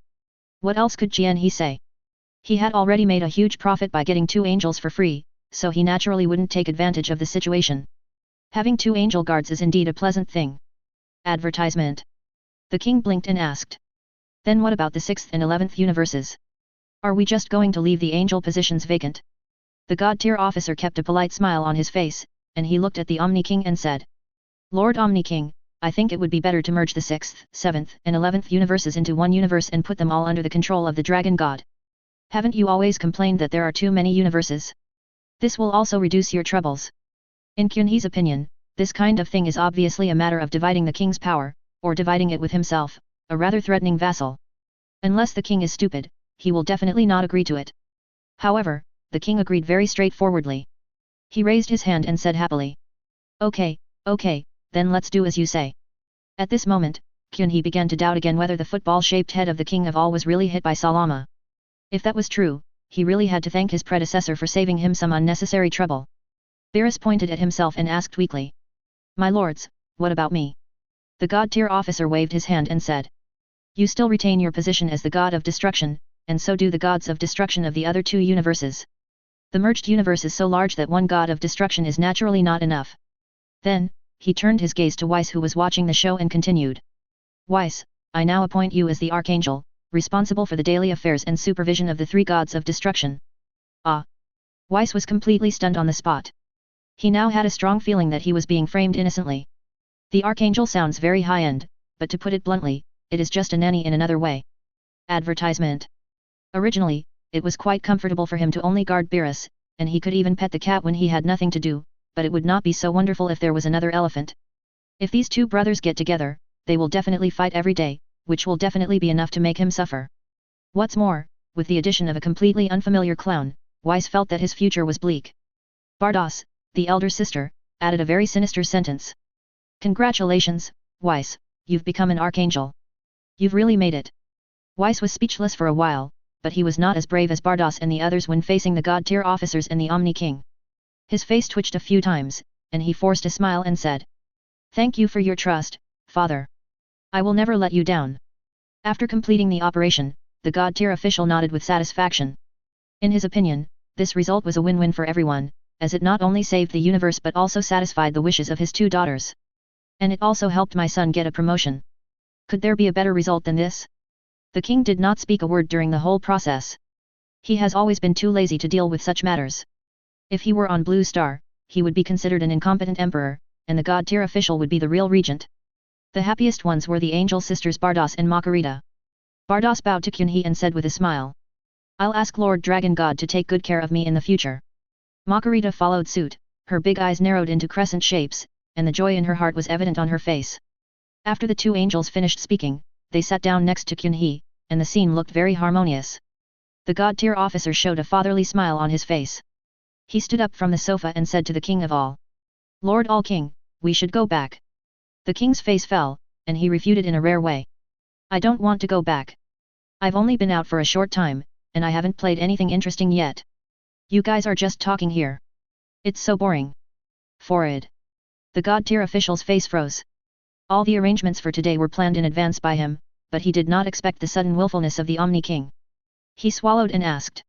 What else could Chien-hee say? He had already made a huge profit by getting two angels for free, so he naturally wouldn't take advantage of the situation. Having two angel guards is indeed a pleasant thing. Advertisement. The king blinked and asked. Then what about the 6th and 11th universes? Are we just going to leave the angel positions vacant? The god-tier officer kept a polite smile on his face, and he looked at the Omni King and said. Lord Omni King, I think it would be better to merge the 6th, 7th, and 11th universes into one universe and put them all under the control of the Dragon God. Haven't you always complained that there are too many universes? This will also reduce your troubles. In Kyun-hee's opinion, this kind of thing is obviously a matter of dividing the king's power, or dividing it with himself, a rather threatening vassal. Unless the king is stupid, he will definitely not agree to it. However, the king agreed very straightforwardly. He raised his hand and said happily. Okay, then let's do as you say. At this moment, Kyun-hee began to doubt again whether the football-shaped head of the king of all was really hit by Salama. If that was true, he really had to thank his predecessor for saving him some unnecessary trouble. Beerus pointed at himself and asked weakly. My lords, what about me? The god-tier officer waved his hand and said. You still retain your position as the god of destruction, and so do the gods of destruction of the other two universes. The merged universe is so large that one god of destruction is naturally not enough. Then, he turned his gaze to Weiss who was watching the show and continued. Weiss, I now appoint you as the Archangel, responsible for the daily affairs and supervision of the three gods of destruction. Ah! Weiss was completely stunned on the spot. He now had a strong feeling that he was being framed innocently. The Archangel sounds very high-end, but to put it bluntly, it is just a nanny in another way. Advertisement. Originally, it was quite comfortable for him to only guard Beerus, and he could even pet the cat when he had nothing to do, but it would not be so wonderful if there was another elephant. If these two brothers get together, they will definitely fight every day, which will definitely be enough to make him suffer. What's more, with the addition of a completely unfamiliar clown, Weiss felt that his future was bleak. Bardas, the elder sister, added a very sinister sentence. Congratulations, Weiss, you've become an archangel. You've really made it. Weiss was speechless for a while, but he was not as brave as Bardas and the others when facing the god-tier officers and the Omni King. His face twitched a few times, and he forced a smile and said, "Thank you for your trust, Father. I will never let you down." After completing the operation, the god-tier official nodded with satisfaction. In his opinion, this result was a win-win for everyone, as it not only saved the universe but also satisfied the wishes of his two daughters. And it also helped my son get a promotion. Could there be a better result than this? The king did not speak a word during the whole process. He has always been too lazy to deal with such matters. If he were on Blue Star, he would be considered an incompetent emperor, and the god-tier official would be the real regent. The happiest ones were the angel sisters Bardas and Makarita. Bardas bowed to Kyunhee and said with a smile, "I'll ask Lord Dragon God to take good care of me in the future." Makarita followed suit, her big eyes narrowed into crescent shapes, and the joy in her heart was evident on her face. After the two angels finished speaking, they sat down next to Kyunhee, and the scene looked very harmonious. The god-tier officer showed a fatherly smile on his face. He stood up from the sofa and said to the king of all, "Lord All-King, we should go back." The king's face fell, and he refuted in a rare way. "I don't want to go back. I've only been out for a short time, and I haven't played anything interesting yet. You guys are just talking here. It's so boring." Forward. The god-tier official's face froze. All the arrangements for today were planned in advance by him, but he did not expect the sudden willfulness of the Omni King. He swallowed and asked.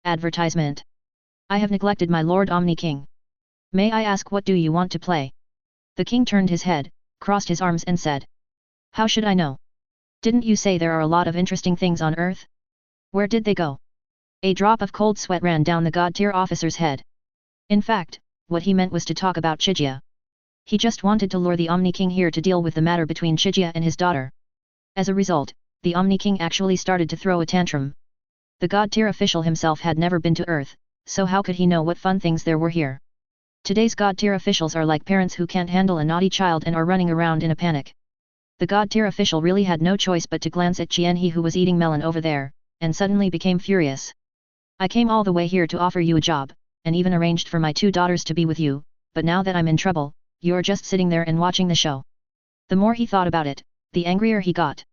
"Advertisement. I have neglected my Lord Omni King. May I ask what do you want to play?" The king turned his head, crossed his arms and said. "How should I know? Didn't you say there are a lot of interesting things on Earth? Where did they go?" A drop of cold sweat ran down the god-tier officer's head. In fact, what he meant was to talk about Chijia. He just wanted to lure the Omni King here to deal with the matter between Chijia and his daughter. As a result, the Omni King actually started to throw a tantrum. The god-tier official himself had never been to Earth, so how could he know what fun things there were here? Today's god-tier officials are like parents who can't handle a naughty child and are running around in a panic. The god-tier official really had no choice but to glance at Jianhe who was eating melon over there, and suddenly became furious. "I came all the way here to offer you a job, and even arranged for my two daughters to be with you, but now that I'm in trouble, you're just sitting there and watching the show." The more he thought about it, the angrier he got.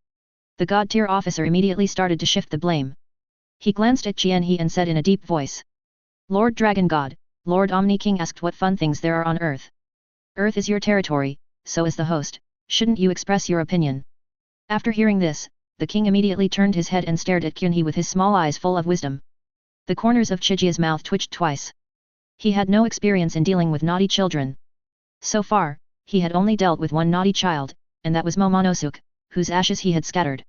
The god-tier officer immediately started to shift the blame. He glanced at Jianhe and said in a deep voice. "Lord Dragon God, Lord Omni King asked what fun things there are on Earth. Earth is your territory, so as the host, shouldn't you express your opinion?" After hearing this, the king immediately turned his head and stared at Kyunhee with his small eyes full of wisdom. The corners of Chijia's mouth twitched twice. He had no experience in dealing with naughty children. So far, he had only dealt with one naughty child, and that was Momonosuke, whose ashes he had scattered.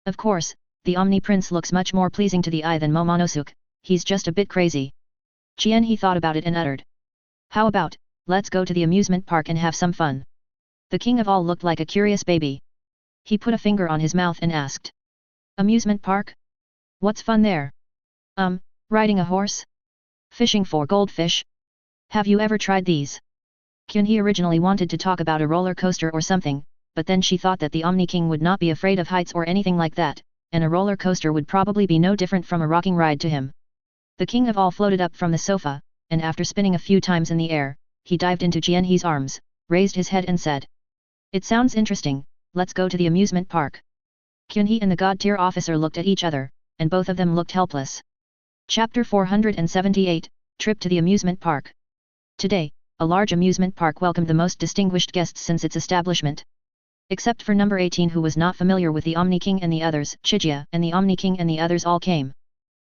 Of course, the Omni Prince looks much more pleasing to the eye than Momonosuke, he's just a bit crazy. Jianhe thought about it and uttered. "How about, let's go to the amusement park and have some fun?" The king of all looked like a curious baby. He put a finger on his mouth and asked. "Amusement park? What's fun there? Riding a horse? Fishing for goldfish? Have you ever tried these?" Kyunhee originally wanted to talk about a roller coaster or something, but then she thought that the Omni King would not be afraid of heights or anything like that, and a roller coaster would probably be no different from a rocking ride to him. The king of all floated up from the sofa, and after spinning a few times in the air, he dived into Jianhe's arms, raised his head and said. "It sounds interesting, let's go to the amusement park." Kyunhee and the god-tier officer looked at each other, and both of them looked helpless. Chapter 478, Trip to the Amusement Park. Today, a large amusement park welcomed the most distinguished guests since its establishment. Except for number 18 who was not familiar with the Omni King and the others, Chijia and the Omni King and the others all came.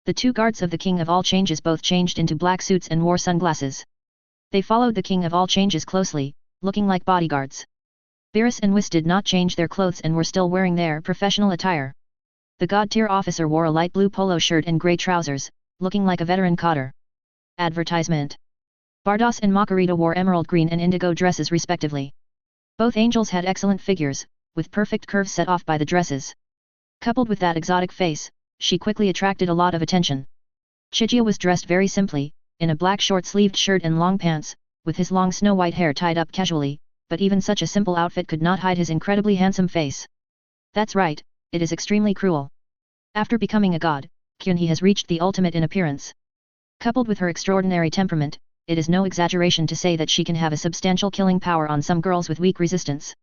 The two guards of the King of All Changes both changed into black suits and wore sunglasses. They followed the King of All Changes closely, looking like bodyguards. Beerus and Whis did not change their clothes and were still wearing their professional attire. The god-tier officer wore a light blue polo shirt and grey trousers, looking like a veteran cotter. Advertisement. Bardas and Makarita wore emerald green and indigo dresses respectively. Both angels had excellent figures, with perfect curves set off by the dresses. Coupled with that exotic face, she quickly attracted a lot of attention. Chijia was dressed very simply, in a black short-sleeved shirt and long pants, with his long snow-white hair tied up casually, but even such a simple outfit could not hide his incredibly handsome face. That's right, it is extremely cruel. After becoming a god, Kyunhee has reached the ultimate in appearance. Coupled with her extraordinary temperament, it is no exaggeration to say that she can have a substantial killing power on some girls with weak resistance.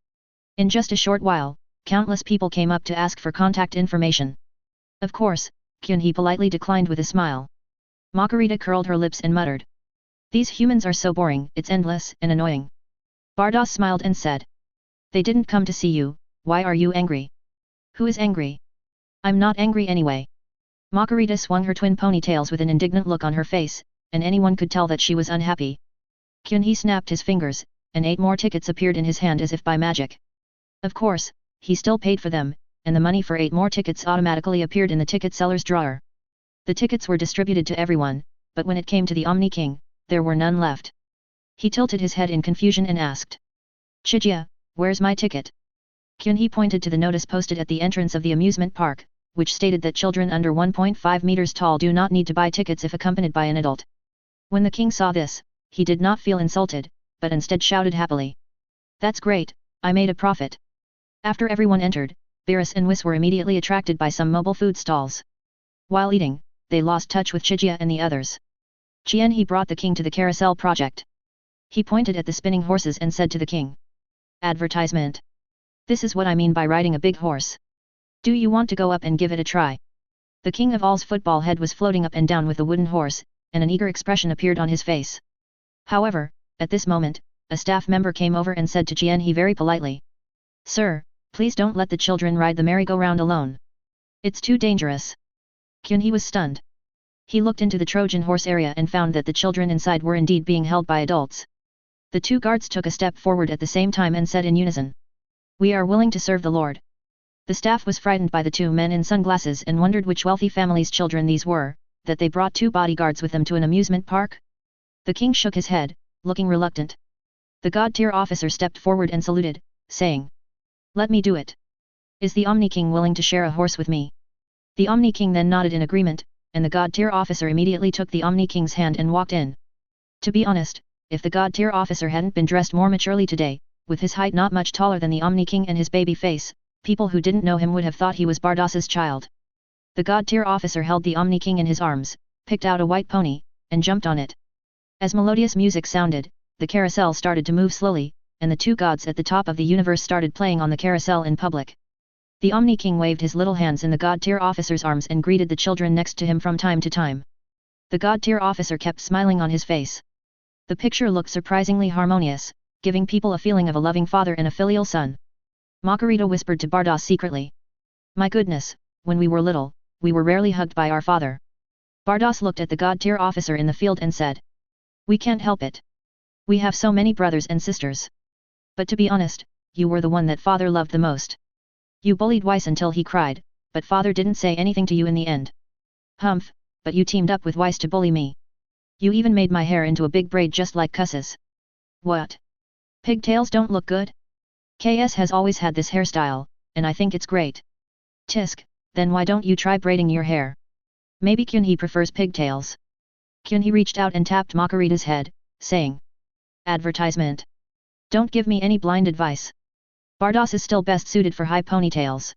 In just a short while, countless people came up to ask for contact information. Of course, Kyunhee politely declined with a smile. Margarita curled her lips and muttered. These humans are so boring, it's endless and annoying. Bardos smiled and said. They didn't come to see you, why are you angry? Who is angry? I'm not angry anyway. Margarita swung her twin ponytails with an indignant look on her face, and anyone could tell that she was unhappy. Kyunhee snapped his fingers, and 8 more tickets appeared in his hand as if by magic. Of course, he still paid for them, and the money for 8 more tickets automatically appeared in the ticket seller's drawer. The tickets were distributed to everyone, but when it came to the Omni King, there were none left. He tilted his head in confusion and asked. Chijia, where's my ticket? Kyunhee pointed to the notice posted at the entrance of the amusement park, which stated that children under 1.5 meters tall do not need to buy tickets if accompanied by an adult. When the king saw this, he did not feel insulted, but instead shouted happily. That's great, I made a profit. After everyone entered, Beerus and Whis were immediately attracted by some mobile food stalls. While eating, they lost touch with Chijia and the others. He brought the king to the carousel project. He pointed at the spinning horses and said to the king. Advertisement. This is what I mean by riding a big horse. Do you want to go up and give it a try? The king of all's football head was floating up and down with the wooden horse, and an eager expression appeared on his face. However, at this moment, a staff member came over and said to Jianhe very politely. Sir, please don't let the children ride the merry-go-round alone. It's too dangerous. Kyunhee was stunned. He looked into the Trojan horse area and found that the children inside were indeed being held by adults. The 2 guards took a step forward at the same time and said in unison. We are willing to serve the Lord. The staff was frightened by the 2 men in sunglasses and wondered which wealthy family's children these were, that they brought 2 bodyguards with them to an amusement park. The king shook his head, looking reluctant. The god-tier officer stepped forward and saluted, saying. Let me do it. Is the Omni King willing to share a horse with me? The Omni King then nodded in agreement, and the god-tier officer immediately took the Omni King's hand and walked in. To be honest, if the god-tier officer hadn't been dressed more maturely today, with his height not much taller than the Omni King and his baby face, people who didn't know him would have thought he was Bardos's child. The god-tier officer held the Omni King in his arms, picked out a white pony, and jumped on it. As melodious music sounded, the carousel started to move slowly, and the 2 gods at the top of the universe started playing on the carousel in public. The Omni King waved his little hands in the god-tier officer's arms and greeted the children next to him from time to time. The god-tier officer kept smiling on his face. The picture looked surprisingly harmonious, giving people a feeling of a loving father and a filial son. Margarita whispered to Bardos secretly. My goodness, when we were little, we were rarely hugged by our father. Bardos looked at the god-tier officer in the field and said. We can't help it. We have so many brothers and sisters. But to be honest, you were the one that father loved the most. You bullied Weiss until he cried, but father didn't say anything to you in the end. Humph, but you teamed up with Weiss to bully me. You even made my hair into a big braid just like Cuss's. What? Pigtails don't look good? KS has always had this hairstyle, and I think it's great. Tisk, then why don't you try braiding your hair? Maybe Kyunhee prefers pigtails. Kyunhee reached out and tapped Margarita's head, saying. Advertisement. Don't give me any blind advice. Bardos is still best suited for high ponytails.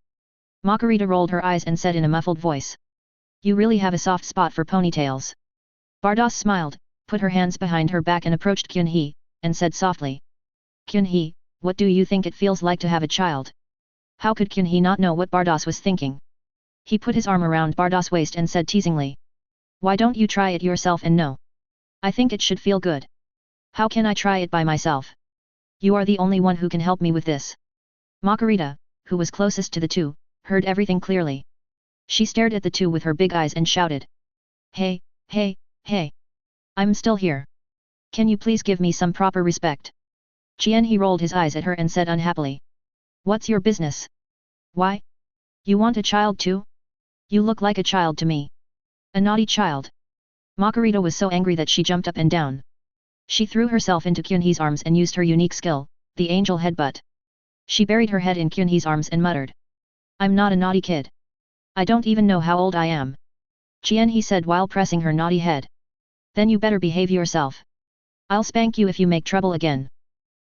Margarita rolled her eyes and said in a muffled voice. You really have a soft spot for ponytails. Bardos smiled, put her hands behind her back and approached Kyunhee, and said softly. Kyunhee, what do you think it feels like to have a child? How could Kyunhee not know what Bardos was thinking? He put his arm around Bardos' waist and said teasingly. Why don't you try it yourself and know? I think it should feel good. How can I try it by myself? You are the only one who can help me with this. Margarita, who was closest to the 2, heard everything clearly. She stared at the 2 with her big eyes and shouted. Hey, hey, hey! I'm still here. Can you please give me some proper respect? Jianhe rolled his eyes at her and said unhappily. What's your business? Why? You want a child too? You look like a child to me. A naughty child. Margarita was so angry that she jumped up and down. She threw herself into Kyunhee's arms and used her unique skill, the angel headbutt. She buried her head in Kyunhee's arms and muttered. I'm not a naughty kid. I don't even know how old I am. Jianhe said while pressing her naughty head. Then you better behave yourself. I'll spank you if you make trouble again.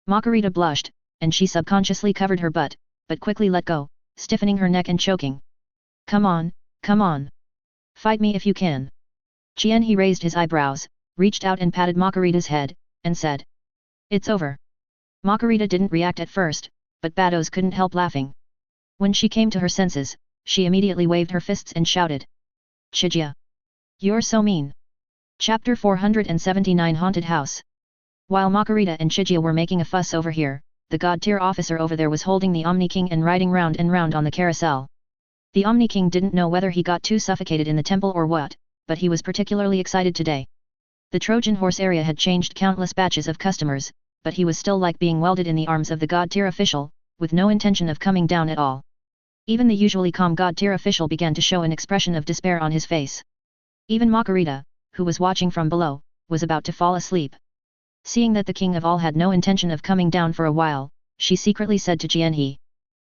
Margarita blushed, and she subconsciously covered her butt, but quickly let go, stiffening her neck and choking. Come on, come on. Fight me if you can. He raised his eyebrows, reached out and patted Margarita's head, and said. It's over. Margarita didn't react at first, but Bados couldn't help laughing. When she came to her senses, she immediately waved her fists and shouted. Chijia! You're so mean! Chapter 479 Haunted House. While Margarita and Chijia were making a fuss over here, the god-tier officer over there was holding the Omni King and riding round and round on the carousel. The Omni King didn't know whether he got too suffocated in the temple or what, but he was particularly excited today. The Trojan horse area had changed countless batches of customers, but he was still like being welded in the arms of the god-tier official, with no intention of coming down at all. Even the usually calm god-tier official began to show an expression of despair on his face. Even Margarita, who was watching from below, was about to fall asleep. Seeing that the king of all had no intention of coming down for a while, she secretly said to Jianhe.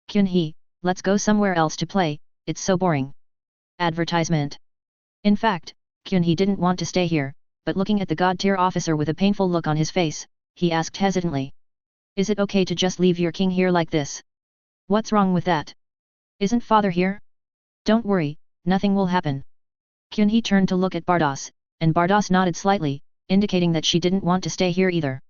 Qianhe, let's go somewhere else to play, it's so boring. Advertisement. In fact, Qianhe didn't want to stay here, but looking at the god-tier officer with a painful look on his face, he asked hesitantly. Is it okay to just leave your king here like this? What's wrong with that? Isn't father here? Don't worry, nothing will happen. Qianhe turned to look at Bardos, and Bardos nodded slightly, indicating that she didn't want to stay here either.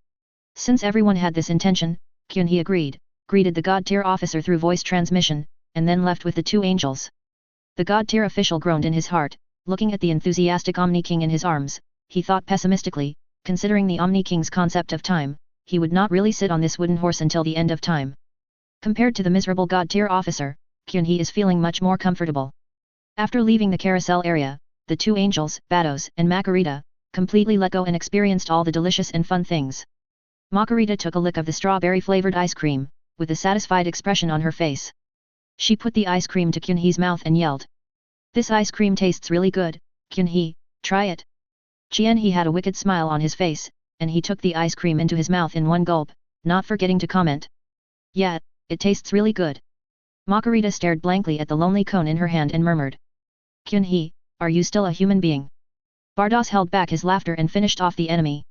Since everyone had this intention, Qianhe agreed, greeted the god-tier officer through voice transmission, and then left with the two angels. The god-tier official groaned in his heart, looking at the enthusiastic Omni King in his arms. He thought pessimistically, considering the Omni King's concept of time, he would not really sit on this wooden horse until the end of time. Compared to the miserable god-tier officer, Qianhe is feeling much more comfortable. After leaving the carousel area, the two angels, Bados and Margarita, completely let go and experienced all the delicious and fun things. Margarita took a lick of the strawberry-flavored ice cream, with a satisfied expression on her face. She put the ice cream to Qianhe's mouth and yelled. This ice cream tastes really good, Qianhe, try it. Qianhe had a wicked smile on his face, and he took the ice cream into his mouth in one gulp, not forgetting to comment. Yeah, it tastes really good. Margarita stared blankly at the lonely cone in her hand and murmured. Qianhe, are you still a human being? Bardos held back his laughter and finished off the enemy.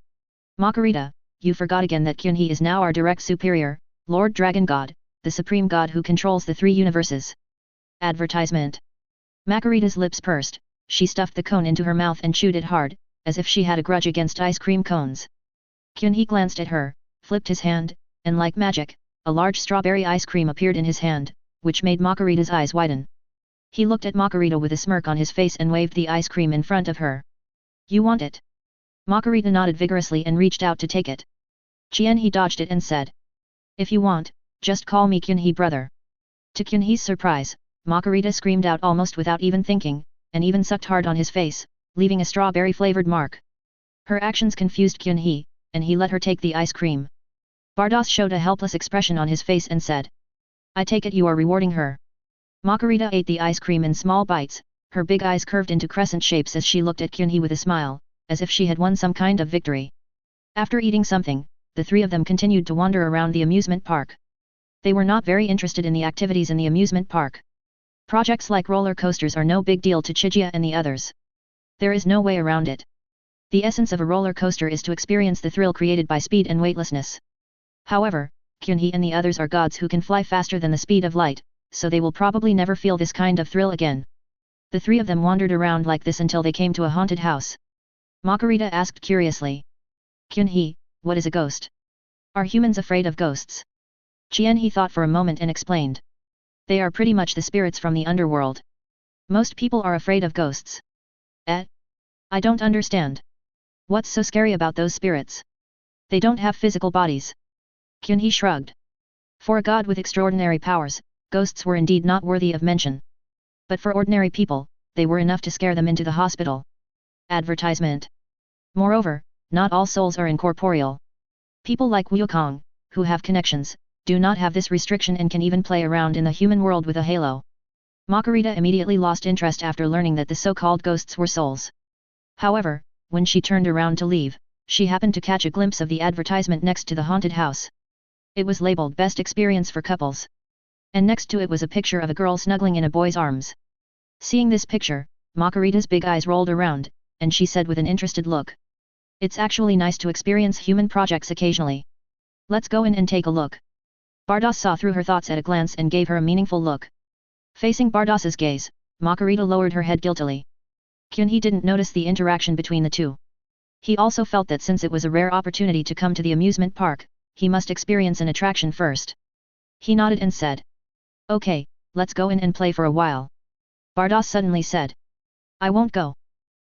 Margarita, you forgot again that Qianhe is now our direct superior, Lord Dragon God, the supreme god who controls the three universes. Advertisement. Margarita's lips pursed, she stuffed the cone into her mouth and chewed it hard, as if she had a grudge against ice cream cones. Qianhe glanced at her, flipped his hand, and like magic, a large strawberry ice cream appeared in his hand, which made Margarita's eyes widen. He looked at Margarita with a smirk on his face and waved the ice cream in front of her. You want it? Margarita nodded vigorously and reached out to take it. Qianhe dodged it and said. If you want, just call me Qianhe brother. To Qianhe's surprise, Margarita screamed out almost without even thinking, and even sucked hard on his face, leaving a strawberry-flavored mark. Her actions confused Qianhe, and he let her take the ice cream. Bardos showed a helpless expression on his face and said. I take it you are rewarding her. Margarita ate the ice cream in small bites, her big eyes curved into crescent shapes as she looked at Qianhe with a smile, as if she had won some kind of victory. After eating something, the three of them continued to wander around the amusement park. They were not very interested in the activities in the amusement park. Projects like roller coasters are no big deal to Chijia and the others. There is no way around it. The essence of a roller coaster is to experience the thrill created by speed and weightlessness. However, Qianhe and the others are gods who can fly faster than the speed of light, so they will probably never feel this kind of thrill again. The three of them wandered around like this until they came to a haunted house. Margarita asked curiously. Qianhe, what is a ghost? Are humans afraid of ghosts? Qianhe thought for a moment and explained. They are pretty much the spirits from the underworld. Most people are afraid of ghosts. Eh? I don't understand. What's so scary about those spirits? They don't have physical bodies. Qianhe shrugged. For a god with extraordinary powers, ghosts were indeed not worthy of mention. But for ordinary people, they were enough to scare them into the hospital. Advertisement. Moreover, not all souls are incorporeal. People like Wukong, who have connections, do not have this restriction and can even play around in the human world with a halo. Margarita immediately lost interest after learning that the so-called ghosts were souls. However, when she turned around to leave, she happened to catch a glimpse of the advertisement next to the haunted house. It was labeled Best Experience for Couples. And next to it was a picture of a girl snuggling in a boy's arms. Seeing this picture, Margarita's big eyes rolled around, and she said with an interested look. It's actually nice to experience human projects occasionally. Let's go in and take a look. Bardas saw through her thoughts at a glance and gave her a meaningful look. Facing Bardas's gaze, Margarita lowered her head guiltily. Kyunhee didn't notice the interaction between the two. He also felt that since it was a rare opportunity to come to the amusement park, he must experience an attraction first. He nodded and said, "Okay, let's go in and play for a while." Bardas suddenly said, "I won't go.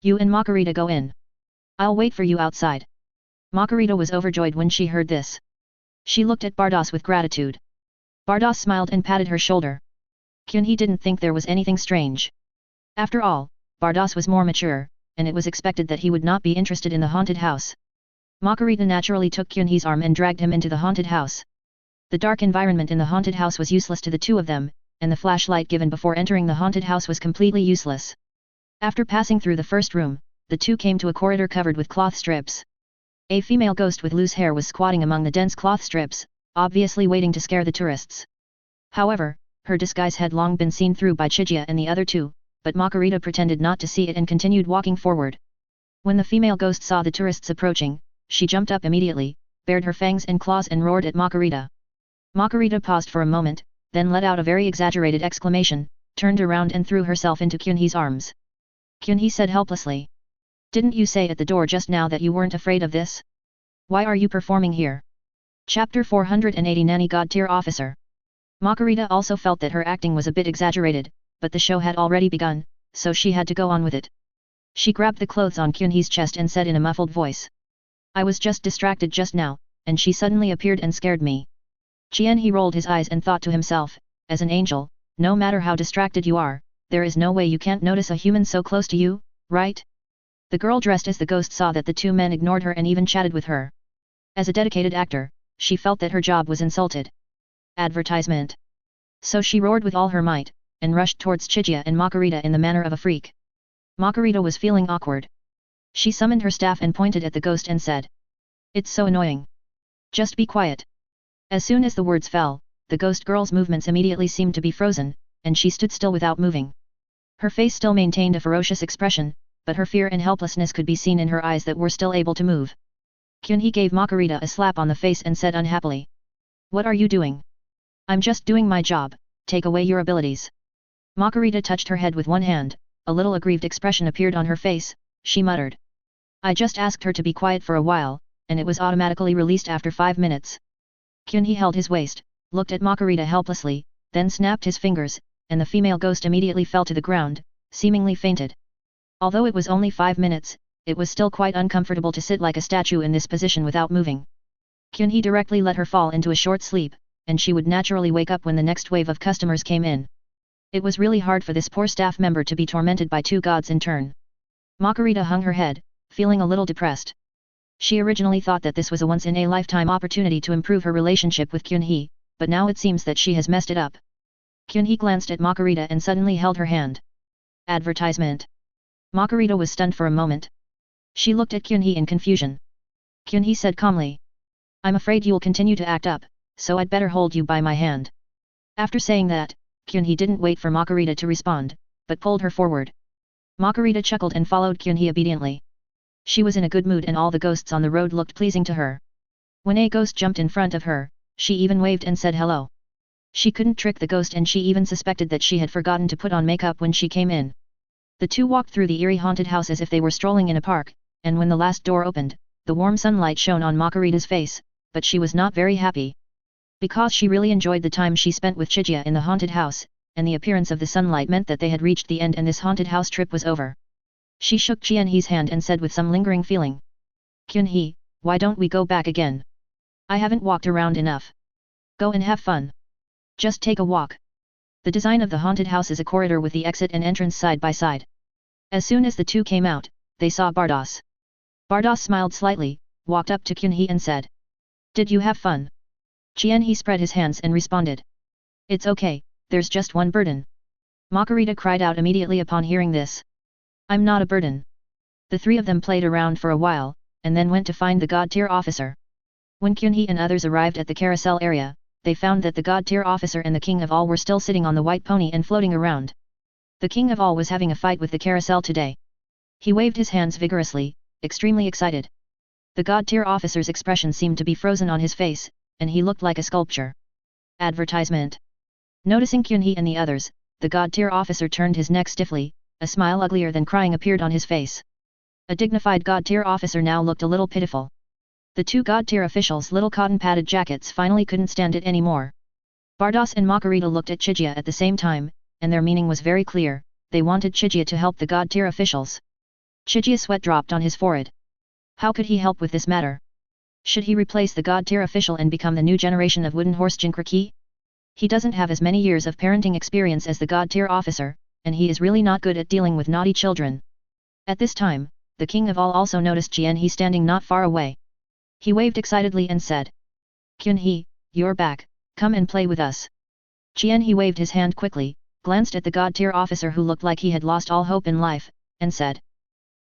You and Margarita go in. I'll wait for you outside." Margarita was overjoyed when she heard this. She looked at Bardas with gratitude. Bardas smiled and patted her shoulder. Kyunhee didn't think there was anything strange. After all, Bardas was more mature, and it was expected that he would not be interested in the haunted house. Margarita naturally took Kyunhee's arm and dragged him into the haunted house. The dark environment in the haunted house was useless to the two of them, and the flashlight given before entering the haunted house was completely useless. After passing through the first room, the two came to a corridor covered with cloth strips. A female ghost with loose hair was squatting among the dense cloth strips, obviously waiting to scare the tourists. However, her disguise had long been seen through by Chijia and the other two, but Margarita pretended not to see it and continued walking forward. When the female ghost saw the tourists approaching, she jumped up immediately, bared her fangs and claws and roared at Margarita. Margarita paused for a moment, then let out a very exaggerated exclamation, turned around and threw herself into Kyunhee's arms. Kyunhee said helplessly, "Didn't you say at the door just now that you weren't afraid of this? Why are you performing here?" Chapter 480 Nanny God Tier Officer. Margarita also felt that her acting was a bit exaggerated, but the show had already begun, so she had to go on with it. She grabbed the clothes on Kyunhee's chest and said in a muffled voice, "I was just distracted just now, and she suddenly appeared and scared me." Kyunhee rolled his eyes and thought to himself, as an angel, no matter how distracted you are, there is no way you can't notice a human so close to you, right? The girl dressed as the ghost saw that the two men ignored her and even chatted with her. As a dedicated actor, she felt that her job was insulted. Advertisement. So she roared with all her might, and rushed towards Chijia and Margarita in the manner of a freak. Margarita was feeling awkward. She summoned her staff and pointed at the ghost and said, "It's so annoying. Just be quiet." As soon as the words fell, the ghost girl's movements immediately seemed to be frozen, and she stood still without moving. Her face still maintained a ferocious expression, but her fear and helplessness could be seen in her eyes that were still able to move. Kyunhee gave Margarita a slap on the face and said unhappily, "What are you doing?" "I'm just doing my job, take away your abilities." Margarita touched her head with one hand, a little aggrieved expression appeared on her face, she muttered. "I just asked her to be quiet for a while, and it was automatically released after 5 minutes. Kyunhee held his waist, looked at Margarita helplessly, then snapped his fingers, and the female ghost immediately fell to the ground, seemingly fainted. Although it was only 5 minutes, it was still quite uncomfortable to sit like a statue in this position without moving. Kyunhee directly let her fall into a short sleep, and she would naturally wake up when the next wave of customers came in. It was really hard for this poor staff member to be tormented by two gods in turn. Margarita hung her head, feeling a little depressed. She originally thought that this was a once-in-a-lifetime opportunity to improve her relationship with Kyunhee, but now it seems that she has messed it up. Kyunhee glanced at Margarita and suddenly held her hand. Advertisement. Margarita was stunned for a moment. She looked at Kyunhee in confusion. Kyunhee said calmly, "I'm afraid you'll continue to act up, so I'd better hold you by my hand." After saying that, Kyunhee didn't wait for Margarita to respond, but pulled her forward. Margarita chuckled and followed Kyunhee obediently. She was in a good mood and all the ghosts on the road looked pleasing to her. When a ghost jumped in front of her, she even waved and said hello. She couldn't trick the ghost and she even suspected that she had forgotten to put on makeup when she came in. The two walked through the eerie haunted house as if they were strolling in a park, and when the last door opened, the warm sunlight shone on Margarita's face, but she was not very happy. Because she really enjoyed the time she spent with Chijia in the haunted house, and the appearance of the sunlight meant that they had reached the end and this haunted house trip was over. She shook Kyunhee's hand and said with some lingering feeling, "Kyunhee, why don't we go back again? I haven't walked around enough. Go and have fun. Just take a walk." The design of the haunted house is a corridor with the exit and entrance side by side. As soon as the two came out, they saw Bardas. Bardas smiled slightly, walked up to Kyunhee and said, "Did you have fun?" Kyunhee spread his hands and responded, "It's okay, there's just one burden." Margarita cried out immediately upon hearing this. "I'm not a burden." The three of them played around for a while, and then went to find the God-tier officer. When Kyunhee and others arrived at the carousel area, they found that the God-tier officer and the king of all were still sitting on the white pony and floating around. The king of all was having a fight with the carousel today. He waved his hands vigorously, extremely excited. The god-tier officer's expression seemed to be frozen on his face, and he looked like a sculpture. Advertisement. Noticing Kyunhee and the others, the god-tier officer turned his neck stiffly, a smile uglier than crying appeared on his face. A dignified god-tier officer now looked a little pitiful. The two god-tier officials' little cotton-padded jackets finally couldn't stand it anymore. Bardas and Makarita looked at Chijia at the same time, and their meaning was very clear, they wanted Chijia to help the god-tier officials. Chijia's sweat dropped on his forehead. How could he help with this matter? Should he replace the god-tier official and become the new generation of wooden horse Jinkraki? He doesn't have as many years of parenting experience as the god-tier officer, and he is really not good at dealing with naughty children. At this time, the king of all also noticed Kyunhee standing not far away. He waved excitedly and said, "Kyunhee, you're back, come and play with us." Kyunhee waved his hand quickly, glanced at the god-tier officer who looked like he had lost all hope in life, and said,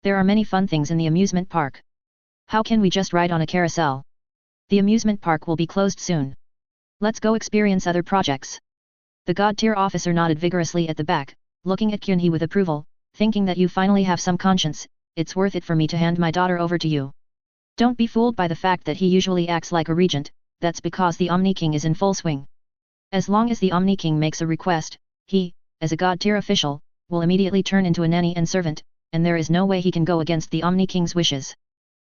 "There are many fun things in the amusement park. How can we just ride on a carousel? The amusement park will be closed soon. Let's go experience other projects." The god-tier officer nodded vigorously at the back, looking at Kyunhee with approval, "Thinking that you finally have some conscience, it's worth it for me to hand my daughter over to you. Don't be fooled by the fact that he usually acts like a regent, that's because the Omni King is in full swing. As long as the Omni King makes a request, he, as a god-tier official, will immediately turn into a nanny and servant, and there is no way he can go against the Omni King's wishes."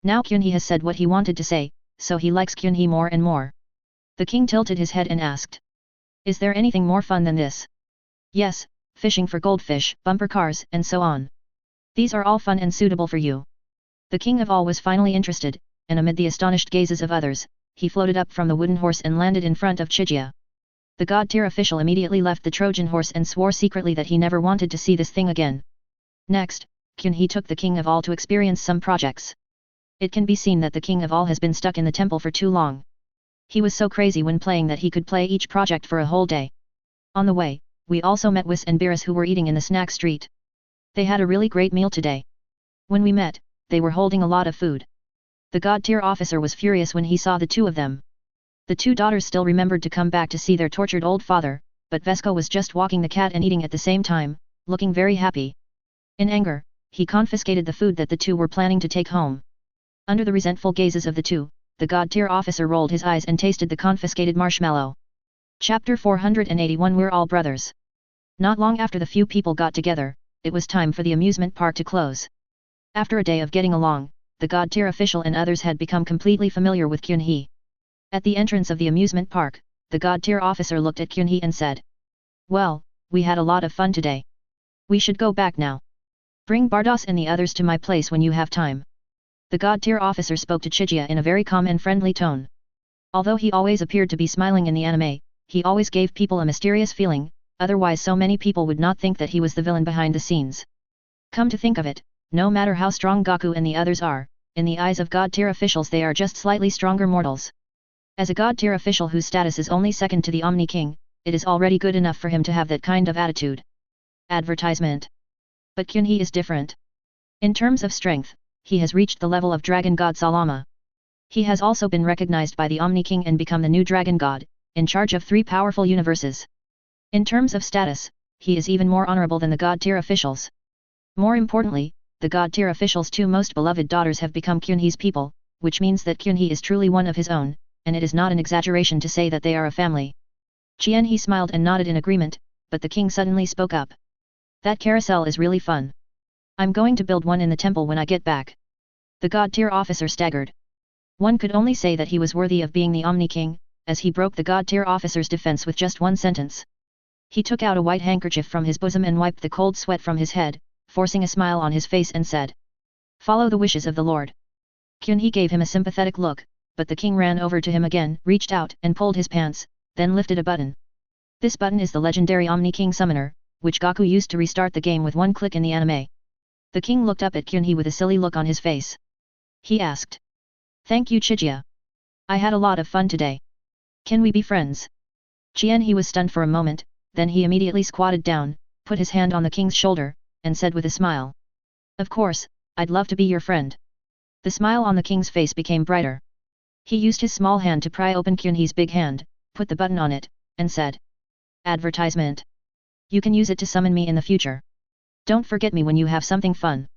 Now Kyunhee has said what he wanted to say, so he likes Kyunhee more and more. The king tilted his head and asked, "Is there anything more fun than this?" "Yes, fishing for goldfish, bumper cars, and so on. These are all fun and suitable for you." The king of all was finally interested, and amid the astonished gazes of others, he floated up from the wooden horse and landed in front of Chijia. The god-tier official immediately left the Trojan horse and swore secretly that he never wanted to see this thing again. Next, Kyunhee took the king of all to experience some projects. It can be seen that the king of all has been stuck in the temple for too long. He was so crazy when playing that he could play each project for a whole day. On the way, we also met Wis and Beerus who were eating in the snack street. They had a really great meal today. When we met, they were holding a lot of food. The god-tier officer was furious when he saw the two of them. The two daughters still remembered to come back to see their tortured old father, but Vesco was just walking the cat and eating at the same time, looking very happy. In anger, he confiscated the food that the two were planning to take home. Under the resentful gazes of the two, the god-tier officer rolled his eyes and tasted the confiscated marshmallow. Chapter 481 We're all brothers. Not long after the few people got together, it was time for the amusement park to close. After a day of getting along, the god-tier official and others had become completely familiar with Kyunhee. At the entrance of the amusement park, the god-tier officer looked at Kyunhee and said, "Well, we had a lot of fun today. We should go back now. Bring Bardas and the others to my place when you have time." The god-tier officer spoke to Chijia in a very calm and friendly tone. Although he always appeared to be smiling in the anime, he always gave people a mysterious feeling, otherwise so many people would not think that he was the villain behind the scenes. Come to think of it, no matter how strong Gaku and the others are, in the eyes of god-tier officials they are just slightly stronger mortals. As a god-tier official whose status is only second to the Omni King, it is already good enough for him to have that kind of attitude. Advertisement. But Kyunhee is different. In terms of strength, he has reached the level of Dragon God Salama. He has also been recognized by the Omni King and become the new Dragon God, in charge of 3 powerful universes. In terms of status, he is even more honorable than the god-tier officials. More importantly, the god-tier officials' 2 most beloved daughters have become Kyunhee's people, which means that Kyunhee is truly one of his own, and it is not an exaggeration to say that they are a family. Kyunhee smiled and nodded in agreement, but the king suddenly spoke up. "That carousel is really fun. I'm going to build one in the temple when I get back." The god-tier officer staggered. One could only say that he was worthy of being the Omni King, as he broke the god-tier officer's defense with just one sentence. He took out a white handkerchief from his bosom and wiped the cold sweat from his head, forcing a smile on his face and said, "Follow the wishes of the Lord." Kyunhee gave him a sympathetic look, but the king ran over to him again, reached out and pulled his pants, then lifted a button. This button is the legendary Omni King Summoner, which Gaku used to restart the game with one click in the anime. The king looked up at Kyunhee with a silly look on his face. He asked, "Thank you Chijia. I had a lot of fun today. Can we be friends?" Kyunhee was stunned for a moment, then he immediately squatted down, put his hand on the king's shoulder, and said with a smile, "Of course, I'd love to be your friend." The smile on the king's face became brighter. He used his small hand to pry open Kyunhee's big hand, put the button on it, and said, "Advertisement. You can use it to summon me in the future. Don't forget me when you have something fun."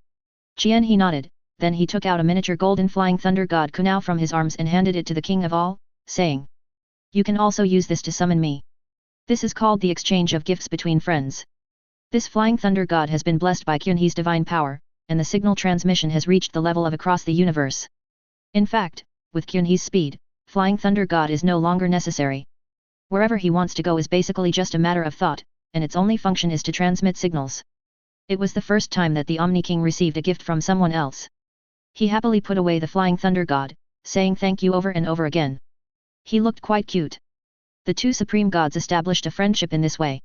Kyunhee nodded, then he took out a miniature golden flying thunder god Kunao from his arms and handed it to the king of all, saying, "You can also use this to summon me. This is called the exchange of gifts between friends. This flying thunder god has been blessed by Kyunhee's divine power, and the signal transmission has reached the level of across the universe. In fact, with Kyunhee's speed, flying thunder god is no longer necessary. Wherever he wants to go is basically just a matter of thought, and its only function is to transmit signals." It was the first time that the Omni King received a gift from someone else. He happily put away the flying thunder god, saying thank you over and over again. He looked quite cute. The two supreme gods established a friendship in this way.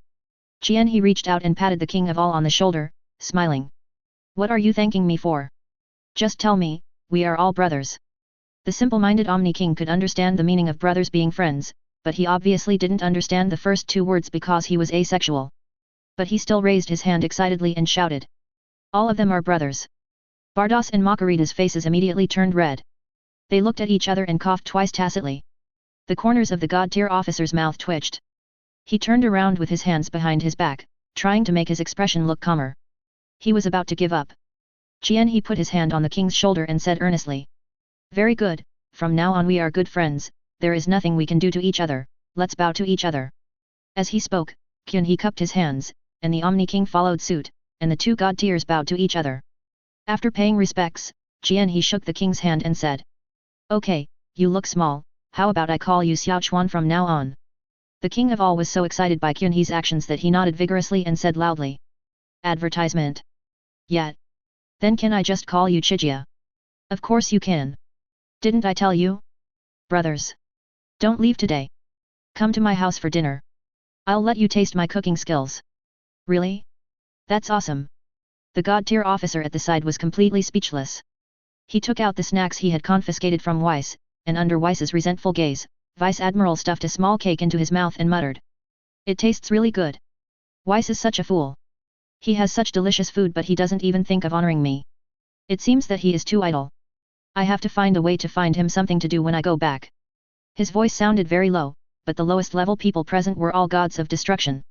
He reached out and patted the king of all on the shoulder, smiling. "What are you thanking me for? Just tell me, we are all brothers." The simple-minded Omni King could understand the meaning of brothers being friends, but he obviously didn't understand the first two words because he was asexual. But he still raised his hand excitedly and shouted. "All of them are brothers." Bardos and Makarita's faces immediately turned red. They looked at each other and coughed twice tacitly. The corners of the god-tier officer's mouth twitched. He turned around with his hands behind his back, trying to make his expression look calmer. He was about to give up. He put his hand on the king's shoulder and said earnestly. "Very good, from now on we are good friends, there is nothing we can do to each other, let's bow to each other." As he spoke, Kyunhee cupped his hands, and the Omni King followed suit, and the two god-tiers bowed to each other. After paying respects, he shook the king's hand and said, "Okay, you look small, how about I call you Xiaochuan from now on?" The king of all was so excited by Kyunhee's actions that he nodded vigorously and said loudly. "Advertisement. Yet. Then can I just call you Chijia?" "Of course you can. Didn't I tell you? Brothers. Don't leave today. Come to my house for dinner. I'll let you taste my cooking skills." "Really? That's awesome." The god-tier officer at the side was completely speechless. He took out the snacks he had confiscated from Weiss, and under Weiss's resentful gaze, Vice Admiral stuffed a small cake into his mouth and muttered. "It tastes really good. Weiss is such a fool. He has such delicious food but he doesn't even think of honoring me. It seems that he is too idle. I have to find a way to find him something to do when I go back." His voice sounded very low, but the lowest level people present were all gods of destruction.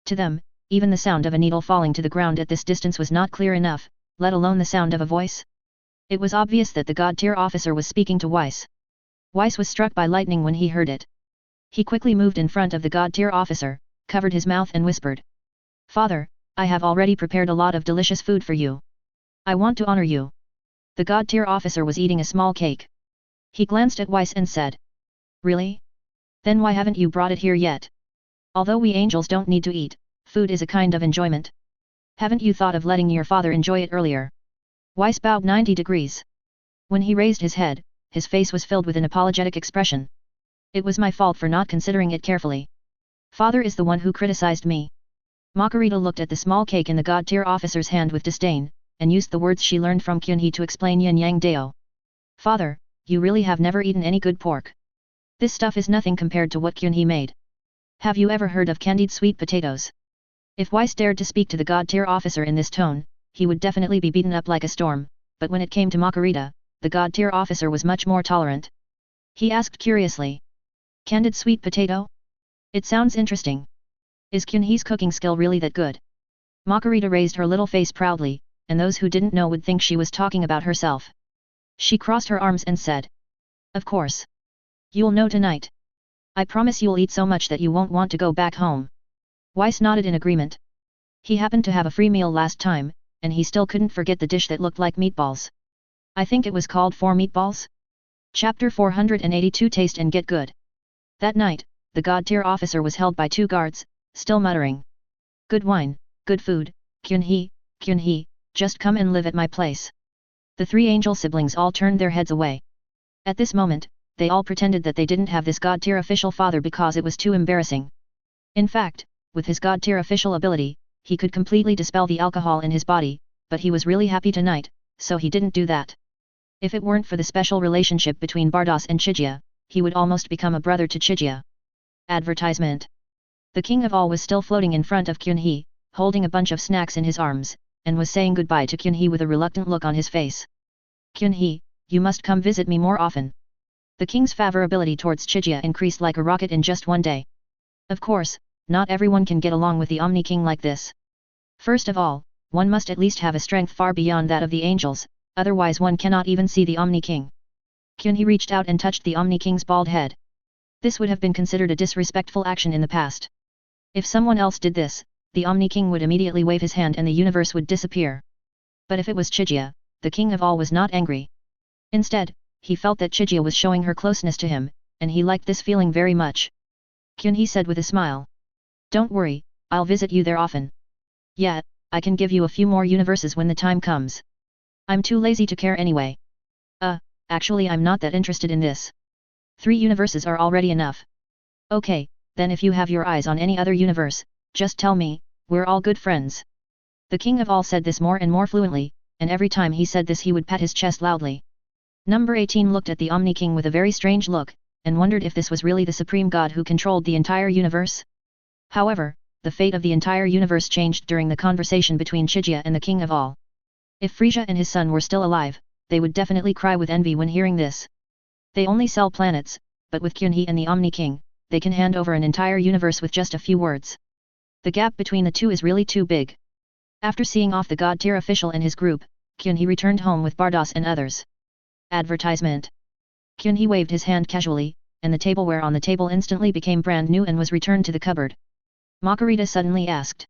To them, even the sound of a needle falling to the ground at this distance was not clear enough, let alone the sound of a voice. It was obvious that the god-tier officer was speaking to Weiss. Weiss was struck by lightning when he heard it. He quickly moved in front of the god-tier officer, covered his mouth and whispered. "Father, I have already prepared a lot of delicious food for you. I want to honor you." The god-tier officer was eating a small cake. He glanced at Weiss and said. "Really? Then why haven't you brought it here yet? Although we angels don't need to eat, food is a kind of enjoyment. Haven't you thought of letting your father enjoy it earlier?" Weiss bowed 90 degrees. When he raised his head, his face was filled with an apologetic expression. "It was my fault for not considering it carefully. Father is the one who criticized me." Makarita looked at the small cake in the god-tier officer's hand with disdain, and used the words she learned from Kyunhee to explain Yin Yang Dao. "Father, you really have never eaten any good pork. This stuff is nothing compared to what Kyunhee made. Have you ever heard of candied sweet potatoes?" If Weiss dared to speak to the god-tier officer in this tone, he would definitely be beaten up like a storm, but when it came to Makarita, the god-tier officer was much more tolerant. He asked curiously. "Candied sweet potato? It sounds interesting. Is Kyunhee's cooking skill really that good?" Makarita raised her little face proudly, and those who didn't know would think she was talking about herself. She crossed her arms and said. "Of course. You'll know tonight. I promise you'll eat so much that you won't want to go back home." Weiss nodded in agreement. He happened to have a free meal last time, and he still couldn't forget the dish that looked like meatballs. I think it was called 4 meatballs? Chapter 482 Taste and Get Good. That night, the god-tier officer was held by 2 guards, still muttering. "Good wine, good food, Kyunhee, just come and live at my place." The 3 angel siblings all turned their heads away. At this moment, they all pretended that they didn't have this god-tier official father because it was too embarrassing. In fact, with his god-tier official ability, he could completely dispel the alcohol in his body, but he was really happy tonight, so he didn't do that. If it weren't for the special relationship between Bardos and Chijia, he would almost become a brother to Chijia. Advertisement. The king of all was still floating in front of Kyunhee, holding a bunch of snacks in his arms, and was saying goodbye to Kyunhee with a reluctant look on his face. "Kyunhee, you must come visit me more often." The king's favorability towards Chijia increased like a rocket in just one day. Of course, not everyone can get along with the Omni King like this. First of all, one must at least have a strength far beyond that of the angels, otherwise one cannot even see the Omni King. Kyunhee reached out and touched the Omni King's bald head. This would have been considered a disrespectful action in the past. If someone else did this, the Omni King would immediately wave his hand and the universe would disappear. But if it was Chijia, the king of all was not angry. Instead, he felt that Chijia was showing her closeness to him, and he liked this feeling very much. Kyunhee said with a smile. Don't worry, I'll visit you there often. Yeah, I can give you a few more universes when the time comes. I'm too lazy to care anyway. Actually I'm not that interested in this. 3 universes are already enough. Okay, then if you have your eyes on any other universe, just tell me, we're all good friends. The king of all said this more and more fluently, and every time he said this he would pat his chest loudly. Number 18 looked at the Omni King with a very strange look, and wondered if this was really the supreme god who controlled the entire universe. However, the fate of the entire universe changed during the conversation between Chijia and the king of all. If Frisia and his son were still alive, they would definitely cry with envy when hearing this. They only sell planets, but with Kyunhee and the Omni King, they can hand over an entire universe with just a few words. The gap between the two is really too big. After seeing off the god tier official and his group, Kyunhee returned home with Bardos and others. Advertisement. Kyunhee waved his hand casually, and the tableware on the table instantly became brand new and was returned to the cupboard. Makarita suddenly asked.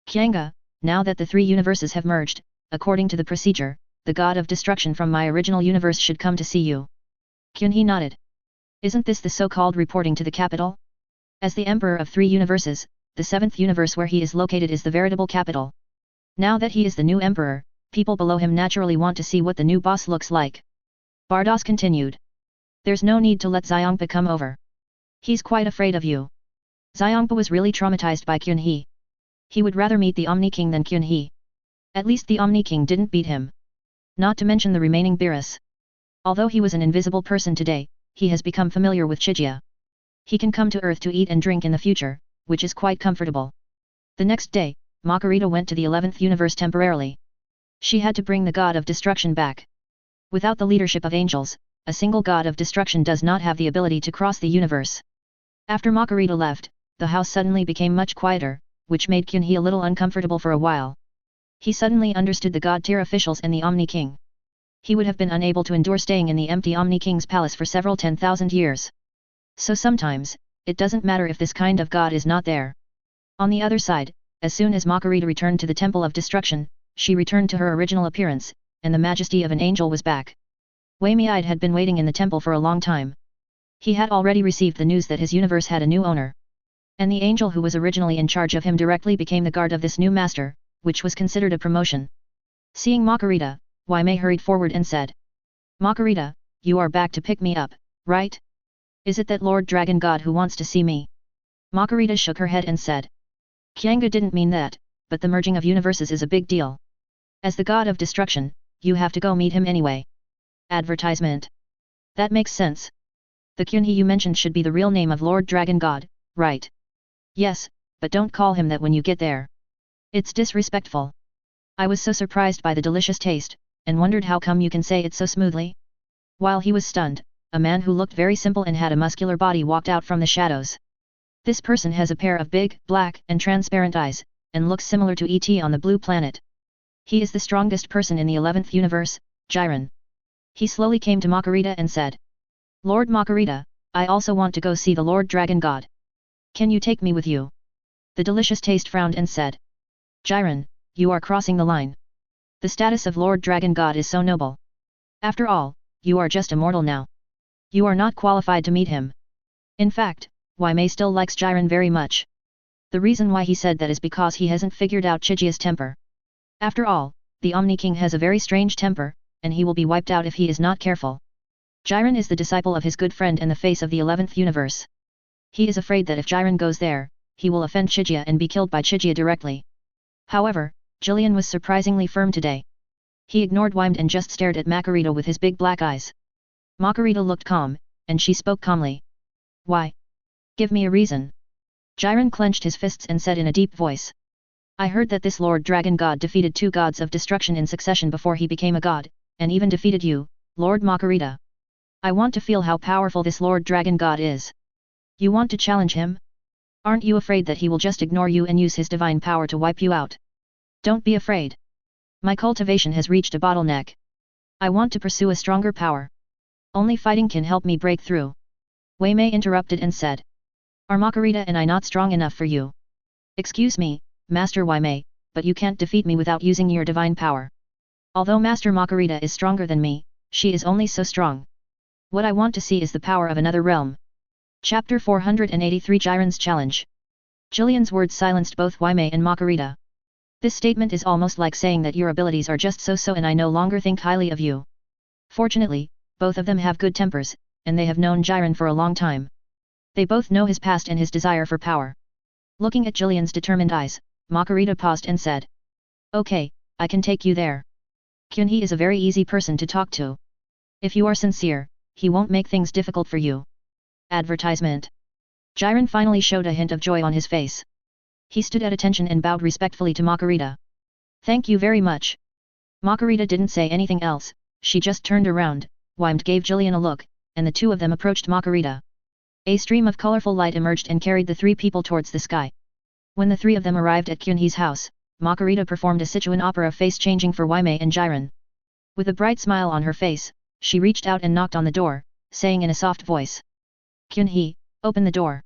Kyanga, now that the 3 universes have merged, according to the procedure, the god of destruction from my original universe should come to see you. Kyunhee nodded. Isn't this the so-called reporting to the capital? As the emperor of 3 universes, the 7th universe where he is located is the veritable capital. Now that he is the new emperor, people below him naturally want to see what the new boss looks like. Bardos continued. There's no need to let Xiongpa come over. He's quite afraid of you. Xiongpa was really traumatized by Kyunhee. He would rather meet the Omni King than Kyunhee. At least the Omni King didn't beat him. Not to mention the remaining Beerus. Although he was an invisible person today, he has become familiar with Chijia. He can come to Earth to eat and drink in the future, which is quite comfortable. The next day, Makarita went to the 11th universe temporarily. She had to bring the god of destruction back. Without the leadership of angels, a single god of destruction does not have the ability to cross the universe. After Makarita left, the house suddenly became much quieter, which made Kyunhee a little uncomfortable for a while. He suddenly understood the god tier officials and the Omni King. He would have been unable to endure staying in the empty Omni King's palace for several 10,000 years. So sometimes, it doesn't matter if this kind of god is not there. On the other side, as soon as Makarita returned to the Temple of Destruction, she returned to her original appearance, and the majesty of an angel was back. Wei Miide had been waiting in the temple for a long time. He had already received the news that his universe had a new owner. And the angel who was originally in charge of him directly became the guard of this new master, which was considered a promotion. Seeing Makarita, Wei Mei hurried forward and said. Makarita, you are back to pick me up, right? Is it that Lord Dragon God who wants to see me? Makarita shook her head and said. Kyanga didn't mean that, but the merging of universes is a big deal. As the god of destruction, you have to go meet him anyway. Advertisement. That makes sense. The Kyunhee you mentioned should be the real name of Lord Dragon God, right? Yes, but don't call him that when you get there. It's disrespectful. I was so surprised by the delicious taste, and wondered how come you can say it so smoothly. While he was stunned, a man who looked very simple and had a muscular body walked out from the shadows. This person has a pair of big, black, and transparent eyes, and looks similar to E.T. on the blue planet. He is the strongest person in the 11th universe, Jiren. He slowly came to Makarita and said. Lord Makarita, I also want to go see the Lord Dragon God. Can you take me with you? The delicious taste frowned and said. Jiren, you are crossing the line. The status of Lord Dragon God is so noble. After all, you are just a mortal now. You are not qualified to meet him. In fact, Wei Mei still likes Jiren very much. The reason why he said that is because he hasn't figured out Chijia's temper. After all, the Omni King has a very strange temper, and he will be wiped out if he is not careful. Jiren is the disciple of his good friend and the face of the 11th universe. He is afraid that if Jiren goes there, he will offend Chijia and be killed by Chijia directly. However, Jillian was surprisingly firm today. He ignored Wei Mei and just stared at Makarita with his big black eyes. Makarita looked calm, and she spoke calmly. Why? Give me a reason. Jiren clenched his fists and said in a deep voice. I heard that this Lord Dragon God defeated 2 gods of destruction in succession before he became a god, and even defeated you, Lord Makarita. I want to feel how powerful this Lord Dragon God is. You want to challenge him? Aren't you afraid that he will just ignore you and use his divine power to wipe you out? Don't be afraid. My cultivation has reached a bottleneck. I want to pursue a stronger power. Only fighting can help me break through. Wei Mei interrupted and said. Are Makarita and I not strong enough for you? Excuse me, Master Wei Mei, but you can't defeat me without using your divine power. Although Master Makarita is stronger than me, she is only so strong. What I want to see is the power of another realm. Chapter 483 Jiren's Challenge. Jillian's words silenced both Wei Mei and Makarita. This statement is almost like saying that your abilities are just so-so and I no longer think highly of you. Fortunately, both of them have good tempers, and they have known Jiren for a long time. They both know his past and his desire for power. Looking at Jillian's determined eyes, Makarita paused and said. Okay, I can take you there. Kyunhee is a very easy person to talk to. If you are sincere, he won't make things difficult for you. Advertisement. Jiren finally showed a hint of joy on his face. He stood at attention and bowed respectfully to Makarita. Thank you very much. Makarita didn't say anything else, she just turned around, gave Jillian a look, and the two of them approached Makarita. A stream of colorful light emerged and carried the three people towards the sky. When the three of them arrived at Kyunhee's house, Makarita performed a Sichuan opera face-changing for Wei Mei and Jiren. With a bright smile on her face, she reached out and knocked on the door, saying in a soft voice. Kyunhee, open the door.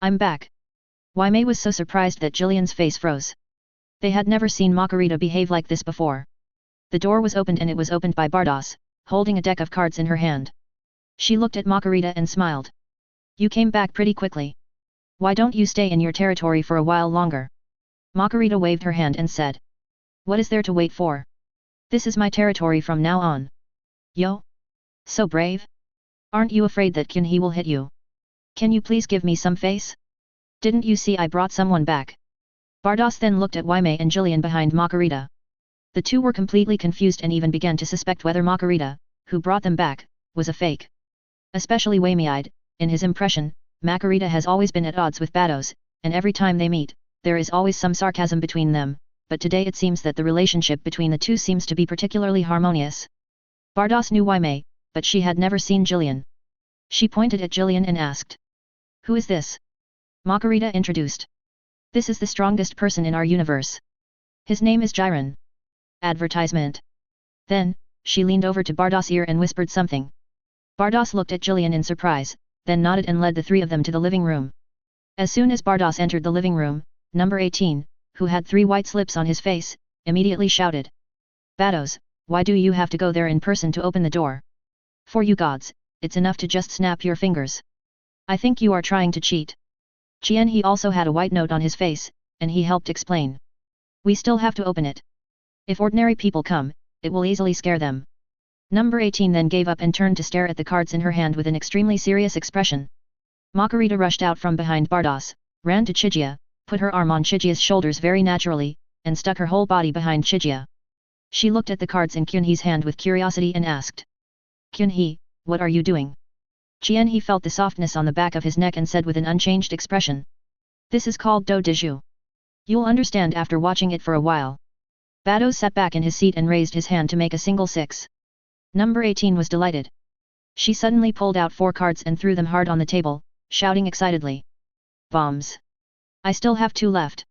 I'm back. Wei Mei was so surprised that Jillian's face froze. They had never seen Makarita behave like this before. The door was opened and it was opened by Bardos, holding a deck of cards in her hand. She looked at Makarita and smiled. You came back pretty quickly. Why don't you stay in your territory for a while longer? Makarita waved her hand and said. What is there to wait for? This is my territory from now on. Yo? So brave? Aren't you afraid that Kyunhee will hit you? Can you please give me some face? Didn't you see I brought someone back? Bardos then looked at Wei Mei and Jillian behind Makarita. The two were completely confused and even began to suspect whether Makarita, who brought them back, was a fake. Especially Wei Mei. In his impression, Makarita has always been at odds with Bardos, and every time they meet, there is always some sarcasm between them, but today it seems that the relationship between the two seems to be particularly harmonious. Bardos knew Wei Mei, but she had never seen Jillian. She pointed at Jillian and asked. Who is this? Makarita introduced. This is the strongest person in our universe. His name is Jiren. Advertisement. Then, she leaned over to Bardos' ear and whispered something. Bardos looked at Jillian in surprise, then nodded and led the three of them to the living room. As soon as Bardos entered the living room, number 18, who had 3 white slips on his face, immediately shouted. Bardos, why do you have to go there in person to open the door? For you gods, it's enough to just snap your fingers. I think you are trying to cheat. He also had a white note on his face, and he helped explain. We still have to open it. If ordinary people come, it will easily scare them. Number 18 then gave up and turned to stare at the cards in her hand with an extremely serious expression. Makarita rushed out from behind Bardos, ran to Chijia, put her arm on Chijia's shoulders very naturally, and stuck her whole body behind Chijia. She looked at the cards in Kyunhee's hand with curiosity and asked. Kyunhee, what are you doing? He felt the softness on the back of his neck and said with an unchanged expression. This is called Do Diju. You'll understand after watching it for a while. Bardos sat back in his seat and raised his hand to make a single 6. Number 18 was delighted. She suddenly pulled out 4 cards and threw them hard on the table, shouting excitedly. Bombs. I still have 2 left.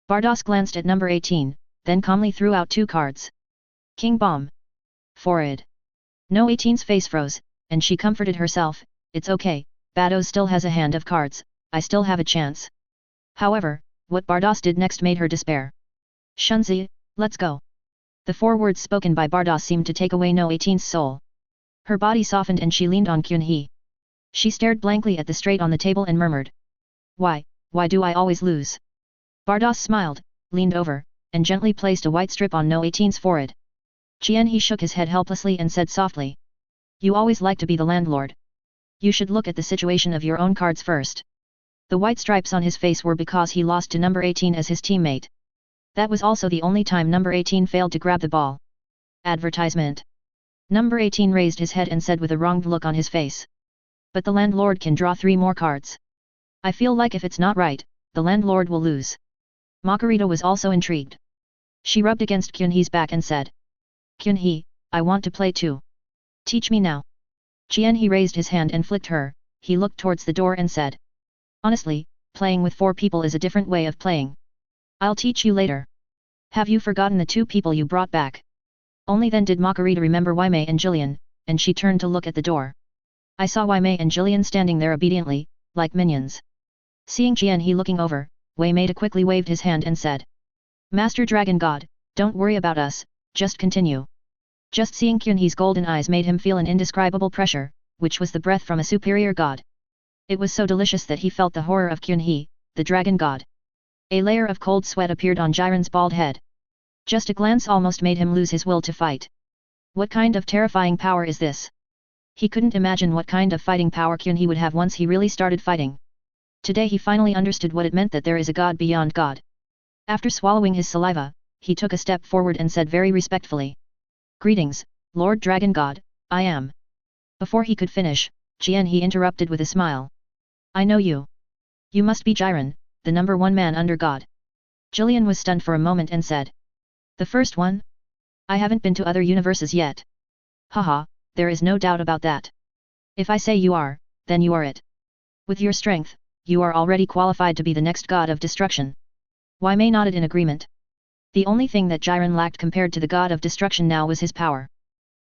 Bardos glanced at number 18, then calmly threw out 2 cards. King Bomb. Forward. No 18's face froze, and she comforted herself, it's okay, Bardos still has a hand of cards, I still have a chance. However, what Bardos did next made her despair. Shunzi, let's go. The 4 words spoken by Bardos seemed to take away No 18's soul. Her body softened and she leaned on Kyunhee. She stared blankly at the straight on the table and murmured. Why do I always lose? Bardos smiled, leaned over, and gently placed a white strip on No 18's forehead. He shook his head helplessly and said softly. You always like to be the landlord. You should look at the situation of your own cards first. The white stripes on his face were because he lost to number 18 as his teammate. That was also the only time number 18 failed to grab the ball. Advertisement. Number 18 raised his head and said with a wronged look on his face. But the landlord can draw 3 more cards. I feel like if it's not right, the landlord will lose. Makarita was also intrigued. She rubbed against Kyunhee's back and said. Kyunhee, I want to play too. Teach me now. He raised his hand and flicked her, he looked towards the door and said. Honestly, playing with 4 people is a different way of playing. I'll teach you later. Have you forgotten the 2 people you brought back? Only then did Margarita remember Waimei and Jillian, and she turned to look at the door. I saw Waimei and Jillian standing there obediently, like minions. Seeing Qianhe looking over, Waimei quickly waved his hand and said, Master Dragon God, don't worry about us, just continue. Just seeing Qianhe's golden eyes made him feel an indescribable pressure, which was the breath from a superior god. It was so delicious that he felt the horror of Qianhe, the dragon god. A layer of cold sweat appeared on Jiren's bald head. Just a glance almost made him lose his will to fight. What kind of terrifying power is this? He couldn't imagine what kind of fighting power Qianhe would have once he really started fighting. Today he finally understood what it meant that there is a god beyond God. After swallowing his saliva, he took a step forward and said very respectfully, Greetings, Lord Dragon God, I am. Before he could finish, Qianhe interrupted with a smile. I know you. You must be Jiren, the #1 man under God. Jillian was stunned for a moment and said, The first one? I haven't been to other universes yet. Haha, there is no doubt about that. If I say you are, then you are it. With your strength, you are already qualified to be the next god of destruction. Waimei nodded in agreement. The only thing that Jiren lacked compared to the god of destruction now was his power.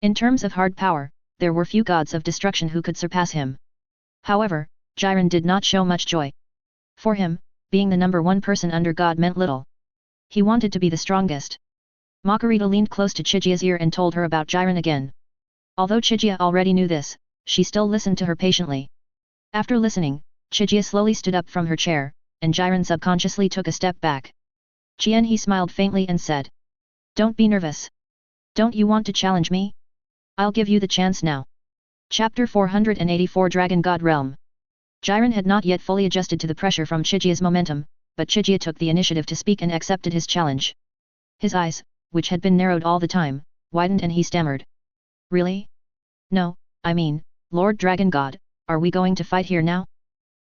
In terms of hard power, there were few gods of destruction who could surpass him. However, Jiren did not show much joy. For him, being the #1 person under God meant little. He wanted to be the strongest. Margarita leaned close to Chijia's ear and told her about Jiren again. Although Chijia already knew this, she still listened to her patiently. After listening, Chijia slowly stood up from her chair, and Jiren subconsciously took a step back. Qianhe smiled faintly and said, Don't be nervous. Don't you want to challenge me? I'll give you the chance now. Chapter 484 Dragon God Realm. Jiren had not yet fully adjusted to the pressure from Chijia's momentum, but Chijia took the initiative to speak and accepted his challenge. His eyes, which had been narrowed all the time, widened and he stammered. Really? No, I mean, Lord Dragon God, are we going to fight here now?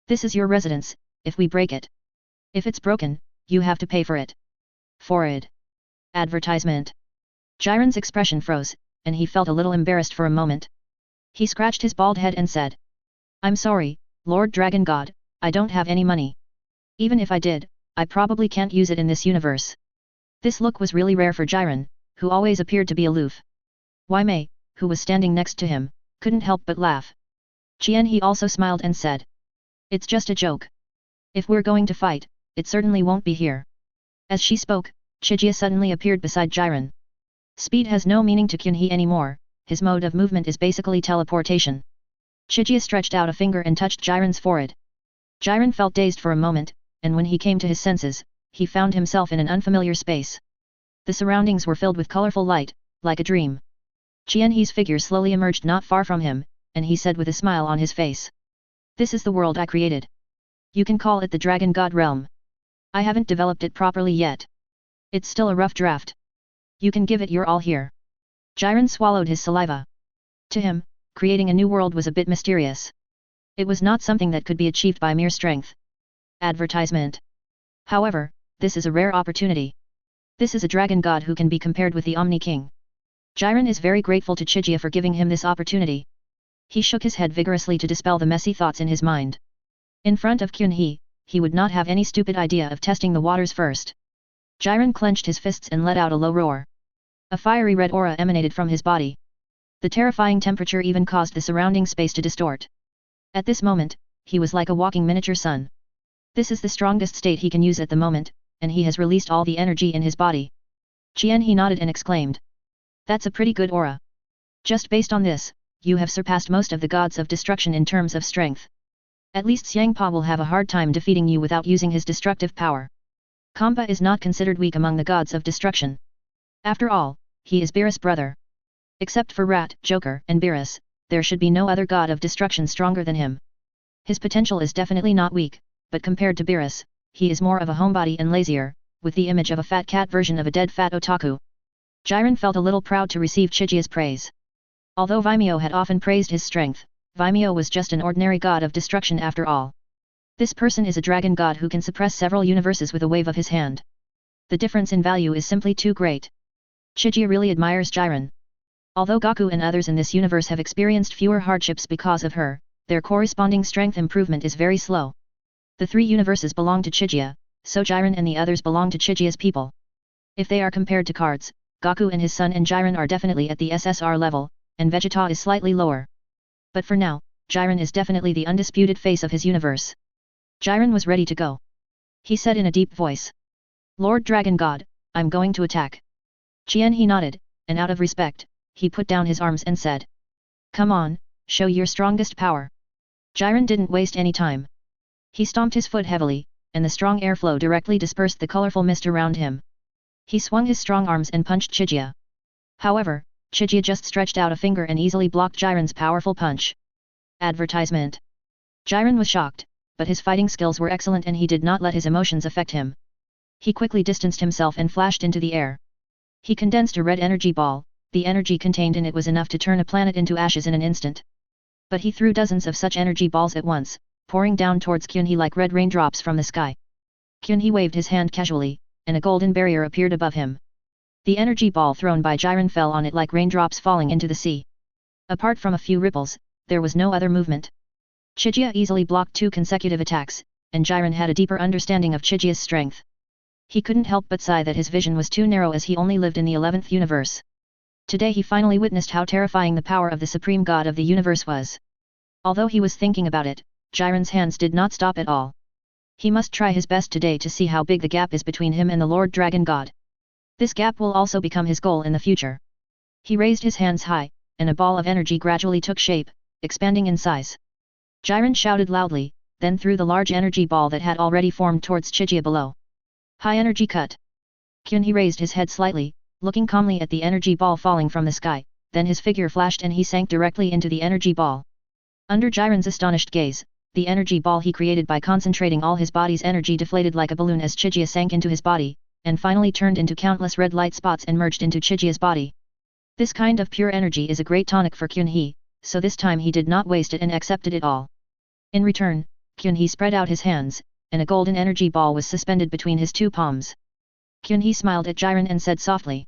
This is your residence, if we break it. If it's broken, you have to pay for it. Forward. Advertisement. Jiren's expression froze, and he felt a little embarrassed for a moment. He scratched his bald head and said, I'm sorry, Lord Dragon God, I don't have any money. Even if I did, I probably can't use it in this universe. This look was really rare for Jiren, who always appeared to be aloof. Waimei, who was standing next to him, couldn't help but laugh. Qianhe also smiled and said, It's just a joke. If we're going to fight, it certainly won't be here. As she spoke, Chijia suddenly appeared beside Jiren. Speed has no meaning to Qianhe anymore, his mode of movement is basically teleportation. Chijia stretched out a finger and touched Jiren's forehead. Jiren felt dazed for a moment, and when he came to his senses, he found himself in an unfamiliar space. The surroundings were filled with colorful light, like a dream. Qianhe's figure slowly emerged not far from him, and he said with a smile on his face. This is the world I created. You can call it the Dragon God Realm. I haven't developed it properly yet. It's still a rough draft. You can give it your all here. Jiren swallowed his saliva. To him, creating a new world was a bit mysterious. It was not something that could be achieved by mere strength. Advertisement. However, this is a rare opportunity. This is a dragon god who can be compared with the Omni King. Jiren is very grateful to Chijia for giving him this opportunity. He shook his head vigorously to dispel the messy thoughts in his mind. In front of Qianhe, he would not have any stupid idea of testing the waters first. Jiren clenched his fists and let out a low roar. A fiery red aura emanated from his body. The terrifying temperature even caused the surrounding space to distort. At this moment, he was like a walking miniature sun. This is the strongest state he can use at the moment, and he has released all the energy in his body. Qianhe nodded and exclaimed. That's a pretty good aura. Just based on this, you have surpassed most of the gods of destruction in terms of strength. At least Xiangpa will have a hard time defeating you without using his destructive power. Kamba is not considered weak among the gods of destruction. After all, he is Beerus' brother. Except for Rat, Joker, and Beerus, there should be no other god of destruction stronger than him. His potential is definitely not weak, but compared to Beerus, he is more of a homebody and lazier, with the image of a fat cat version of a dead fat otaku. Jiren felt a little proud to receive Chijia's praise. Although Vimeo had often praised his strength, Vimeo was just an ordinary god of destruction after all. This person is a dragon god who can suppress several universes with a wave of his hand. The difference in value is simply too great. Chijia really admires Jiren. Although Gaku and others in this universe have experienced fewer hardships because of her, their corresponding strength improvement is very slow. The 3 universes belong to Chijia, so Jiren and the others belong to Chijia's people. If they are compared to cards, Goku and his son and Jiren are definitely at the SSR level, and Vegeta is slightly lower. But for now, Jiren is definitely the undisputed face of his universe. Jiren was ready to go. He said in a deep voice. Lord Dragon God, I'm going to attack. He nodded, and out of respect, he put down his arms and said. Come on, show your strongest power. Jiren didn't waste any time. He stomped his foot heavily, and the strong airflow directly dispersed the colorful mist around him. He swung his strong arms and punched Chijia. However, Chijia just stretched out a finger and easily blocked Jiren's powerful punch. Advertisement. Jiren was shocked, but his fighting skills were excellent and he did not let his emotions affect him. He quickly distanced himself and flashed into the air. He condensed a red energy ball, the energy contained in it was enough to turn a planet into ashes in an instant. But he threw dozens of such energy balls at once, pouring down towards Kyunhee like red raindrops from the sky. Kyunhee waved his hand casually, and a golden barrier appeared above him. The energy ball thrown by Jiren fell on it like raindrops falling into the sea. Apart from a few ripples, there was no other movement. Chijia easily blocked 2 consecutive attacks, and Jiren had a deeper understanding of Chijia's strength. He couldn't help but sigh that his vision was too narrow as he only lived in the 11th universe. Today he finally witnessed how terrifying the power of the supreme god of the universe was. Although he was thinking about it, Jiren's hands did not stop at all. He must try his best today to see how big the gap is between him and the Lord Dragon God. This gap will also become his goal in the future. He raised his hands high, and a ball of energy gradually took shape, expanding in size. Jiren shouted loudly, then threw the large energy ball that had already formed towards Chijia below. High energy cut. Kyunhee raised his head slightly, looking calmly at the energy ball falling from the sky, then his figure flashed and he sank directly into the energy ball. Under Jiren's astonished gaze, the energy ball he created by concentrating all his body's energy deflated like a balloon as Chijia sank into his body, and finally turned into countless red light spots and merged into Chijia's body. This kind of pure energy is a great tonic for Kyunhee, so this time he did not waste it and accepted it all. In return, Kyunhee spread out his hands, and a golden energy ball was suspended between his 2 palms. Kyunhee smiled at Jiren and said softly.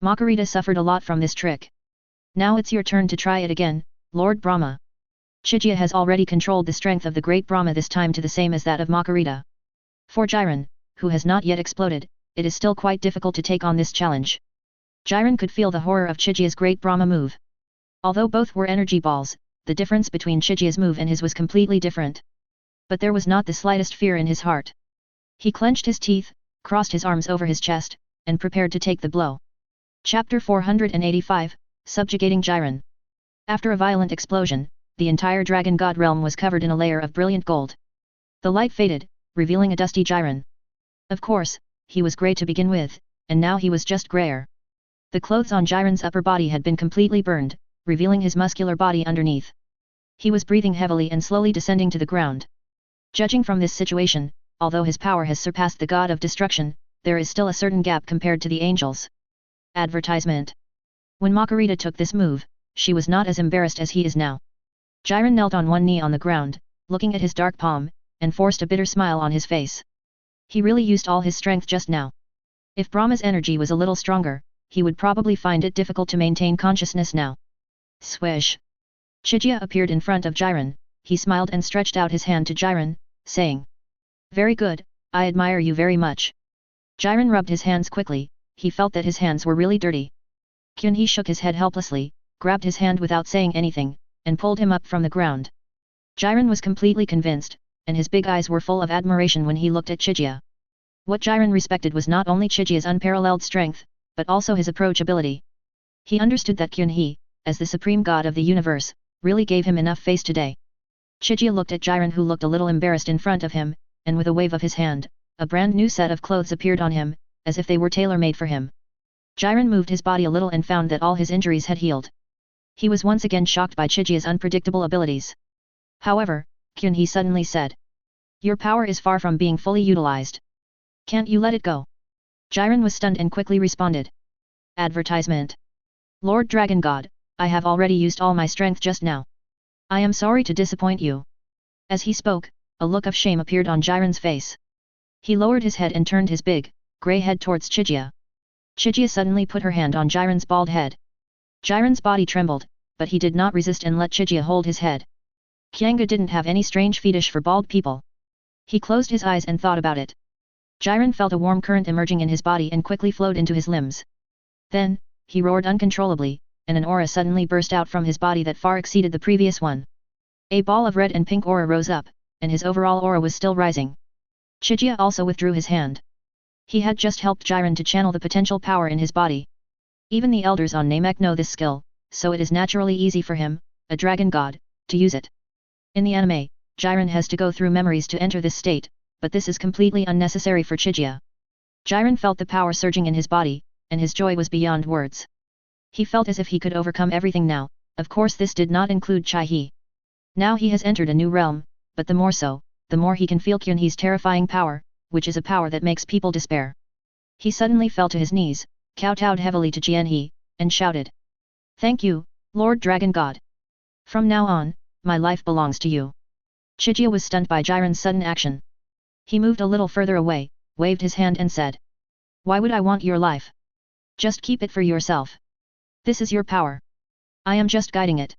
Makarita suffered a lot from this trick. Now it's your turn to try it again, Lord Brahma. Chijia has already controlled the strength of the great Brahma this time to the same as that of Makarita. For Jiren, who has not yet exploded, it is still quite difficult to take on this challenge. Jiren could feel the horror of Chijia's great Brahma move. Although both were energy balls, the difference between Chijia's move and his was completely different. But there was not the slightest fear in his heart. He clenched his teeth, crossed his arms over his chest, and prepared to take the blow. Chapter 485, Subjugating Jiren. After a violent explosion, the entire Dragon God realm was covered in a layer of brilliant gold. The light faded, revealing a dusty Jiren. Of course, he was grey to begin with, and now he was just greyer. The clothes on Jiren's upper body had been completely burned, revealing his muscular body underneath. He was breathing heavily and slowly descending to the ground. Judging from this situation, although his power has surpassed the god of destruction, there is still a certain gap compared to the angels. Advertisement. When Makarita took this move, she was not as embarrassed as he is now. Jiren knelt on one knee on the ground, looking at his dark palm, and forced a bitter smile on his face. He really used all his strength just now. If Brahma's energy was a little stronger, he would probably find it difficult to maintain consciousness now. Swish! Chijia appeared in front of Jiren, he smiled and stretched out his hand to Jiren, saying. Very good, I admire you very much. Jiren rubbed his hands quickly, he felt that his hands were really dirty. Kyunhee shook his head helplessly, grabbed his hand without saying anything, and pulled him up from the ground. Jiren was completely convinced, and his big eyes were full of admiration when he looked at Chijia. What Jiren respected was not only Chijia's unparalleled strength, but also his approachability. He understood that Kyunhee, as the supreme god of the universe, really gave him enough face today. Chijia looked at Jiren who looked a little embarrassed in front of him, and with a wave of his hand, a brand new set of clothes appeared on him, as if they were tailor-made for him. Jiren moved his body a little and found that all his injuries had healed. He was once again shocked by Chijia's unpredictable abilities. However, Kyunhee suddenly said. Your power is far from being fully utilized. Can't you let it go? Jiren was stunned and quickly responded. Advertisement. Lord Dragon God, I have already used all my strength just now. I am sorry to disappoint you. As he spoke, a look of shame appeared on Jiren's face. He lowered his head and turned his big, grey head towards Chijia. Chijia suddenly put her hand on Jiren's bald head. Jiren's body trembled, but he did not resist and let Chijia hold his head. Kyanga didn't have any strange fetish for bald people. He closed his eyes and thought about it. Jiren felt a warm current emerging in his body and quickly flowed into his limbs. Then, he roared uncontrollably, and an aura suddenly burst out from his body that far exceeded the previous one. A ball of red and pink aura rose up, and his overall aura was still rising. Chijia also withdrew his hand. He had just helped Jiren to channel the potential power in his body. Even the elders on Namek know this skill, so it is naturally easy for him, a dragon god, to use it. In the anime, Jiren has to go through memories to enter this state, but this is completely unnecessary for Chijia. Jiren felt the power surging in his body, and his joy was beyond words. He felt as if he could overcome everything now. Of course this did not include Chai-He. Now he has entered a new realm, but the more so, the more he can feel Kyun-Hee's terrifying power, which is a power that makes people despair. He suddenly fell to his knees, kowtowed heavily to Jian-He, and shouted. "Thank you, Lord Dragon God. From now on, my life belongs to you." Chijia was stunned by Jiren's sudden action. He moved a little further away, waved his hand and said. "Why would I want your life? Just keep it for yourself. This is your power. I am just guiding it."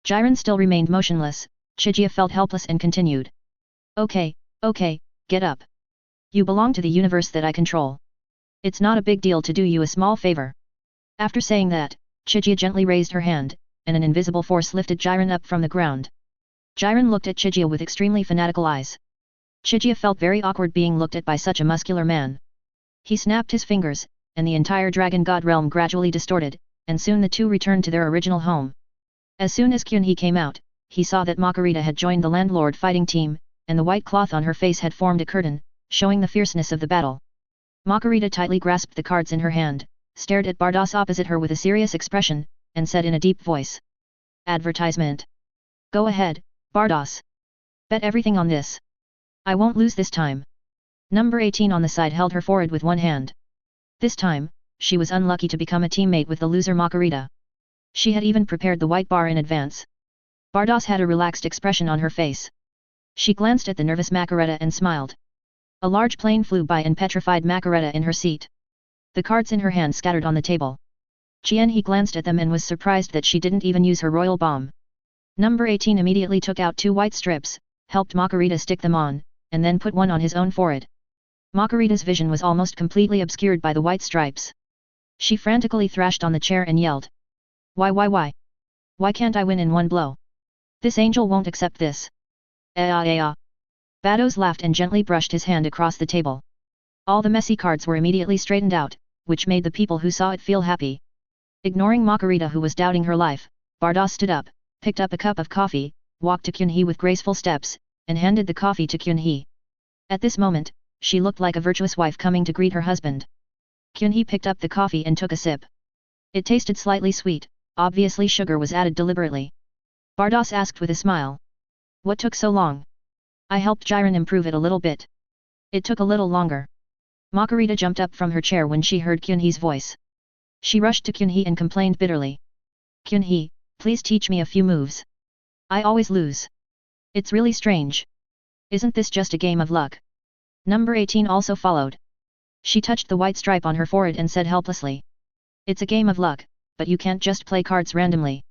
Jiren still remained motionless. Chijia felt helpless and continued. Okay, get up. You belong to the universe that I control. It's not a big deal to do you a small favor." After saying that, Chijia gently raised her hand, and an invisible force lifted Jiren up from the ground. Jiren looked at Chijia with extremely fanatical eyes. Chijia felt very awkward being looked at by such a muscular man. He snapped his fingers, and the entire Dragon God realm gradually distorted, and soon the two returned to their original home. As soon as Kyun-Hee came out, he saw that Makarita had joined the landlord fighting team, and the white cloth on her face had formed a curtain, showing the fierceness of the battle. Makarita tightly grasped the cards in her hand, stared at Bardos opposite her with a serious expression, and said in a deep voice. "Advertisement. Go ahead, Bardos. Bet everything on this. I won't lose this time." Number 18 on the side held her forehead with one hand. This time, she was unlucky to become a teammate with the loser Makarita. She had even prepared the white bar in advance. Bardos had a relaxed expression on her face. She glanced at the nervous Makarita and smiled. A large plane flew by and petrified Makarita in her seat. The cards in her hand scattered on the table. Jian-He glanced at them and was surprised that she didn't even use her royal bomb. Number 18 immediately took out 2 white strips, helped Makarita stick them on, and then put one on his own forehead. Makarita's vision was almost completely obscured by the white stripes. She frantically thrashed on the chair and yelled. Why? Why can't I win in one blow? This angel won't accept this. Bados laughed and gently brushed his hand across the table. All the messy cards were immediately straightened out, which made the people who saw it feel happy. Ignoring Makarita who was doubting her life, Bardos stood up, picked up a cup of coffee, walked to Kyun-Hee with graceful steps, and handed the coffee to Kyun-Hee. At this moment, she looked like a virtuous wife coming to greet her husband. Kyun-Hee picked up the coffee and took a sip. It tasted slightly sweet, obviously sugar was added deliberately. Bardos asked with a smile. What took so long? I helped Jiren improve it a little bit. It took a little longer. Makarita jumped up from her chair when she heard Kyun-Hee's voice. She rushed to Kyun-Hee and complained bitterly. Kyun-Hee, please teach me a few moves. I always lose. It's really strange. Isn't this just a game of luck? Number 18 also followed. She touched the white stripe on her forehead and said helplessly. It's a game of luck, but you can't just play cards randomly.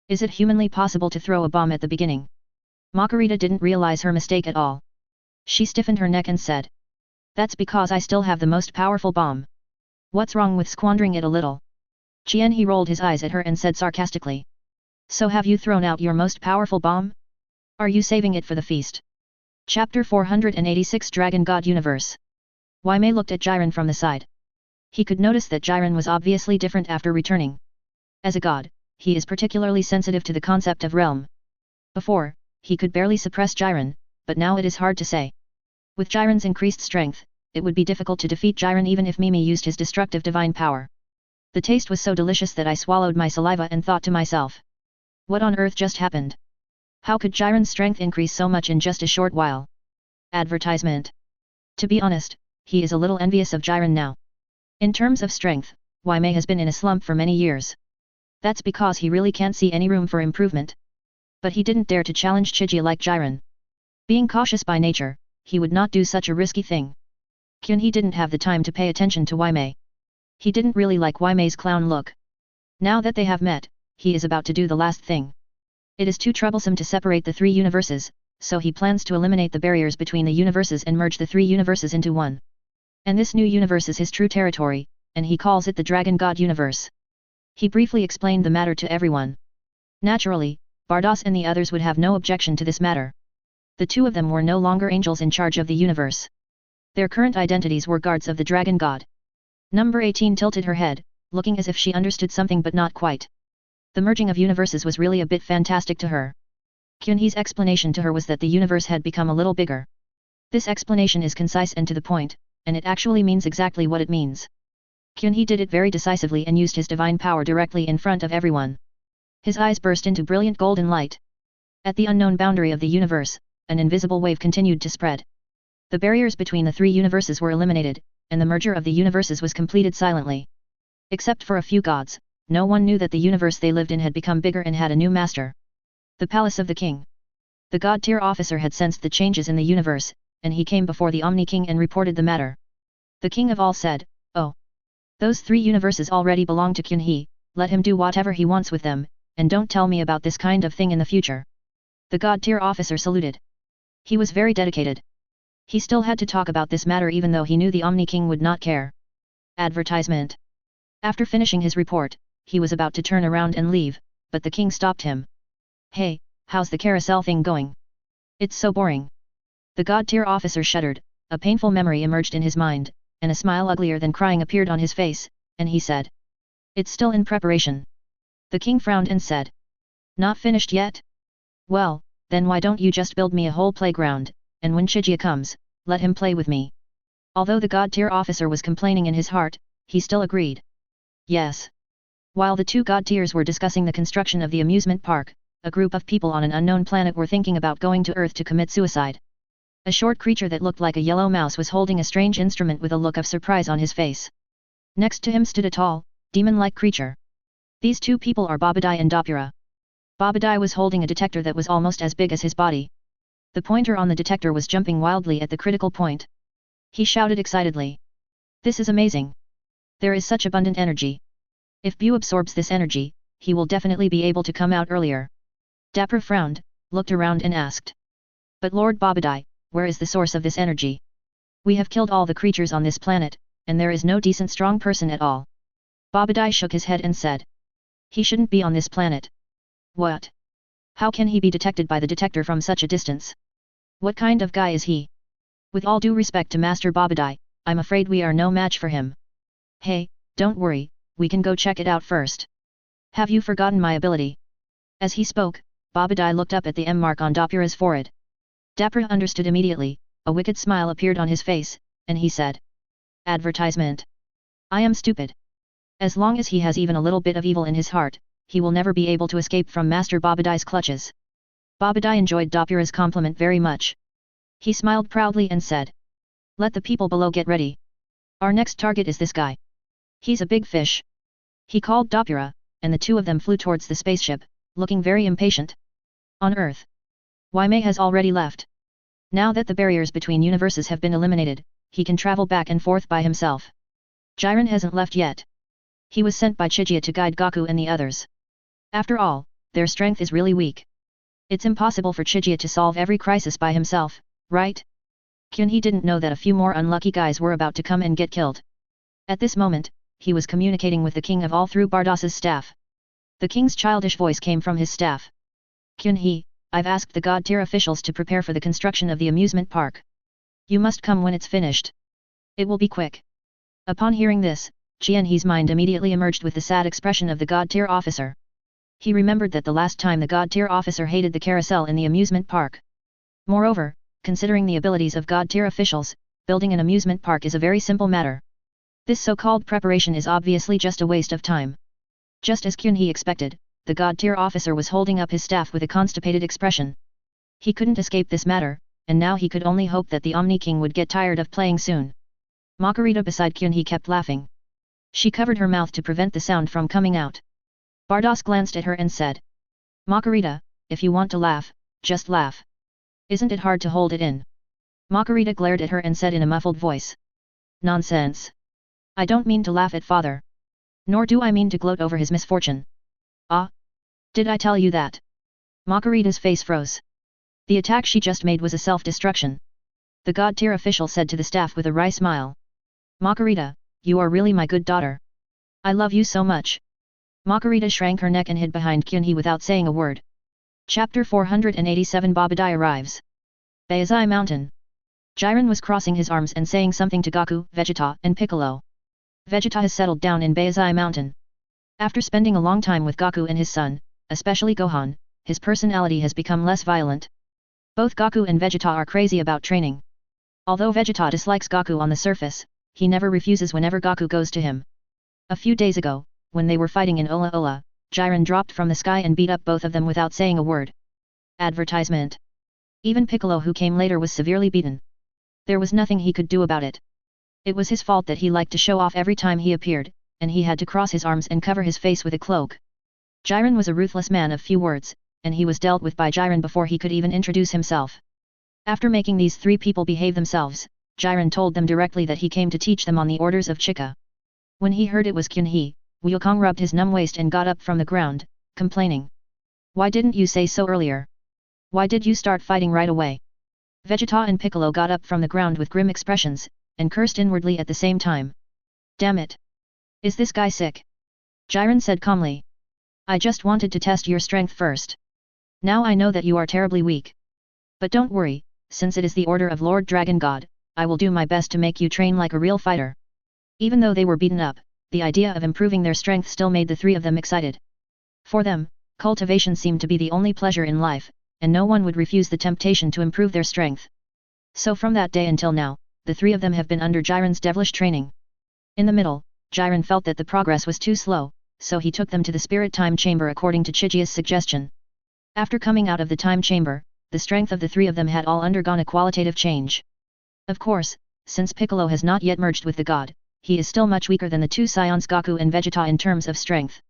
Is it humanly possible to throw a bomb at the beginning? Makarita didn't realize her mistake at all. She stiffened her neck and said. That's because I still have the most powerful bomb. What's wrong with squandering it a little? Jian-He rolled his eyes at her and said sarcastically. So have you thrown out your most powerful bomb? Are you saving it for the feast? Chapter 486 Dragon God Universe. Waimei looked at Jiren from the side. He could notice that Jiren was obviously different after returning. As a god, he is particularly sensitive to the concept of realm. Before, he could barely suppress Jiren, but now it is hard to say. With Jiren's increased strength, it would be difficult to defeat Jiren even if Mimi used his destructive divine power. The taste was so delicious that I swallowed my saliva and thought to myself. What on earth just happened? How could Jiren's strength increase so much in just a short while? Advertisement. To be honest, he is a little envious of Jiren now. In terms of strength, Waimei has been in a slump for many years. That's because he really can't see any room for improvement. But he didn't dare to challenge Chijia like Jiren. Being cautious by nature, he would not do such a risky thing. Kyun-Hee didn't have the time to pay attention to Waimei. He didn't really like Waimei's clown look. Now that they have met, he is about to do the last thing. It is too troublesome to separate the 3 universes, so he plans to eliminate the barriers between the universes and merge the 3 universes into one. And this new universe is his true territory, and he calls it the Dragon God Universe. He briefly explained the matter to everyone. Naturally, Bardas and the others would have no objection to this matter. The two of them were no longer angels in charge of the universe. Their current identities were guards of the Dragon God. Number 18 tilted her head, looking as if she understood something but not quite. The merging of universes was really a bit fantastic to her. Kyunhee's explanation to her was that the universe had become a little bigger. This explanation is concise and to the point, and it actually means exactly what it means. Kyunhee did it very decisively and used his divine power directly in front of everyone. His eyes burst into brilliant golden light. At the unknown boundary of the universe, an invisible wave continued to spread. The barriers between the three universes were eliminated, and the merger of the universes was completed silently. Except for a few gods, no one knew that the universe they lived in had become bigger and had a new master. The palace of the king. The god-tier officer had sensed the changes in the universe, and he came before the Omni King and reported the matter. The king of all said, "Oh, those three universes already belong to Kyunhee, let him do whatever he wants with them, and don't tell me about this kind of thing in the future." The god-tier officer saluted. He was very dedicated. He still had to talk about this matter even though he knew the Omni King would not care. Advertisement. After finishing his report, he was about to turn around and leave, but the king stopped him. "Hey, how's the carousel thing going? It's so boring." The god-tier officer shuddered, a painful memory emerged in his mind, and a smile uglier than crying appeared on his face, and he said, "It's still in preparation." The king frowned and said, "Not finished yet? Well, then why don't you just build me a whole playground, and when Chijia comes, let him play with me." Although the god-tier officer was complaining in his heart, he still agreed. Yes. While the two god-tiers were discussing the construction of the amusement park, a group of people on an unknown planet were thinking about going to Earth to commit suicide. A short creature that looked like a yellow mouse was holding a strange instrument with a look of surprise on his face. Next to him stood a tall, demon-like creature. These two people are Babadai and Dopura. Babadai was holding a detector that was almost as big as his body. The pointer on the detector was jumping wildly at the critical point. He shouted excitedly. "This is amazing! There is such abundant energy. If Bu absorbs this energy, he will definitely be able to come out earlier." Dapper frowned, looked around and asked. "But Lord Babadai, where is the source of this energy? We have killed all the creatures on this planet, and there is no decent strong person at all." Babadai shook his head and said. "He shouldn't be on this planet." "What? How can he be detected by the detector from such a distance? What kind of guy is he? With all due respect to Master Babadai, I'm afraid we are no match for him." "Hey, don't worry, we can go check it out first. Have you forgotten my ability?" As he spoke, Babadai looked up at the M mark on Dopura's forehead. Dapura understood immediately, a wicked smile appeared on his face, and he said. Advertisement. "I am stupid. As long as he has even a little bit of evil in his heart, he will never be able to escape from Master Babadai's clutches." Babadai enjoyed Dopura's compliment very much. He smiled proudly and said. "Let the people below get ready. Our next target is this guy. He's a big fish." He called Dopura, and the two of them flew towards the spaceship, looking very impatient. On Earth. Waimei has already left. Now that the barriers between universes have been eliminated, he can travel back and forth by himself. Jiren hasn't left yet. He was sent by Chijia to guide Gaku and the others. After all, their strength is really weak. It's impossible for Chijia to solve every crisis by himself, right? Kyunhee didn't know that a few more unlucky guys were about to come and get killed. At this moment, he was communicating with the king of all through Bardas's staff. The king's childish voice came from his staff. "Kyunhee, I've asked the god-tier officials to prepare for the construction of the amusement park. You must come when it's finished. It will be quick." Upon hearing this, Jianhee's mind immediately emerged with the sad expression of the god-tier officer. He remembered that the last time the god-tier officer hated the carousel in the amusement park. Moreover, considering the abilities of god-tier officials, building an amusement park is a very simple matter. This so-called preparation is obviously just a waste of time. Just as Kyunhee expected, the god-tier officer was holding up his staff with a constipated expression. He couldn't escape this matter, and now he could only hope that the Omni King would get tired of playing soon. Makarita beside Kyunhee kept laughing. She covered her mouth to prevent the sound from coming out. Bardas glanced at her and said. "Makarita, if you want to laugh, just laugh. Isn't it hard to hold it in?" Makarita glared at her and said in a muffled voice. "Nonsense. I don't mean to laugh at father. Nor do I mean to gloat over his misfortune." "Ah? Did I tell you that?" Makarita's face froze. The attack she just made was a self-destruction. The god-tier official said to the staff with a wry smile. "Makarita, you are really my good daughter. I love you so much. Makarita shrank her neck and hid behind Kyunhee without saying a word. Chapter 487 Babadai arrives. Bayazai Mountain. Jiren was crossing his arms and saying something to Goku, Vegeta, and Piccolo. Vegeta has settled down in Bayazai Mountain. After spending a long time with Goku and his son, especially Gohan, his personality has become less violent. Both Goku and Vegeta are crazy about training. Although Vegeta dislikes Goku on the surface, he never refuses whenever Goku goes to him. A few days ago, when they were fighting in Ola Ola, Jiren dropped from the sky and beat up both of them without saying a word. Advertisement. Even Piccolo who came later was severely beaten. There was nothing he could do about it. It was his fault that he liked to show off every time he appeared, and he had to cross his arms and cover his face with a cloak. Jiren was a ruthless man of few words, and he was dealt with by Jiren before he could even introduce himself. After making these three people behave themselves, Jiren told them directly that he came to teach them on the orders of Chika. When he heard it was Kyunhee, Wukong rubbed his numb waist and got up from the ground, complaining. Why didn't you say so earlier? Why did you start fighting right away? Vegeta and Piccolo got up from the ground with grim expressions, and cursed inwardly at the same time. Damn it! Is this guy sick? Jiren said calmly. I just wanted to test your strength first. Now I know that you are terribly weak. But don't worry, since it is the order of Lord Dragon God, I will do my best to make you train like a real fighter. Even though they were beaten up, the idea of improving their strength still made the three of them excited. For them, cultivation seemed to be the only pleasure in life, and no one would refuse the temptation to improve their strength. So from that day until now, the three of them have been under Jiren's devilish training. In the middle, Jiren felt that the progress was too slow, so he took them to the spirit time chamber according to Chijia's suggestion. After coming out of the time chamber, the strength of the three of them had all undergone a qualitative change. Of course, since Piccolo has not yet merged with the god, he is still much weaker than the two scions Goku and Vegeta in terms of strength.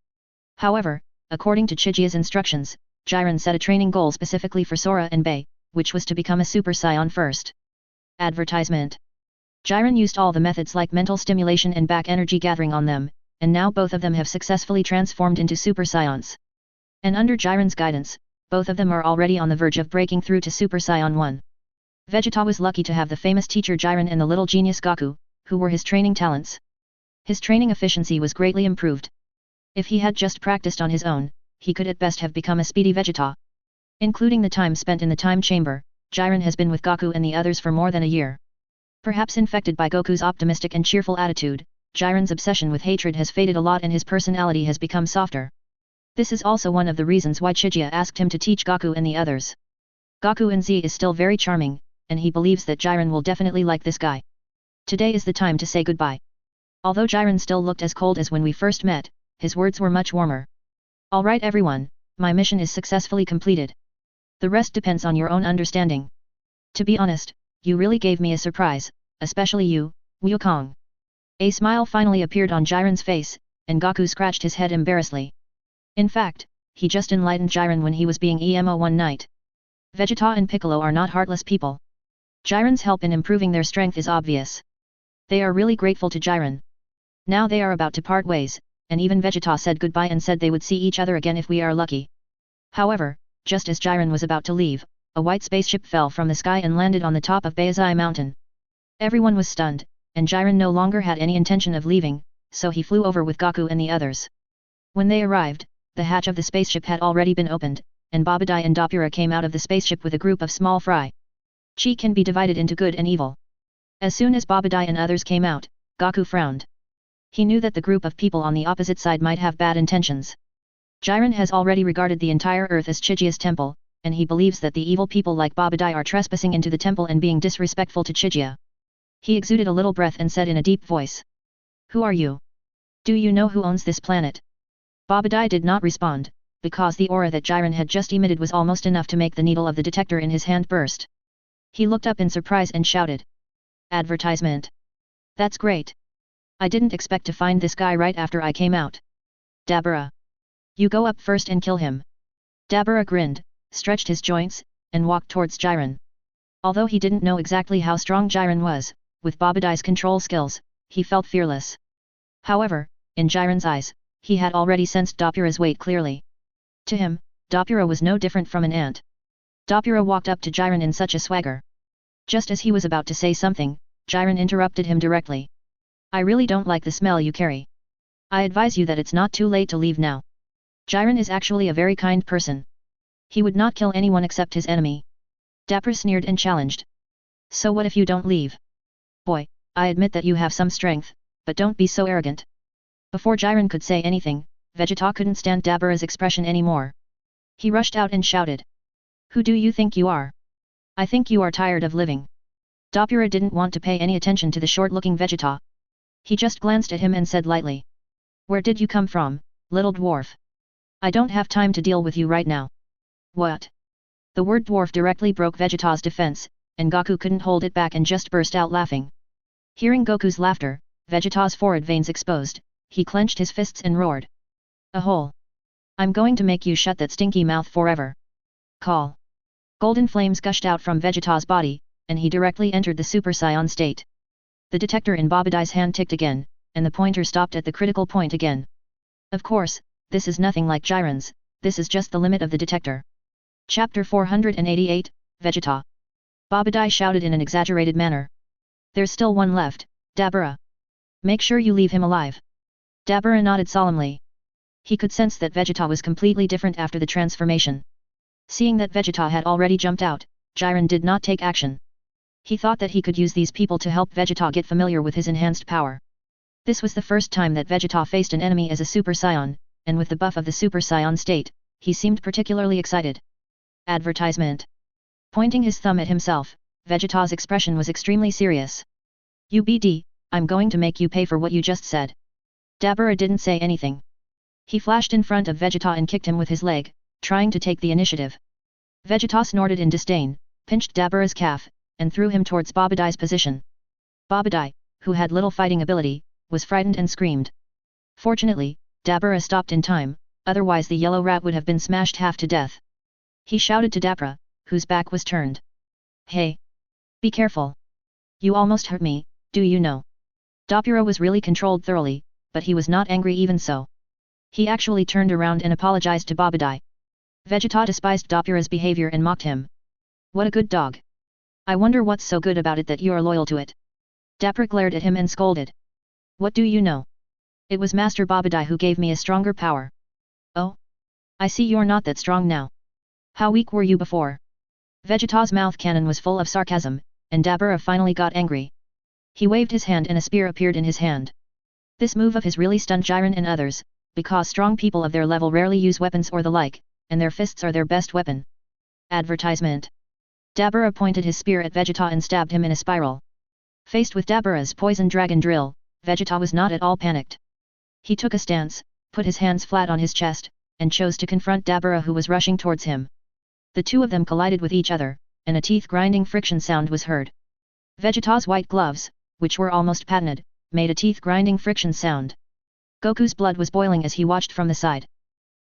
However, according to Chijia's instructions, Jiren set a training goal specifically for Sora and Bei, which was to become a Super Saiyan first. Advertisement. Jiren used all the methods like mental stimulation and back energy gathering on them, and now both of them have successfully transformed into Super Saiyans. And under Jiren's guidance, both of them are already on the verge of breaking through to Super Saiyan 1. Vegeta was lucky to have the famous teacher Jiren and the little genius Goku, who were his training talents. His training efficiency was greatly improved. If he had just practiced on his own, he could at best have become a speedy Vegeta. Including the time spent in the time chamber, Jiren has been with Goku and the others for more than a year. Perhaps infected by Goku's optimistic and cheerful attitude, Jiren's obsession with hatred has faded a lot and his personality has become softer. This is also one of the reasons why Chijia asked him to teach Goku and the others. Goku in Z is still very charming, and he believes that Jiren will definitely like this guy. Today is the time to say goodbye. Although Jiren still looked as cold as when we first met, his words were much warmer. Alright everyone, my mission is successfully completed. The rest depends on your own understanding. To be honest, you really gave me a surprise, especially you, Wukong. A smile finally appeared on Jiren's face, and Goku scratched his head embarrassedly. In fact, he just enlightened Jiren when he was being emo one night. Vegeta and Piccolo are not heartless people. Jiren's help in improving their strength is obvious. They are really grateful to Jiren. Now they are about to part ways, and even Vegeta said goodbye and said they would see each other again if we are lucky. However, just as Jiren was about to leave, a white spaceship fell from the sky and landed on the top of Bayazai Mountain. Everyone was stunned, and Jiren no longer had any intention of leaving, so he flew over with Goku and the others. When they arrived, the hatch of the spaceship had already been opened, and Babadai and Doppura came out of the spaceship with a group of small fry. Chi can be divided into good and evil. As soon as Babadai and others came out, Goku frowned. He knew that the group of people on the opposite side might have bad intentions. Jiren has already regarded the entire earth as Chijia's temple, and he believes that the evil people like Babadai are trespassing into the temple and being disrespectful to Chijia. He exuded a little breath and said in a deep voice. Who are you? Do you know who owns this planet? Babadai did not respond, because the aura that Jiren had just emitted was almost enough to make the needle of the detector in his hand burst. He looked up in surprise and shouted. Advertisement. That's great. I didn't expect to find this guy right after I came out. Dabura. You go up first and kill him. Dabura grinned, stretched his joints, and walked towards Jiren. Although he didn't know exactly how strong Jiren was, with Babadai's control skills, he felt fearless. However, in Jiren's eyes, he had already sensed Doppura's weight clearly. To him, Doppura was no different from an ant. Doppura walked up to Jiren in such a swagger. Just as he was about to say something, Jiren interrupted him directly. I really don't like the smell you carry. I advise you that it's not too late to leave now. Jiren is actually a very kind person. He would not kill anyone except his enemy. Dapper sneered and challenged. So what if you don't leave? Boy, I admit that you have some strength, but don't be so arrogant. Before Jiren could say anything, Vegeta couldn't stand Dabbura's expression anymore. He rushed out and shouted. Who do you think you are? I think you are tired of living. Dabbura didn't want to pay any attention to the short-looking Vegeta. He just glanced at him and said lightly. Where did you come from, little dwarf? I don't have time to deal with you right now. What? The word dwarf directly broke Vegeta's defense, and Goku couldn't hold it back and just burst out laughing. Hearing Goku's laughter, Vegeta's forehead veins exposed, he clenched his fists and roared. A hole. I'm going to make you shut that stinky mouth forever. Call. Golden flames gushed out from Vegeta's body, and he directly entered the Super Saiyan state. The detector in Babadai's hand ticked again, and the pointer stopped at the critical point again. Of course, this is nothing like Jiren's, this is just the limit of the detector. Chapter 488, Vegeta. Babadai shouted in an exaggerated manner. There's still one left, Dabbura. Make sure you leave him alive. Dabbura nodded solemnly. He could sense that Vegeta was completely different after the transformation. Seeing that Vegeta had already jumped out, Jiren did not take action. He thought that he could use these people to help Vegeta get familiar with his enhanced power. This was the first time that Vegeta faced an enemy as a Super Saiyan, and with the buff of the Super Saiyan state, he seemed particularly excited. Advertisement. Pointing his thumb at himself, Vegeta's expression was extremely serious. UBD, I'm going to make you pay for what you just said. Dabbura didn't say anything. He flashed in front of Vegeta and kicked him with his leg, trying to take the initiative. Vegeta snorted in disdain, pinched Dabbura's calf, and threw him towards Babadai's position. Babadai, who had little fighting ability, was frightened and screamed. Fortunately, Dabbura stopped in time, otherwise the yellow rat would have been smashed half to death. He shouted to Dabbura, whose back was turned. Hey! Be careful! You almost hurt me, do you know? Dabbura was really controlled thoroughly, but he was not angry even so. He actually turned around and apologized to Babadai. Vegeta despised Dabbura's behavior and mocked him. What a good dog! I wonder what's so good about it that you are loyal to it. Dabbura glared at him and scolded. What do you know? It was Master Babadai who gave me a stronger power. Oh? I see you're not that strong now. How weak were you before? Vegeta's mouth cannon was full of sarcasm, and Dabbura finally got angry. He waved his hand and a spear appeared in his hand. This move of his really stunned Jiren and others, because strong people of their level rarely use weapons or the like, and their fists are their best weapon. Advertisement. Dabbura pointed his spear at Vegeta and stabbed him in a spiral. Faced with Dabbura's poison dragon drill, Vegeta was not at all panicked. He took a stance, put his hands flat on his chest, and chose to confront Dabbura who was rushing towards him. The two of them collided with each other, and a teeth-grinding friction sound was heard. Vegeta's white gloves, which were almost patented, made a teeth-grinding friction sound. Goku's blood was boiling as he watched from the side.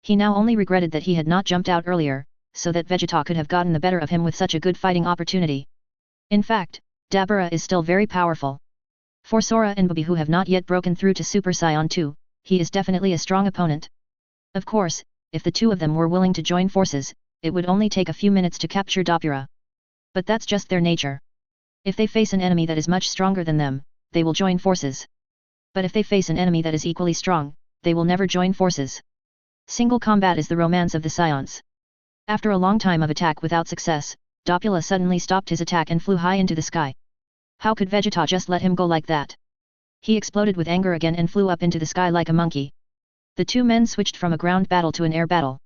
He now only regretted that he had not jumped out earlier, so that Vegeta could have gotten the better of him with such a good fighting opportunity. In fact, Dabbura is still very powerful. For Sora and Babi who have not yet broken through to Super Saiyan 2, he is definitely a strong opponent. Of course, if the two of them were willing to join forces, it would only take a few minutes to capture Dabbura. But that's just their nature. If they face an enemy that is much stronger than them, they will join forces. But if they face an enemy that is equally strong, they will never join forces. Single combat is the romance of the Saiyans. After a long time of attack without success, Dabbura suddenly stopped his attack and flew high into the sky. How could Vegeta just let him go like that? He exploded with anger again and flew up into the sky like a monkey. The two men switched from a ground battle to an air battle.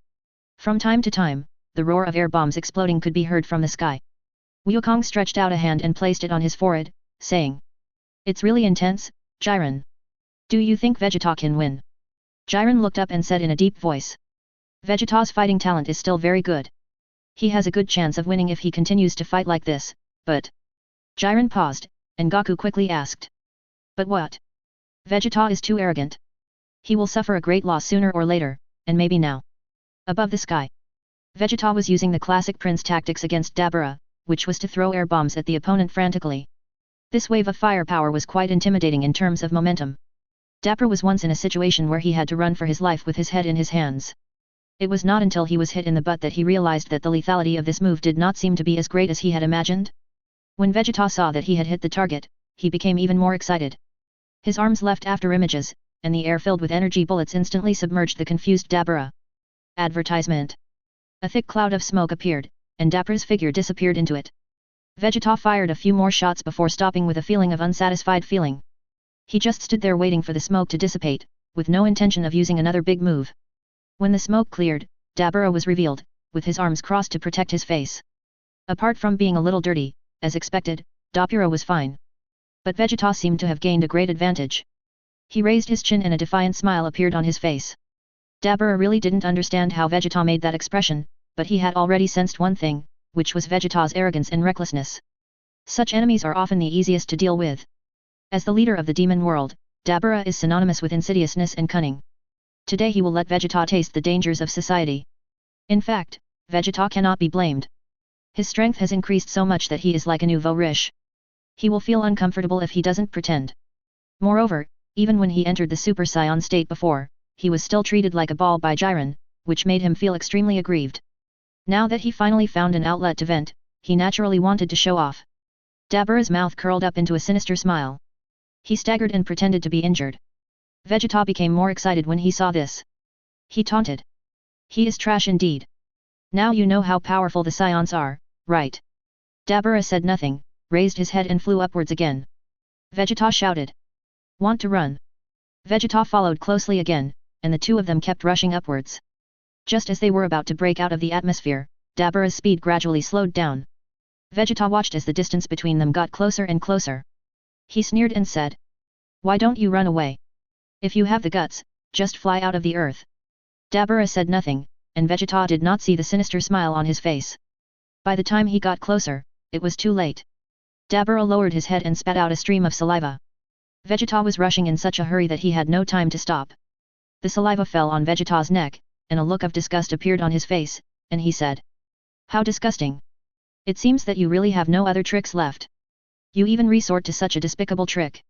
From time to time, the roar of air bombs exploding could be heard from the sky. Wukong stretched out a hand and placed it on his forehead, saying, "It's really intense, Jiren. Do you think Vegeta can win?" Jiren looked up and said in a deep voice, "Vegeta's fighting talent is still very good. He has a good chance of winning if he continues to fight like this, but..." Jiren paused, and Goku quickly asked, "But what? Vegeta is too arrogant. He will suffer a great loss sooner or later, and maybe now." Above the sky, Vegeta was using the classic Prince tactics against Dabbura, which was to throw air bombs at the opponent frantically. This wave of firepower was quite intimidating in terms of momentum. Dabbura was once in a situation where he had to run for his life with his head in his hands. It was not until he was hit in the butt that he realized that the lethality of this move did not seem to be as great as he had imagined. When Vegeta saw that he had hit the target, he became even more excited. His arms left after images, and the air filled with energy bullets instantly submerged the confused Dabura. Advertisement. A thick cloud of smoke appeared, and Dabura's figure disappeared into it. Vegeta fired a few more shots before stopping with a feeling of unsatisfied feeling. He just stood there waiting for the smoke to dissipate, with no intention of using another big move. When the smoke cleared, Dabura was revealed, with his arms crossed to protect his face. Apart from being a little dirty, as expected, Dabura was fine. But Vegeta seemed to have gained a great advantage. He raised his chin and a defiant smile appeared on his face. Dabura really didn't understand how Vegeta made that expression, but he had already sensed one thing, which was Vegeta's arrogance and recklessness. Such enemies are often the easiest to deal with. As the leader of the demon world, Dabura is synonymous with insidiousness and cunning. Today he will let Vegeta taste the dangers of society. In fact, Vegeta cannot be blamed. His strength has increased so much that he is like a nouveau riche. He will feel uncomfortable if he doesn't pretend. Moreover, even when he entered the Super Saiyan state before, he was still treated like a ball by Jiren, which made him feel extremely aggrieved. Now that he finally found an outlet to vent, he naturally wanted to show off. Dabura's mouth curled up into a sinister smile. He staggered and pretended to be injured. Vegeta became more excited when he saw this. He taunted. He is trash indeed. Now you know how powerful the Saiyans are, right? Dabura said nothing, raised his head and flew upwards again. Vegeta shouted. Want to run? Vegeta followed closely again, and the two of them kept rushing upwards. Just as they were about to break out of the atmosphere, Dabura's speed gradually slowed down. Vegeta watched as the distance between them got closer and closer. He sneered and said. Why don't you run away? If you have the guts, just fly out of the earth. Dabura said nothing, and Vegeta did not see the sinister smile on his face. By the time he got closer, it was too late. Dabura lowered his head and spat out a stream of saliva. Vegeta was rushing in such a hurry that he had no time to stop. The saliva fell on Vegeta's neck, and a look of disgust appeared on his face, and he said. How disgusting! It seems that you really have no other tricks left. You even resort to such a despicable trick.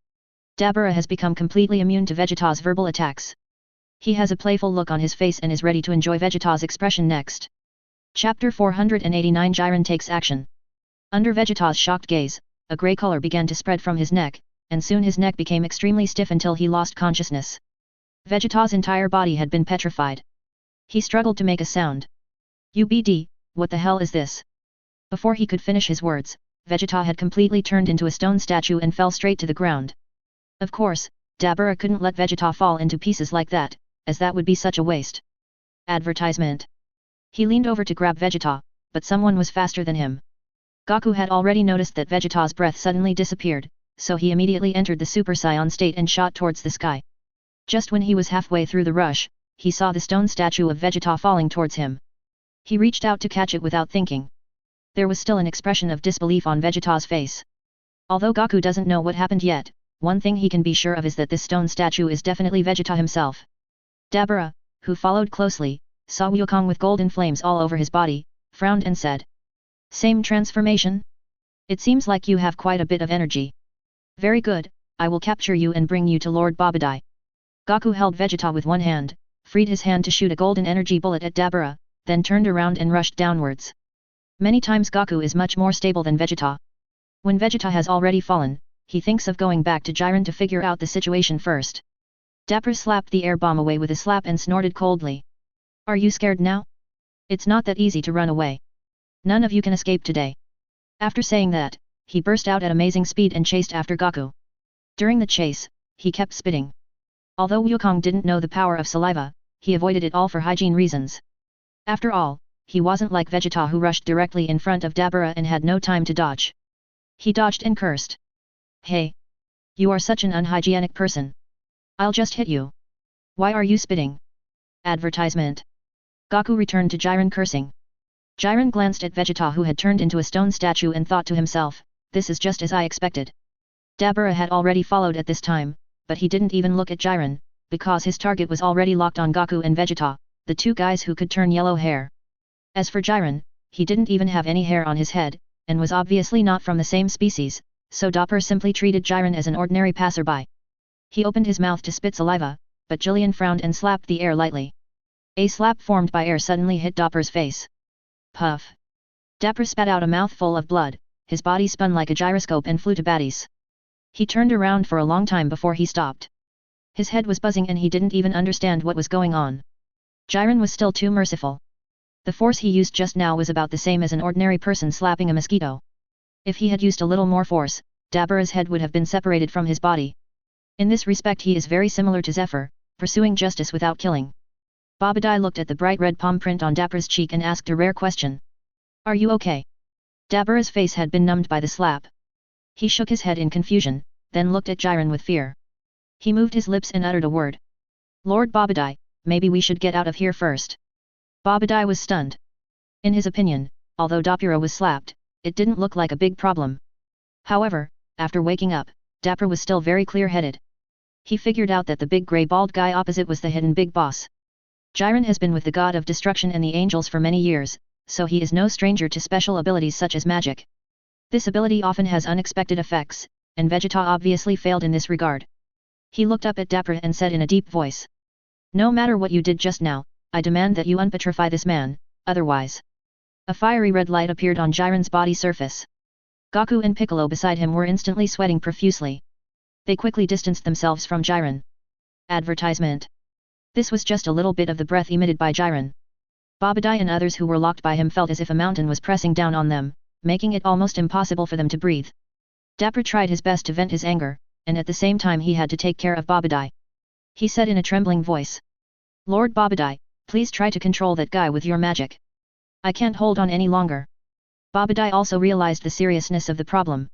Dabura has become completely immune to Vegeta's verbal attacks. He has a playful look on his face and is ready to enjoy Vegeta's expression next. Chapter 489 Jiren takes action. Under Vegeta's shocked gaze, a grey color began to spread from his neck, and soon his neck became extremely stiff until he lost consciousness. Vegeta's entire body had been petrified. He struggled to make a sound. UBD, what the hell is this? Before he could finish his words, Vegeta had completely turned into a stone statue and fell straight to the ground. Of course, Dabura couldn't let Vegeta fall into pieces like that, as that would be such a waste. Advertisement. He leaned over to grab Vegeta, but someone was faster than him. Goku had already noticed that Vegeta's breath suddenly disappeared, so he immediately entered the Super Saiyan state and shot towards the sky. Just when he was halfway through the rush, he saw the stone statue of Vegeta falling towards him. He reached out to catch it without thinking. There was still an expression of disbelief on Vegeta's face. Although Goku doesn't know what happened yet, one thing he can be sure of is that this stone statue is definitely Vegeta himself. Dabura, who followed closely, saw Wukong with golden flames all over his body, frowned and said. Same transformation? It seems like you have quite a bit of energy. Very good, I will capture you and bring you to Lord Babadai. Goku held Vegeta with one hand, freed his hand to shoot a golden energy bullet at Dabura, then turned around and rushed downwards. Many times Goku is much more stable than Vegeta. When Vegeta has already fallen, he thinks of going back to Jiren to figure out the situation first. Dabura slapped the air bomb away with a slap and snorted coldly. Are you scared now? It's not that easy to run away. None of you can escape today. After saying that, he burst out at amazing speed and chased after Goku. During the chase, he kept spitting. Although Wukong didn't know the power of saliva, he avoided it all for hygiene reasons. After all, he wasn't like Vegeta who rushed directly in front of Dabura and had no time to dodge. He dodged and cursed. Hey! You are such an unhygienic person. I'll just hit you. Why are you spitting? Advertisement. Goku returned to Jiren cursing. Jiren glanced at Vegeta who had turned into a stone statue and thought to himself, this is just as I expected. Dabura had already followed at this time, but he didn't even look at Jiren, because his target was already locked on Goku and Vegeta, the two guys who could turn yellow hair. As for Jiren, he didn't even have any hair on his head, and was obviously not from the same species, so Dabura simply treated Jiren as an ordinary passerby. He opened his mouth to spit saliva, but Jillian frowned and slapped the air lightly. A slap formed by air suddenly hit Dabura's face. Puff! Dabura spat out a mouthful of blood, his body spun like a gyroscope and flew to Baddies. He turned around for a long time before he stopped. His head was buzzing and he didn't even understand what was going on. Jiren was still too merciful. The force he used just now was about the same as an ordinary person slapping a mosquito. If he had used a little more force, Dabura's head would have been separated from his body. In this respect he is very similar to Zephyr, pursuing justice without killing. Babadai looked at the bright red palm print on Dabura's cheek and asked a rare question. Are you okay? Dabura's face had been numbed by the slap. He shook his head in confusion, then looked at Jiren with fear. He moved his lips and uttered a word. Lord Babadai, maybe we should get out of here first. Babadai was stunned. In his opinion, although Dabura was slapped, it didn't look like a big problem. However, after waking up, Dabura was still very clear-headed. He figured out that the big grey bald guy opposite was the hidden big boss. Jiren has been with the god of destruction and the angels for many years, so he is no stranger to special abilities such as magic. This ability often has unexpected effects, and Vegeta obviously failed in this regard. He looked up at Dabura and said in a deep voice. No matter what you did just now, I demand that you unpetrify this man, otherwise. A fiery red light appeared on Jiren's body surface. Goku and Piccolo beside him were instantly sweating profusely. They quickly distanced themselves from Jiren. Advertisement. This was just a little bit of the breath emitted by Jiren. Babadai and others who were locked by him felt as if a mountain was pressing down on them, making it almost impossible for them to breathe. Dabura tried his best to vent his anger, and at the same time he had to take care of Babadai. He said in a trembling voice. Lord Babadai, please try to control that guy with your magic. I can't hold on any longer. Babadai also realized the seriousness of the problem.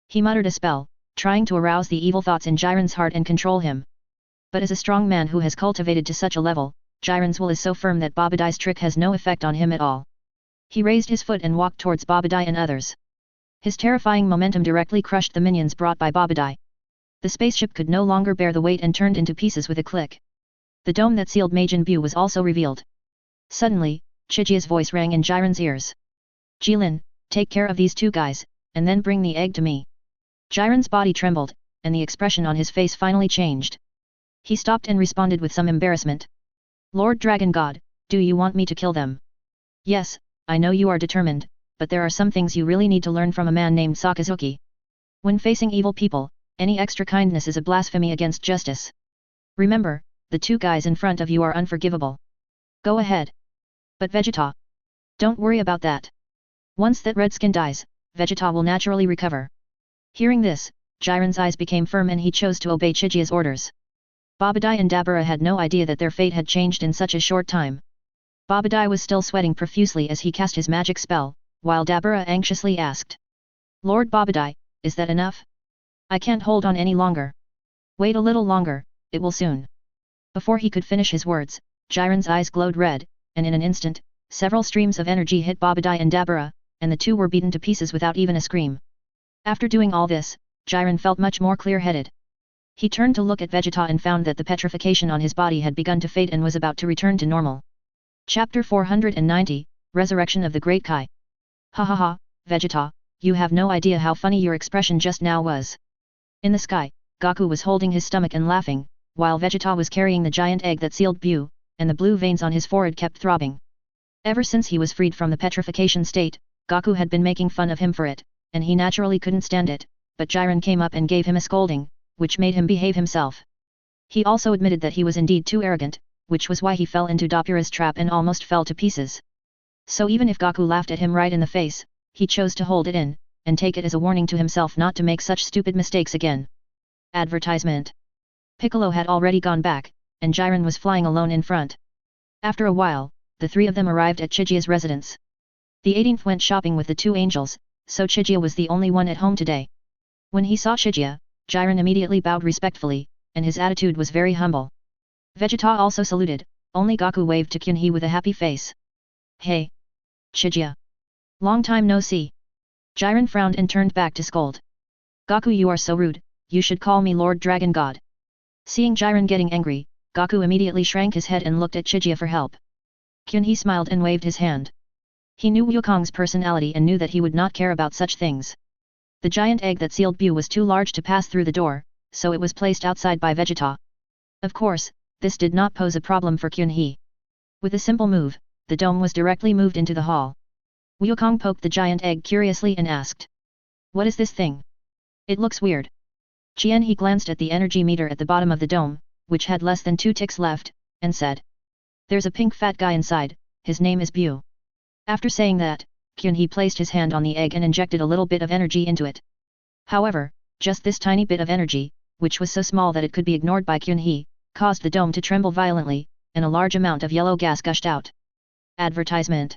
He muttered a spell, trying to arouse the evil thoughts in Jiren's heart and control him. But as a strong man who has cultivated to such a level, Jiren's will is so firm that Babadai's trick has no effect on him at all. He raised his foot and walked towards Babadai and others. His terrifying momentum directly crushed the minions brought by Babadai. The spaceship could no longer bear the weight and turned into pieces with a click. The dome that sealed Majin Buu was also revealed. Suddenly, Chijia's voice rang in Jiren's ears. Jilin, take care of these two guys, and then bring the egg to me. Jiren's body trembled, and the expression on his face finally changed. He stopped and responded with some embarrassment. Lord Dragon God, do you want me to kill them? Yes, I know you are determined, but there are some things you really need to learn from a man named Sakazuki. When facing evil people, any extra kindness is a blasphemy against justice. Remember, the two guys in front of you are unforgivable. Go ahead. But Vegeta. Don't worry about that. Once that Redskin dies, Vegeta will naturally recover. Hearing this, Jiren's eyes became firm and he chose to obey Chijia's orders. Babadai and Dabura had no idea that their fate had changed in such a short time. Babadai was still sweating profusely as he cast his magic spell, while Dabura anxiously asked. Lord Babadai, is that enough? I can't hold on any longer. Wait a little longer, it will soon. Before he could finish his words, Jiren's eyes glowed red, and in an instant, several streams of energy hit Babadai and Dabura, and the two were beaten to pieces without even a scream. After doing all this, Jiren felt much more clear-headed. He turned to look at Vegeta and found that the petrification on his body had begun to fade and was about to return to normal. Chapter 490, Resurrection of the Great Kai. Ha ha ha, Vegeta, you have no idea how funny your expression just now was. In the sky, Goku was holding his stomach and laughing, while Vegeta was carrying the giant egg that sealed Buu, and the blue veins on his forehead kept throbbing. Ever since he was freed from the petrification state, Goku had been making fun of him for it, and he naturally couldn't stand it, but Jiren came up and gave him a scolding, which made him behave himself. He also admitted that he was indeed too arrogant, which was why he fell into Dabura's trap and almost fell to pieces. So even if Goku laughed at him right in the face, he chose to hold it in, and take it as a warning to himself not to make such stupid mistakes again. Advertisement. Piccolo had already gone back, and Jiren was flying alone in front. After a while, the three of them arrived at Chijia's residence. The 18th went shopping with the two angels, so Chijia was the only one at home today. When he saw Chijia, Jiren immediately bowed respectfully, and his attitude was very humble. Vegeta also saluted, only Goku waved to Kyunhee with a happy face. Hey! Chijia! Long time no see. Jiren frowned and turned back to scold. Goku, you are so rude, you should call me Lord Dragon God. Seeing Jiren getting angry, Goku immediately shrank his head and looked at Chijia for help. Kyunhee smiled and waved his hand. He knew Wukong's personality and knew that he would not care about such things. The giant egg that sealed Buu was too large to pass through the door, so it was placed outside by Vegeta. Of course, this did not pose a problem for Kyunhee. With a simple move, the dome was directly moved into the hall. Wukong poked the giant egg curiously and asked. What is this thing? It looks weird. He glanced at the energy meter at the bottom of the dome, which had less than 2 ticks left, and said. There's a pink fat guy inside, his name is Bu. After saying that, He placed his hand on the egg and injected a little bit of energy into it. However, just this tiny bit of energy, which was so small that it could be ignored by He, caused the dome to tremble violently, and a large amount of yellow gas gushed out. Advertisement.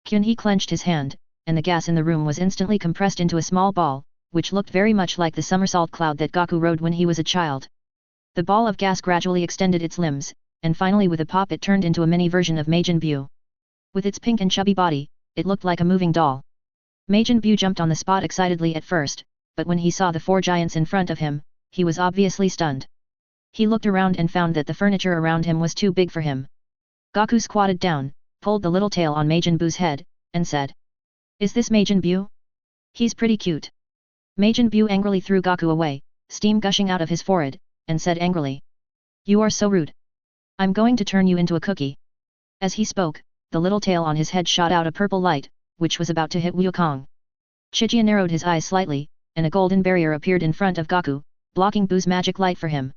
He clenched his hand, and the gas in the room was instantly compressed into a small ball, which looked very much like the somersault cloud that Gaku rode when he was a child. The ball of gas gradually extended its limbs, and finally with a pop it turned into a mini version of Majin Buu. With its pink and chubby body, it looked like a moving doll. Majin Buu jumped on the spot excitedly at first, but when he saw the 4 giants in front of him, he was obviously stunned. He looked around and found that the furniture around him was too big for him. Gaku squatted down, pulled the little tail on Majin Buu's head, and said. Is this Majin Buu? He's pretty cute. Majin Buu angrily threw Gaku away, steam gushing out of his forehead, and said angrily. You are so rude. I'm going to turn you into a cookie. As he spoke, the little tail on his head shot out a purple light, which was about to hit Wukong. Chijia narrowed his eyes slightly, and a golden barrier appeared in front of Gaku, blocking Buu's magic light for him.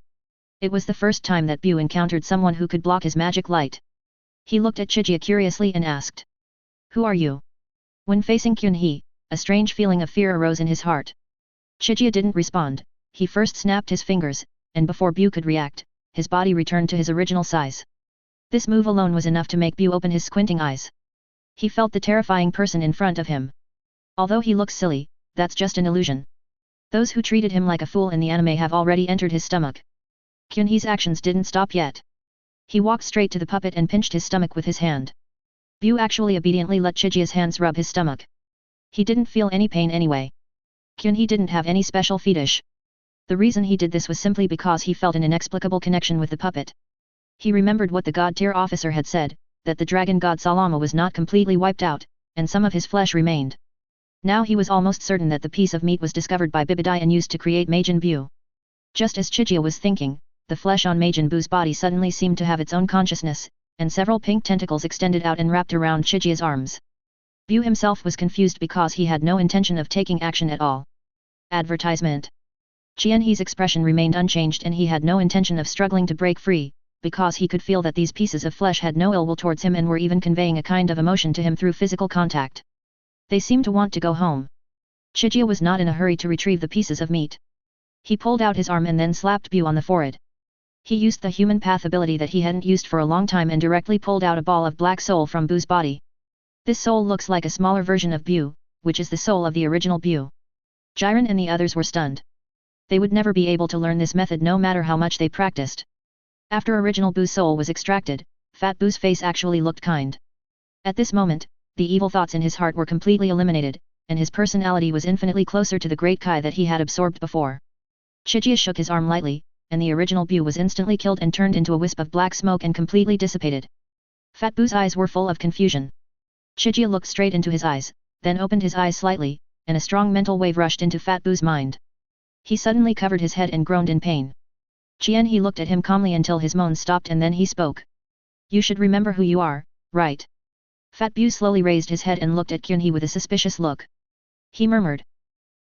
It was the first time that Bu encountered someone who could block his magic light. He looked at Chijia curiously and asked. Who are you? When facing He, a strange feeling of fear arose in his heart. Chijia didn't respond, he first snapped his fingers, and before Bu could react, his body returned to his original size. This move alone was enough to make Bu open his squinting eyes. He felt the terrifying person in front of him. Although he looks silly, that's just an illusion. Those who treated him like a fool in the anime have already entered his stomach. He's actions didn't stop yet. He walked straight to the puppet and pinched his stomach with his hand. Bu actually obediently let Chijia's hands rub his stomach. He didn't feel any pain anyway. He didn't have any special fetish. The reason he did this was simply because he felt an inexplicable connection with the puppet. He remembered what the god-tier officer had said, that the dragon god Salama was not completely wiped out, and some of his flesh remained. Now he was almost certain that the piece of meat was discovered by Bibidai and used to create Majin Buu. Just as Chijia was thinking, the flesh on Majin Buu's body suddenly seemed to have its own consciousness, and several pink tentacles extended out and wrapped around Chijia's arms. Bu himself was confused because he had no intention of taking action at all. Advertisement. Qianhe's expression remained unchanged and he had no intention of struggling to break free, because he could feel that these pieces of flesh had no ill will towards him and were even conveying a kind of emotion to him through physical contact. They seemed to want to go home. Chijia was not in a hurry to retrieve the pieces of meat. He pulled out his arm and then slapped Bu on the forehead. He used the human path ability that he hadn't used for a long time and directly pulled out a ball of black soul from Bu's body. This soul looks like a smaller version of Bu, which is the soul of the original Bu. Jiren and the others were stunned. They would never be able to learn this method no matter how much they practiced. After original Bu's soul was extracted, Fat Bu's face actually looked kind. At this moment, the evil thoughts in his heart were completely eliminated, and his personality was infinitely closer to the great Kai that he had absorbed before. Chijia shook his arm lightly, and the original Bu was instantly killed and turned into a wisp of black smoke and completely dissipated. Fat Bu's eyes were full of confusion. Chijia looked straight into his eyes, then opened his eyes slightly, and a strong mental wave rushed into Fat Bu's mind. He suddenly covered his head and groaned in pain. He looked at him calmly until his moans stopped and then he spoke. You should remember who you are, right? Fat Bu slowly raised his head and looked at He with a suspicious look. He murmured.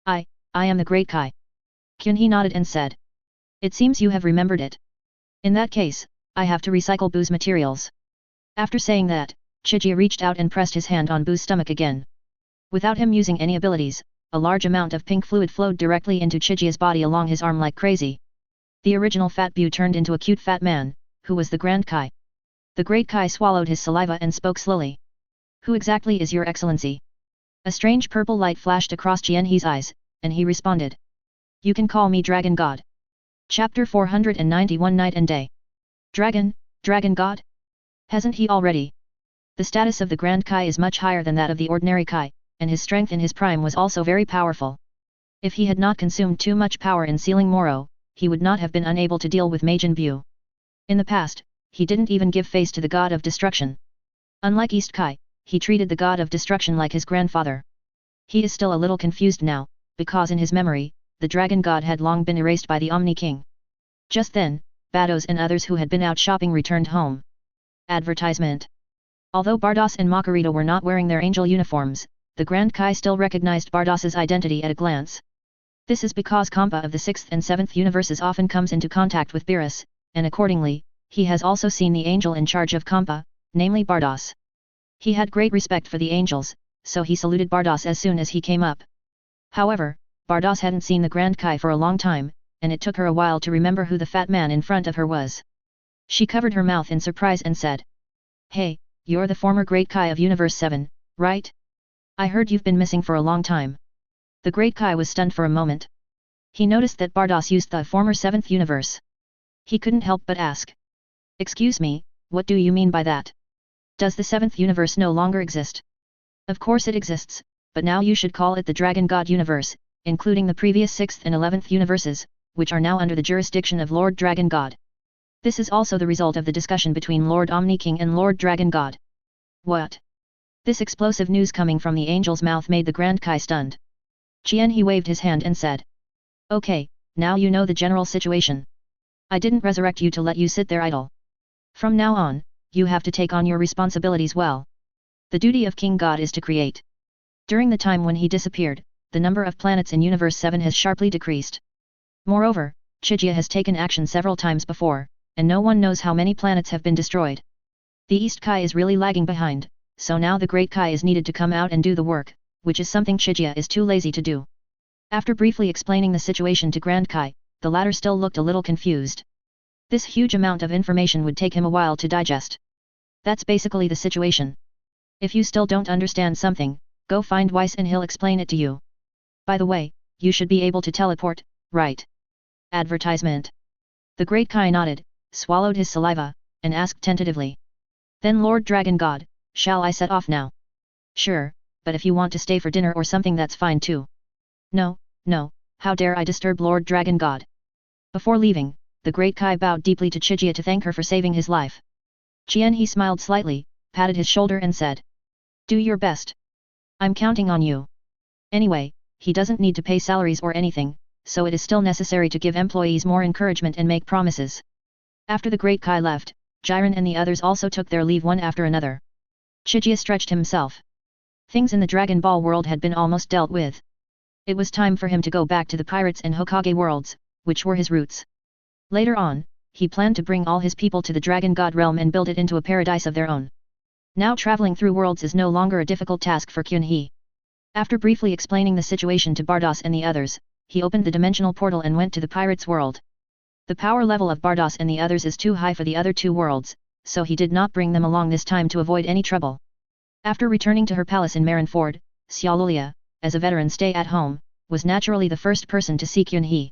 I am the great Kai. He nodded and said. It seems you have remembered it. In that case, I have to recycle Bu's materials. After saying that, Chijia reached out and pressed his hand on Bu's stomach again. Without him using any abilities, a large amount of pink fluid flowed directly into Chijia's body along his arm like crazy. The original Fat Bu turned into a cute fat man, who was the Grand Kai. The Great Kai swallowed his saliva and spoke slowly. Who exactly is your excellency? A strange purple light flashed across Qianhe's eyes, and he responded. You can call me Dragon God. Chapter 491 Night and Day. Dragon God? Hasn't he already? The status of the Grand Kai is much higher than that of the ordinary Kai, and his strength in his prime was also very powerful. If he had not consumed too much power in sealing Moro, he would not have been unable to deal with Majin Buu. In the past, he didn't even give face to the god of destruction. Unlike East Kai, he treated the god of destruction like his grandfather. He is still a little confused now, because in his memory, the dragon god had long been erased by the Omni King. Just then, Bados and others who had been out shopping returned home. Advertisement. Although Bardos and Makarito were not wearing their angel uniforms, the Grand Kai still recognized Bardos's identity at a glance. This is because Kampa of the 6th and 7th universes often comes into contact with Beerus, and accordingly, he has also seen the angel in charge of Kampa, namely Bardos. He had great respect for the angels, so he saluted Bardos as soon as he came up. However, Bardos hadn't seen the Grand Kai for a long time, and it took her a while to remember who the fat man in front of her was. She covered her mouth in surprise and said, "Hey, you're the former Great Kai of Universe 7, right? I heard you've been missing for a long time." The Great Kai was stunned for a moment. He noticed that Bardos used the former 7th universe. He couldn't help but ask, "Excuse me, what do you mean by that? Does the 7th universe no longer exist?" "Of course it exists, but now you should call it the Dragon God universe, including the previous 6th and 11th universes, which are now under the jurisdiction of Lord Dragon God. This is also the result of the discussion between Lord Omni King and Lord Dragon God." "What?" This explosive news coming from the angel's mouth made the Grand Kai stunned. He waved his hand and said, "Okay, now you know the general situation. I didn't resurrect you to let you sit there idle. From now on, you have to take on your responsibilities well. The duty of King God is to create." During the time when he disappeared, the number of planets in Universe 7 has sharply decreased. Moreover, Chijia has taken action several times before, and no one knows how many planets have been destroyed. The East Kai is really lagging behind, so now the Great Kai is needed to come out and do the work, which is something Chijia is too lazy to do. After briefly explaining the situation to Grand Kai, the latter still looked a little confused. This huge amount of information would take him a while to digest. That's basically the situation. If you still don't understand something, go find Weiss and he'll explain it to you. By the way, you should be able to teleport, right? Advertisement. The Great Kai nodded, swallowed his saliva, and asked tentatively. "Then Lord Dragon God, shall I set off now?" "Sure, but if you want to stay for dinner or something that's fine too." "No, no, how dare I disturb Lord Dragon God." Before leaving, the Great Kai bowed deeply to Chijia to thank her for saving his life. He smiled slightly, patted his shoulder and said, "Do your best. I'm counting on you." Anyway, he doesn't need to pay salaries or anything, so it is still necessary to give employees more encouragement and make promises. After the Great Kai left, Jiren and the others also took their leave one after another. Chijia stretched himself. Things in the Dragon Ball world had been almost dealt with. It was time for him to go back to the Pirates and Hokage worlds, which were his roots. Later on, he planned to bring all his people to the Dragon God realm and build it into a paradise of their own. Now traveling through worlds is no longer a difficult task for Kyunhee. After briefly explaining the situation to Bardos and the others, he opened the dimensional portal and went to the Pirates world. The power level of Bardos and the others is too high for the other two worlds, so he did not bring them along this time to avoid any trouble. After returning to her palace in Marineford, Xiaolulia, as a veteran stay-at-home, was naturally the first person to see Kyunhee.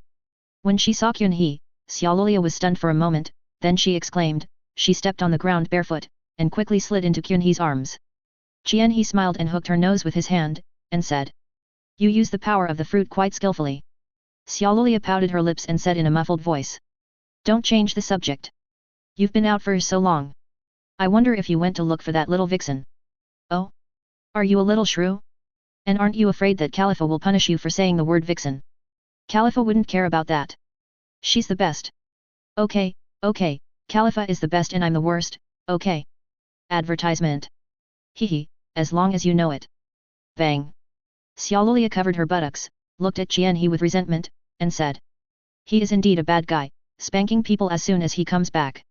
When she saw Kyunhee, Xiaolulia was stunned for a moment, then she exclaimed. She stepped on the ground barefoot, and quickly slid into Kyunhee's arms. He smiled and hooked her nose with his hand, and said, "You use the power of the fruit quite skillfully." Xiaolulia pouted her lips and said in a muffled voice, "Don't change the subject. You've been out for so long. I wonder if you went to look for that little vixen." "Oh? Are you a little shrew? And aren't you afraid that Khalifa will punish you for saying the word vixen?" "Khalifa wouldn't care about that. She's the best." "Okay, okay, Khalifa is the best and I'm the worst, okay." Advertisement. Hehe, as long as you know it. Bang. Xiaolulia covered her buttocks, looked at Qianhe with resentment, and said, "He is indeed a bad guy, spanking people as soon as he comes back.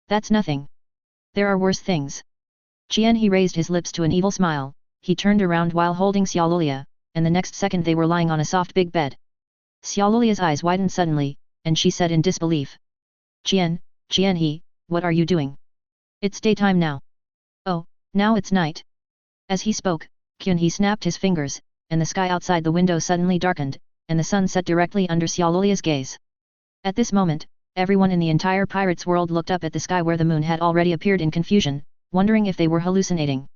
That's nothing. There are worse things." Qianhe raised his lips to an evil smile. He turned around while holding Xiaolulia, and the next second they were lying on a soft big bed. Xiaolulia's eyes widened suddenly, and she said in disbelief, Qianhe, what are you doing? It's daytime now." "Oh, now it's night." As he spoke, Kyunhee snapped his fingers, and the sky outside the window suddenly darkened, and the sun set directly under Xiaolulia's gaze. At this moment, everyone in the entire pirates' world looked up at the sky where the moon had already appeared in confusion, wondering if they were hallucinating.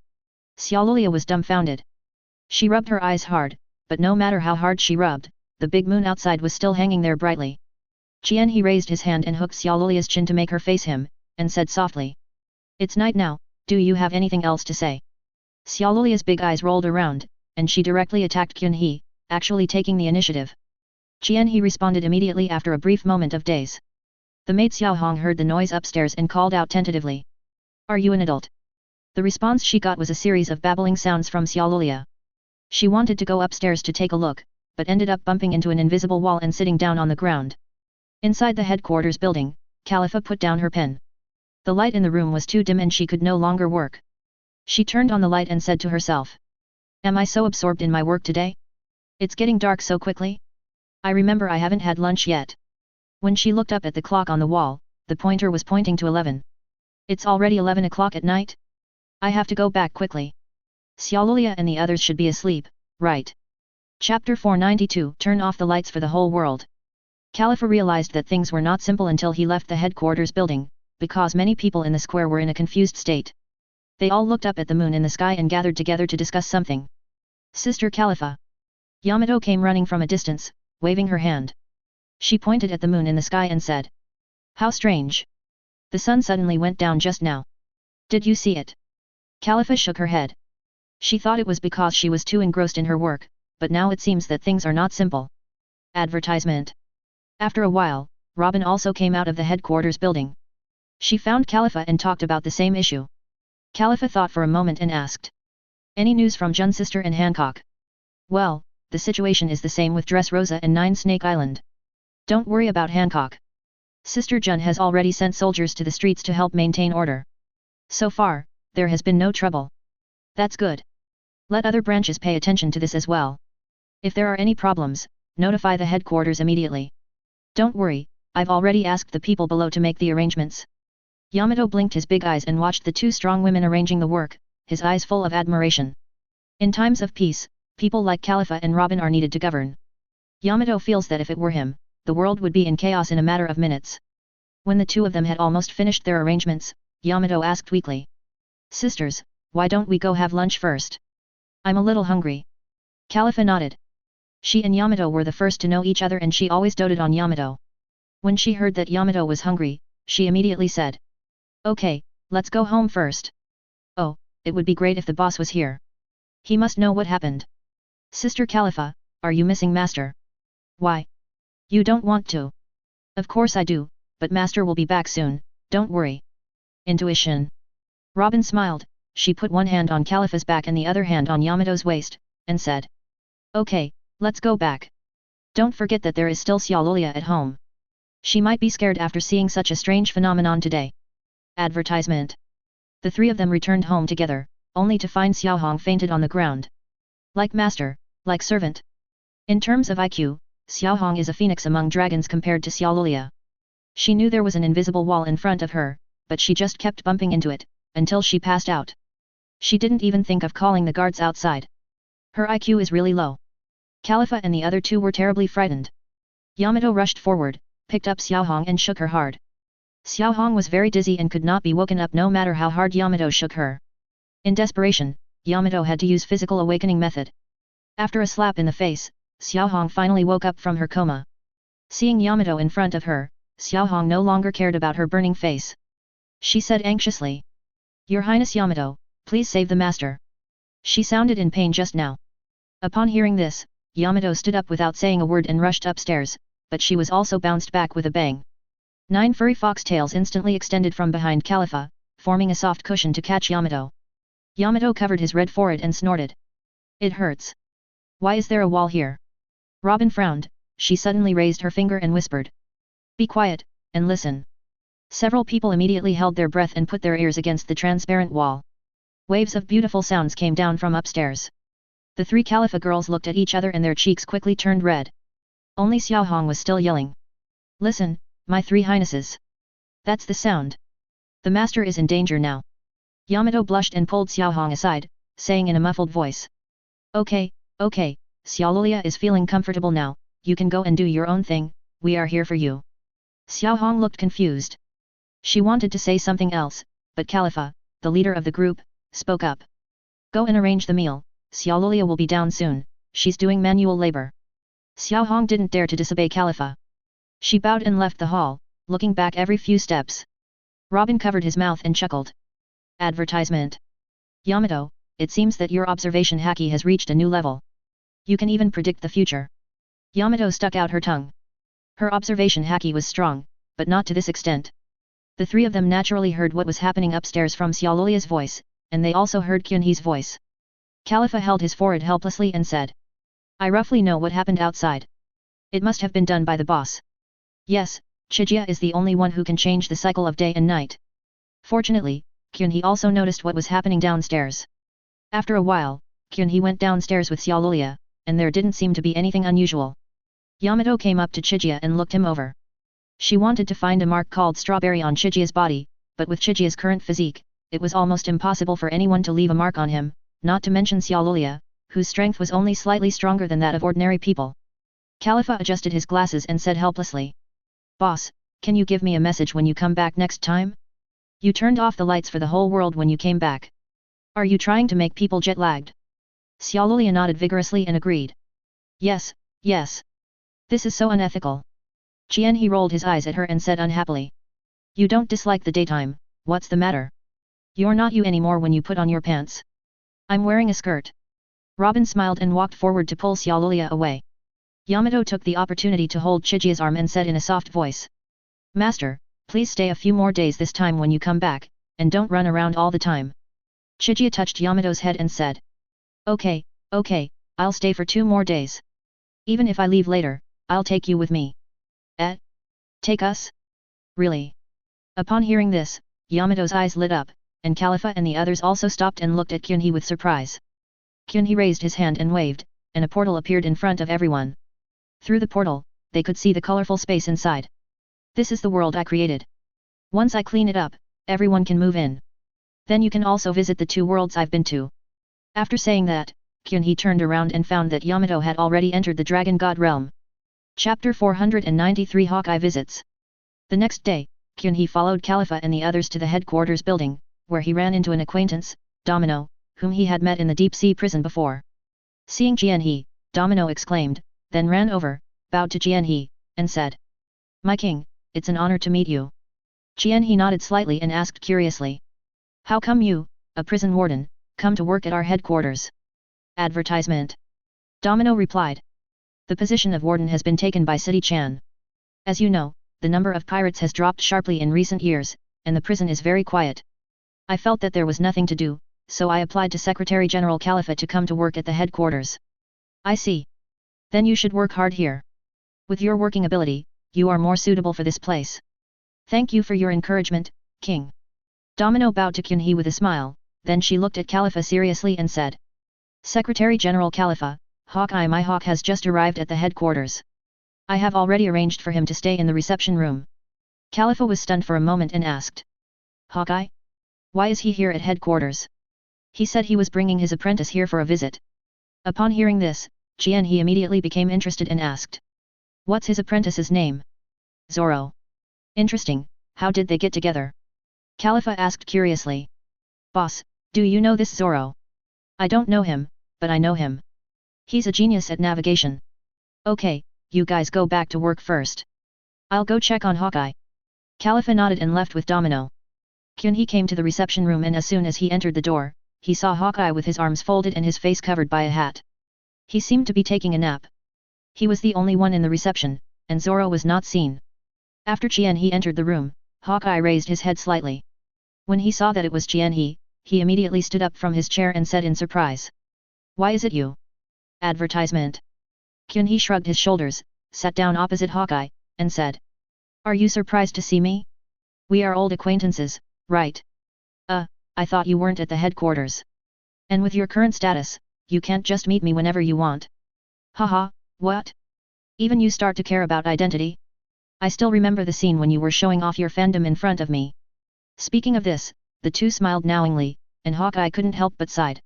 Xiaolulia was dumbfounded. She rubbed her eyes hard, but no matter how hard she rubbed, the big moon outside was still hanging there brightly. Qianhe raised his hand and hooked Xiaolulia's chin to make her face him, and said softly, "It's night now, do you have anything else to say?" Xiaolulia's big eyes rolled around, and she directly attacked Kyunhee, actually taking the initiative. Qianhe responded immediately after a brief moment of daze. The maid Xiaohong heard the noise upstairs and called out tentatively, "Are you an adult?" The response she got was a series of babbling sounds from Xiaolulia. She wanted to go upstairs to take a look, but ended up bumping into an invisible wall and sitting down on the ground. Inside the headquarters building, Khalifa put down her pen. The light in the room was too dim and she could no longer work. She turned on the light and said to herself, "Am I so absorbed in my work today? It's getting dark so quickly? I remember I haven't had lunch yet." When she looked up at the clock on the wall, the pointer was pointing to 11. "It's already 11 o'clock at night? I have to go back quickly. Xiaolulia and the others should be asleep, right?" Chapter 492 Turn off the lights for the whole world. Khalifa realized that things were not simple until he left the headquarters building, because many people in the square were in a confused state. They all looked up at the moon in the sky and gathered together to discuss something. "Sister Khalifa." Yamato came running from a distance, waving her hand. She pointed at the moon in the sky and said, "How strange. The sun suddenly went down just now. Did you see it?" Khalifa shook her head. She thought it was because she was too engrossed in her work, but now it seems that things are not simple. Advertisement. After a while, Robin also came out of the headquarters building. She found Khalifa and talked about the same issue. Khalifa thought for a moment and asked, "Any news from Jun's sister and Hancock?" "Well, the situation is the same with Dressrosa and Nine Snake Island. Don't worry about Hancock. Sister Jun has already sent soldiers to the streets to help maintain order. So far, there has been no trouble." "That's good. Let other branches pay attention to this as well. If there are any problems, notify the headquarters immediately. Don't worry, I've already asked the people below to make the arrangements." Yamato blinked his big eyes and watched the two strong women arranging the work, his eyes full of admiration. In times of peace, people like Khalifa and Robin are needed to govern. Yamato feels that if it were him, the world would be in chaos in a matter of minutes. When the two of them had almost finished their arrangements, Yamato asked weakly, "Sisters, why don't we go have lunch first? I'm a little hungry." Khalifa nodded. She and Yamato were the first to know each other and she always doted on Yamato. When she heard that Yamato was hungry, she immediately said, "Okay, let's go home first." "Oh, it would be great if the boss was here. He must know what happened." "Sister Khalifa, are you missing Master?" "Why? You don't want to?" "Of course I do, but Master will be back soon, don't worry." Intuition. Robin smiled, she put one hand on Khalifa's back and the other hand on Yamato's waist, and said, "Okay, let's go back. Don't forget that there is still Xiaolulia at home. She might be scared after seeing such a strange phenomenon today." Advertisement. The three of them returned home together, only to find Xiaohong fainted on the ground. Like master, like servant. In terms of IQ, Xiaohong is a phoenix among dragons compared to Xiaolulia. She knew there was an invisible wall in front of her, but she just kept bumping into it, until she passed out. She didn't even think of calling the guards outside. Her IQ is really low. Khalifa and the other two were terribly frightened. Yamato rushed forward, picked up Xiaohong and shook her hard. Xiaohong was very dizzy and could not be woken up no matter how hard Yamato shook her. In desperation, Yamato had to use physical awakening method. After a slap in the face, Xiaohong finally woke up from her coma. Seeing Yamato in front of her, Xiaohong no longer cared about her burning face. She said anxiously, "Your Highness Yamato, please save the master. She sounded in pain just now." Upon hearing this, Yamato stood up without saying a word and rushed upstairs, but she was also bounced back with a bang. 9 furry foxtails instantly extended from behind Khalifa, forming a soft cushion to catch Yamato. Yamato covered his red forehead and snorted. "It hurts. Why is there a wall here?" Robin frowned, she suddenly raised her finger and whispered, "Be quiet, and listen." Several people immediately held their breath and put their ears against the transparent wall. Waves of beautiful sounds came down from upstairs. The three Khalifa girls looked at each other and their cheeks quickly turned red. Only Xiaohong was still yelling, "Listen, my three highnesses. That's the sound. The master is in danger now." Yamato blushed and pulled Xiaohong aside, saying in a muffled voice, Okay, Xiaolulia is feeling comfortable now, you can go and do your own thing, we are here for you." Xiaohong looked confused. She wanted to say something else, but Khalifa, the leader of the group, spoke up. "Go and arrange the meal, Xiaolulia will be down soon, she's doing manual labor." Xiaohong didn't dare to disobey Khalifa. She bowed and left the hall, looking back every few steps. Robin covered his mouth and chuckled. Advertisement. Yamato, it seems that your observation haki has reached a new level. You can even predict the future. Yamato stuck out her tongue. Her observation haki was strong, but not to this extent. The three of them naturally heard what was happening upstairs from Xiaolulia's voice, and they also heard Kyunhee's voice. Khalifa held his forehead helplessly and said, I roughly know what happened outside. It must have been done by the boss. Yes, Chijia is the only one who can change the cycle of day and night. Fortunately, Kyunhee also noticed what was happening downstairs. After a while, Kyunhee went downstairs with Xiaolulia, and there didn't seem to be anything unusual. Yamato came up to Chijia and looked him over. She wanted to find a mark called strawberry on Chijia's body, but with Chijia's current physique, it was almost impossible for anyone to leave a mark on him, not to mention Xiaolulia, whose strength was only slightly stronger than that of ordinary people. Khalifa adjusted his glasses and said helplessly. Boss, can you give me a message when you come back next time? You turned off the lights for the whole world when you came back. Are you trying to make people jet-lagged? Xiaolulia nodded vigorously and agreed. Yes, yes. This is so unethical. Qianhe rolled his eyes at her and said unhappily. You don't dislike the daytime, what's the matter? You're not you anymore when you put on your pants. I'm wearing a skirt. Robin smiled and walked forward to pull Xiaolulia away. Yamato took the opportunity to hold Chijia's arm and said in a soft voice. Master, please stay a few more days this time when you come back, and don't run around all the time. Chijia touched Yamato's head and said. Okay, okay, I'll stay for 2 more days. Even if I leave later, I'll take you with me. Take us? Really? Upon hearing this, Yamato's eyes lit up, and Khalifa and the others also stopped and looked at Kyunhee with surprise. Kyunhee raised his hand and waved, and a portal appeared in front of everyone. Through the portal, they could see the colorful space inside. This is the world I created. Once I clean it up, everyone can move in. Then you can also visit the 2 worlds I've been to. After saying that, Kyunhee turned around and found that Yamato had already entered the Dragon God realm. Chapter 493 Hawkeye Visits. The next day, Kyunhee followed Khalifa and the others to the headquarters building, where he ran into an acquaintance, Domino, whom he had met in the deep-sea prison before. Seeing Qianhe, Domino exclaimed, then ran over, bowed to Qianhe, and said. My king, it's an honor to meet you. Qianhe nodded slightly and asked curiously. How come you, a prison warden, come to work at our headquarters? Advertisement. Domino replied. The position of warden has been taken by City Chan. As you know, the number of pirates has dropped sharply in recent years, and the prison is very quiet. I felt that there was nothing to do, so I applied to Secretary General Khalifa to come to work at the headquarters. I see. Then you should work hard here. With your working ability, you are more suitable for this place. Thank you for your encouragement, King. Domino bowed to Kyunhee with a smile, then she looked at Khalifa seriously and said. Secretary General Khalifa, Hawkeye my hawk has just arrived at the headquarters. I have already arranged for him to stay in the reception room. Khalifa was stunned for a moment and asked. Hawkeye? Why is he here at headquarters? He said he was bringing his apprentice here for a visit. Upon hearing this, Qianhe immediately became interested and asked. What's his apprentice's name? Zoro. Interesting, how did they get together? Khalifa asked curiously. Boss, do you know this Zoro? I don't know him, but I know him. He's a genius at navigation. Okay, you guys go back to work first. I'll go check on Hawkeye. Khalifa nodded and left with Domino. Kyunhee came to the reception room and as soon as he entered the door, he saw Hawkeye with his arms folded and his face covered by a hat. He seemed to be taking a nap. He was the only one in the reception, and Zoro was not seen. After Qianhe entered the room, Hawkeye raised his head slightly. When he saw that it was Qianhe, he immediately stood up from his chair and said in surprise. Why is it you? Advertisement. Kyunhee shrugged his shoulders, sat down opposite Hawkeye, and said. Are you surprised to see me? We are old acquaintances, right? I thought you weren't at the headquarters. And with your current status, you can't just meet me whenever you want. Haha, what? Even you start to care about identity? I still remember the scene when you were showing off your fandom in front of me. Speaking of this, the two smiled knowingly, and Hawkeye couldn't help but sighed.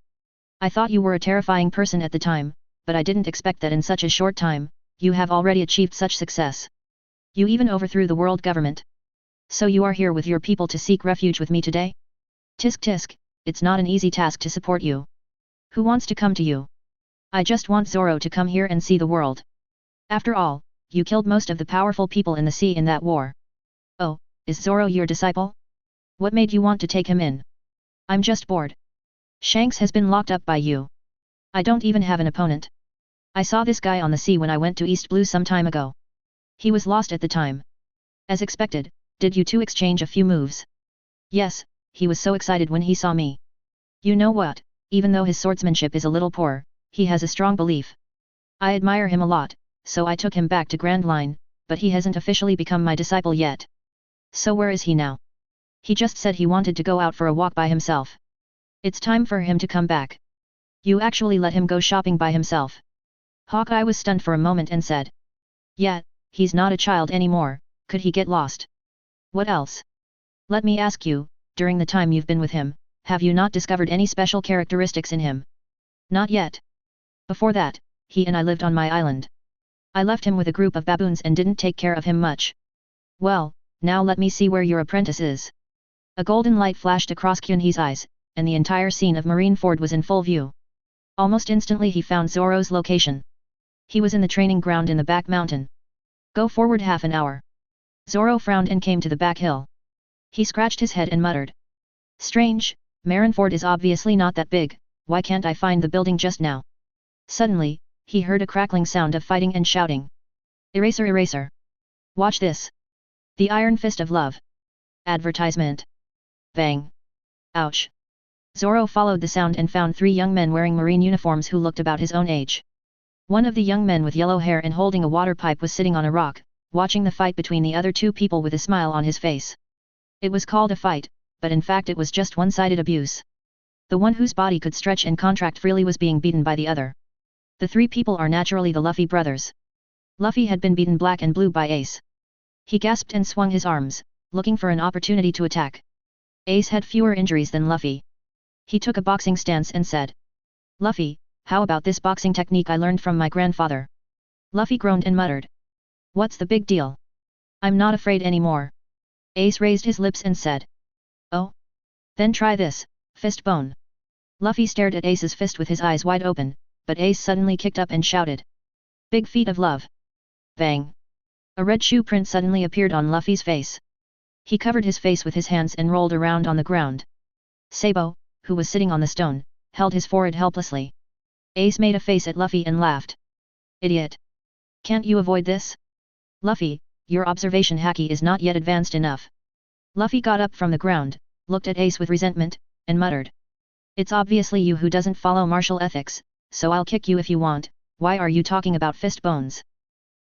I thought you were a terrifying person at the time, but I didn't expect that in such a short time, you have already achieved such success. You even overthrew the world government. So you are here with your people to seek refuge with me today? Tisk tisk, it's not an easy task to support you. Who wants to come to you? I just want Zoro to come here and see the world. After all, you killed most of the powerful people in the sea in that war. Oh, is Zoro your disciple? What made you want to take him in? I'm just bored. Shanks has been locked up by you. I don't even have an opponent. I saw this guy on the sea when I went to East Blue some time ago. He was lost at the time. As expected, did you two exchange a few moves? Yes, he was so excited when he saw me. You know what, even though his swordsmanship is a little poor, he has a strong belief. I admire him a lot, so I took him back to Grand Line, but he hasn't officially become my disciple yet. So where is he now? He just said he wanted to go out for a walk by himself. It's time for him to come back. You actually let him go shopping by himself? Hawkeye was stunned for a moment and said. Yeah, he's not a child anymore, could he get lost? What else? Let me ask you, during the time you've been with him, have you not discovered any special characteristics in him? Not yet. Before that, he and I lived on my island. I left him with a group of baboons and didn't take care of him much. Well, now let me see where your apprentice is. A golden light flashed across Kyunhee's eyes, and the entire scene of Marineford was in full view. Almost instantly he found Zoro's location. He was in the training ground in the back mountain. Go forward half an hour. Zoro frowned and came to the back hill. He scratched his head and muttered. Strange, Marineford is obviously not that big, why can't I find the building just now? Suddenly, he heard a crackling sound of fighting and shouting. Eraser, eraser. Watch this. The Iron Fist of Love. Advertisement. Bang. Ouch. Zoro followed the sound and found 3 young men wearing marine uniforms who looked about his own age. One of the young men with yellow hair and holding a water pipe was sitting on a rock, watching the fight between the other 2 people with a smile on his face. It was called a fight, but in fact it was just one-sided abuse. The one whose body could stretch and contract freely was being beaten by the other. The 3 people are naturally the Luffy brothers. Luffy had been beaten black and blue by Ace. He gasped and swung his arms, looking for an opportunity to attack. Ace had fewer injuries than Luffy. He took a boxing stance and said. Luffy, how about this boxing technique I learned from my grandfather? Luffy groaned and muttered. What's the big deal? I'm not afraid anymore. Ace raised his lips and said. Oh? Then try this, fist bone. Luffy stared at Ace's fist with his eyes wide open, but Ace suddenly kicked up and shouted. Big feet of love. Bang. A red shoe print suddenly appeared on Luffy's face. He covered his face with his hands and rolled around on the ground. Sabo, who was sitting on the stone, held his forehead helplessly. Ace made a face at Luffy and laughed. Idiot. Can't you avoid this? Luffy, your observation haki is not yet advanced enough. Luffy got up from the ground, looked at Ace with resentment, and muttered. It's obviously you who doesn't follow martial ethics, so I'll kick you if you want, why are you talking about fist bones?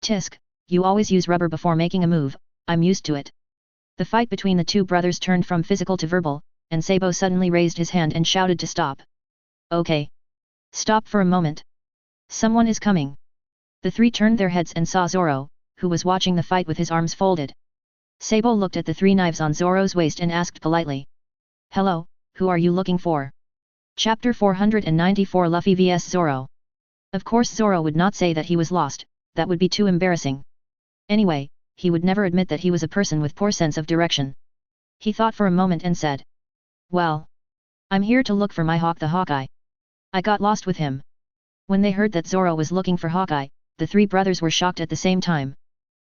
Tisk, you always use rubber before making a move, I'm used to it. The fight between the 2 brothers turned from physical to verbal, and Sabo suddenly raised his hand and shouted to stop. Okay. Stop for a moment. Someone is coming. The 3 turned their heads and saw Zoro, who was watching the fight with his arms folded. Sabo looked at the 3 knives on Zoro's waist and asked politely. Hello, who are you looking for? Chapter 494 Luffy vs Zoro. Of course Zoro would not say that he was lost, that would be too embarrassing. Anyway, he would never admit that he was a person with poor sense of direction. He thought for a moment and said. Well. I'm here to look for my hawk the Hawkeye. I got lost with him. When they heard that Zoro was looking for Hawkeye, the 3 brothers were shocked at the same time.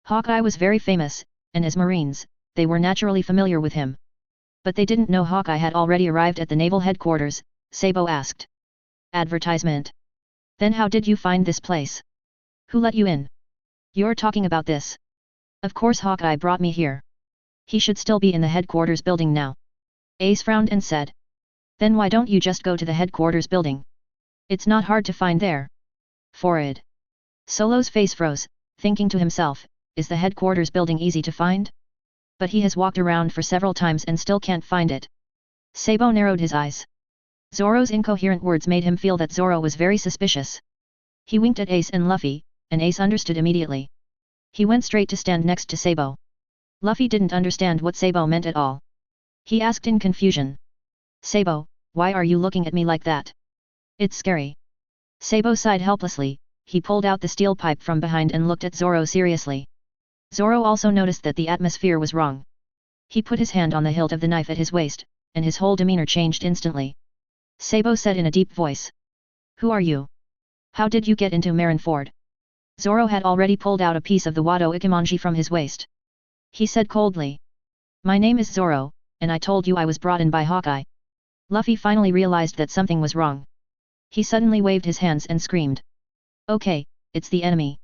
Hawkeye was very famous, and as Marines, they were naturally familiar with him. But they didn't know Hawkeye had already arrived at the naval headquarters, Sabo asked. Advertisement. Then how did you find this place? Who let you in? You're talking about this. Of course Hawkeye brought me here. He should still be in the headquarters building now. Ace frowned and said. Then why don't you just go to the headquarters building? It's not hard to find there. Forward. Solo's face froze, thinking to himself, is the headquarters building easy to find? But he has walked around for several times and still can't find it. Sabo narrowed his eyes. Zoro's incoherent words made him feel that Zoro was very suspicious. He winked at Ace and Luffy, and Ace understood immediately. He went straight to stand next to Sabo. Luffy didn't understand what Sabo meant at all. He asked in confusion. Sabo, why are you looking at me like that? It's scary. Sabo sighed helplessly, he pulled out the steel pipe from behind and looked at Zoro seriously. Zoro also noticed that the atmosphere was wrong. He put his hand on the hilt of the knife at his waist, and his whole demeanor changed instantly. Sabo said in a deep voice. Who are you? How did you get into Marineford? Zoro had already pulled out a piece of the Wado Ikimonji from his waist. He said coldly. My name is Zoro, and I told you I was brought in by Hawkeye. Luffy finally realized that something was wrong. He suddenly waved his hands and screamed. Okay, it's the enemy.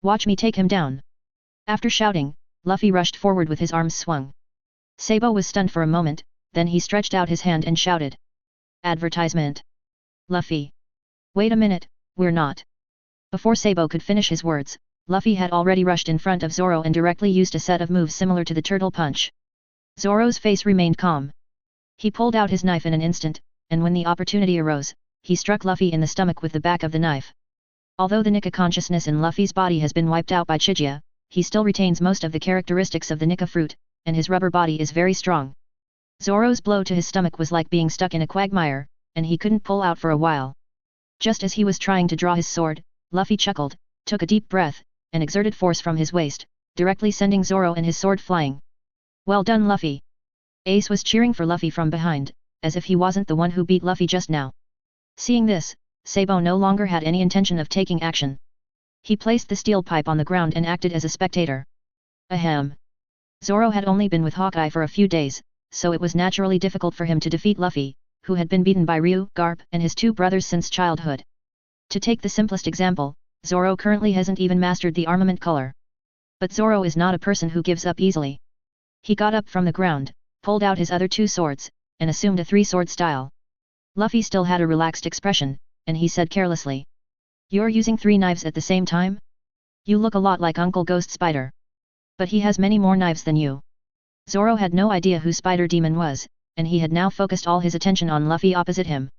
Watch me take him down. After shouting, Luffy rushed forward with his arms swung. Sabo was stunned for a moment, then he stretched out his hand and shouted. Advertisement. Luffy. Wait a minute, we're not. Before Sabo could finish his words, Luffy had already rushed in front of Zoro and directly used a set of moves similar to the turtle punch. Zoro's face remained calm. He pulled out his knife in an instant, and when the opportunity arose, he struck Luffy in the stomach with the back of the knife. Although the Nika consciousness in Luffy's body has been wiped out by Chijia, he still retains most of the characteristics of the Nika fruit, and his rubber body is very strong. Zoro's blow to his stomach was like being stuck in a quagmire, and he couldn't pull out for a while. Just as he was trying to draw his sword, Luffy chuckled, took a deep breath, and exerted force from his waist, directly sending Zoro and his sword flying. Well done, Luffy! Ace was cheering for Luffy from behind, as if he wasn't the one who beat Luffy just now. Seeing this, Sabo no longer had any intention of taking action. He placed the steel pipe on the ground and acted as a spectator. Ahem. Zoro had only been with Hawkeye for a few days, so it was naturally difficult for him to defeat Luffy, who had been beaten by Ryu, Garp, and his two brothers since childhood. To take the simplest example, Zoro currently hasn't even mastered the armament color. But Zoro is not a person who gives up easily. He got up from the ground, pulled out his other two swords, and assumed a three-sword style. Luffy still had a relaxed expression, and he said carelessly. You're using 3 knives at the same time? You look a lot like Uncle Ghost Spider. But he has many more knives than you. Zoro had no idea who Spider Demon was, and he had now focused all his attention on Luffy opposite him.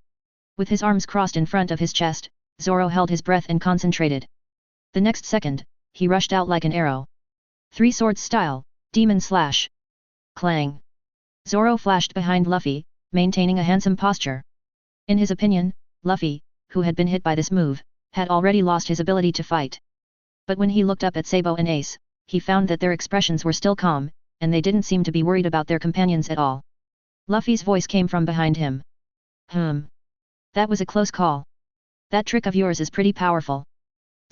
With his arms crossed in front of his chest, Zoro held his breath and concentrated. The next second, he rushed out like an arrow. 3 swords style, Demon Slash. Clang. Zoro flashed behind Luffy, maintaining a handsome posture. In his opinion, Luffy, who had been hit by this move, had already lost his ability to fight. But when he looked up at Sabo and Ace, he found that their expressions were still calm, and they didn't seem to be worried about their companions at all. Luffy's voice came from behind him. That was a close call. That trick of yours is pretty powerful.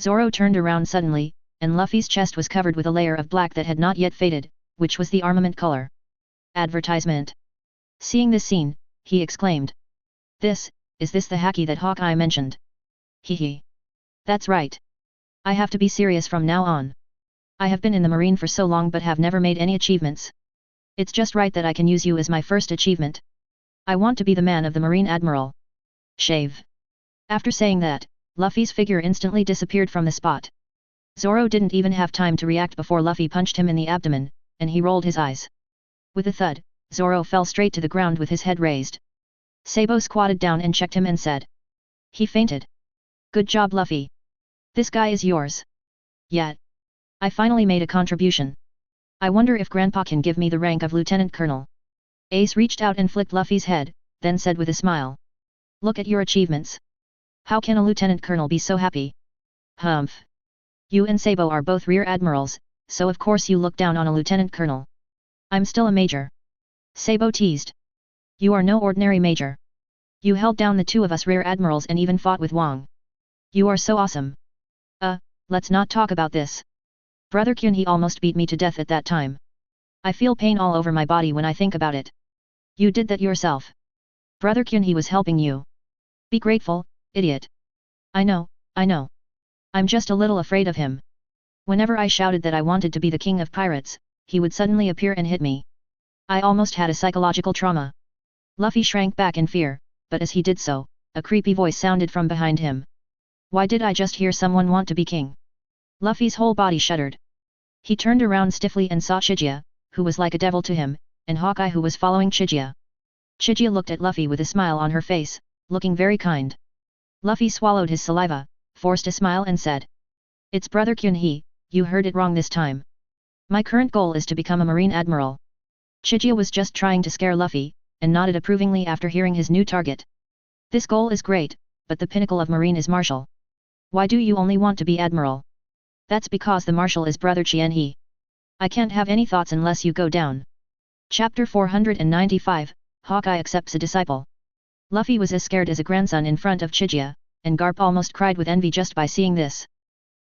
Zoro turned around suddenly, and Luffy's chest was covered with a layer of black that had not yet faded, which was the armament color. Advertisement. Seeing this scene, he exclaimed. Is this the haki that Hawkeye mentioned? Hee. That's right. I have to be serious from now on. I have been in the marine for so long but have never made any achievements. It's just right that I can use you as my first achievement. I want to be the man of the marine admiral. Shave. After saying that, Luffy's figure instantly disappeared from the spot. Zoro didn't even have time to react before Luffy punched him in the abdomen, and he rolled his eyes. With a thud, Zoro fell straight to the ground with his head raised. Sabo squatted down and checked him and said. He fainted. Good job, Luffy. This guy is yours. Yet. I finally made a contribution. I wonder if Grandpa can give me the rank of Lieutenant Colonel. Ace reached out and flicked Luffy's head, then said with a smile. Look at your achievements. How can a Lieutenant Colonel be so happy? Humph. You and Sabo are both Rear Admirals, so of course you look down on a Lieutenant Colonel. I'm still a Major. Sabo teased. You are no ordinary Major. You held down the 2 of us Rear Admirals and even fought with Wong. You are so awesome. Let's not talk about this. Brother Kyun, he almost beat me to death at that time. I feel pain all over my body when I think about it. You did that yourself. Brother Kyun, he was helping you. Be grateful, idiot. I know. I'm just a little afraid of him. Whenever I shouted that I wanted to be the king of pirates, he would suddenly appear and hit me. I almost had a psychological trauma. Luffy shrank back in fear, but as he did so, a creepy voice sounded from behind him. Why did I just hear someone want to be king? Luffy's whole body shuddered. He turned around stiffly and saw Chijia, who was like a devil to him, and Hawkeye, who was following Chijia. Chijia looked at Luffy with a smile on her face, looking very kind. Luffy swallowed his saliva, forced a smile and said. It's Brother Kyun, you heard it wrong this time. My current goal is to become a Marine Admiral. Chijia was just trying to scare Luffy, and nodded approvingly after hearing his new target. This goal is great, but the pinnacle of Marine is Marshal. Why do you only want to be Admiral? That's because the Marshal is Brother Chien. I can't have any thoughts unless you go down. Chapter 495, Hawkeye accepts a disciple. Luffy was as scared as a grandson in front of Chijia, and Garp almost cried with envy just by seeing this.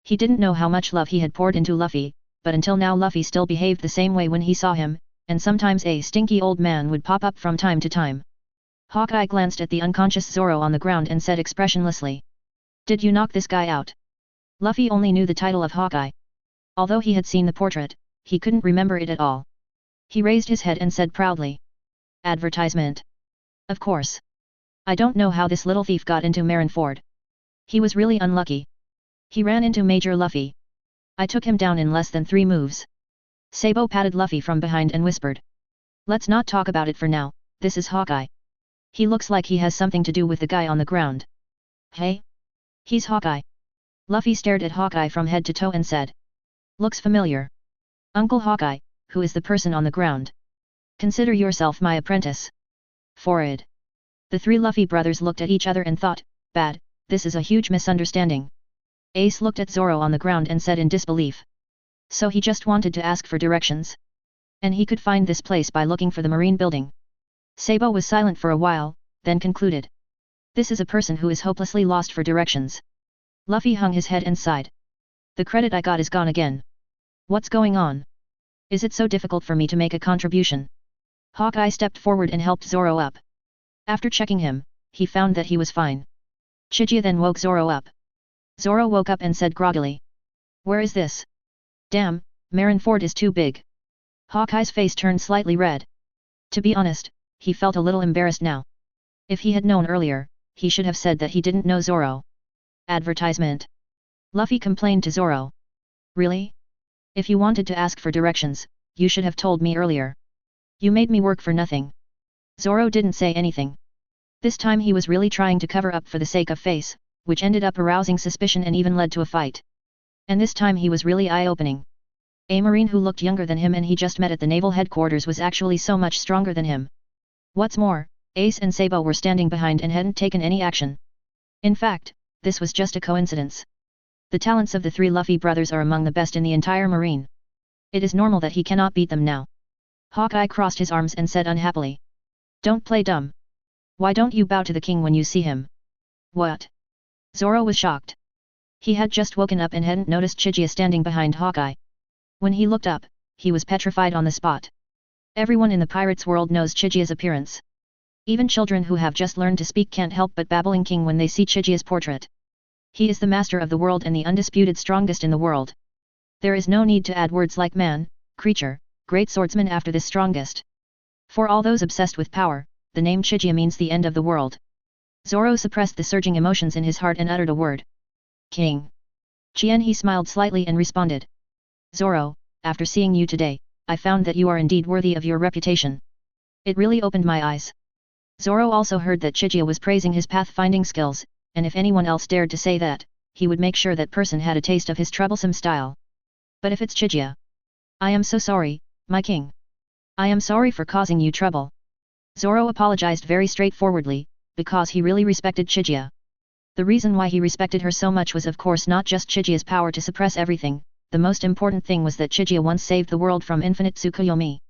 He didn't know how much love he had poured into Luffy, but until now Luffy still behaved the same way when he saw him, and sometimes a stinky old man would pop up from time to time. Hawkeye glanced at the unconscious Zoro on the ground and said expressionlessly. Did you knock this guy out? Luffy only knew the title of Hawkeye. Although he had seen the portrait, he couldn't remember it at all. He raised his head and said proudly. Advertisement. Of course. I don't know how this little thief got into Marineford. He was really unlucky. He ran into Major Luffy. I took him down in less than 3 moves. Sabo patted Luffy from behind and whispered. Let's not talk about it for now, this is Hawkeye. He looks like he has something to do with the guy on the ground. Hey? He's Hawkeye. Luffy stared at Hawkeye from head to toe and said. Looks familiar. Uncle Hawkeye, who is the person on the ground? Consider yourself my apprentice. Forward. The 3 Luffy brothers looked at each other and thought, bad, this is a huge misunderstanding. Ace looked at Zoro on the ground and said in disbelief. So he just wanted to ask for directions? And he could find this place by looking for the marine building. Sabo was silent for a while, then concluded. This is a person who is hopelessly lost for directions. Luffy hung his head and sighed. The credit I got is gone again. What's going on? Is it so difficult for me to make a contribution? Hawkeye stepped forward and helped Zoro up. After checking him, he found that he was fine. Chijia then woke Zoro up. Zoro woke up and said groggily. Where is this? Damn, Marineford is too big. Hawkeye's face turned slightly red. To be honest, he felt a little embarrassed now. If he had known earlier, he should have said that he didn't know Zoro. Advertisement. Luffy complained to Zoro. Really? If you wanted to ask for directions, you should have told me earlier. You made me work for nothing. Zoro didn't say anything. This time he was really trying to cover up for the sake of face, which ended up arousing suspicion and even led to a fight. And this time he was really eye-opening. A Marine who looked younger than him and he just met at the naval headquarters was actually so much stronger than him. What's more, Ace and Sabo were standing behind and hadn't taken any action. In fact, this was just a coincidence. The talents of the 3 Luffy brothers are among the best in the entire Marine. It is normal that he cannot beat them now. Hawkeye crossed his arms and said unhappily. Don't play dumb. Why don't you bow to the king when you see him? What? Zoro was shocked. He had just woken up and hadn't noticed Chijia standing behind Hawkeye. When he looked up, he was petrified on the spot. Everyone in the pirates' world knows Chijia's appearance. Even children who have just learned to speak can't help but babbling king when they see Chijia's portrait. He is the master of the world and the undisputed strongest in the world. There is no need to add words like man, creature, great swordsman after this strongest. For all those obsessed with power, the name Chijia means the end of the world. Zoro suppressed the surging emotions in his heart and uttered a word. King. Chien he smiled slightly and responded. Zoro, after seeing you today, I found that you are indeed worthy of your reputation. It really opened my eyes. Zoro also heard that Chijia was praising his pathfinding skills, and if anyone else dared to say that, he would make sure that person had a taste of his troublesome style. But if it's Chijia. I am so sorry, my king. I am sorry for causing you trouble. Zoro apologized very straightforwardly, because he really respected Chijia. The reason why he respected her so much was of course not just Chijia's power to suppress everything, the most important thing was that Chijia once saved the world from infinite Tsukuyomi.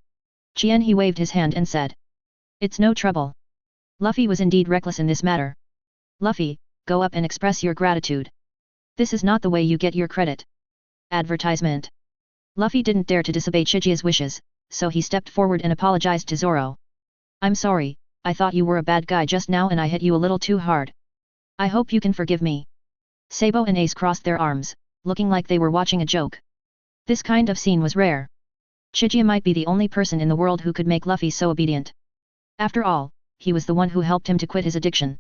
Chien he waved his hand and said. It's no trouble. Luffy was indeed reckless in this matter. Luffy, go up and express your gratitude. This is not the way you get your credit. Advertisement. Luffy didn't dare to disobey Chijia's wishes, so he stepped forward and apologized to Zoro. I'm sorry, I thought you were a bad guy just now and I hit you a little too hard. I hope you can forgive me. Sabo and Ace crossed their arms, looking like they were watching a joke. This kind of scene was rare. Chijia might be the only person in the world who could make Luffy so obedient. After all, he was the one who helped him to quit his addiction.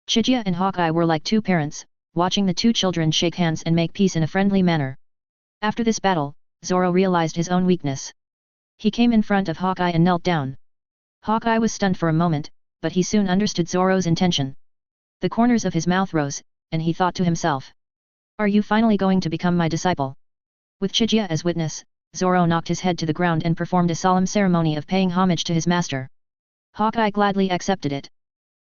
Chijia and Hawkeye were like 2 parents, watching the 2 children shake hands and make peace in a friendly manner. After this battle, Zoro realized his own weakness. He came in front of Hawkeye and knelt down. Hawkeye was stunned for a moment, but he soon understood Zoro's intention. The corners of his mouth rose, and he thought to himself. Are you finally going to become my disciple? With Chijia as witness, Zoro knocked his head to the ground and performed a solemn ceremony of paying homage to his master. Hawkeye gladly accepted it.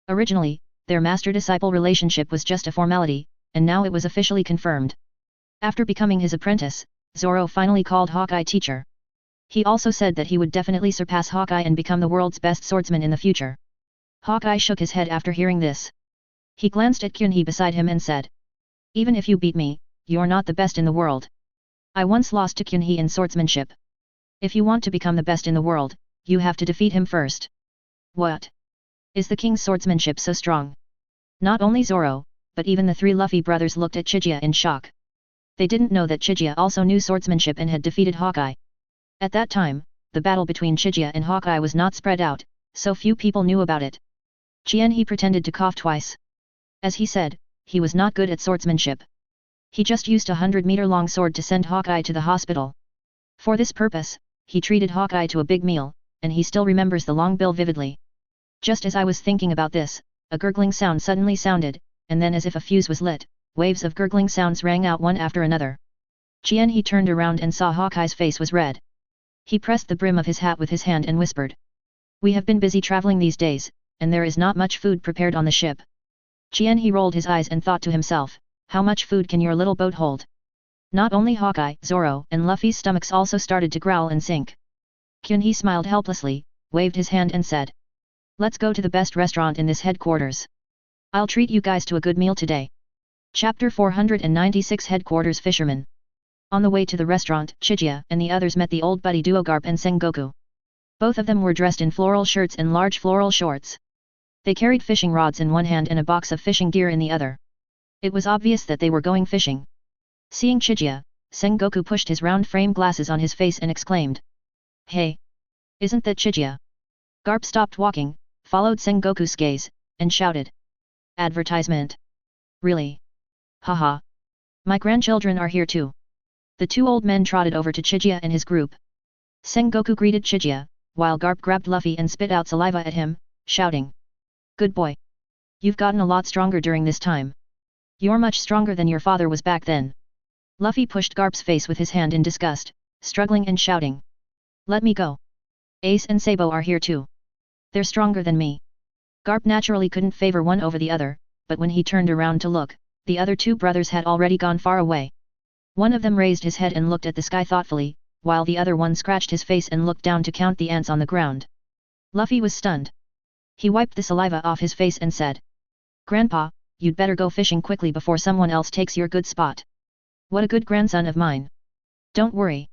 Originally, their master-disciple relationship was just a formality, and now it was officially confirmed. After becoming his apprentice, Zoro finally called Hawkeye teacher. He also said that he would definitely surpass Hawkeye and become the world's best swordsman in the future. Hawkeye shook his head after hearing this. He glanced at Kyunhee beside him and said. Even if you beat me, you're not the best in the world. I once lost to Kyunhee in swordsmanship. If you want to become the best in the world, you have to defeat him first. What? Is the king's swordsmanship so strong? Not only Zoro, but even the 3 Luffy brothers looked at Chijia in shock. They didn't know that Chijia also knew swordsmanship and had defeated Hawkeye. At that time, the battle between Chijia and Hawkeye was not spread out, so few people knew about it. Chien he pretended to cough twice. As he said, he was not good at swordsmanship. He just used a 100-meter-long sword to send Hawkeye to the hospital. For this purpose, he treated Hawkeye to a big meal, and he still remembers the long bill vividly. Just as I was thinking about this, a gurgling sound suddenly sounded, and then as if a fuse was lit, waves of gurgling sounds rang out one after another. He turned around and saw Hawkeye's face was red. He pressed the brim of his hat with his hand and whispered. We have been busy traveling these days, and there is not much food prepared on the ship. He rolled his eyes and thought to himself, how much food can your little boat hold? Not only Hawkeye, Zoro, and Luffy's stomachs also started to growl and sink. He smiled helplessly, waved his hand and said. Let's go to the best restaurant in this headquarters. I'll treat you guys to a good meal today. Chapter 496 Headquarters Fisherman. On the way to the restaurant, Chijia and the others met the old buddy duo Garp and Sengoku. Both of them were dressed in floral shirts and large floral shorts. They carried fishing rods in one hand and a box of fishing gear in the other. It was obvious that they were going fishing. Seeing Chijia, Sengoku pushed his round frame glasses on his face and exclaimed. Hey! Isn't that Chijia? Garp stopped walking, followed Sengoku's gaze, and shouted. Advertisement. Really? Haha. My grandchildren are here too. The two old men trotted over to Chijia and his group. Sengoku greeted Chijia, while Garp grabbed Luffy and spit out saliva at him, shouting. Good boy. You've gotten a lot stronger during this time. You're much stronger than your father was back then. Luffy pushed Garp's face with his hand in disgust, struggling and shouting. Let me go. Ace and Sabo are here too. They're stronger than me. Garp naturally couldn't favor one over the other, but when he turned around to look, the other two brothers had already gone far away. One of them raised his head and looked at the sky thoughtfully, while the other one scratched his face and looked down to count the ants on the ground. Luffy was stunned. He wiped the saliva off his face and said. Grandpa, you'd better go fishing quickly before someone else takes your good spot. What a good grandson of mine. Don't worry.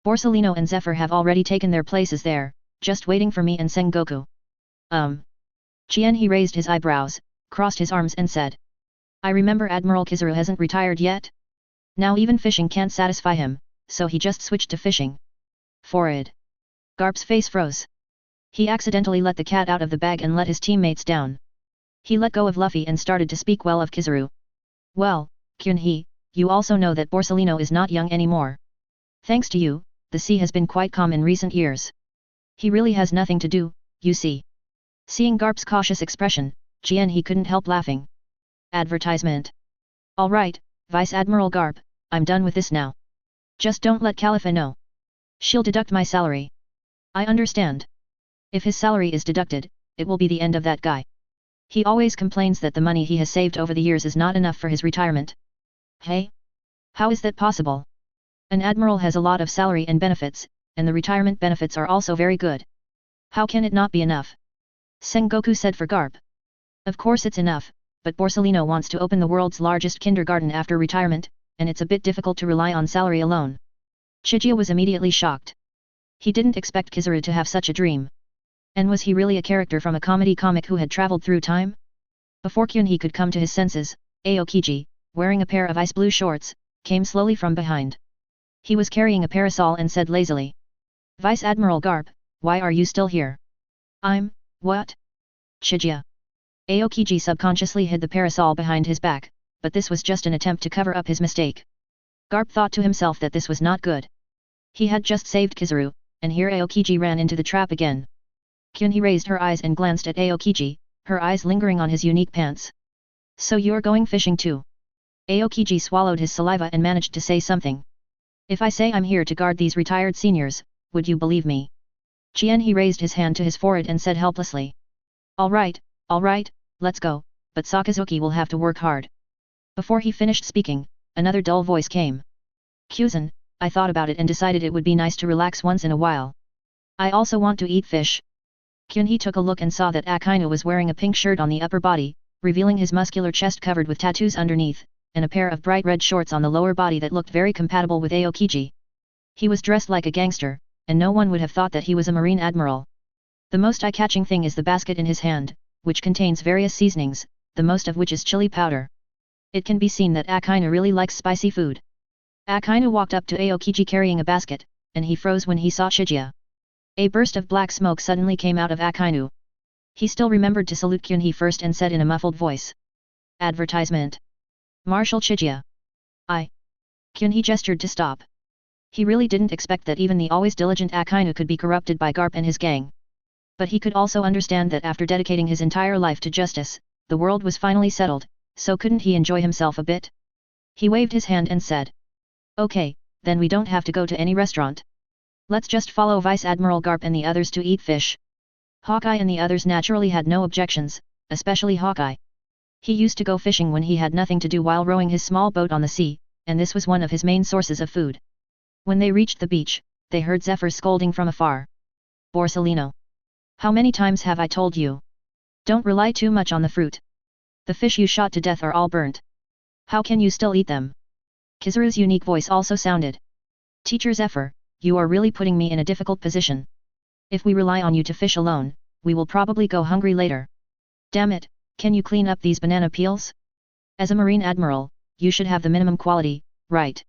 Borsalino and Zephyr have already taken their places there, just waiting for me and Sengoku. He raised his eyebrows, crossed his arms and said. I remember Admiral Kizaru hasn't retired yet? Now even fishing can't satisfy him, so he just switched to fishing. Forward. Garp's face froze. He accidentally let the cat out of the bag and let his teammates down. He let go of Luffy and started to speak well of Kizaru. Well, Kyunhee, you also know that Borsalino is not young anymore. Thanks to you, the sea has been quite calm in recent years. He really has nothing to do, you see. Seeing Garp's cautious expression, he couldn't help laughing. Advertisement. Alright, Vice Admiral Garp, I'm done with this now. Just don't let Khalifa know. She'll deduct my salary. I understand. If his salary is deducted, it will be the end of that guy. He always complains that the money he has saved over the years is not enough for his retirement. Hey? How is that possible? An admiral has a lot of salary and benefits, and the retirement benefits are also very good. How can it not be enough? Sengoku said for Garp. Of course it's enough, but Borsalino wants to open the world's largest kindergarten after retirement, and it's a bit difficult to rely on salary alone. Chijia was immediately shocked. He didn't expect Kizaru to have such a dream. And was he really a character from a comedy comic who had traveled through time? Before Kyunhee could come to his senses, Aokiji, wearing a pair of ice blue shorts, came slowly from behind. He was carrying a parasol and said lazily. Vice Admiral Garp, why are you still here? What? Chijia. Aokiji subconsciously hid the parasol behind his back, but this was just an attempt to cover up his mistake. Garp thought to himself that this was not good. He had just saved Kizaru, and here Aokiji ran into the trap again. Kyunhee raised her eyes and glanced at Aokiji, her eyes lingering on his unique pants. So you're going fishing too? Aokiji swallowed his saliva and managed to say something. If I say I'm here to guard these retired seniors, would you believe me? He raised his hand to his forehead and said helplessly. Alright, let's go, but Sakazuki will have to work hard. Before he finished speaking, another dull voice came. Kuzan, I thought about it and decided it would be nice to relax once in a while. I also want to eat fish. Kyunhee took a look and saw that Akainu was wearing a pink shirt on the upper body, revealing his muscular chest covered with tattoos underneath, and a pair of bright red shorts on the lower body that looked very compatible with Aokiji. He was dressed like a gangster, and no one would have thought that he was a marine admiral. The most eye-catching thing is the basket in his hand, which contains various seasonings, the most of which is chili powder. It can be seen that Akainu really likes spicy food. Akainu walked up to Aokiji carrying a basket, and he froze when he saw Chijia. A burst of black smoke suddenly came out of Akainu. He still remembered to salute Kyunhee first and said in a muffled voice. Advertisement. Marshal Chijia. He gestured to stop. He really didn't expect that even the always diligent Akainu could be corrupted by Garp and his gang. But he could also understand that after dedicating his entire life to justice, the world was finally settled, so couldn't he enjoy himself a bit? He waved his hand and said. Okay, then we don't have to go to any restaurant. Let's just follow Vice Admiral Garp and the others to eat fish. Hawkeye and the others naturally had no objections, especially Hawkeye. He used to go fishing when he had nothing to do while rowing his small boat on the sea, and this was one of his main sources of food. When they reached the beach, they heard Zephyr scolding from afar. Borsellino. How many times have I told you? Don't rely too much on the fruit. The fish you shot to death are all burnt. How can you still eat them? Kizaru's unique voice also sounded. Teacher Zephyr, you are really putting me in a difficult position. If we rely on you to fish alone, we will probably go hungry later. Damn it, can you clean up these banana peels? As a Marine Admiral, you should have the minimum quality, right?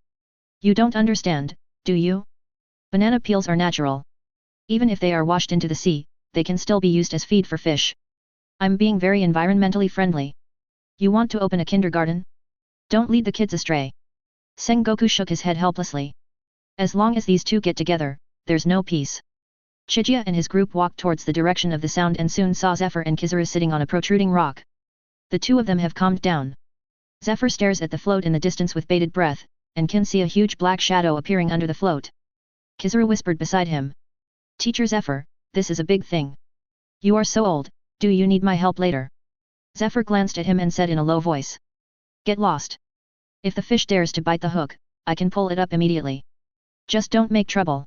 You don't understand, do you? Banana peels are natural. Even if they are washed into the sea, they can still be used as feed for fish. I'm being very environmentally friendly. You want to open a kindergarten? Don't lead the kids astray. Sengoku shook his head helplessly. As long as these two get together, there's no peace. Chijia and his group walked towards the direction of the sound and soon saw Zephyr and Kizaru sitting on a protruding rock. The two of them have calmed down. Zephyr stares at the float in the distance with bated breath, and can see a huge black shadow appearing under the float. Kizaru whispered beside him. Teacher Zephyr, this is a big thing. You are so old, do you need my help later? Zephyr glanced at him and said in a low voice. Get lost. If the fish dares to bite the hook, I can pull it up immediately. Just don't make trouble.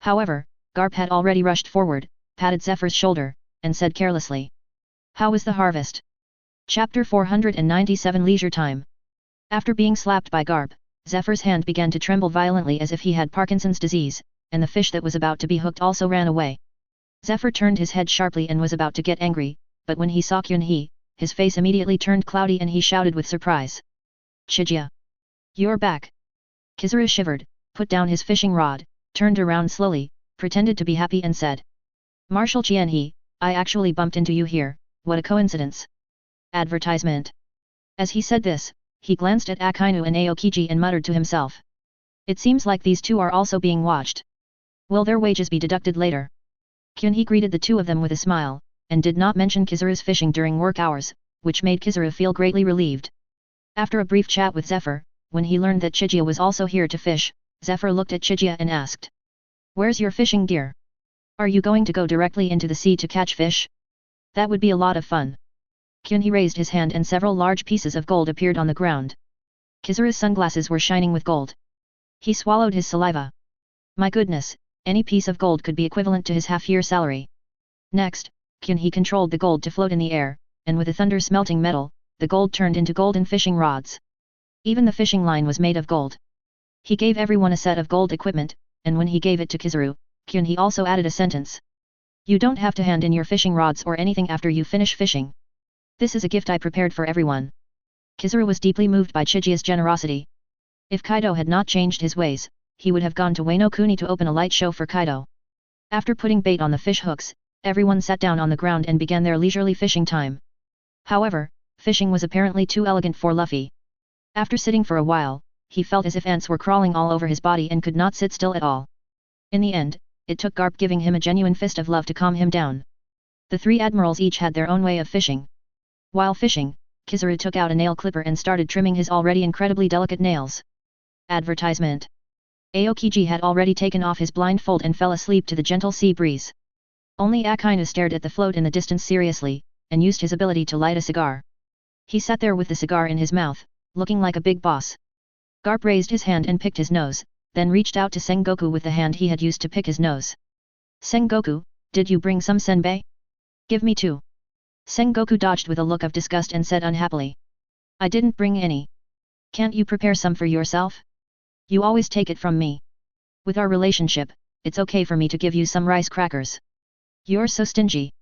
However, Garp had already rushed forward, patted Zephyr's shoulder, and said carelessly. How was the harvest? Chapter 497 Leisure Time. After being slapped by Garp, Zephyr's hand began to tremble violently as if he had Parkinson's disease, and the fish that was about to be hooked also ran away. Zephyr turned his head sharply and was about to get angry, but when he saw Kyunhee, his face immediately turned cloudy and he shouted with surprise. Chijia. You're back. Kizaru shivered, put down his fishing rod, turned around slowly, pretended to be happy and said. Marshal Qianhe, I actually bumped into you here, what a coincidence. Advertisement. As he said this, he glanced at Akainu and Aokiji and muttered to himself. It seems like these two are also being watched. Will their wages be deducted later? Kyunhee greeted the two of them with a smile, and did not mention Kizaru's fishing during work hours, which made Kizaru feel greatly relieved. After a brief chat with Zephyr, when he learned that Chijia was also here to fish, Zephyr looked at Chijia and asked. Where's your fishing gear? Are you going to go directly into the sea to catch fish? That would be a lot of fun. Kyunhee raised his hand and several large pieces of gold appeared on the ground. Kizaru's sunglasses were shining with gold. He swallowed his saliva. My goodness, any piece of gold could be equivalent to his half-year salary. Next, Kyunhee controlled the gold to float in the air, and with a thunder-smelting metal, the gold turned into golden fishing rods. Even the fishing line was made of gold. He gave everyone a set of gold equipment, and when he gave it to Kizaru, Kyunhee also added a sentence. You don't have to hand in your fishing rods or anything after you finish fishing. This is a gift I prepared for everyone. Kizaru was deeply moved by Chijia's generosity. If Kaido had not changed his ways, he would have gone to Wano Kuni to open a light show for Kaido. After putting bait on the fish hooks, everyone sat down on the ground and began their leisurely fishing time. However, fishing was apparently too elegant for Luffy. After sitting for a while, he felt as if ants were crawling all over his body and could not sit still at all. In the end, it took Garp giving him a genuine fist of love to calm him down. The three admirals each had their own way of fishing. While fishing, Kizaru took out a nail clipper and started trimming his already incredibly delicate nails. Advertisement. Aokiji had already taken off his blindfold and fell asleep to the gentle sea breeze. Only Akainu stared at the float in the distance seriously, and used his ability to light a cigar. He sat there with the cigar in his mouth, looking like a big boss. Garp raised his hand and picked his nose, then reached out to Sengoku with the hand he had used to pick his nose. Sengoku, did you bring some senbei? Give me two. Sengoku dodged with a look of disgust and said unhappily. I didn't bring any. Can't you prepare some for yourself? You always take it from me. With our relationship, it's okay for me to give you some rice crackers. You're so stingy.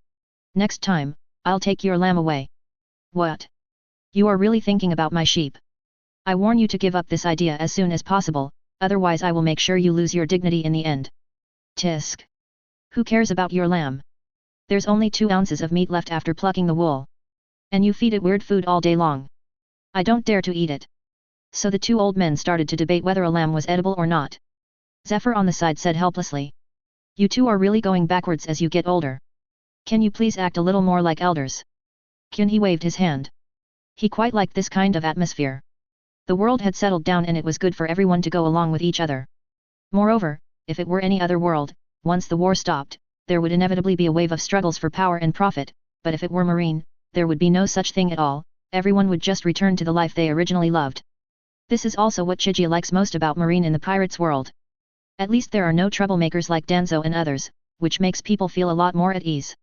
Next time, I'll take your lamb away. What? You are really thinking about my sheep. I warn you to give up this idea as soon as possible, otherwise I will make sure you lose your dignity in the end. Tisk. Who cares about your lamb? There's only 2 ounces of meat left after plucking the wool. And you feed it weird food all day long. I don't dare to eat it. So the two old men started to debate whether a lamb was edible or not. Zephyr on the side said helplessly. You two are really going backwards as you get older. Can you please act a little more like elders? Kyunhee waved his hand. He quite liked this kind of atmosphere. The world had settled down and it was good for everyone to go along with each other. Moreover, if it were any other world, once the war stopped, there would inevitably be a wave of struggles for power and profit, but if it were Marine, there would be no such thing at all, everyone would just return to the life they originally loved. This is also what Chijia likes most about Marine in the pirates' world. At least there are no troublemakers like Danzo and others, which makes people feel a lot more at ease.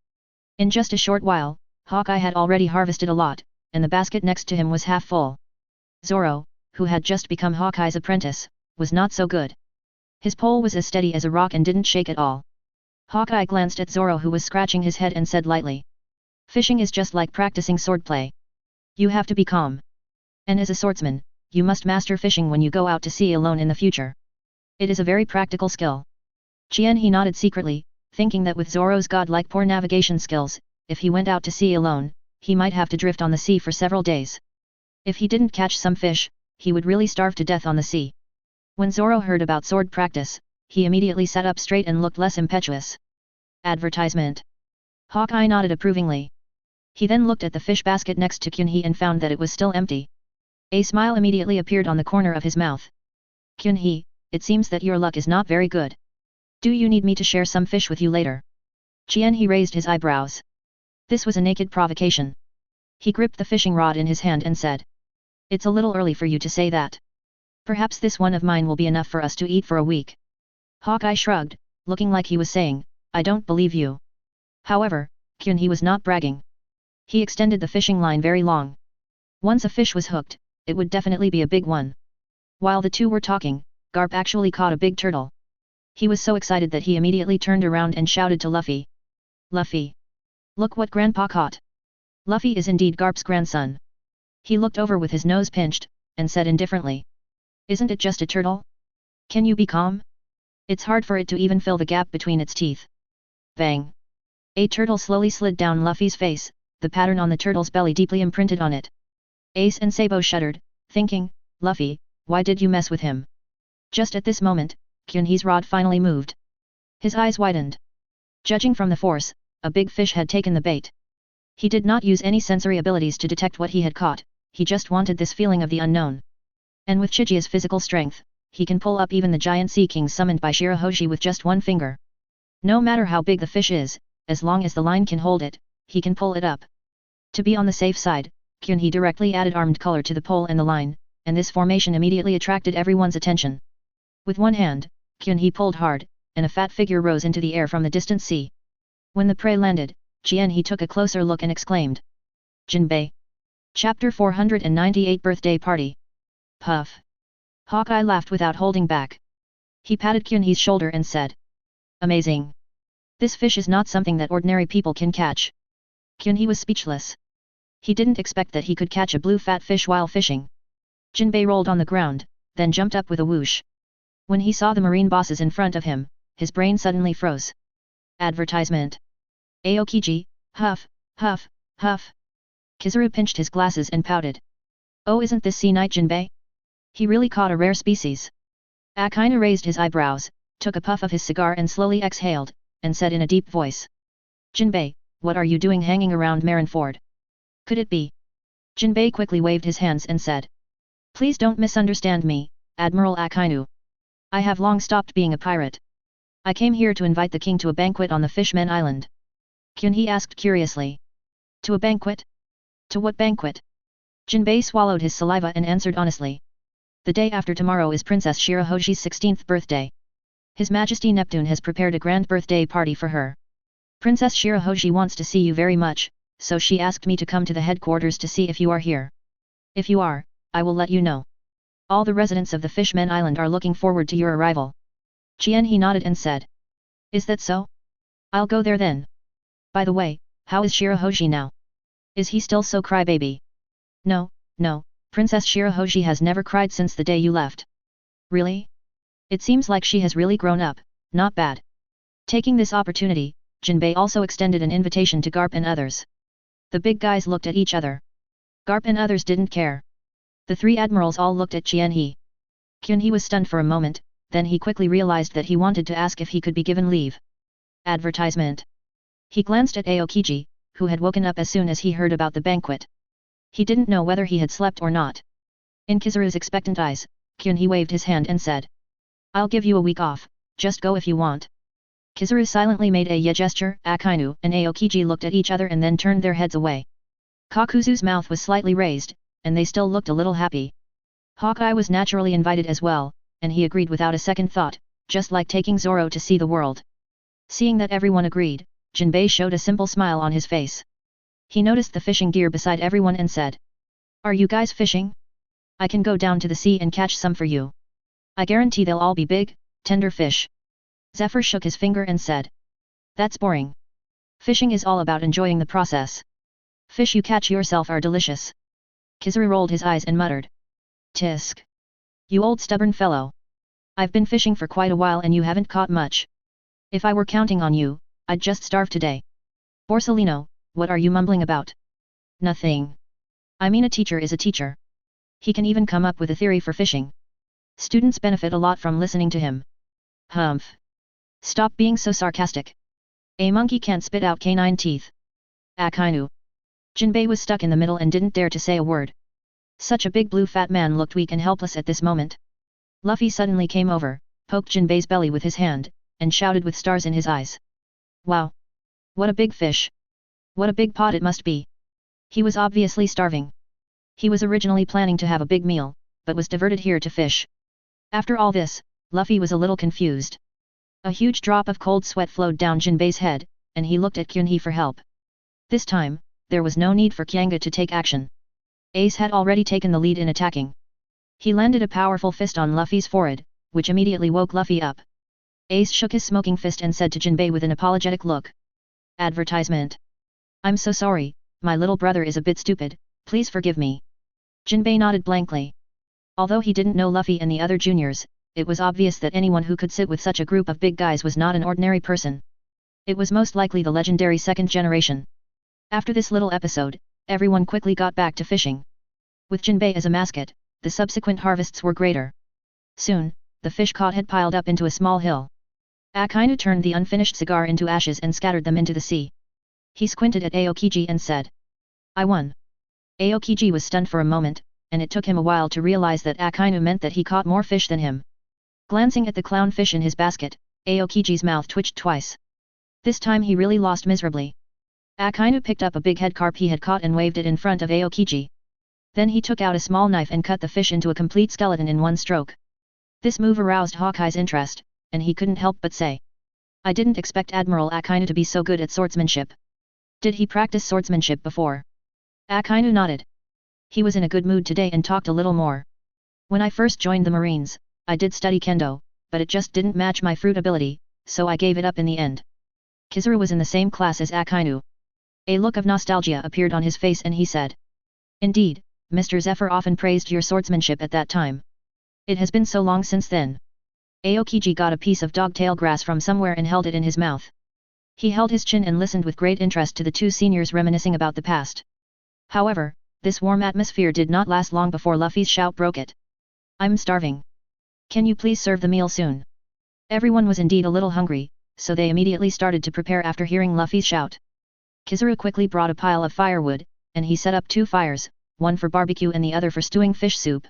In just a short while, Hawkeye had already harvested a lot, and the basket next to him was half full. Zoro, who had just become Hawkeye's apprentice, was not so good. His pole was as steady as a rock and didn't shake at all. Hawkeye glanced at Zoro who was scratching his head and said lightly. Fishing is just like practicing swordplay. You have to be calm. And as a swordsman, you must master fishing when you go out to sea alone in the future. It is a very practical skill. He nodded secretly, thinking that with Zoro's godlike poor navigation skills, if he went out to sea alone, he might have to drift on the sea for several days. If he didn't catch some fish, he would really starve to death on the sea. When Zoro heard about sword practice, he immediately sat up straight and looked less impetuous. Advertisement. Hawkeye nodded approvingly. He then looked at the fish basket next to Kyunhee and found that it was still empty. A smile immediately appeared on the corner of his mouth. Kyunhee, it seems that your luck is not very good. Do you need me to share some fish with you later? He raised his eyebrows. This was a naked provocation. He gripped the fishing rod in his hand and said. It's a little early for you to say that. Perhaps this one of mine will be enough for us to eat for a week. Hawkeye shrugged, looking like he was saying, I don't believe you. However, Kyunhee was not bragging. He extended the fishing line very long. Once a fish was hooked, it would definitely be a big one. While the two were talking, Garp actually caught a big turtle. He was so excited that he immediately turned around and shouted to Luffy. Luffy! Look what Grandpa caught! Luffy is indeed Garp's grandson. He looked over with his nose pinched, and said indifferently. Isn't it just a turtle? Can you be calm? It's hard for it to even fill the gap between its teeth. Bang! A turtle slowly slid down Luffy's face, the pattern on the turtle's belly deeply imprinted on it. Ace and Sabo shuddered, thinking, Luffy, why did you mess with him? Just at this moment, Kyunhee's rod finally moved. His eyes widened. Judging from the force, a big fish had taken the bait. He did not use any sensory abilities to detect what he had caught, he just wanted this feeling of the unknown. And with Chijia's physical strength, he can pull up even the giant sea king summoned by Shirahoshi with just one finger. No matter how big the fish is, as long as the line can hold it, he can pull it up. To be on the safe side, Kyunhee directly added armed color to the pole and the line, and this formation immediately attracted everyone's attention. With one hand, Kyunhee pulled hard, and a fat figure rose into the air from the distant sea. When the prey landed, he took a closer look and exclaimed. Jinbei. Chapter 498 Birthday Party. Puff. Hawkeye laughed without holding back. He patted Kyunhee's shoulder and said. Amazing. This fish is not something that ordinary people can catch. Kyunhee was speechless. He didn't expect that he could catch a blue fat fish while fishing. Jinbei rolled on the ground, then jumped up with a whoosh. When he saw the marine bosses in front of him, his brain suddenly froze. Advertisement. Aokiji, huff, huff, huff. Kizaru pinched his glasses and pouted. Oh, isn't this sea knight Jinbei? He really caught a rare species. Akainu raised his eyebrows, took a puff of his cigar and slowly exhaled, and said in a deep voice. Jinbei, what are you doing hanging around Marineford? Could it be? Jinbei quickly waved his hands and said. Please don't misunderstand me, Admiral Akainu. I have long stopped being a pirate. I came here to invite the king to a banquet on the Fishmen Island. Kyunhee asked curiously. To a banquet? To what banquet? Jinbei swallowed his saliva and answered honestly. The day after tomorrow is Princess Shirahoshi's 16th birthday. His Majesty Neptune has prepared a grand birthday party for her. Princess Shirahoshi wants to see you very much, so she asked me to come to the headquarters to see if you are here. If you are, I will let you know. All the residents of the Fishmen Island are looking forward to your arrival. He nodded and said. Is that so? I'll go there then. By the way, how is Shirahoshi now? Is he still so crybaby? No, no, Princess Shirahoshi has never cried since the day you left. Really? It seems like she has really grown up, not bad. Taking this opportunity, Jinbei also extended an invitation to Garp and others. The big guys looked at each other. Garp and others didn't care. The three admirals all looked at Qianhe. Qianhe was stunned for a moment, then he quickly realized that he wanted to ask if he could be given leave. Advertisement. He glanced at Aokiji, who had woken up as soon as he heard about the banquet. He didn't know whether he had slept or not. In Kizaru's expectant eyes, Qianhe waved his hand and said, "I'll give you a week off, just go if you want." Kizaru silently made a yeah gesture. Akainu and Aokiji looked at each other and then turned their heads away. Kakuzu's mouth was slightly raised, and they still looked a little happy. Hawkeye was naturally invited as well, and he agreed without a second thought, just like taking Zoro to see the world. Seeing that everyone agreed, Jinbei showed a simple smile on his face. He noticed the fishing gear beside everyone and said, "Are you guys fishing? I can go down to the sea and catch some for you. I guarantee they'll all be big, tender fish." Zephyr shook his finger and said, "That's boring. Fishing is all about enjoying the process. Fish you catch yourself are delicious." Kizaru rolled his eyes and muttered, "Tisk. You old stubborn fellow. I've been fishing for quite a while and you haven't caught much. If I were counting on you, I'd just starve today." "Borsalino, what are you mumbling about?" "Nothing. I mean, a teacher is a teacher. He can even come up with a theory for fishing. Students benefit a lot from listening to him." "Humph. Stop being so sarcastic. A monkey can't spit out canine teeth." Akainu. Jinbei was stuck in the middle and didn't dare to say a word. Such a big blue fat man looked weak and helpless at this moment. Luffy suddenly came over, poked Jinbei's belly with his hand, and shouted with stars in his eyes. "Wow! What a big fish! What a big pot it must be!" He was obviously starving. He was originally planning to have a big meal, but was diverted here to fish. After all this, Luffy was a little confused. A huge drop of cold sweat flowed down Jinbei's head, and he looked at Qianhe for help. This time, there was no need for Qianga to take action. Ace had already taken the lead in attacking. He landed a powerful fist on Luffy's forehead, which immediately woke Luffy up. Ace shook his smoking fist and said to Jinbei with an apologetic look. "Advertisement. I'm so sorry, my little brother is a bit stupid, please forgive me." Jinbei nodded blankly. Although he didn't know Luffy and the other juniors, it was obvious that anyone who could sit with such a group of big guys was not an ordinary person. It was most likely the legendary second generation. After this little episode, everyone quickly got back to fishing. With Jinbei as a mascot, the subsequent harvests were greater. Soon, the fish caught had piled up into a small hill. Akainu turned the unfinished cigar into ashes and scattered them into the sea. He squinted at Aokiji and said, "I won." Aokiji was stunned for a moment, and it took him a while to realize that Akainu meant that he caught more fish than him. Glancing at the clownfish in his basket, Aokiji's mouth twitched twice. This time he really lost miserably. Akainu picked up a big head carp he had caught and waved it in front of Aokiji. Then he took out a small knife and cut the fish into a complete skeleton in one stroke. This move aroused Hawkeye's interest, and he couldn't help but say, "I didn't expect Admiral Akainu to be so good at swordsmanship. Did he practice swordsmanship before?" Akainu nodded. He was in a good mood today and talked a little more. "When I first joined the Marines, I did study kendo, but it just didn't match my fruit ability, so I gave it up in the end." Kizaru was in the same class as Akainu. A look of nostalgia appeared on his face and he said, "Indeed, Mr. Zephyr often praised your swordsmanship at that time. It has been so long since then." Aokiji got a piece of dogtail grass from somewhere and held it in his mouth. He held his chin and listened with great interest to the two seniors reminiscing about the past. However, this warm atmosphere did not last long before Luffy's shout broke it. "I'm starving. Can you please serve the meal soon?" Everyone was indeed a little hungry, so they immediately started to prepare after hearing Luffy's shout. Kizaru quickly brought a pile of firewood, and he set up 2 fires, one for barbecue and the other for stewing fish soup.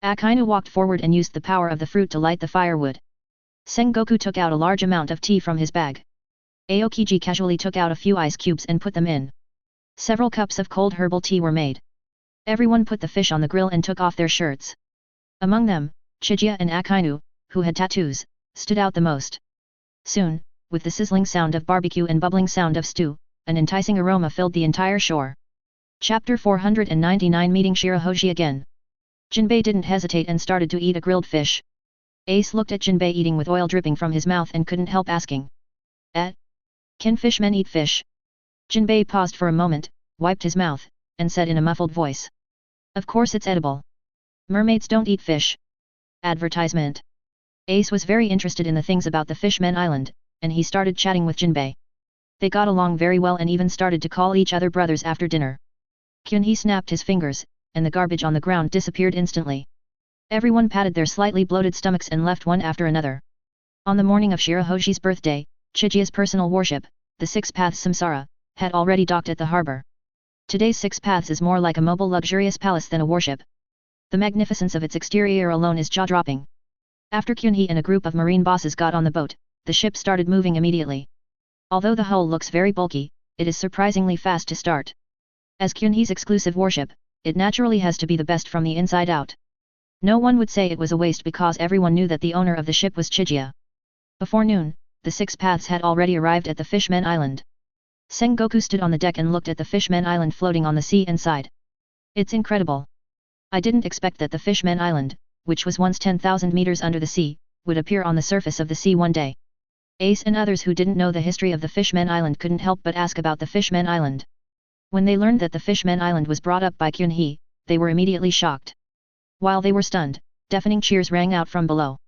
Akainu walked forward and used the power of the fruit to light the firewood. Sengoku took out a large amount of tea from his bag. Aokiji casually took out a few ice cubes and put them in. Several cups of cold herbal tea were made. Everyone put the fish on the grill and took off their shirts. Among them, Chijia and Akainu, who had tattoos, stood out the most. Soon, with the sizzling sound of barbecue and bubbling sound of stew, an enticing aroma filled the entire shore. Chapter 499 Meeting Shirahoshi again. Jinbei didn't hesitate and started to eat a grilled fish. Ace looked at Jinbei eating with oil dripping from his mouth and couldn't help asking, "Can fishmen eat fish?" Jinbei paused for a moment, wiped his mouth, and said in a muffled voice, "Of course it's edible. Mermaids don't eat fish." Advertisement. Ace was very interested in the things about the Fishmen Island, and he started chatting with Jinbei. They got along very well and even started to call each other brothers after dinner. Qianhe snapped his fingers, and the garbage on the ground disappeared instantly. Everyone patted their slightly bloated stomachs and left one after another. On the morning of Shirahoji's birthday, Chijia's personal warship, the Six Paths Samsara, had already docked at the harbor. Today's Six Paths is more like a mobile luxurious palace than a warship. The magnificence of its exterior alone is jaw-dropping. After Kyunhee and a group of marine bosses got on the boat, the ship started moving immediately. Although the hull looks very bulky, it is surprisingly fast to start. As Kyunhee's exclusive warship, it naturally has to be the best from the inside out. No one would say it was a waste because everyone knew that the owner of the ship was Chijia. Before noon, the Six Paths had already arrived at the Fishmen Island. Sengoku stood on the deck and looked at the Fishmen Island floating on the sea and sighed. It's incredible. I didn't expect that the Fishmen Island, which was once 10,000 meters under the sea, would appear on the surface of the sea one day. Ace and others who didn't know the history of the Fishmen Island couldn't help but ask about the Fishmen Island. When they learned that the Fishmen Island was brought up by Kyunhee, they were immediately shocked. While they were stunned, deafening cheers rang out from below.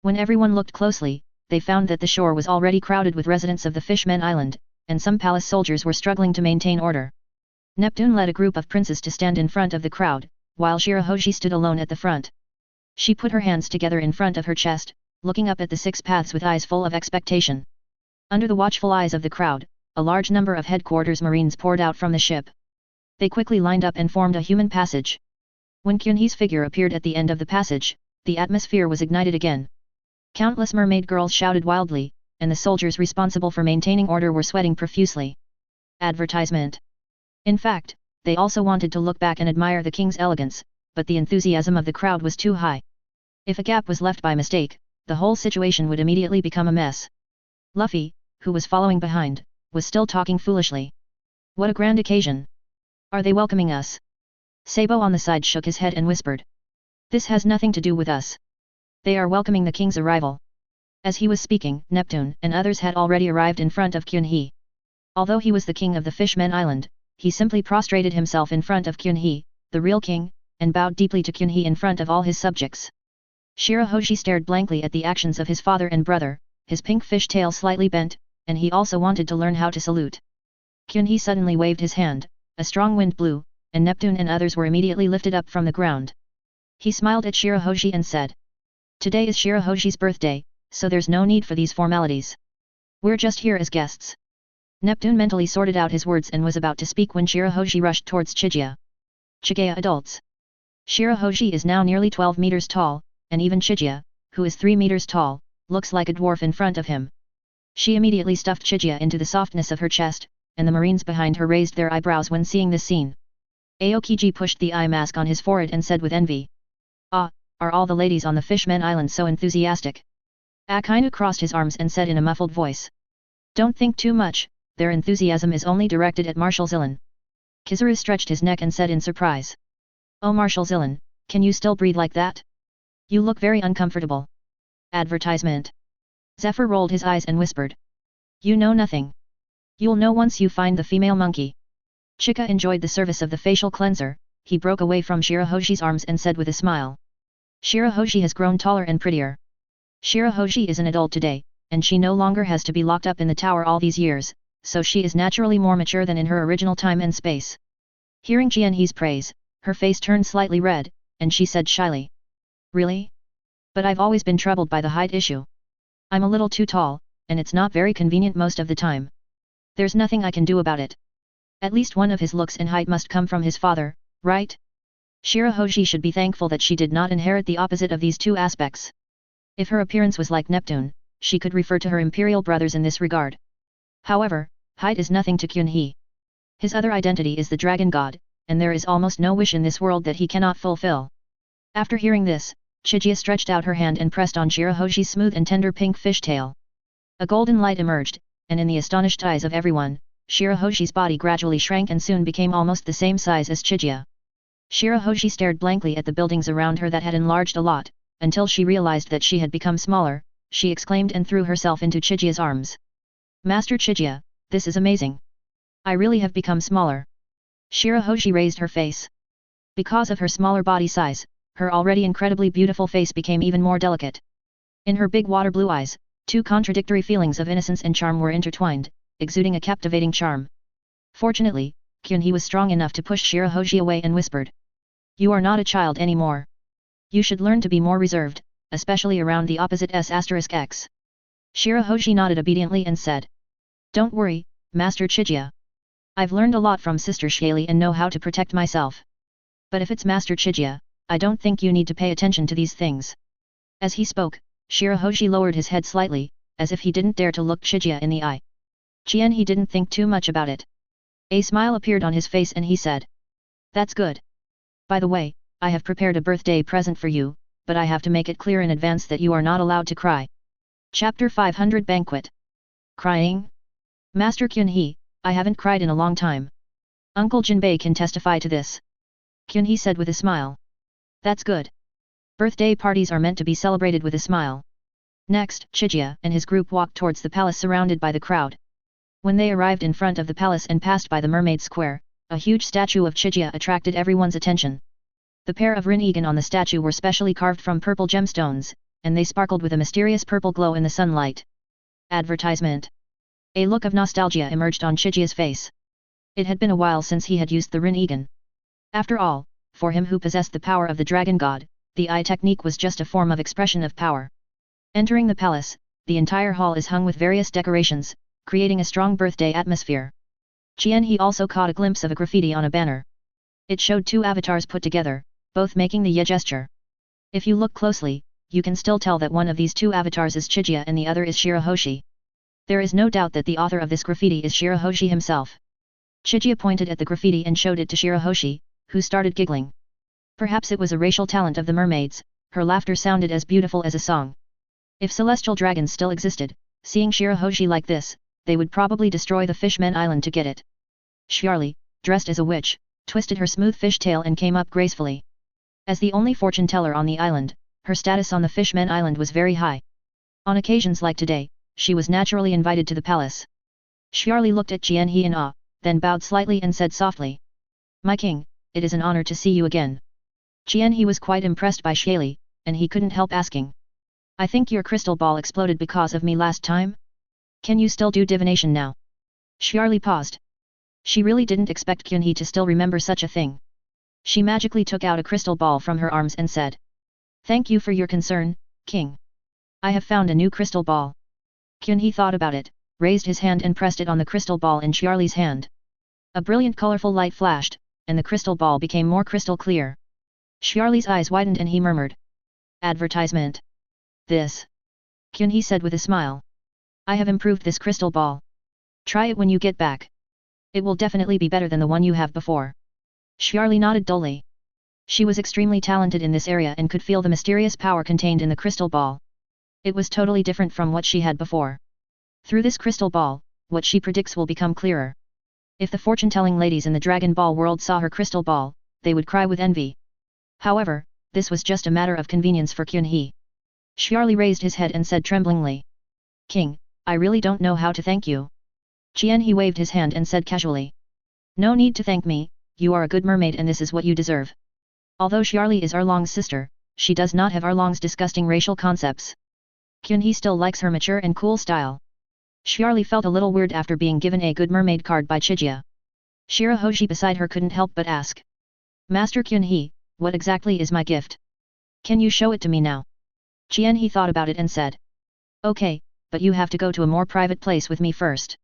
When everyone looked closely, they found that the shore was already crowded with residents of the Fishmen Island, and some palace soldiers were struggling to maintain order. Neptune led a group of princes to stand in front of the crowd, while Shirahoji stood alone at the front. She put her hands together in front of her chest, looking up at the Six Paths with eyes full of expectation. Under the watchful eyes of the crowd, a large number of headquarters marines poured out from the ship. They quickly lined up and formed a human passage. When Kyunhee's figure appeared at the end of the passage, the atmosphere was ignited again. Countless mermaid girls shouted wildly, and the soldiers responsible for maintaining order were sweating profusely. Advertisement. In fact, they also wanted to look back and admire the king's elegance, but the enthusiasm of the crowd was too high. If a gap was left by mistake, the whole situation would immediately become a mess. Luffy, who was following behind, was still talking foolishly. What a grand occasion! Are they welcoming us? Sabo on the side shook his head and whispered. This has nothing to do with us. They are welcoming the king's arrival. As he was speaking, Neptune and others had already arrived in front of Kyunhee. Although he was the king of the Fishmen Island, he simply prostrated himself in front of Kyunhee, the real king, and bowed deeply to Kyunhee in front of all his subjects. Shirahoji stared blankly at the actions of his father and brother, his pink fish tail slightly bent, and he also wanted to learn how to salute. Kyunhee suddenly waved his hand, a strong wind blew, and Neptune and others were immediately lifted up from the ground. He smiled at Shirahoji and said, "Today is Shirahoji's birthday, so there's no need for these formalities. We're just here as guests." Neptune mentally sorted out his words and was about to speak when Shirahoji rushed towards Chijia. Chigaya adults. Shirahoji is now nearly 12 meters tall, and even Chijia, who is 3 meters tall, looks like a dwarf in front of him. She immediately stuffed Chijia into the softness of her chest, and the marines behind her raised their eyebrows when seeing this scene. Aokiji pushed the eye mask on his forehead and said with envy. "Ah, are all the ladies on the Fishmen Island so enthusiastic?" Akainu crossed his arms and said in a muffled voice. "Don't think too much, their enthusiasm is only directed at Marshal Zillan." Kizaru stretched his neck and said in surprise. "Oh Marshal Zillan, can you still breathe like that? You look very uncomfortable." Advertisement. Zephyr rolled his eyes and whispered. "You know nothing. You'll know once you find the female monkey." Chika enjoyed the service of the facial cleanser, he broke away from Shirahoji's arms and said with a smile. "Shirahoji has grown taller and prettier. Shirahoji is an adult today, and she no longer has to be locked up in the tower all these years, so she is naturally more mature than in her original time and space." Hearing Jianhee's praise, her face turned slightly red, and she said shyly. "Really? But I've always been troubled by the height issue. I'm a little too tall, and it's not very convenient most of the time. There's nothing I can do about it. At least one of his looks and height must come from his father, right? Shirahoji should be thankful that she did not inherit the opposite of these two aspects. If her appearance was like Neptune, she could refer to her imperial brothers in this regard. However, height is nothing to Kyunhee. His other identity is the dragon god, and there is almost no wish in this world that he cannot fulfill." After hearing this, Chijia stretched out her hand and pressed on Shirahoji's smooth and tender pink fishtail. A golden light emerged, and in the astonished eyes of everyone, Shirahoji's body gradually shrank and soon became almost the same size as Chijia. Shirahoji stared blankly at the buildings around her that had enlarged a lot, until she realized that she had become smaller. She exclaimed and threw herself into Chijia's arms. "Master Chijia, this is amazing. I really have become smaller." Shirahoji raised her face. Because of her smaller body size, her already incredibly beautiful face became even more delicate. In her big water blue eyes, two contradictory feelings of innocence and charm were intertwined, exuding a captivating charm. Fortunately, Kyunhee was strong enough to push Shirahoji away and whispered. You are not a child anymore. You should learn to be more reserved, especially around the opposite s*x. Shirahoshi nodded obediently and said. Don't worry, Master Chijia. I've learned a lot from Sister Shiali and know how to protect myself. But if it's Master Chijia, I don't think you need to pay attention to these things. As he spoke, Shirahoshi lowered his head slightly, as if he didn't dare to look Chijia in the eye. He didn't think too much about it. A smile appeared on his face and he said. That's good. By the way, I have prepared a birthday present for you, but I have to make it clear in advance that you are not allowed to cry. Chapter 500 Banquet. Crying? Master Kyunhee, I haven't cried in a long time. Uncle Jinbei can testify to this. Kyunhee said with a smile. That's good. Birthday parties are meant to be celebrated with a smile. Next, Chijia and his group walked towards the palace surrounded by the crowd. When they arrived in front of the palace and passed by the Mermaid Square, a huge statue of Chijia attracted everyone's attention. The pair of Rinnegan on the statue were specially carved from purple gemstones, and they sparkled with a mysterious purple glow in the sunlight. Advertisement. A look of nostalgia emerged on Chijia's face. It had been a while since he had used the Rinnegan. After all, for him who possessed the power of the dragon god, the eye technique was just a form of expression of power. Entering the palace, the entire hall is hung with various decorations, creating a strong birthday atmosphere. He also caught a glimpse of a graffiti on a banner. It showed two avatars put together, both making the ye gesture. If you look closely, you can still tell that one of these two avatars is Chijia and the other is Shirahoshi. There is no doubt that the author of this graffiti is Shirahoshi himself. Chijia pointed at the graffiti and showed it to Shirahoshi, who started giggling. Perhaps it was a racial talent of the mermaids, her laughter sounded as beautiful as a song. If celestial dragons still existed, seeing Shirahoshi like this, they would probably destroy the Fishman Island to get it. Shiali, dressed as a witch, twisted her smooth fish tail and came up gracefully. As the only fortune teller on the island, her status on the Fishman Island was very high. On occasions like today, she was naturally invited to the palace. Shiali looked at Jianhe in awe, then bowed slightly and said softly. My king, it is an honor to see you again. Jianhe was quite impressed by Shiali, and he couldn't help asking. I think your crystal ball exploded because of me last time? Can you still do divination now? Shiali paused. She really didn't expect Kyunhee to still remember such a thing. She magically took out a crystal ball from her arms and said. Thank you for your concern, king. I have found a new crystal ball. Kyunhee thought about it, raised his hand and pressed it on the crystal ball in Shiali's hand. A brilliant colorful light flashed, and the crystal ball became more crystal clear. Shiali's eyes widened and he murmured. Advertisement. This. Kyunhee said with a smile. I have improved this crystal ball. Try it when you get back. It will definitely be better than the one you have before. Shiali nodded dully. She was extremely talented in this area and could feel the mysterious power contained in the crystal ball. It was totally different from what she had before. Through this crystal ball, what she predicts will become clearer. If the fortune-telling ladies in the Dragon Ball world saw her crystal ball, they would cry with envy. However, this was just a matter of convenience for Kyunhee. Shiali raised his head and said tremblingly. King, I really don't know how to thank you. Jianhe waved his hand and said casually. No need to thank me, you are a good mermaid and this is what you deserve. Although Shiali is Arlong's sister, she does not have Arlong's disgusting racial concepts. Kyunhee still likes her mature and cool style. Shiali felt a little weird after being given a good mermaid card by Chijia. Shirahoshi beside her couldn't help but ask. Master Kyunhee, what exactly is my gift? Can you show it to me now? Jianhe thought about it and said. Okay, but you have to go to a more private place with me first.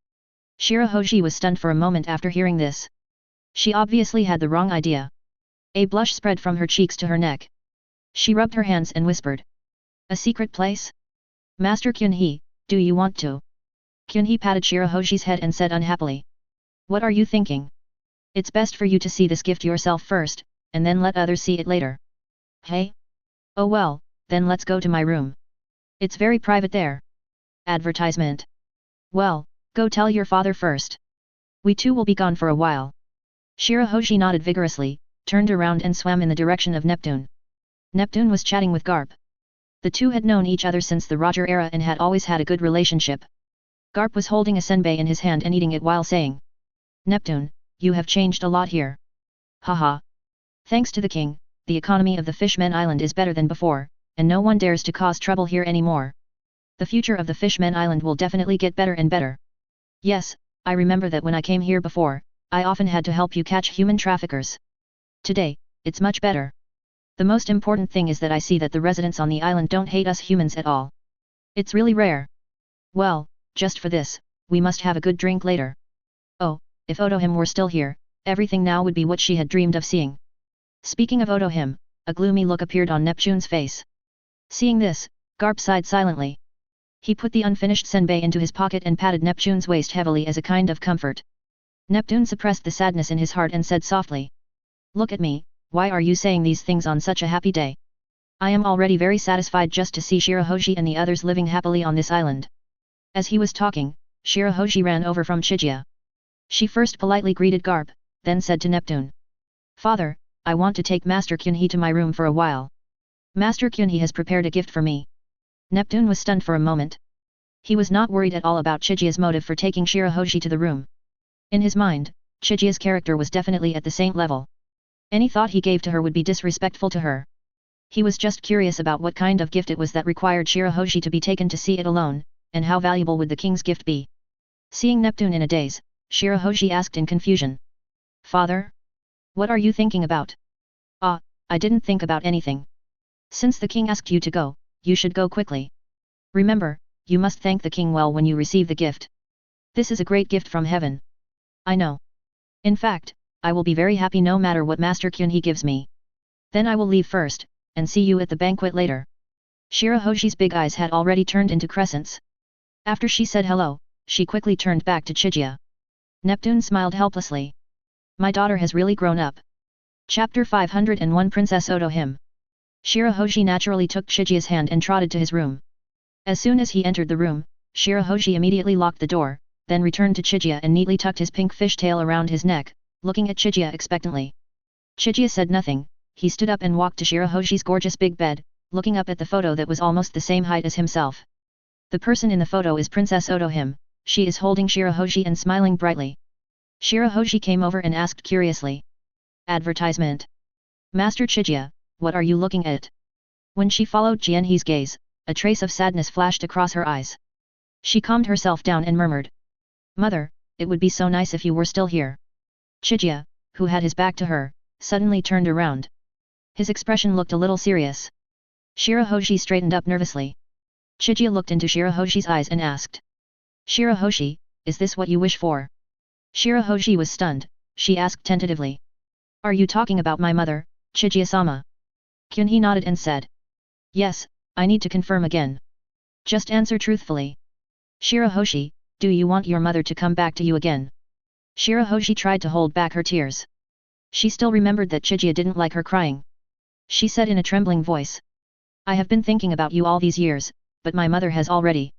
Shirahoshi was stunned for a moment after hearing this. She obviously had the wrong idea. A blush spread from her cheeks to her neck. She rubbed her hands and whispered. A secret place? Master Kyunhee, do you want to? Kyunhee patted Shirahoshi's head and said unhappily. What are you thinking? It's best for you to see this gift yourself first, and then let others see it later. Hey? Oh well, then let's go to my room. It's very private there. Advertisement. Well, go tell your father first. We too will be gone for a while. Shirahoshi nodded vigorously, turned around and swam in the direction of Neptune. Neptune was chatting with Garp. The two had known each other since the Roger era and had always had a good relationship. Garp was holding a senbei in his hand and eating it while saying. Neptune, you have changed a lot here. Haha. Thanks to the king, the economy of the Fishmen Island is better than before, and no one dares to cause trouble here anymore. The future of the Fishmen Island will definitely get better and better. Yes, I remember that when I came here before, I often had to help you catch human traffickers. Today, it's much better. The most important thing is that I see that the residents on the island don't hate us humans at all. It's really rare. Well, just for this, we must have a good drink later. Oh, if Otohim were still here, everything now would be what she had dreamed of seeing. Speaking of Otohim, a gloomy look appeared on Neptune's face. Seeing this, Garp sighed silently. He put the unfinished senbei into his pocket and patted Neptune's waist heavily as a kind of comfort. Neptune suppressed the sadness in his heart and said softly. Look at me, why are you saying these things on such a happy day? I am already very satisfied just to see Shirahoshi and the others living happily on this island. As he was talking, Shirahoshi ran over from Chijia. She first politely greeted Garp, then said to Neptune. Father, I want to take Master Kyunhee to my room for a while. Master Kyunhee has prepared a gift for me. Neptune was stunned for a moment. He was not worried at all about Chijia's motive for taking Shirahoshi to the room. In his mind, Chijia's character was definitely at the saint level. Any thought he gave to her would be disrespectful to her. He was just curious about what kind of gift it was that required Shirahoshi to be taken to see it alone, and how valuable would the king's gift be. Seeing Neptune in a daze, Shirahoshi asked in confusion. Father? What are you thinking about? Ah, I didn't think about anything. Since the king asked you to go, you should go quickly. Remember, you must thank the king well when you receive the gift. This is a great gift from heaven. I know. In fact, I will be very happy no matter what Master Kyunhee gives me. Then I will leave first, and see you at the banquet later. Shirahoshi's big eyes had already turned into crescents. After she said hello, she quickly turned back to Chijia. Neptune smiled helplessly. My daughter has really grown up. Chapter 501 Princess Otohim. Shirahoshi naturally took Chijia's hand and trotted to his room. As soon as he entered the room, Shirahoshi immediately locked the door, then returned to Chijia and neatly tucked his pink fishtail around his neck, looking at Chijia expectantly. Chijia said nothing. He stood up and walked to Shirahoshi's gorgeous big bed, looking up at the photo that was almost the same height as himself. The person in the photo is Princess Otohim. She is holding Shirahoshi and smiling brightly. Shirahoshi came over and asked curiously. Advertisement. Master Chijia, what are you looking at? When she followed Jianhe's gaze, a trace of sadness flashed across her eyes. She calmed herself down and murmured. Mother, it would be so nice if you were still here. Chijia, who had his back to her, suddenly turned around. His expression looked a little serious. Shirahoshi straightened up nervously. Chijia looked into Shirahoshi's eyes and asked. Shirahoshi, is this what you wish for? Shirahoshi was stunned. She asked tentatively. Are you talking about my mother, Chijia-sama? Kyunhee nodded and said. Yes, I need to confirm again. Just answer truthfully. Shirahoshi, do you want your mother to come back to you again? Shirahoshi tried to hold back her tears. She still remembered that Chijia didn't like her crying. She said in a trembling voice. I have been thinking about you all these years, but my mother has already.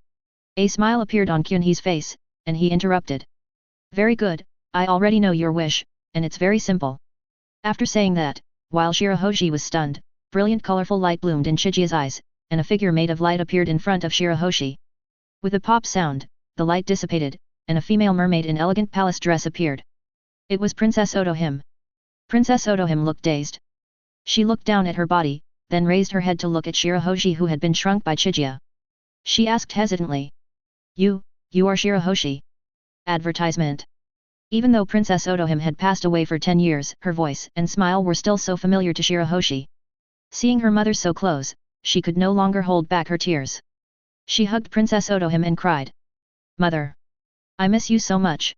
A smile appeared on Kyunhee's face, and he interrupted. Very good, I already know your wish, and it's very simple. After saying that, while Shirahoshi was stunned, brilliant colorful light bloomed in Chijia's eyes, and a figure made of light appeared in front of Shirahoshi. With a pop sound, the light dissipated, and a female mermaid in elegant palace dress appeared. It was Princess Otohim. Princess Otohim looked dazed. She looked down at her body, then raised her head to look at Shirahoshi who had been shrunk by Chijia. She asked hesitantly. You are Shirahoshi. Advertisement. Even though Princess Otohim had passed away for 10 years, her voice and smile were still so familiar to Shirahoshi. Seeing her mother so close, she could no longer hold back her tears. She hugged Princess Otohim and cried. Mother! I miss you so much.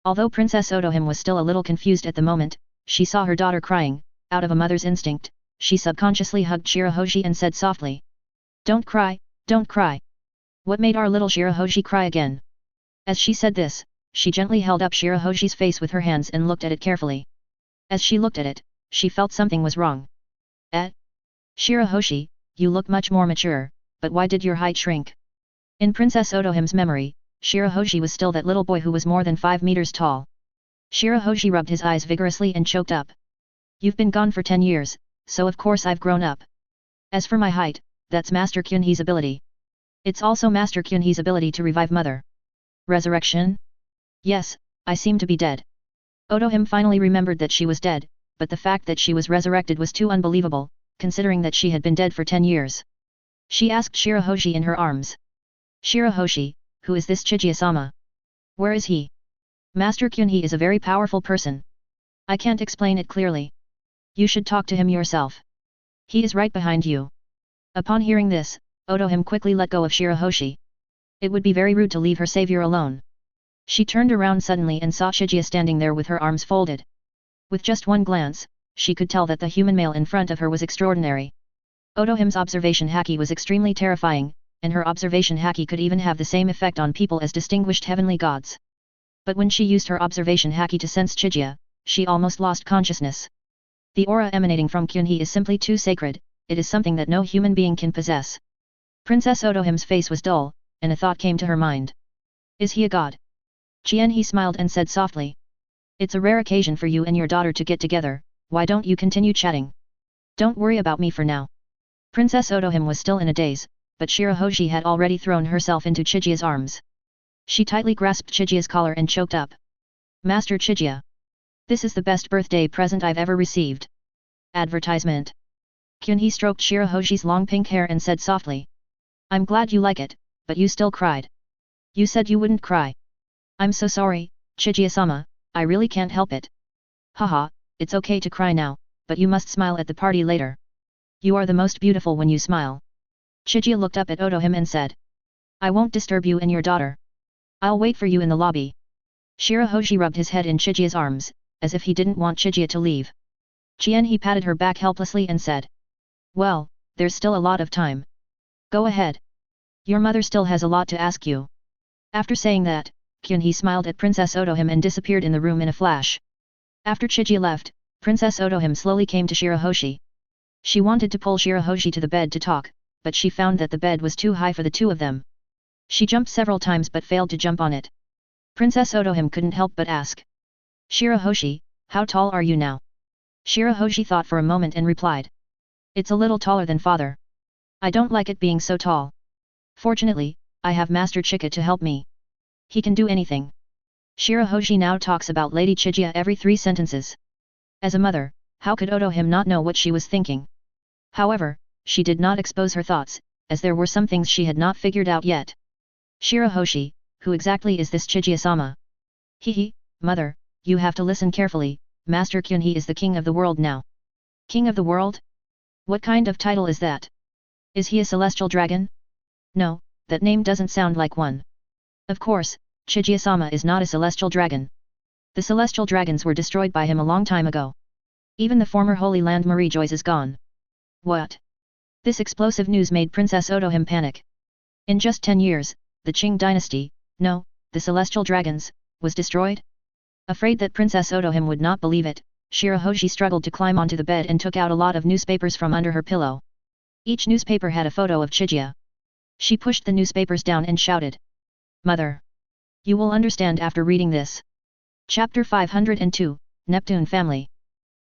Although Princess Otohim was still a little confused at the moment, she saw her daughter crying. Out of a mother's instinct, she subconsciously hugged Shirahoshi and said softly. Don't cry, don't cry. What made our little Shirahoshi cry again? As she said this, she gently held up Shirahoshi's face with her hands and looked at it carefully. As she looked at it, she felt something was wrong. Shirahoshi, you look much more mature, but why did your height shrink? In Princess Otohim's memory, Shirahoshi was still that little boy who was more than 5 meters tall. Shirahoshi rubbed his eyes vigorously and choked up. You've been gone for 10 years, so of course I've grown up. As for my height, that's Master Kyunhee's ability. It's also Master Kyunhee's ability to revive Mother. Resurrection? Yes, I seem to be dead. Otohim finally remembered that she was dead, but the fact that she was resurrected was too unbelievable, considering that she had been dead for 10 years. She asked Shirahoshi in her arms. Shirahoshi, who is this Chijia-sama? Where is he? Master Kyunhee is a very powerful person. I can't explain it clearly. You should talk to him yourself. He is right behind you. Upon hearing this, Otohime quickly let go of Shirahoshi. It would be very rude to leave her savior alone. She turned around suddenly and saw Chijia standing there with her arms folded. With just one glance, she could tell that the human male in front of her was extraordinary. Otohime's observation haki was extremely terrifying, and her observation haki could even have the same effect on people as distinguished heavenly gods. But when she used her observation haki to sense Chijia, she almost lost consciousness. The aura emanating from Kyunhee is simply too sacred, it is something that no human being can possess. Princess Otohime's face was dull, and a thought came to her mind. Is he a god? Qianhe smiled and said softly. It's a rare occasion for you and your daughter to get together, why don't you continue chatting? Don't worry about me for now. Princess Otohime was still in a daze, but Shirahoshi had already thrown herself into Chijia's arms. She tightly grasped Chijia's collar and choked up. Master Chijia. This is the best birthday present I've ever received. Advertisement. Kyunhee stroked Shirahoshi's long pink hair and said softly. I'm glad you like it, but you still cried. You said you wouldn't cry. I'm so sorry, Chijia-sama, I really can't help it. Haha, it's okay to cry now, but you must smile at the party later. You are the most beautiful when you smile. Chijia looked up at Otohime and said. I won't disturb you and your daughter. I'll wait for you in the lobby. Shirahoshi rubbed his head in Chijia's arms, as if he didn't want Chijia to leave. Qianhe patted her back helplessly and said. Well, there's still a lot of time. Go ahead. Your mother still has a lot to ask you. After saying that, Kyunhee smiled at Princess Otohime and disappeared in the room in a flash. After Chijia left, Princess Otohime slowly came to Shirahoshi. She wanted to pull Shirahoshi to the bed to talk, but she found that the bed was too high for the two of them. She jumped several times but failed to jump on it. Princess Otohime couldn't help but ask. Shirahoshi, how tall are you now? Shirahoshi thought for a moment and replied. It's a little taller than father. I don't like it being so tall. Fortunately, I have Master Chika to help me. He can do anything. Shirahoshi now talks about Lady Chijia every 3 sentences. As a mother, how could Otohime not know what she was thinking? However, she did not expose her thoughts, as there were some things she had not figured out yet. Shirahoshi, who exactly is this Chijia-sama? Hehe, mother, you have to listen carefully, Master Kyunhee is the king of the world now. King of the world? What kind of title is that? Is he a celestial dragon? No, that name doesn't sound like one. Of course, Chijia-sama is not a celestial dragon. The celestial dragons were destroyed by him a long time ago. Even the former Holy Land Marie Joyce is gone. What? This explosive news made Princess Otohime panic. In just 10 years, the Qing dynasty, no, the celestial dragons, was destroyed? Afraid that Princess Otohime would not believe it, Shirahoshi struggled to climb onto the bed and took out a lot of newspapers from under her pillow. Each newspaper had a photo of Chijia. She pushed the newspapers down and shouted. Mother! You will understand after reading this. Chapter 502, Neptune Family.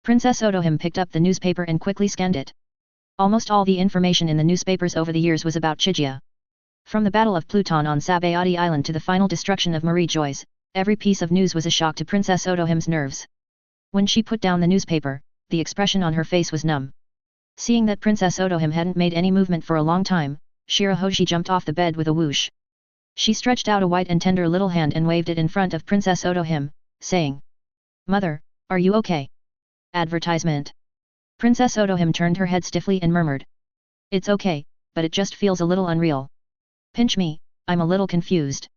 Princess Otohime picked up the newspaper and quickly scanned it. Almost all the information in the newspapers over the years was about Chijia. From the Battle of Pluton on Sabayati Island to the final destruction of Marie Joyce, every piece of news was a shock to Princess Otohime's nerves. When she put down the newspaper, the expression on her face was numb. Seeing that Princess Otohime hadn't made any movement for a long time, Shirahoshi jumped off the bed with a whoosh. She stretched out a white and tender little hand and waved it in front of Princess Otohime, saying, Mother, are you okay? Advertisement. Princess Otohime turned her head stiffly and murmured. It's okay, but it just feels a little unreal. Pinch me, I'm a little confused.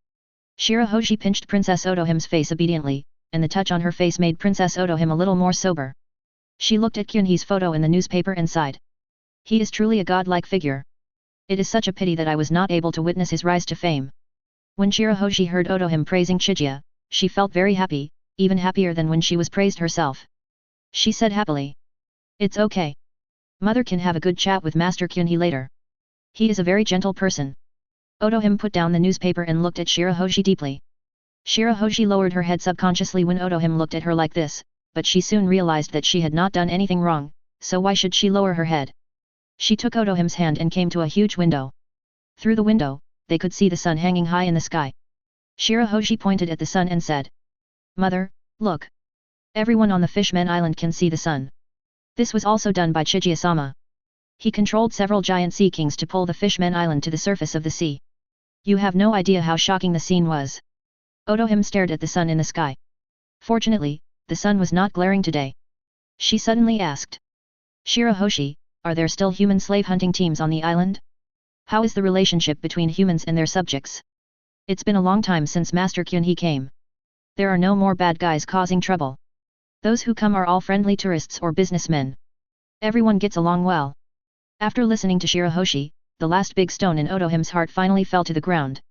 Shirahoshi pinched Princess Otohime's face obediently, and the touch on her face made Princess Otohime a little more sober. She looked at Kyunhee's photo in the newspaper and sighed. He is truly a godlike figure. It is such a pity that I was not able to witness his rise to fame. When Shirahoshi heard Otohime praising Chijia, she felt very happy, even happier than when she was praised herself. She said happily. It's okay. Mother can have a good chat with Master Kyunhee later. He is a very gentle person. Otohime put down the newspaper and looked at Shirahoshi deeply. Shirahoshi lowered her head subconsciously when Otohime looked at her like this, but she soon realized that she had not done anything wrong, so why should she lower her head? She took Otohime's hand and came to a huge window. Through the window, they could see the sun hanging high in the sky. Shirahoshi pointed at the sun and said, Mother, look. Everyone on the Fishman Island can see the sun. This was also done by Chijia-sama. He controlled several giant sea kings to pull the Fishman Island to the surface of the sea. You have no idea how shocking the scene was. Otohime stared at the sun in the sky. Fortunately, the sun was not glaring today. She suddenly asked. Shirahoshi, are there still human slave hunting teams on the island? How is the relationship between humans and their subjects? It's been a long time since Master Kyunhee came. There are no more bad guys causing trouble. Those who come are all friendly tourists or businessmen. Everyone gets along well. After listening to Shirahoshi, the last big stone in Otohim's heart finally fell to the ground.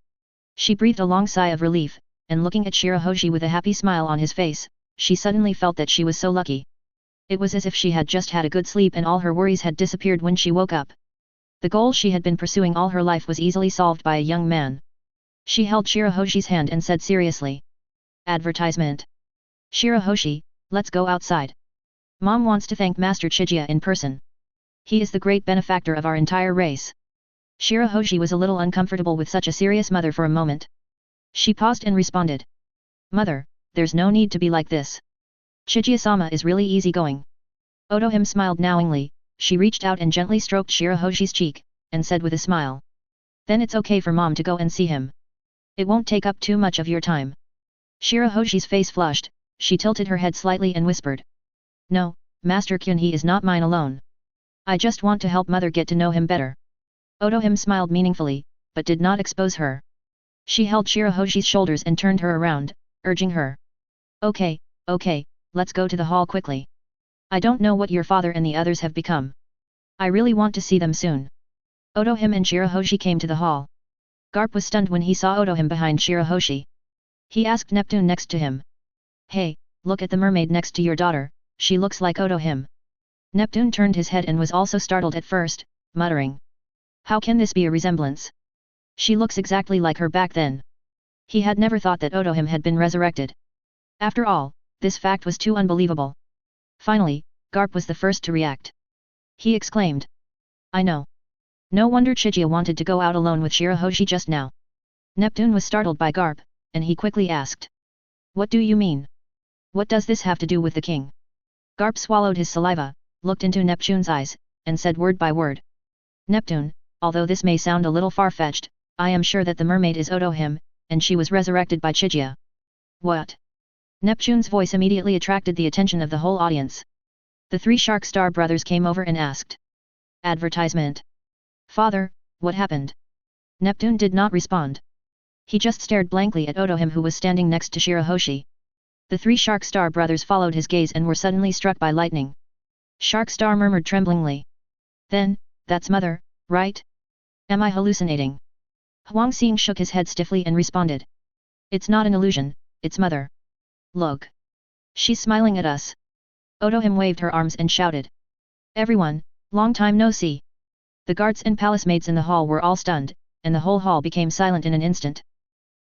She breathed a long sigh of relief, and looking at Shirahoshi with a happy smile on his face, she suddenly felt that she was so lucky. It was as if she had just had a good sleep and all her worries had disappeared when she woke up. The goal she had been pursuing all her life was easily solved by a young man. She held Shirahoshi's hand and said seriously. Advertisement. Shirahoshi, let's go outside. Mom wants to thank Master Chijia in person. He is the great benefactor of our entire race. Shirahoshi was a little uncomfortable with such a serious mother for a moment. She paused and responded. Mother, there's no need to be like this. Chijia-sama is really easygoing. Otohim smiled knowingly, she reached out and gently stroked Shirahoshi's cheek, and said with a smile. Then it's okay for Mom to go and see him. It won't take up too much of your time. Shirahoshi's face flushed, she tilted her head slightly and whispered. No, Master Kyunhee is not mine alone. I just want to help Mother get to know him better. Otohim smiled meaningfully, but did not expose her. She held Shirahoshi's shoulders and turned her around, urging her. Okay, let's go to the hall quickly. I don't know what your father and the others have become. I really want to see them soon. Otohim and Shirahoshi came to the hall. Garp was stunned when he saw Otohim behind Shirahoshi. He asked Neptune next to him. Hey, look at the mermaid next to your daughter, she looks like Otohim. Neptune turned his head and was also startled at first, muttering. How can this be a resemblance? She looks exactly like her back then. He had never thought that Otohim had been resurrected. After all, this fact was too unbelievable. Finally, Garp was the first to react. He exclaimed. I know. No wonder Chijia wanted to go out alone with Shirahoshi just now. Neptune was startled by Garp, and he quickly asked. What do you mean? What does this have to do with the king? Garp swallowed his saliva, looked into Neptune's eyes, and said word by word. Neptune, although this may sound a little far-fetched, I am sure that the mermaid is Otohim, and she was resurrected by Chijia. What? Neptune's voice immediately attracted the attention of the whole audience. The three Shark Star brothers came over and asked. Advertisement. Father, what happened? Neptune did not respond. He just stared blankly at Otohim who was standing next to Shirahoshi. The three Shark Star brothers followed his gaze and were suddenly struck by lightning. Shark Star murmured tremblingly. Then, that's Mother, right? Am I hallucinating? Huang Xing shook his head stiffly and responded. It's not an illusion, it's Mother. Look. She's smiling at us. Otohim waved her arms and shouted. Everyone, long time no see. The guards and palace maids in the hall were all stunned, and the whole hall became silent in an instant.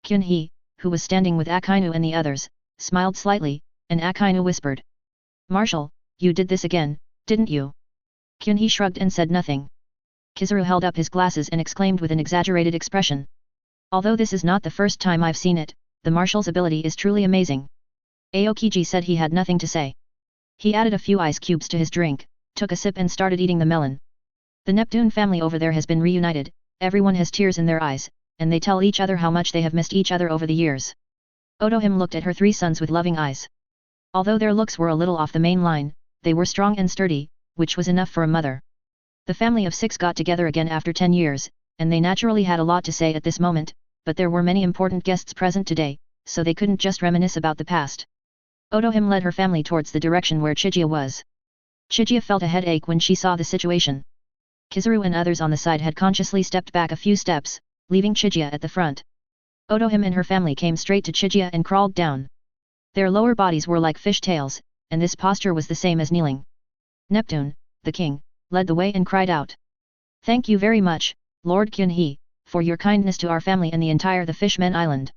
Kyunhee, who was standing with Akainu and the others, smiled slightly, and Akainu whispered. Marshal, you did this again, didn't you? Kyunhee shrugged and said nothing. Kizaru held up his glasses and exclaimed with an exaggerated expression. Although this is not the first time I've seen it, the marshal's ability is truly amazing. Aokiji said he had nothing to say. He added a few ice cubes to his drink, took a sip and started eating the melon. The Neptune family over there has been reunited, everyone has tears in their eyes, and they tell each other how much they have missed each other over the years. Otohim looked at her three sons with loving eyes. Although their looks were a little off the main line, they were strong and sturdy, which was enough for a mother. The family of six got together again after 10 years, and they naturally had a lot to say at this moment, but there were many important guests present today, so they couldn't just reminisce about the past. Otohim led her family towards the direction where Chijia was. Chijia felt a headache when she saw the situation. Kizaru and others on the side had consciously stepped back a few steps, leaving Chijia at the front. Otohim and her family came straight to Chijia and crawled down. Their lower bodies were like fish tails, and this posture was the same as kneeling. Neptune, the king, led the way and cried out. Thank you very much, Lord Kyunhee, for your kindness to our family and the entire the Fishmen Island.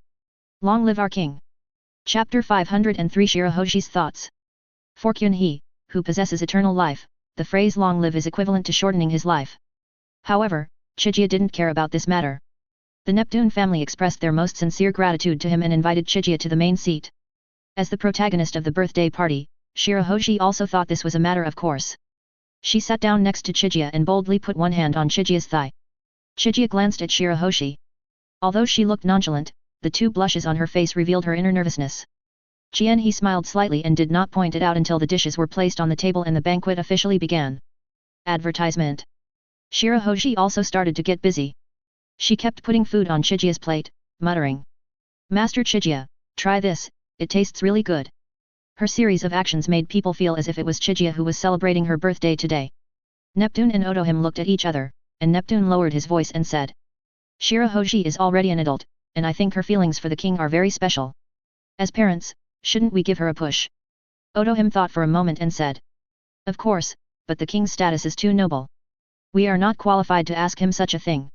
Long live our king. Chapter 503 Shirahoshi's Thoughts. For Kyunhee, who possesses eternal life, the phrase long live is equivalent to shortening his life. However, Chijia didn't care about this matter. The Neptune family expressed their most sincere gratitude to him and invited Chijia to the main seat. As the protagonist of the birthday party, Shirahoshi also thought this was a matter of course. She sat down next to Chijia and boldly put one hand on Chijia's thigh. Chijia glanced at Shirahoshi. Although she looked nonchalant, the two blushes on her face revealed her inner nervousness. He smiled slightly and did not point it out until the dishes were placed on the table and the banquet officially began. Advertisement. Shirahoshi also started to get busy. She kept putting food on Chijia's plate, muttering, "Master Chijia, try this, it tastes really good." Her series of actions made people feel as if it was Chijia who was celebrating her birthday today. Neptune and Otohime looked at each other, and Neptune lowered his voice and said, "Shirahoshi is already an adult, and I think her feelings for the king are very special. As parents, shouldn't we give her a push?" Otohime thought for a moment and said, "Of course, but the king's status is too noble. We are not qualified to ask him such a thing.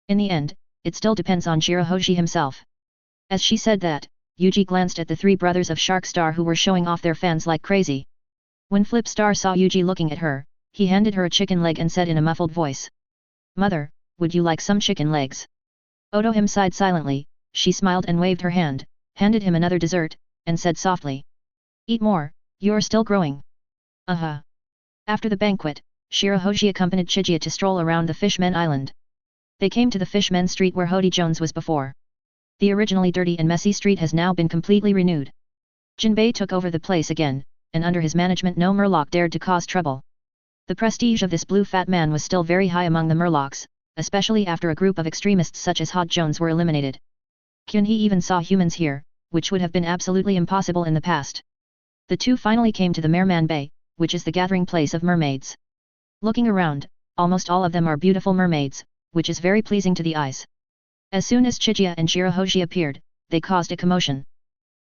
In the end, it still depends on Shirahoshi himself." As she said that, Yuji glanced at the three brothers of Shark Star who were showing off their fans like crazy. When Flip Star saw Yuji looking at her, he handed her a chicken leg and said in a muffled voice, "Mother, would you like some chicken legs?" Otohime sighed silently, she smiled and waved her hand, handed him another dessert, and said softly, "Eat more, you're still growing." After the banquet, Shirahoshi accompanied Chijia to stroll around the Fishmen Island. They came to the Fishmen Street where Hody Jones was before. The originally dirty and messy street has now been completely renewed. Jinbei took over the place again, and under his management no Murloc dared to cause trouble. The prestige of this blue fat man was still very high among the Murlocs, especially after a group of extremists such as Hod Jones were eliminated. Kyunhee even saw humans here, which would have been absolutely impossible in the past. The two finally came to the Merman Bay, which is the gathering place of mermaids. Looking around, almost all of them are beautiful mermaids, which is very pleasing to the eyes. As soon as Chijia and Shirahoshi appeared, they caused a commotion.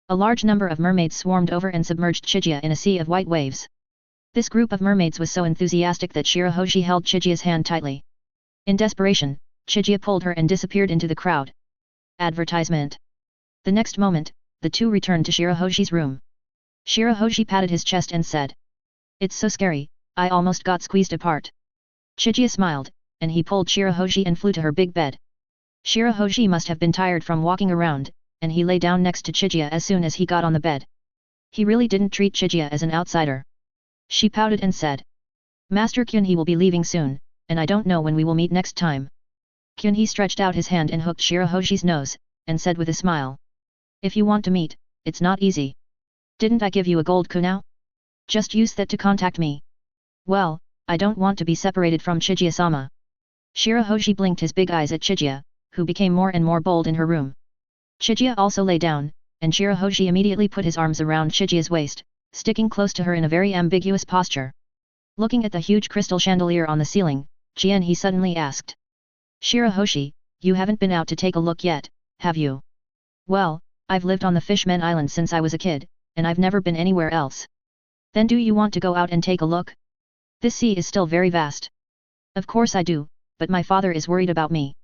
A large number of mermaids swarmed over and submerged Chijia in a sea of white waves. This group of mermaids was so enthusiastic that Shirahoshi held Chijia's hand tightly. In desperation, Chijia pulled her and disappeared into the crowd. Advertisement. The next moment, the two returned to Shirahoshi's room. Shirahoshi patted his chest and said, "It's so scary, I almost got squeezed apart." Chijia smiled, and he pulled Shirahoshi and flew to her big bed. Shirahoshi must have been tired from walking around, and he lay down next to Chijia as soon as he got on the bed. He really didn't treat Chijia as an outsider. She pouted and said, "Master Kyunhee will be leaving soon, and I don't know when we will meet next time." Kyunhee stretched out his hand and hooked Shirahoshi's nose, and said with a smile, "If you want to meet, it's not easy. Didn't I give you a gold kunao? Just use that to contact me." "Well, I don't want to be separated from Chijia-sama." Shirahoshi blinked his big eyes at Chijia, who became more and more bold in her room. Chijia also lay down, and Shirahoshi immediately put his arms around Chijia's waist, sticking close to her in a very ambiguous posture. Looking at the huge crystal chandelier on the ceiling, he suddenly asked, "Shirahoshi, you haven't been out to take a look yet, have you?" "Well, I've lived on the Fishmen Island since I was a kid, and I've never been anywhere else." "Then do you want to go out and take a look? This sea is still very vast." "Of course I do, but my father is worried about me.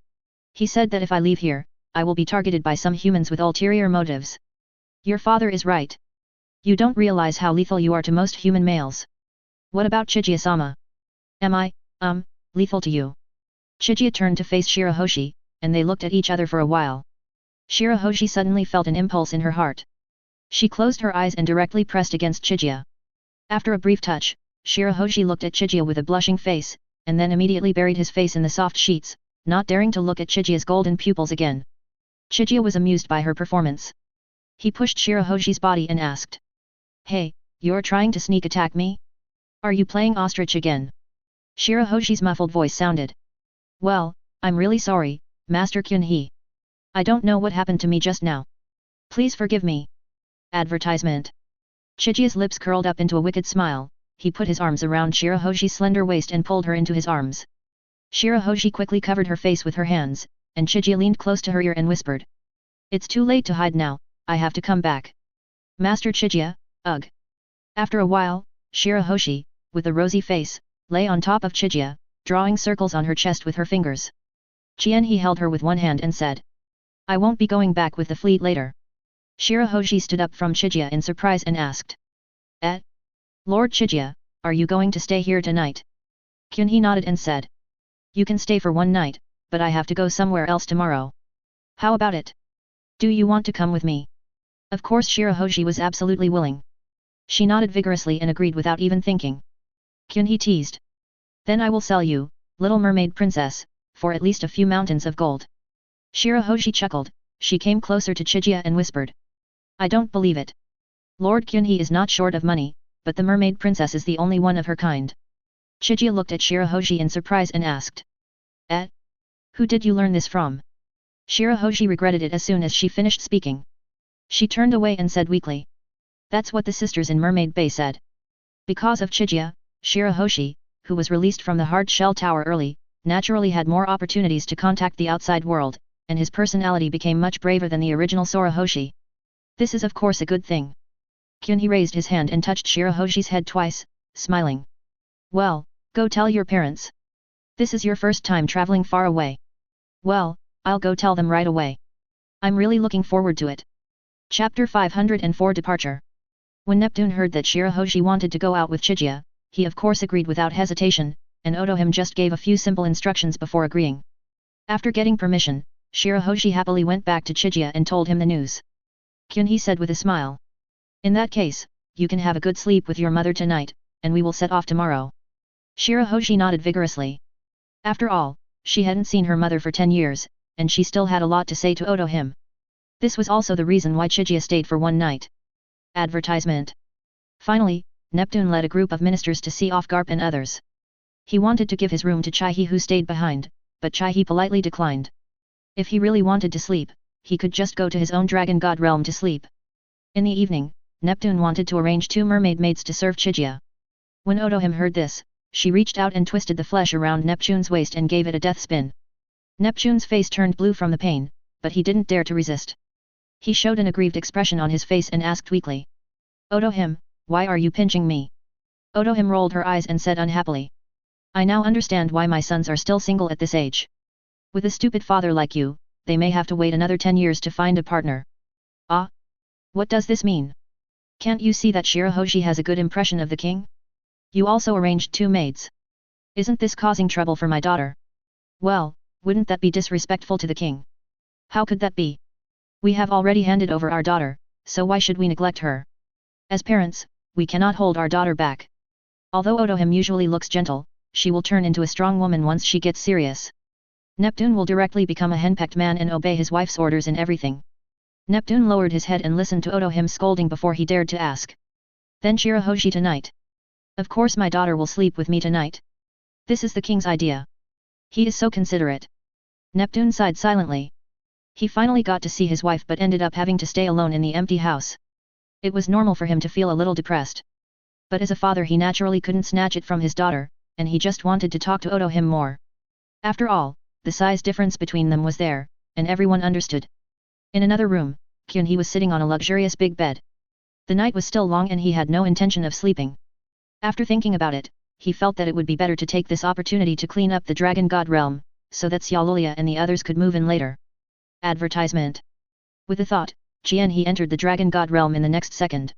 He said that if I leave here, I will be targeted by some humans with ulterior motives." "Your father is right. You don't realize how lethal you are to most human males." "What about Chijia-sama? Am I, lethal to you?" Chijia turned to face Shirahoshi, and they looked at each other for a while. Shirahoshi suddenly felt an impulse in her heart. She closed her eyes and directly pressed against Chijia. After a brief touch, Shirahoshi looked at Chijia with a blushing face, and then immediately buried his face in the soft sheets, not daring to look at Chijia's golden pupils again. Chijia was amused by her performance. He pushed Shirahoshi's body and asked, "Hey, you're trying to sneak attack me? Are you playing ostrich again?" Shirahoshi's muffled voice sounded. "Well, I'm really sorry, Master Kyunhee. I don't know what happened to me just now. Please forgive me." Advertisement. Chijia's lips curled up into a wicked smile, he put his arms around Shirahoshi's slender waist and pulled her into his arms. Shirahoshi quickly covered her face with her hands, and Chijia leaned close to her ear and whispered, "It's too late to hide now, I have to come back." "Master Chijia, ugh." After a while, Shirahoshi, with a rosy face, lay on top of Chijia, drawing circles on her chest with her fingers. He held her with one hand and said, "I won't be going back with the fleet later." Shirahoshi stood up from Chijia in surprise and asked, "Lord Chijia, are you going to stay here tonight?" Kyunhee nodded and said, "You can stay for one night, but I have to go somewhere else tomorrow. How about it? Do you want to come with me?" Of course Shirahoshi was absolutely willing. She nodded vigorously and agreed without even thinking. Kyunhee teased, "Then I will sell you, Little Mermaid Princess, for at least a few mountains of gold." Shirahoshi chuckled, she came closer to Chijia and whispered, "I don't believe it. Lord Kyunhee is not short of money, but the mermaid princess is the only one of her kind. Chijia looked at Shirahoshi in surprise and asked. Who did you learn this from? Shirahoshi regretted it as soon as she finished speaking. She turned away and said weakly. That's what the sisters in Mermaid Bay said. Because of Chijia, Shirahoshi, who was released from the hard shell tower early, naturally had more opportunities to contact the outside world, and his personality became much braver than the original Sorahoshi. This is of course a good thing. Kyunhee raised his hand and touched Shirahoshi's head twice, smiling. Well, go tell your parents. This is your first time traveling far away. Well, I'll go tell them right away. I'm really looking forward to it. Chapter 504 Departure. When Neptune heard that Shirahoshi wanted to go out with Chijia, he of course agreed without hesitation, and Otohim just gave a few simple instructions before agreeing. After getting permission, Shirahoshi happily went back to Chijia and told him the news. Kyunhee said with a smile. In that case, you can have a good sleep with your mother tonight, and we will set off tomorrow. Shirahoshi nodded vigorously. After all, she hadn't seen her mother for 10 years, and she still had a lot to say to Otohim. This was also the reason why Chijia stayed for one night. Advertisement. Finally, Neptune led a group of ministers to see off Garp and others. He wanted to give his room to Chaihee who stayed behind, but Chaihee politely declined. If he really wanted to sleep, he could just go to his own dragon god realm to sleep. In the evening, Neptune wanted to arrange 2 mermaid maids to serve Chijia. When Otohim heard this, she reached out and twisted the flesh around Neptune's waist and gave it a death spin. Neptune's face turned blue from the pain, but he didn't dare to resist. He showed an aggrieved expression on his face and asked weakly. Otohim, why are you pinching me? Otohim rolled her eyes and said unhappily. I now understand why my sons are still single at this age. With a stupid father like you, they may have to wait another 10 years to find a partner. Ah? What does this mean? Can't you see that Shirahoshi has a good impression of the king? You also arranged 2 maids. Isn't this causing trouble for my daughter? Well, wouldn't that be disrespectful to the king? How could that be? We have already handed over our daughter, so why should we neglect her? As parents, we cannot hold our daughter back. Although Otohim usually looks gentle, she will turn into a strong woman once she gets serious. Neptune will directly become a henpecked man and obey his wife's orders in everything. Neptune lowered his head and listened to Otohim scolding before he dared to ask. Then Shirahoshi tonight. Of course my daughter will sleep with me tonight. This is the king's idea. He is so considerate. Neptune sighed silently. He finally got to see his wife but ended up having to stay alone in the empty house. It was normal for him to feel a little depressed. But as a father he naturally couldn't snatch it from his daughter, and he just wanted to talk to Otohim more. After all, the size difference between them was there, and everyone understood. In another room, Kyunhee was sitting on a luxurious big bed. The night was still long and he had no intention of sleeping. After thinking about it, he felt that it would be better to take this opportunity to clean up the dragon god realm, so that Xiaolulia and the others could move in later. Advertisement. With a thought, Jianhe entered the dragon god realm in the next second.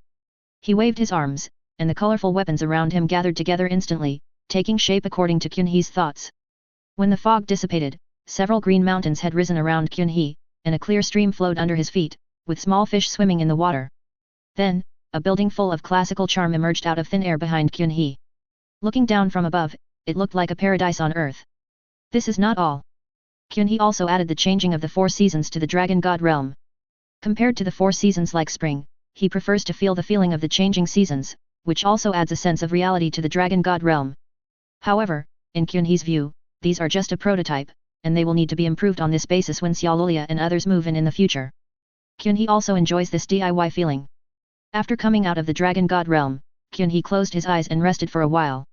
He waved his arms, and the colorful weapons around him gathered together instantly, taking shape according to Kyunhee's thoughts. When the fog dissipated, several green mountains had risen around Kyunhee, and a clear stream flowed under his feet, with small fish swimming in the water. Then, a building full of classical charm emerged out of thin air behind Kyunhee. Looking down from above, it looked like a paradise on earth. This is not all. Kyunhee also added the changing of the 4 seasons to the dragon god realm. Compared to the 4 seasons like spring, he prefers to feel the feeling of the changing seasons, which also adds a sense of reality to the dragon god realm. However, in Kyunhee's view, these are just a prototype, and they will need to be improved on this basis when Xiaolulia and others move in the future. Kyunhee also enjoys this DIY feeling. After coming out of the dragon god realm, Kyunhee closed his eyes and rested for a while.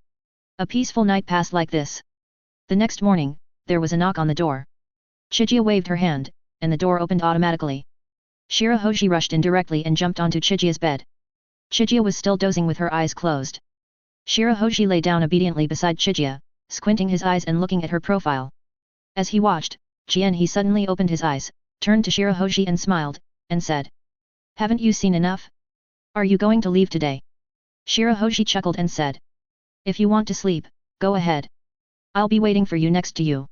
A peaceful night passed like this. The next morning, there was a knock on the door. Chijia waved her hand, and the door opened automatically. Shirahoshi rushed in directly and jumped onto Chijia's bed. Chijia was still dozing with her eyes closed. Shirahoshi lay down obediently beside Chijia, squinting his eyes and looking at her profile. As he watched, Jianhe suddenly opened his eyes, turned to Shirahoshi and smiled, and said. Haven't you seen enough? Are you going to leave today? Shirahoshi chuckled and said. If you want to sleep, go ahead. I'll be waiting for you next to you.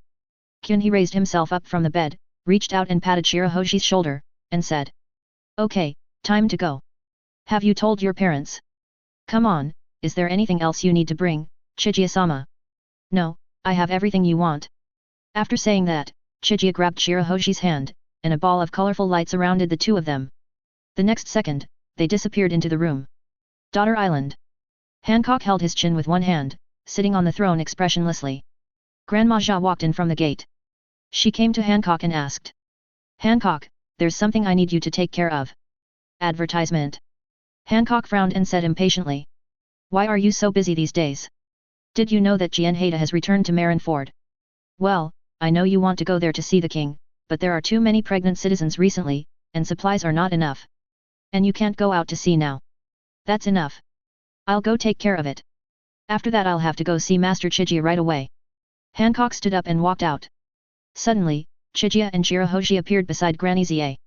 Kyunhee raised himself up from the bed, reached out and patted Shirahoshi's shoulder, and said. Okay, time to go. Have you told your parents? Come on, is there anything else you need to bring, Chijia-sama? No, I have everything you want. After saying that, Chijia grabbed Shirahoshi's hand, and a ball of colorful light surrounded the two of them. The next second, they disappeared into the room. Daughter Island. Hancock held his chin with one hand, sitting on the throne expressionlessly. Grandma Jia walked in from the gate. She came to Hancock and asked. Hancock, there's something I need you to take care of. Advertisement. Hancock frowned and said impatiently. Why are you so busy these days? Did you know that Jianhaida has returned to Marineford? Well, I know you want to go there to see the king, but there are too many pregnant citizens recently, and supplies are not enough. And you can't go out to sea now. That's enough. I'll go take care of it. After that I'll have to go see Master Chijia right away. Hancock stood up and walked out. Suddenly, Chijia and Shirahoshi appeared beside Granny Xie.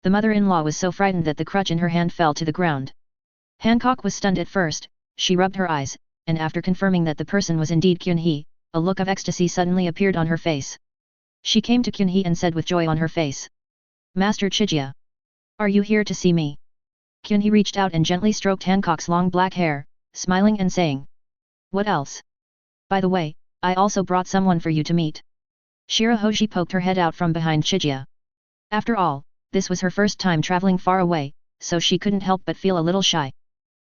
The mother-in-law was so frightened that the crutch in her hand fell to the ground. Hancock was stunned at first. She rubbed her eyes, and after confirming that the person was indeed Kyunhee, a look of ecstasy suddenly appeared on her face. She came to Kyunhee and said with joy on her face. Master Chijia. Are you here to see me? Kyunhee reached out and gently stroked Hancock's long black hair, smiling and saying. What else? By the way, I also brought someone for you to meet. Shirahoshi poked her head out from behind Chijia. After all, this was her first time traveling far away, so she couldn't help but feel a little shy.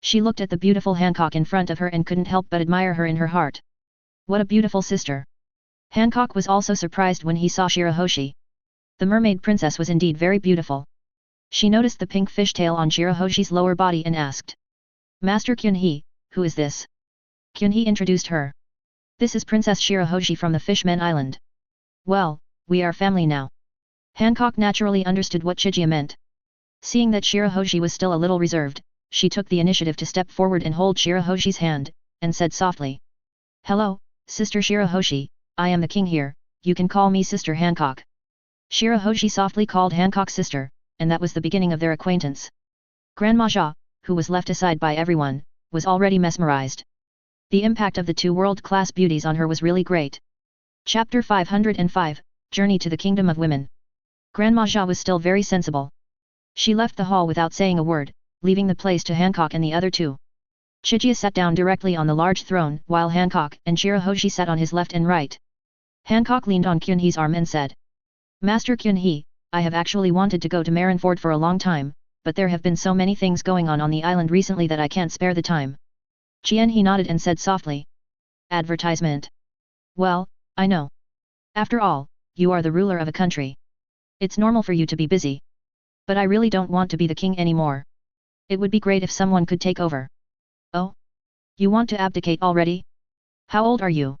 She looked at the beautiful Hancock in front of her and couldn't help but admire her in her heart. What a beautiful sister! Hancock was also surprised when he saw Shirahoshi. The mermaid princess was indeed very beautiful. She noticed the pink fishtail on Shirahoshi's lower body and asked. Master Kyunhee, who is this? Kyunhee introduced her. This is Princess Shirahoshi from the Fishman Island. Well, we are family now. Hancock naturally understood what Chijia meant. Seeing that Shirahoshi was still a little reserved, she took the initiative to step forward and hold Shirahoshi's hand, and said softly. Hello, Sister Shirahoshi, I am the king here, you can call me Sister Hancock. Shirahoshi softly called Hancock sister, and that was the beginning of their acquaintance. Grandma Jia, who was left aside by everyone, was already mesmerized. The impact of the two world-class beauties on her was really great. Chapter 505, Journey to the Kingdom of Women. Grandma Jia was still very sensible. She left the hall without saying a word, leaving the place to Hancock and the other two. Chijia sat down directly on the large throne, while Hancock and Shirahoshi sat on his left and right. Hancock leaned on Kyunhee's arm and said. Master Kyunhee, I have actually wanted to go to Marineford for a long time, but there have been so many things going on the island recently that I can't spare the time. Jianhee nodded and said softly. Advertisement. Well, I know. After all, you are the ruler of a country. It's normal for you to be busy. But I really don't want to be the king anymore. It would be great if someone could take over. Oh? You want to abdicate already? How old are you?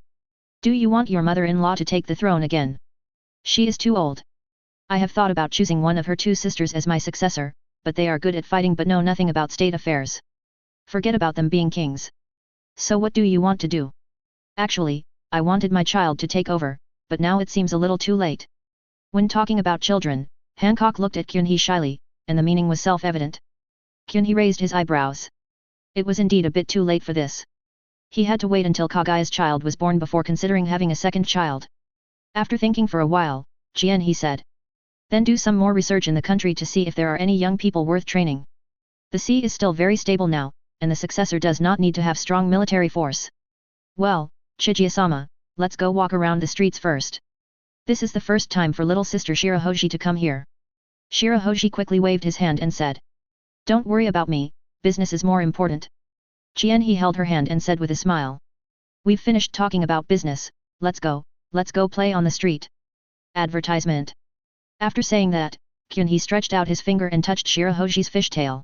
Do you want your mother-in-law to take the throne again? She is too old. I have thought about choosing one of her two sisters as my successor, but they are good at fighting but know nothing about state affairs. Forget about them being kings. So what do you want to do? Actually, I wanted my child to take over, but now it seems a little too late. When talking about children, Hancock looked at Kyunhee shyly, and the meaning was self-evident. Kyunhee raised his eyebrows. It was indeed a bit too late for this. He had to wait until Kagaya's child was born before considering having a second child. After thinking for a while, Jianhee said. Then do some more research in the country to see if there are any young people worth training. The sea is still very stable now, and the successor does not need to have strong military force. Well, Chijia-sama, let's go walk around the streets first. This is the first time for little sister Shirahoshi to come here. Shirahoshi quickly waved his hand and said. Don't worry about me, business is more important. Jianhee held her hand and said with a smile. We've finished talking about business, let's go play on the street. Advertisement. After saying that, Kyunhee stretched out his finger and touched Shirahoshi's fishtail.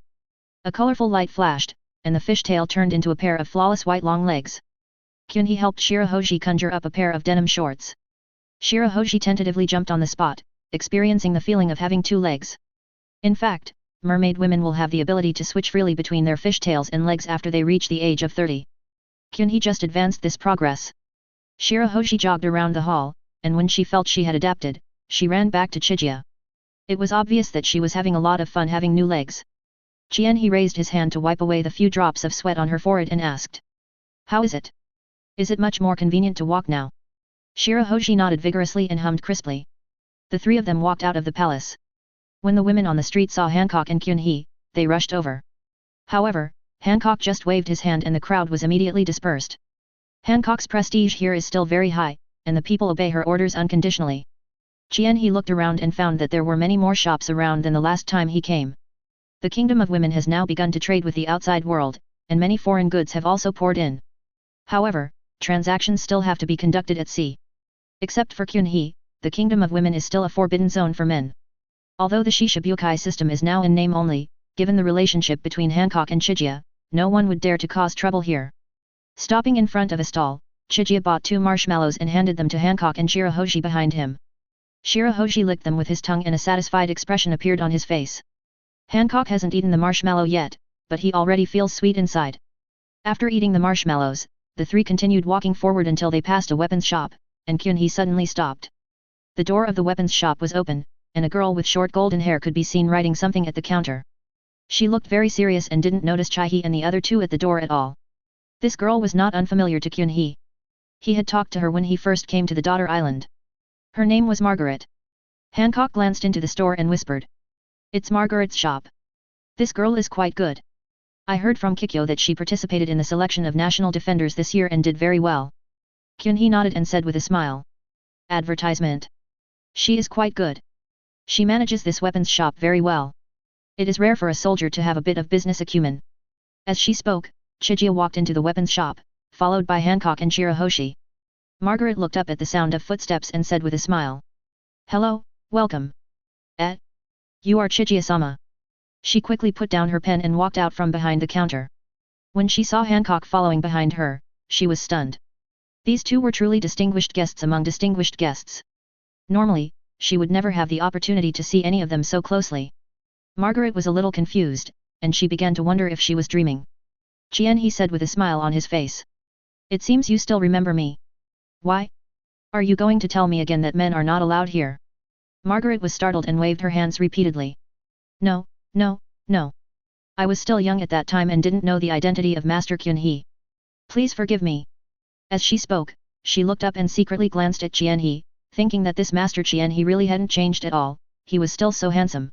A colorful light flashed, and the fishtail turned into a pair of flawless white long legs. Kyunhee helped Shirahoshi conjure up a pair of denim shorts. Shirahoshi tentatively jumped on the spot, experiencing the feeling of having two legs. In fact, mermaid women will have the ability to switch freely between their fishtails and legs after they reach the age of 30. Kyunhee just advanced this progress. Shirahoshi jogged around the hall, and when she felt she had adapted, she ran back to Chijia. It was obvious that she was having a lot of fun having new legs. Jianhee raised his hand to wipe away the few drops of sweat on her forehead and asked. How is it? Is it much more convenient to walk now? Shirahoshi nodded vigorously and hummed crisply. The three of them walked out of the palace. When the women on the street saw Hancock and Kyunhee, they rushed over. However, Hancock just waved his hand and the crowd was immediately dispersed. Hancock's prestige here is still very high, and the people obey her orders unconditionally. Jianhee looked around and found that there were many more shops around than the last time he came. The Kingdom of Women has now begun to trade with the outside world, and many foreign goods have also poured in. However, transactions still have to be conducted at sea. Except for Kyunhee, the Kingdom of Women is still a forbidden zone for men. Although the Shishibukai system is now in name only, given the relationship between Hancock and Chijia, no one would dare to cause trouble here. Stopping in front of a stall, Chijia bought 2 marshmallows and handed them to Hancock and Shirahoshi behind him. Shirahoshi licked them with his tongue and a satisfied expression appeared on his face. Hancock hasn't eaten the marshmallow yet, but he already feels sweet inside. After eating the marshmallows, the three continued walking forward until they passed a weapons shop, and Kyunhee suddenly stopped. The door of the weapons shop was open, and a girl with short golden hair could be seen writing something at the counter. She looked very serious and didn't notice Chaihee and the other two at the door at all. This girl was not unfamiliar to Kyunhee. He had talked to her when he first came to the Daughter Island. Her name was Margaret. Hancock glanced into the store and whispered. It's Margaret's shop. This girl is quite good. I heard from Kikyo that she participated in the selection of national defenders this year and did very well. Kyunhee nodded and said with a smile. Advertisement. She is quite good. She manages this weapons shop very well. It is rare for a soldier to have a bit of business acumen. As she spoke, Chijia walked into the weapons shop, followed by Hancock and Shirahoshi. Margaret looked up at the sound of footsteps and said with a smile. Hello, welcome. You are Chijia-sama. She quickly put down her pen and walked out from behind the counter. When she saw Hancock following behind her, she was stunned. These two were truly distinguished guests among distinguished guests. Normally, she would never have the opportunity to see any of them so closely. Margaret was a little confused, and she began to wonder if she was dreaming. Chien, he said with a smile on his face. It seems you still remember me. Why? Are you going to tell me again that men are not allowed here? Margaret was startled and waved her hands repeatedly. No. I was still young at that time and didn't know the identity of Master Kyunhee. Please forgive me. As she spoke, she looked up and secretly glanced at Chien-hee, thinking that this Master Chien-hee really hadn't changed at all, he was still so handsome.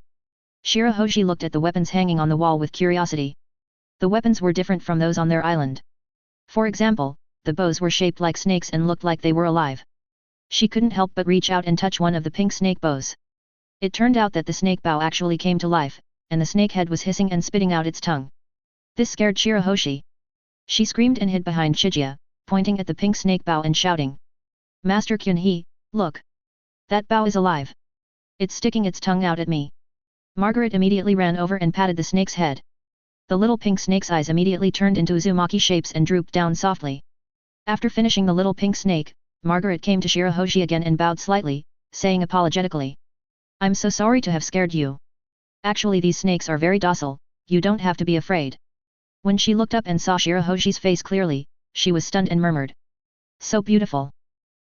Shirahoshi looked at the weapons hanging on the wall with curiosity. The weapons were different from those on their island. For example, the bows were shaped like snakes and looked like they were alive. She couldn't help but reach out and touch one of the pink snake bows. It turned out that the snake bow actually came to life, and the snake head was hissing and spitting out its tongue. This scared Shirahoshi. She screamed and hid behind Chijia, pointing at the pink snake bow and shouting. Master Kyunhee, look! That bow is alive! It's sticking its tongue out at me! Margaret immediately ran over and patted the snake's head. The little pink snake's eyes immediately turned into Uzumaki shapes and drooped down softly. After finishing the little pink snake, Margaret came to Shirahoshi again and bowed slightly, saying apologetically. I'm so sorry to have scared you. Actually these snakes are very docile, you don't have to be afraid. When she looked up and saw Shirahoshi's face clearly, she was stunned and murmured. So beautiful.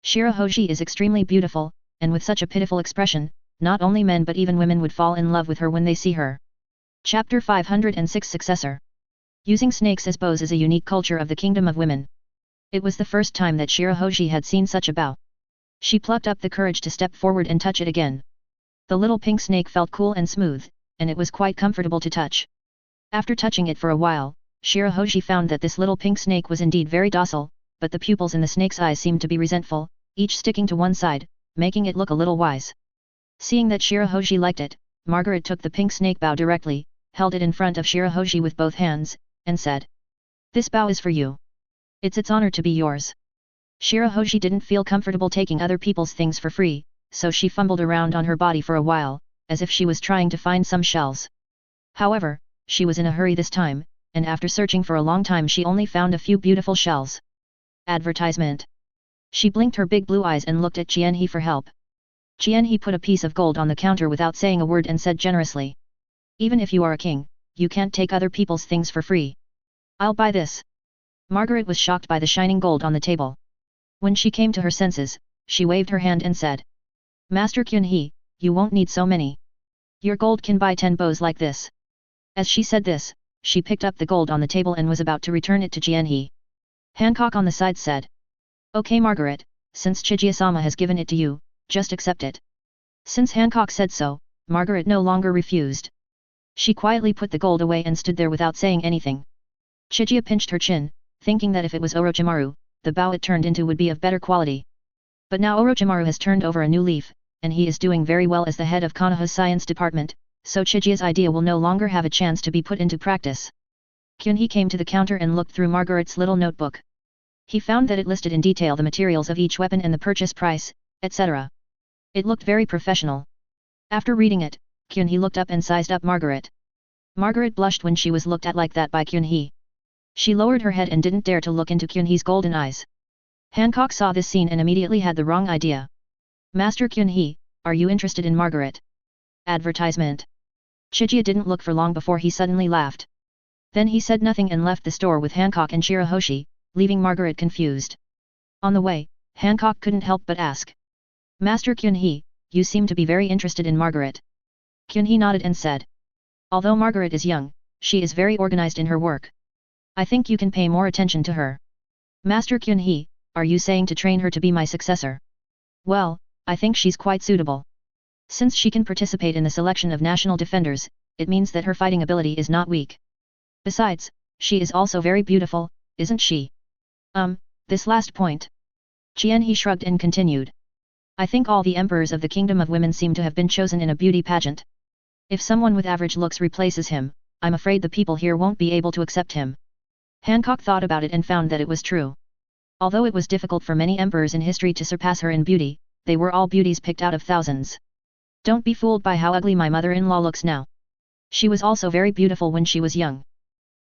Shirahoshi is extremely beautiful, and with such a pitiful expression, not only men but even women would fall in love with her when they see her. Chapter 506 Successor. Using snakes as bows is a unique culture of the Kingdom of Women. It was the first time that Shirahoshi had seen such a bow. She plucked up the courage to step forward and touch it again. The little pink snake felt cool and smooth, and it was quite comfortable to touch. After touching it for a while, Shirahoshi found that this little pink snake was indeed very docile, but the pupils in the snake's eyes seemed to be resentful, each sticking to one side, making it look a little wise. Seeing that Shirahoshi liked it, Margaret took the pink snake bow directly, held it in front of Shirahoshi with both hands, and said. This bow is for you. It's its honor to be yours. Shirahoshi didn't feel comfortable taking other people's things for free, so she fumbled around on her body for a while, as if she was trying to find some shells. However, she was in a hurry this time, and after searching for a long time she only found a few beautiful shells. Advertisement. She blinked her big blue eyes and looked at Chien-hee for help. Chien-hee put a piece of gold on the counter without saying a word and said generously. Even if you are a king, you can't take other people's things for free. I'll buy this. Margaret was shocked by the shining gold on the table. When she came to her senses, she waved her hand and said. Master Kyunhee, you won't need so many. Your gold can buy 10 bows like this. As she said this, she picked up the gold on the table and was about to return it to Chien-hee. Hancock on the side said. Okay Margaret, since Chijia-sama has given it to you, just accept it. Since Hancock said so, Margaret no longer refused. She quietly put the gold away and stood there without saying anything. Chijia pinched her chin, thinking that if it was Orochimaru, the bow it turned into would be of better quality. But now Orochimaru has turned over a new leaf, and he is doing very well as the head of Konoha's science department, so Chijia's idea will no longer have a chance to be put into practice. Kyunhee came to the counter and looked through Margaret's little notebook. He found that it listed in detail the materials of each weapon and the purchase price, etc. It looked very professional. After reading it, Kyunhee looked up and sized up Margaret. Margaret blushed when she was looked at like that by Kyunhee. She lowered her head and didn't dare to look into Kyunhee's golden eyes. Hancock saw this scene and immediately had the wrong idea. Master Kyunhee, are you interested in Margaret? Advertisement. Chijia didn't look for long before he suddenly laughed. Then he said nothing and left the store with Hancock and Shirahoshi, leaving Margaret confused. On the way, Hancock couldn't help but ask. Master Kyunhee, you seem to be very interested in Margaret. Kyunhee nodded and said. Although Margaret is young, she is very organized in her work. I think you can pay more attention to her. Master Kyunhee, are you saying to train her to be my successor? Well, I think she's quite suitable. Since she can participate in the selection of national defenders, it means that her fighting ability is not weak. Besides, she is also very beautiful, isn't she? This last point. Qianhe shrugged and continued. I think all the emperors of the kingdom of women seem to have been chosen in a beauty pageant. If someone with average looks replaces him, I'm afraid the people here won't be able to accept him. Hancock thought about it and found that it was true. Although it was difficult for many emperors in history to surpass her in beauty, they were all beauties picked out of thousands. Don't be fooled by how ugly my mother-in-law looks now. She was also very beautiful when she was young.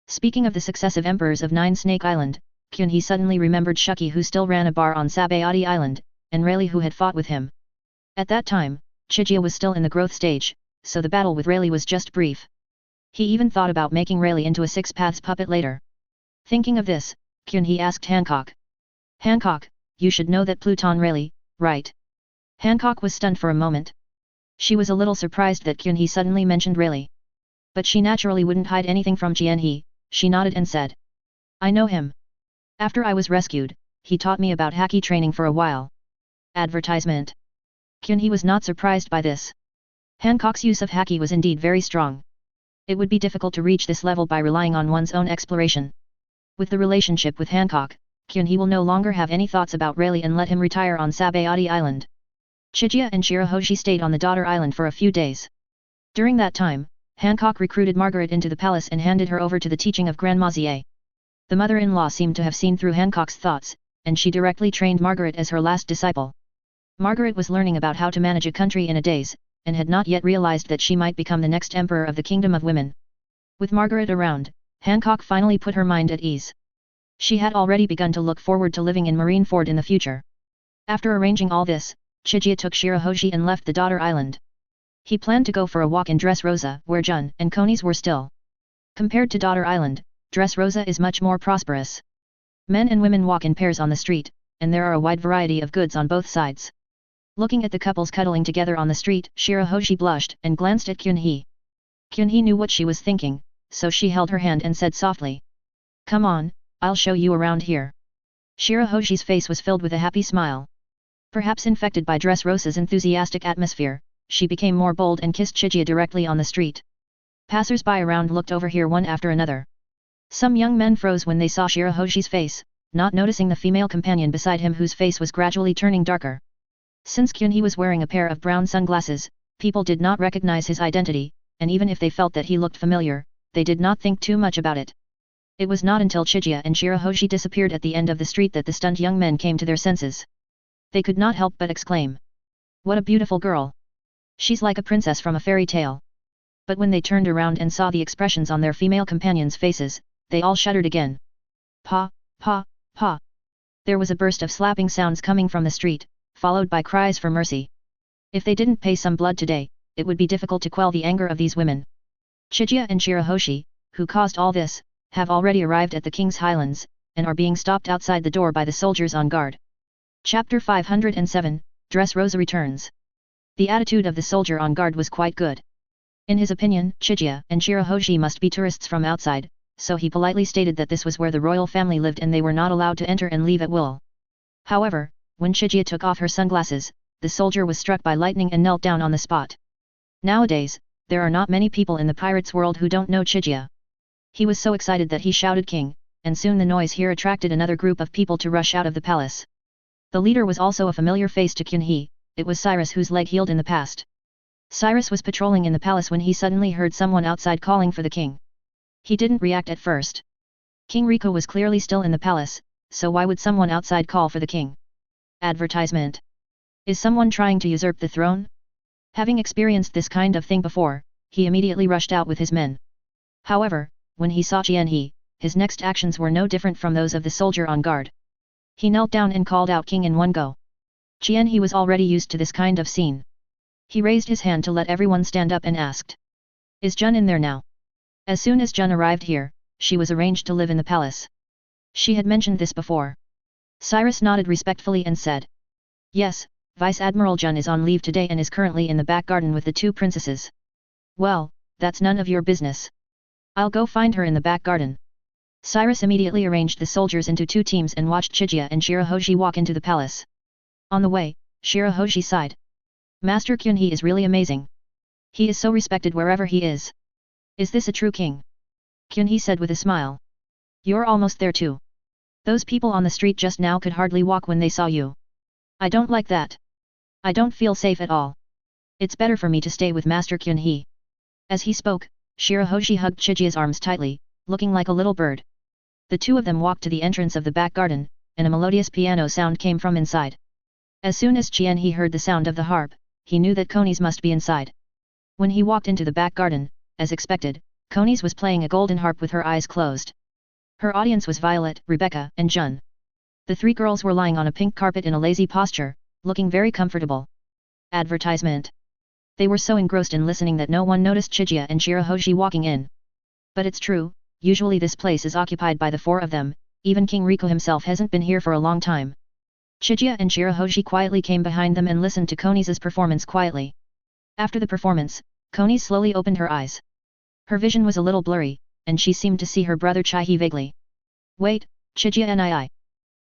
Speaking of the successive emperors of Nine Snake Island, Kyunhee suddenly remembered Shuki who still ran a bar on Sabayati Island, and Rayleigh who had fought with him. At that time, Chijia was still in the growth stage, so the battle with Rayleigh was just brief. He even thought about making Rayleigh into a six-paths puppet later. Thinking of this, Kyunhee asked Hancock. Hancock, you should know that Pluton Rayleigh, right? Hancock was stunned for a moment. She was a little surprised that Kyunhee suddenly mentioned Rayleigh. But she naturally wouldn't hide anything from Qianhe. She nodded and said. I know him. After I was rescued, he taught me about haki training for a while. Advertisement. Kyunhee was not surprised by this. Hancock's use of haki was indeed very strong. It would be difficult to reach this level by relying on one's own exploration. With the relationship with Hancock, Kyunhee will no longer have any thoughts about Rayleigh and let him retire on Sabayati Island. Chijia and Shirahoshi stayed on the daughter island for a few days. During that time, Hancock recruited Margaret into the palace and handed her over to the teaching of Grandma Xie. The mother-in-law seemed to have seen through Hancock's thoughts, and she directly trained Margaret as her last disciple. Margaret was learning about how to manage a country in a daze, and had not yet realized that she might become the next emperor of the Kingdom of Women. With Margaret around, Hancock finally put her mind at ease. She had already begun to look forward to living in Marineford in the future. After arranging all this, Chijia took Shirahoshi and left the daughter island. He planned to go for a walk in Dressrosa, where Jun and Conies were still. Compared to Daughter Island, Dressrosa is much more prosperous. Men and women walk in pairs on the street, and there are a wide variety of goods on both sides. Looking at the couples cuddling together on the street, Shirahoshi blushed and glanced at Kyunhee. Kyunhee knew what she was thinking, so she held her hand and said softly. Come on, I'll show you around here. Shirahoshi's face was filled with a happy smile. Perhaps infected by Dressrosa's enthusiastic atmosphere, she became more bold and kissed Chijia directly on the street. Passers-by around looked over here one after another. Some young men froze when they saw Shirahoshi's face, not noticing the female companion beside him whose face was gradually turning darker. Since Kyunhee was wearing a pair of brown sunglasses, people did not recognize his identity, and even if they felt that he looked familiar, they did not think too much about it. It was not until Chijia and Shirahoshi disappeared at the end of the street that the stunned young men came to their senses. They could not help but exclaim. What a beautiful girl! She's like a princess from a fairy tale. But when they turned around and saw the expressions on their female companions' faces, they all shuddered again. Pa, pa, pa. There was a burst of slapping sounds coming from the street, followed by cries for mercy. If they didn't pay some blood today, it would be difficult to quell the anger of these women. Chijia and Shirahoshi, who caused all this, have already arrived at the King's Highlands, and are being stopped outside the door by the soldiers on guard. Chapter 507, Dressrosa returns. The attitude of the soldier on guard was quite good. In his opinion, Chijia and Shirahoshi must be tourists from outside, so he politely stated that this was where the royal family lived and they were not allowed to enter and leave at will. However, when Chijia took off her sunglasses, the soldier was struck by lightning and knelt down on the spot. Nowadays, there are not many people in the pirates' world who don't know Chijia. He was so excited that he shouted king, and soon the noise here attracted another group of people to rush out of the palace. The leader was also a familiar face to Kyunhee. It was Cyrus whose leg healed in the past. Cyrus was patrolling in the palace when he suddenly heard someone outside calling for the king. He didn't react at first. King Rico was clearly still in the palace, so why would someone outside call for the king? Advertisement. Is someone trying to usurp the throne? Having experienced this kind of thing before, he immediately rushed out with his men. However, when he saw Qianhe, his next actions were no different from those of the soldier on guard. He knelt down and called out king in one go. Qianhe was already used to this kind of scene. He raised his hand to let everyone stand up and asked. Is Jun in there now? As soon as Jun arrived here, she was arranged to live in the palace. She had mentioned this before. Cyrus nodded respectfully and said. Yes, Vice Admiral Jun is on leave today and is currently in the back garden with the two princesses. Well, that's none of your business. I'll go find her in the back garden. Cyrus immediately arranged the soldiers into two teams and watched Chijia and Shirahoji walk into the palace. On the way, Shirahoji sighed. Master Qianhe is really amazing. He is so respected wherever he is. Is this a true king? Qianhe said with a smile. You're almost there too. Those people on the street just now could hardly walk when they saw you. I don't like that. I don't feel safe at all. It's better for me to stay with Master Qianhe. As he spoke, Shirahoji hugged Chijia's arms tightly, looking like a little bird. The two of them walked to the entrance of the back garden, and a melodious piano sound came from inside. As soon as Qianhe heard the sound of the harp, he knew that Conies must be inside. When he walked into the back garden, as expected, Conies was playing a golden harp with her eyes closed. Her audience was Violet, Rebecca, and Jun. The three girls were lying on a pink carpet in a lazy posture, looking very comfortable. Advertisement. They were so engrossed in listening that no one noticed Chijia and Shirahoji walking in. But it's true, usually this place is occupied by the four of them, even King Rico himself hasn't been here for a long time. Chijia and Shirahoji quietly came behind them and listened to Conies' performance quietly. After the performance, Conies slowly opened her eyes. Her vision was a little blurry, and she seemed to see her brother Chaihe vaguely. Wait, Chijia and I.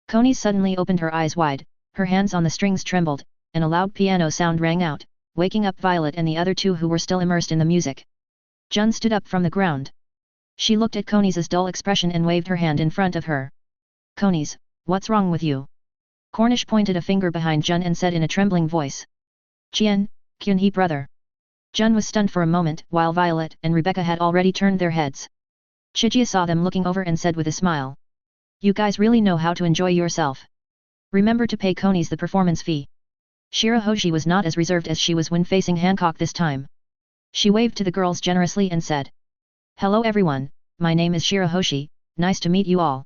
Conies suddenly opened her eyes wide, her hands on the strings trembled, and a loud piano sound rang out, waking up Violet and the other two who were still immersed in the music. Jun stood up from the ground. She looked at Conies' dull expression and waved her hand in front of her. Conies, what's wrong with you? Cornish pointed a finger behind Jun and said in a trembling voice. Qianhe brother. Jun was stunned for a moment while Violet and Rebecca had already turned their heads. Chijia saw them looking over and said with a smile. You guys really know how to enjoy yourself. Remember to pay Conies the performance fee. Shirahoji was not as reserved as she was when facing Hancock this time. She waved to the girls generously and said. Hello everyone, my name is Shirahoji, nice to meet you all.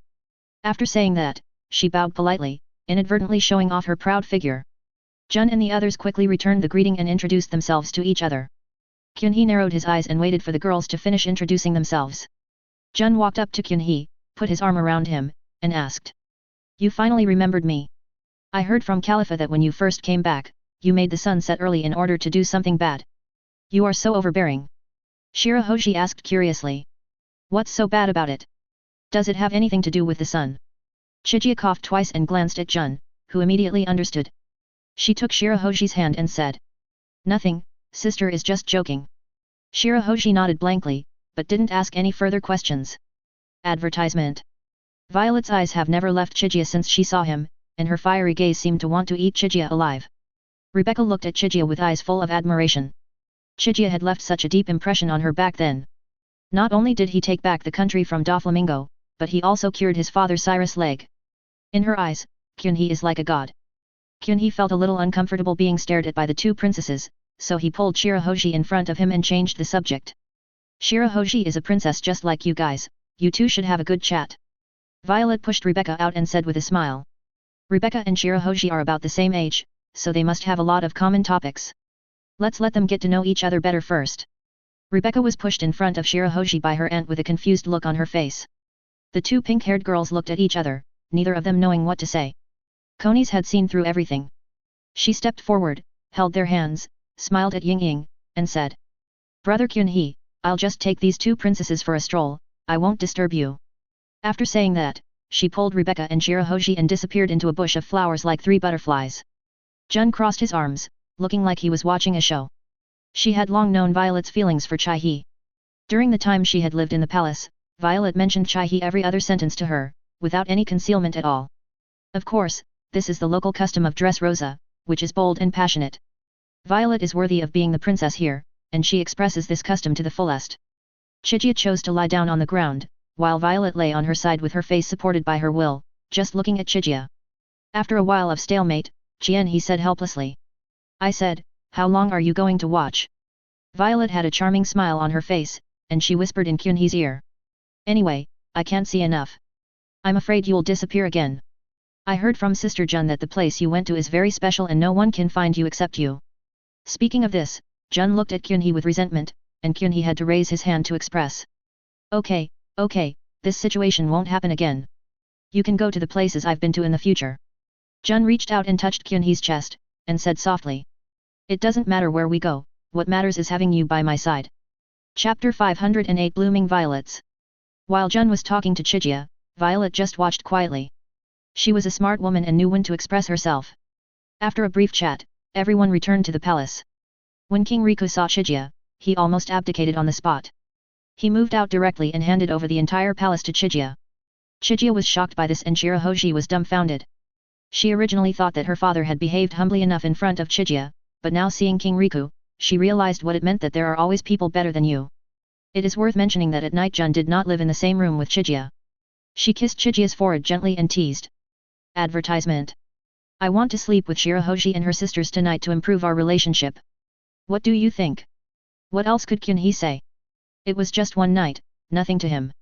After saying that, she bowed politely, inadvertently showing off her proud figure. Jun and the others quickly returned the greeting and introduced themselves to each other. Qianhe narrowed his eyes and waited for the girls to finish introducing themselves. Jun walked up to Qianhe, put his arm around him, and asked. You finally remembered me. I heard from Khalifa that when you first came back, you made the sun set early in order to do something bad. You are so overbearing. Shirahoji asked curiously. What's so bad about it? Does it have anything to do with the sun? Chijia coughed twice and glanced at Jun, who immediately understood. She took Shirahoji's hand and said. Nothing, sister is just joking. Shirahoji nodded blankly, but didn't ask any further questions. Advertisement. Violet's eyes have never left Chijia since she saw him, and her fiery gaze seemed to want to eat Chijia alive. Rebecca looked at Chijia with eyes full of admiration. Chijia had left such a deep impression on her back then. Not only did he take back the country from Doflamingo, but he also cured his father Cyrus' leg. In her eyes, Qianhe is like a god. Qianhe felt a little uncomfortable being stared at by the two princesses, so he pulled Shirahoji in front of him and changed the subject. Shirahoji is a princess just like you guys, you two should have a good chat. Violet pushed Rebecca out and said with a smile. Rebecca and Shirahoji are about the same age, so they must have a lot of common topics. Let's let them get to know each other better first. Rebecca was pushed in front of Shirahoji by her aunt with a confused look on her face. The two pink-haired girls looked at each other, neither of them knowing what to say. Conies had seen through everything. She stepped forward, held their hands, smiled at Ying, and said. Brother Qianhe, I'll just take these two princesses for a stroll, I won't disturb you. After saying that, she pulled Rebecca and Shirahoji and disappeared into a bush of flowers like three butterflies. Jun crossed his arms, looking like he was watching a show. She had long known Violet's feelings for Chaihe. During the time she had lived in the palace, Violet mentioned Chaihe every other sentence to her, without any concealment at all. Of course, this is the local custom of dress rosa, which is bold and passionate. Violet is worthy of being the princess here, and she expresses this custom to the fullest. Chijia chose to lie down on the ground, while Violet lay on her side with her face supported by her will, just looking at Chijia. After a while of stalemate, Jian he said helplessly. I said, how long are you going to watch? Violet had a charming smile on her face, and she whispered in Kyunhee's ear. Anyway, I can't see enough. I'm afraid you'll disappear again. I heard from Sister Jun that the place you went to is very special and no one can find you except you. Speaking of this, Jun looked at Kyunhee with resentment, and Kyunhee had to raise his hand to express. Okay, this situation won't happen again. You can go to the places I've been to in the future. Jun reached out and touched Kyunhee's chest, and said softly. It doesn't matter where we go, what matters is having you by my side. Chapter 508 Blooming Violets. While Jun was talking to Chijia, Violet just watched quietly. She was a smart woman and knew when to express herself. After a brief chat, everyone returned to the palace. When King Riku saw Chijia, he almost abdicated on the spot. He moved out directly and handed over the entire palace to Chijia. Chijia was shocked by this and Shirahoji was dumbfounded. She originally thought that her father had behaved humbly enough in front of Chijia, but now seeing King Riku, she realized what it meant that there are always people better than you. It is worth mentioning that at night Jun did not live in the same room with Chijia. She kissed Chijia's forehead gently and teased. Advertisement. I want to sleep with Shirahoji and her sisters tonight to improve our relationship. What do you think? What else could Kyunhee say? It was just one night, nothing to him.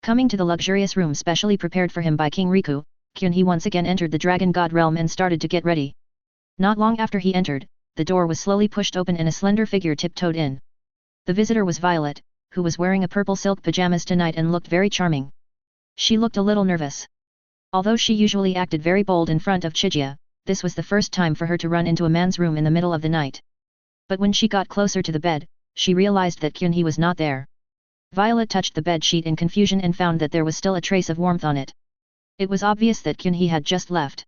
Coming to the luxurious room specially prepared for him by King Riku, Kyunhee once again entered the Dragon God realm and started to get ready. Not long after he entered, the door was slowly pushed open and a slender figure tiptoed in. The visitor was Violet, who was wearing a purple silk pajamas tonight and looked very charming. She looked a little nervous. Although she usually acted very bold in front of Chijia, this was the first time for her to run into a man's room in the middle of the night. But when she got closer to the bed, she realized that Kyunhee was not there. Violet touched the bed sheet in confusion and found that there was still a trace of warmth on it. It was obvious that Kyunhee had just left.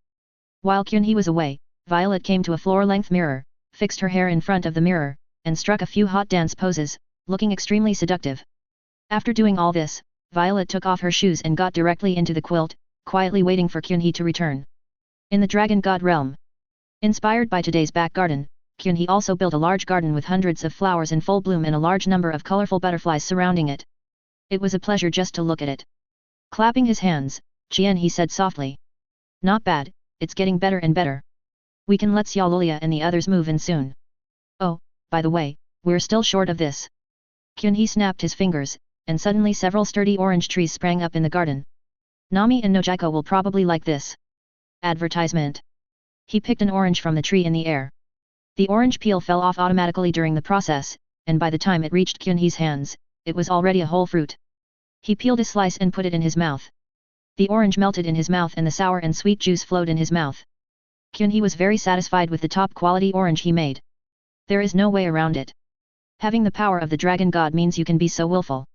While Kyunhee was away, Violet came to a floor-length mirror, fixed her hair in front of the mirror, and struck a few hot dance poses, looking extremely seductive. After doing all this, Violet took off her shoes and got directly into the quilt, quietly waiting for Kyunhee to return. In the Dragon God realm. Inspired by today's back garden, Kyunhee also built a large garden with hundreds of flowers in full bloom and a large number of colorful butterflies surrounding it. It was a pleasure just to look at it. Clapping his hands, Jian he said softly. Not bad, it's getting better and better. We can let Xiaolulia and the others move in soon. Oh, by the way, we're still short of this. Kyunhee snapped his fingers, and suddenly several sturdy orange trees sprang up in the garden. Nami and Nojiko will probably like this. Advertisement. He picked an orange from the tree in the air. The orange peel fell off automatically during the process, and by the time it reached Kyunhee's hands, it was already a whole fruit. He peeled a slice and put it in his mouth. The orange melted in his mouth and the sour and sweet juice flowed in his mouth. Kyunhee was very satisfied with the top quality orange he made. There is no way around it. Having the power of the Dragon God means you can be so willful.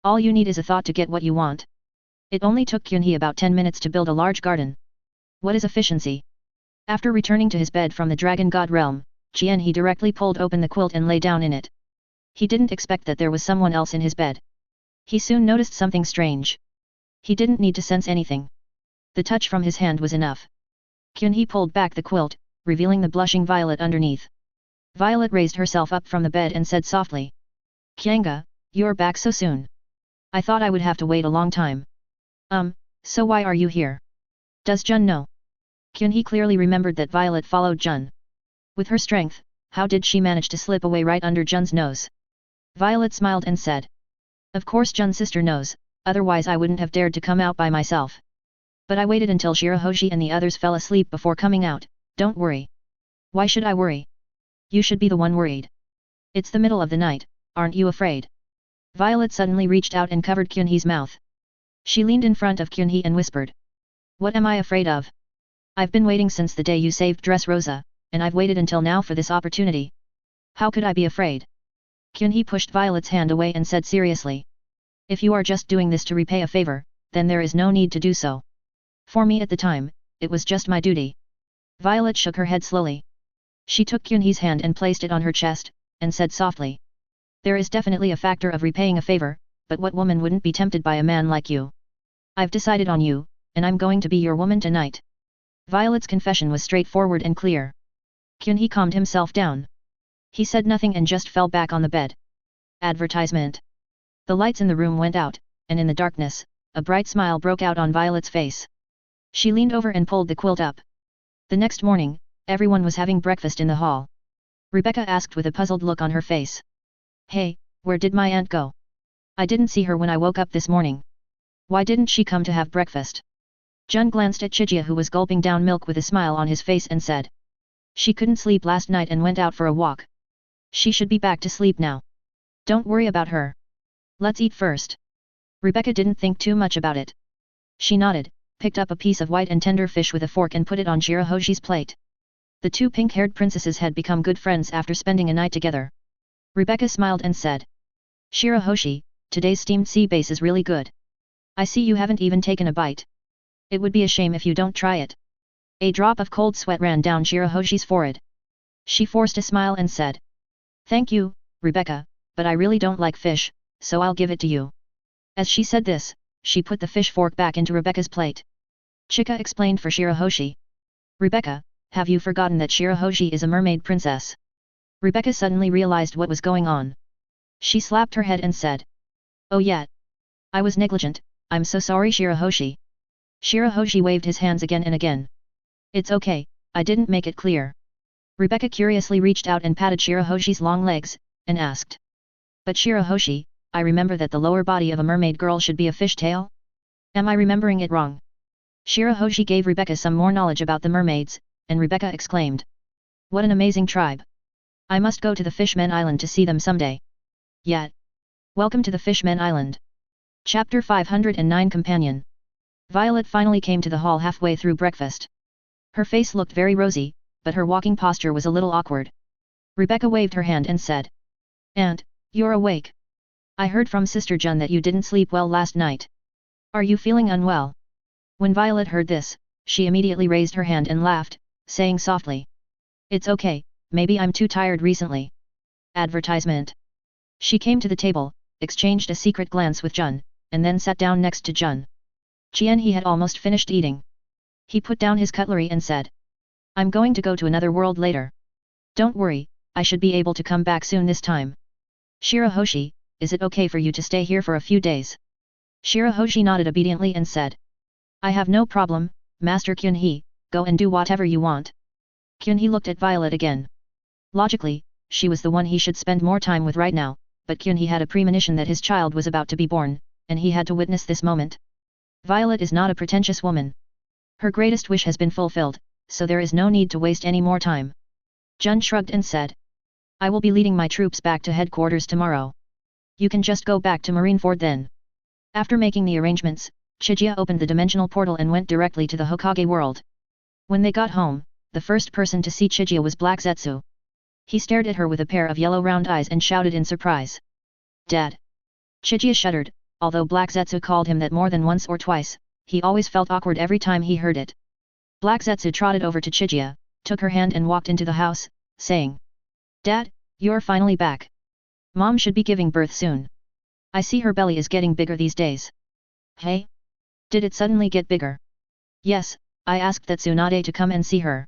All you need is a thought to get what you want. It only took Kyunhee about 10 minutes to build a large garden. What is efficiency? After returning to his bed from the Dragon God realm, Jian he directly pulled open the quilt and lay down in it. He didn't expect that there was someone else in his bed. He soon noticed something strange. He didn't need to sense anything. The touch from his hand was enough. Kyunhee pulled back the quilt, revealing the blushing Violet underneath. Violet raised herself up from the bed and said softly. Kyanga, you're back so soon. I thought I would have to wait a long time. So why are you here? Does Jun know? Kyunhee clearly remembered that Violet followed Jun. With her strength, how did she manage to slip away right under Jun's nose? Violet smiled and said. Of course Jun's sister knows, otherwise I wouldn't have dared to come out by myself. But I waited until Shirahoji and the others fell asleep before coming out, don't worry. Why should I worry? You should be the one worried. It's the middle of the night, aren't you afraid? Violet suddenly reached out and covered Kyunhee's mouth. She leaned in front of Kyunhee and whispered. What am I afraid of? I've been waiting since the day you saved Dressrosa, and I've waited until now for this opportunity. How could I be afraid? Kyunhee pushed Violet's hand away and said seriously. If you are just doing this to repay a favor, then there is no need to do so. For me at the time, it was just my duty. Violet shook her head slowly. She took Kyunhee's hand and placed it on her chest, and said softly. There is definitely a factor of repaying a favor, but what woman wouldn't be tempted by a man like you? I've decided on you, and I'm going to be your woman tonight. Violet's confession was straightforward and clear. Kyunhee calmed himself down. He said nothing and just fell back on the bed. Advertisement. The lights in the room went out, and in the darkness, a bright smile broke out on Violet's face. She leaned over and pulled the quilt up. The next morning, everyone was having breakfast in the hall. Rebecca asked with a puzzled look on her face. Hey, where did my aunt go? I didn't see her when I woke up this morning. Why didn't she come to have breakfast? Jun glanced at Chijia, who was gulping down milk with a smile on his face, and said. She couldn't sleep last night and went out for a walk. She should be back to sleep now. Don't worry about her. Let's eat first. Rebecca didn't think too much about it. She nodded, picked up a piece of white and tender fish with a fork and put it on Shirahoshi's plate. The two pink-haired princesses had become good friends after spending a night together. Rebecca smiled and said. Shirahoshi, today's steamed sea bass is really good. I see you haven't even taken a bite. It would be a shame if you don't try it. A drop of cold sweat ran down Shirahoshi's forehead. She forced a smile and said. Thank you, Rebecca, but I really don't like fish, so I'll give it to you. As she said this, she put the fish fork back into Rebecca's plate. Chika explained for Shirahoshi. Rebecca, have you forgotten that Shirahoshi is a mermaid princess? Rebecca suddenly realized what was going on. She slapped her head and said. Oh yeah. I was negligent, I'm so sorry Shirahoshi. Shirahoshi waved his hands again and again. It's okay, I didn't make it clear. Rebecca curiously reached out and patted Shirahoshi's long legs, and asked. But Shirahoshi, I remember that the lower body of a mermaid girl should be a fishtail? Am I remembering it wrong? Shirahoshi gave Rebecca some more knowledge about the mermaids, and Rebecca exclaimed. What an amazing tribe. I must go to the Fishmen Island to see them someday. Yeah. Welcome to the Fishmen Island. Chapter 509 Companion. Violet finally came to the hall halfway through breakfast. Her face looked very rosy, but her walking posture was a little awkward. Rebecca waved her hand and said. Aunt, you're awake. I heard from Sister Jun that you didn't sleep well last night. Are you feeling unwell? When Violet heard this, she immediately raised her hand and laughed, saying softly. It's okay, maybe I'm too tired recently. Advertisement. She came to the table, exchanged a secret glance with Jun, and then sat down next to Jun. He had almost finished eating. He put down his cutlery and said. I'm going to go to another world later. Don't worry, I should be able to come back soon this time. Shirahoshi, is it okay for you to stay here for a few days? Shirahoshi nodded obediently and said. I have no problem, Master Kyunhee, go and do whatever you want. Kyunhee looked at Violet again. Logically, she was the one he should spend more time with right now, but Kyunhee had a premonition that his child was about to be born, and he had to witness this moment. Violet is not a pretentious woman. Her greatest wish has been fulfilled, so there is no need to waste any more time. Jun shrugged and said. I will be leading my troops back to headquarters tomorrow. You can just go back to Marineford then. After making the arrangements, Chijia opened the dimensional portal and went directly to the Hokage world. When they got home, the first person to see Chijia was Black Zetsu. He stared at her with a pair of yellow round eyes and shouted in surprise. Dad! Chijia shuddered, although Black Zetsu called him that more than once or twice, he always felt awkward every time he heard it. Black Zetsu trotted over to Chijia, took her hand and walked into the house, saying. Dad, you're finally back. Mom should be giving birth soon. I see her belly is getting bigger these days. Hey? Did it suddenly get bigger? Yes, I asked that Tsunade to come and see her.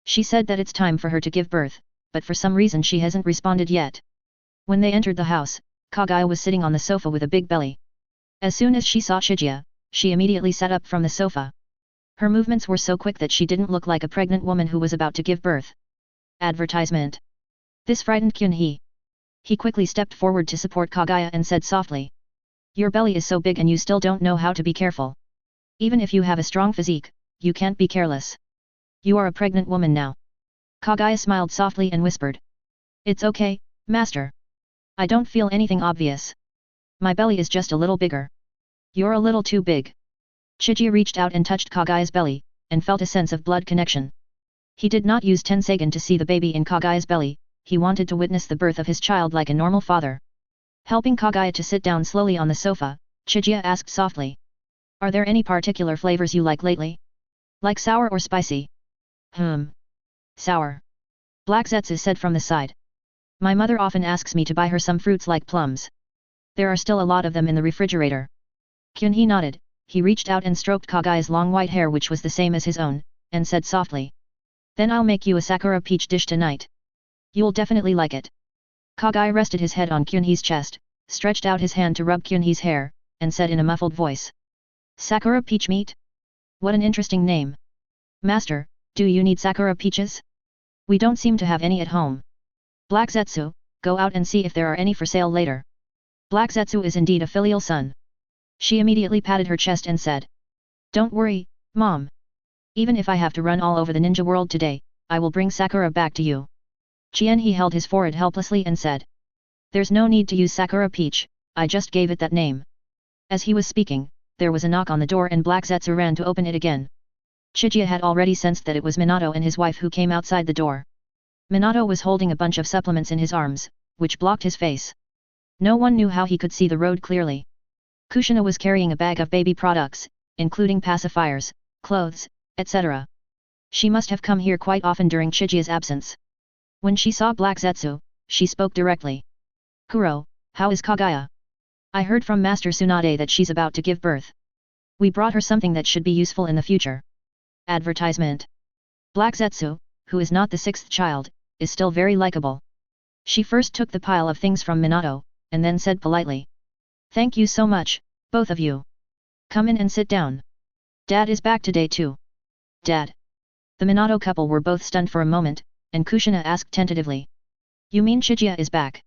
She said that it's time for her to give birth, but for some reason she hasn't responded yet. When they entered the house, Kaguya was sitting on the sofa with a big belly. As soon as she saw Chijia, she immediately sat up from the sofa. Her movements were so quick that she didn't look like a pregnant woman who was about to give birth. Advertisement. This frightened Kyunhee. He quickly stepped forward to support Kaguya and said softly. Your belly is so big and you still don't know how to be careful. Even if you have a strong physique, you can't be careless. You are a pregnant woman now. Kaguya smiled softly and whispered. It's okay, master. I don't feel anything obvious. My belly is just a little bigger. You're a little too big. Chijia reached out and touched Kaguya's belly, and felt a sense of blood connection. He did not use Tensegan to see the baby in Kaguya's belly, he wanted to witness the birth of his child like a normal father. Helping Kaguya to sit down slowly on the sofa, Chijia asked softly. Are there any particular flavors you like lately? Like sour or spicy? Sour. Black Zetsu said from the side. My mother often asks me to buy her some fruits like plums. There are still a lot of them in the refrigerator. Kyunhee nodded, he reached out and stroked Kaguya's long white hair which was the same as his own, and said softly. Then I'll make you a sakura peach dish tonight. You'll definitely like it. Kagai rested his head on Kyunhee's chest, stretched out his hand to rub Kyunhee's hair, and said in a muffled voice. Sakura peach meat? What an interesting name. Master, do you need sakura peaches? We don't seem to have any at home. Black Zetsu, go out and see if there are any for sale later. Black Zetsu is indeed a filial son. She immediately patted her chest and said. Don't worry, Mom. Even if I have to run all over the ninja world today, I will bring Sakura back to you. He held his forehead helplessly and said. There's no need to use Sakura Peach, I just gave it that name. As he was speaking, there was a knock on the door and Black Zetsu ran to open it again. Chijia had already sensed that it was Minato and his wife who came outside the door. Minato was holding a bunch of supplements in his arms, which blocked his face. No one knew how he could see the road clearly. Kushina was carrying a bag of baby products, including pacifiers, clothes, etc. She must have come here quite often during Chijia's absence. When she saw Black Zetsu, she spoke directly. Kuro, how is Kagaya? I heard from Master Tsunade that she's about to give birth. We brought her something that should be useful in the future. Advertisement. Black Zetsu, who is not the sixth child, is still very likable. She first took the pile of things from Minato, and then said politely. Thank you so much, both of you. Come in and sit down. Dad is back today too. Dad. The Minato couple were both stunned for a moment, and Kushina asked tentatively. You mean Chijia is back?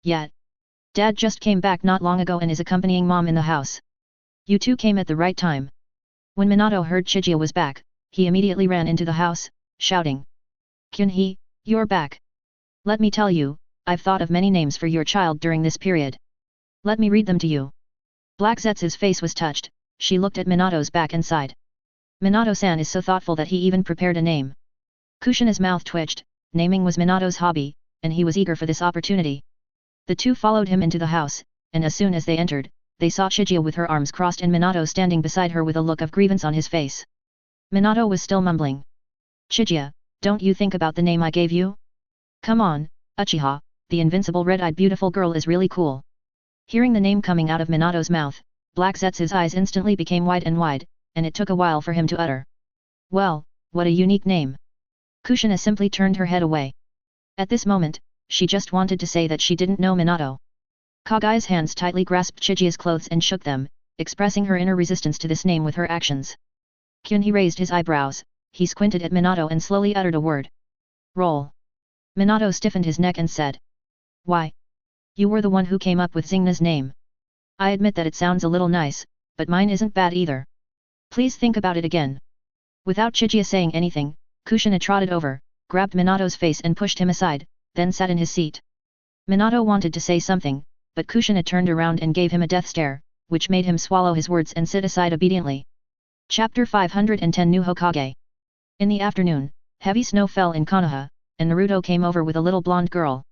Yeah. Dad just came back not long ago and is accompanying Mom in the house. You two came at the right time. When Minato heard Chijia was back, he immediately ran into the house, shouting. Kyunhee, you're back. Let me tell you, I've thought of many names for your child during this period. Let me read them to you. Black Zetsu's face was touched, she looked at Minato's back and sighed. Minato-san is so thoughtful that he even prepared a name. Kushina's mouth twitched, naming was Minato's hobby, and he was eager for this opportunity. The two followed him into the house, and as soon as they entered, they saw Chijia with her arms crossed and Minato standing beside her with a look of grievance on his face. Minato was still mumbling. Chijia, don't you think about the name I gave you? Come on, Uchiha, the invincible red-eyed beautiful girl is really cool. Hearing the name coming out of Minato's mouth, Black Zetsu's eyes instantly became wide, and it took a while for him to utter. Well, what a unique name. Kushina simply turned her head away. At this moment, she just wanted to say that she didn't know Minato. Kagaya's hands tightly grasped Chijia's clothes and shook them, expressing her inner resistance to this name with her actions. Kyunhee raised his eyebrows, he squinted at Minato and slowly uttered a word. Roll. Minato stiffened his neck and said. Why? You were the one who came up with Xingna's name. I admit that it sounds a little nice, but mine isn't bad either. Please think about it again. Without Chijia saying anything, Kushina trotted over, grabbed Minato's face and pushed him aside, then sat in his seat. Minato wanted to say something, but Kushina turned around and gave him a death stare, which made him swallow his words and sit aside obediently. Chapter 510 New Hokage. In the afternoon, heavy snow fell in Konoha, and Naruto came over with a little blonde girl.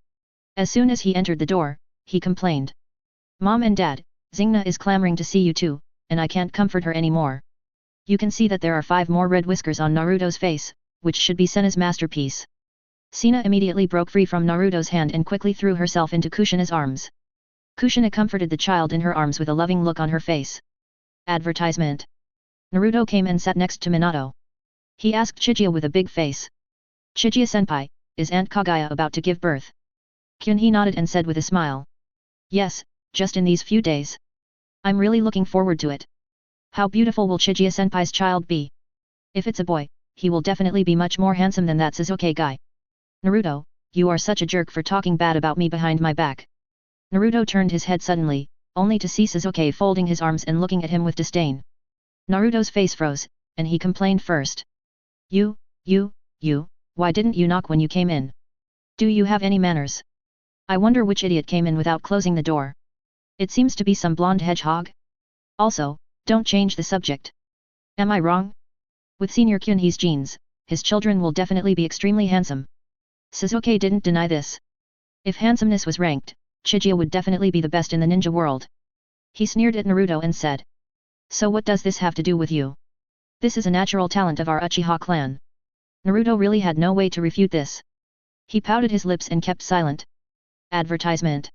As soon as he entered the door, he complained. Mom and Dad, Xingna is clamoring to see you too, and I can't comfort her anymore. You can see that there are 5 more red whiskers on Naruto's face, which should be Senna's masterpiece. Sina immediately broke free from Naruto's hand and quickly threw herself into Kushina's arms. Kushina comforted the child in her arms with a loving look on her face. Advertisement. Naruto came and sat next to Minato. He asked Chijia with a big face. Chijia-senpai, is Aunt Kagaya about to give birth? Kyunhee nodded and said with a smile. Yes, just in these few days. I'm really looking forward to it. How beautiful will Chijia-senpai's child be? If it's a boy, he will definitely be much more handsome than that Sasuke guy. Naruto, you are such a jerk for talking bad about me behind my back. Naruto turned his head suddenly, only to see Sasuke folding his arms and looking at him with disdain. Naruto's face froze, and he complained first. You, why didn't you knock when you came in? Do you have any manners? I wonder which idiot came in without closing the door. It seems to be some blonde hedgehog. Also, don't change the subject. Am I wrong? With Senior Kyunhee's genes, his children will definitely be extremely handsome. Sasuke didn't deny this. If handsomeness was ranked, Chijia would definitely be the best in the ninja world. He sneered at Naruto and said. So what does this have to do with you? This is a natural talent of our Uchiha clan. Naruto really had no way to refute this. He pouted his lips and kept silent. Advertisement.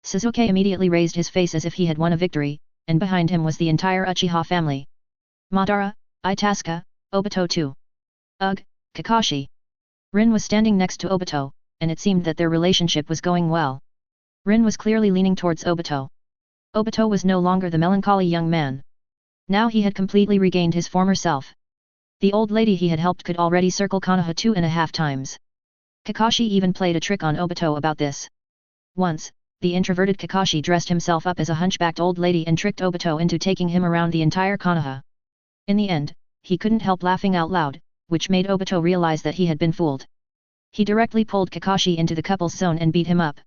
Sasuke immediately raised his face as if he had won a victory, and behind him was the entire Uchiha family. Madara, Itaska, Obito too. Ugh, Kakashi. Rin was standing next to Obito, and it seemed that their relationship was going well. Rin was clearly leaning towards Obito. Obito was no longer the melancholy young man. Now he had completely regained his former self. The old lady he had helped could already circle Konoha 2.5 times. Kakashi even played a trick on Obito about this. Once, the introverted Kakashi dressed himself up as a hunchbacked old lady and tricked Obito into taking him around the entire Konoha. In the end, he couldn't help laughing out loud, which made Obito realize that he had been fooled. He directly pulled Kakashi into the couple's zone and beat him up.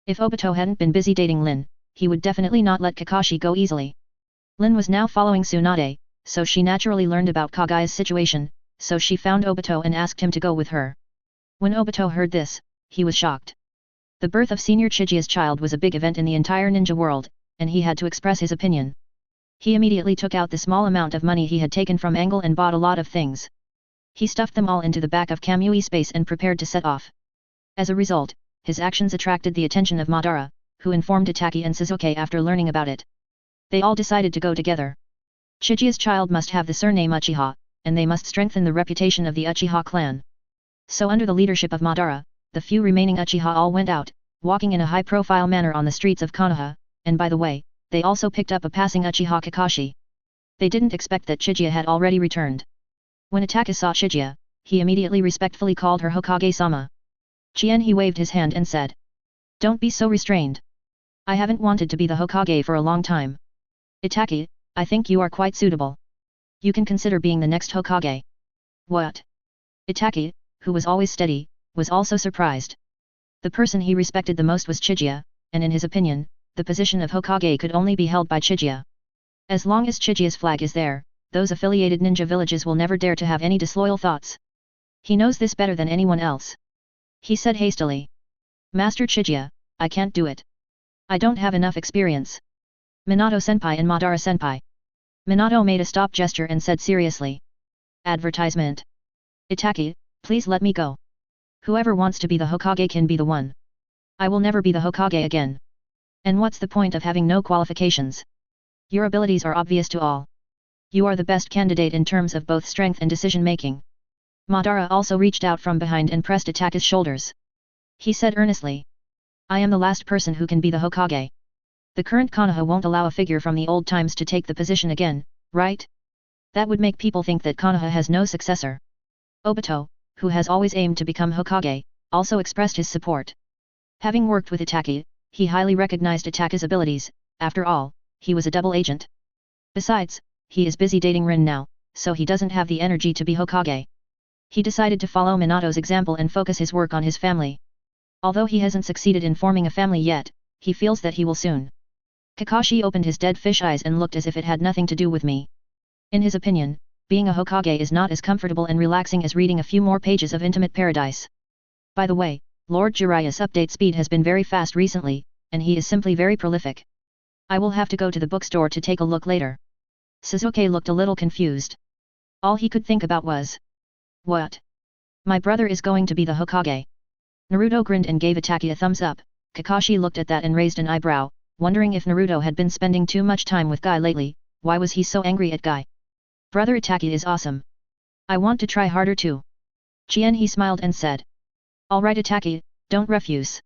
If Obito hadn't been busy dating Lin, he would definitely not let Kakashi go easily. Lin was now following Tsunade, so she naturally learned about Kagaya's situation, so she found Obito and asked him to go with her. When Obito heard this, he was shocked. The birth of Senior Chijia's child was a big event in the entire ninja world, and he had to express his opinion. He immediately took out the small amount of money he had taken from Angle and bought a lot of things. He stuffed them all into the back of Kamui space and prepared to set off. As a result, his actions attracted the attention of Madara, who informed Itachi and Sasuke after learning about it. They all decided to go together. Chijia's child must have the surname Uchiha, and they must strengthen the reputation of the Uchiha clan. So under the leadership of Madara, the few remaining Uchiha all went out, walking in a high-profile manner on the streets of Konoha, and by the way, they also picked up a passing Uchiha Kakashi. They didn't expect that Chijia had already returned. When Itachi saw Chijia, he immediately respectfully called her Hokage-sama. Chien he waved his hand and said, "Don't be so restrained. I haven't wanted to be the Hokage for a long time. Itachi, I think you are quite suitable. You can consider being the next Hokage." What? Itachi, who was always steady, was also surprised. The person he respected the most was Chijia, and in his opinion, the position of Hokage could only be held by Chijia. As long as Chijia's flag is there, those affiliated ninja villages will never dare to have any disloyal thoughts. He knows this better than anyone else. He said hastily. "Master Chijia, I can't do it. I don't have enough experience." Minato-senpai and Madara-senpai. Minato made a stop gesture and said seriously. "Advertisement. Itachi, please let me go. Whoever wants to be the Hokage can be the one. I will never be the Hokage again. And what's the point of having no qualifications? Your abilities are obvious to all. You are the best candidate in terms of both strength and decision-making." Madara also reached out from behind and pressed Itachi's shoulders. He said earnestly. "I am the last person who can be the Hokage. The current Konoha won't allow a figure from the old times to take the position again, right? That would make people think that Konoha has no successor." Obito, who has always aimed to become Hokage, also expressed his support. Having worked with Itachi, he highly recognized Itachi's abilities. After all, he was a double agent. Besides, he is busy dating Rin now, so he doesn't have the energy to be Hokage. He decided to follow Minato's example and focus his work on his family. Although he hasn't succeeded in forming a family yet, he feels that he will soon. Kakashi opened his dead fish eyes and looked as if it had nothing to do with me. In his opinion, being a Hokage is not as comfortable and relaxing as reading a few more pages of Intimate Paradise. By the way, Lord Jiraiya's update speed has been very fast recently, and he is simply very prolific. I will have to go to the bookstore to take a look later. Sasuke looked a little confused. All he could think about was, "What? My brother is going to be the Hokage?" Naruto grinned and gave Itachi a thumbs up. Kakashi looked at that and raised an eyebrow, wondering if Naruto had been spending too much time with Guy lately. Why was he so angry at Guy? "Brother Itachi is awesome. I want to try harder too." Chien he smiled and said. "Alright Itachi, don't refuse.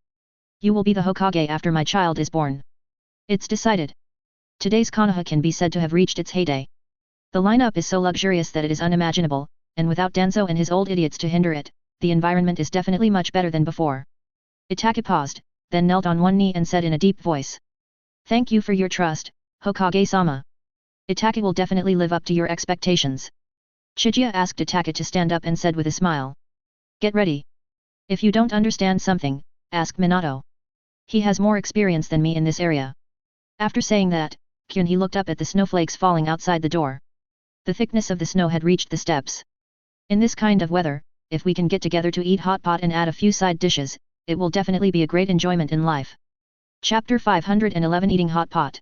You will be the Hokage after my child is born. It's decided." Today's Konoha can be said to have reached its heyday. The lineup is so luxurious that it is unimaginable, and without Danzo and his old idiots to hinder it, the environment is definitely much better than before. Itachi paused, then knelt on one knee and said in a deep voice. "Thank you for your trust, Hokage-sama. Itachi will definitely live up to your expectations." Chijia asked Itachi to stand up and said with a smile. "Get ready. If you don't understand something, ask Minato. He has more experience than me in this area." After saying that, Kyun-hee looked up at the snowflakes falling outside the door. The thickness of the snow had reached the steps. In this kind of weather, if we can get together to eat hot pot and add a few side dishes, it will definitely be a great enjoyment in life. Chapter 511 Eating Hot Pot.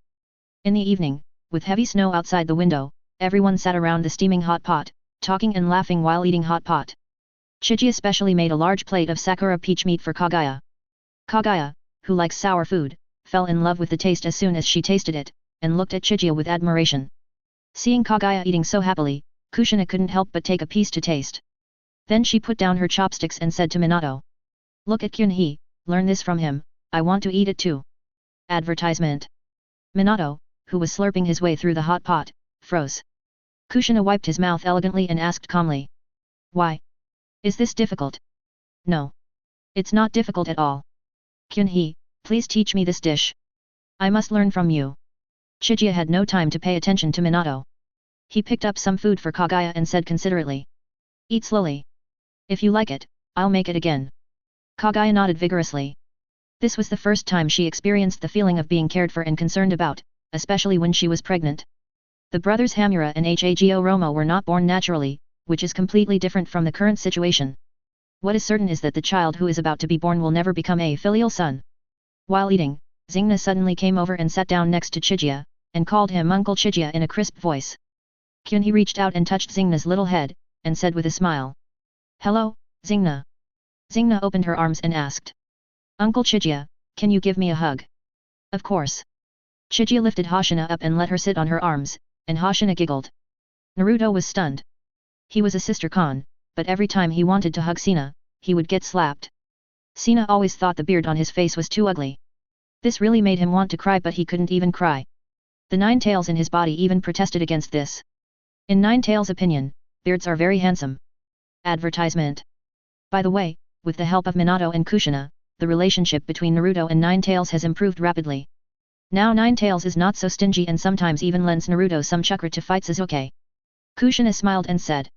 In the evening, with heavy snow outside the window, everyone sat around the steaming hot pot, talking and laughing while eating hot pot. Chiji especially made a large plate of Sakura peach meat for Kagaya. Kagaya, who likes sour food, fell in love with the taste as soon as she tasted it, and looked at Chiji with admiration. Seeing Kagaya eating so happily, Kushina couldn't help but take a piece to taste. Then she put down her chopsticks and said to Minato. Look at Kyunhee, learn this from him, I want to eat it too. Advertisement. Minato, who was slurping his way through the hot pot, froze. Kushina wiped his mouth elegantly and asked calmly. Why? Is this difficult? No. It's not difficult at all. Kyunhee, please teach me this dish. I must learn from you. Chijia had no time to pay attention to Minato. He picked up some food for Kaguya and said considerately. Eat slowly. If you like it, I'll make it again. Kaguya nodded vigorously. This was the first time she experienced the feeling of being cared for and concerned about, especially when she was pregnant. The brothers Hamura and Hago Romo were not born naturally, which is completely different from the current situation. What is certain is that the child who is about to be born will never become a filial son. While eating, Xingna suddenly came over and sat down next to Chijia, and called him Uncle Chijia in a crisp voice. Kyunhee reached out and touched Xingna's little head, and said with a smile. Hello, Xingna. Xingna opened her arms and asked. Uncle Chijia, can you give me a hug? Of course. Chijia lifted Hoshina up and let her sit on her arms, and Hoshina giggled. Naruto was stunned. He was a sister Khan, but every time he wanted to hug Sina, he would get slapped. Sina always thought the beard on his face was too ugly. This really made him want to cry, but he couldn't even cry. The nine tails in his body even protested against this. In Nine Tails' opinion, beards are very handsome. Advertisement. By the way, with the help of Minato and Kushina, the relationship between Naruto and Nine Tails has improved rapidly. Now Nine Tails is not so stingy and sometimes even lends Naruto some chakra to fight Sasuke. Kushina smiled and said.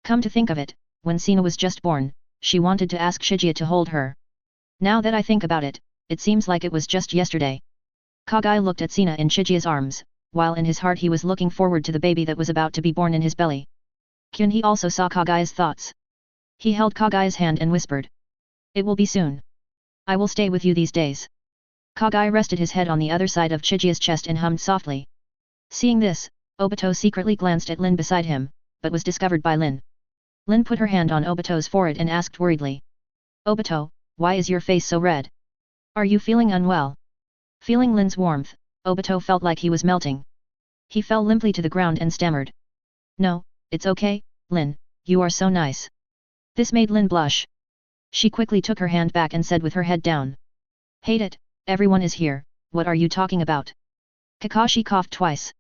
Come to think of it, when Sina was just born, she wanted to ask Chijia to hold her. Now that I think about it, it seems like it was just yesterday. Kaguya looked at Sina in Chijia's arms, while in his heart he was looking forward to the baby that was about to be born in his belly. Kyunhee also saw Kaguya's thoughts. He held Kaguya's hand and whispered. It will be soon. I will stay with you these days. Kaguya rested his head on the other side of Chijia's chest and hummed softly. Seeing this, Obito secretly glanced at Lin beside him, but was discovered by Lin. Lin put her hand on Obito's forehead and asked worriedly. Obito, why is your face so red? Are you feeling unwell? Feeling Lin's warmth, Obito felt like he was melting. He fell limply to the ground and stammered. No, it's okay, Lin, you are so nice. This made Lin blush. She quickly took her hand back and said with her head down. Hate it, everyone is here, what are you talking about? Kakashi coughed twice.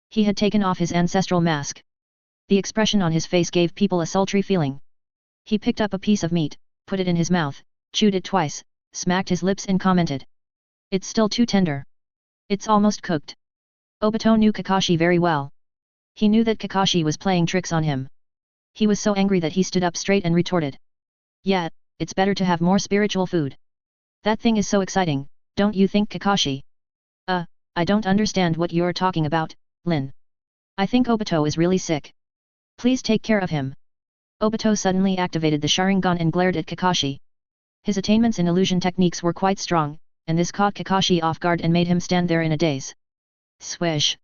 He had taken off his ancestral mask. The expression on his face gave people a sultry feeling. He picked up a piece of meat, put it in his mouth, chewed it twice, smacked his lips and commented. It's still too tender. It's almost cooked. Obito knew Kakashi very well. He knew that Kakashi was playing tricks on him. He was so angry that he stood up straight and retorted. Yeah, it's better to have more spiritual food. That thing is so exciting, don't you think, Kakashi? I don't understand what you're talking about, Lin. I think Obito is really sick. Please take care of him. Obito suddenly activated the Sharingan and glared at Kakashi. His attainments in illusion techniques were quite strong, and this caught Kakashi off guard and made him stand there in a daze. Swish!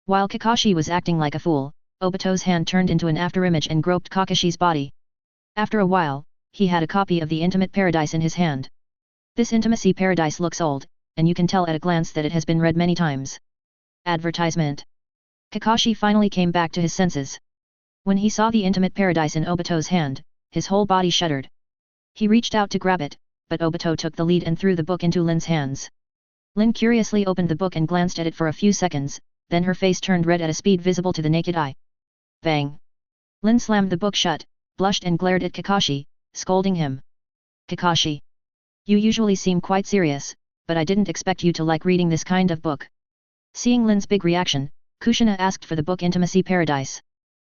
While Kakashi was acting like a fool, Obito's hand turned into an afterimage and groped Kakashi's body. After a while, he had a copy of the Intimate Paradise in his hand. This Intimacy Paradise looks old, and you can tell at a glance that it has been read many times. Advertisement. Kakashi finally came back to his senses. When he saw the Intimate Paradise in Obito's hand, his whole body shuddered. He reached out to grab it, but Obito took the lead and threw the book into Lin's hands. Lin curiously opened the book and glanced at it for a few seconds, then her face turned red at a speed visible to the naked eye. Bang! Lin slammed the book shut, blushed and glared at Kakashi, scolding him. Kakashi! You usually seem quite serious, but I didn't expect you to like reading this kind of book. Seeing Lin's big reaction, Kushina asked for the book Intimacy Paradise.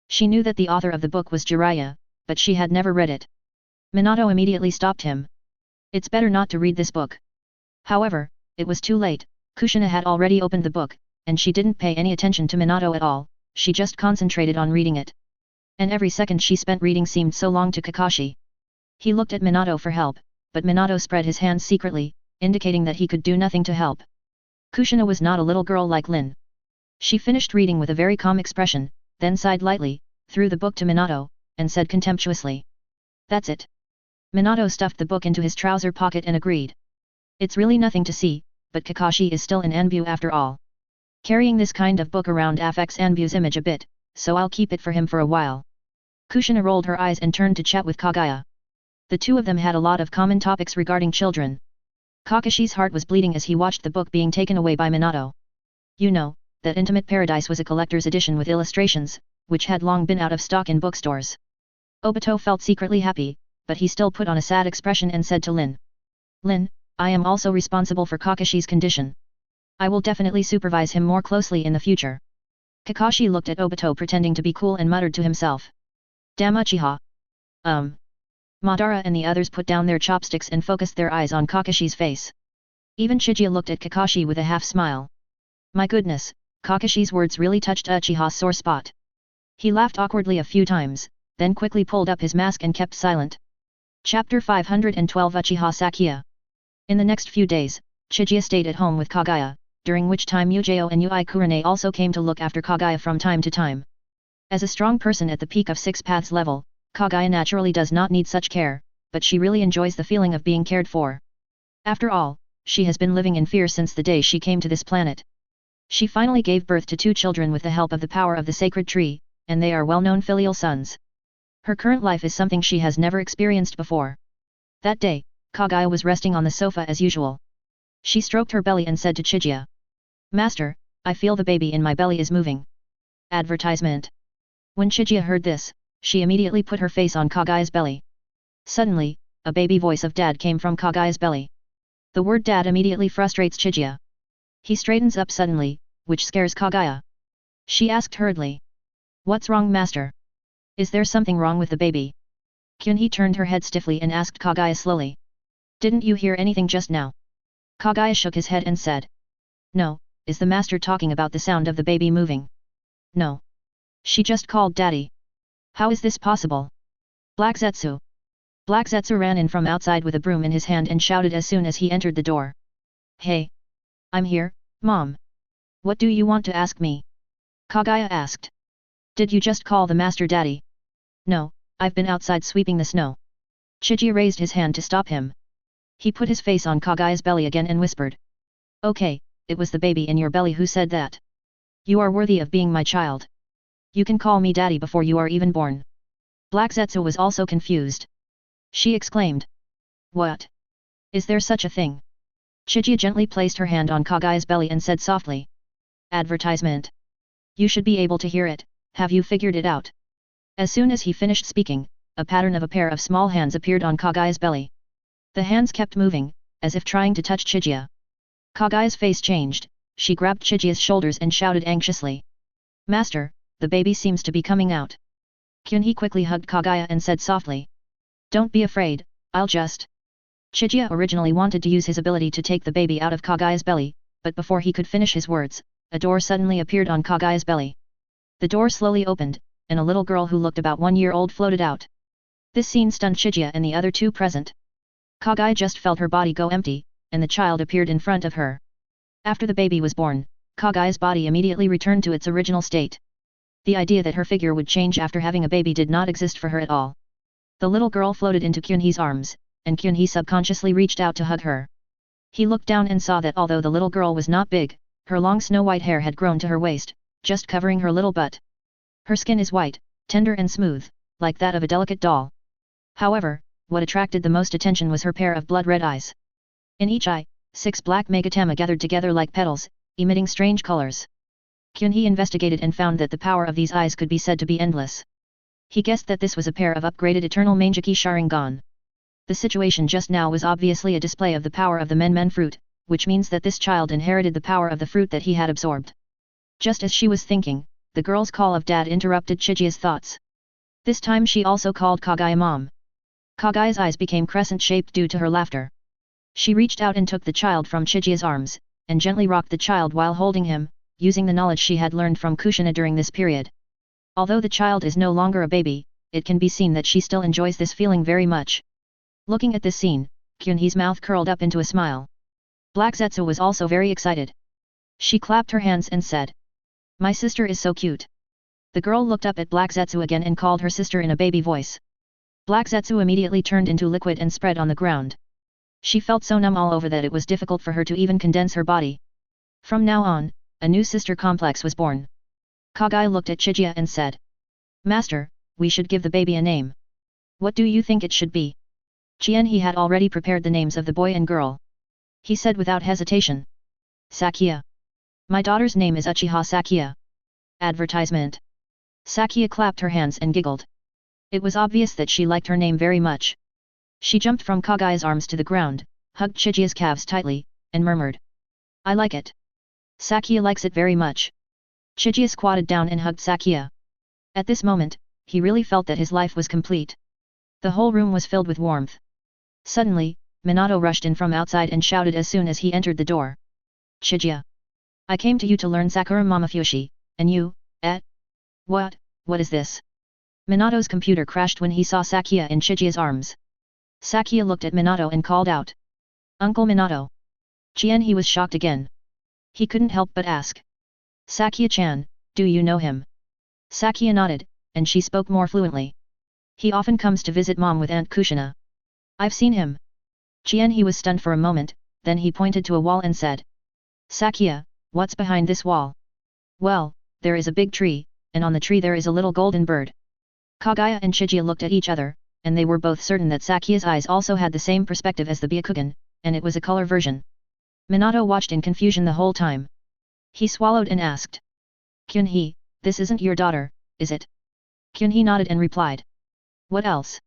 She knew that the author of the book was Jiraiya, but she had never read it. Minato immediately stopped him. It's better not to read this book. However, it was too late, Kushina had already opened the book, and she didn't pay any attention to Minato at all, she just concentrated on reading it. And every second she spent reading seemed so long to Kakashi. He looked at Minato for help, but Minato spread his hands secretly, indicating that he could do nothing to help. Kushina was not a little girl like Lin. She finished reading with a very calm expression, then sighed lightly, threw the book to Minato, and said contemptuously. That's it. Minato stuffed the book into his trouser pocket and agreed. It's really nothing to see, but Kakashi is still an Anbu after all. Carrying this kind of book around affects Anbu's image a bit, so I'll keep it for him for a while. Kushina rolled her eyes and turned to chat with Kaguya. The two of them had a lot of common topics regarding children. Kakashi's heart was bleeding as he watched the book being taken away by Minato. You know, that Intimate Paradise was a collector's edition with illustrations, which had long been out of stock in bookstores. Obito felt secretly happy, but he still put on a sad expression and said to Lin. Lin, I am also responsible for Kakashi's condition. I will definitely supervise him more closely in the future. Kakashi looked at Obito pretending to be cool and muttered to himself. Damn Uchiha. Madara and the others put down their chopsticks and focused their eyes on Kakashi's face. Even Chijia looked at Kakashi with a half smile. My goodness, Kakashi's words really touched Uchiha's sore spot. He laughed awkwardly a few times, then quickly pulled up his mask and kept silent. Chapter 512 Uchiha Sakiya. In the next few days, Chijia stayed at home with Kagaya, during which time Yujao and Ui Kurane also came to look after Kagaya from time to time. As a strong person at the peak of Six Paths level, Kagaya naturally does not need such care, but she really enjoys the feeling of being cared for. After all, she has been living in fear since the day she came to this planet. She finally gave birth to 2 children with the help of the power of the sacred tree, and they are well-known filial sons. Her current life is something she has never experienced before. That day, Kagaya was resting on the sofa as usual. She stroked her belly and said to Chijia. Master, I feel the baby in my belly is moving. Advertisement. When Chijia heard this, she immediately put her face on Kagaya's belly. Suddenly, a baby voice of Dad came from Kagaya's belly. The word Dad immediately frustrates Chijia. He straightens up suddenly, which scares Kagaya. She asked hurriedly. What's wrong, Master? Is there something wrong with the baby? Kyunhee turned her head stiffly and asked Kagaya slowly. Didn't you hear anything just now? Kagaya shook his head and said. No, is the master talking about the sound of the baby moving? No. She just called Daddy. How is this possible? Black Zetsu. Black Zetsu ran in from outside with a broom in his hand and shouted as soon as he entered the door. Hey! I'm here, Mom. What do you want to ask me? Kagaya asked. Did you just call the master Daddy? No, I've been outside sweeping the snow. Chijia raised his hand to stop him. He put his face on Kagaya's belly again and whispered. Okay, it was the baby in your belly who said that. You are worthy of being my child. You can call me Daddy before you are even born. Black Zetsu was also confused. She exclaimed. What? Is there such a thing? Chijia gently placed her hand on Kagaya's belly and said softly. Advertisement. You should be able to hear it, have you figured it out? As soon as he finished speaking, a pattern of a pair of small hands appeared on Kagaya's belly. The hands kept moving, as if trying to touch Chijia. Kagaya's face changed, she grabbed Chijia's shoulders and shouted anxiously. Master, the baby seems to be coming out. Kyunhee quickly hugged Kagaya and said softly. Don't be afraid, I'll just... Chijia originally wanted to use his ability to take the baby out of Kagaya's belly, but before he could finish his words, a door suddenly appeared on Kagaya's belly. The door slowly opened, and a little girl who looked about 1 year old floated out. This scene stunned Chijia and the other 2 present. Kagaya just felt her body go empty, and the child appeared in front of her. After the baby was born, Kagaya's body immediately returned to its original state. The idea that her figure would change after having a baby did not exist for her at all. The little girl floated into Kyunhee's arms, and Kyunhee subconsciously reached out to hug her. He looked down and saw that although the little girl was not big, her long snow-white hair had grown to her waist, just covering her little butt. Her skin is white, tender and smooth, like that of a delicate doll. However, what attracted the most attention was her pair of blood-red eyes. In each eye, 6 black megatama gathered together like petals, emitting strange colors. Kyunhee investigated and found that the power of these eyes could be said to be endless. He guessed that this was a pair of upgraded Eternal Mangeki Sharingan. The situation just now was obviously a display of the power of the Men fruit, which means that this child inherited the power of the fruit that he had absorbed. Just as she was thinking, the girl's call of Dad interrupted Chijia's thoughts. This time she also called Kagaya Mom. Kagaya's eyes became crescent-shaped due to her laughter. She reached out and took the child from Chijia's arms, and gently rocked the child while holding him, using the knowledge she had learned from Kushina during this period. Although the child is no longer a baby, it can be seen that she still enjoys this feeling very much. Looking at this scene, Kyunhee's mouth curled up into a smile. Black Zetsu was also very excited. She clapped her hands and said, My sister is so cute. The girl looked up at Black Zetsu again and called her sister in a baby voice. Black Zetsu immediately turned into liquid and spread on the ground. She felt so numb all over that it was difficult for her to even condense her body. From now on, a new sister complex was born. Kagaya looked at Chijia and said, Master, we should give the baby a name. What do you think it should be? He had already prepared the names of the boy and girl. He said without hesitation. Sakia. My daughter's name is Uchiha Sakia. Advertisement. Sakia clapped her hands and giggled. It was obvious that she liked her name very much. She jumped from Kagaya's arms to the ground, hugged Chijia's calves tightly, and murmured. I like it. Sakia likes it very much. Chijia squatted down and hugged Sakia. At this moment, he really felt that his life was complete. The whole room was filled with warmth. Suddenly, Minato rushed in from outside and shouted as soon as he entered the door. Chijia. I came to you to learn Sakura Momofushi, and you, What is this? Minato's computer crashed when he saw Sakia in Chijia's arms. Sakia looked at Minato and called out. Uncle Minato. He was shocked again. He couldn't help but ask. Sakia-chan, do you know him? Sakia nodded, and she spoke more fluently. He often comes to visit mom with Aunt Kushina. I've seen him. He was stunned for a moment, then he pointed to a wall and said. Sakia, what's behind this wall? Well, there is a big tree, and on the tree there is a little golden bird. Kagaya and Chijia looked at each other, and they were both certain that Sakia's eyes also had the same perspective as the Byakugan, and it was a color version. Minato watched in confusion the whole time. He swallowed and asked. Kyunhee, this isn't your daughter, is it? Kyunhee nodded and replied. What else?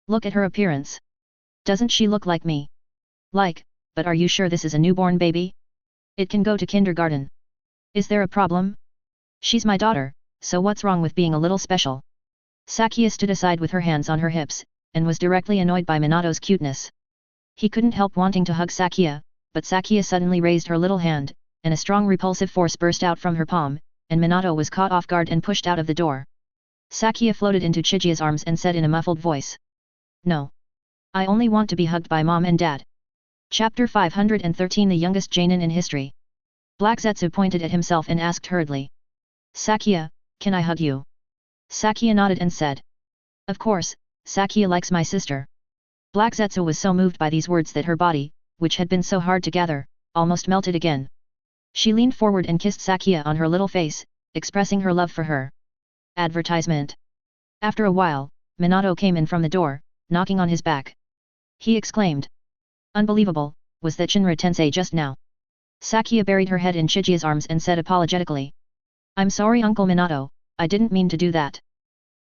Look at her appearance. Doesn't she look like me? But are you sure this is a newborn baby? It can go to kindergarten. Is there a problem? She's my daughter, so what's wrong with being a little special? Sakia stood aside with her hands on her hips, and was directly annoyed by Minato's cuteness. He couldn't help wanting to hug Sakia, but Sakia suddenly raised her little hand, and a strong repulsive force burst out from her palm, and Minato was caught off guard and pushed out of the door. Sakia floated into Chijia's arms and said in a muffled voice. No. I only want to be hugged by mom and dad. Chapter 513 The youngest Jonin in history. Black Zetsu pointed at himself and asked hurriedly. Sakia, can I hug you? Sakia nodded and said. Of course, Sakia likes my sister. Black Zetsu was so moved by these words that her body, which had been so hard to gather, almost melted again. She leaned forward and kissed Sakia on her little face, expressing her love for her. Advertisement. After a while, Minato came in from the door, knocking on his back. He exclaimed. Unbelievable, was that Shinra Tensei just now? Sakia buried her head in Chijia's arms and said apologetically. I'm sorry Uncle Minato, I didn't mean to do that.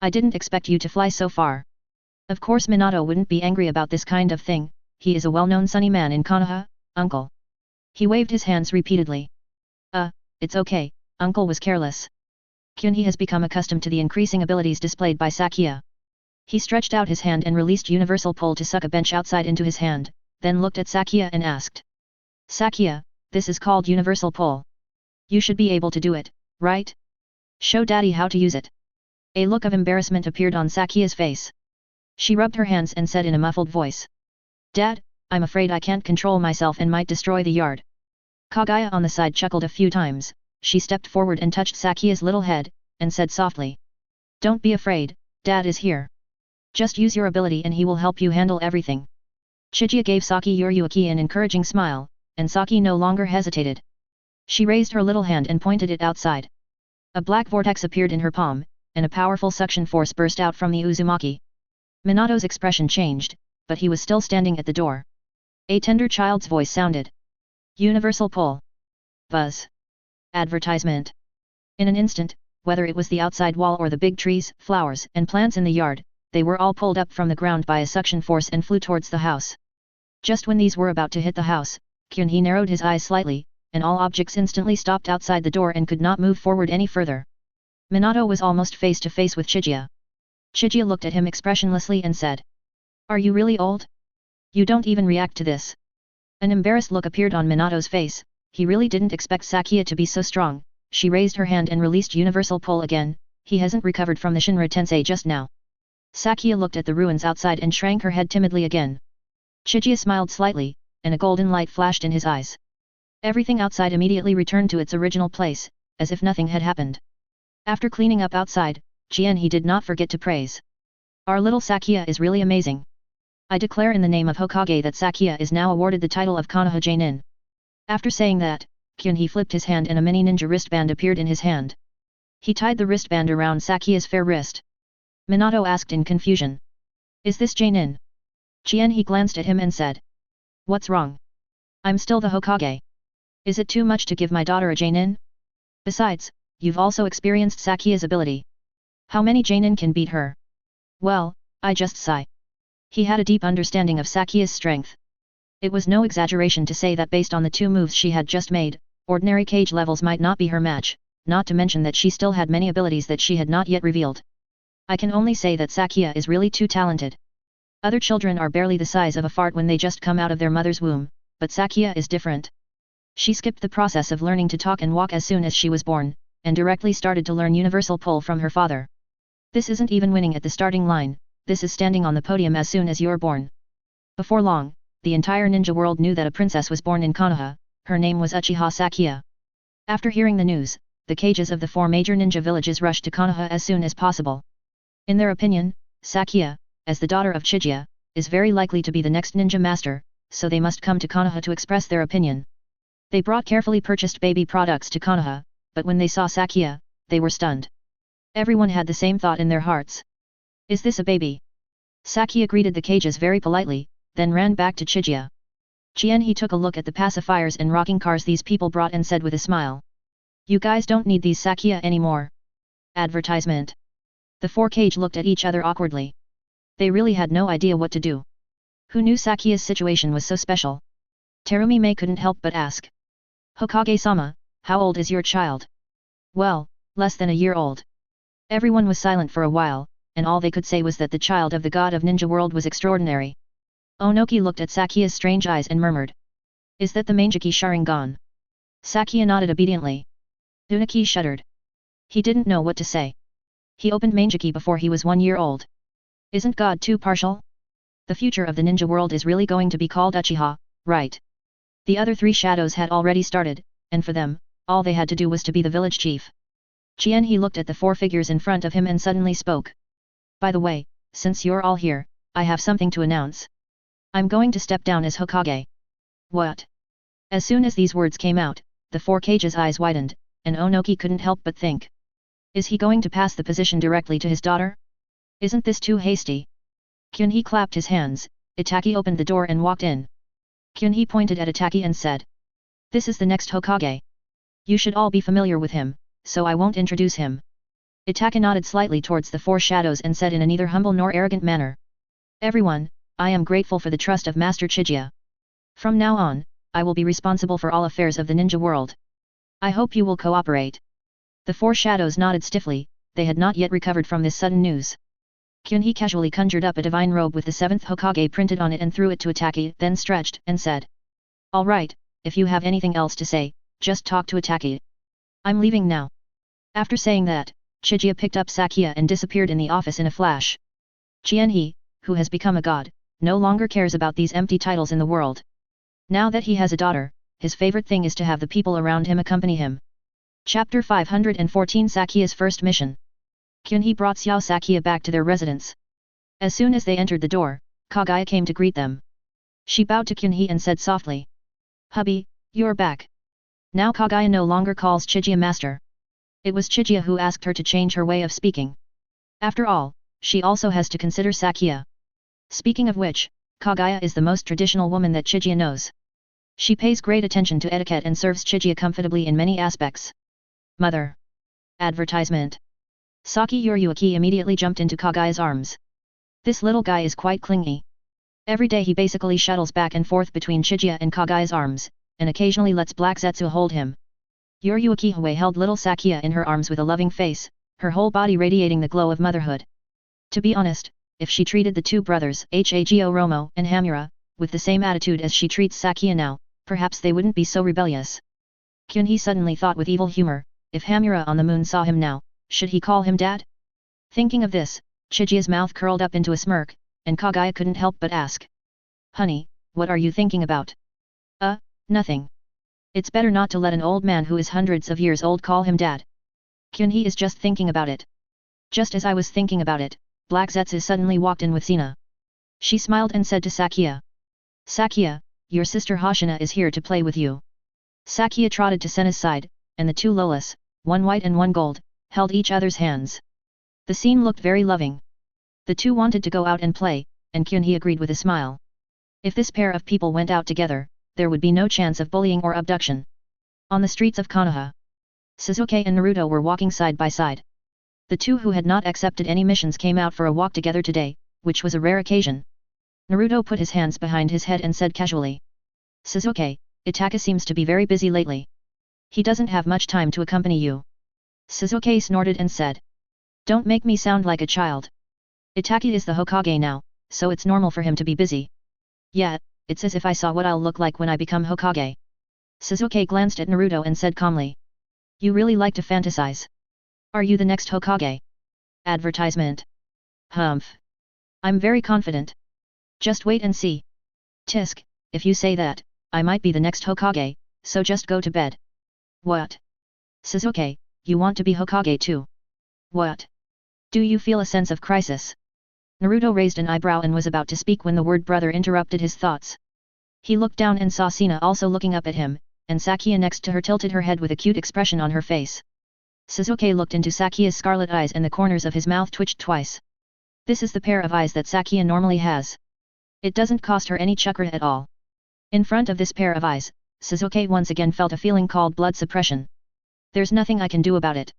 I didn't expect you to fly so far. Of course Minato wouldn't be angry about this kind of thing, he is a well-known sunny man in Konoha, Uncle. He waved his hands repeatedly. It's okay, Uncle was careless. Kyunhee has become accustomed to the increasing abilities displayed by Sakia. He stretched out his hand and released universal pull to suck a bench outside into his hand, then looked at Sakia and asked. Sakia, this is called universal pull. You should be able to do it, right? Show daddy how to use it. A look of embarrassment appeared on Sakia's face. She rubbed her hands and said in a muffled voice. Dad, I'm afraid I can't control myself and might destroy the yard. Kagaya on the side chuckled a few times, she stepped forward and touched Sakia's little head, and said softly. Don't be afraid, Dad is here. Just use your ability and he will help you handle everything. Chijia gave Saki Yuryuki an encouraging smile, and Saki no longer hesitated. She raised her little hand and pointed it outside. A black vortex appeared in her palm, and a powerful suction force burst out from the Uzumaki. Minato's expression changed, but he was still standing at the door. A tender child's voice sounded. Universal pull. Buzz. Advertisement. In an instant, whether it was the outside wall or the big trees, flowers, and plants in the yard, they were all pulled up from the ground by a suction force and flew towards the house. Just when these were about to hit the house, Kyunhee narrowed his eyes slightly, and all objects instantly stopped outside the door and could not move forward any further. Minato was almost face to face with Chijia. Chijia looked at him expressionlessly and said. Are you really old? You don't even react to this. An embarrassed look appeared on Minato's face, he really didn't expect Sakia to be so strong. She raised her hand and released universal pull again, he hasn't recovered from the Shinra Tensei just now. Sakia looked at the ruins outside and shrank her head timidly again. Chijia smiled slightly, and a golden light flashed in his eyes. Everything outside immediately returned to its original place, as if nothing had happened. After cleaning up outside, he did not forget to praise. Our little Sakia is really amazing. I declare in the name of Hokage that Sakia is now awarded the title of Konoha Jonin. After saying that, Kyunhee flipped his hand and a mini ninja wristband appeared in his hand. He tied the wristband around Sakia's fair wrist. Minato asked in confusion. Is this Jonin? He glanced at him and said. What's wrong? I'm still the Hokage. Is it too much to give my daughter a Jonin? Besides, you've also experienced Sakia's ability. How many Jonin can beat her? Well, I just sigh. He had a deep understanding of Sakia's strength. It was no exaggeration to say that based on the 2 moves she had just made, ordinary cage levels might not be her match, not to mention that she still had many abilities that she had not yet revealed. I can only say that Sakia is really too talented. Other children are barely the size of a fart when they just come out of their mother's womb, but Sakia is different. She skipped the process of learning to talk and walk as soon as she was born, and directly started to learn universal pull from her father. This isn't even winning at the starting line, this is standing on the podium as soon as you're born. Before long, the entire ninja world knew that a princess was born in Konoha. Her name was Uchiha Sakia. After hearing the news, the cages of the 4 major ninja villages rushed to Konoha as soon as possible. In their opinion, Sakia, as the daughter of Chijia, is very likely to be the next ninja master, so they must come to Konoha to express their opinion. They brought carefully purchased baby products to Konoha, but when they saw Sakia, they were stunned. Everyone had the same thought in their hearts. Is this a baby? Sakia greeted the cages very politely, then ran back to Chijia. He took a look at the pacifiers and rocking cars these people brought and said with a smile. You guys don't need these Sakia anymore. Advertisement. The 4 cage looked at each other awkwardly. They really had no idea what to do. Who knew Sakia's situation was so special? Terumi-Mei couldn't help but ask. Hokage-sama, how old is your child? Well, less than a year old. Everyone was silent for a while, and all they could say was that the child of the god of ninja world was extraordinary. Onoki looked at Sakia's strange eyes and murmured. Is that the Mangeki Sharingan? Sakia nodded obediently. Unaki shuddered. He didn't know what to say. He opened Mangeki before he was 1 year old. Isn't God too partial? The future of the ninja world is really going to be called Uchiha, right? The other 3 shadows had already started, and for them, all they had to do was to be the village chief. He looked at the 4 figures in front of him and suddenly spoke. By the way, since you're all here, I have something to announce. I'm going to step down as Hokage. What? As soon as these words came out, the 4 cages' eyes widened, and Onoki couldn't help but think. Is he going to pass the position directly to his daughter? Isn't this too hasty? Kyunhee clapped his hands. Itaki opened the door and walked in. Kyunhee pointed at Itaki and said. This is the next Hokage. You should all be familiar with him, so I won't introduce him. Itaki nodded slightly towards the 4 shadows and said in a neither humble nor arrogant manner. Everyone, I am grateful for the trust of Master Chijia. From now on, I will be responsible for all affairs of the ninja world. I hope you will cooperate. The 4 shadows nodded stiffly, they had not yet recovered from this sudden news. Kyunhee casually conjured up a divine robe with the 7th Hokage printed on it and threw it to Itaki, then stretched, and said. All right, if you have anything else to say, just talk to Itaki. I'm leaving now. After saying that, Chijia picked up Sakia and disappeared in the office in a flash. Kyunhee, who has become a god, no longer cares about these empty titles in the world. Now that he has a daughter, his favorite thing is to have the people around him accompany him. Chapter 514 Sakia's First Mission. Kyunhee brought Xiao Sakia back to their residence. As soon as they entered the door, Kagaya came to greet them. She bowed to Kyunhee and said softly. Hubby, you're back. Now Kagaya no longer calls Chijia master. It was Chijia who asked her to change her way of speaking. After all, she also has to consider Sakia. Speaking of which, Kagaya is the most traditional woman that Chijia knows. She pays great attention to etiquette and serves Chijia comfortably in many aspects. Mother. Advertisement. Saki Yoriyuki immediately jumped into Kagaya's arms. This little guy is quite clingy. Every day he basically shuttles back and forth between Chijia and Kagaya's arms, and occasionally lets Black Zetsu hold him. Yoriyuki Hue held little Sakia in her arms with a loving face, her whole body radiating the glow of motherhood. To be honest, if she treated the 2 brothers, Hago Romo and Hamura, with the same attitude as she treats Sakia now, perhaps they wouldn't be so rebellious. Kyunhee suddenly thought with evil humor, if Hamura on the moon saw him now, should he call him dad? Thinking of this, Chijia's mouth curled up into a smirk, and Kagaya couldn't help but ask. Honey, what are you thinking about? Nothing. It's better not to let an old man who is hundreds of years old call him dad. Kyunhee is just thinking about it. Just as I was thinking about it, Black Zetsu suddenly walked in with Sina. She smiled and said to Sakia. Sakia, your sister Hoshina is here to play with you. Sakia trotted to Sena's side, and the 2 Lolas, one white and one gold, held each other's hands. The scene looked very loving. The 2 wanted to go out and play, and Kyun-hee agreed with a smile. If this pair of people went out together, there would be no chance of bullying or abduction. On the streets of Konoha, Sasuke and Naruto were walking side by side. The two who had not accepted any missions came out for a walk together today, which was a rare occasion. Naruto put his hands behind his head and said casually, "Sasuke, Itaka seems to be very busy lately. He doesn't have much time to accompany you." Sasuke snorted and said, "Don't make me sound like a child. Itaka is the Hokage now, so it's normal for him to be busy. Yet, it's as if I saw what I'll look like when I become Hokage." Sasuke glanced at Naruto and said calmly, "You really like to fantasize. Are you the next Hokage?" Advertisement. Humph. I'm very confident. Just wait and see. Tisk, if you say that, I might be the next Hokage, so just go to bed. What? Sasuke, you want to be Hokage too? What? Do you feel a sense of crisis? Naruto raised an eyebrow and was about to speak when the word brother interrupted his thoughts. He looked down and saw Sina also looking up at him, and Sakia next to her tilted her head with a cute expression on her face. Sasuke looked into Sakia's scarlet eyes and the corners of his mouth twitched twice. This is the pair of eyes that Sakia normally has. It doesn't cost her any chakra at all. In front of this pair of eyes, Sasuke once again felt a feeling called blood suppression. There's nothing I can do about it.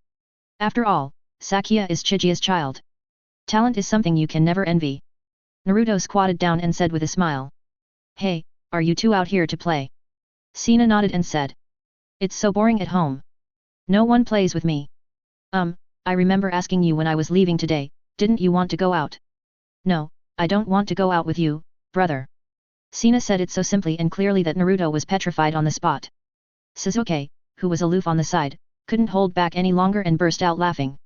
After all, Sakia is Chijia's child. Talent is something you can never envy. Naruto squatted down and said with a smile. Hey, are you two out here to play? Sina nodded and said. It's so boring at home. No one plays with me. I remember asking you when I was leaving today, didn't you want to go out? No, I don't want to go out with you, brother. Sina said it so simply and clearly that Naruto was petrified on the spot. Sasuke, who was aloof on the side, couldn't hold back any longer and burst out laughing.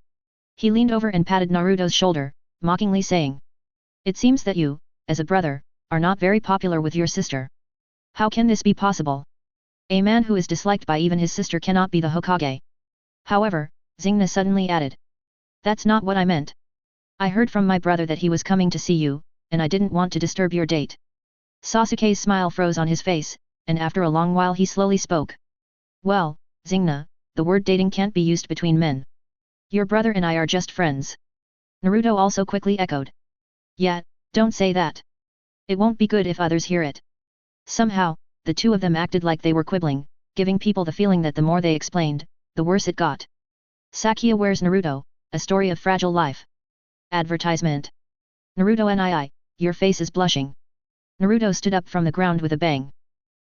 He leaned over and patted Naruto's shoulder, mockingly saying. It seems that you, as a brother, are not very popular with your sister. How can this be possible? A man who is disliked by even his sister cannot be the Hokage. However, Xingna suddenly added. That's not what I meant. I heard from my brother that he was coming to see you, and I didn't want to disturb your date. Sasuke's smile froze on his face, and after a long while he slowly spoke. Well, Xingna, the word dating can't be used between men. Your brother and I are just friends. Naruto also quickly echoed. Yeah, don't say that. It won't be good if others hear it. Somehow, the two of them acted like they were quibbling, giving people the feeling that the more they explained, the worse it got. Sakia wears Naruto, a story of fragile life. Advertisement. Naruto NII, your face is blushing. Naruto stood up from the ground with a bang.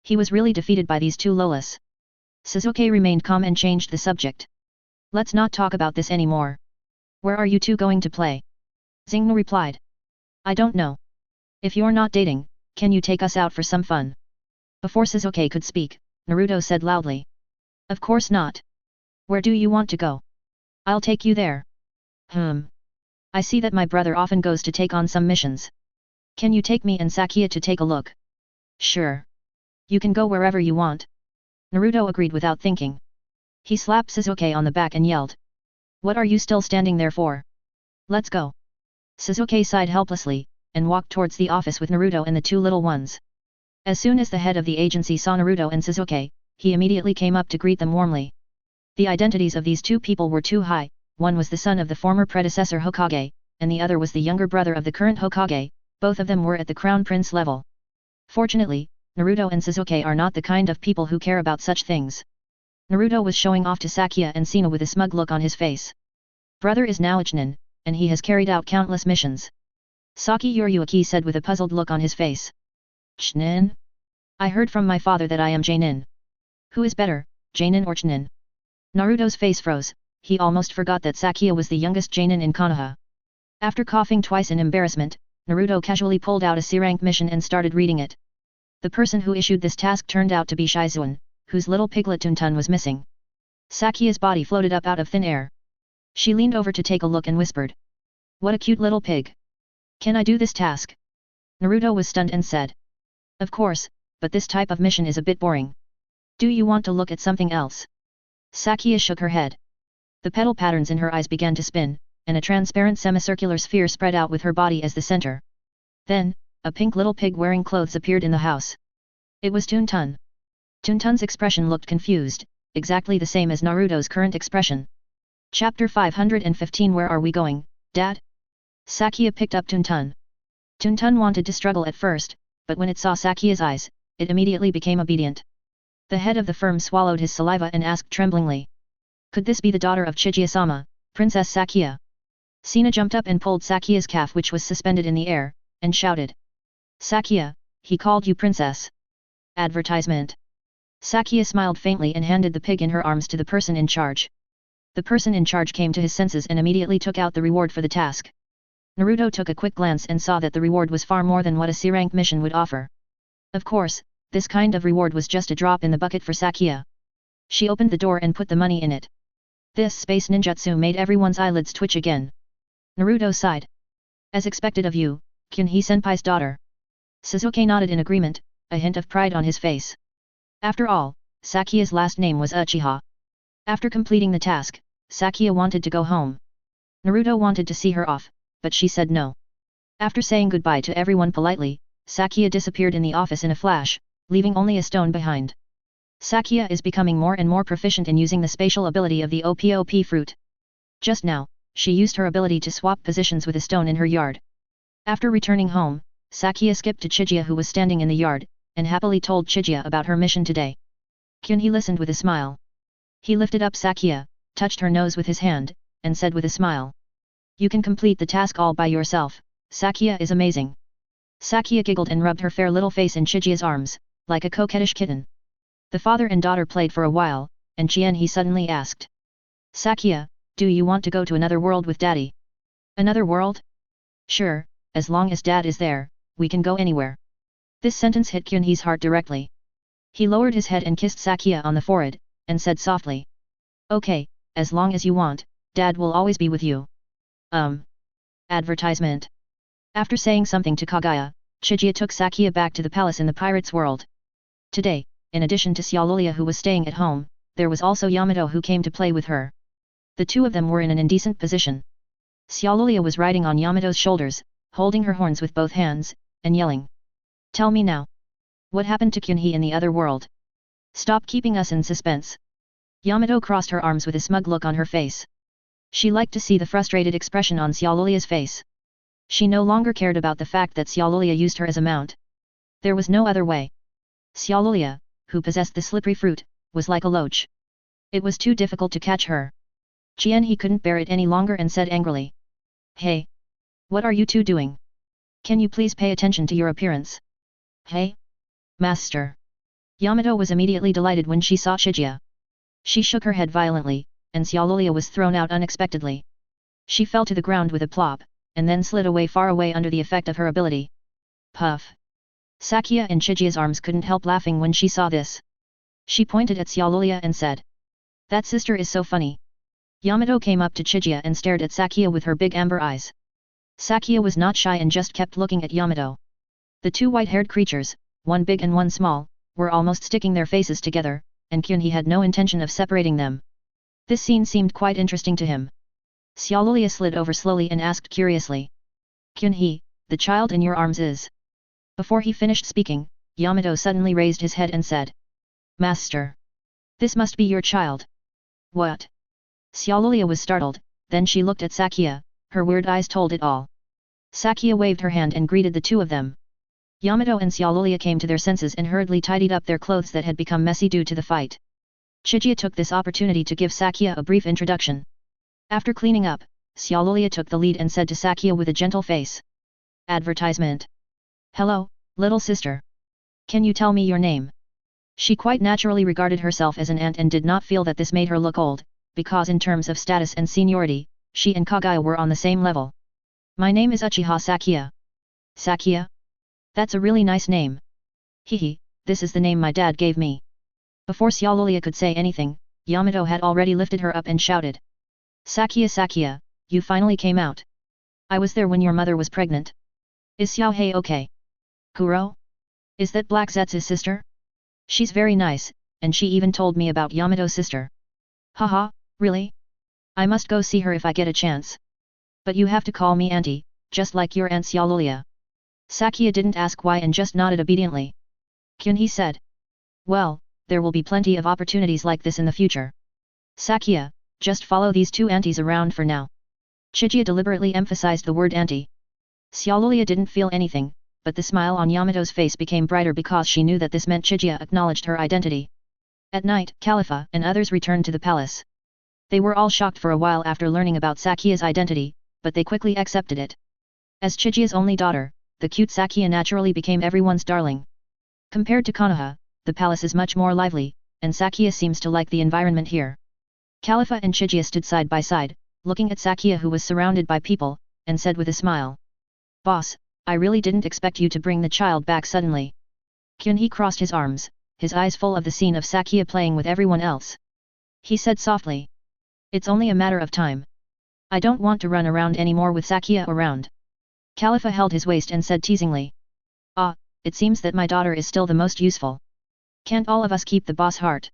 He was really defeated by these two lolas. Sasuke remained calm and changed the subject. Let's not talk about this anymore. Where are you two going to play? Xingna replied. I don't know. If you're not dating, can you take us out for some fun? Before Sasuke could speak, Naruto said loudly. Of course not. Where do you want to go? I'll take you there. I see that my brother often goes to take on some missions. Can you take me and Sakia to take a look? Sure. You can go wherever you want. Naruto agreed without thinking. He slapped Sasuke on the back and yelled. What are you still standing there for? Let's go. Sasuke sighed helplessly, and walked towards the office with Naruto and the two little ones. As soon as the head of the agency saw Naruto and Sasuke, he immediately came up to greet them warmly. The identities of these two people were too high, one was the son of the former predecessor Hokage, and the other was the younger brother of the current Hokage, both of them were at the crown prince level. Fortunately, Naruto and Sasuke are not the kind of people who care about such things. Naruto was showing off to Sakia and Sina with a smug look on his face. Brother is now a Chunin, and he has carried out countless missions. Saki Yoryuki said with a puzzled look on his face. Chunin? I heard from my father that I am Jonin. Who is better, Jonin or Chunin? Naruto's face froze, he almost forgot that Sakia was the youngest Jonin in Konoha. After coughing twice in embarrassment, Naruto casually pulled out a C-rank mission and started reading it. The person who issued this task turned out to be Shizuan, whose little piglet Tuntun was missing. Sakia's body floated up out of thin air. She leaned over to take a look and whispered. What a cute little pig. Can I do this task? Naruto was stunned and said. Of course, but this type of mission is a bit boring. Do you want to look at something else? Sakia shook her head. The petal patterns in her eyes began to spin, and a transparent semicircular sphere spread out with her body as the center. Then, a pink little pig wearing clothes appeared in the house. It was Tuntun. Tuntun's expression looked confused, exactly the same as Naruto's current expression. Chapter 515 Where are we going, Dad? Sakia picked up Tuntun. Tuntun wanted to struggle at first, but when it saw Sakya's eyes, it immediately became obedient. The head of the firm swallowed his saliva and asked tremblingly. Could this be the daughter of Chijiya-sama, Princess Sakya? Sina jumped up and pulled Sakya's calf which was suspended in the air, and shouted. Sakya, he called you princess. Advertisement. Sakya smiled faintly and handed the pig in her arms to the person in charge. The person in charge came to his senses and immediately took out the reward for the task. Naruto took a quick glance and saw that the reward was far more than what a C-rank mission would offer. Of course, this kind of reward was just a drop in the bucket for Sakya. She opened the door and put the money in it. This space ninjutsu made everyone's eyelids twitch again. Naruto sighed. As expected of you, Kyunhee-senpai's daughter. Sasuke nodded in agreement, a hint of pride on his face. After all, Sakya's last name was Uchiha. After completing the task, Sakya wanted to go home. Naruto wanted to see her off, but she said no. After saying goodbye to everyone politely, Sakya disappeared in the office in a flash, leaving only a stone behind. Sakya is becoming more and more proficient in using the spatial ability of the OPOP fruit. Just now, she used her ability to swap positions with a stone in her yard. After returning home, Sakya skipped to Chijiya who was standing in the yard, and happily told Chijiya about her mission today. Kyunhee listened with a smile. He lifted up Sakya, touched her nose with his hand, and said with a smile. You can complete the task all by yourself, Sakya is amazing. Sakya giggled and rubbed her fair little face in Chijiya's arms, like a coquettish kitten. The father and daughter played for a while, and Kyunhee suddenly asked. Sakya, do you want to go to another world with daddy? Another world? Sure, as long as dad is there, we can go anywhere. This sentence hit Kyunhee's heart directly. He lowered his head and kissed Sakya on the forehead, and said softly. Okay, as long as you want, dad will always be with you. Advertisement. After saying something to Kaguya, Chijiya took Sakya back to the palace in the pirates' world. Today, in addition to Xiaolulia who was staying at home, there was also Yamato who came to play with her. The two of them were in an indecent position. Xiaolulia was riding on Yamato's shoulders, holding her horns with both hands, and yelling. Tell me now. What happened to Kyunhee in the other world? Stop keeping us in suspense. Yamato crossed her arms with a smug look on her face. She liked to see the frustrated expression on Xiaolulia's face. She no longer cared about the fact that Xiaolulia used her as a mount. There was no other way. Xiaolulia, who possessed the slippery fruit, was like a loach. It was too difficult to catch her. He couldn't bear it any longer and said angrily. Hey! What are you two doing? Can you please pay attention to your appearance? Hey! Master! Yamato was immediately delighted when she saw Chijiya. She shook her head violently, and Xiaolulia was thrown out unexpectedly. She fell to the ground with a plop, and then slid away far away under the effect of her ability. Puff! Sakya in Chijiya's arms couldn't help laughing when she saw this. She pointed at Xiaolulia and said. That sister is so funny. Yamato came up to Chijiya and stared at Sakya with her big amber eyes. Sakya was not shy and just kept looking at Yamato. The two white-haired creatures, one big and one small, were almost sticking their faces together, and Kyunhee had no intention of separating them. This scene seemed quite interesting to him. Xiaolulia slid over slowly and asked curiously. Kyunhee, the child in your arms is... Before he finished speaking, Yamato suddenly raised his head and said. Master! This must be your child. What? Xiaolulia was startled, then she looked at Sakya, her weird eyes told it all. Sakya waved her hand and greeted the two of them. Yamato and Xiaolulia came to their senses and hurriedly tidied up their clothes that had become messy due to the fight. Chijiya took this opportunity to give Sakya a brief introduction. After cleaning up, Xiaolulia took the lead and said to Sakya with a gentle face. Advertisement. Hello, little sister. Can you tell me your name? She quite naturally regarded herself as an aunt and did not feel that this made her look old, because in terms of status and seniority, she and Kaguya were on the same level. My name is Uchiha Sakya. Sakya? That's a really nice name. Hehe, this is the name my dad gave me. Before Xiaolulia could say anything, Yamato had already lifted her up and shouted. Sakya Sakya, you finally came out. I was there when your mother was pregnant. Is Xiaohei okay? Kuro? Is that Black Zetsu's sister? She's very nice, and she even told me about Yamato's sister. Haha, really? I must go see her if I get a chance. But you have to call me auntie, just like your aunt Xiaolulia. Sakya didn't ask why and just nodded obediently. Kyunhee said. Well, there will be plenty of opportunities like this in the future. Sakya, just follow these two aunties around for now. Chijiya deliberately emphasized the word auntie. Xiaolulia didn't feel anything, but the smile on Yamato's face became brighter because she knew that this meant Chijia acknowledged her identity. At night, Khalifa and others returned to the palace. They were all shocked for a while after learning about Sakia's identity, but they quickly accepted it. As Chijia's only daughter, the cute Sakia naturally became everyone's darling. Compared to Konoha, the palace is much more lively, and Sakia seems to like the environment here. Khalifa and Chijia stood side by side, looking at Sakia who was surrounded by people, and said with a smile. Boss, I really didn't expect you to bring the child back suddenly. Kyunhee crossed his arms, his eyes full of the scene of Sakia playing with everyone else. He said softly. It's only a matter of time. I don't want to run around anymore with Sakia around. Khalifa held his waist and said teasingly. Ah, it seems that my daughter is still the most useful. Can't all of us keep the boss heart?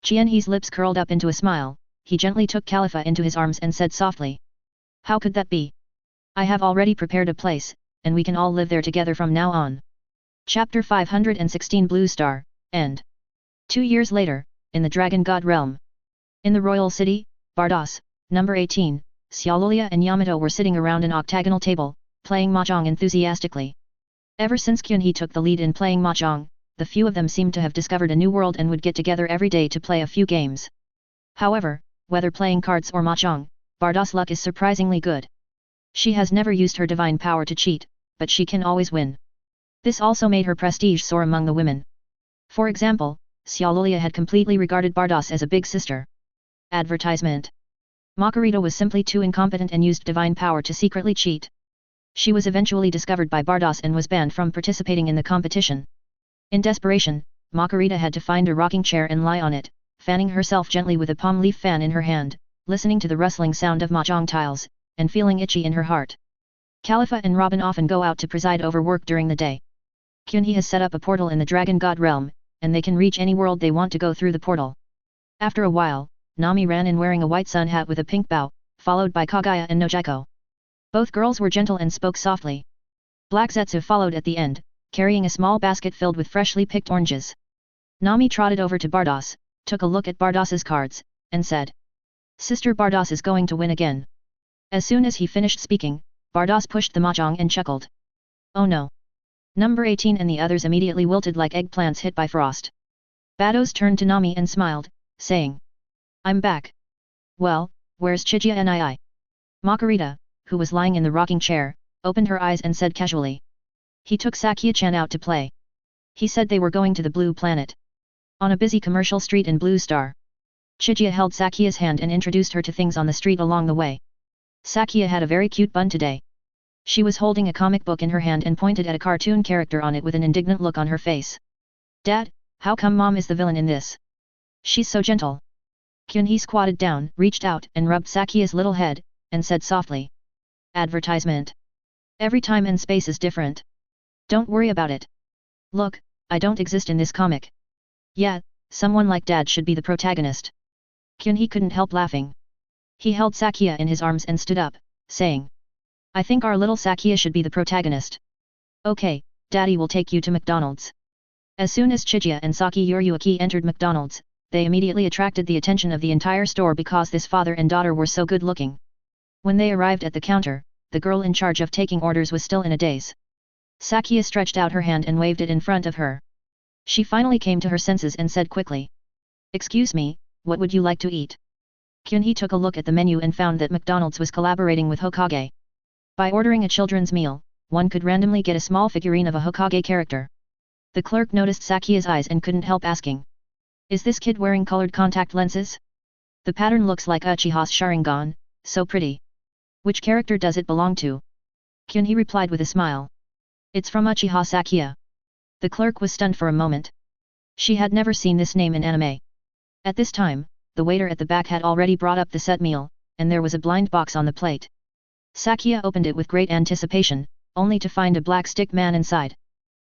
Qianhee's lips curled up into a smile, he gently took Khalifa into his arms and said softly. How could that be? I have already prepared a place, and we can all live there together from now on. Chapter 516 Blue Star, End. 2 years later, in the Dragon God realm. In the royal city, Bardos, number 18, Xiaolulia and Yamato were sitting around an octagonal table, playing mahjong enthusiastically. Ever since Kyunhee took the lead in playing mahjong, the few of them seemed to have discovered a new world and would get together every day to play a few games. However, whether playing cards or mahjong, Bardos' luck is surprisingly good. She has never used her divine power to cheat, but she can always win. This also made her prestige soar among the women. For example, Xiaolulia had completely regarded Bardos as a big sister. Advertisement. Makarita was simply too incompetent and used divine power to secretly cheat. She was eventually discovered by Bardos and was banned from participating in the competition. In desperation, Makarita had to find a rocking chair and lie on it, fanning herself gently with a palm leaf fan in her hand, listening to the rustling sound of mahjong tiles, and feeling itchy in her heart. Khalifa and Robin often go out to preside over work during the day. Kyunhee has set up a portal in the Dragon God realm, and they can reach any world they want to go through the portal. After a while, Nami ran in wearing a white sun hat with a pink bow, followed by Kagaya and Nojiko. Both girls were gentle and spoke softly. Black Zetsu followed at the end, carrying a small basket filled with freshly picked oranges. Nami trotted over to Bardos, took a look at Bardos's cards, and said. Sister Bardos is going to win again. As soon as he finished speaking, Bardos pushed the mahjong and chuckled. Oh no. Number 18 and the others immediately wilted like eggplants hit by frost. Bardos turned to Nami and smiled, saying. I'm back. Well, where's Chijia and I? Makarita, who was lying in the rocking chair, opened her eyes and said casually. He took Sakia-chan out to play. He said they were going to the Blue Planet. On a busy commercial street in Blue Star. Chijia held Sakia's hand and introduced her to things on the street along the way. Sakia had a very cute bun today. She was holding a comic book in her hand and pointed at a cartoon character on it with an indignant look on her face. Dad, how come Mom is the villain in this? She's so gentle. Kyunhee squatted down, reached out and rubbed Sakia's little head, and said softly. Advertisement. Every time and space is different. Don't worry about it. Look, I don't exist in this comic. Yeah, someone like Dad should be the protagonist. Kyunhee couldn't help laughing. He held Sakia in his arms and stood up, saying. I think our little Sakia should be the protagonist. Okay, Daddy will take you to McDonald's. As soon as Chijia and Saki Yuryuaki entered McDonald's, they immediately attracted the attention of the entire store because this father and daughter were so good looking. When they arrived at the counter, the girl in charge of taking orders was still in a daze. Sakia stretched out her hand and waved it in front of her. She finally came to her senses and said quickly. Excuse me, what would you like to eat? Kyunhee took a look at the menu and found that McDonald's was collaborating with Hokage. By ordering a children's meal, one could randomly get a small figurine of a Hokage character. The clerk noticed Sakia's eyes and couldn't help asking. Is this kid wearing colored contact lenses? The pattern looks like Uchiha's Sharingan, so pretty. Which character does it belong to? Kyunhee replied with a smile. It's from Uchiha Sakia. The clerk was stunned for a moment. She had never seen this name in anime. At this time, the waiter at the back had already brought up the set meal, and there was a blind box on the plate. Sakia opened it with great anticipation, only to find a black stick man inside.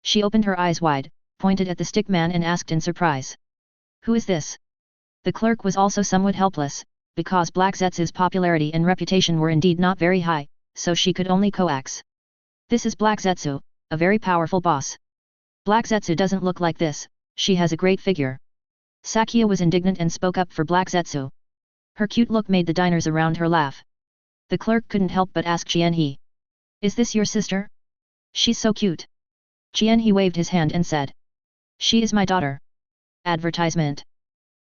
She opened her eyes wide, pointed at the stick man and asked in surprise. Who is this? The clerk was also somewhat helpless, because Black Zetsu's popularity and reputation were indeed not very high, so she could only coax. This is Black Zetsu, a very powerful boss. Black Zetsu doesn't look like this, she has a great figure. Sakia was indignant and spoke up for Black Zetsu. Her cute look made the diners around her laugh. The clerk couldn't help but ask Qianhee. Is this your sister? She's so cute. He waved his hand and said. She is my daughter. Advertisement.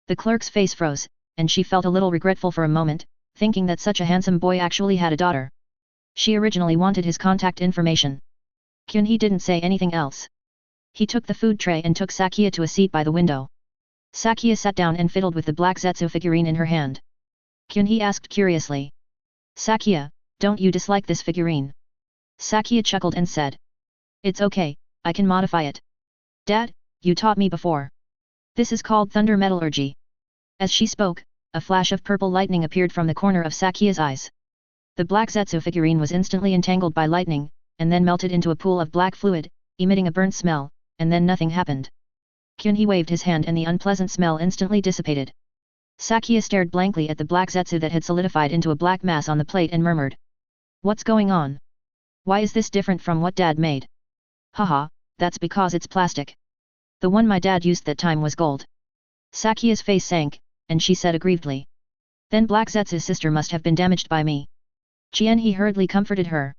The clerk's face froze, and she felt a little regretful for a moment, thinking that such a handsome boy actually had a daughter. She originally wanted his contact information. He didn't say anything else. He took the food tray and took Sakia to a seat by the window. Sakia sat down and fiddled with the black Zetsu figurine in her hand. He asked curiously. Sakia, don't you dislike this figurine? Sakia chuckled and said. It's okay, I can modify it. Dad, you taught me before. This is called thunder metallurgy. As she spoke, a flash of purple lightning appeared from the corner of Sakia's eyes. The black Zetsu figurine was instantly entangled by lightning, and then melted into a pool of black fluid, emitting a burnt smell, and then nothing happened. He waved his hand and the unpleasant smell instantly dissipated. Sakia stared blankly at the black Zetsu that had solidified into a black mass on the plate and murmured. What's going on? Why is this different from what Dad made? Haha, that's because it's plastic. The one my dad used that time was gold. Sakia's face sank, and she said aggrievedly. Then Black Zetsu's sister must have been damaged by me. He hurriedly comforted her.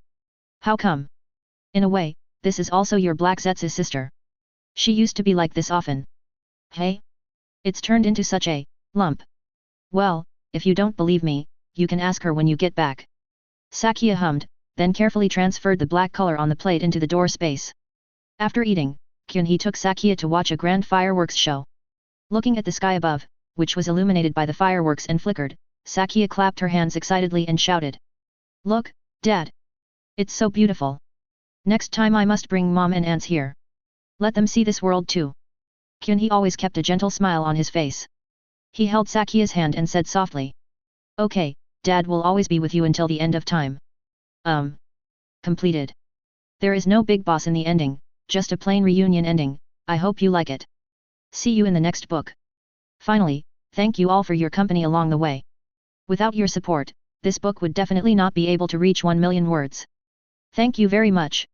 How come? In a way, this is also your Black Zetsu's sister. She used to be like this often. Hey? It's turned into such a lump. Well, if you don't believe me, you can ask her when you get back. Sakia hummed, then carefully transferred the black color on the plate into the door space. After eating, he took Sakia to watch a grand fireworks show. Looking at the sky above, which was illuminated by the fireworks and flickered, Sakia clapped her hands excitedly and shouted. Look, Dad! It's so beautiful. Next time I must bring Mom and Aunts here. Let them see this world too. He always kept a gentle smile on his face. He held Sakia's hand and said softly. Okay, Dad will always be with you until the end of time. Completed. There is no big boss in the ending, just a plain reunion ending. I hope you like it. See you in the next book. Finally, thank you all for your company along the way. Without your support, this book would definitely not be able to reach 1 million words. Thank you very much.